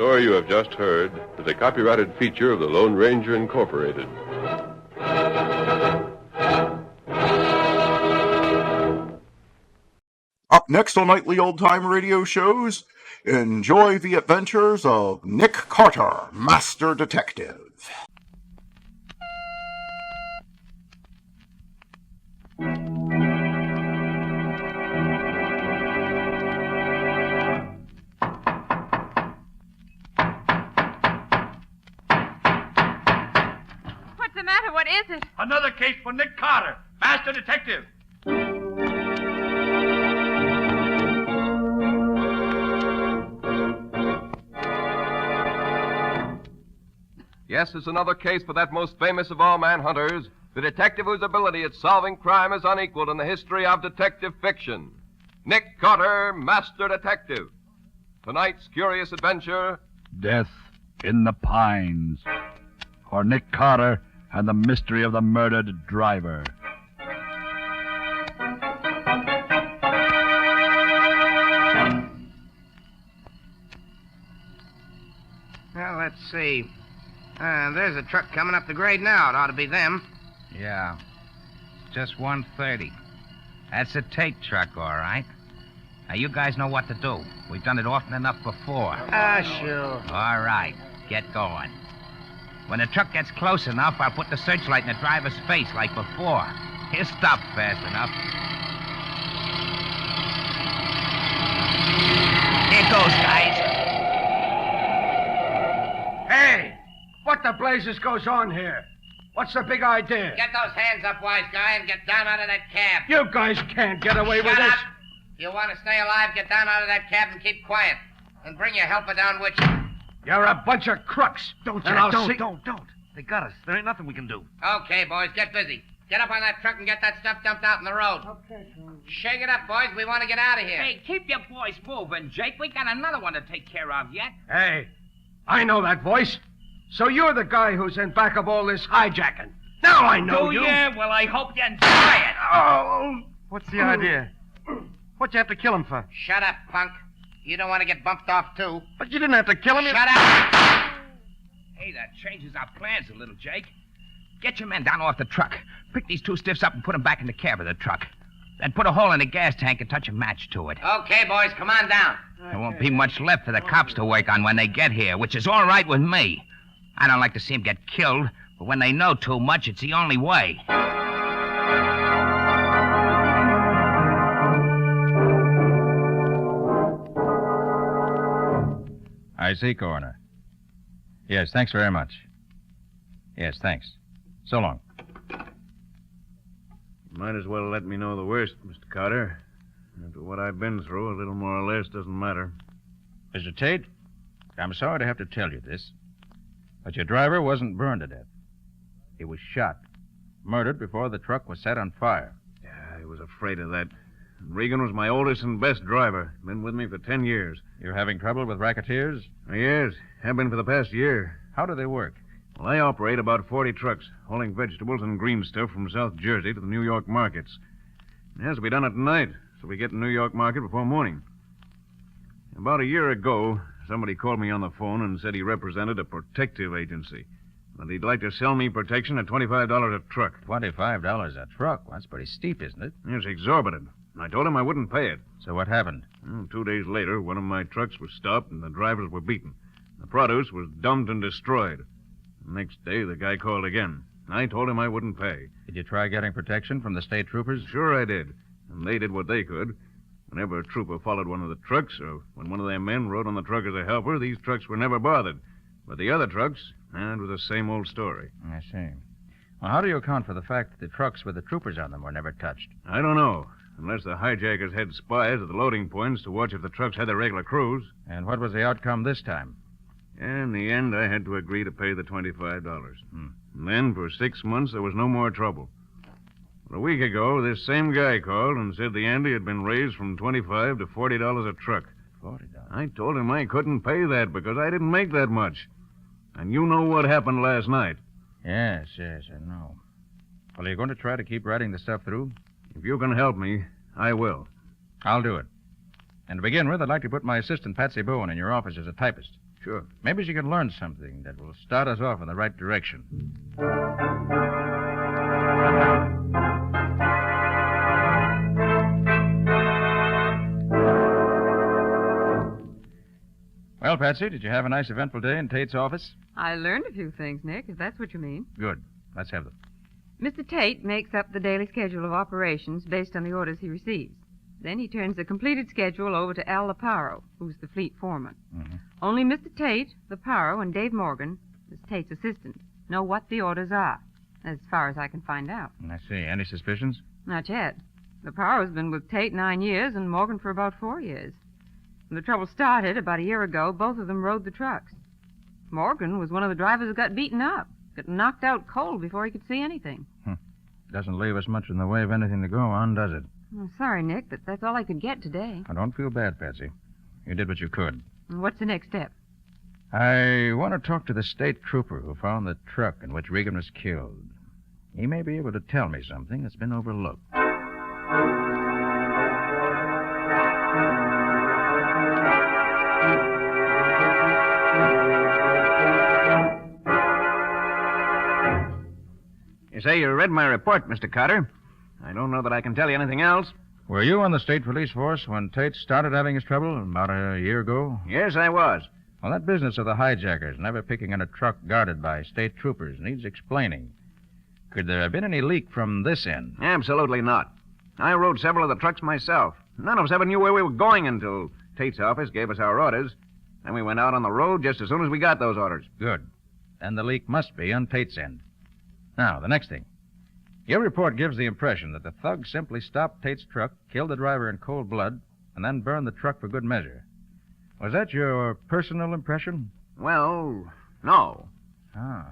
story you have just heard is a copyrighted feature of the Lone Ranger Incorporated. Up next on Nightly Old Time Radio Shows, enjoy the adventures of Nick Carter, Master Detective. What's the matter? What is it? Another case for Nick Carter, Master Detective. Yes, it's another case for that most famous of all manhunters, the detective whose ability at solving crime is unequaled in the history of detective fiction. Nick Carter, Master Detective. Tonight's curious adventure... Death in the Pines. For Nick Carter and the mystery of the murdered driver. Well, let's see. There's a truck coming up the grade now. It ought to be them. Yeah. Just 1:30. That's a tape truck, all right. Now, you guys know what to do. We've done it often enough before. Sure. All right. Get going. When the truck gets close enough, I'll put the searchlight in the driver's face like before. He'll stop fast enough. Here goes, guys. Hey! What the blazes goes on here? What's the big idea? Get those hands up, wise guy, and get down out of that cab. You guys can't get away with Shut this. up. You want to stay alive, get down out of that cab and keep quiet. And bring your helper down with you. You're a bunch of crooks. Don't, Jack, don't. They got us. There ain't nothing we can do. Okay, boys, get busy. Get up on that truck and get that stuff dumped out in the road. Okay, Shake it up, boys. We want to get out of here. Hey, keep your boys moving, Jake. We got another one to take care of yet. Hey, I know that voice. So you're the guy who's in back of all this hijacking. Now I know Do you. you? Well, I hope you enjoy it. Oh, what's the idea? What'd you have to kill him for? Shut up, punk. You don't want to get bumped off, too. But you didn't have to kill him. Shut up! Hey, that changes our plans a little, Jake. Get your men down off the truck. Pick these two stiffs up and put them back in the cab of the truck. Then put a hole in the gas tank and touch a match to it. Okay, boys, come on down. There won't be much left for the cops to work on when they get here, which is all right with me. I don't like to see them get killed, but when they know too much, it's the only way. I see, Coroner. Yes, thanks very much. Yes, thanks. So long. Might as well let me know the worst, Mr. Carter. After what I've been through, a little more or less doesn't matter. Mr. Tate, I'm sorry to have to tell you this, but your driver wasn't burned to death. He was shot, murdered before the truck was set on fire. Yeah, I was afraid of that. Regan was my oldest and best driver. Been with me for 10 years. You're having trouble with racketeers? Yes, have been for the past year. How do they work? Well, I operate about 40 trucks, hauling vegetables and green stuff from South Jersey to the New York markets. It has to be done at night, so we get in New York market before morning. About a year ago, somebody called me on the phone and said he represented a protective agency. That he'd like to sell me protection at $25 a truck. $25 a truck? Well, that's pretty steep, isn't it? It's exorbitant. I told him I wouldn't pay it. So what happened? Well, 2 days later, one of my trucks was stopped and the drivers were beaten. The produce was dumped and destroyed. The next day, the guy called again. I told him I wouldn't pay. Did you try getting protection from the state troopers? Sure I did. And they did what they could. Whenever a trooper followed one of the trucks, or when one of their men rode on the truck as a helper, these trucks were never bothered. But the other trucks, it was the same old story. I see. Well, how do you account for the fact that the trucks with the troopers on them were never touched? I don't know. Unless the hijackers had spies at the loading points to watch if the trucks had their regular crews. And what was the outcome this time? In the end, I had to agree to pay the $25. And then, for 6 months, there was no more trouble. But a week ago, this same guy called and said the ante had been raised from $25 to $40 a truck. $40? I told him I couldn't pay that because I didn't make that much. And you know what happened last night. Yes, I know. Well, are you going to try to keep writing the stuff through? If you can help me, I will. I'll do it. And to begin with, I'd like to put my assistant, Patsy Bowen, in your office as a typist. Sure. Maybe she can learn something that will start us off in the right direction. Well, Patsy, did you have a nice eventful day in Tate's office? I learned a few things, Nick, if that's what you mean. Good. Let's have them. Mr. Tate makes up the daily schedule of operations based on the orders he receives. Then he turns the completed schedule over to Al Leparo, who's the fleet foreman. Mm-hmm. Only Mr. Tate, Leparo, and Dave Morgan, as Tate's assistant, know what the orders are, as far as I can find out. I see. Any suspicions? Not yet. Leparo's been with Tate 9 years and Morgan for about 4 years. When the trouble started about a year ago, both of them rode the trucks. Morgan was one of the drivers who got beaten up, got knocked out cold before he could see anything. Doesn't leave us much in the way of anything to go on, does it? I'm sorry, Nick, but that's all I could get today. I don't feel bad, Patsy. You did what you could. And what's the next step? I want to talk to the state trooper who found the truck in which Regan was killed. He may be able to tell me something that's been overlooked. You say you read my report, Mr. Carter. I don't know that I can tell you anything else. Were you on the state police force when Tate started having his trouble about a year ago? Yes, I was. Well, that business of the hijackers never picking in a truck guarded by state troopers needs explaining. Could there have been any leak from this end? Absolutely not. I rode several of the trucks myself. None of us ever knew where we were going until Tate's office gave us our orders. Then we went out on the road just as soon as we got those orders. Good. Then the leak must be on Tate's end. Now, the next thing. Your report gives the impression that the thugs simply stopped Tate's truck, killed the driver in cold blood, and then burned the truck for good measure. Was that your personal impression? Well, no. Ah.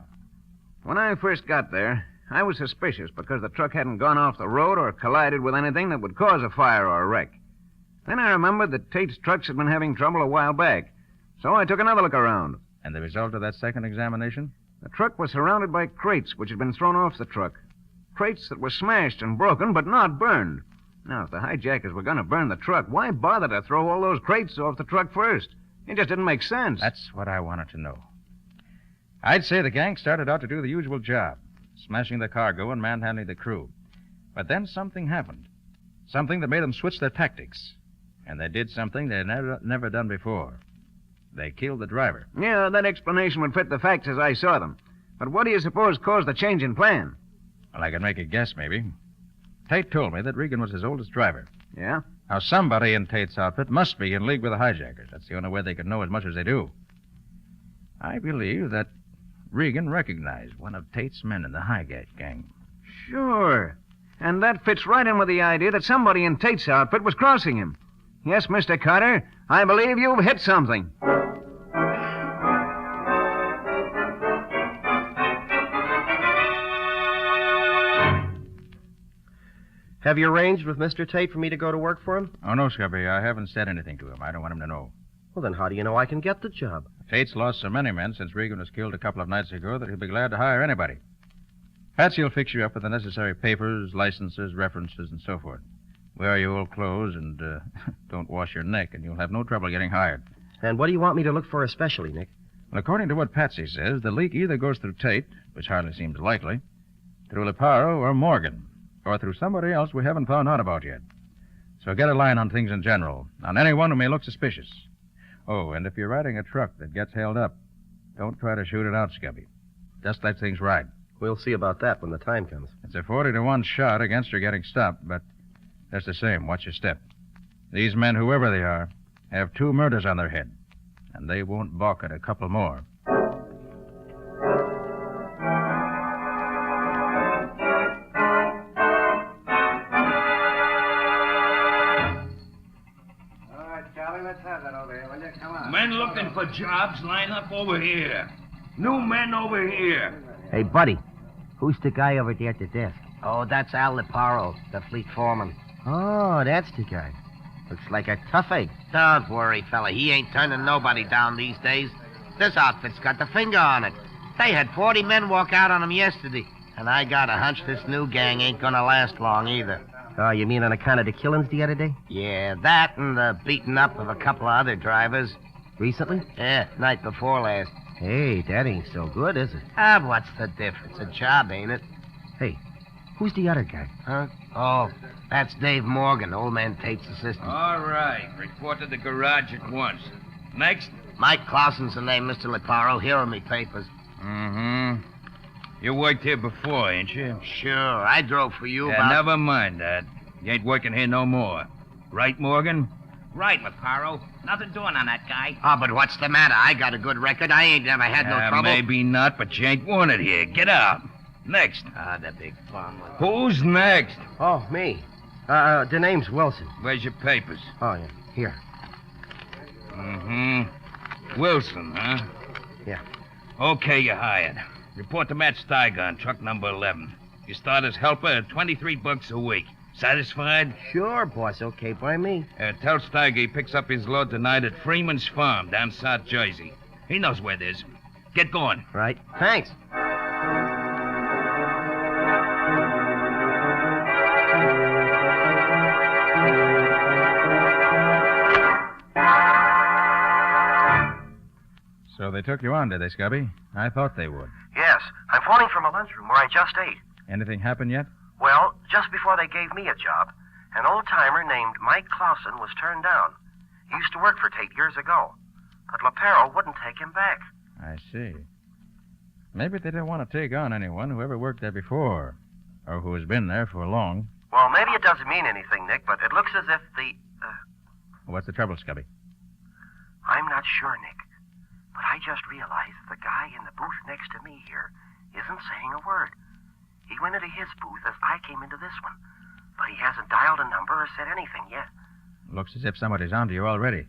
When I first got there, I was suspicious because the truck hadn't gone off the road or collided with anything that would cause a fire or a wreck. Then I remembered that Tate's trucks had been having trouble a while back, so I took another look around. And the result of that second examination? The truck was surrounded by crates which had been thrown off the truck. Crates that were smashed and broken, but not burned. Now, if the hijackers were going to burn the truck, why bother to throw all those crates off the truck first? It just didn't make sense. That's what I wanted to know. I'd say the gang started out to do the usual job, smashing the cargo and manhandling the crew. But then something happened. Something that made them switch their tactics. And they did something they'd never done before. They killed the driver. Yeah, that explanation would fit the facts as I saw them. But what do you suppose caused the change in plan? Well, I could make a guess, maybe. Tate told me that Regan was his oldest driver. Yeah? Now, somebody in Tate's outfit must be in league with the hijackers. That's the only way they could know as much as they do. I believe that Regan recognized one of Tate's men in the hijack gang. Sure. And that fits right in with the idea that somebody in Tate's outfit was crossing him. Yes, Mr. Carter, I believe you've hit something. Have you arranged with Mr. Tate for me to go to work for him? Oh, no, Scubby. I haven't said anything to him. I don't want him to know. Well, then how do you know I can get the job? Tate's lost so many men since Regan was killed a couple of nights ago that he'll be glad to hire anybody. Patsy will fix you up with the necessary papers, licenses, references, and so forth. Wear your old clothes and don't wash your neck, and you'll have no trouble getting hired. And what do you want me to look for especially, Nick? Well, according to what Patsy says, the leak either goes through Tate, which hardly seems likely, through Leparo or Morgan, or through somebody else we haven't found out about yet. So get a line on things in general, on anyone who may look suspicious. Oh, and if you're riding a truck that gets held up, don't try to shoot it out, Scubby. Just let things ride. We'll see about that when the time comes. It's a 40-to-1 shot against your getting stopped, but just the same, watch your step. These men, whoever they are, have 2 murders on their head, and they won't balk at a couple more. Men looking for jobs, line up over here. New men over here. Hey, buddy, who's the guy over there at the desk? Oh, that's Al Leparo, the fleet foreman. Oh, that's the guy. Looks like a tough egg. Don't worry, fella. He ain't turning nobody down these days. This outfit's got the finger on it. They had 40 men walk out on him yesterday. And I got a hunch this new gang ain't gonna last long either. Oh, you mean on account of the killings the other day? Yeah, that and the beating up of a couple of other drivers. Recently? Yeah, night before last. Hey, that ain't so good, is it? Ah, what's the difference? A job, ain't it? Hey, who's the other guy? Huh? Oh, that's Dave Morgan, old man Tate's assistant. All right. Report to the garage at once. Next? Mike Clausen's the name, Mr. Leparo. Here are me papers. Mm-hmm. You worked here before, ain't you? Sure, I drove for you Yeah, never mind that. You ain't working here no more. Right, Morgan? Right, Leparo. Nothing doing on that guy. Oh, but what's the matter? I got a good record. I ain't never had no trouble. Maybe not, but you ain't wanted here. Get out. Next. Ah, the big farmer. Who's next? Oh, me. The name's Wilson. Where's your papers? Oh, yeah. Here. Mm-hmm. Wilson, huh? Yeah. Okay, you're hired. Report to Matt Steiger on truck number 11. You start as helper at $23 a week. Satisfied? Sure, boss. Okay by me. Tell Steiger he picks up his load tonight at Freeman's Farm down South Jersey. He knows where it is. Get going. Right. Thanks. So they took you on, did they, Scubby? I thought they would. Yes. I'm phoning from a lunchroom where I just ate. Anything happened yet? Well, just before they gave me a job, an old-timer named Mike Clausen was turned down. He used to work for Tate years ago. But Leparo wouldn't take him back. I see. Maybe they didn't want to take on anyone who ever worked there before, or who has been there for long. Well, maybe it doesn't mean anything, Nick, but it looks as if the... What's the trouble, Scubby? I'm not sure, Nick. But I just realized the guy in the booth next to me here isn't saying a word. He went into his booth as I came into this one, but he hasn't dialed a number or said anything yet. Looks as if somebody's onto you already.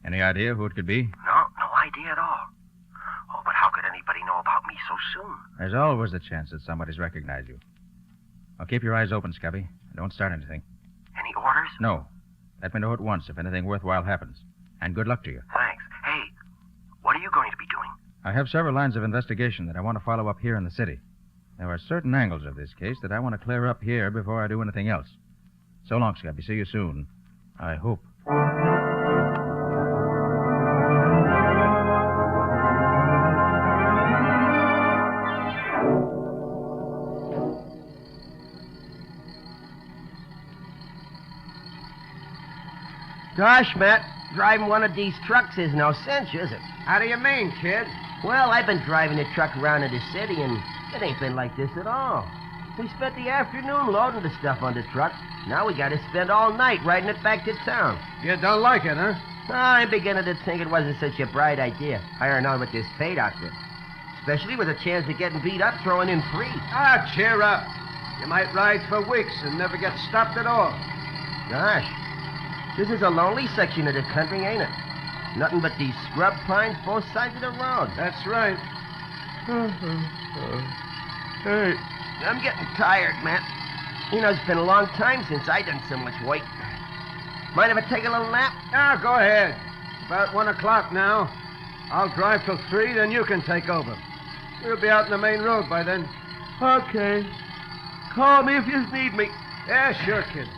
Any idea who it could be? No idea at all. Oh, but how could anybody know about me so soon? There's always the chance that somebody's recognized you. Well, keep your eyes open, Scubby. Don't start anything. Any orders? No. Let me know at once if anything worthwhile happens. And good luck to you. Thanks. Hey, what are you going to be doing? I have several lines of investigation that I want to follow up here in the city. There are certain angles of this case that I want to clear up here before I do anything else. So long, Scubby. See you soon. I hope. Gosh, Matt, driving one of these trucks is no cinch, is it? How do you mean, kid? Well, I've been driving a truck around in the city, and it ain't been like this at all. We spent the afternoon loading the stuff on the truck. Now we got to spend all night riding it back to town. You don't like it, huh? I'm beginning to think it wasn't such a bright idea, hiring on with this Tate outfit. Especially with a chance of getting beat up throwing in free. Ah, cheer up. You might ride for weeks and never get stopped at all. Gosh, this is a lonely section of the country, ain't it? Nothing but these scrub pines both sides of the road. That's right. Hey, I'm getting tired, Matt. You know, it's been a long time since I done so much weight. Mind if I take a little nap? Ah, go ahead. About 1 o'clock now. I'll drive till 3, then you can take over. We'll be out in the main road by then. Okay. Call me if you need me. Yeah, sure, kid.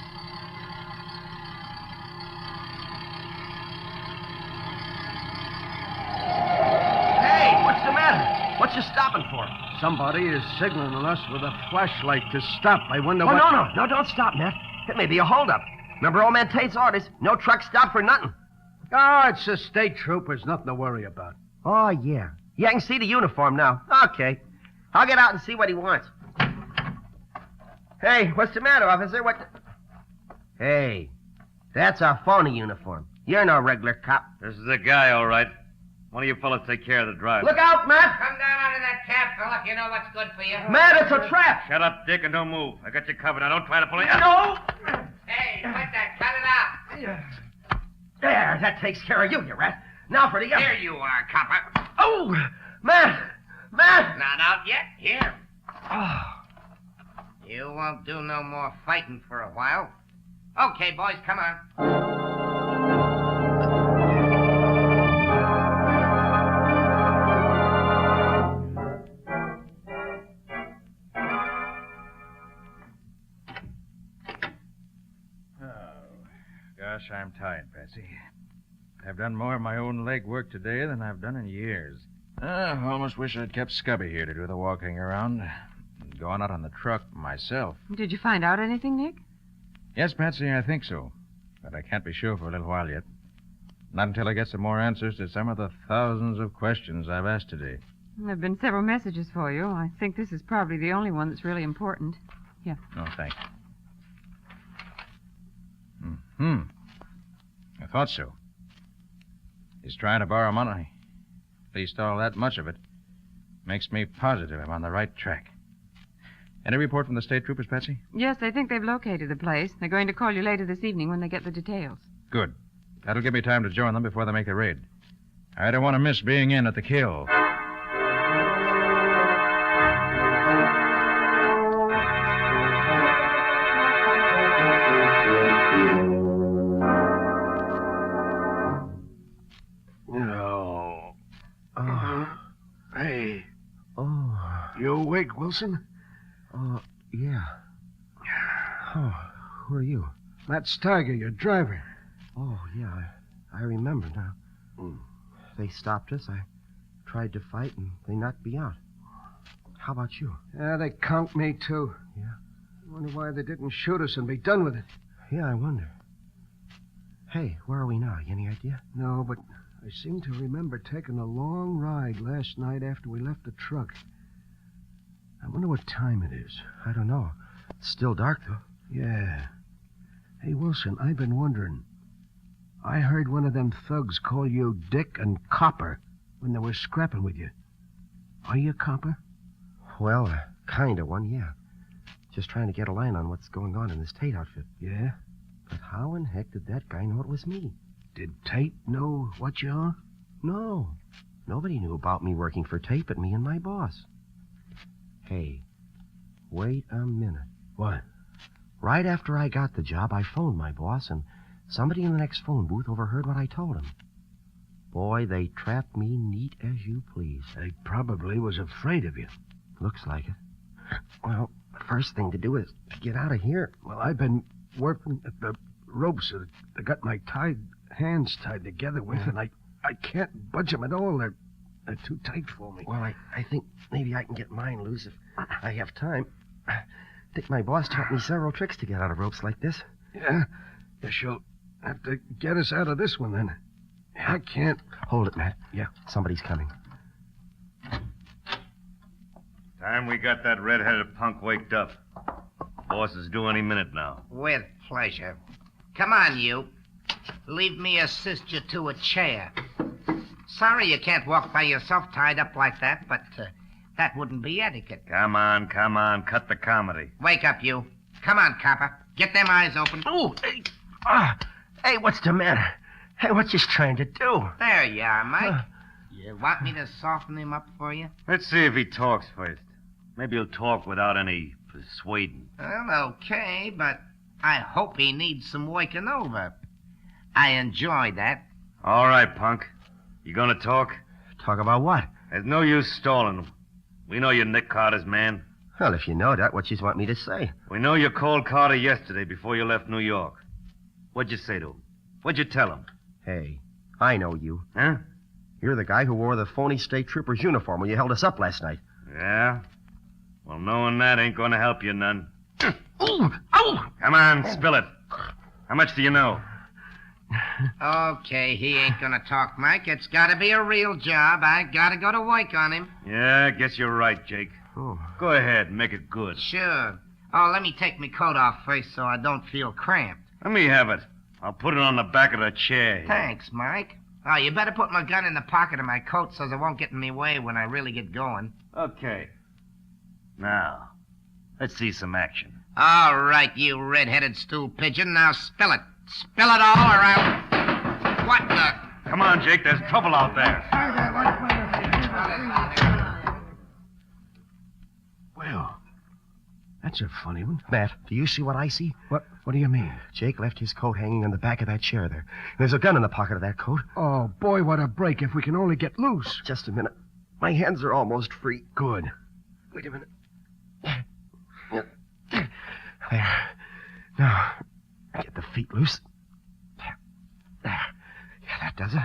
Hey, what's the matter? What you stopping for? Somebody is signaling us with a flashlight to stop. I wonder Oh, what... no, don't stop, Matt. It may be a holdup. Remember old man Tate's orders? No truck stop for nothing. Oh, it's the state troopers. Nothing to worry about. Oh, yeah. Yeah, I can see the uniform now. Okay. I'll get out and see what he wants. Hey, what's the matter, officer? What the... Hey, that's our phony uniform. You're no regular cop. This is the guy, all right. One of you fellas take care of the driver. Look out, Matt! Come down out of that cab, fella, if you know what's good for you. Matt, it's a trap! Shut up, Dick, and don't move. I got you covered. Now, don't try to pull it. No! Hey, quit that. Cut it out. There, that takes care of you, you rat. Now for the other. Here you are, copper. Oh! Matt! Matt! Not out yet. Here. Oh. You won't do no more fighting for a while. Okay, boys, come on. Gosh, I'm tired, Patsy. I've done more of my own leg work today than I've done in years. I almost wish I'd kept Scubby here to do the walking around. And gone out on the truck myself. Did you find out anything, Nick? Yes, Patsy, I think so. But I can't be sure for a little while yet. Not until I get some more answers to some of the thousands of questions I've asked today. There have been several messages for you. I think this is probably the only one that's really important. Here. Oh, thanks. I thought so. He's trying to borrow money. At least all that much of it. Makes me positive I'm on the right track. Any report from the state troopers, Patsy? Yes, they think they've located the place. They're going to call you later this evening when they get the details. Good. That'll give me time to join them before they make the raid. I don't want to miss being in at the kill. No. Hey. Oh. You awake, Wilson? Yeah. Oh, who are you? That's Tiger, your driver. Oh, yeah, I remember now. They stopped us. I tried to fight, and they knocked me out. How about you? Yeah, they conked me, too. Yeah? I wonder why they didn't shoot us and be done with it. Yeah, I wonder. Hey, where are we now? You any idea? No, but I seem to remember taking a long ride last night after we left the truck. I wonder what time it is. I don't know. It's still dark, though. Yeah. Hey, Wilson, I've been wondering. I heard one of them thugs call you Dick and Copper when they were scrapping with you. Are you a copper? Well, kind of one, yeah. Just trying to get a line on what's going on in this Tate outfit. Yeah? But how in heck did that guy know it was me? Did Tate know what you are? No. Nobody knew about me working for Tate but me and my boss. Hey, wait a minute. What? Right after I got the job, I phoned my boss, and somebody in the next phone booth overheard what I told him. Boy, they trapped me neat as you please. They probably was afraid of you. Looks like it. Well, the first thing to do is to get out of here. Well, I've been working at the ropes that I got my hands tied together with, and I can't budge them at all. They're too tight for me. Well, I think maybe I can get mine loose if I have time. I think my boss taught me several tricks to get out of ropes like this. Yeah? Guess you'll have to get us out of this one, then. I can't. Hold it, Matt. Yeah. Somebody's coming. Time we got that red-headed punk waked up. Boss is due any minute now. With pleasure. Come on, you. Leave me assist you to a chair. Sorry you can't walk by yourself tied up like that, but that wouldn't be etiquette. Come on. Cut the comedy. Wake up, you. Come on, copper. Get them eyes open. Oh, hey. Hey, what's the matter? Hey, what you trying to do? There you are, Mike. You want me to soften him up for you? Let's see if he talks first. Maybe he'll talk without any persuading. Well, okay, but I hope he needs some waking over. I enjoy that. All right, punk. You gonna talk? Talk about what? There's no use stalling. We know you're Nick Carter's man. Well, if you know that, what you want me to say? We know you called Carter yesterday before you left New York. What'd you say to him? What'd you tell him? Hey, I know you. Huh? You're the guy who wore the phony state trooper's uniform when you held us up last night. Yeah? Well, knowing that ain't gonna help you none. Ooh! Ow! Come on, spill it. How much do you know? Okay, he ain't gonna talk, Mike. It's gotta be a real job. I gotta go to work on him. Yeah, I guess you're right, Jake. Oh. Go ahead, make it good. Sure. Oh, let me take my coat off first so I don't feel cramped. Let me have it. I'll put it on the back of the chair here. Thanks, Mike. Oh, you better put my gun in the pocket of my coat so it won't get in my way when I really get going. Okay. Now, let's see some action. All right, you red-headed stool pigeon. Now spill it. Spill it all around. What the... Come on, Jake. There's trouble out there. Well, that's a funny one. Matt, do you see what I see? What do you mean? Jake left his coat hanging on the back of that chair there. There's a gun in the pocket of that coat. Oh, boy, what a break if we can only get loose. Just a minute. My hands are almost free. Good. Wait a minute. There. Now, get the feet loose. There. Yeah, that does it.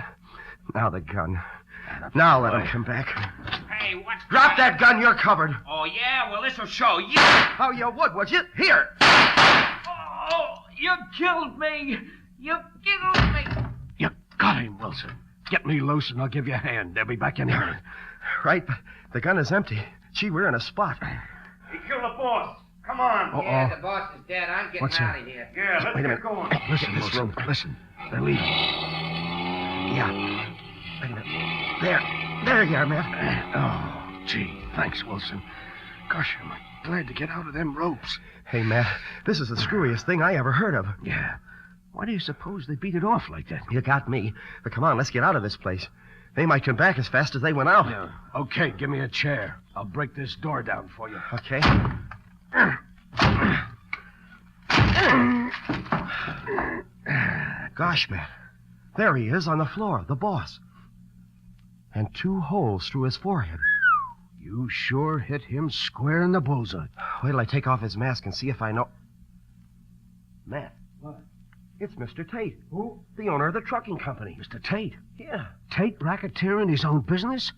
Now the gun. Now let him come back. Hey, what's... Drop that gun, you're covered. Oh, yeah? Well, this'll show you. How you would you? Here. Oh, you killed me. You killed me. You got him, Wilson. Get me loose and I'll give you a hand. They'll be back in here. Right, but the gun is empty. Gee, we're in a spot. He killed the boss. Come on. Yeah, the boss is dead. I'm getting What's out that? of here. Yeah, let's Wait a get minute. going. Listen, Wilson. Listen. They're leaving. Yeah. Wait a minute. There you are, Matt. Oh, gee. Thanks, Wilson. Gosh, am I glad to get out of them ropes. Hey, Matt, this is the screwiest thing I ever heard of. Yeah. Why do you suppose they beat it off like that? You got me. But come on, let's get out of this place. They might come back as fast as they went out. Yeah. Okay, give me a chair. I'll break this door down for you. Okay. Gosh, Matt. There he is on the floor, the boss. And 2 holes through his forehead. You sure hit him square in the bullseye. Wait till I take off his mask and see if I know... Matt. What? It's Mr. Tate. Who? The owner of the trucking company. Mr. Tate? Yeah. Tate racketeering his own business?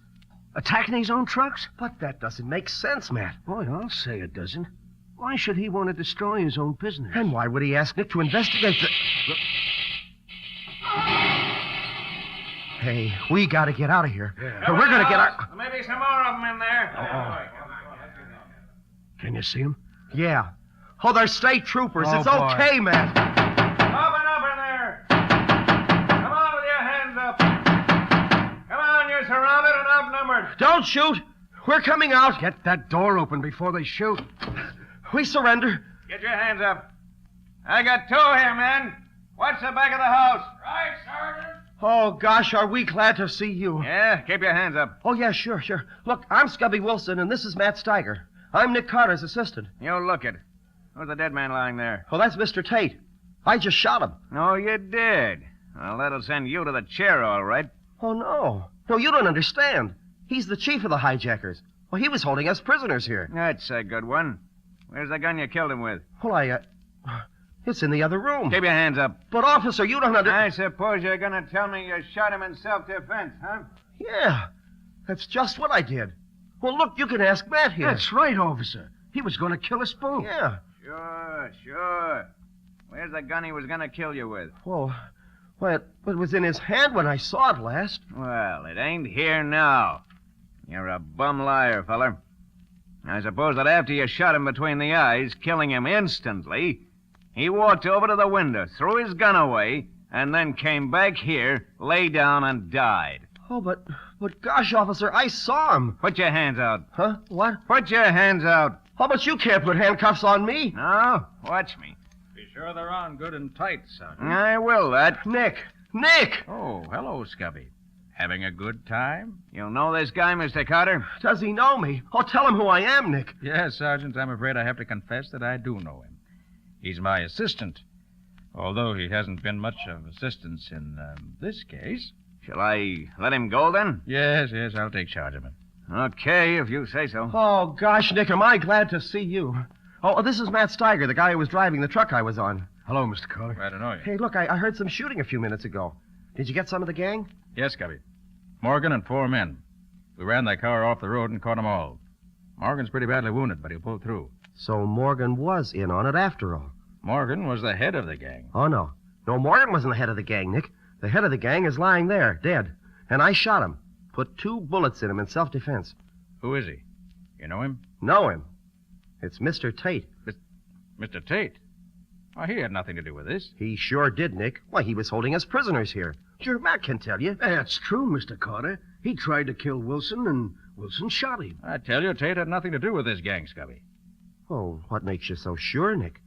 Attacking his own trucks? But that doesn't make sense, Matt. Boy, I'll say it doesn't. Why should he want to destroy his own business? And why would he ask Nick to investigate the... Hey, we got to get out of here. Yeah. Or we're going to get our... Maybe some more of them in there. Can you see him? Yeah. Oh, they're state troopers. Oh, It's boy. okay, Matt. Open up in there. Come on with your hands up. Come on, you're surrounded and outnumbered. Don't shoot. We're coming out. Get that door open before they shoot. We surrender. Get your hands up. I got 2 here, men. Watch the back of the house. Right, Sergeant. Oh, gosh, are we glad to see you. Yeah, keep your hands up. Oh, yeah, sure. Look, I'm Scubby Wilson, and this is Matt Steiger. I'm Nick Carter's assistant. You look it. Who's the dead man lying there? Oh, that's Mr. Tate. I just shot him. No, you did. Well, that'll send you to the chair, all right. Oh, no. No, you don't understand. He's the chief of the hijackers. Well, he was holding us prisoners here. That's a good one. Where's the gun you killed him with? Well, it's in the other room. Keep your hands up. But, officer, you don't I suppose you're going to tell me you shot him in self-defense, huh? Yeah. That's just what I did. Well, look, you can ask Matt here. That's right, officer. He was going to kill us both. Yeah. Sure. Where's the gun he was going to kill you with? Well, it was in his hand when I saw it last. Well, it ain't here now. You're a bum liar, feller. I suppose that after you shot him between the eyes, killing him instantly, he walked over to the window, threw his gun away, and then came back here, lay down, and died. Oh, but gosh, officer, I saw him. Put your hands out. Huh? What? Put your hands out. Oh, but you can't put handcuffs on me. No? Watch me. Be sure they're on good and tight, Sergeant. I will, that. Nick! Oh, hello, Scubby. Having a good time? You know this guy, Mr. Carter? Does he know me? Oh, tell him who I am, Nick. Yes, Sergeant, I'm afraid I have to confess that I do know him. He's my assistant, although he hasn't been much of assistance in this case. Shall I let him go, then? Yes, I'll take charge of him. Okay, if you say so. Oh, gosh, Nick, am I glad to see you. Oh, this is Matt Steiger, the guy who was driving the truck I was on. Hello, Mr. Carter. Glad to know you. Hey, look, I heard some shooting a few minutes ago. Did you get some of the gang? Yes, Scubby. Morgan and 4 men. We ran that car off the road and caught them all. Morgan's pretty badly wounded, but he'll pull through. So Morgan was in on it after all. Morgan was the head of the gang. Oh, no. No, Morgan wasn't the head of the gang, Nick. The head of the gang is lying there, dead. And I shot him. Put 2 bullets in him in self-defense. Who is he? You know him? Know him. It's Mr. Tate. Mr. Tate? Why, he had nothing to do with this. He sure did, Nick. Why, he was holding us prisoners here. Sure, Matt can tell you. That's true, Mr. Carter. He tried to kill Wilson, and Wilson shot him. I tell you, Tate had nothing to do with this gang, Scubby. Oh, what makes you so sure, Nick?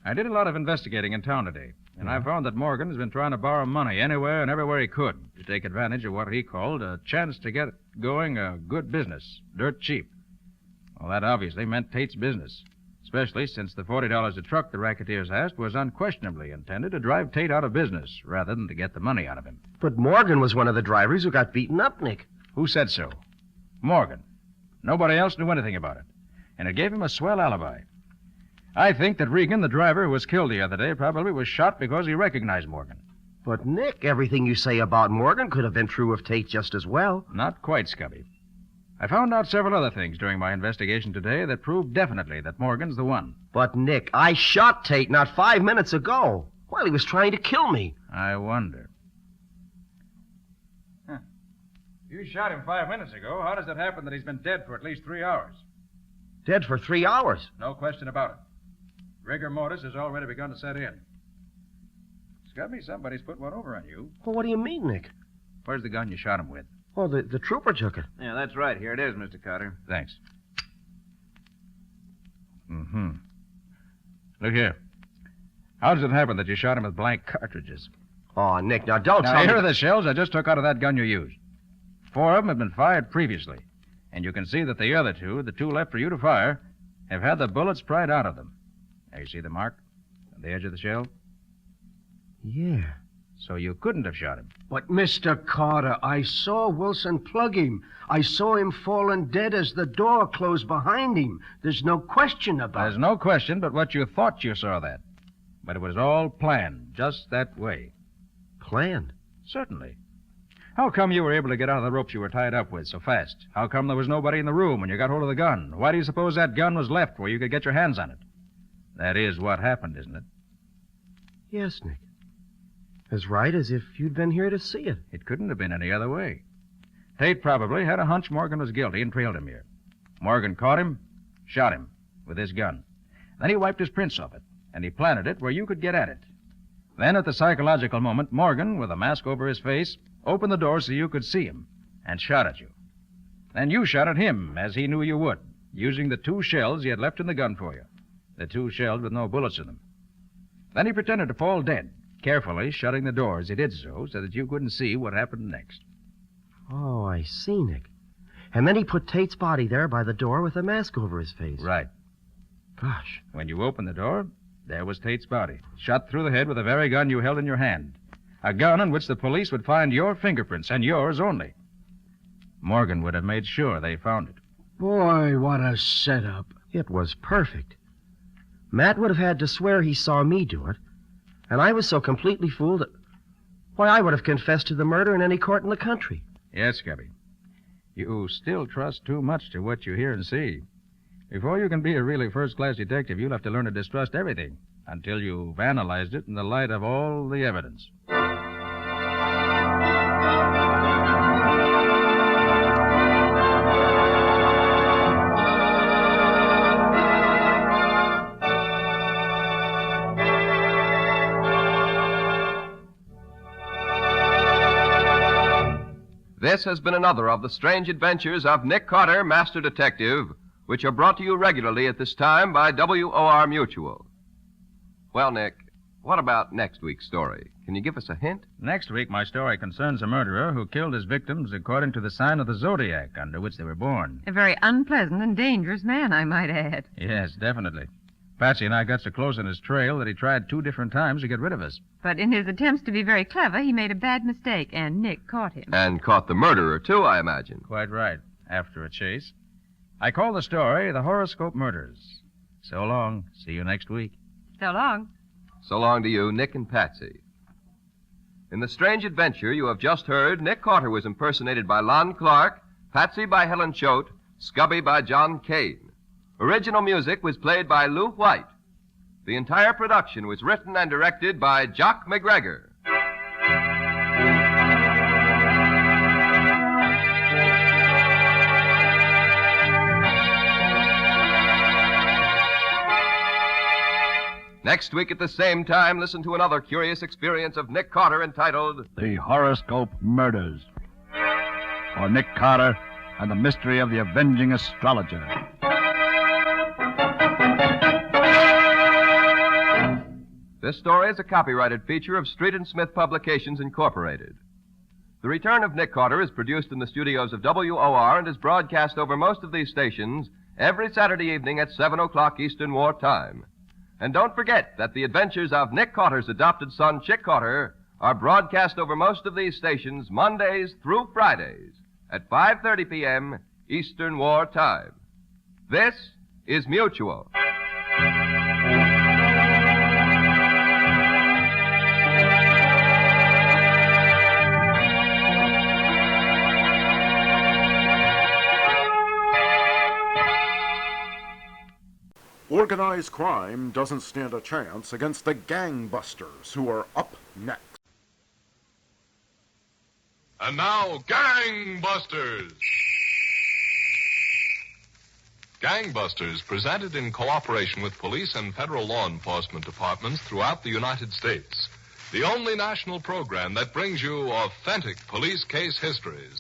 I did a lot of investigating in town today, and I found that Morgan has been trying to borrow money anywhere and everywhere he could to take advantage of what he called a chance to get going a good business, dirt cheap. Well, that obviously meant Tate's business, especially since the $40 a truck the racketeers asked was unquestionably intended to drive Tate out of business rather than to get the money out of him. But Morgan was one of the drivers who got beaten up, Nick. Who said so? Morgan. Nobody else knew anything about it, and it gave him a swell alibi. I think that Regan, the driver who was killed the other day, probably was shot because he recognized Morgan. But, Nick, everything you say about Morgan could have been true of Tate just as well. Not quite, Scubby. I found out several other things during my investigation today that prove definitely that Morgan's the one. But, Nick, I shot Tate not 5 minutes ago while he was trying to kill me. I wonder. You shot him 5 minutes ago. How does it happen that he's been dead for at least 3 hours? Dead for 3 hours? No question about it. Rigor mortis has already begun to set in. Scubby, somebody's put one over on you. Well, what do you mean, Nick? Where's the gun you shot him with? Oh, the trooper took it. Yeah, that's right. Here it is, Mr. Cotter. Thanks. Mm-hmm. Look here. How does it happen that you shot him with blank cartridges? Oh, Nick, now don't tell me... Here are the shells I just took out of that gun you used. 4 of them have been fired previously. And you can see that the other 2, the 2 left for you to fire, have had the bullets pried out of them. Now, you see the mark on the edge of the shell? Yeah. So you couldn't have shot him. But, Mr. Carter, I saw Wilson plug him. I saw him falling dead as the door closed behind him. There's no question about it. There's no question but what you thought you saw that. But it was all planned, just that way. Planned? Certainly. How come you were able to get out of the ropes you were tied up with so fast? How come there was nobody in the room when you got hold of the gun? Why do you suppose that gun was left where you could get your hands on it? That is what happened, isn't it? Yes, Nick. As right as if you'd been here to see it. It couldn't have been any other way. Tate probably had a hunch Morgan was guilty and trailed him here. Morgan caught him, shot him with his gun. Then he wiped his prints off it, and he planted it where you could get at it. Then, at the psychological moment, Morgan, with a mask over his face, opened the door so you could see him and shot at you. Then you shot at him, as he knew you would, using the 2 shells he had left in the gun for you. The 2 shells with no bullets in them. Then he pretended to fall dead, carefully shutting the door as he did so that you couldn't see what happened next. Oh, I see, Nick. And then he put Tate's body there by the door with a mask over his face. Right. Gosh. When you opened the door, there was Tate's body, shot through the head with the very gun you held in your hand. A gun on which the police would find your fingerprints, and yours only. Morgan would have made sure they found it. Boy, what a setup. It was perfect. Matt would have had to swear he saw me do it, and I was so completely fooled that... Why, I would have confessed to the murder in any court in the country. Yes, Scubby. You still trust too much to what you hear and see. Before you can be a really first-class detective, you'll have to learn to distrust everything until you've analyzed it in the light of all the evidence. This has been another of the strange adventures of Nick Carter, Master Detective, which are brought to you regularly at this time by WOR Mutual. Well, Nick, what about next week's story? Can you give us a hint? Next week, my story concerns a murderer who killed his victims according to the sign of the zodiac under which they were born. A very unpleasant and dangerous man, I might add. Yes, definitely. Patsy and I got so close on his trail that he tried 2 different times to get rid of us. But in his attempts to be very clever, he made a bad mistake, and Nick caught him. And caught the murderer, too, I imagine. Quite right. After a chase. I call the story The Horoscope Murders. So long. See you next week. So long. So long to you, Nick and Patsy. In the strange adventure you have just heard, Nick Carter was impersonated by Lon Clark, Patsy by Helen Choate, Scubby by John Kane. Original music was played by Lou White. The entire production was written and directed by Jock McGregor. Next week at the same time, listen to another curious experience of Nick Carter entitled The Horoscope Murders, or Nick Carter and the Mystery of the Avenging Astrologer. This story is a copyrighted feature of Street and Smith Publications, Incorporated. The Return of Nick Carter is produced in the studios of WOR and is broadcast over most of these stations every Saturday evening at 7 o'clock Eastern War Time. And don't forget that the adventures of Nick Carter's adopted son, Chick Carter, are broadcast over most of these stations Mondays through Fridays at 5:30 p.m. Eastern War Time. This is Mutual. Organized crime doesn't stand a chance against the gangbusters, who are up next. And now, Gangbusters! Gangbusters, presented in cooperation with police and federal law enforcement departments throughout the United States. The only national program that brings you authentic police case histories.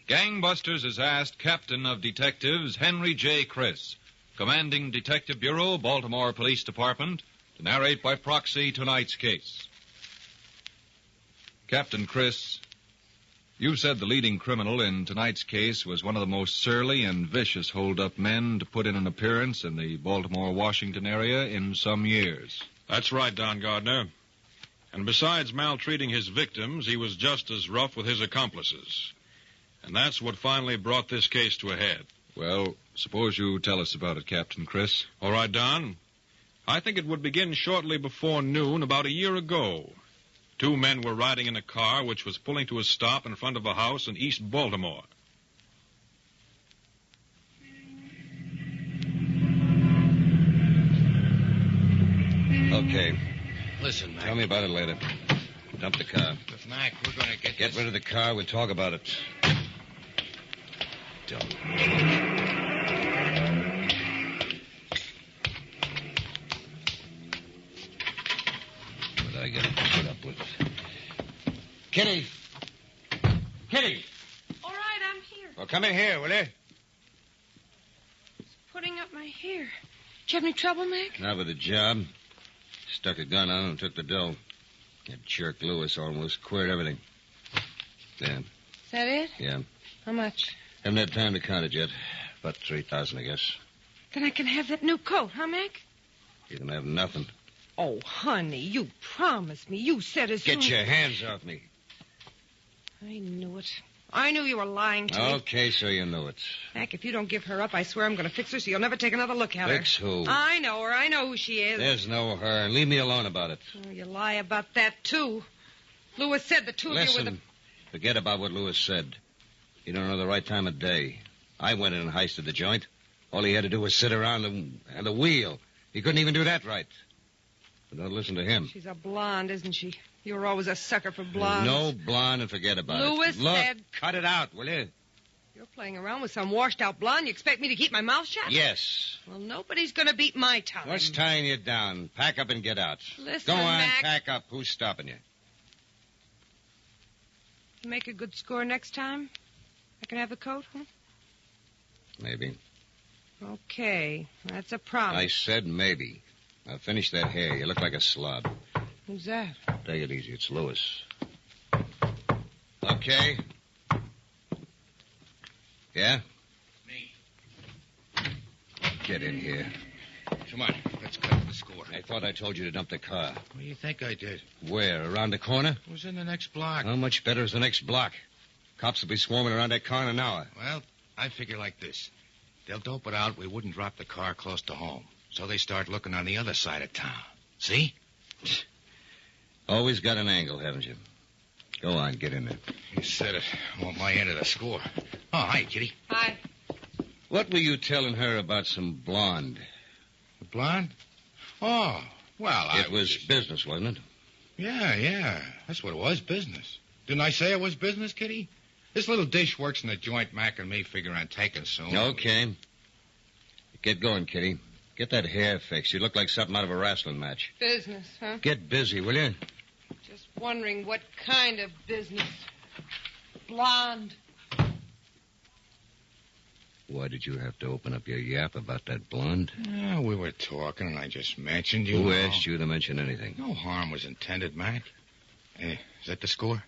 Gangbusters has asked Captain of Detectives Henry J. Criss, Commanding Detective Bureau, Baltimore Police Department, to narrate by proxy tonight's case. Captain Criss, you said the leading criminal in tonight's case was one of the most surly and vicious hold-up men to put in an appearance in the Baltimore-Washington area in some years. That's right, Don Gardner. And besides maltreating his victims, he was just as rough with his accomplices. And that's what finally brought this case to a head. Well, suppose you tell us about it, Captain Criss. All right, Don. I think it would begin shortly before noon about a year ago. Two men were riding in a car which was pulling to a stop in front of a house in East Baltimore. Okay. Listen, Mac. Tell me about it later. Dump the car. But, Mac, we're going to Get rid of the car. We'll talk about it. Don't. What I got to put up with? Kitty! Kitty! All right, I'm here. Well, come in here, will you? Just putting up my hair. Did you have any trouble, Mac? Not with the job. Stuck a gun on him and took the dough. That jerk Lewis almost queered everything. There. Is that it? Yeah. How much? Haven't had time to count it yet. About 3,000, I guess. Then I can have that new coat, huh, Mac? You can have nothing. Oh, honey, you promised me. You said as soon... Get your hands off me. I knew it. I knew you were lying to me. Okay, so you knew it. Mac, if you don't give her up, I swear I'm going to fix her so you'll never take another look at her. Fix who? I know her. I know who she is. There's no her. And leave me alone about it. Oh, you lie about that, too. Lewis said the two of you were the... Forget about what Lewis said. You don't know the right time of day. I went in and heisted the joint. All he had to do was sit around and the wheel. He couldn't even do that right. But don't listen to him. She's a blonde, isn't she? You were always a sucker for blondes. No blonde and forget about it. Lewis Look, said... cut it out, will you? You're playing around with some washed-out blonde. You expect me to keep my mouth shut? Yes. Well, nobody's going to beat my time. What's tying you down? Pack up and get out. Listen, Go on, Mac. pack up. Who's stopping you? You make a good score next time? I can have the coat, huh? Maybe. Okay, that's a promise. I said maybe. Now finish that hair. You look like a slob. Who's that? Take it easy. It's Lewis. Okay. Yeah? Me. Get in here. Come on, let's cut the score. I thought I told you to dump the car. What do you think I did? Where? Around the corner? It was in the next block. How much better is the next block? Cops will be swarming around that car in an hour. Well, I figure like this. They'll dope it out we wouldn't drop the car close to home. So they start looking on the other side of town. See? Always got an angle, haven't you? Go on, get in there. You said it. I want my end of the score. Oh, hi, Kitty. Hi. What were you telling her about some blonde? The blonde? Oh, well, It was business, wasn't it? Yeah. That's what it was, business. Didn't I say it was business, Kitty? This little dish works in the joint Mac and me figure on taking soon. Okay. Get going, Kitty. Get that hair fixed. You look like something out of a wrestling match. Business, huh? Get busy, will you? Just wondering what kind of business. Blonde. Why did you have to open up your yap about that blonde? Yeah, we were talking and I just mentioned you. Who asked you to mention anything? No harm was intended, Mac. Hey, is that the score?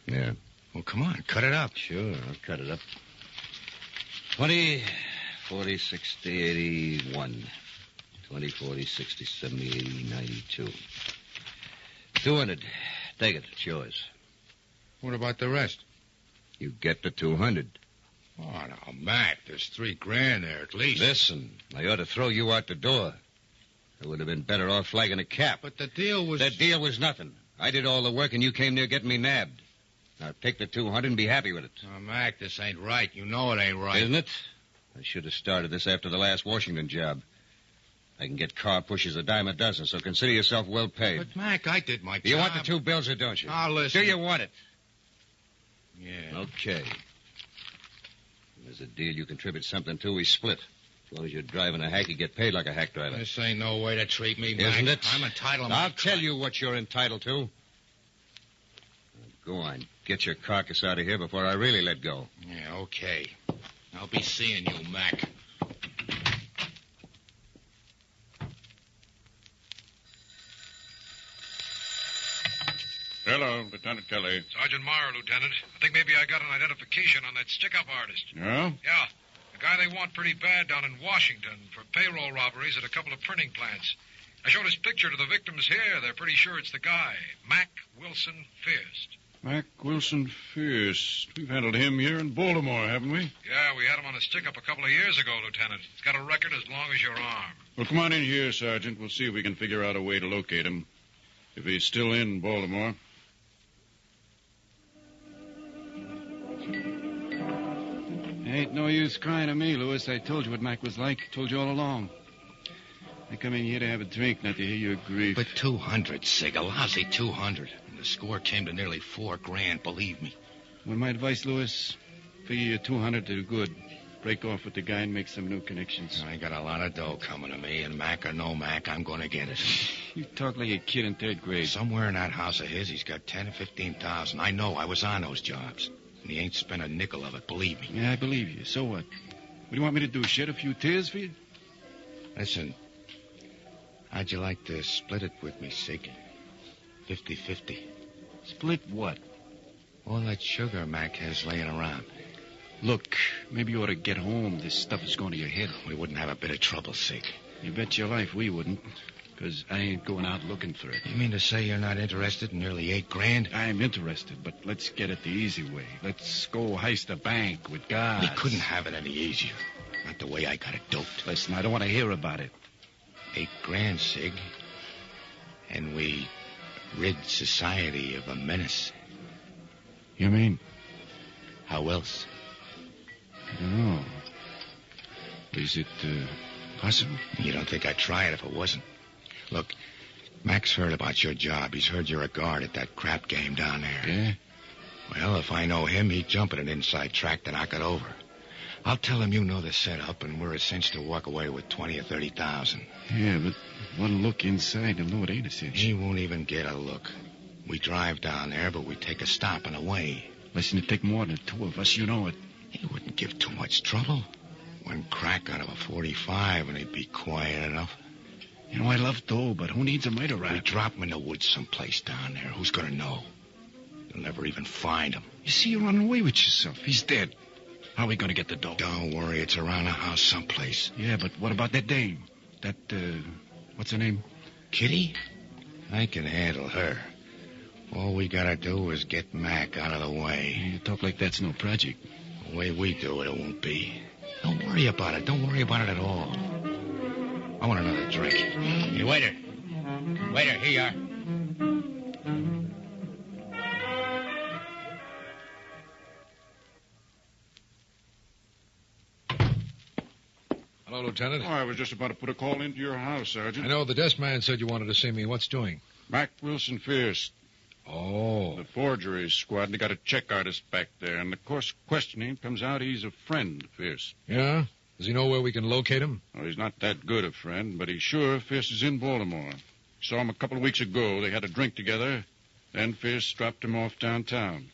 Yeah. Well, come on, cut it up. Sure, I'll cut it up. 20, 40, 60, 81. 20, 40, 60, 70, 80, 92. 200. Take it. It's yours. What about the rest? You get the 200. Oh, now, Mac, there's $3,000 there at least. Listen, I ought to throw you out the door. I would have been better off flagging a cap. But the deal was... The deal was nothing. I did all the work, and you came near getting me nabbed. Now, take the 200 and be happy with it. Oh, Mac, this ain't right. You know it ain't right. Isn't it? I should have started this after the last Washington job. I can get car pushers a dime a dozen, so consider yourself well paid. But, Mac, I did my job. You want the 2 bills or don't you? Oh, listen. Do you want it? Yeah. Okay. There's a deal you contribute something to, we split. As long as you're driving a hack, you get paid like a hack driver. This ain't no way to treat me, Mac. Isn't it? I'm entitled to I'll tell you what you're entitled to. Now, go on. Get your carcass out of here before I really let go. Yeah, okay. I'll be seeing you, Mac. Hello, Lieutenant Kelly. Sergeant Meyer, Lieutenant. I think maybe I got an identification on that stick-up artist. Yeah? Yeah. The guy they want pretty bad down in Washington for payroll robberies at a couple of printing plants. I showed his picture to the victims here. They're pretty sure it's the guy, Mac Wilson Fierst. Mac Wilson Fierce. We've handled him here in Baltimore, haven't we? Yeah, we had him on a stick-up a couple of years ago, Lieutenant. He's got a record as long as your arm. Well, come on in here, Sergeant. We'll see if we can figure out a way to locate him. If he's still in Baltimore. Ain't no use crying to me, Louis. I told you what Mac was like. Told you all along. I come in here to have a drink, not to hear your grief. But 200, Sig. A lousy 200. And the score came to nearly $4,000, believe me. Well, my advice, Louis, figure your 200 to do good. Break off with the guy and make some new connections. I got a lot of dough coming to me, and Mac or no Mac, I'm going to get it. You talk like a kid in 3rd grade. Somewhere in that house of his, he's got 10 or 15,000. I know. I was on those jobs. And he ain't spent a nickel of it, believe me. Yeah, I believe you. So what? What do you want me to do, shed a few tears for you? Listen, how'd you like to split it with me, Sig? 50-50. Split what? All that sugar Mac has laying around. Look, maybe you ought to get home. This stuff is going to your head. We wouldn't have a bit of trouble, Sig. You bet your life we wouldn't. Because I ain't going out looking for it. You mean to say you're not interested in nearly $8,000? I'm interested, but let's get it the easy way. Let's go heist a bank with guys. We couldn't have it any easier. Not the way I got it doped. Listen, I don't want to hear about it. $8,000, Sig. And we rid society of a menace. You mean? How else? I don't know. Is it possible? You don't think I'd try it if it wasn't? Look, Mac's heard about your job. He's heard you're a guard at that crap game down there. Yeah? Well, if I know him, he'd jump at an inside track to knock it over. I'll tell him you know the setup, and we're a cinch to walk away with 20 or 30,000. Yeah, but one look inside, you'll know it ain't a cinch. He won't even get a look. We drive down there, but we take a stop and away. Listen, it'd take more than 2 of us, you know it. He wouldn't give too much trouble. One crack out of a 45, and he'd be quiet enough. You know, I love dough, but who needs a murder rap? We drop him in the woods someplace down there. Who's going to know? You'll never even find him. You see, you're running away with yourself. He's dead. How are we going to get the dough? Don't worry, it's around the house someplace. Yeah, but what about that dame? That, what's her name? Kitty? I can handle her. All we gotta do is get Mac out of the way. You talk like that's no project. The way we do it, it won't be. Don't worry about it. Don't worry about it at all. I want another drink. Hey, waiter. Waiter, here you are. Hello, Lieutenant. Oh, I was just about to put a call into your house, Sergeant. I know the desk man said you wanted to see me. What's doing? Mac Wilson Fierce. Oh. The forgery squad, and they got a check artist back there. And, of course, questioning comes out he's a friend of Fierce. Yeah? Does he know where we can locate him? Oh, he's not that good a friend, but he's sure Fierce is in Baltimore. Saw him a couple of weeks ago. They had a drink together. Then Fierce dropped him off downtown.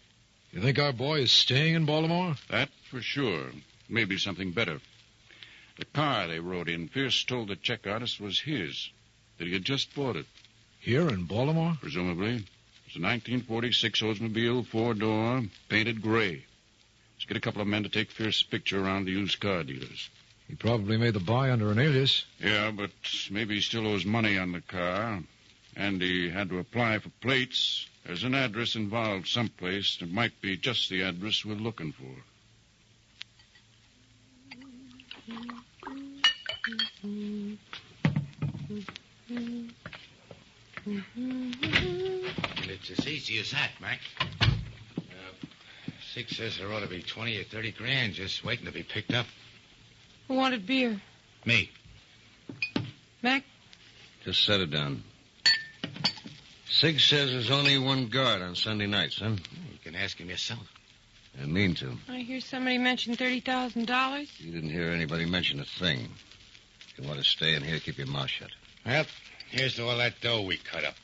You think our boy is staying in Baltimore? That for sure. Maybe something better. The car they rode in, Fierce told the check artist was his, that he had just bought it. Here in Baltimore? Presumably. It's a 1946 Oldsmobile, 4-door, painted gray. Let's get a couple of men to take Fierce's picture around the used car dealers. He probably made the buy under an alias. Yeah, but maybe he still owes money on the car. And he had to apply for plates. There's an address involved someplace that might be just the address we're looking for. It's as easy as that, Mac. Sig says there ought to be 20 or 30 grand just waiting to be picked up. Who wanted beer? Me. Mac? Just set it down. Sig says there's only one guard on Sunday nights, huh? You can ask him yourself. I mean to. I hear somebody mention $30,000. You didn't hear anybody mention a thing. If you want to stay in here, keep your mouth shut. Well, here's to all that dough we cut up.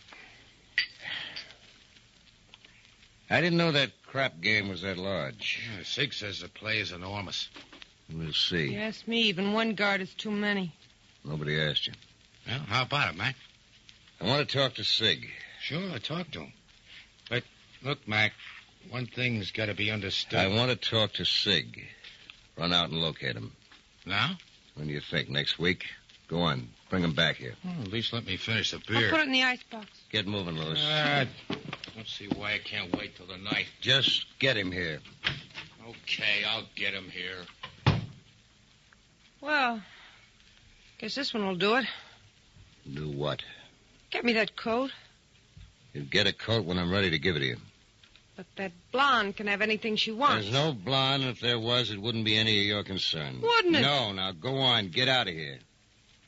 I didn't know that crap game was that large. Yeah, Sig says the play is enormous. We'll see. You ask me, even one guard is too many. Nobody asked you. Well, how about it, Mac? I want to talk to Sig. Sure, talk to him. But, look, Mac, one thing's got to be understood. I want to talk to Sig. Run out and locate him. Now? When do you think? Next week? Go on. Bring him back here. Well, at least let me finish the I'll beer. put it in the icebox. Get moving, Lewis. Don't see why I can't wait till the night. Just get him here. Okay, I'll get him here. Well, guess this one will do it. Do what? Get me that coat. You get a coat when I'm ready to give it to you. But that blonde can have anything she wants. There's no blonde, and if there was, it wouldn't be any of your concern. Wouldn't it? No, now go on. Get out of here.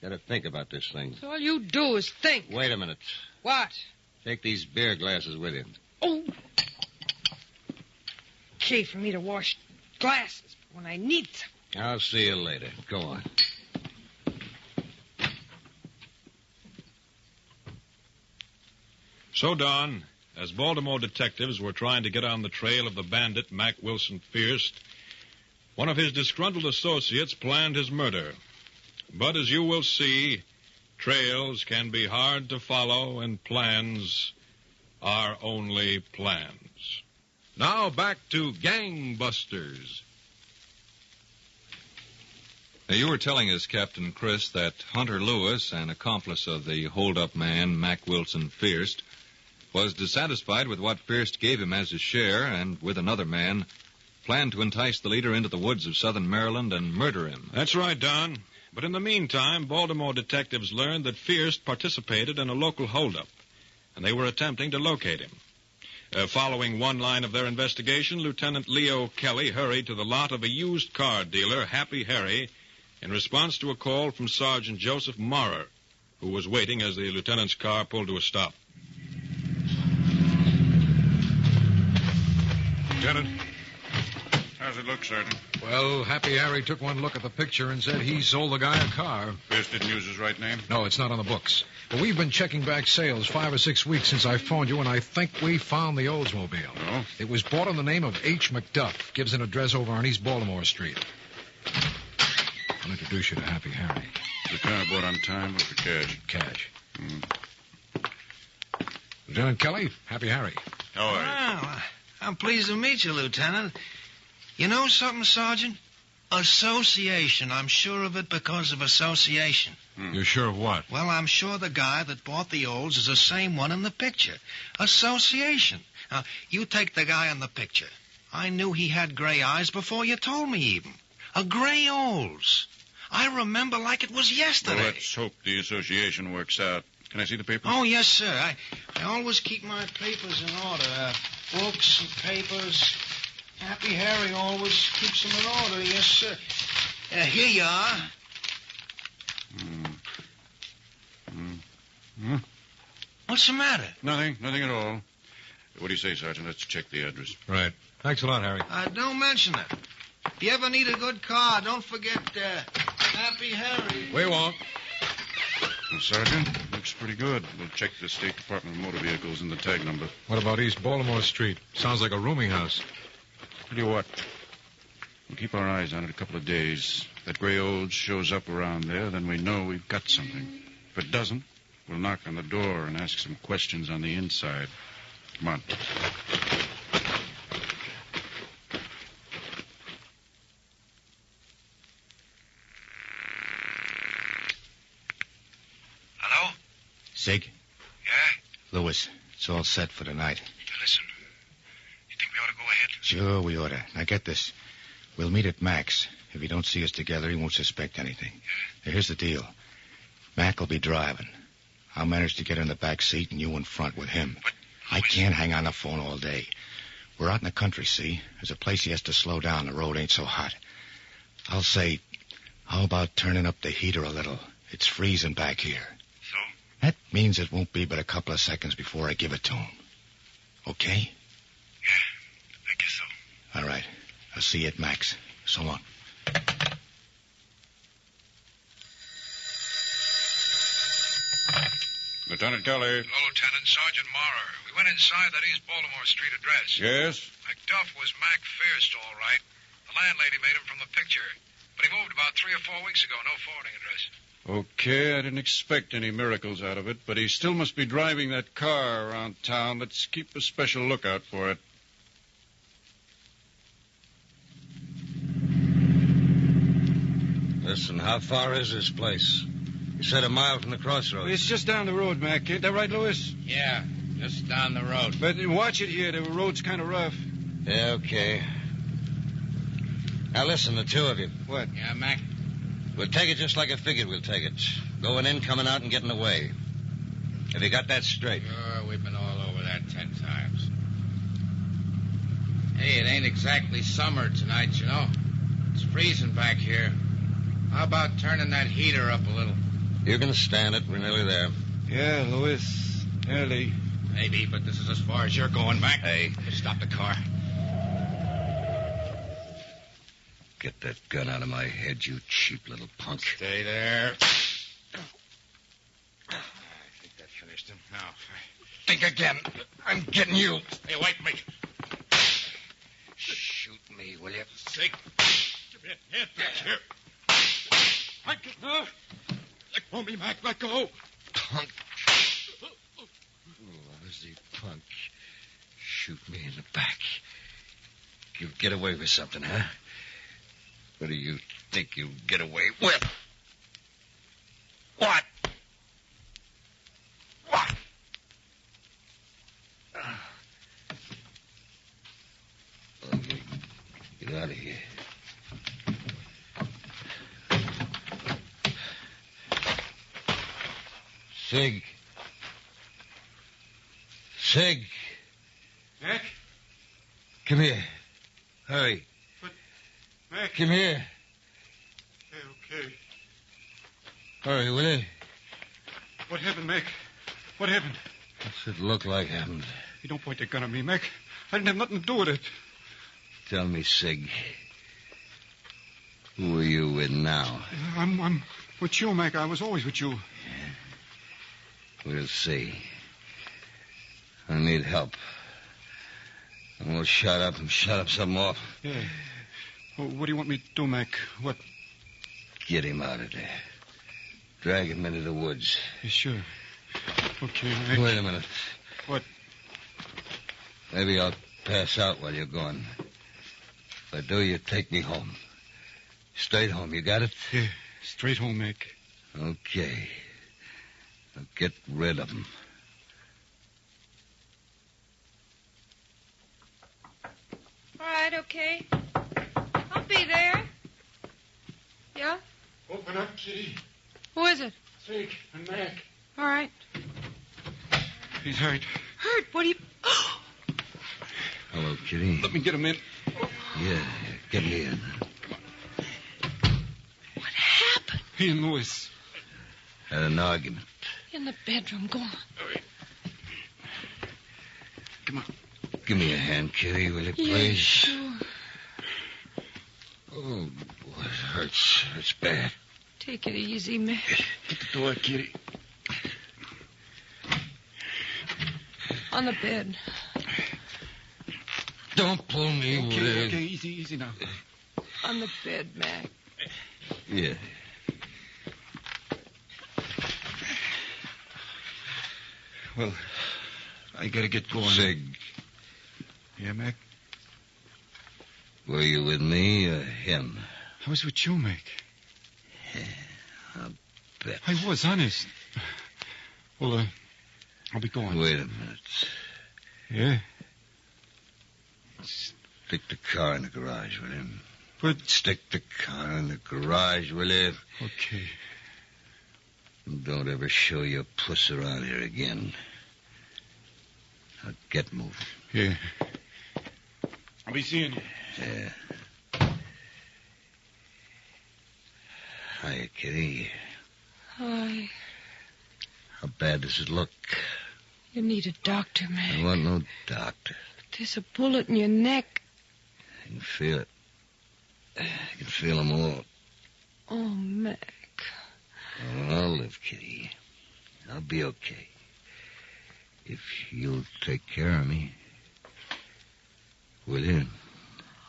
Gotta think about this thing. So all you do is think. Wait a minute. What? Take these beer glasses with you. Oh. Okay, for me to wash glasses when I need them. I'll see you later. Go on. So, Don, as Baltimore detectives were trying to get on the trail of the bandit Mac Wilson Fierce, one of his disgruntled associates planned his murder. But as you will see, trails can be hard to follow, and plans are only plans. Now back to Gangbusters. Now, you were telling us, Captain Chris, that Hunter Lewis, an accomplice of the hold-up man, Mac Wilson Fierce, was dissatisfied with what Fierce gave him as his share, and with another man, planned to entice the leader into the woods of southern Maryland and murder him. That's right, Don. But in the meantime, Baltimore detectives learned that Fierce participated in a local holdup, and they were attempting to locate him. Following one line of their investigation, Lieutenant Leo Kelly hurried to the lot of a used car dealer, Happy Harry, in response to a call from Sergeant Joseph Maurer, who was waiting as the lieutenant's car pulled to a stop. Lieutenant, how's it look, Sergeant? Well, Happy Harry took one look at the picture and said he sold the guy a car. Fierce didn't use his right name? No, it's not on the books. But we've been checking back sales 5 or 6 weeks since I phoned you, and I think we found the Oldsmobile. Oh? It was bought in the name of H. McDuff. Gives an address over on East Baltimore Street. I'll introduce you to Happy Harry. The car bought on time or for cash? Cash. Lieutenant Kelly, Happy Harry. How are you? Well, I'm pleased to meet you, Lieutenant. You know something, Sergeant? Association. I'm sure of it because of association. You're sure of what? Well, I'm sure the guy that bought the Olds is the same one in the picture. Association. Now, you take the guy in the picture. I knew he had gray eyes before you told me even. A gray Olds. I remember like it was yesterday. Well, let's hope the association works out. Can I see the papers? Oh, yes, sir. I always keep my papers in order. Books and papers. Happy Harry always keeps them in order, yes, sir. Here you are. What's the matter? Nothing at all. What do you say, Sergeant? Let's check the address. Right. Thanks a lot, Harry. Don't mention it. If you ever need a good car, don't forget Happy Harry. We won't. Well, Sergeant, looks pretty good. We'll check the State Department of Motor Vehicles and the tag number. What about East Baltimore Street? Sounds like a rooming house. Tell you what, we'll keep our eyes on it a couple of days. If that gray Olds shows up around there, then we know we've got something. If it doesn't, we'll knock on the door and ask some questions on the inside. Come on. Sig? Yeah? Lewis, it's all set for tonight. Now, listen. You think we ought to go ahead? Sure, we oughta. Now, get this. We'll meet at Mac's. If he don't see us together, he won't suspect anything. Now, here's the deal. Mac will be driving. I'll manage to get in the back seat and you in front with him. But I can't hang on the phone all day. We're out in the country, see? There's a place he has to slow down. The road ain't so hot. I'll say, how about turning up the heater a little? It's freezing back here. So? That means it won't be but a couple of seconds before I give it to him. Okay? Yeah, I guess so. All right. I'll see you at Mac's. So long. Lieutenant Kelly. Hello, Lieutenant. Sergeant Maurer. We went inside that East Baltimore Street address. Yes? McDuff was Mac Fierst, all right. The landlady made him from the picture. But he moved about 3 or 4 weeks ago. No forwarding address. Okay, I didn't expect any miracles out of it, but he still must be driving that car around town. Let's keep a special lookout for it. Listen, how far is this place? You said a mile from the crossroads. It's just down the road, Mac. Ain't that right, Lewis? Yeah, just down the road. But watch it here. The road's kind of rough. Yeah, okay. Now listen, the two of you. What? Yeah, Mac? We'll take it just like I figured we'll take it. Going in, coming out, and getting away. Have you got that straight? Sure, we've been all over that 10 times. Hey, it ain't exactly summer tonight, you know. It's freezing back here. How about turning that heater up a little? You can stand it. We're nearly there. Yeah, Lewis. Nearly. Maybe, but this is as far as you're going, Mac. Hey. Stop the car. Get that gun out of my head, you cheap little punk. Stay there. I think that finished him. Now, think again. I'm getting you. Hey, wait, me. Shoot me, will you? Sick. Give me a hand back here. Let go of me, Mac. Let go. Punk. Lousy punk. Shoot me in the back. You get away with something, huh? What do you think you'll get away with? What? What? Okay. Get out of here. Sig. Sig. Mac? Come here. Hurry. But, Mac... Come here. Okay. Hurry, will you? What happened, Mac? What happened? What's it look like happened? You don't point that gun at me, Mac. I didn't have nothing to do with it. Tell me, Sig. Who are you with now? I'm with you, Mac. I was always with you. We'll see. I need help. And we'll shut up and shut up some more. Yeah. Well, what do you want me to do, Mac? What? Get him out of there. Drag him into the woods. Yeah, sure. Okay, Mac. Wait a minute. What? Maybe I'll pass out while you're gone. If I do, you take me home. Straight home, you got it? Yeah, straight home, Mac. Okay. Now get rid of him. All right, okay. I'll be there. Yeah? Open up, Kitty. Who is it? Sig and Mac. All right. He's hurt. Hurt? What do you... Hello, Kitty. Let me get him in. Yeah, get me in. What happened? He and Lewis. Had an argument. In the bedroom. Go on. Come on. Give me a hand, Kitty, will you, please? Yeah, sure. Oh, boy, it hurts. It's bad. Take it easy, Mac. Get the door, Kitty. On the bed. Don't pull me, will you? Okay, easy now. On the bed, Mac. Yeah. Well, I gotta get going. Sig, Yeah, Mac? were you with me or him? I was with you, Mac. I'll bet. I was, honest. Well, I'll be going. Wait a minute. Yeah? Stick the car in the garage, will you? But... Stick the car in the garage, will you? Okay. Don't ever show your puss around here again. Now get moving. Yeah. I'll be seeing you. Yeah. Hiya, Kitty. Hi. How bad does it look? You need a doctor, Mac. I want no doctor. There's a bullet in your neck. I can feel it. I can feel them all. Oh, Mac. Oh, I'll live, Kitty. I'll be okay. If you'll take care of me. Will you?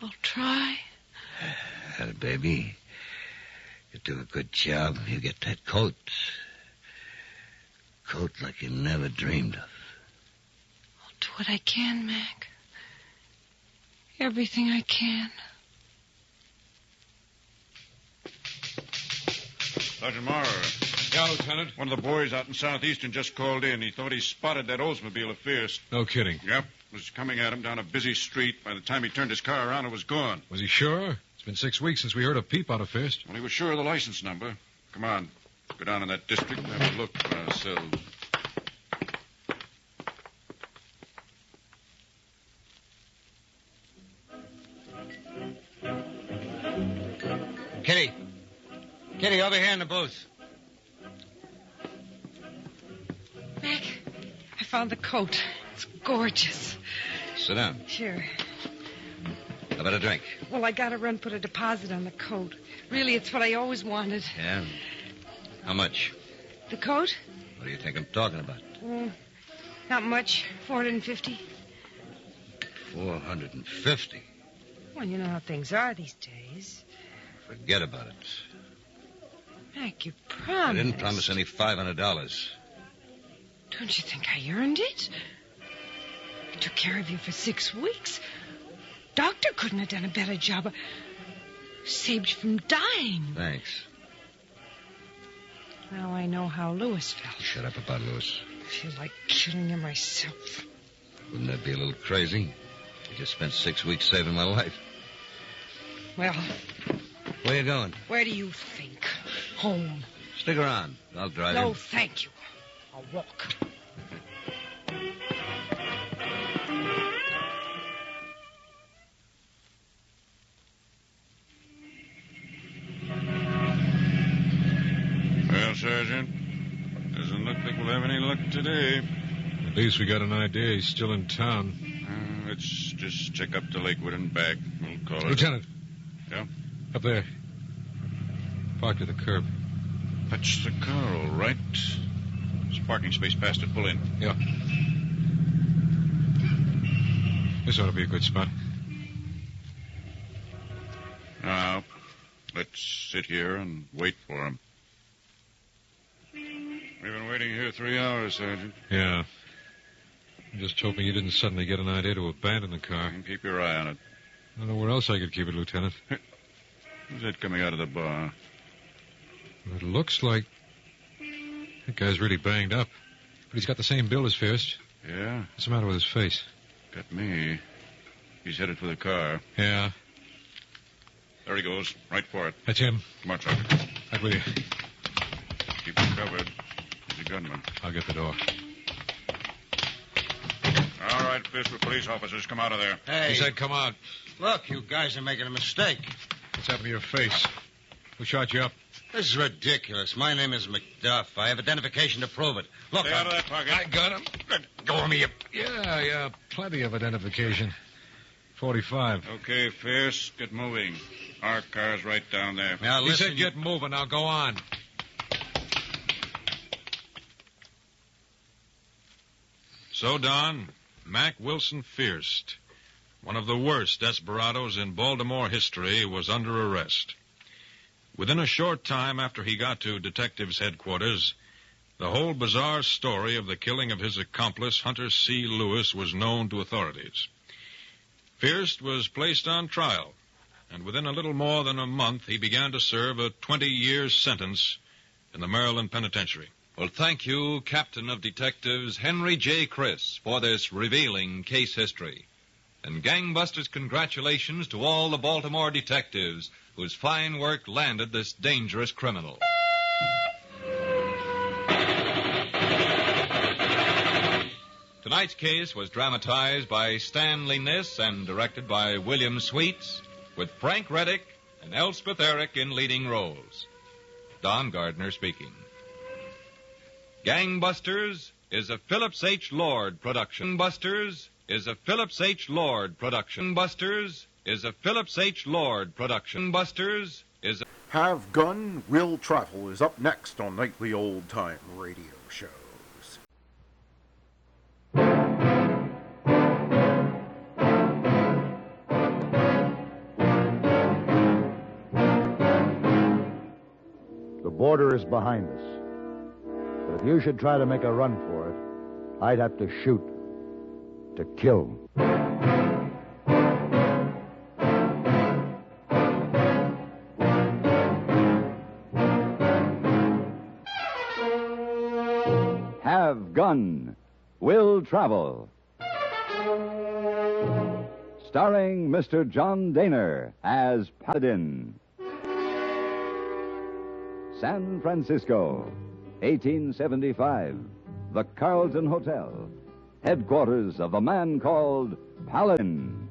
I'll try. Baby. You do a good job. You get that coat. Coat like you never dreamed of. I'll do what I can, Mac. Everything I can. Sergeant Morrow. Yeah, Lieutenant. One of the boys out in Southeastern just called in. He thought he spotted that Oldsmobile of Fierce. No kidding. Yep. Was coming at him down a busy street. By the time he turned his car around, it was gone. Was he sure? It's been 6 weeks since we heard a peep out of Fierce. Well, he was sure of the license number. Come on. Go down in that district and have a look for ourselves. Kitty. Kitty, over here in the booth. Mac, I found the coat. It's gorgeous. Sit down. Sure. How about a drink? Well, I gotta run put a deposit on the coat. Really, it's what I always wanted. Yeah? How much? The coat? What do you think I'm talking about? Not much. $450. 450. Well, you know how things are these days. Forget about it. Mac, you promised. I didn't promise any $500. Don't you think I earned it? I took care of you for 6 weeks. Doctor couldn't have done a better job. Saved you from dying. Thanks. Now I know how Lewis felt. Shut up about Lewis. I feel like killing him myself. Wouldn't that be a little crazy? I just spent 6 weeks saving my life. Well, Where you going? where do you think? Home. Stick around. I'll drive No, you. thank you. I'll walk. Well, Sergeant, doesn't look like we'll have any luck today. At least we got an idea he's still in town. Let's just check up to Lakewood and back. We'll call it. Lieutenant. Yeah? Up there. Parked at the curb. That's the car, all right. There's a parking space past it. Pull in. Yeah. This ought to be a good spot. Now, let's sit here and wait for him. We've been waiting here 3 hours, Sergeant. Yeah. I'm just hoping you didn't suddenly get an idea to abandon the car. Keep your eye on it. I don't know where else I could keep it, Lieutenant. Who's that coming out of the bar? It looks like that guy's really banged up. But he's got the same build as Fierce. Yeah? What's the matter with his face? Got me. He's headed for the car. Yeah. There he goes. Right for it. That's him. Come on, Sergeant. Right with you. Keep him covered. He's a gunman. I'll get the door. All right, fist with police officers. Come out of there. Hey. He said come out. Look, you guys are making a mistake. What's happened to your face? Who shot you up? This is ridiculous. My name is McDuff. I have identification to prove it. Look, Stay out of that pocket. I got him. Go on me. Yeah. Plenty of identification. 45. Okay, Fierce, get moving. Our car's right down there. Now, He listen. said get moving. Now go on. So, Don, Mac Wilson Fierst, one of the worst desperados in Baltimore history, was under arrest. Within a short time after he got to detectives' headquarters, the whole bizarre story of the killing of his accomplice, Hunter C. Lewis, was known to authorities. Fierst was placed on trial, and within a little more than a month, he began to serve a 20-year sentence in the Maryland Penitentiary. Well, thank you, Captain of Detectives Henry J. Criss, for this revealing case history. And gangbusters, congratulations to all the Baltimore detectives whose fine work landed this dangerous criminal. Tonight's case was dramatized by Stanley Niss and directed by William Sweets, with Frank Reddick and Elspeth Eric in leading roles. Don Gardner speaking. Gangbusters is a Phillips H. Lord production. Busters is a Phillips H. Lord production. Busters is a Phillips H. Lord production. Busters is a... Have Gun, Will Travel is up next on Nightly Old Time Radio Shows. The border is behind us. But if you should try to make a run for it, I'd have to shoot. To kill. Have Gun, Will Travel. Starring Mr. John Daner as Paladin. San Francisco, 1875. The Carlton Hotel, headquarters of the man called Paladin.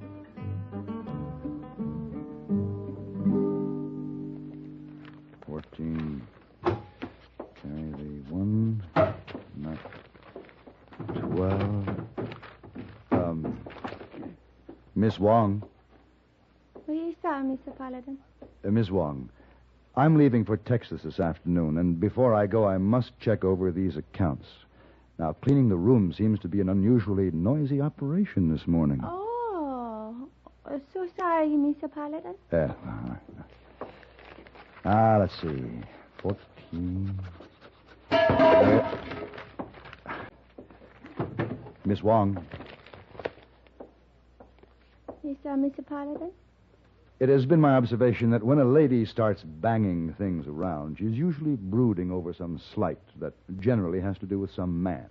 Carry the 1, not 12. Miss Wong. Oui, sir, Mr. Paladin. Miss Wong, I'm leaving for Texas this afternoon, and before I go, I must check over these accounts. Now, cleaning the room seems to be an unusually noisy operation this morning. Oh, so sorry, Mr. Paladin. Let's see. 14. Miss Wong. Yes, sir, Mr. Paladin. It has been my observation that when a lady starts banging things around, she's usually brooding over some slight that generally has to do with some man.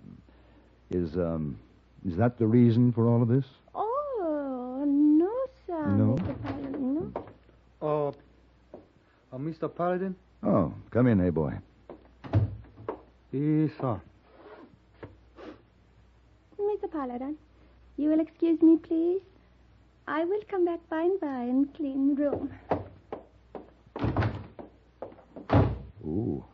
Is that the reason for all of this? Oh, no, sir, No? Mr. Paladin, no. Mr. Paladin? Oh, come in, hey boy. Yes, sir. Mr. Paladin, you will excuse me, please? I will come back by and by and clean the room. Ooh.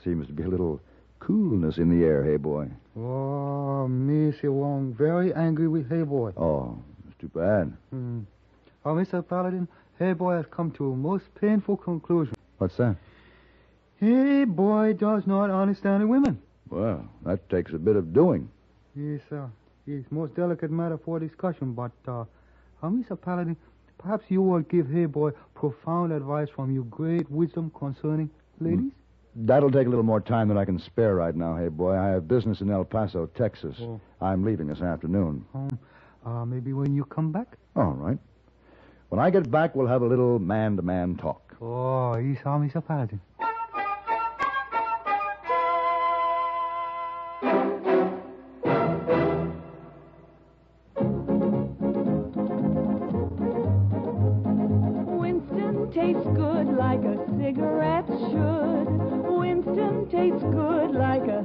Seems to be a little coolness in the air, hey boy. Oh, Mr. Wong, very angry with Hey Boy. Oh, it's too bad. Mr. Paladin, Hey Boy has come to a most painful conclusion. What's that? Hey Boy does not understand women. Well, that takes a bit of doing. Yes, sir. It's most delicate matter for discussion, but, Mr. Paladin, perhaps you will give Hey Boy profound advice from your great wisdom concerning ladies? That'll take a little more time than I can spare right now, hey boy. I have business in El Paso, Texas. Oh. I'm leaving this afternoon. Maybe when you come back? All right. When I get back, we'll have a little man-to-man talk. Oh, yes, Mr. Paladin. Tastes good like a cigarette should. Winston tastes good like a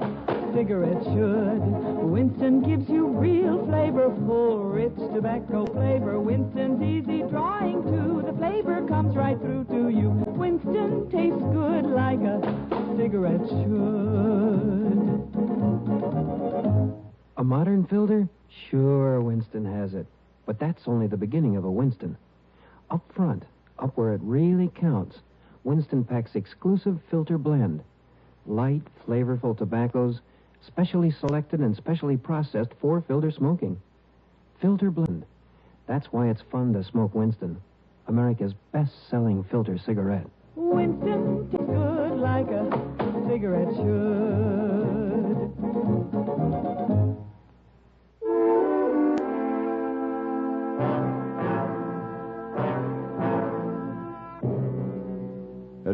cigarette should. Winston gives you real flavor, full, rich tobacco flavor. Winston's easy drawing too. The flavor comes right through to you. Winston tastes good like a cigarette should. A modern filter? Sure, Winston has it. But that's only the beginning of a Winston. Up front, up where it really counts, Winston packs exclusive filter blend. Light, flavorful tobaccos, specially selected and specially processed for filter smoking. Filter blend. That's why it's fun to smoke Winston, America's best-selling filter cigarette. Winston tastes good like a cigarette should.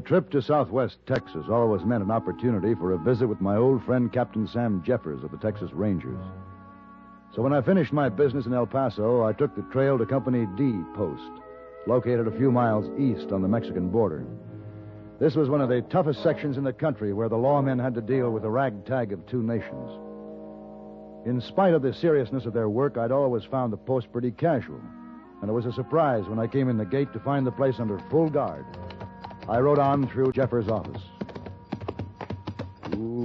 trip to southwest Texas always meant an opportunity for a visit with my old friend Captain Sam Jeffers of the Texas Rangers. So when I finished my business in El Paso, I took the trail to Company D Post, located a few miles east on the Mexican border. This was one of the toughest sections in the country where the lawmen had to deal with the ragtag of two nations. In spite of the seriousness of their work, I'd always found the post pretty casual, and it was a surprise when I came in the gate to find the place under full guard. I rode on through Jeffers' office. Ooh.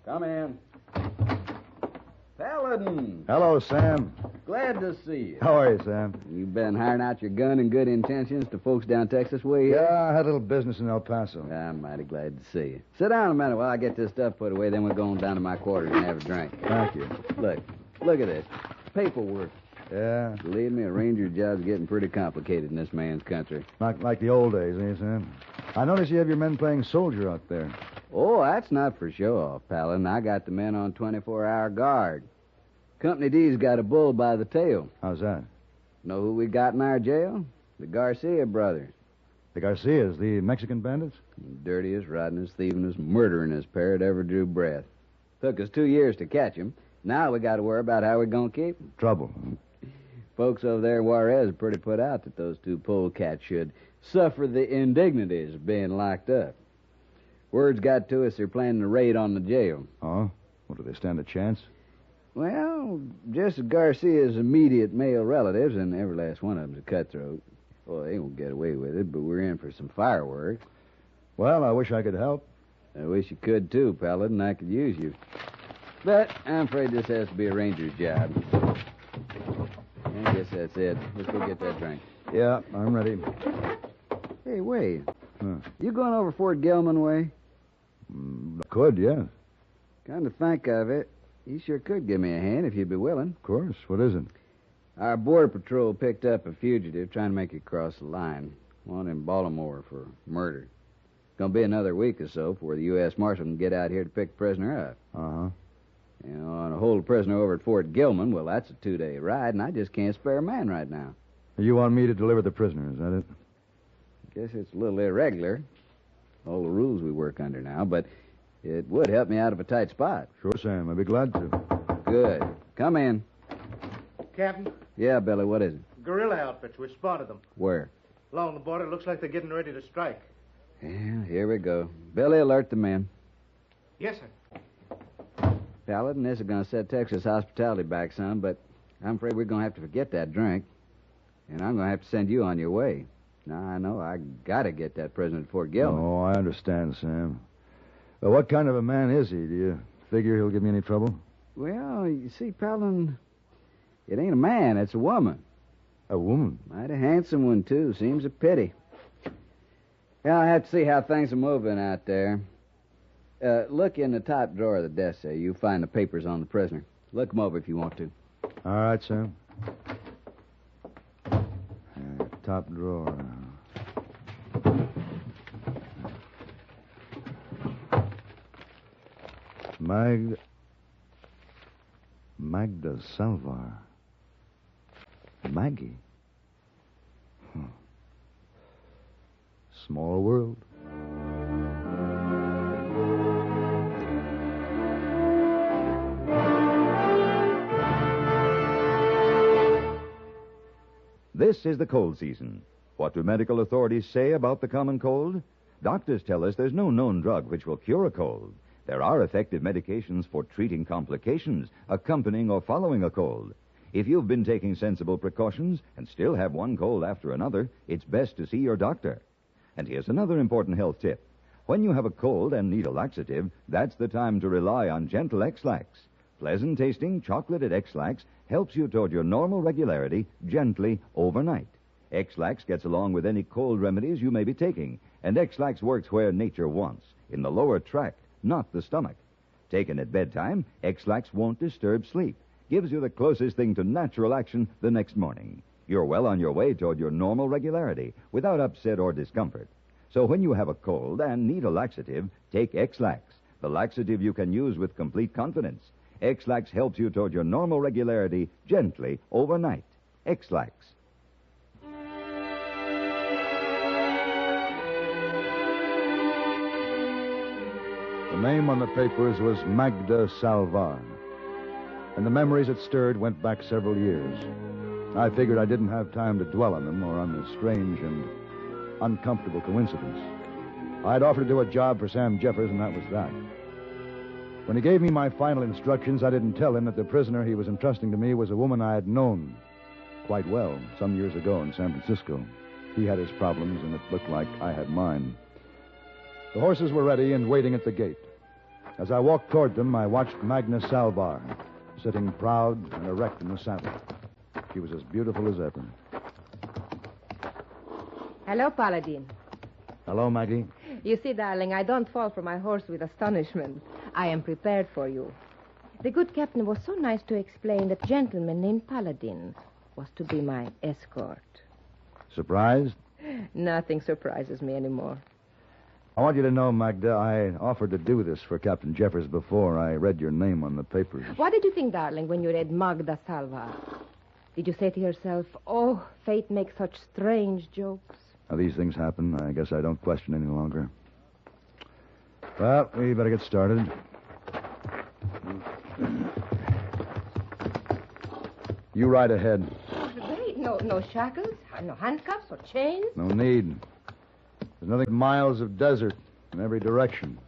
Come in. Paladin. Hello, Sam. Glad to see you. How are you, Sam? You been hiring out your gun and good intentions to folks down Texas way? Yeah, I had a little business in El Paso. I'm mighty glad to see you. Sit down a minute while I get this stuff put away, then we'll go on down to my quarters and have a drink. Thank you. Look at this. Paperwork. Yeah? Believe me, a ranger job's getting pretty complicated in this man's country. Like the old days, eh, Sam? I notice you have your men playing soldier out there. Oh, that's not for show-off, Paladin. I got the men on 24-hour guard. Company D's got a bull by the tail. How's that? Know who we got in our jail? The Garcia brothers. The Garcias, the Mexican bandits? Dirtiest, rottenest, thievingest, murderingest pair that ever drew breath. Took us 2 years to catch 'em. Now we got to worry about how we're going to keep 'em. Trouble. Folks over there in Juarez are pretty put out that those two polecats should suffer the indignities of being locked up. Word's got to us they're planning a raid on the jail. Oh? Well, do they stand a chance? Well, just Garcia's immediate male relatives, and every last one of them's a cutthroat. Well, they won't get away with it, but we're in for some fireworks. Well, I wish I could help. I wish you could, too, Paladin. I could use you. But I'm afraid this has to be a ranger's job. I guess that's it. Let's go get that drink. Yeah, I'm ready. Hey, wait. Huh. You going over Fort Gilman way? Could, yeah. Come to think of it, you sure could give me a hand if you'd be willing. Of course. What is it? Our border patrol picked up a fugitive trying to make it cross the line. One in Baltimore for murder. It's going to be another week or so before the U.S. Marshal can get out here to pick the prisoner up. Uh-huh. You know, and to hold a prisoner over at Fort Gilman, well, that's a 2-day ride, and I just can't spare a man right now. You want me to deliver the prisoner, is that it? Guess it's a little irregular. All the rules we work under now, but it would help me out of a tight spot. Sure, Sam. I'd be glad to. Good. Come in. Captain, Yeah, Billy, what is it? guerrilla outfits. We spotted them. Where? Along the border, looks like they're getting ready to strike. Yeah, here we go. Billy, alert the men. Yes, sir. Paladin, this is going to set Texas hospitality back some, but I'm afraid we're going to have to forget that drink. And I'm going to have to send you on your way. Now, I know I got to get that prisoner to Fort Gilman. Oh, I understand, Sam. Well, what kind of a man is he? Do you figure he'll give me any trouble? Well, you see, Paladin, it ain't a man, it's a woman. A woman? Mighty handsome one, too. Seems a pity. Well, I have to see how things are moving out there. Look in the top drawer of the desk there. You'll find the papers on the prisoner. Look them over if you want to. All right, Sam. Top drawer. Magda Salvar. Maggie. Small world. This is the cold season. What do medical authorities say about the common cold? Doctors tell us there's no known drug which will cure a cold. There are effective medications for treating complications, accompanying or following a cold. If you've been taking sensible precautions and still have one cold after another, it's best to see your doctor. And here's another important health tip. When you have a cold and need a laxative, that's the time to rely on gentle X-Lax. Pleasant-tasting chocolated X-Lax helps you toward your normal regularity gently overnight. X-Lax gets along with any cold remedies you may be taking, and X-Lax works where nature wants, in the lower tract, not the stomach. Taken at bedtime, X-Lax won't disturb sleep, gives you the closest thing to natural action the next morning. You're well on your way toward your normal regularity without upset or discomfort. So when you have a cold and need a laxative, take X-Lax. the laxative you can use with complete confidence. X-Lax helps you toward your normal regularity gently overnight. X-Lax. The name on the papers was Magda Salvar, and the memories it stirred went back several years. I figured I didn't have time to dwell on them or on the strange and uncomfortable coincidence. I'd offered to do a job for Sam Jeffers, and that was that. When he gave me my final instructions, I didn't tell him that the prisoner he was entrusting to me was a woman I had known quite well some years ago in San Francisco. He had his problems, and it looked like I had mine. The horses were ready and waiting at the gate. As I walked toward them, I watched Magna Salvar, sitting proud and erect in the saddle. She was as beautiful as ever. Hello, Paladin. Hello, Maggie. You see, darling, I don't fall from my horse with astonishment. I am prepared for you. The good captain was so nice to explain that a gentleman named Paladin was to be my escort. Surprised? Nothing surprises me anymore. I want you to know, Magda, I offered to do this for Captain Jeffers before I read your name on the papers. What did you think, darling, when you read Magda Salva? Did you say to yourself, oh, fate makes such strange jokes? Now, these things happen. I guess I don't question any longer. Well, we better get started. You ride ahead. Wait, no shackles, no handcuffs or chains? No need. There's nothing but miles of desert in every direction.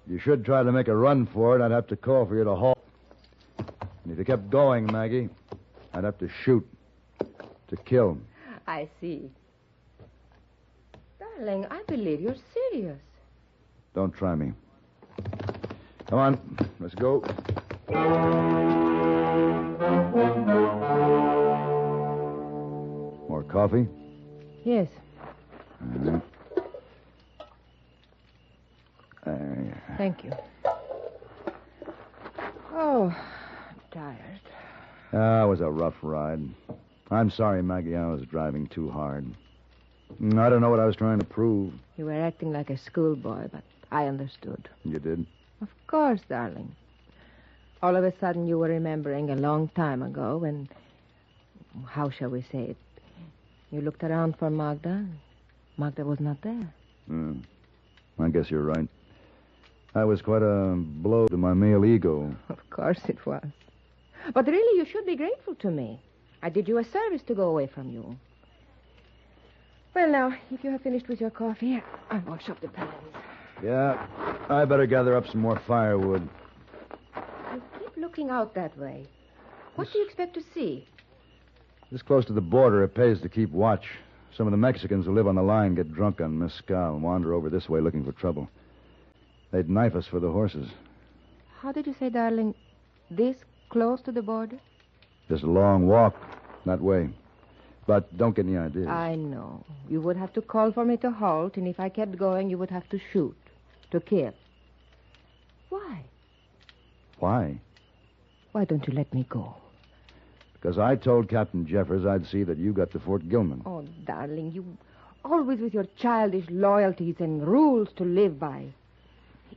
You should try to make a run for it. I'd have to call for you to halt. And if you kept going, Maggie, I'd have to shoot. To kill. I see. Darling, I believe you're serious. Don't try me. Come on, let's go. More coffee? Yes. Mm-hmm. Thank you. Oh, I'm tired. It was a rough ride. I'm sorry, Maggie, I was driving too hard. I don't know what I was trying to prove. You were acting like a schoolboy, but I understood. You did? Of course, darling. All of a sudden, you were remembering a long time ago when, how shall we say it, you looked around for Magda. Magda was not there. I guess you're right. That was quite a blow to my male ego. Of course it was. But really, you should be grateful to me. I did you a service to go away from you. Well, now, if you have finished with your coffee, I'll wash up the pans. Yeah, I better gather up some more firewood. You keep looking out that way. What do you expect to see? This close to the border, it pays to keep watch. Some of the Mexicans who live on the line get drunk on mezcal and wander over this way looking for trouble. They'd knife us for the horses. How did you say, darling, this close to the border? Just a long walk that way. But don't get any ideas. I know. You would have to call for me to halt, and if I kept going, you would have to shoot. To kill. Why? Why? Why don't you let me go? Because I told Captain Jeffers I'd see that you got to Fort Gilman. Oh, darling, you always with your childish loyalties and rules to live by.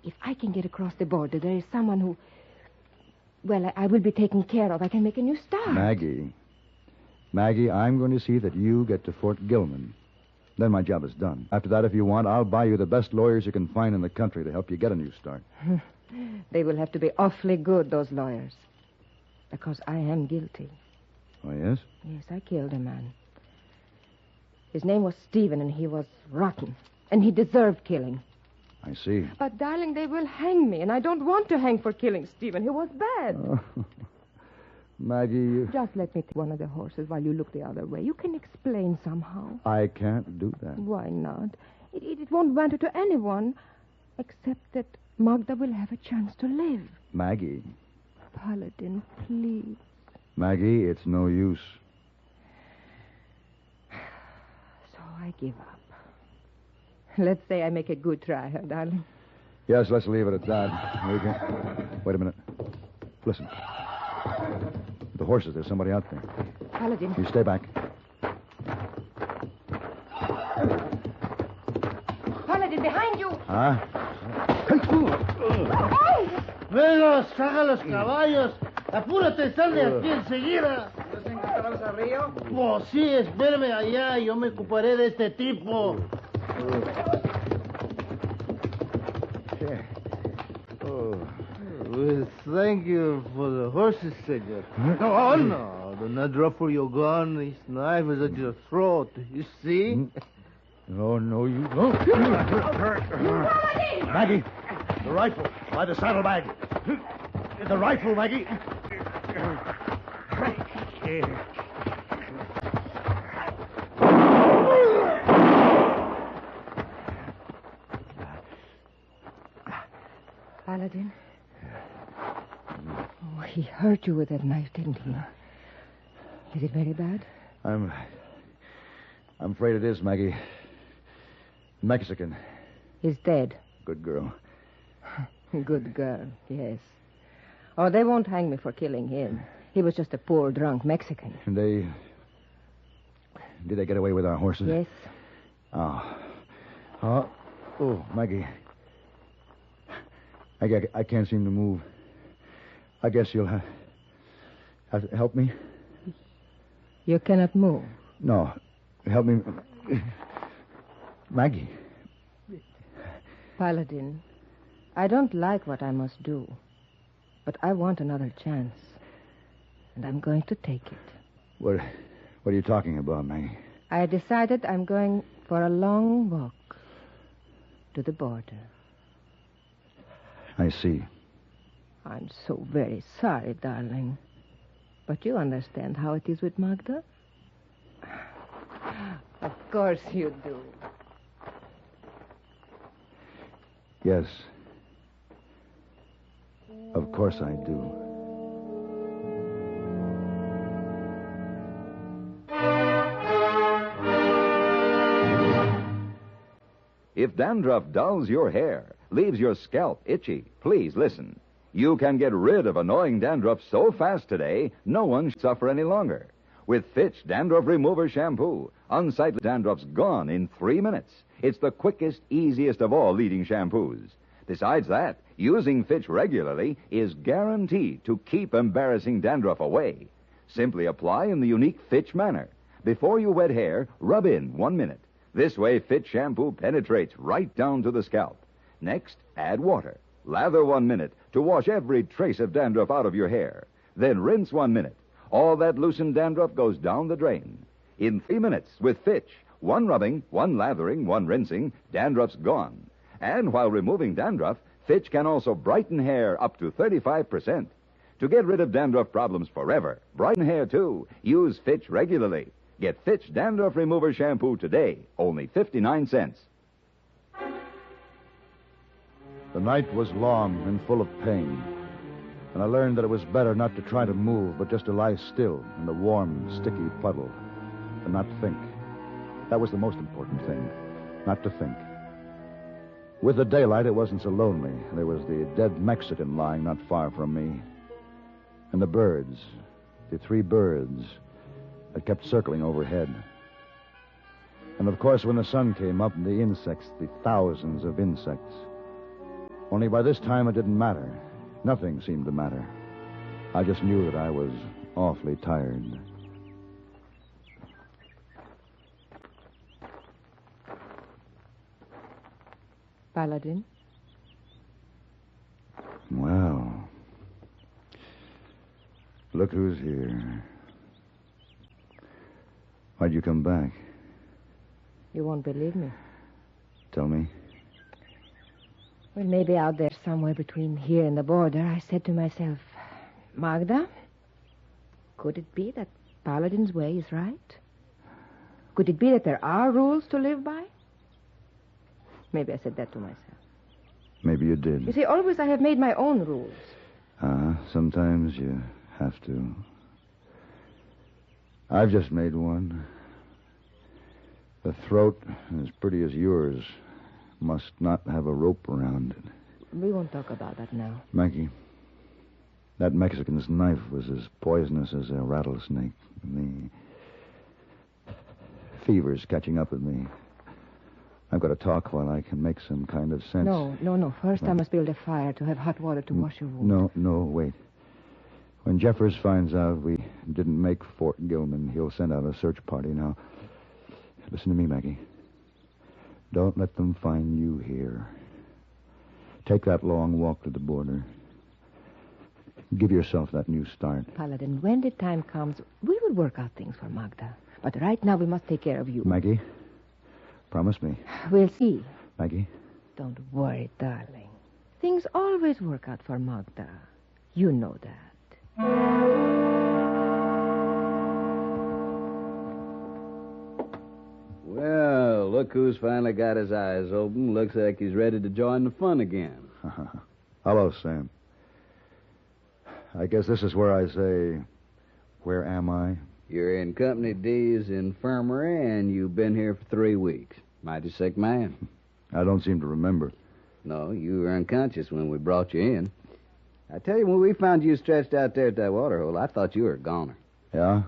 If I can get across the border, there is someone who... Well, I will be taken care of. I can make a new start. Maggie, I'm going to see that you get to Fort Gilman. Then my job is done. After that, if you want, I'll buy you the best lawyers you can find in the country to help you get a new start. They will have to be awfully good, those lawyers. Because I am guilty. Oh, yes? Yes, I killed a man. His name was Stephen, and he was rotten. And he deserved killing. I see. But, darling, they will hang me, and I don't want to hang for killing Stephen. He was bad. Oh. Maggie, you... Just let me take one of the horses while you look the other way. You can explain somehow. I can't do that. Why not? It won't matter to anyone, except that Magda will have a chance to live. Maggie. Paladin, please. Maggie, it's no use. So I give up. Let's say I make a good try, huh, darling? Yes, let's leave it at that. Okay. Wait a minute. Listen. The horses, there's somebody out there. Paladin. You stay back. Paladin, behind you. Huh? Venga, saca los caballos. Apúrate, sal de aquí enseguida. ¿Nos encontramos al río? Pues sí, espérame allá. Yo me ocuparé de este tipo. Well, thank you for the horses, senor. Oh, no. Do not ruffle your gun. This knife is at your throat. You see? No, you don't. Maggie, the rifle by the saddlebag. The rifle, Maggie. Paladin? Oh, he hurt you with that knife, didn't he? Is it very bad? I'm afraid it is, Maggie. Mexican. He's dead. Good girl. Good girl, yes. Oh, they won't hang me for killing him. He was just a poor, drunk Mexican. And did they get away with our horses? Yes. Oh, Maggie. I can't seem to move. I guess you'll have to help me. You cannot move. No, help me. Maggie. Paladin, I don't like what I must do, but I want another chance, and I'm going to take it. What are you talking about, Maggie? I decided I'm going for a long walk to the border. I see. I'm so very sorry, darling. But you understand how it is with Magda? Of course you do. Yes. Of course I do. If dandruff dulls your hair, leaves your scalp itchy, please listen. You can get rid of annoying dandruff so fast today, no one should suffer any longer. With Fitch Dandruff Remover Shampoo, unsightly dandruff's gone in 3 minutes. It's the quickest, easiest of all leading shampoos. Besides that, using Fitch regularly is guaranteed to keep embarrassing dandruff away. Simply apply in the unique Fitch manner. Before you wet hair, rub in 1 minute. This way, Fitch shampoo penetrates right down to the scalp. Next, add water. Lather 1 minute to wash every trace of dandruff out of your hair. Then rinse 1 minute. All that loosened dandruff goes down the drain. In 3 minutes, with Fitch, 1 rubbing, 1 lathering, 1 rinsing, dandruff's gone. And while removing dandruff, Fitch can also brighten hair up to 35%. To get rid of dandruff problems forever, brighten hair too, use Fitch regularly. Get Fitch Dandruff Remover Shampoo today, only 59 cents. The night was long and full of pain, and I learned that it was better not to try to move, but just to lie still in the warm, sticky puddle and not think. That was the most important thing, not to think. With the daylight, it wasn't so lonely. There was the dead Mexican lying not far from me, and the birds, the 3 birds that kept circling overhead. And of course, when the sun came up, the insects, the thousands of insects. Only by this time, it didn't matter. Nothing seemed to matter. I just knew that I was awfully tired. Paladin? Well, look who's here. Why'd you come back? You won't believe me. Tell me. Well, maybe out there somewhere between here and the border, I said to myself, Magda, could it be that Paladin's way is right? Could it be that there are rules to live by? Maybe I said that to myself. Maybe you did. You see, always I have made my own rules. Sometimes you have to. I've just made one. The throat, as pretty as yours, must not have a rope around it. We won't talk about that now. Maggie, that Mexican's knife was as poisonous as a rattlesnake. The fever's catching up with me. I I've got to talk while I can make some kind of sense. No. First, I must build a fire to have hot water to wash your wound. No, wait. When Jeffers finds out we didn't make Fort Gilman, he'll send out a search party. Now, listen to me, Maggie. Don't let them find you here. Take that long walk to the border. Give yourself that new start. Paladin, when the time comes, we will work out things for Magda. But right now, we must take care of you. Maggie, promise me. We'll see. Maggie? Don't worry, darling. Things always work out for Magda. You know that. Well, look who's finally got his eyes open. Looks like he's ready to join the fun again. Hello, Sam. I guess this is where I say, where am I? You're in Company D's infirmary, and you've been here for 3 weeks. Mighty sick man. I don't seem to remember. No, you were unconscious when we brought you in. I tell you, when we found you stretched out there at that water hole, I thought you were a goner. Yeah?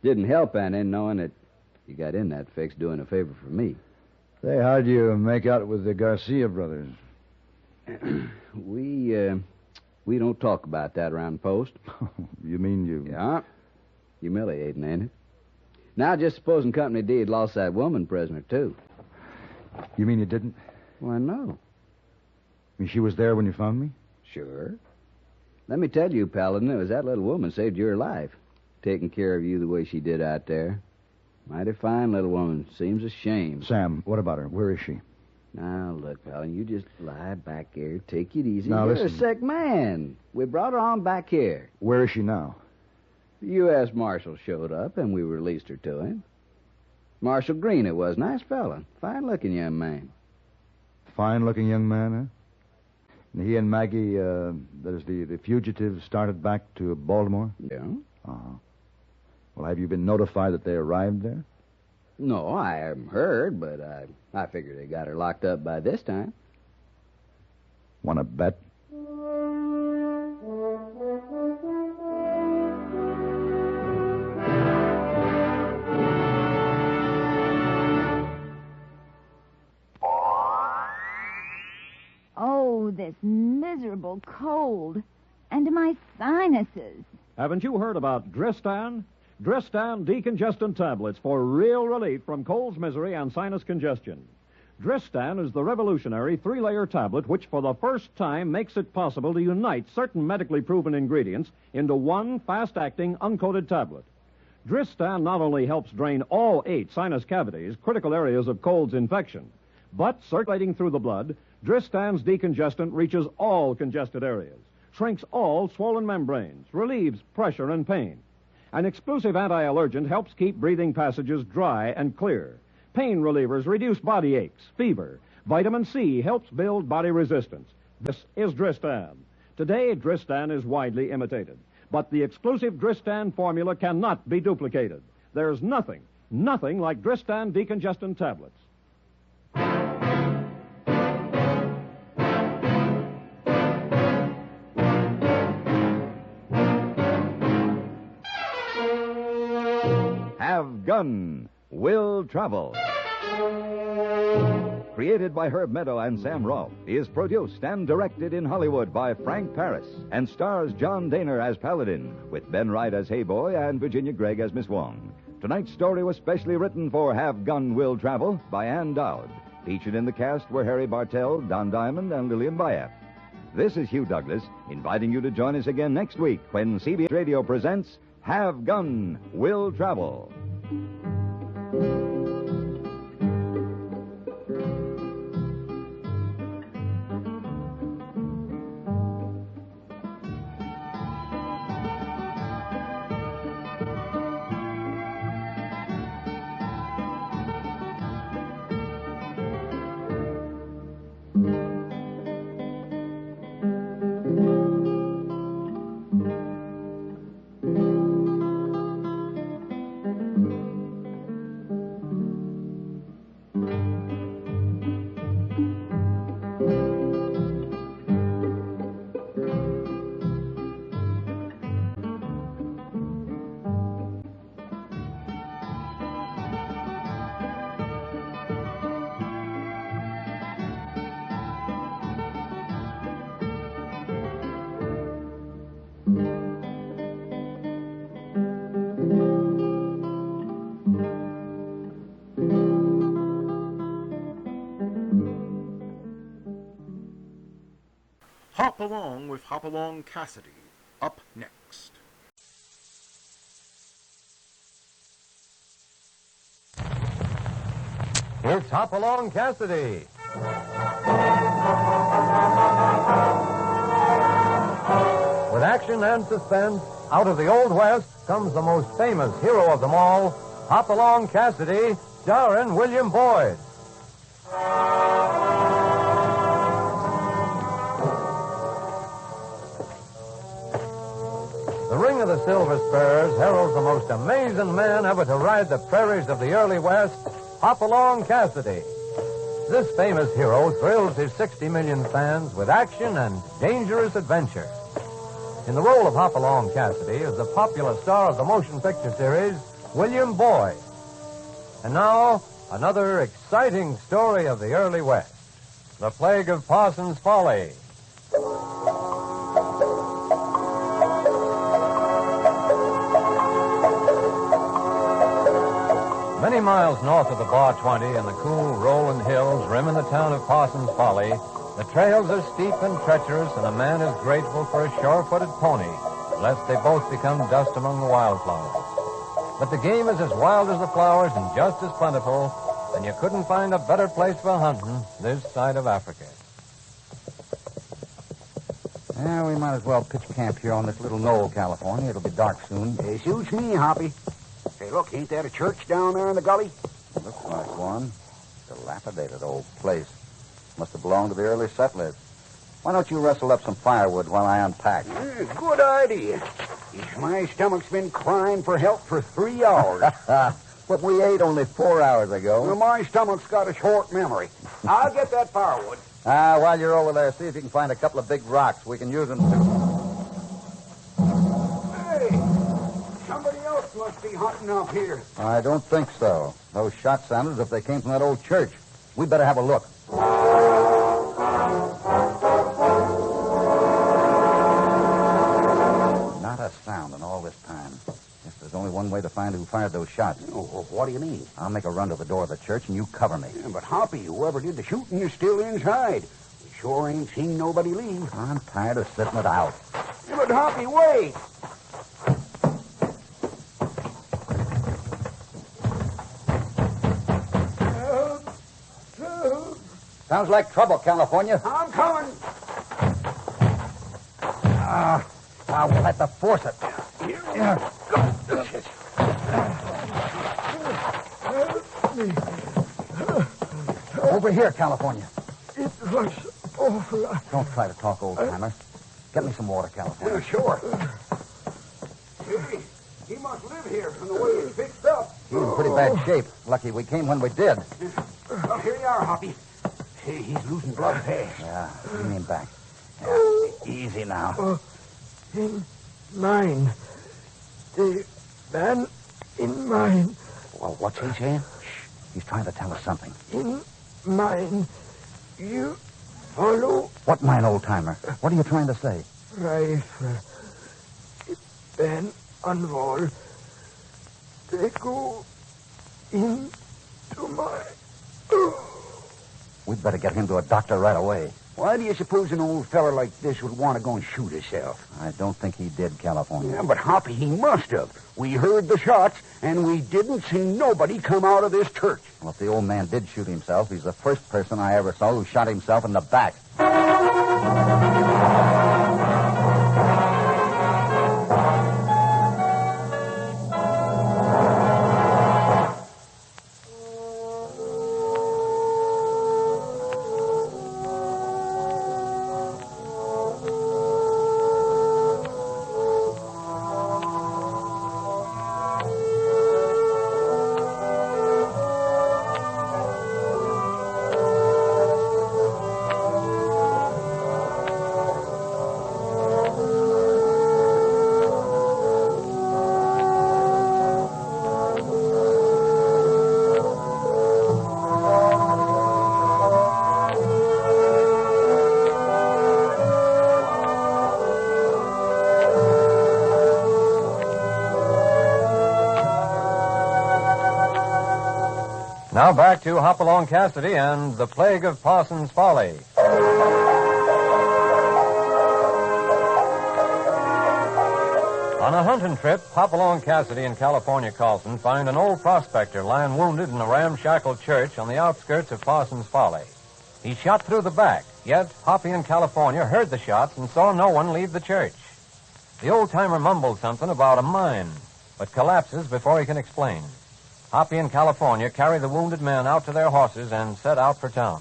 Didn't help any knowing that you got in that fix doing a favor for me. Say, how'd you make out with the Garcia brothers? We don't talk about that around post. You mean you... Yeah. Humiliating, ain't it? Now, just supposing Company D had lost that woman prisoner, too. You mean you didn't? Why, no. I mean, she was there when you found me? Sure. Let me tell you, Paladin, it was that little woman saved your life. Taking care of you the way she did out there. Mighty fine little woman. Seems a shame. Sam, what about her? Where is she? Now, look, Paladin, you just lie back here. Take it easy. Now, You're listen. a sick man. We brought her on back here. Where is she now? The U.S. Marshal showed up, and we released her to him. Marshal Green it was. Nice fella. Fine-looking young man. Fine-looking young man, huh? And he and Maggie, that is the fugitive, started back to Baltimore? Yeah. Uh-huh. Well, have you been notified that they arrived there? No, I haven't heard, but I figured they got her locked up by this time. Want to bet? Oh, this miserable cold. And my sinuses. Haven't you heard about Dristan? Dristan decongestant tablets for real relief from cold's misery and sinus congestion. Dristan is the revolutionary 3-layer tablet which for the first time makes it possible to unite certain medically proven ingredients into one fast-acting, uncoated tablet. Dristan not only helps drain all 8 sinus cavities, critical areas of cold's infection, but circulating through the blood, Dristan's decongestant reaches all congested areas, shrinks all swollen membranes, relieves pressure and pain. An exclusive anti-allergent helps keep breathing passages dry and clear. Pain relievers reduce body aches, fever. Vitamin C helps build body resistance. This is Dristan. Today, Dristan is widely imitated. But the exclusive Dristan formula cannot be duplicated. There's nothing like Dristan decongestant tablets. Have Gun Will Travel. Created by Herb Meadow and Sam Rolfe, is produced and directed in Hollywood by Frank Paris and stars John Daner as Paladin, with Ben Wright as Hayboy and Virginia Gregg as Miss Wong. Tonight's story was specially written for Have Gun Will Travel by Ann Dowd. Featured in the cast were Harry Bartell, Don Diamond, and Lillian Bayef. This is Hugh Douglas, inviting you to join us again next week when CBS Radio presents Have Gun Will Travel. Hop Along with Along Cassidy, up next. It's Hop Along Cassidy. With action and suspense, out of the Old West comes the most famous hero of them all, Hop Along Cassidy, starring William Boyd. The Ring of the Silver Spurs heralds the most amazing man ever to ride the prairies of the early West, Hop Along Cassidy. This famous hero thrills his 60 million fans with action and dangerous adventure. In the role of Hop Along Cassidy is the popular star of the motion picture series, William Boyd. And now, another exciting story of the early West, The Plague of Parson's Folly. Many miles north of the Bar 20 in the cool, rolling hills rimming the town of Parson's Folly, the trails are steep and treacherous, and a man is grateful for a sure-footed pony, lest they both become dust among the wildflowers. But the game is as wild as the flowers and just as plentiful, and you couldn't find a better place for hunting this side of Africa. Yeah, we might as well pitch camp here on this little knoll, California. It'll be dark soon. It suits me, Hoppy. Hey, look, ain't that a church down there in the gully? Looks like one. Dilapidated old place. Must have belonged to the early settlers. Why don't you rustle up some firewood while I unpack? Good idea. My stomach's been crying for help for 3 hours. But we ate only 4 hours ago. Well, my stomach's got a short memory. I'll get that firewood. While you're over there, see if you can find a couple of big rocks. We can use them to... Hey, somebody else must be hunting up here. I don't think so. Those shots sounded as if they came from that old church. We'd better have a look. Not a sound in all this time. Guess there's only one way to find who fired those shots. Oh, what do you mean? I'll make a run to the door of the church and you cover me. Yeah, but Hoppy, whoever did the shooting is still inside. We sure ain't seen nobody leave. I'm tired of sitting it out. Yeah, but Hoppy, wait. Sounds like trouble, California. I'm coming. We'll have to force it. Yeah. Over here, California. It was awful. Don't try to talk, old-timer. Get me some water, California. Sure. Hey, he must live here from the way he's fixed up. He's in pretty bad shape. Lucky we came when we did. Well, here you are, Hoppy. Hey, he's losing blood fast. Yeah, lean him back. Yeah, easy now. In mine. The man in mine. Well, what's he saying? Shh. He's trying to tell us something. In mine. You follow? What mine, old-timer? What are you trying to say? Rifle. Ben on wall. They go into my... We'd better get him to a doctor right away. Why do you suppose an old fella like this would want to go and shoot himself? I don't think he did, California. Yeah, but Hoppy, he must have. We heard the shots, and we didn't see nobody come out of this church. Well, if the old man did shoot himself, he's the first person I ever saw who shot himself in the back. Now back to Hop Along Cassidy and The Plague of Parson's Folly. On a hunting trip, Hopalong Cassidy and California Carlson find an old prospector lying wounded in a ramshackle church on the outskirts of Parsons Folly. He's shot through the back, yet Hoppy and California heard the shots and saw no one leave the church. The old-timer mumbled something about a mine, but collapses before he can explain. Hoppy and California carry the wounded men out to their horses and set out for town.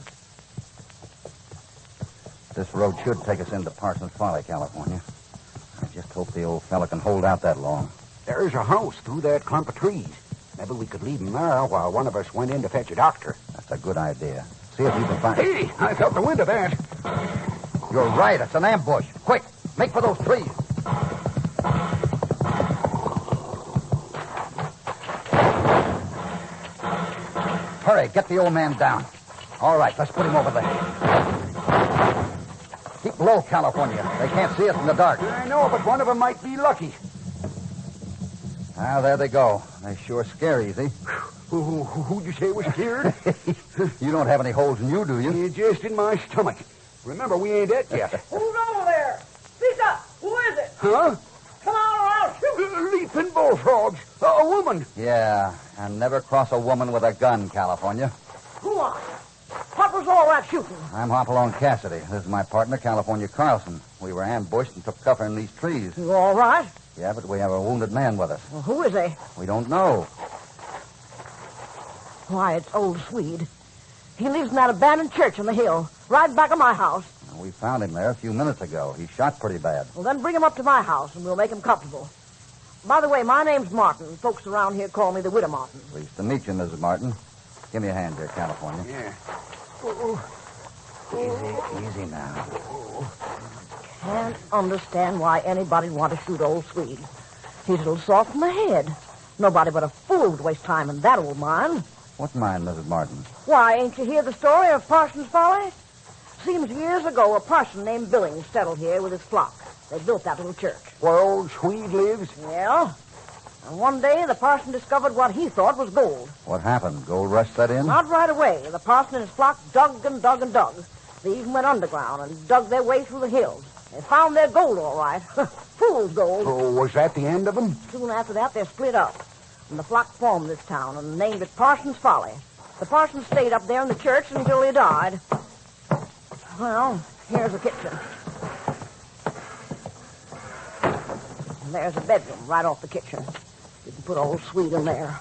This road should take us into Parsons Folly, California. I just hope the old fella can hold out that long. There's a house through that clump of trees. Maybe we could leave him there while one of us went in to fetch a doctor. That's a good idea. See if you can find... Hey, I felt the wind of that. You're right. It's an ambush. Quick, make for those trees. Hurry, get the old man down. All right, let's put him over there. Keep low, California. They can't see us in the dark. I know, but one of them might be lucky. Ah, there they go. They sure scare easy. Who'd you say was scared? You don't have any holes in you, do you? Just in my stomach. Remember, we ain't dead yet. Who's over there? Speak up. Who is it? Huh? Come on or I'll shoot. Leaping bullfrogs. A woman. Yeah, and never cross a woman with a gun, California. Who are you? What was all that shooting? I'm Hopalong Cassidy. This is my partner, California Carlson. We were ambushed and took cover in these trees. You all right? Yeah, but we have a wounded man with us. Well, who is he? We don't know. Why, it's old Swede. He lives in that abandoned church on the hill, right back of my house. We found him there a few minutes ago. He's shot pretty bad. Well, then bring him up to my house, and we'll make him comfortable. By the way, my name's Martin. Folks around here call me the Widow Martin. Pleased to meet you, Mrs. Martin. Give me a hand here, California. Yeah. Easy now. Can't understand why anybody'd want to shoot old Swede. He's a little soft in the head. Nobody but a fool would waste time in that old mine. What mine, Mrs. Martin? Why, ain't you hear the story of Parsons Folly? Seems years ago a parson named Billings settled here with his flock. They built that little church. Where old Swede lives? Yeah. And one day the parson discovered what he thought was gold. What happened? Gold rush set in? Not right away. The parson and his flock dug and dug and dug. They even went underground and dug their way through the hills. They found their gold, all right. Fool's gold. So was that the end of them? Soon after that, they split up. And the flock formed this town and named it Parsons Folly. The parson stayed up there in the church until he died. Well, here's the kitchen. And there's a bedroom right off the kitchen. You can put old Swede in there.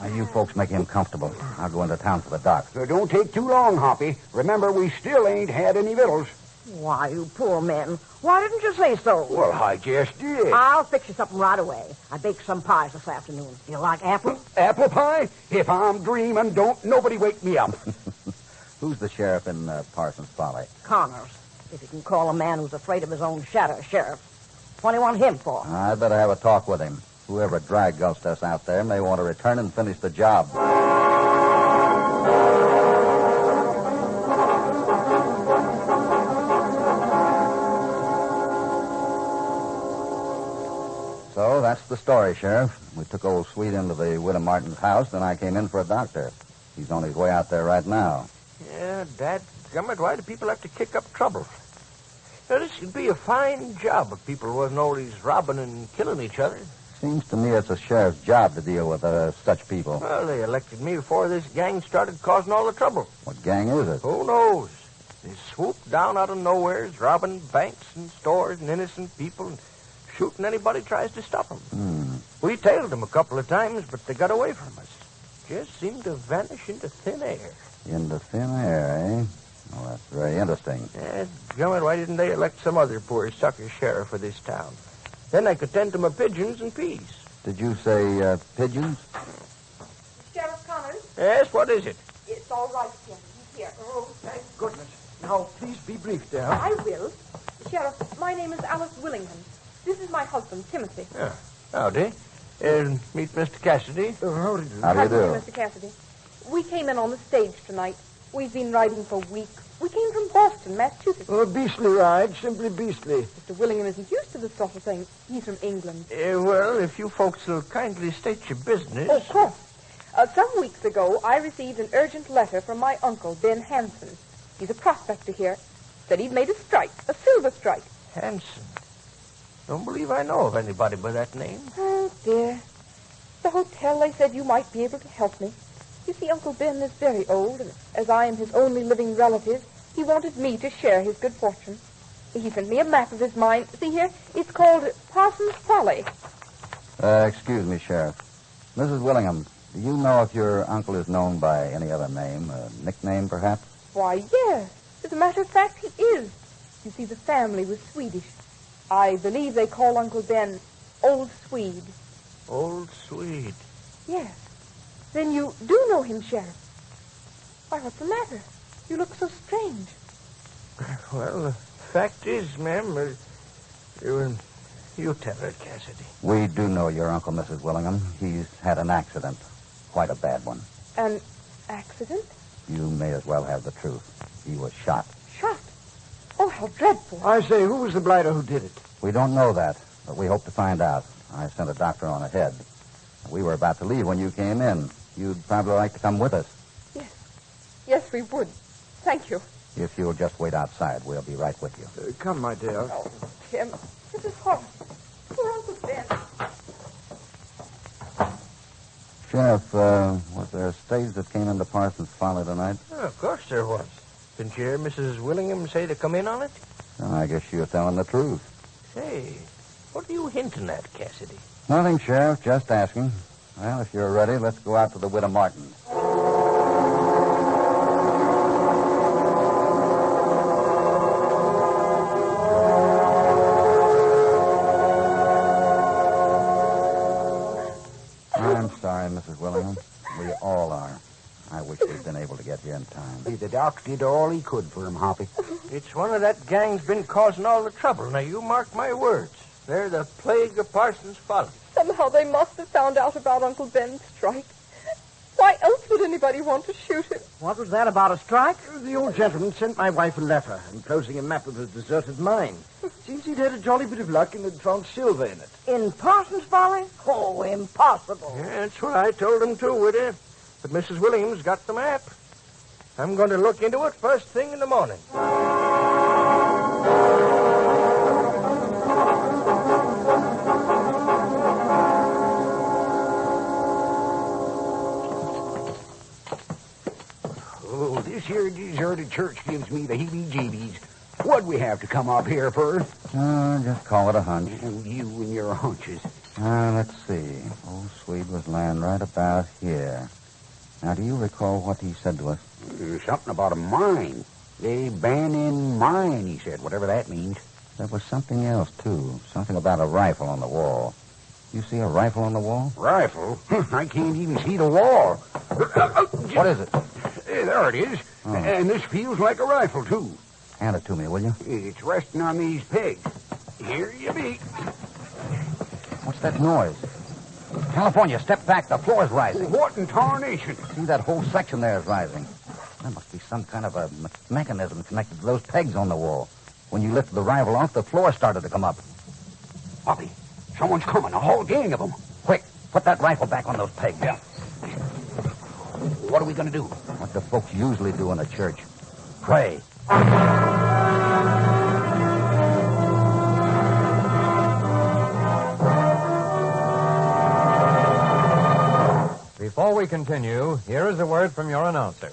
Now, you folks make him comfortable. I'll go into town for the doc. So don't take too long, Hoppy. Remember, we still ain't had any victuals. Why, you poor men. Why didn't you say so? Well, I just did. I'll fix you something right away. I baked some pies this afternoon. You like apples? Apple pie? If I'm dreaming, don't nobody wake me up. Who's the sheriff in Parsons Folly? Connors. If you can call a man who's afraid of his own shadow sheriff. What do you want him for? I'd better have a talk with him. Whoever drag-gulched us out there may want to return and finish the job. So that's the story, Sheriff. We took old Swede into the Widow Martin's house, then I came in for a doctor. He's on his way out there right now. Yeah, dadgummit, why do people have to kick up trouble? Now, this would be a fine job if people wasn't always robbing and killing each other. Seems to me it's a sheriff's job to deal with such people. Well, they elected me before this gang started causing all the trouble. What gang is it? Who knows? They swoop down out of nowheres, robbing banks and stores and innocent people and shooting anybody tries to stop them. We tailed them a couple of times, but they got away from us. Just seemed to vanish into thin air. Into thin air, eh? Well, that's very interesting. Gummit, why didn't they elect some other poor sucker sheriff for this town? Then I could tend to my pigeons and peas. Did you say pigeons? Sheriff Connors? Yes, what is it? It's all right, Sheriff. He's here. Oh, thank goodness. Now, please be brief, dear. I will. Sheriff, my name is Alice Willingham. This is my husband, Timothy. Yeah. Howdy. Meet Mr. Cassidy. How do you do? Mr. Cassidy. We came in on the stage tonight. We've been riding for weeks. We came from Boston, Massachusetts. Oh, beastly ride. Simply beastly. Mr. Willingham isn't used to this sort of thing. He's from England. Well, if you folks will kindly state your business. Oh, of course. Some weeks ago, I received an urgent letter from my uncle, Ben Hanson. He's a prospector here. Said he'd made a strike, a silver strike. Hanson. Don't believe I know of anybody by that name. Oh, dear. The hotel, they said you might be able to help me. You see, Uncle Ben is very old, and as I am his only living relative, he wanted me to share his good fortune. He sent me a map of his mine. See here, it's called Parsons Folly. Excuse me, Sheriff. Mrs. Willingham, do you know if your uncle is known by any other name, a nickname, perhaps? Why, yes. As a matter of fact, he is. You see, the family was Swedish. I believe they call Uncle Ben Old Swede. Old Swede? Yes. Then you do know him, Sheriff. Why, what's the matter? You look so strange. Well, the fact is, ma'am, you tell her, Cassidy. We do know your uncle, Mrs. Willingham. He's had an accident. Quite a bad one. An accident? You may as well have the truth. He was shot. Shot? Oh, how dreadful. I say, who was the blighter who did it? We don't know that, but we hope to find out. I sent a doctor on ahead. We were about to leave when you came in. You'd probably like to come with us. Yes. Yes, we would. Thank you. If you'll just wait outside, we'll be right with you. Come, my dear. Oh, Tim, this is horrible. Poor Uncle Ben. Sheriff, was there a stage that came into Parsons Folly tonight? Oh, of course there was. Didn't you hear Mrs. Willingham say to come in on it? Well, I guess you're telling the truth. Say, what are you hinting at, Cassidy? Nothing, Sheriff. Just asking. Well, if you're ready, let's go out to the Widow Martin's. I'm sorry, Mrs. Willingham. We all are. I wish we'd been able to get here in time. The doc did all he could for him, Hoppy. It's one of that gang's been causing all the trouble. Now, you mark my words. They're the plague of Parsons Folly. Somehow they must have found out about Uncle Ben's strike. Why else would anybody want to shoot him? What was that about a strike? The old gentleman sent my wife a letter enclosing a map of the deserted mine. Seems he'd had a jolly bit of luck and had found silver in it. In Parsons Folly? Oh, impossible. Yeah, that's what I told him, too, Widow. But Mrs. Williams got the map. I'm going to look into it first thing in the morning. Oh, this here deserted church gives me the heebie-jeebies. What'd we have to come up here for? Just call it a hunch. Oh, you and your hunches. Let's see. Old Swede was lying right about here. Now, do you recall what he said to us? Something about a mine. A banning mine, he said, whatever that means. There was something else, too. Something about a rifle on the wall. You see a rifle on the wall? Rifle? I can't even see the wall. What is it? There it is. Oh. And this feels like a rifle, too. Hand it to me, will you? It's resting on these pegs. Here you be. What's that noise? California, step back. The floor's rising. What in tarnation? See, that whole section there is rising. There must be some kind of a mechanism connected to those pegs on the wall. When you lifted the rifle off, the floor started to come up. Bobby, someone's coming. A whole gang of them. Quick, put that rifle back on those pegs. Yeah. What are we going to do? What the folks usually do in a church. Pray. Before we continue, here is a word from your announcer.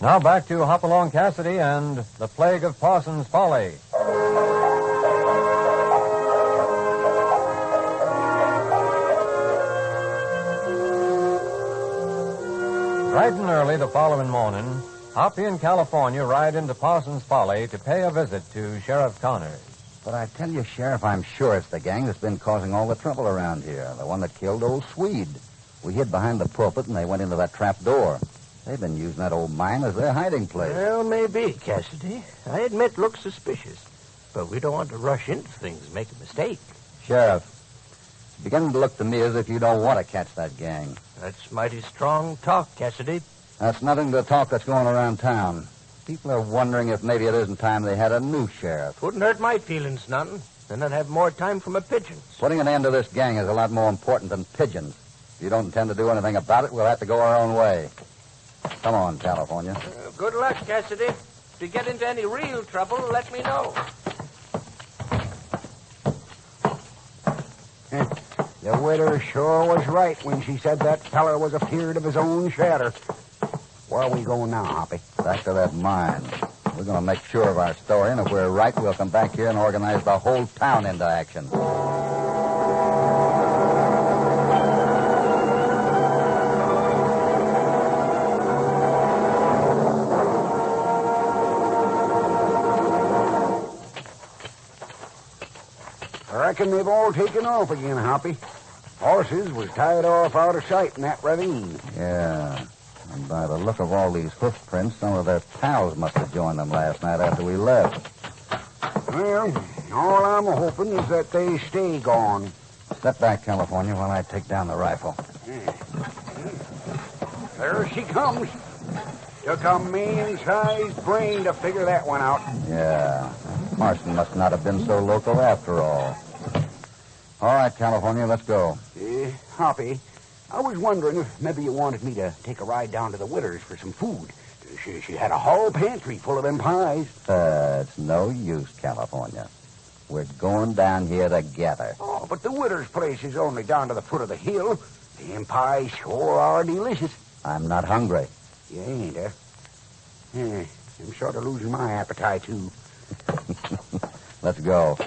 Now back to Hopalong Cassidy and the Plague of Parsons Folly. Bright and early the following morning, Hoppy and California ride into Parsons Folly to pay a visit to Sheriff Connors. But I tell you, Sheriff, I'm sure it's the gang that's been causing all the trouble around here. The one that killed old Swede. We hid behind the pulpit and they went into that trap door. They've been using that old mine as their hiding place. Well, maybe, Cassidy. I admit it looks suspicious. But we don't want to rush into things and make a mistake. Sheriff, it's beginning to look to me as if you don't want to catch that gang. That's mighty strong talk, Cassidy. That's nothing to the talk that's going around town. People are wondering if maybe it isn't time they had a new sheriff. Wouldn't hurt my feelings none. Then I'd have more time for my pigeons. Putting an end to this gang is a lot more important than pigeons. If you don't intend to do anything about it, we'll have to go our own way. Come on, California. Good luck, Cassidy. If you get into any real trouble, let me know. The widow sure was right when she said that feller was afeard of his own shadow. Where are we going now, Hoppy? Back to that mine. We're going to make sure of our story, and if we're right, we'll come back here and organize the whole town into action. I reckon they've all taken off again, Hoppy. Horses was tied off out of sight in that ravine. Yeah. And by the look of all these hoof prints, some of their pals must have joined them last night after we left. Well, all I'm hoping is that they stay gone. Step back, California, while I take down the rifle. There she comes. Took a man-sized brain to figure that one out. Yeah. Marston must not have been so local after all. All right, California, let's go. Hoppy, I was wondering if maybe you wanted me to take a ride down to the Widder's for some food. She had a whole pantry full of them pies. It's no use, California. We're going down here together. Oh, but the Widder's place is only down to the foot of the hill. Them pies sure are delicious. I'm not hungry. You ain't, huh? I'm sort of losing my appetite, too. Let's go.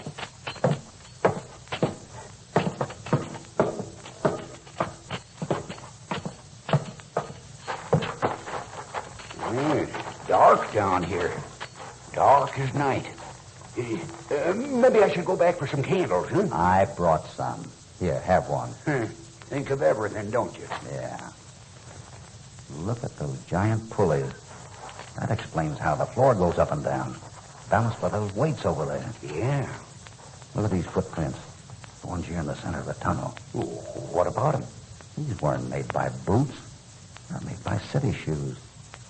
Dark down here. Dark as night. Maybe I should go back for some candles, huh? I brought some. Here, have one. Think of everything, don't you? Yeah. Look at those giant pulleys. That explains how the floor goes up and down. Balanced by those weights over there. Yeah. Look at these footprints. The ones here in the center of the tunnel. Ooh, what about them? These weren't made by boots. They're made by city shoes.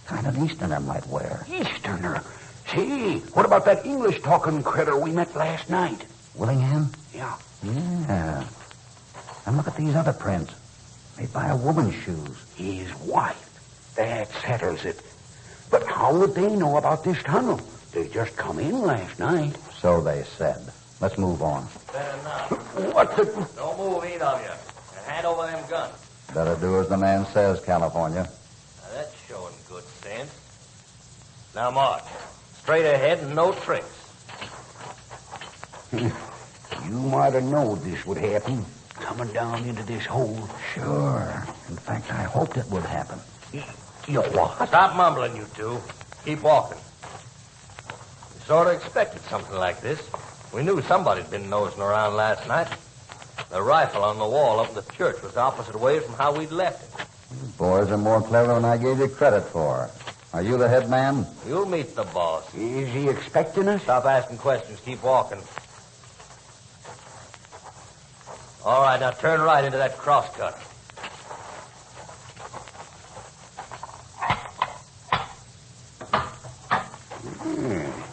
Kind of an Easterner might wear. Easterner? Say, what about that English-talking critter we met last night? Willingham? Yeah. Yeah. And look at these other prints. Made by a woman's shoes. His wife. That settles it. But how would they know about this tunnel? They just come in last night. So they said. Let's move on. Better not. What the... Don't move, either of you. And hand over them guns. Better do as the man says, California. Now, that's showing good sense. Now, march. Straight ahead and no tricks. You might have known this would happen. Coming down into this hole. Sure. In fact, I hoped it would happen. You what? Stop mumbling, you two. Keep walking. We sort of expected something like this. We knew somebody'd been nosing around last night. The rifle on the wall up in the church was the opposite way from how we'd left it. You boys are more clever than I gave you credit for. Are you the head man? You'll meet the boss. Is he expecting us? Stop asking questions. Keep walking. All right, now turn right into that crosscut.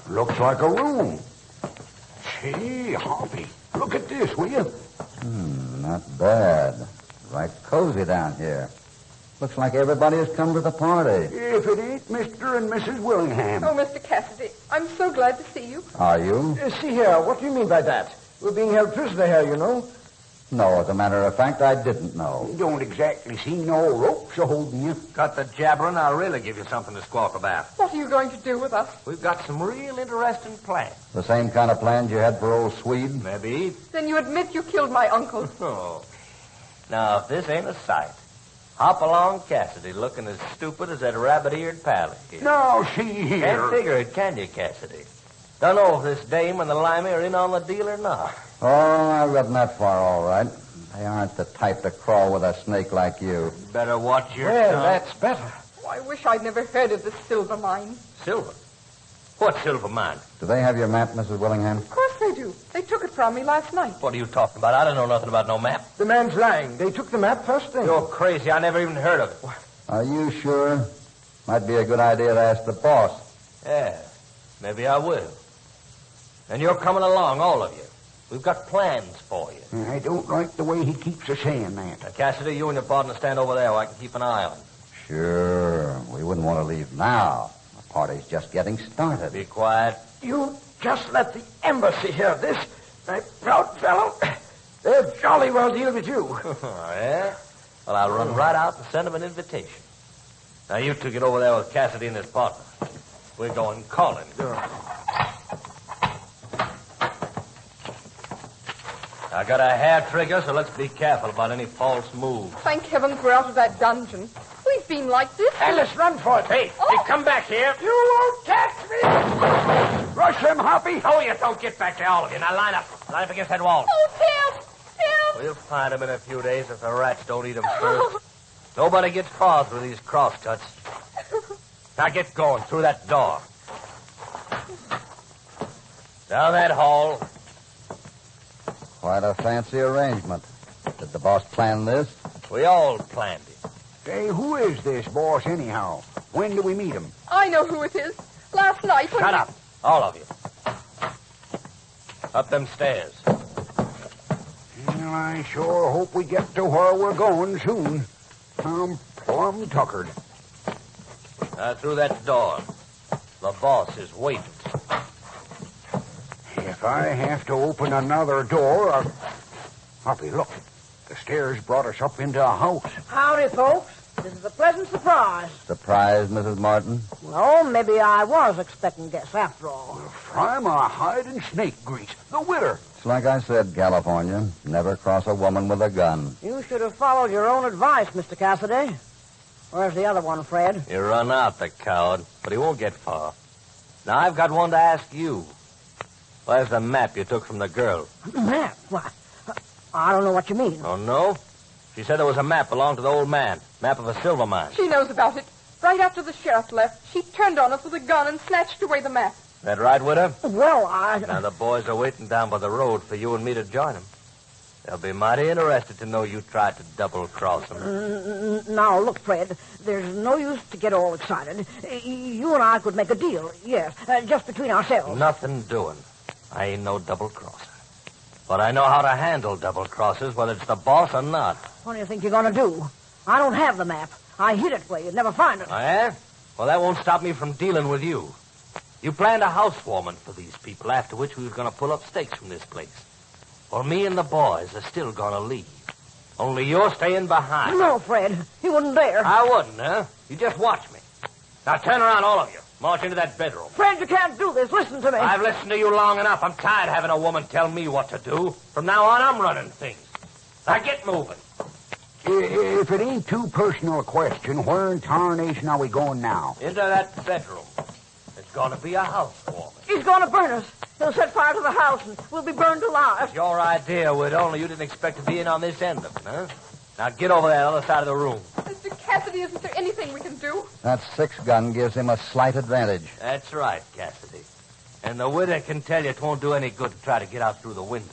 Looks like a room. Gee, Hoppy, look at this, will you? Not bad. Right cozy down here. Looks like everybody has come to the party. If it ain't Mr. and Mrs. Willingham. Oh, Mr. Cassidy, I'm so glad to see you. Are you? See here, what do you mean by that? We're being held prisoner here, you know. No, as a matter of fact, I didn't know. Don't exactly see no ropes holding you. Cut the jabbering, I'll really give you something to squawk about. What are you going to do with us? We've got some real interesting plans. The same kind of plans you had for old Swede? Maybe. Then you admit you killed my uncle. Oh. Now, if this ain't a sight, hop along Cassidy looking as stupid as that rabbit-eared pal here. No, see here. Can't figure it, can you, Cassidy? Don't know if this dame and the limey are in on the deal or not. Oh, I've gotten that far, all right. They aren't the type to crawl with a snake like you. Better watch your Well, tongue. that's better. Oh, I wish I'd never heard of this silver mine. Silver? What silver mine? Do they have your map, Mrs. Willingham? Of course they do. They took it from me last night. What are you talking about? I don't know nothing about no map. The man's lying. They took the map first thing. You're crazy. I never even heard of it. Are you sure? Might be a good idea to ask the boss. Yeah, maybe I will. And you're coming along, all of you. We've got plans for you. I don't like the way he keeps us saying that. Now, Cassidy, you and your partner stand over there where I can keep an eye on him. Sure. We wouldn't want to leave now. The party's just getting started. Be quiet. You just let the embassy hear this. My proud fellow. They'll jolly well deal with you. Yeah? Well, I'll run right out and send him an invitation. Now, you two get over there with Cassidy and his partner. We're going calling. I got a hair trigger, so let's be careful about any false moves. Thank heavens we're out of that dungeon. We've been like this. Alice, run for it. Hey, come back here. You won't catch me. Rush him, Hoppy. Oh, you don't get back there, all of you. Now, line up. Line up against that wall. Oh, help! Help! We'll find him in a few days if the rats don't eat him first. Nobody gets far through these crosscuts. Now, get going through that door. Down that hall. Quite a fancy arrangement. Did the boss plan this? We all planned it. Hey, who is this boss anyhow? When do we meet him? I know who it is. Last night when... Shut up, all of you. Up them stairs. Well, I sure hope we get to where we're going soon. I'm plumb tuckered. Now, through that door. The boss is waiting. If I have to open another door, Hoppy, look. The stairs brought us up into a house. Howdy, folks. This is a pleasant surprise. Surprise, Mrs. Martin? Well, maybe I was expecting guests after all. Fry my hide and snake grease. The widder. It's like I said, California. Never cross a woman with a gun. You should have followed your own advice, Mr. Cassidy. Where's the other one, Fred? You run out, the coward, but he won't get far. Now, I've got one to ask you. Where's the map you took from the girl? Map? What? I don't know what you mean. Oh, no? She said there was a map belonged to the old man. Map of a silver mine. She knows about it. Right after the sheriff left, she turned on us with a gun and snatched away the map. That right, widow? Well, Now, the boys are waiting down by the road for you and me to join them. They'll be mighty interested to know you tried to double-cross them. Now, look, Fred, there's no use to get all excited. You and I could make a deal, yes, just between ourselves. Nothing doing. I ain't no double-crosser. But I know how to handle double-crossers, whether it's the boss or not. What do you think you're going to do? I don't have the map. I hid it where you'd never find it. Oh, yeah? Well, that won't stop me from dealing with you. You planned a housewarming for these people, after which we was going to pull up stakes from this place. Well, me and the boys are still going to leave. Only you're staying behind. No, Fred. You wouldn't dare. I wouldn't, huh? You just watch me. Now, turn around, all of you. March into that bedroom. Fred, you can't do this. Listen to me. I've listened to you long enough. I'm tired of having a woman tell me what to do. From now on, I'm running things. Now, get moving. If it ain't too personal a question, where in tarnation are we going now? Into that bedroom. It's going to be a housewarming. He's going to burn us. He'll set fire to the house, and we'll be burned alive. It's your idea, widow, only you didn't expect to be in on this end of it, huh? Now, get over there, other side of the room. Mr. Cassidy, isn't there anything we can do? That 6-gun gives him a slight advantage. That's right, Cassidy. And the widow can tell you it won't do any good to try to get out through the window.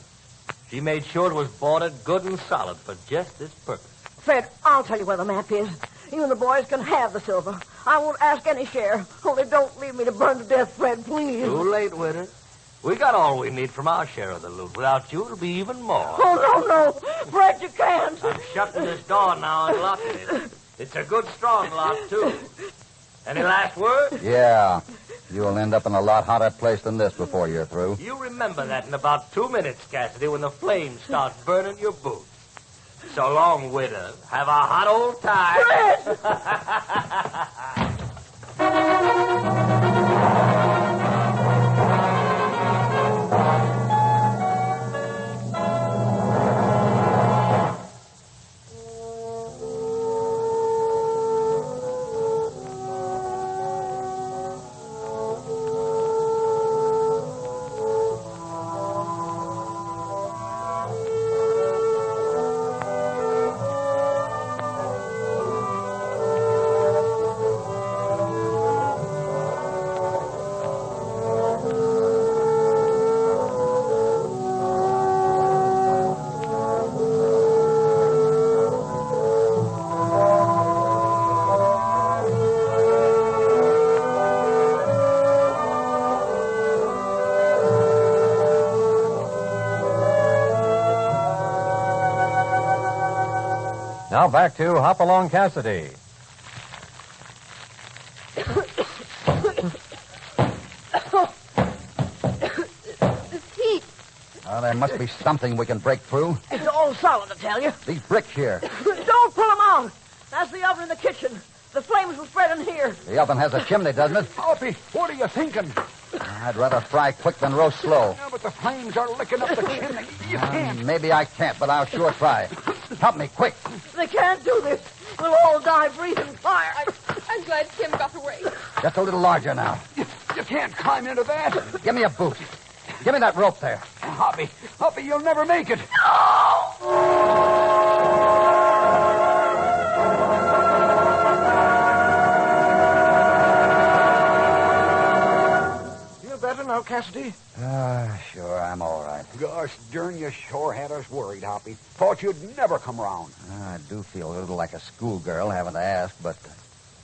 She made sure it was boarded good and solid for just this purpose. Fred, I'll tell you where the map is. You and the boys can have the silver. I won't ask any share. Only don't leave me to burn to death, Fred, please. Too late, widow. We got all we need from our share of the loot. Without you, it'll be even more. Oh, no. Fred, you can't. I'm shutting this door now and locking it. It's a good, strong lock, too. Any last word? Yeah. You'll end up in a lot hotter place than this before you're through. You remember that in about 2 minutes, Cassidy, when the flames start burning your boots. So long, widow. Have a hot old time. Now back to Hop Along Cassidy. This heat. Well, there must be something we can break through. It's all solid, I tell you. These bricks here. Don't pull them out. That's the oven in the kitchen. The flames will spread in here. The oven has a chimney, doesn't it? Hoppy, what are you thinking? I'd rather fry quick than roast slow. Yeah, but the flames are licking up the chimney. You can't. Maybe I can't, but I'll sure try. Help me, quick. They can't do this. We'll all die breathing fire. I'm glad Tim got away. Just a little larger now. You can't climb into that. Give me a boot. Give me that rope there. Hoppy, you'll never make it. Feel better now, Cassidy? Sure, I'm all right. Gosh darn, you sure had us worried, Hoppy. Thought you'd never come around. I do feel a little like a schoolgirl having to ask, but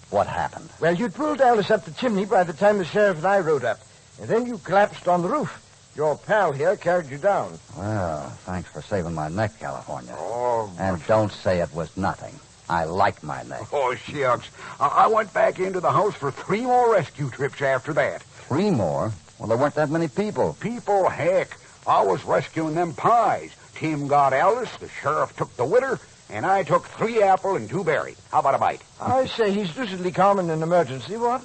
what happened? Well, you'd pulled Alice up the chimney by the time the sheriff and I rode up. And then you collapsed on the roof. Your pal here carried you down. Well, thanks for saving my neck, California. Oh, and don't say it was nothing. I like my neck. Oh, shucks. I went back into the house for 3 more rescue trips after that. 3 more? Well, there weren't that many people. People, heck. I was rescuing them pies. Tim got Alice, the sheriff took the widder, and I took 3 apple and 2 berry. How about a bite? I say he's lucidly calm in an emergency, what?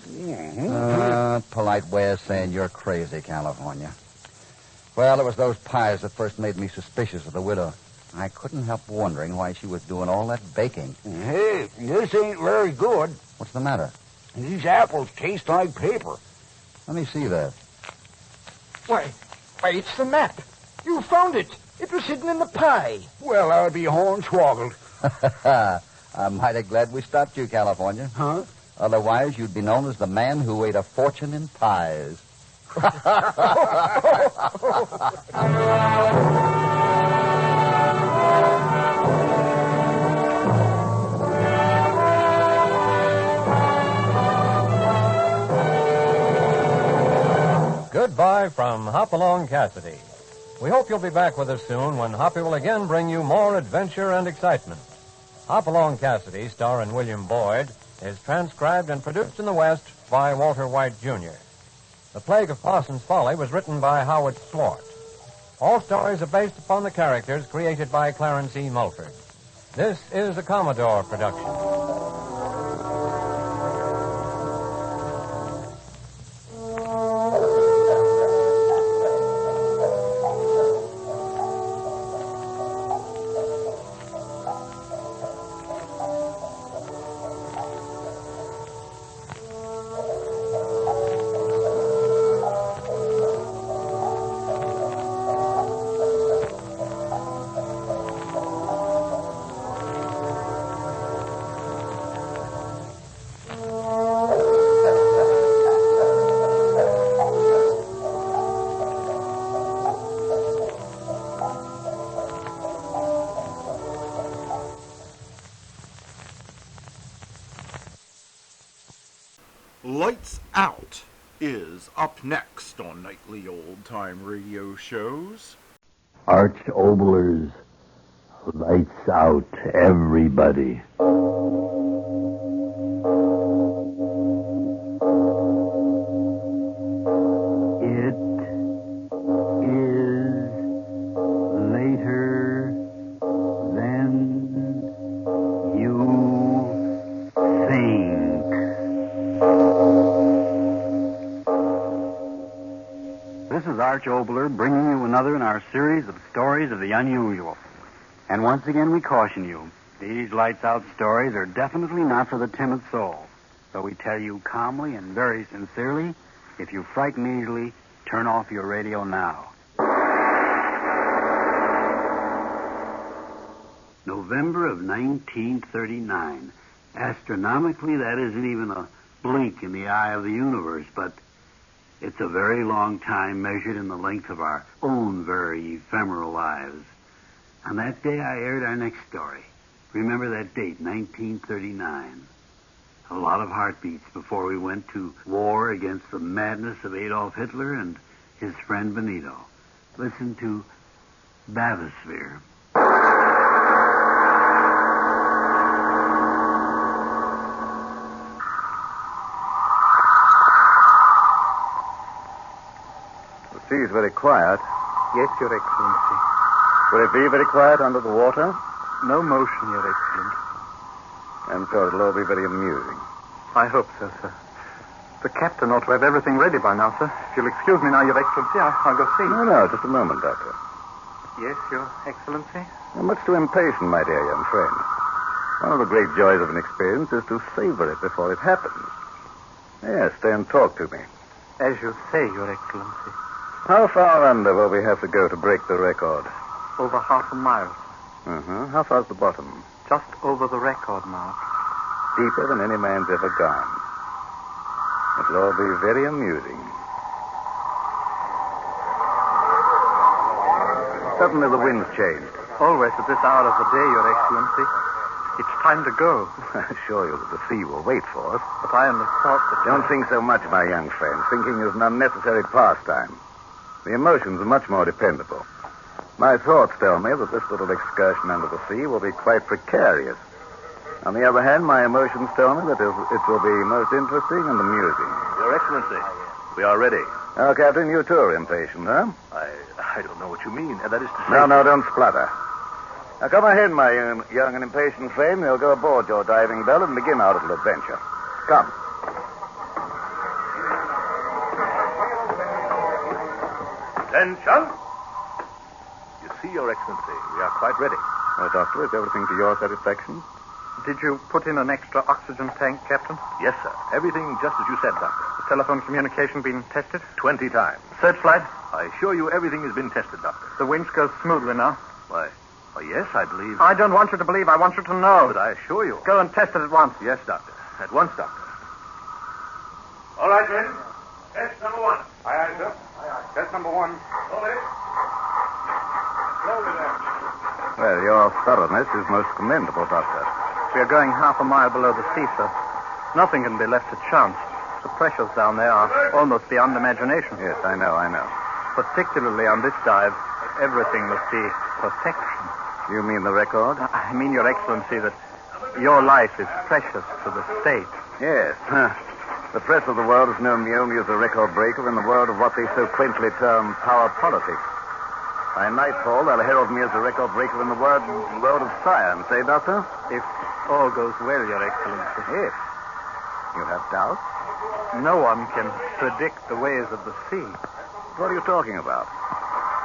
Polite way of saying you're crazy, California. Well, it was those pies that first made me suspicious of the widow. I couldn't help wondering why she was doing all that baking. Hey, this ain't very good. What's the matter? These apples taste like paper. Let me see that. Why, it's the map. You found it. It was hidden in the pie. Well, I'll be hornswoggled. I'm mighty glad we stopped you, California. Huh? Otherwise, you'd be known as the man who ate a fortune in pies. Goodbye from Hop Along Cassidy. We hope you'll be back with us soon when Hoppy will again bring you more adventure and excitement. Hop Along Cassidy, starring William Boyd, is transcribed and produced in the West by Walter White, Jr. The Plague of Parsons Folly was written by Howard Swart. All stories are based upon the characters created by Clarence E. Mulford. This is a Commodore production. Lights Out is up next on nightly old-time radio shows. Arch Oboler's Lights Out, everybody. Obler, bringing you another in our series of stories of the unusual. And once again, we caution you, these lights-out stories are definitely not for the timid soul. So we tell you calmly and very sincerely, if you frighten easily, turn off your radio now. November of 1939. Astronomically, that isn't even a blink in the eye of the universe, but it's a very long time measured in the length of our own very ephemeral lives. On that day, I aired our next story. Remember that date, 1939. A lot of heartbeats before we went to war against the madness of Adolf Hitler and his friend Benito. Listen to Bathysphere. The sea is very quiet. Yes, Your Excellency. Will it be very quiet under the water? No motion, Your Excellency. I'm sure it'll all be very amusing. I hope so, sir. The captain ought to have everything ready by now, sir. If you'll excuse me now, Your Excellency, I'll go see. No, just a moment, Doctor. Yes, Your Excellency? You're much too impatient, my dear young friend. One of the great joys of an experience is to savor it before it happens. Yes, stay and talk to me. As you say, Your Excellency. How far under will we have to go to break the record? Over half a mile. Uh-huh. How far's the bottom? Just over the record mark. Deeper than any man's ever gone. It'll all be very amusing. Suddenly the wind's changed. Always at this hour of the day, Your Excellency. It's time to go. I assure you that the sea will wait for us. But I only thought that... Don't think so much, my young friend. Thinking is an unnecessary pastime. The emotions are much more dependable. My thoughts tell me that this little excursion under the sea will be quite precarious. On the other hand, my emotions tell me that it will be most interesting and amusing. Your Excellency, we are ready. Now, Captain, you too are impatient, huh? I don't know what you mean. That is to say... No, don't splutter. Now, come ahead, my young and impatient friend. We'll go aboard your diving bell and begin our little adventure. Come. Attention! You see, Your Excellency, we are quite ready. Well, Doctor, is everything to your satisfaction? Did you put in an extra oxygen tank, Captain? Yes, sir. Everything just as you said, Doctor. The telephone communication been tested? 20 times. Searchlight? I assure you everything has been tested, Doctor. The winch goes smoothly now. Why, yes, I believe... I don't want you to believe. I want you to know. But I assure you... Go and test it at once. Yes, Doctor. At once, Doctor. All right, men. Test number one. Aye, sir. Test number one. Slowly. Slowly, there. Well, your thoroughness is most commendable, Doctor. We are going half a mile below the sea, sir. Nothing can be left to chance. The pressures down there are almost beyond imagination. Yes, I know. Particularly on this dive, everything must be perfection. You mean the record? I mean, Your Excellency, that your life is precious to the state. Yes. The press of the world has known me only as a record breaker in the world of what they so quaintly term power politics. By nightfall, they'll herald me as a record breaker in the world of science, eh, Doctor? If all goes well, Your Excellency. If? You have doubts? No one can predict the ways of the sea. What are you talking about?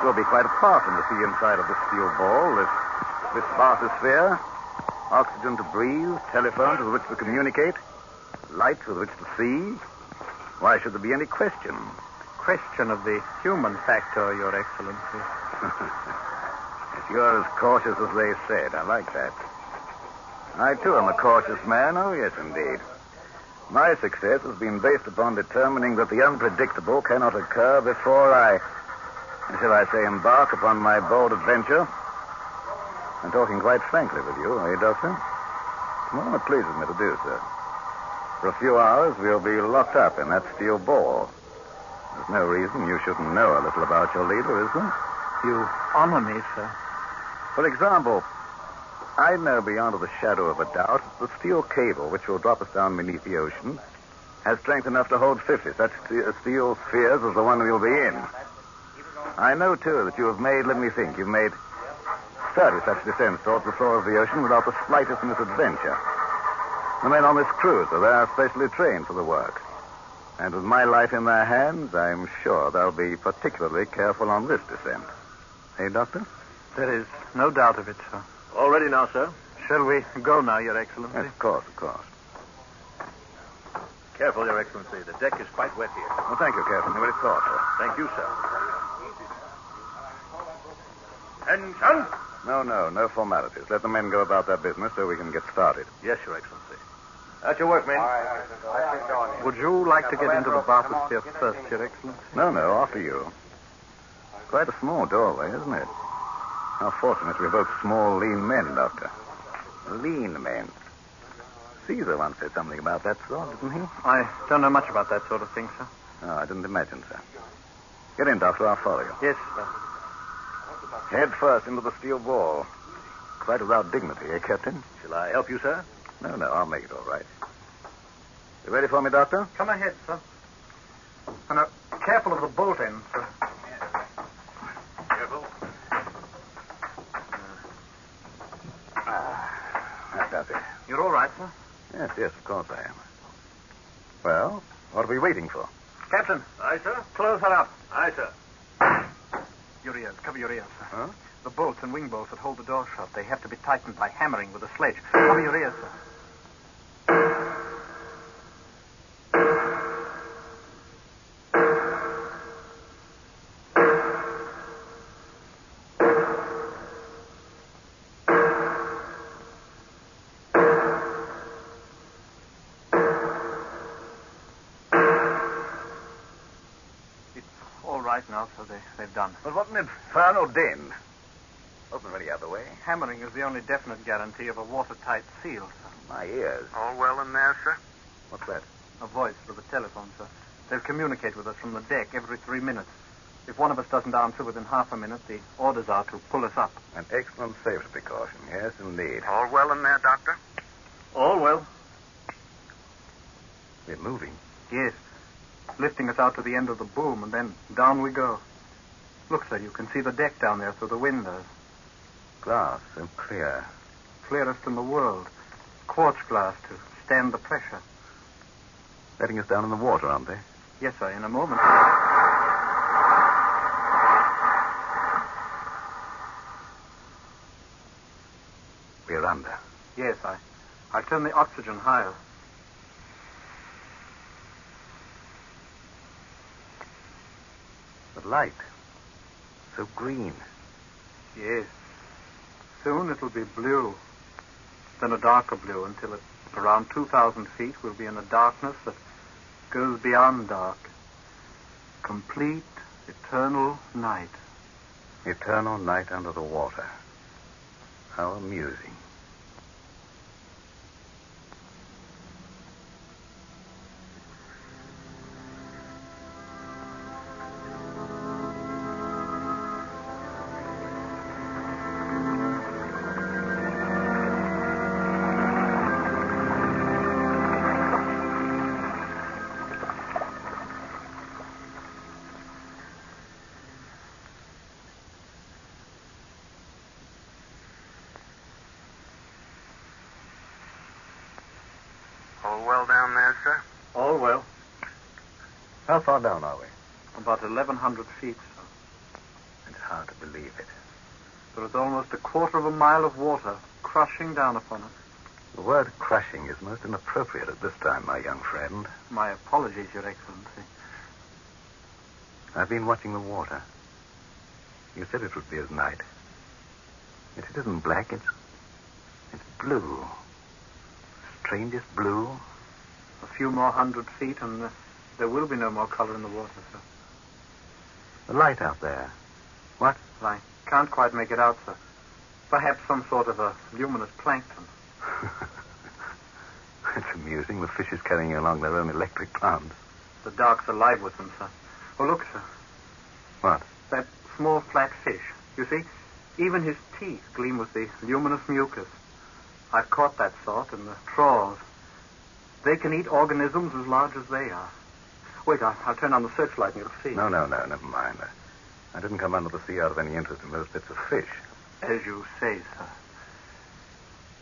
We'll be quite apart from the sea inside of this steel ball, this bathysphere. Oxygen to breathe, telephones with which to communicate, lights with which to see. Why should there be any question? Question of the human factor, Your Excellency. If you're as cautious as they said, I like that. I, too, am a cautious man. Oh, yes, indeed. My success has been based upon determining that the unpredictable cannot occur before I, shall I say, embark upon my bold adventure. I'm talking quite frankly with you, eh, Doctor? Well, it pleases me to do so. For a few hours, we'll be locked up in that steel ball. There's no reason you shouldn't know a little about your leader, is there? You honor me, sir. For example, I know beyond a shadow of a doubt that the steel cable which will drop us down beneath the ocean has strength enough to hold 50 such steel spheres as the one we'll be in. I know, too, that you've made 30 such descents towards the floor of the ocean without the slightest misadventure. The men on this cruiser, they are specially trained for the work. And with my life in their hands, I'm sure they'll be particularly careful on this descent. Hey, Doctor? There is no doubt of it, sir. All ready now, sir? Shall we go now, Your Excellency? Yes, of course, of course. Careful, Your Excellency. The deck is quite wet here. Well, thank you, Captain. Very thoughtful. Thank you, sir. Attention! No formalities. Let the men go about their business so we can get started. Yes, Your Excellency. At your work, men. Would you like to get into the bathysphere first, Your Excellency? No, after you. Quite a small doorway, isn't it? How fortunate we're both small, lean men, Doctor. Lean men. Caesar once said something about that sort, didn't he? I don't know much about that sort of thing, sir. No, I didn't imagine, sir. Get in, Doctor. I'll follow you. Yes, sir. Head first into the steel wall. Quite without dignity, eh, Captain? Shall I help you, sir? No, I'll make it all right. You ready for me, Doctor? Come ahead, sir. And careful of the bolt end, sir. Careful. That does it. You're all right, sir? Yes, of course I am. Well, what are we waiting for? Captain. Aye, sir. Close her up. Aye, sir. Your ears. Cover your ears, sir. Huh? The bolts and wing bolts that hold the door shut, they have to be tightened by hammering with a sledge. Cover your ears, sir. Right now, so they've done. But what an infernal din. Open any other way. Hammering is the only definite guarantee of a watertight seal, sir. My ears. All well in there, sir? What's that? A voice through the telephone, sir. They'll communicate with us from the deck every 3 minutes. If one of us doesn't answer within half a minute, the orders are to pull us up. An excellent safety precaution. Yes, indeed. All well in there, Doctor? All well. We're moving. Yes. Lifting us out to the end of the boom, and then down we go. Look, sir, you can see the deck down there through the windows. Glass so clear. Clearest in the world. Quartz glass to stand the pressure. Letting us down in the water, aren't they? Yes, sir, in a moment. We're under. Yes, I'll turn the oxygen higher. The light. So green. Yes. Soon it'll be blue. Then a darker blue until at around 2,000 feet we'll be in a darkness that goes beyond dark. Complete, eternal night. Eternal night under the water. How amusing. All well down there, sir? All well. How far down are we? About 1,100 feet, sir. It's hard to believe it. There is almost a quarter of a mile of water crushing down upon us. The word crushing is most inappropriate at this time, my young friend. My apologies, Your Excellency. I've been watching the water. You said it would be as night. Yet it isn't black, it's blue. Strangest blue. A few more 100 feet and there will be no more color in the water, sir. The light out there. What? I can't quite make it out, sir. Perhaps some sort of a luminous plankton. It's amusing. The fishes carrying along their own electric plants. The dark's alive with them, sir. Oh, look, sir. What? That small flat fish. You see, even his teeth gleam with the luminous mucus. I've caught that sort in the trawls. They can eat organisms as large as they are. Wait, I'll turn on the searchlight and you'll see. No, never mind. I didn't come under the sea out of any interest in those bits of fish. As you say, sir.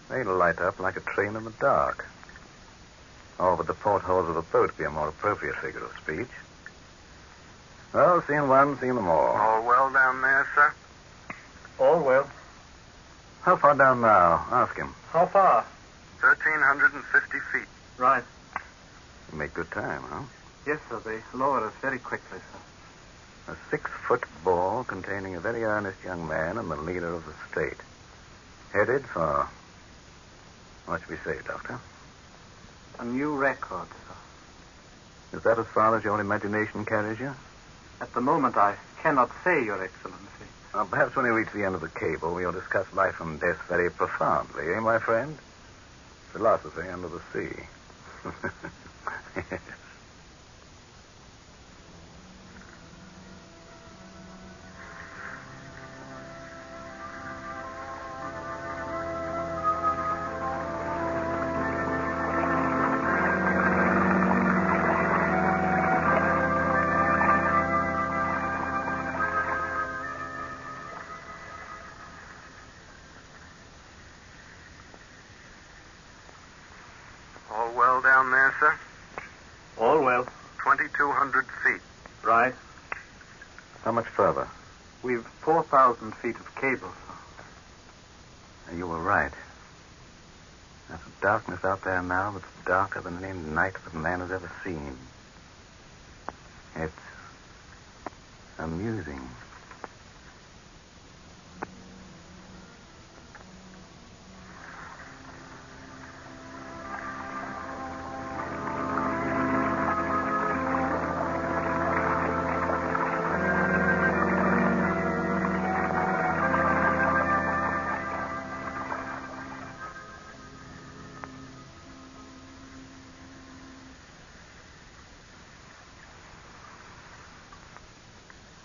They light up like a train in the dark. Over the portholes of the boat be a more appropriate figure of speech. Well, seen one, seen them all. All well down there, sir? All well. How far down now? Ask him. How far? 1,350 feet. Right. You make good time, huh? Yes, sir. They lowered us very quickly, sir. A 6-foot ball containing a very earnest young man and the leader of the state. Headed for... What should we say, Doctor? A new record, sir. Is that as far as your imagination carries you? At the moment, I cannot say, Your Excellency. Perhaps when we reach the end of the cable, we'll discuss life and death very profoundly, eh, my friend? Philosophy under the sea. Yes. All well down there, sir? All well. 2,200 feet. Right. How much further? We've 4,000 feet of cable, sir. You were right. There's a darkness out there now that's darker than any night that man has ever seen. It's amusing.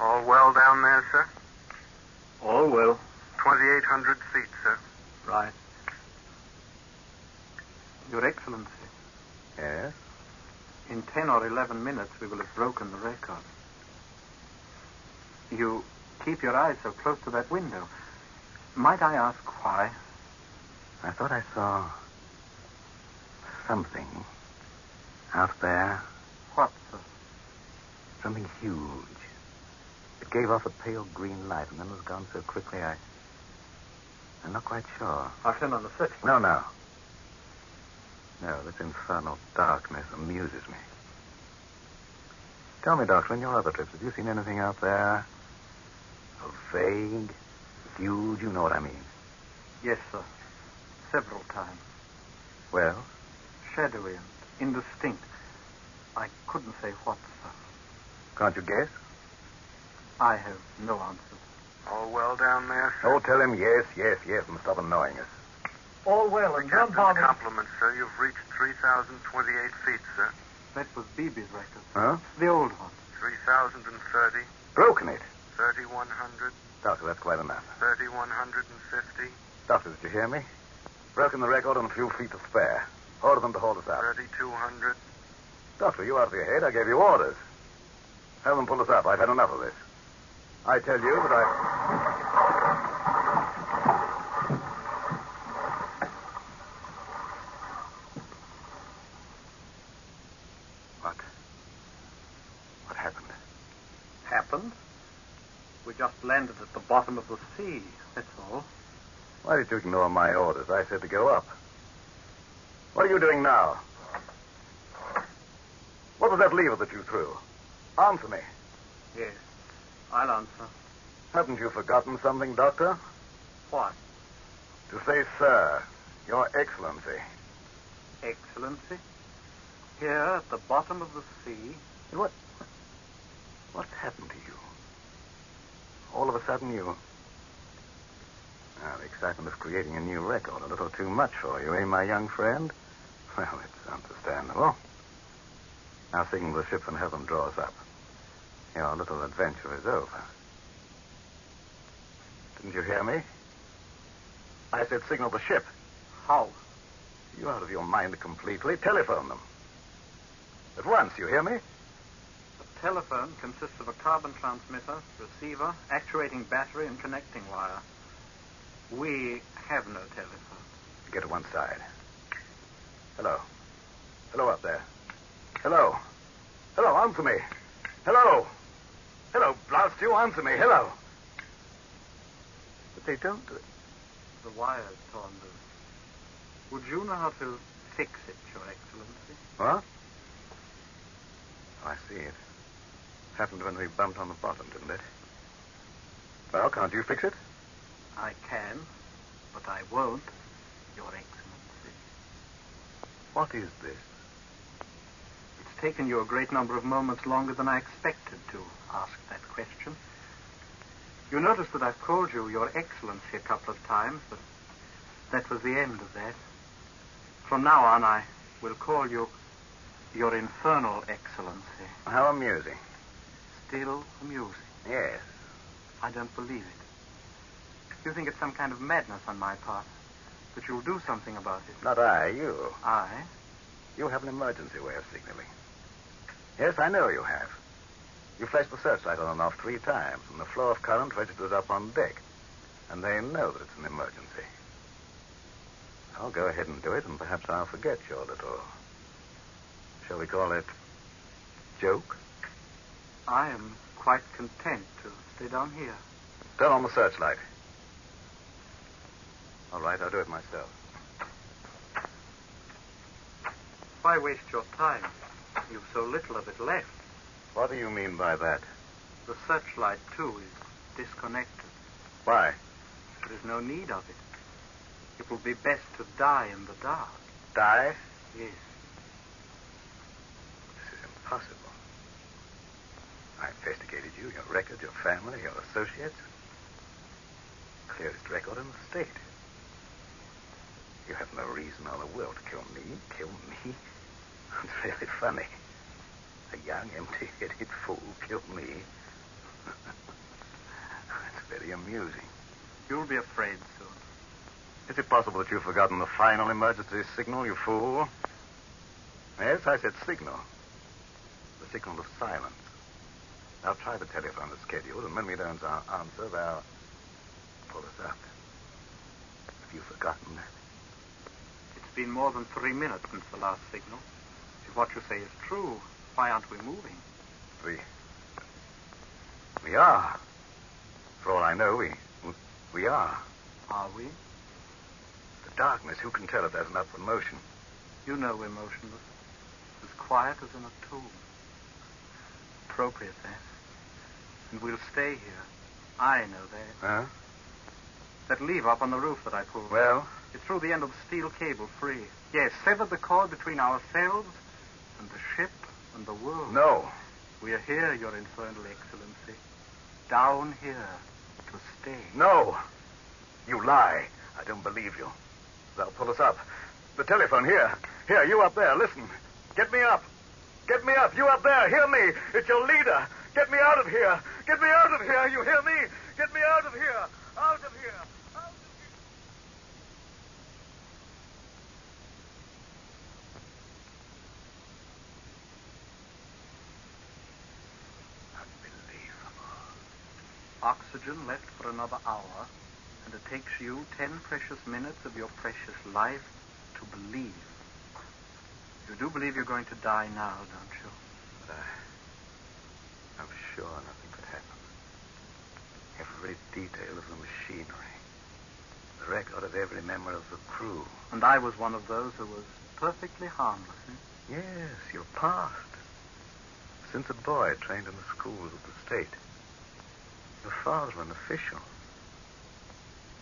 All well down there, sir? All well. 2,800 feet, sir. Right. Your Excellency. Yes? In 10 or 11 minutes, we will have broken the record. You keep your eyes so close to that window. Might I ask why? I thought I saw something out there. What, sir? Something huge. It gave off a pale green light and then was gone so quickly I'm not quite sure. I'll send on the sixth. No. No, this infernal darkness amuses me. Tell me, Doctor, in your other trips, have you seen anything out there? Vague, huge, you know what I mean. Yes, sir. Several times. Well? Shadowy and indistinct. I couldn't say what, sir. Can't you guess? I have no answers. All well down there, sir? Oh, tell him yes, and stop annoying us. All well, and don't bother. Compliments, sir. You've reached 3,028 feet, sir. That was Beebe's record. Huh? The old one. 3,030. Broken it. 3,100. Doctor, that's quite enough. 3,150. Doctor, did you hear me? Broken the record on a few feet to spare. Order them to hold us up. 3,200. Doctor, you out of your head? I gave you orders. Have them pull us up. I've had enough of this. I tell you that What happened? Happened? We just landed at the bottom of the sea, that's all. Why did you ignore my orders? I said to go up. What are you doing now? What was that lever that you threw? Answer me. Yes, I'll answer. Haven't you forgotten something, Doctor? What? To say, sir, Your Excellency. Excellency? Here at the bottom of the sea? What's happened to you? All of a sudden you... the excitement of creating a new record, a little too much for you, eh, my young friend? Well, it's understandable. Now signal the ship and have them draw us up. Your little adventure is over. Didn't you hear me? I said signal the ship. How? You out of your mind completely. Telephone them. At once, you hear me? The telephone consists of a carbon transmitter, receiver, actuating battery, and connecting wire. We have no telephone. Get to one side. Hello. Hello up there. Hello. Hello, answer me. Hello. Hello, blast you, answer me. Hello. But they don't. The wire's torn loose. Would you know how to fix it, Your Excellency? What? Oh, I see it. Happened when we bumped on the bottom, didn't it? Well, can't you fix it? I can, but I won't, Your Excellency. What is this? It's taken you a great number of moments longer than I expected to ask that question. You notice that I've called you Your Excellency a couple of times, but that was the end of that. From now on, I will call you Your Infernal Excellency. How amusing. Still amusing. Yes. I don't believe it. You think it's some kind of madness on my part, but you'll do something about it. Not I, you. I? You have an emergency way of signaling. Yes, I know you have. You flashed the searchlight on and off 3 times, and the flow of current registers up on deck. And they know that it's an emergency. I'll go ahead and do it, and perhaps I'll forget your little... shall we call it... joke? I am quite content to stay down here. Turn on the searchlight. All right, I'll do it myself. Why waste your time? You've so little of it left. What do you mean by that? The searchlight, too, is disconnected. Why? There is no need of it. It will be best to die in the dark. Die? Yes. This is impossible. I investigated you, your record, your family, your associates. Clearest record in the state. You have no reason or the will to kill me. Kill me? It's really funny. A young, empty-headed fool killed me. It's very amusing. You'll be afraid soon. Is it possible that you've forgotten the final emergency signal, you fool? Yes, I said signal. The signal of silence. I'll try the telephone as scheduled, and when we don't answer, they'll pull us up. Have you forgotten that? It's been more than 3 minutes since the last signal. If what you say is true, why aren't we moving? We are. For all I know, we are. Are we? The darkness, who can tell if there's an upward motion? You know we're motionless. As quiet as in a tomb. Appropriate, that. And we'll stay here. I know that. Huh? That lever up on the roof that I pulled. Well? It threw the end of the steel cable free. Yes, severed the cord between ourselves and the ship and the world. No. We are here, Your Infernal Excellency. Down here to stay. No. You lie. I don't believe you. They'll pull us up. The telephone, here. Here, you up there, listen. Get me up. Get me up. You up there, hear me. It's your leader. Get me out of here. Get me out of here. You hear me? Get me out of here. Out of here. Out of here. Unbelievable. Oxygen left for another hour, and it takes you 10 precious minutes of your precious life to believe. You do believe you're going to die now, don't you? But I'm sure nothing could happen. Every detail of the machinery. The record of every member of the crew. And I was one of those who was perfectly harmless, eh? Yes, your past. Since a boy trained in the schools of the state. Your father an official.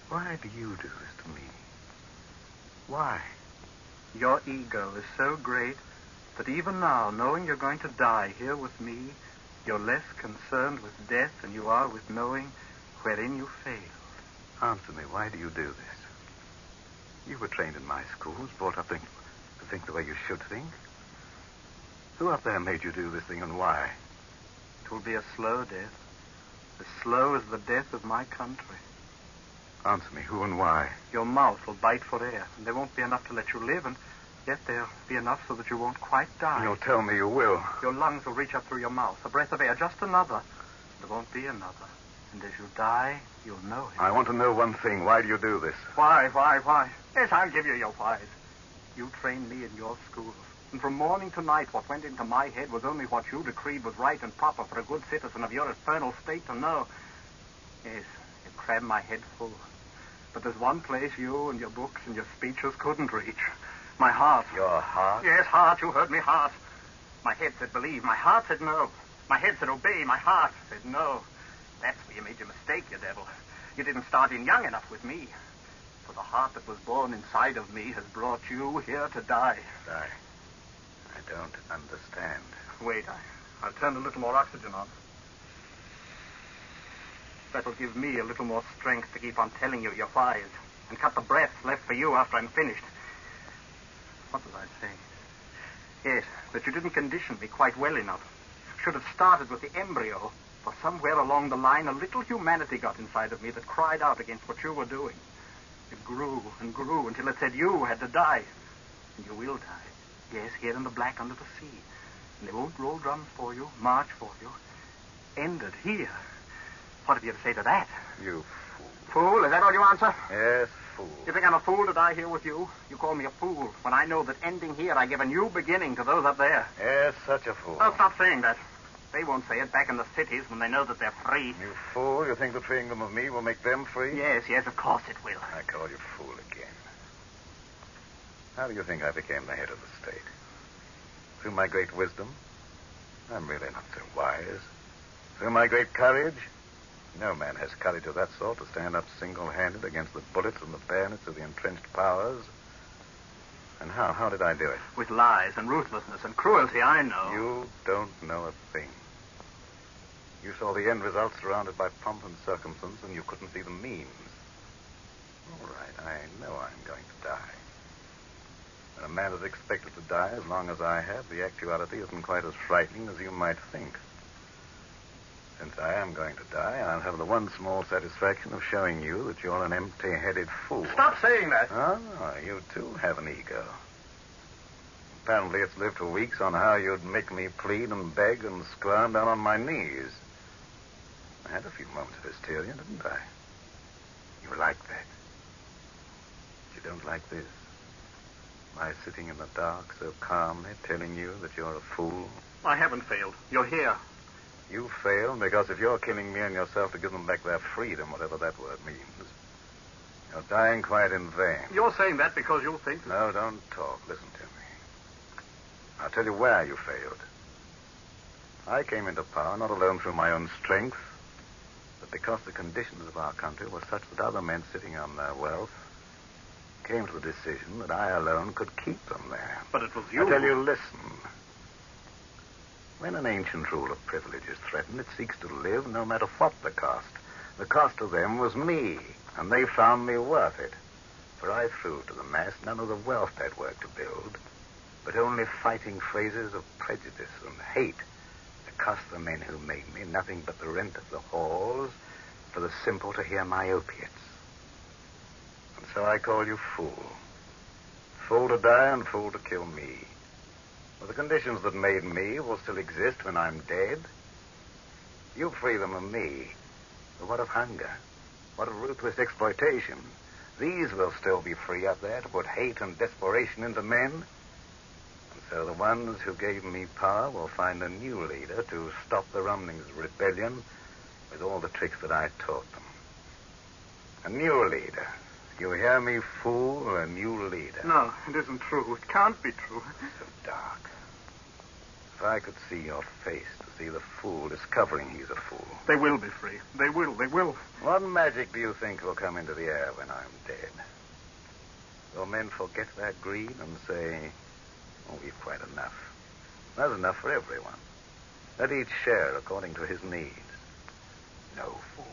Why do you do this to me? Why? Your ego is so great that even now, knowing you're going to die here with me, you're less concerned with death than you are with knowing wherein you failed. Answer me, why do you do this? You were trained in my schools, brought up to think the way you should think. Who up there made you do this thing, and why? It will be a slow death. As slow as the death of my country. Answer me, who and why? Your mouth will bite for air, and there won't be enough to let you live, and yet there'll be enough so that you won't quite die. You'll tell me you will. Your lungs will reach up through your mouth, a breath of air, just another. There won't be another. And as you die, you'll know it. I want to know one thing. Why do you do this? Why? Yes, I'll give you your whys. You trained me in your schools. And from morning to night, what went into my head was only what you decreed was right and proper for a good citizen of your infernal state to know. Yes, you crammed my head full. But there's one place you and your books and your speeches couldn't reach. My heart. Your heart? Yes, heart. You heard me, heart. My head said believe. My heart said no. My head said obey. My heart said no. That's where you made your mistake, you devil. You didn't start in young enough with me. For the heart that was born inside of me has brought you here to die. I don't understand. Wait, I'll turn a little more oxygen on. That'll give me a little more strength to keep on telling you you're fired and cut the breath left for you after I'm finished. What was I saying? Yes, that you didn't condition me quite well enough. Should have started with the embryo, for somewhere along the line a little humanity got inside of me that cried out against what you were doing. It grew and grew until it said you had to die. And you will die. Yes, here in the black under the sea. And they won't roll drums for you, march for you. Ended here. What have you to say to that? You Fool? Is that all you answer? Yes, fool. You think I'm a fool to die here with you? You call me a fool when I know that ending here I give a new beginning to those up there. Yes, such a fool. Oh, stop saying that. They won't say it back in the cities when they know that they're free. You fool. You think the freeing them of me will make them free? Yes, of course it will. I call you fool again. How do you think I became the head of the state? Through my great wisdom? I'm really not so wise. Through my great courage? No man has courage of that sort to stand up single-handed against the bullets and the bayonets of the entrenched powers. And how did I do it? With lies and ruthlessness and cruelty, I know. You don't know a thing. You saw the end result surrounded by pomp and circumstance, and you couldn't see the means. All right, I know I'm going to die. When a man is expected to die as long as I have, the actuality isn't quite as frightening as you might think. Since I am going to die, I'll have the one small satisfaction of showing you that you're an empty-headed fool. Stop saying that. Oh, you too have an ego. Apparently it's lived for weeks on how you'd make me plead and beg and squirm down on my knees. I had a few moments of hysteria, didn't I? You like that. But you don't like this. My sitting in the dark so calmly telling you that you're a fool. I haven't failed. You're here. You failed because if you're killing me and yourself to give them back their freedom, whatever that word means, you're dying quite in vain. You're saying that because you think... No, don't talk. Listen to me. I'll tell you where you failed. I came into power not alone through my own strength, but because the conditions of our country were such that other men sitting on their wealth came to the decision that I alone could keep them there. But it was you... I tell you, listen. When an ancient rule of privilege is threatened, it seeks to live no matter what the cost. The cost to them was me, and they found me worth it. For I threw to the mass none of the wealth they'd worked to build, but only fighting phrases of prejudice and hate that cost the men who made me nothing but the rent of the halls for the simple to hear my opiates. And so I call you fool. Fool to die and fool to kill me. Well, the conditions that made me will still exist when I'm dead. You free them of me. But what of hunger? What of ruthless exploitation? These will still be free up there to put hate and desperation into men. And so the ones who gave me power will find a new leader to stop the rumblings of rebellion with all the tricks that I taught them. A new leader. You hear me, fool? A new leader. No, it isn't true. It can't be true. So dark. If I could see your face to see the fool discovering he's a fool. They will be free. They will. What magic do you think will come into the air when I'm dead? Will men forget their greed and say, oh, we've quite enough. That's enough for everyone. Let each share according to his needs. No, fool.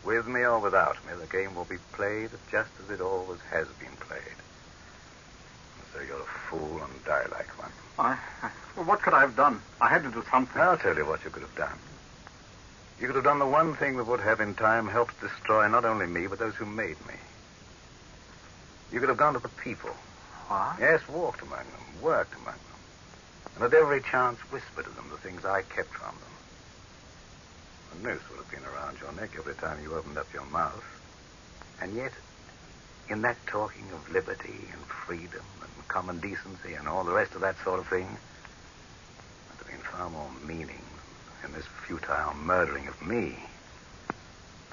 With me or without me, the game will be played just as it always has been played. So you're a fool and die like one. Well, what could I have done? I had to do something. I'll tell you what you could have done. You could have done the one thing that would have in time helped destroy not only me, but those who made me. You could have gone to the people. What? Yes, walked among them, worked among them. And at every chance whispered to them the things I kept from them. A noose would have been around your neck every time you opened up your mouth. And yet, in that talking of liberty and freedom and common decency and all the rest of that sort of thing. But there's been far more meaning in this futile murdering of me.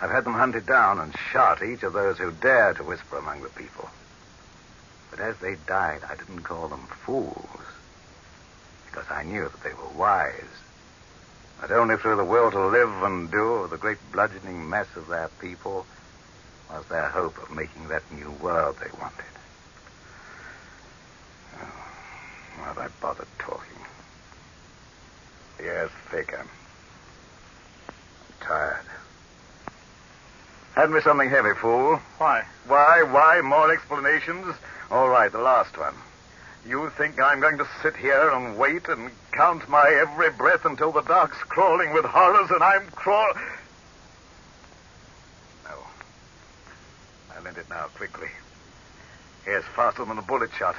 I've had them hunted down and shot, each of those who dare to whisper among the people. But as they died, I didn't call them fools, because I knew that they were wise. That only through the will to live and do of the great bludgeoning mass of their people was their hope of making that new world they wanted. Oh, why have I bothered talking? The air's thick. I'm tired. Hand me something heavy, fool. Why? Why? More explanations? All right, the last one. You think I'm going to sit here and wait and count my every breath until the dark's crawling with horrors and I'm No. I'll end it now, quickly. Here's faster than a bullet shot.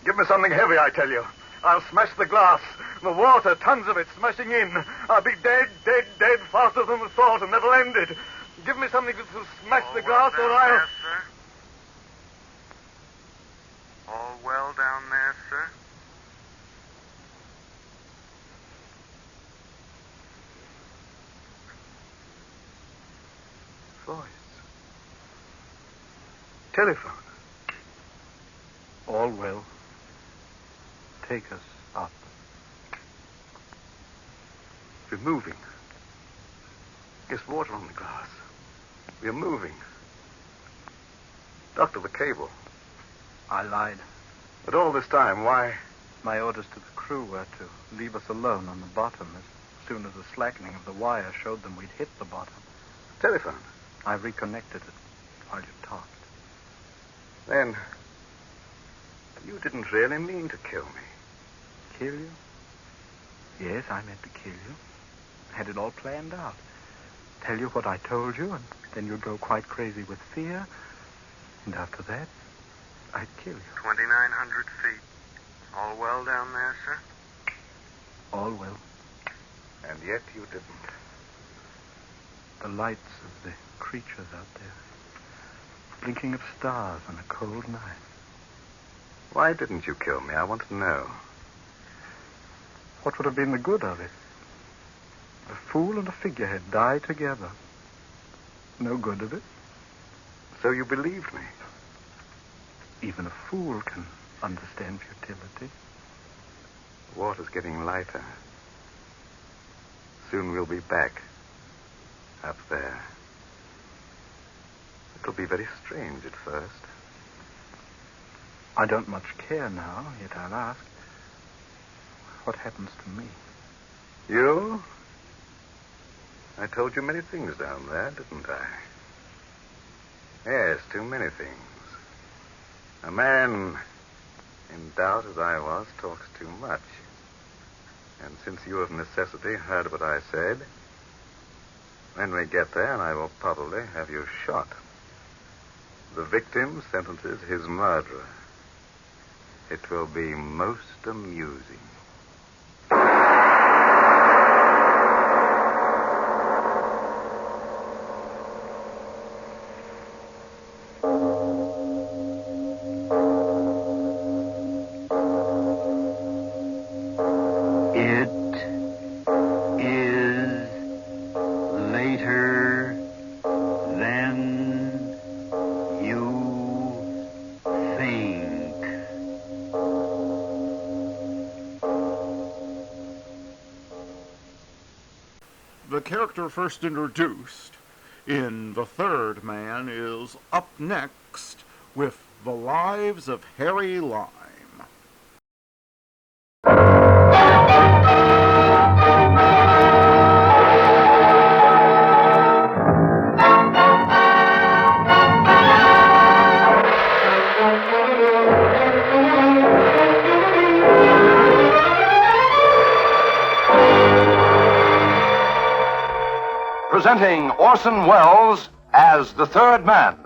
Give me something heavy, I tell you. I'll smash the glass. The water, tons of it, smashing in. I'll be dead, faster than the thought, and it'll end it. Give me something to smash the glass, or I'll... There, sir? All well down there, sir? Voice. Telephone. All well. Take us up. We're moving. There's water on the glass. We're moving. Doctor, the cable. I lied. But all this time, why? My orders to the crew were to leave us alone on the bottom as soon as the slackening of the wire showed them we'd hit the bottom. Telephone. I reconnected it while you talked. Then, you didn't really mean to kill me. Kill you? Yes, I meant to kill you. Had it all planned out. Tell you what I told you, and then you'd go quite crazy with fear. And after that, I'd kill you. 2,900 feet. All well down there, sir? All well. And yet you didn't. The lights of the creatures out there. Blinking of stars on a cold night. Why didn't you kill me? I want to know. What would have been the good of it? A fool and a figurehead die together. No good of it. So you believed me? Even a fool can understand futility. The water's getting lighter. Soon we'll be back. Up there. It'll be very strange at first. I don't much care now, yet I'll ask. What happens to me? You? I told you many things down there, didn't I? Yes, too many things. A man, in doubt as I was, talks too much. And since you of necessity heard what I said, when we get there, I will probably have you shot. The victim sentences his murderer. It will be most amusing. The character first introduced in The Third Man is up next with The Lives of Harry Lime. Presenting Orson Welles as the Third Man.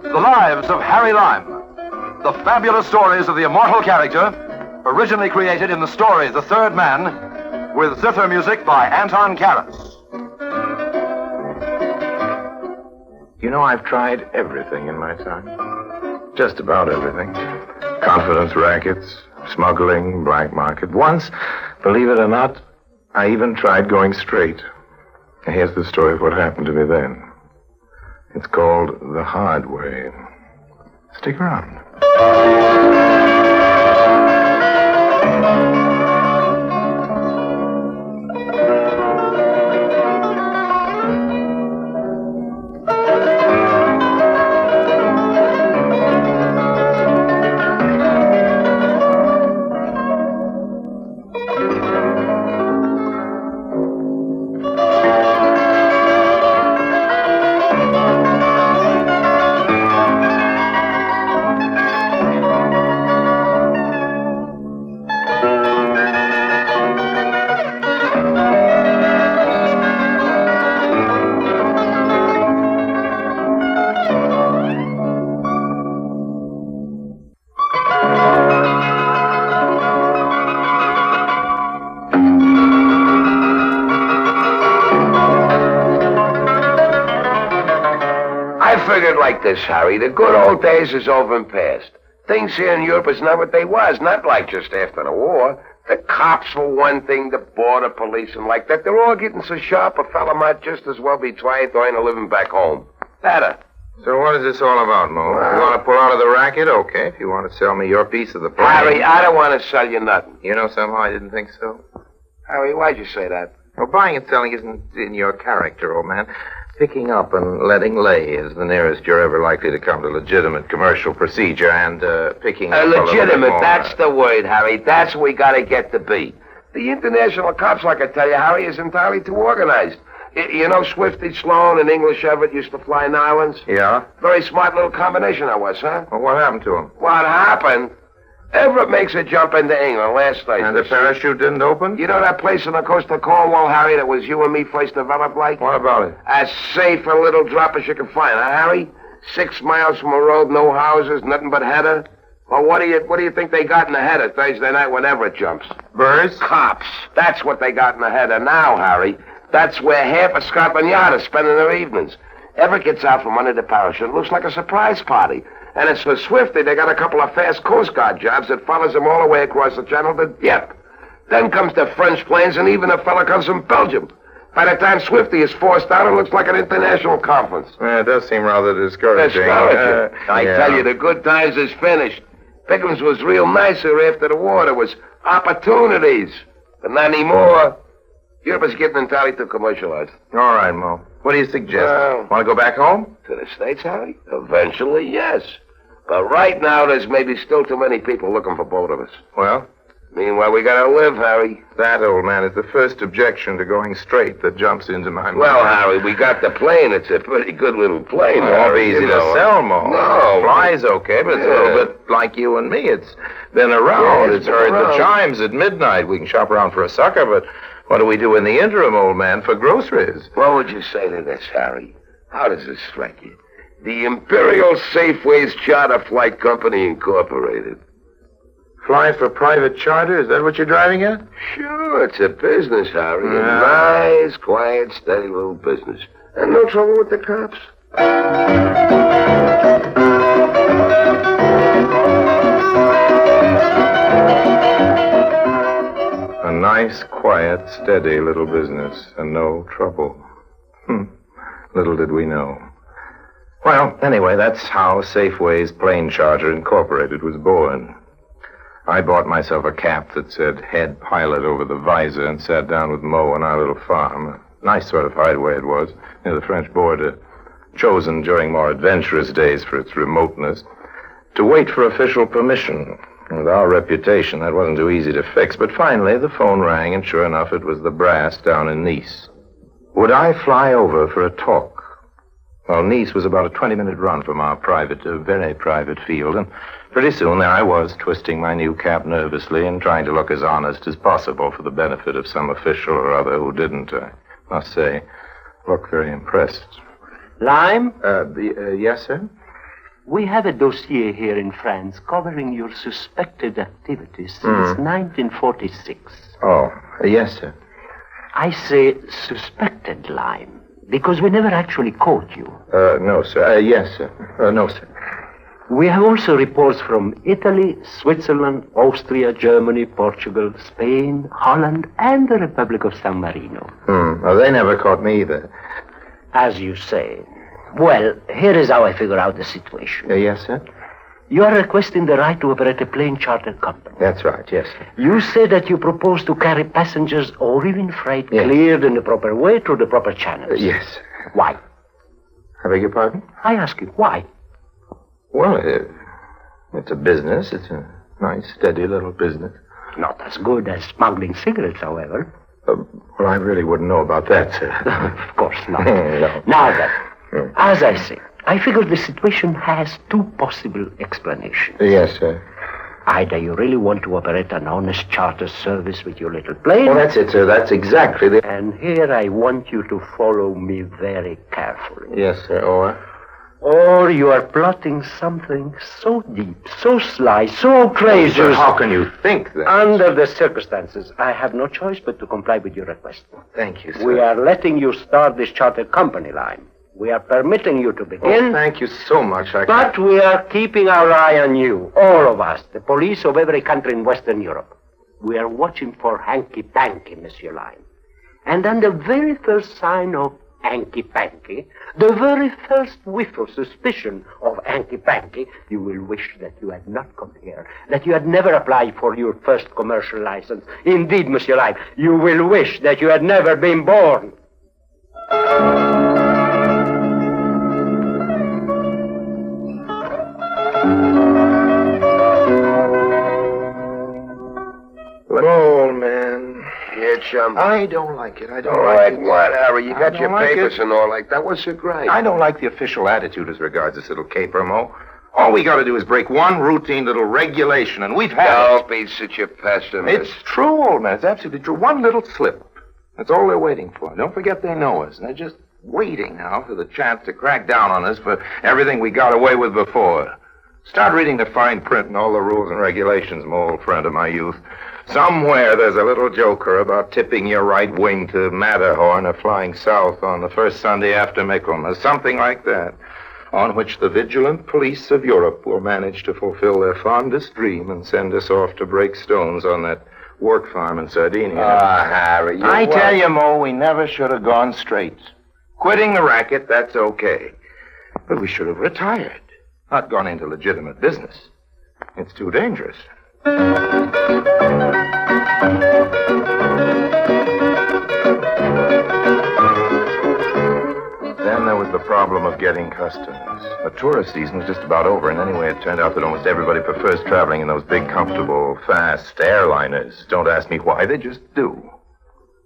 The Lives of Harry Lime. The fabulous stories of the immortal character, originally created in the story The Third Man, with zither music by Anton Karas. You know, I've tried everything in my time. Just about everything. Confidence rackets, smuggling, black market. Once, believe it or not, I even tried going straight. Here's the story of what happened to me then. It's called The Hard Way. Stick around. Like this, Harry. The good old days is over and past. Things here in Europe is not what they was, not like just after the war. The cops for one thing, the border police and like that, they're all getting so sharp a fella might just as well be trying to earn a living back home. Better. So what is this all about, Mo? You want to pull out of the racket? Okay. If you want to sell me your piece of the plane. Harry, I don't want to sell you nothing. You know, somehow I didn't think so. Harry, why'd you say that? Well, buying and selling isn't in your character, old man. Picking up and letting lay is the nearest you're ever likely to come to legitimate commercial procedure, and picking up legitimate, more, that's the word, Harry. That's what we gotta get to be. The international cops, like I tell you, Harry, is entirely too organized. You know Swifty Sloan and English Everett used to fly in islands? Yeah? Very smart little combination that was, huh? Well, what happened to him? What happened? Everett makes a jump into England last night. And the parachute didn't open? You know that place on the coast of Cornwall, Harry, that was you and me first developed like? What about it? As safe a little drop as you can find, huh, Harry? 6 miles from a road, no houses, nothing but header. Well, what do you think they got in the header Thursday night when Everett jumps? Birds? Cops. That's what they got in the header now, Harry. That's where half of Scotland Yard is spending their evenings. Everett gets out from under the parachute. It looks like a surprise party. And as for Swifty, they got a couple of fast Coast Guard jobs that follows them all the way across the channel to Dieppe. Then comes the French planes, and even a fella comes from Belgium. By the time Swifty is forced out, it looks like an international conference. Yeah, it does seem rather discouraging. I tell you, the good times is finished. Pickens was real nicer after the war. There was opportunities. But not anymore. Europe is getting entirely too commercialized. All right, Mo. What do you suggest? Want to go back home? To the States, Harry? Eventually, yes. But right now, there's maybe still too many people looking for both of us. Well? Meanwhile, we gotta live, Harry. That, old man, is the first objection to going straight that jumps into my mind. Well, Harry, we got the plane. It's a pretty good little plane, It won't be easy to sell, Mo. No. It flies okay, but it's a little bit like you and me. It's been around. Yeah, it's heard the chimes at midnight. We can shop around for a sucker, but what do we do in the interim, old man, for groceries? What would you say to this, Harry? How does this strike you? The Imperial Safeways Charter Flight Company Incorporated. Fly for private charter? Is that what you're driving at? Sure, it's a business, Harry. A nice, quiet, steady little business. And no trouble with the cops. A nice, quiet, steady little business, and no trouble. Little did we know. Well, anyway, that's how Safeways Plane Charter Incorporated was born. I bought myself a cap that said head pilot over the visor and sat down with Mo on our little farm. A nice sort of hideaway it was, near the French border, chosen during more adventurous days for its remoteness, to wait for official permission. With our reputation, that wasn't too easy to fix, but finally the phone rang, and sure enough, it was the brass down in Nice. Would I fly over for a talk? Well, Nice was about a 20-minute run from our very private field, and pretty soon there I was, twisting my new cap nervously and trying to look as honest as possible for the benefit of some official or other who didn't, I must say, look very impressed. Lime? Yes, sir? We have a dossier here in France covering your suspected activities since 1946. Oh, yes, sir. I say suspected, Lime. because we never actually caught you. No, sir. Yes, sir. No, sir. We have also reports from Italy, Switzerland, Austria, Germany, Portugal, Spain, Holland, and the Republic of San Marino. Well, they never caught me either. As you say. Well, here is how I figure out the situation. Yes, sir? You are requesting the right to operate a plane charter company. That's right, yes, sir. You say that you propose to carry passengers or even freight cleared in the proper way through the proper channels. Yes, sir. Why? I beg your pardon? I ask you, why? Well, it's a business. It's a nice, steady little business. Not as good as smuggling cigarettes, however. Well, I really wouldn't know about that, sir. Of course not. No. Now then, as I say, I figure the situation has two possible explanations. Yes, sir. Either you really want to operate an honest charter service with your little plane. Well, that's it, sir. That's exactly the... And here I want you to follow me very carefully. Yes, sir. Or you are plotting something so deep, so sly, so crazy. Sir, how can you think that? Under the circumstances, I have no choice but to comply with your request. Thank you, sir. We are letting you start this charter company line. We are permitting you to begin. Oh, thank you so much. But we are keeping our eye on you, all of us, the police of every country in Western Europe. We are watching for hanky-panky, Monsieur Lime. And on the very first sign of hanky-panky, the very first whiff of suspicion of hanky-panky, you will wish that you had not come here, that you had never applied for your first commercial license. Indeed, Monsieur Lime, you will wish that you had never been born. Oh, man. Yeah, chum. I don't like it. I don't All like right, it. what, Harry? You got I your don't like papers it. and all like that. What's so great? I don't like the official attitude as regards this little caper, Mo. All we got to do is break one routine little regulation, and we've had it. Don't be such a pessimist. It's true, old man. It's absolutely true. One little slip. That's all they're waiting for. Don't forget they know us, and they're just waiting now for the chance to crack down on us for everything we got away with before. Start reading the fine print and all the rules and regulations, my old friend of my youth. Somewhere there's a little joker about tipping your right wing to Matterhorn or flying south on the first Sunday after Michaelmas, something like that, on which the vigilant police of Europe will manage to fulfill their fondest dream and send us off to break stones on that work farm in Sardinia. Harry, I tell you, Mo, we never should have gone straight. Quitting the racket, that's okay. But we should have retired, not gone into legitimate business. It's too dangerous. Then there was the problem of getting customers. The tourist season was just about over, and anyway, it turned out that almost everybody prefers traveling in those big, comfortable, fast airliners. Don't ask me why, they just do.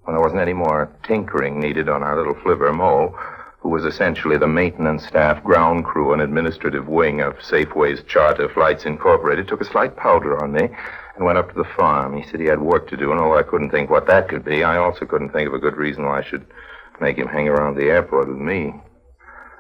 When there wasn't any more tinkering needed on our little flivver Mo, who was essentially the maintenance staff, ground crew, and administrative wing of Safeway's Charter Flights Incorporated, took a slight powder on me and went up to the farm. He said he had work to do, and although I couldn't think what that could be, I also couldn't think of a good reason why I should make him hang around the airport with me.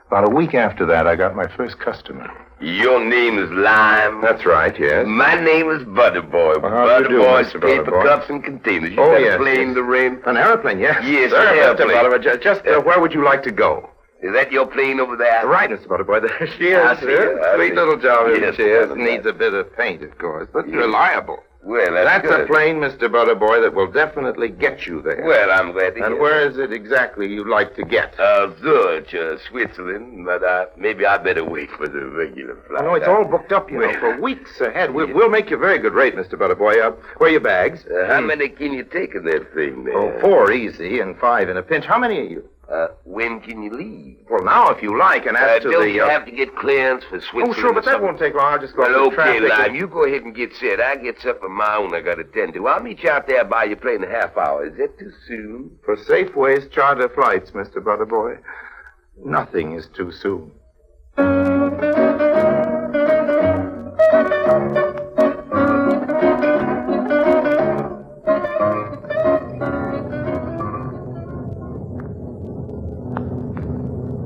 About a week after that, I got my first customer. Your name is Lime? That's right, yes. My name is Butterboy. Well, how do you do, Butterboy's Mr. paper Butterboy? cups and containers. You Oh, got yes, a plane yes. to rent? An airplane, yes. Yes, Sir, an Mr. airplane. Butterboy, just where would you like to go? Is that your plane over there? Right, Mr. Butterboy. There she is. I see her, I Sweet see. little job, Yes, she is. Butterboy. Needs a bit of paint, of course, but Yes. reliable. Well, That's good. a plane, Mr. Butterboy, that will definitely get you there. Well, I'm glad to hear And where is it exactly you'd like to get? Zurich, Switzerland, but maybe I better wait for the regular flight. No, it's all booked up, you know, for weeks ahead. We'll make you a very good rate, Mr. Butterboy. Where are your bags? How many can you take in that thing there? Oh, 4 easy and 5 in a pinch. How many are you? When can you leave? Well, now, if you like, and as to don't the... you have to get clearance for Switzerland? Oh, sure, but or that something? won't take long. I'll just go Well, up to okay, traffic. Lime, you go ahead and get set. I get something of my own I got to attend to. I'll meet you out there by your plane in a half hour. Is that too soon? For Safeway's charter flights, Mr. Butterboy, nothing is too soon.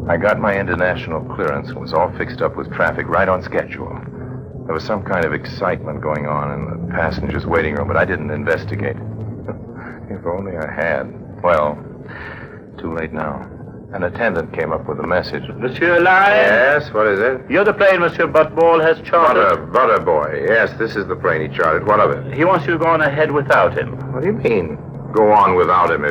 I got my international clearance and was all fixed up with traffic right on schedule. There was some kind of excitement going on in the passengers' waiting room, but I didn't investigate. If only I had. Well, too late now. An attendant came up with a message. Monsieur Lyon? Yes, what is it? You're the plane Monsieur Butterball has chartered. Butter boy. Yes, this is the plane he chartered. What of it? He wants you to go on ahead without him. What do you mean, go on without him?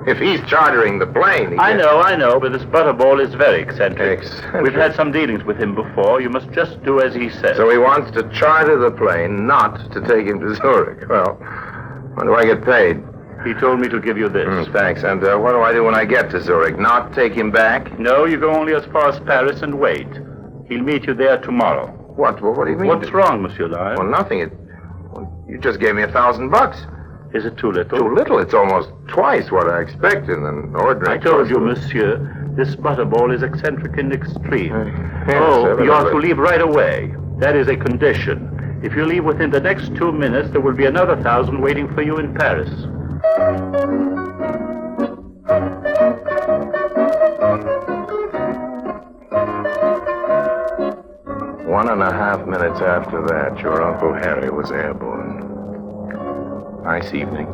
If he's chartering the plane... I know, but this Butterball is very eccentric. We've had some dealings with him before. You must just do as he says. So he wants to charter the plane, not to take him to Zurich. Well, when do I get paid? He told me to give you this. Thanks. And what do I do when I get to Zurich? Not take him back? No, you go only as far as Paris and wait. He'll meet you there tomorrow. What? Well, what do you mean? What's wrong, Monsieur Lyon? Well, nothing. You just gave me $1,000. Is it too little? Too little? It's almost twice what I expect in an ordinary... I told you, monsieur, this Butterball is eccentric in extreme. Yes, you are to leave right away. That is a condition. If you leave within the next 2 minutes, there will be another 1,000 waiting for you in Paris. 1.5 minutes after that, your Uncle Harry was airborne. Nice evening.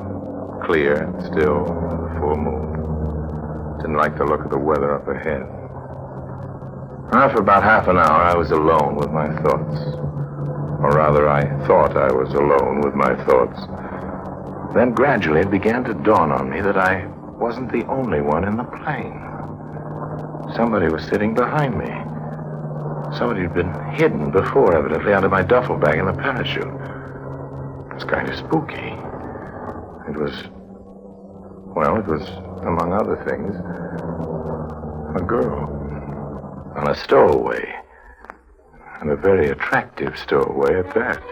Clear, still, full moon. Didn't like the look of the weather up ahead. For about half an hour, I was alone with my thoughts. Or rather, I thought I was alone with my thoughts. Then gradually it began to dawn on me that I wasn't the only one in the plane. Somebody was sitting behind me. Somebody had been hidden before, evidently, under my duffel bag in the parachute. It was kind of spooky. It was, among other things, a girl on a stowaway. And a very attractive stowaway at that.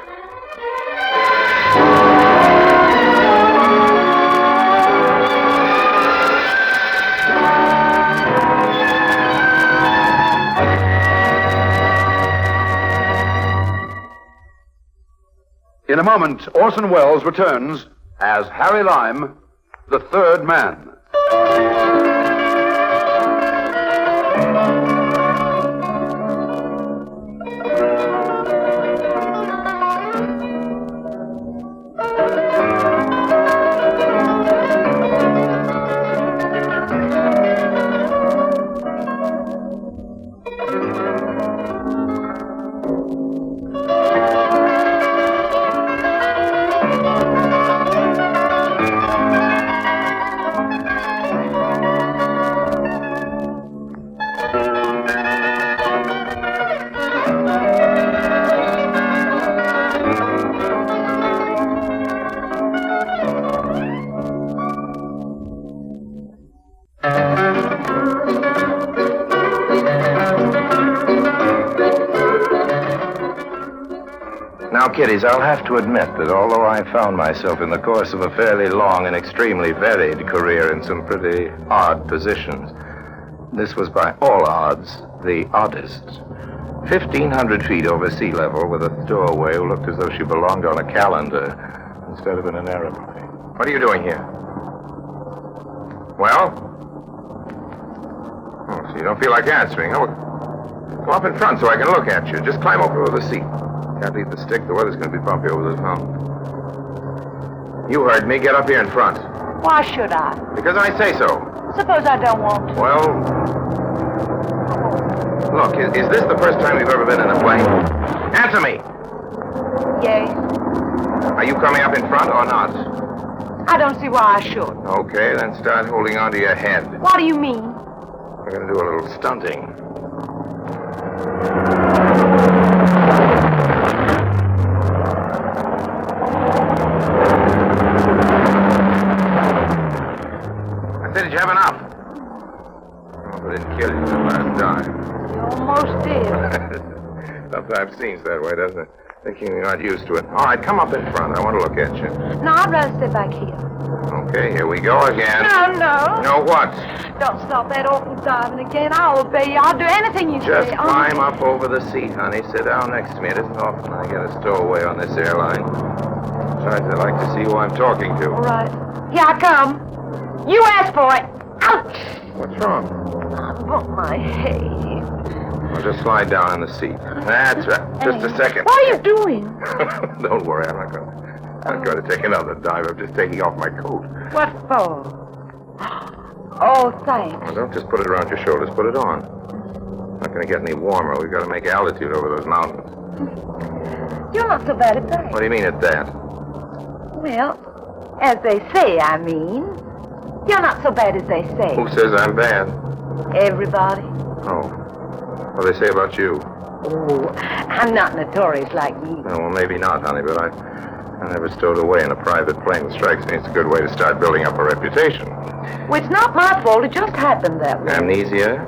In a moment, Orson Welles returns as Harry Lime, the third man. Now, kiddies, I'll have to admit that although I found myself in the course of a fairly long and extremely varied career in some pretty odd positions, this was by all odds the oddest. 1,500 feet over sea level with a stowaway who looked as though she belonged on a calendar instead of in an aeroplane. What are you doing here? Well? Oh, so you don't feel like answering. Oh, come up in front so I can look at you. Just climb over the seat. Can't leave the stick. The weather's going to be bumpy over this mountain. You heard me. Get up here in front. Why should I? Because I say so. Suppose I don't want to. Well, look, is this the first time you've ever been in a plane? Answer me. Yes. Are you coming up in front or not? I don't see why I should. Okay, then start holding onto your head. What do you mean? We're going to do a little stunting. Did you have enough? Oh, I didn't kill you the last time. You almost did. Sometimes seems that way, doesn't it? Thinking you're not used to it. All right, come up in front. I want to look at you. No, I'd rather sit back here. Okay, here we go again. No. No what? Don't stop that awful diving again. I'll obey you. I'll do anything you Just say. climb up over the seat, honey. Sit down next to me. It isn't often I get a stowaway on this airline. Besides, I like to see who I'm talking to. All right. Here I come. You asked for it. Ouch! What's wrong? I bumped my head. Well, just slide down in the seat. That's right. Just a second. What are you doing? Don't worry, I'm not going to take another dive. I'm just taking off my coat. What for? Oh, thanks. Well, don't just put it around your shoulders. Put it on. Not going to get any warmer. We've got to make altitude over those mountains. You're not so bad at that. What do you mean at that? Well, as they say, I mean. You're not so bad as they say. Who says I'm bad? Everybody. Oh. What do they say about you? Oh, I'm not notorious like you. Oh, well, maybe not, honey, but I never stowed away in a private plane. It strikes me it's a good way to start building up a reputation. Well, it's not my fault. It just happened that way. Amnesia?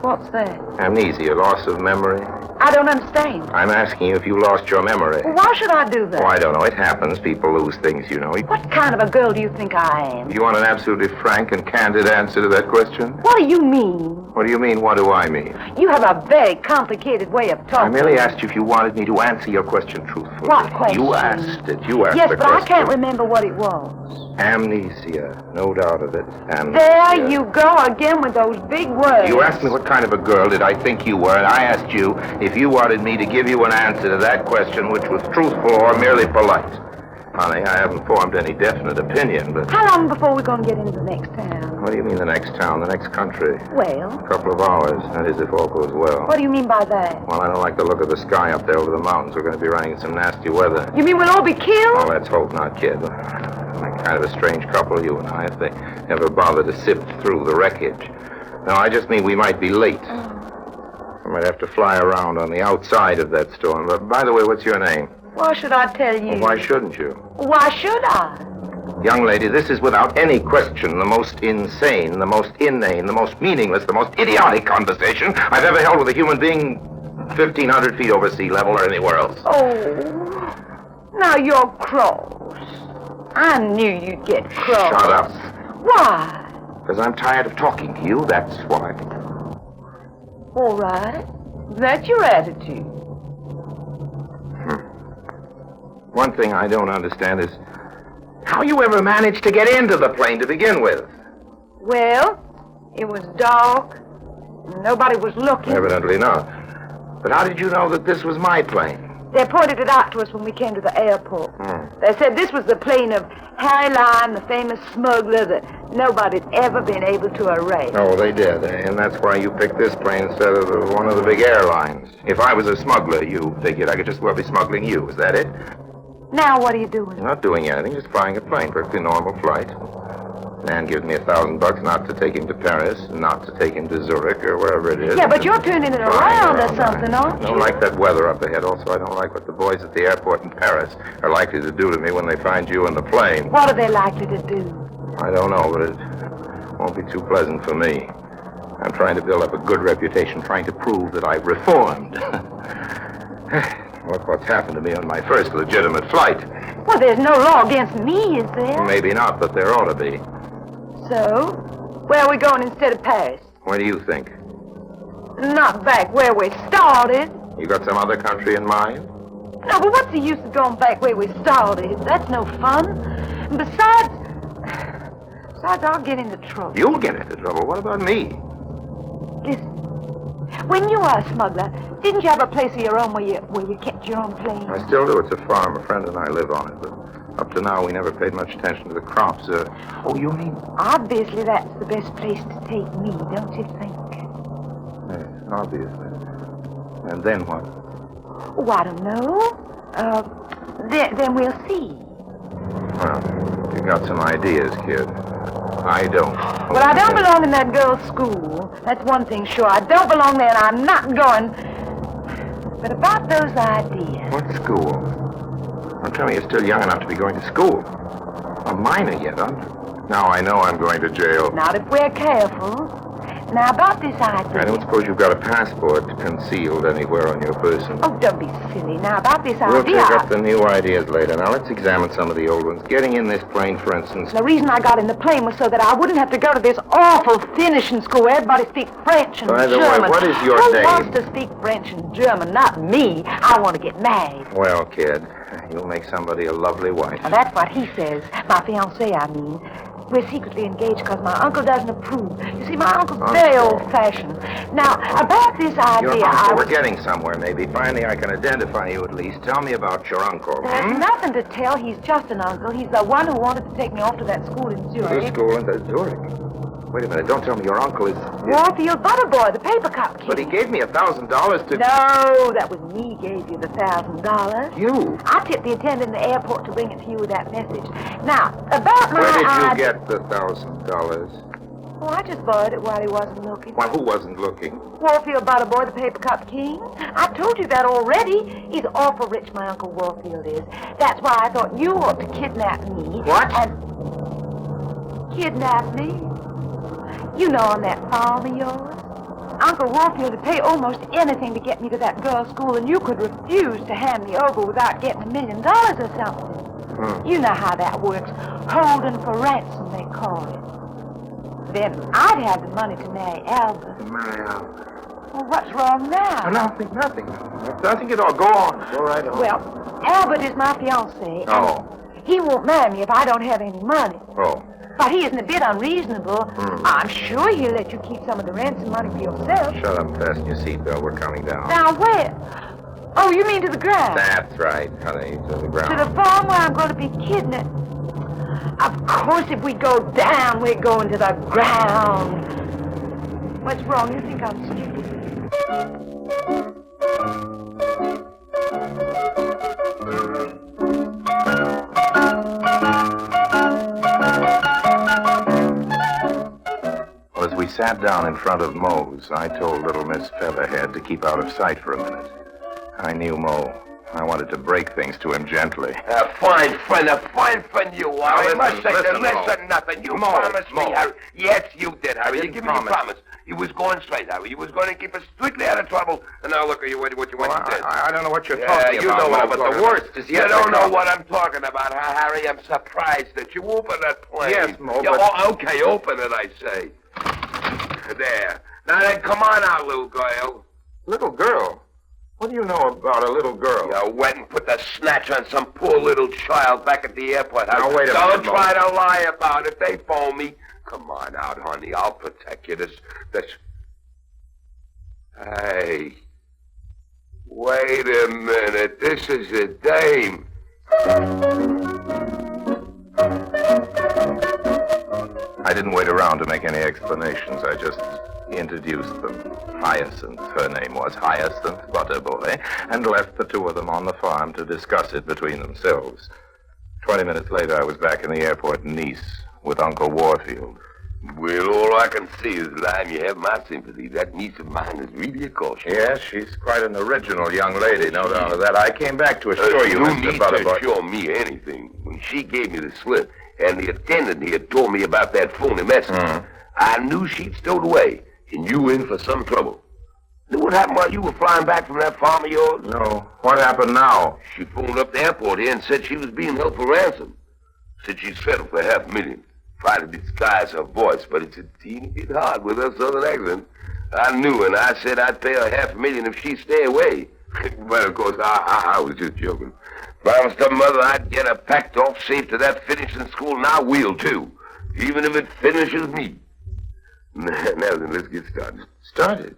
What's that? Amnesia, loss of memory. I don't understand. I'm asking you if you lost your memory. Well, why should I do that? Oh, I don't know. It happens. People lose things, you know. What kind of a girl do you think I am? You want an absolutely frank and candid answer to that question? What do you mean? What do you mean, what do I mean? You have a very complicated way of talking. I merely asked you if you wanted me to answer your question truthfully. What question? You asked it. You asked yes, the but question. I can't remember what it was. Amnesia. No doubt of it. Amnesia. There you go again with those big words. You asked me what kind of a girl did I think you were, and I asked you if you wanted me to give you an answer to that question which was truthful or merely polite. Honey, I haven't formed any definite opinion, but... How long before we're going to get into the next town? What do you mean the next town, the next country? Well? A couple of hours, that is if all goes well. What do you mean by that? Well, I don't like the look of the sky up there over the mountains. We're going to be running into some nasty weather. You mean we'll all be killed? Oh, let's hope not, kid. We're kind of a strange couple, you and I, if they ever bother to sift through the wreckage. No, I just mean we might be late. I might have to fly around on the outside of that storm. But by the way, what's your name? Why should I tell you? Well, why shouldn't you? Why should I? Young lady, this is without any question the most insane, the most inane, the most meaningless, the most idiotic conversation I've ever held with a human being 1,500 feet over sea level or anywhere else. Oh, now you're cross. I knew you'd get cross. Shut up. Why? Because I'm tired of talking to you, that's why. All right. That's your attitude. One thing I don't understand is how you ever managed to get into the plane to begin with. Well, it was dark. Nobody was looking. Evidently not. But how did you know that this was my plane? They pointed it out to us when we came to the airport. They said this was the plane of Harry Lime, the famous smuggler that nobody'd ever been able to erase. Oh, they did. And that's why you picked this plane instead of one of the big airlines. If I was a smuggler, you figured I could just well be smuggling you. Is that it? Now what are you doing? Not doing anything, just flying a plane. Perfectly normal flight. Man gives me $1,000 not to take him to Paris, not to take him to Zurich, or wherever it is. Yeah, but you're turning it around or something, aren't you? I don't like that weather up ahead. Also, I don't like what the boys at the airport in Paris are likely to do to me when they find you in the plane. What are they likely to do? I don't know, but it won't be too pleasant for me. I'm trying to build up a good reputation, trying to prove that I've reformed. Look what's happened to me on my first legitimate flight. Well, there's no law against me, is there? Maybe not, but there ought to be. So, where are we going instead of Paris? What do you think? Not back where we started. You got some other country in mind? No, but what's the use of going back where we started? That's no fun. And besides, I'll get into trouble. You'll get into trouble. What about me? Listen, when you were a smuggler, didn't you have a place of your own where you kept your own plane? I still do. It's a farm. A friend and I live on it, but up to now we never paid much attention to the crops. Oh, you mean? Obviously, that's the best place to take me, don't you think? Yes, obviously. And then what? Oh, I don't know. Then we'll see. Well, you got some ideas, kid. I don't. Well, I don't belong in that girl's school. That's one thing sure. I don't belong there, and I'm not going. But about those ideas. What school? Don't tell me you're still young enough to be going to school. A minor yet, aren't you? Now I know I'm going to jail. Not if we're careful. Now, about this idea. I don't suppose you've got a passport concealed anywhere on your person. Oh, don't be silly. Now, about this We'll idea. take up the new ideas later. Now, let's examine some of the old ones. Getting in this plane, for instance. The reason I got in the plane was so that I wouldn't have to go to this awful finishing school where everybody speaks French and By the German. way, what is your Who name? wants to speak French and German? Not me. I want to get married. Well, kid, you'll make somebody a lovely wife. Now, that's what he says. My fiancé, I mean. We're secretly engaged because my uncle doesn't approve. You see, my uncle's very old-fashioned. Now, about this idea, Your uncle, we're getting somewhere, maybe. Finally, I can identify you at least. Tell me about your uncle. There's nothing to tell. He's just an uncle. He's the one who wanted to take me off to that school in Zurich. The school in Zurich? Wait a minute. Don't tell me your uncle is... Warfield Butterboy, the paper cup kid. But he gave me $1,000 to... No, that was me gave you the $1,000. You? I tipped the attendant in the airport to bring it to you with that message. Now, about my... Where did you get the $1,000? Oh, I just borrowed it while he wasn't looking. Well, who wasn't looking? Warfield Butterboy, the paper cup king. I told you that already. He's awful rich, my Uncle Warfield is. That's why I thought you ought to kidnap me. What? And kidnap me? You know, on that farm of yours. Uncle Warfield would pay almost anything to get me to that girls' school, and you could refuse to hand me over without getting $1 million or something. You know how that works. Holding for ransom, they call it. Then I'd have the money to marry Albert. Marry Albert. Well, what's wrong now? Nothing. Nothing at all. Go on. Go right on. Well, Albert is my fiancé. Oh. He won't marry me if I don't have any money. Oh. But he isn't a bit unreasonable. I'm sure he'll let you keep some of the ransom money for yourself. Shut up and fasten your seatbelt. We're coming down. Down where? Oh, you mean to the ground? That's right, honey. To the ground. To the farm where I'm going to be kidnapped. Of course, if we go down, we're going to the ground. What's wrong? You think I'm stupid? Well, as we sat down in front of Moe's, I told little Miss Featherhead to keep out of sight for a minute. I knew Moe. I wanted to break things to him gently. A fine friend you are. I must say, listen, nothing. You promised me, Harry. Yes, you did, Harry. You gave me a promise. You was going straight, Harry. You was going to keep us strictly out of trouble. And now look at you, what you went and did. I don't know what you're talking about. You know what, but the worst is yet. You don't know what I'm talking about, huh, Harry? I'm surprised that you opened that plane. Yes, Mo, but... Okay, open it, I say. There. Now then, come on out, little girl. Little girl? What do you know about a little girl? You went and put the snatch on some poor little child back at the airport. Now, wait a minute, Don't try to lie about it. They phone me. Come on out, honey. I'll protect you. This... Hey. Wait a minute. This is a dame. I didn't wait around to make any explanations. I just introduced them. Hyacinth, her name was Hyacinth Butterboy, and left the two of them on the farm to discuss it between themselves. 20 minutes later, I was back in the airport in Nice with Uncle Warfield. Well, all I can see is, Lime, you have my sympathy. That niece of mine is really a caution. Yes, she's quite an original young lady, no doubt of that. I came back to assure you, Mr. Butterboy. You need to assure me anything. When she gave me the slip, and the attendant here told me about that phony message, I knew she'd stowed away, and you in for some trouble. Knew what happened while you were flying back from that farm of yours? No. What happened now? She phoned up the airport here and said she was being held for ransom. Said she'd settle for $500,000. Tried to disguise her voice, but it's a teeny bit hard with her southern accent. I knew, and I said I'd pay her $500,000 if she'd stay away. But, of course, I was just joking. Promised her mother I'd get her packed off safe to that finishing school, and I will, too. Even if it finishes me. Now then, let's get started. Started?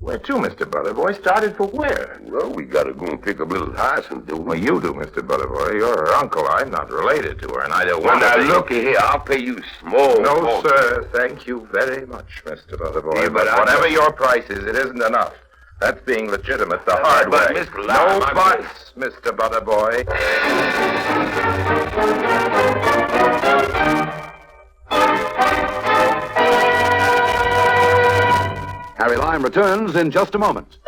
Where to, Mr. Butterboy? Started for where? Well, we gotta go and pick up little Hyacinth, don't we? Well, you do, Mr. Butterboy. You're her uncle. I'm not related to her, and I don't want to Now, be... look here. I'll pay you small. No, sir. Thank you very much, Mr. Butterboy. Yeah, but whatever your price is, it isn't enough. That's being legitimate the hard but, way. Mr. Lime, No buts, Mr. Butterboy. Harry Lime returns in just a moment.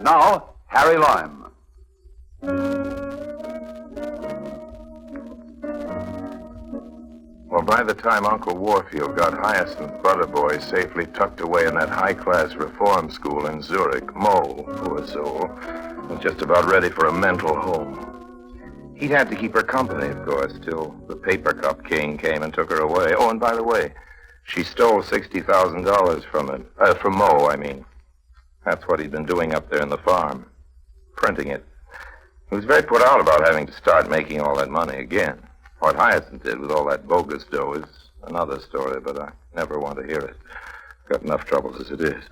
Now, Harry Lime. Well, by the time Uncle Warfield got Hyacinth Butterboy safely tucked away in that high-class reform school in Zurich, Mo, poor soul, was just about ready for a mental home. He'd had to keep her company, of course, till the paper cup king came and took her away. Oh, and by the way, she stole $60,000 from Mo, I mean. That's what he'd been doing up there in the farm, printing it. He was very put out about having to start making all that money again. What Hyacinth did with all that bogus dough is another story, but I never want to hear it. Got enough troubles as it is.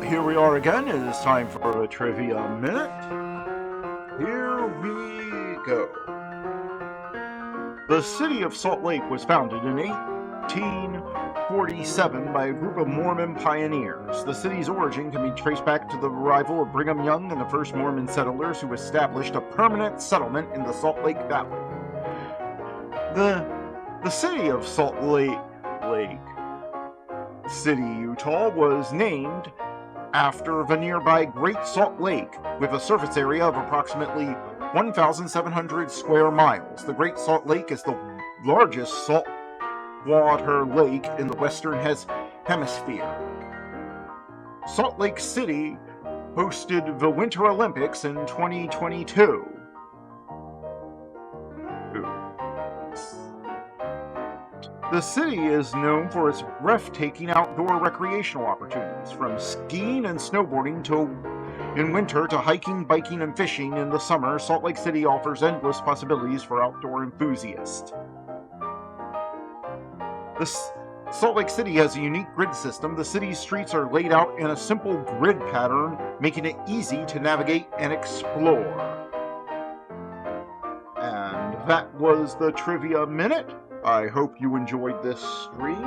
Here we are again. It is time for a Trivia Minute. Here we go. The city of Salt Lake was founded in 1847 by a group of Mormon pioneers. The city's origin can be traced back to the arrival of Brigham Young and the first Mormon settlers who established a permanent settlement in the Salt Lake Valley. The city of Salt Lake City, Utah, was named after the nearby Great Salt Lake, with a surface area of approximately 1,700 square miles. The Great Salt Lake is the largest saltwater lake in the Western Hemisphere. Salt Lake City hosted the Winter Olympics in 2022. The city is known for its breathtaking outdoor recreational opportunities, from skiing and snowboarding in winter to hiking, biking, and fishing in the summer. Salt Lake City offers endless possibilities for outdoor enthusiasts. Salt Lake City has a unique grid system. The city's streets are laid out in a simple grid pattern, making it easy to navigate and explore. And that was the Trivia Minute. I hope you enjoyed this stream,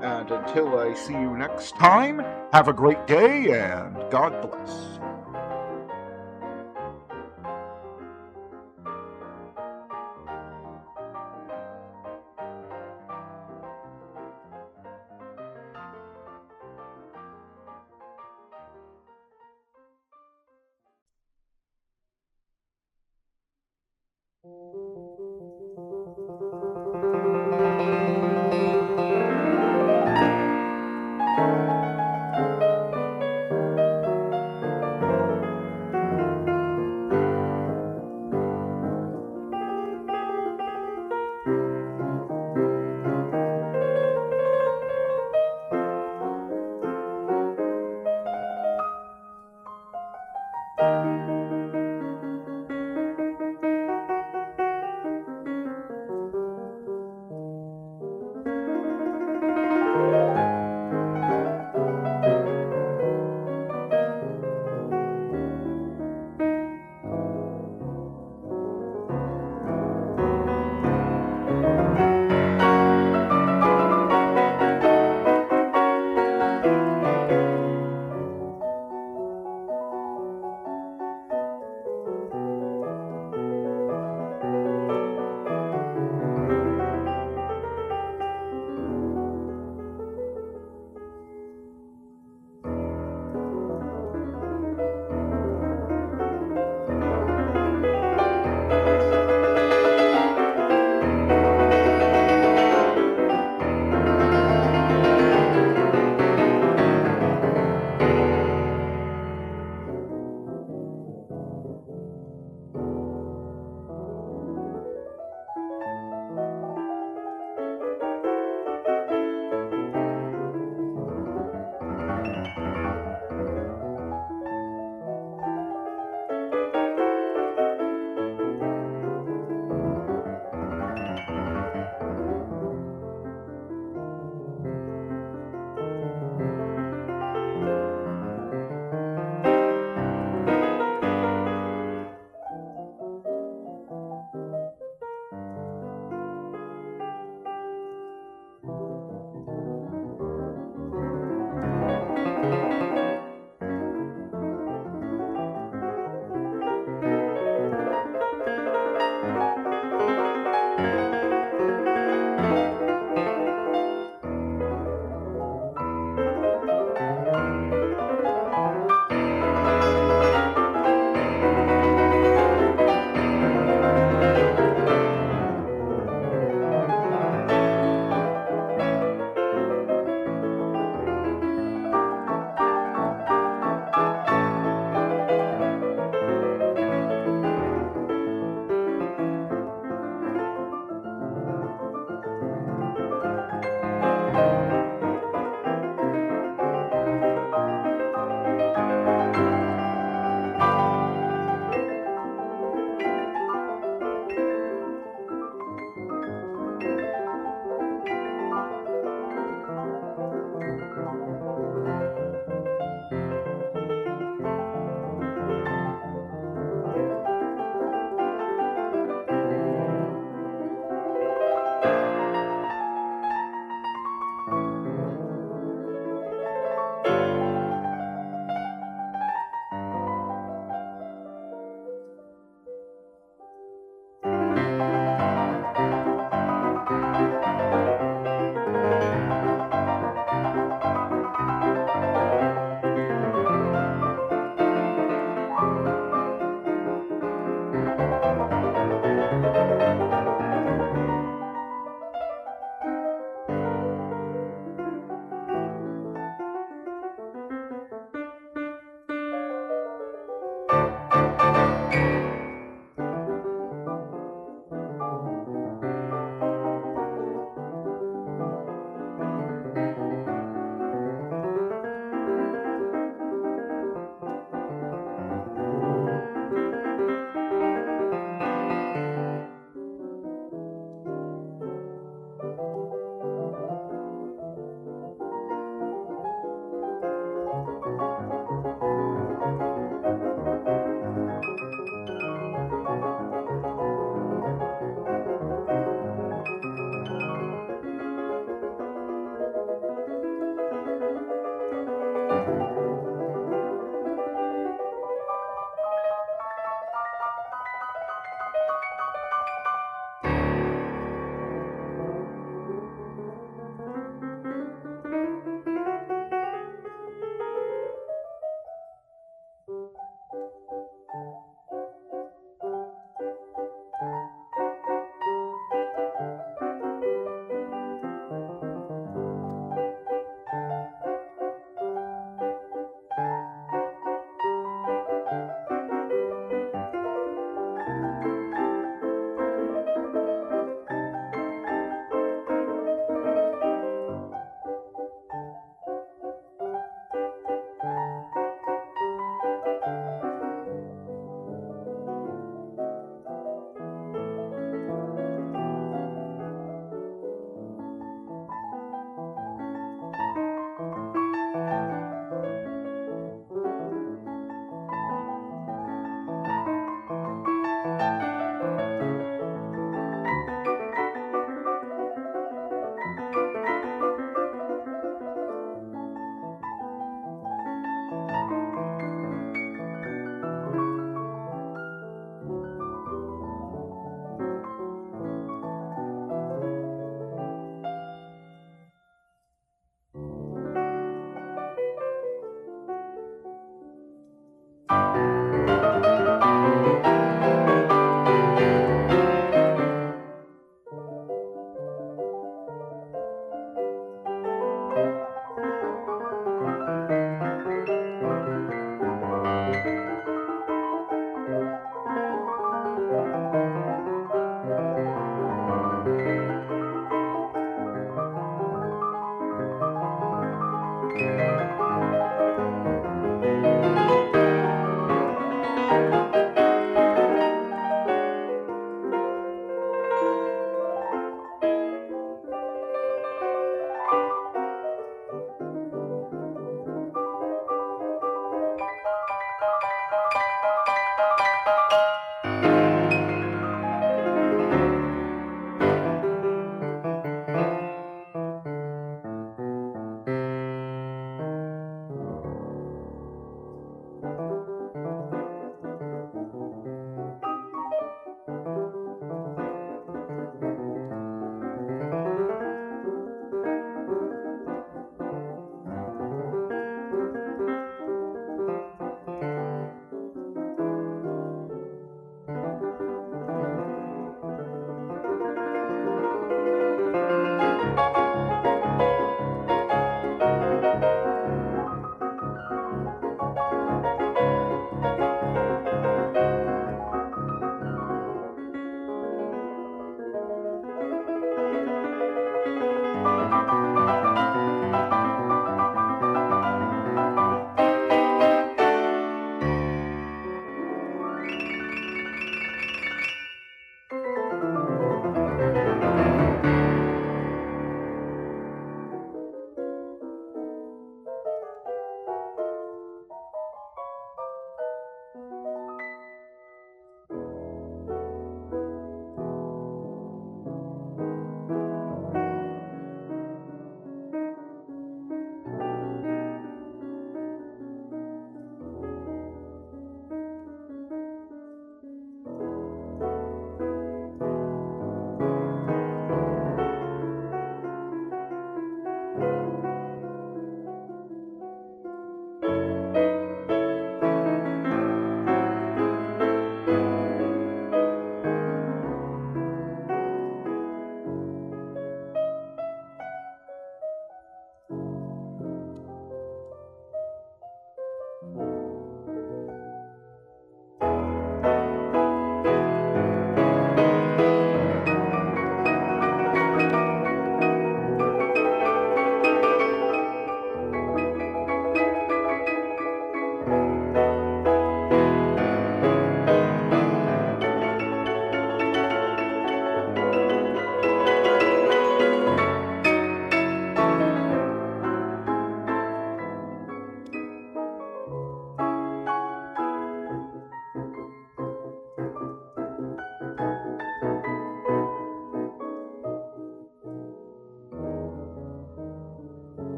and until I see you next time, have a great day, and God bless.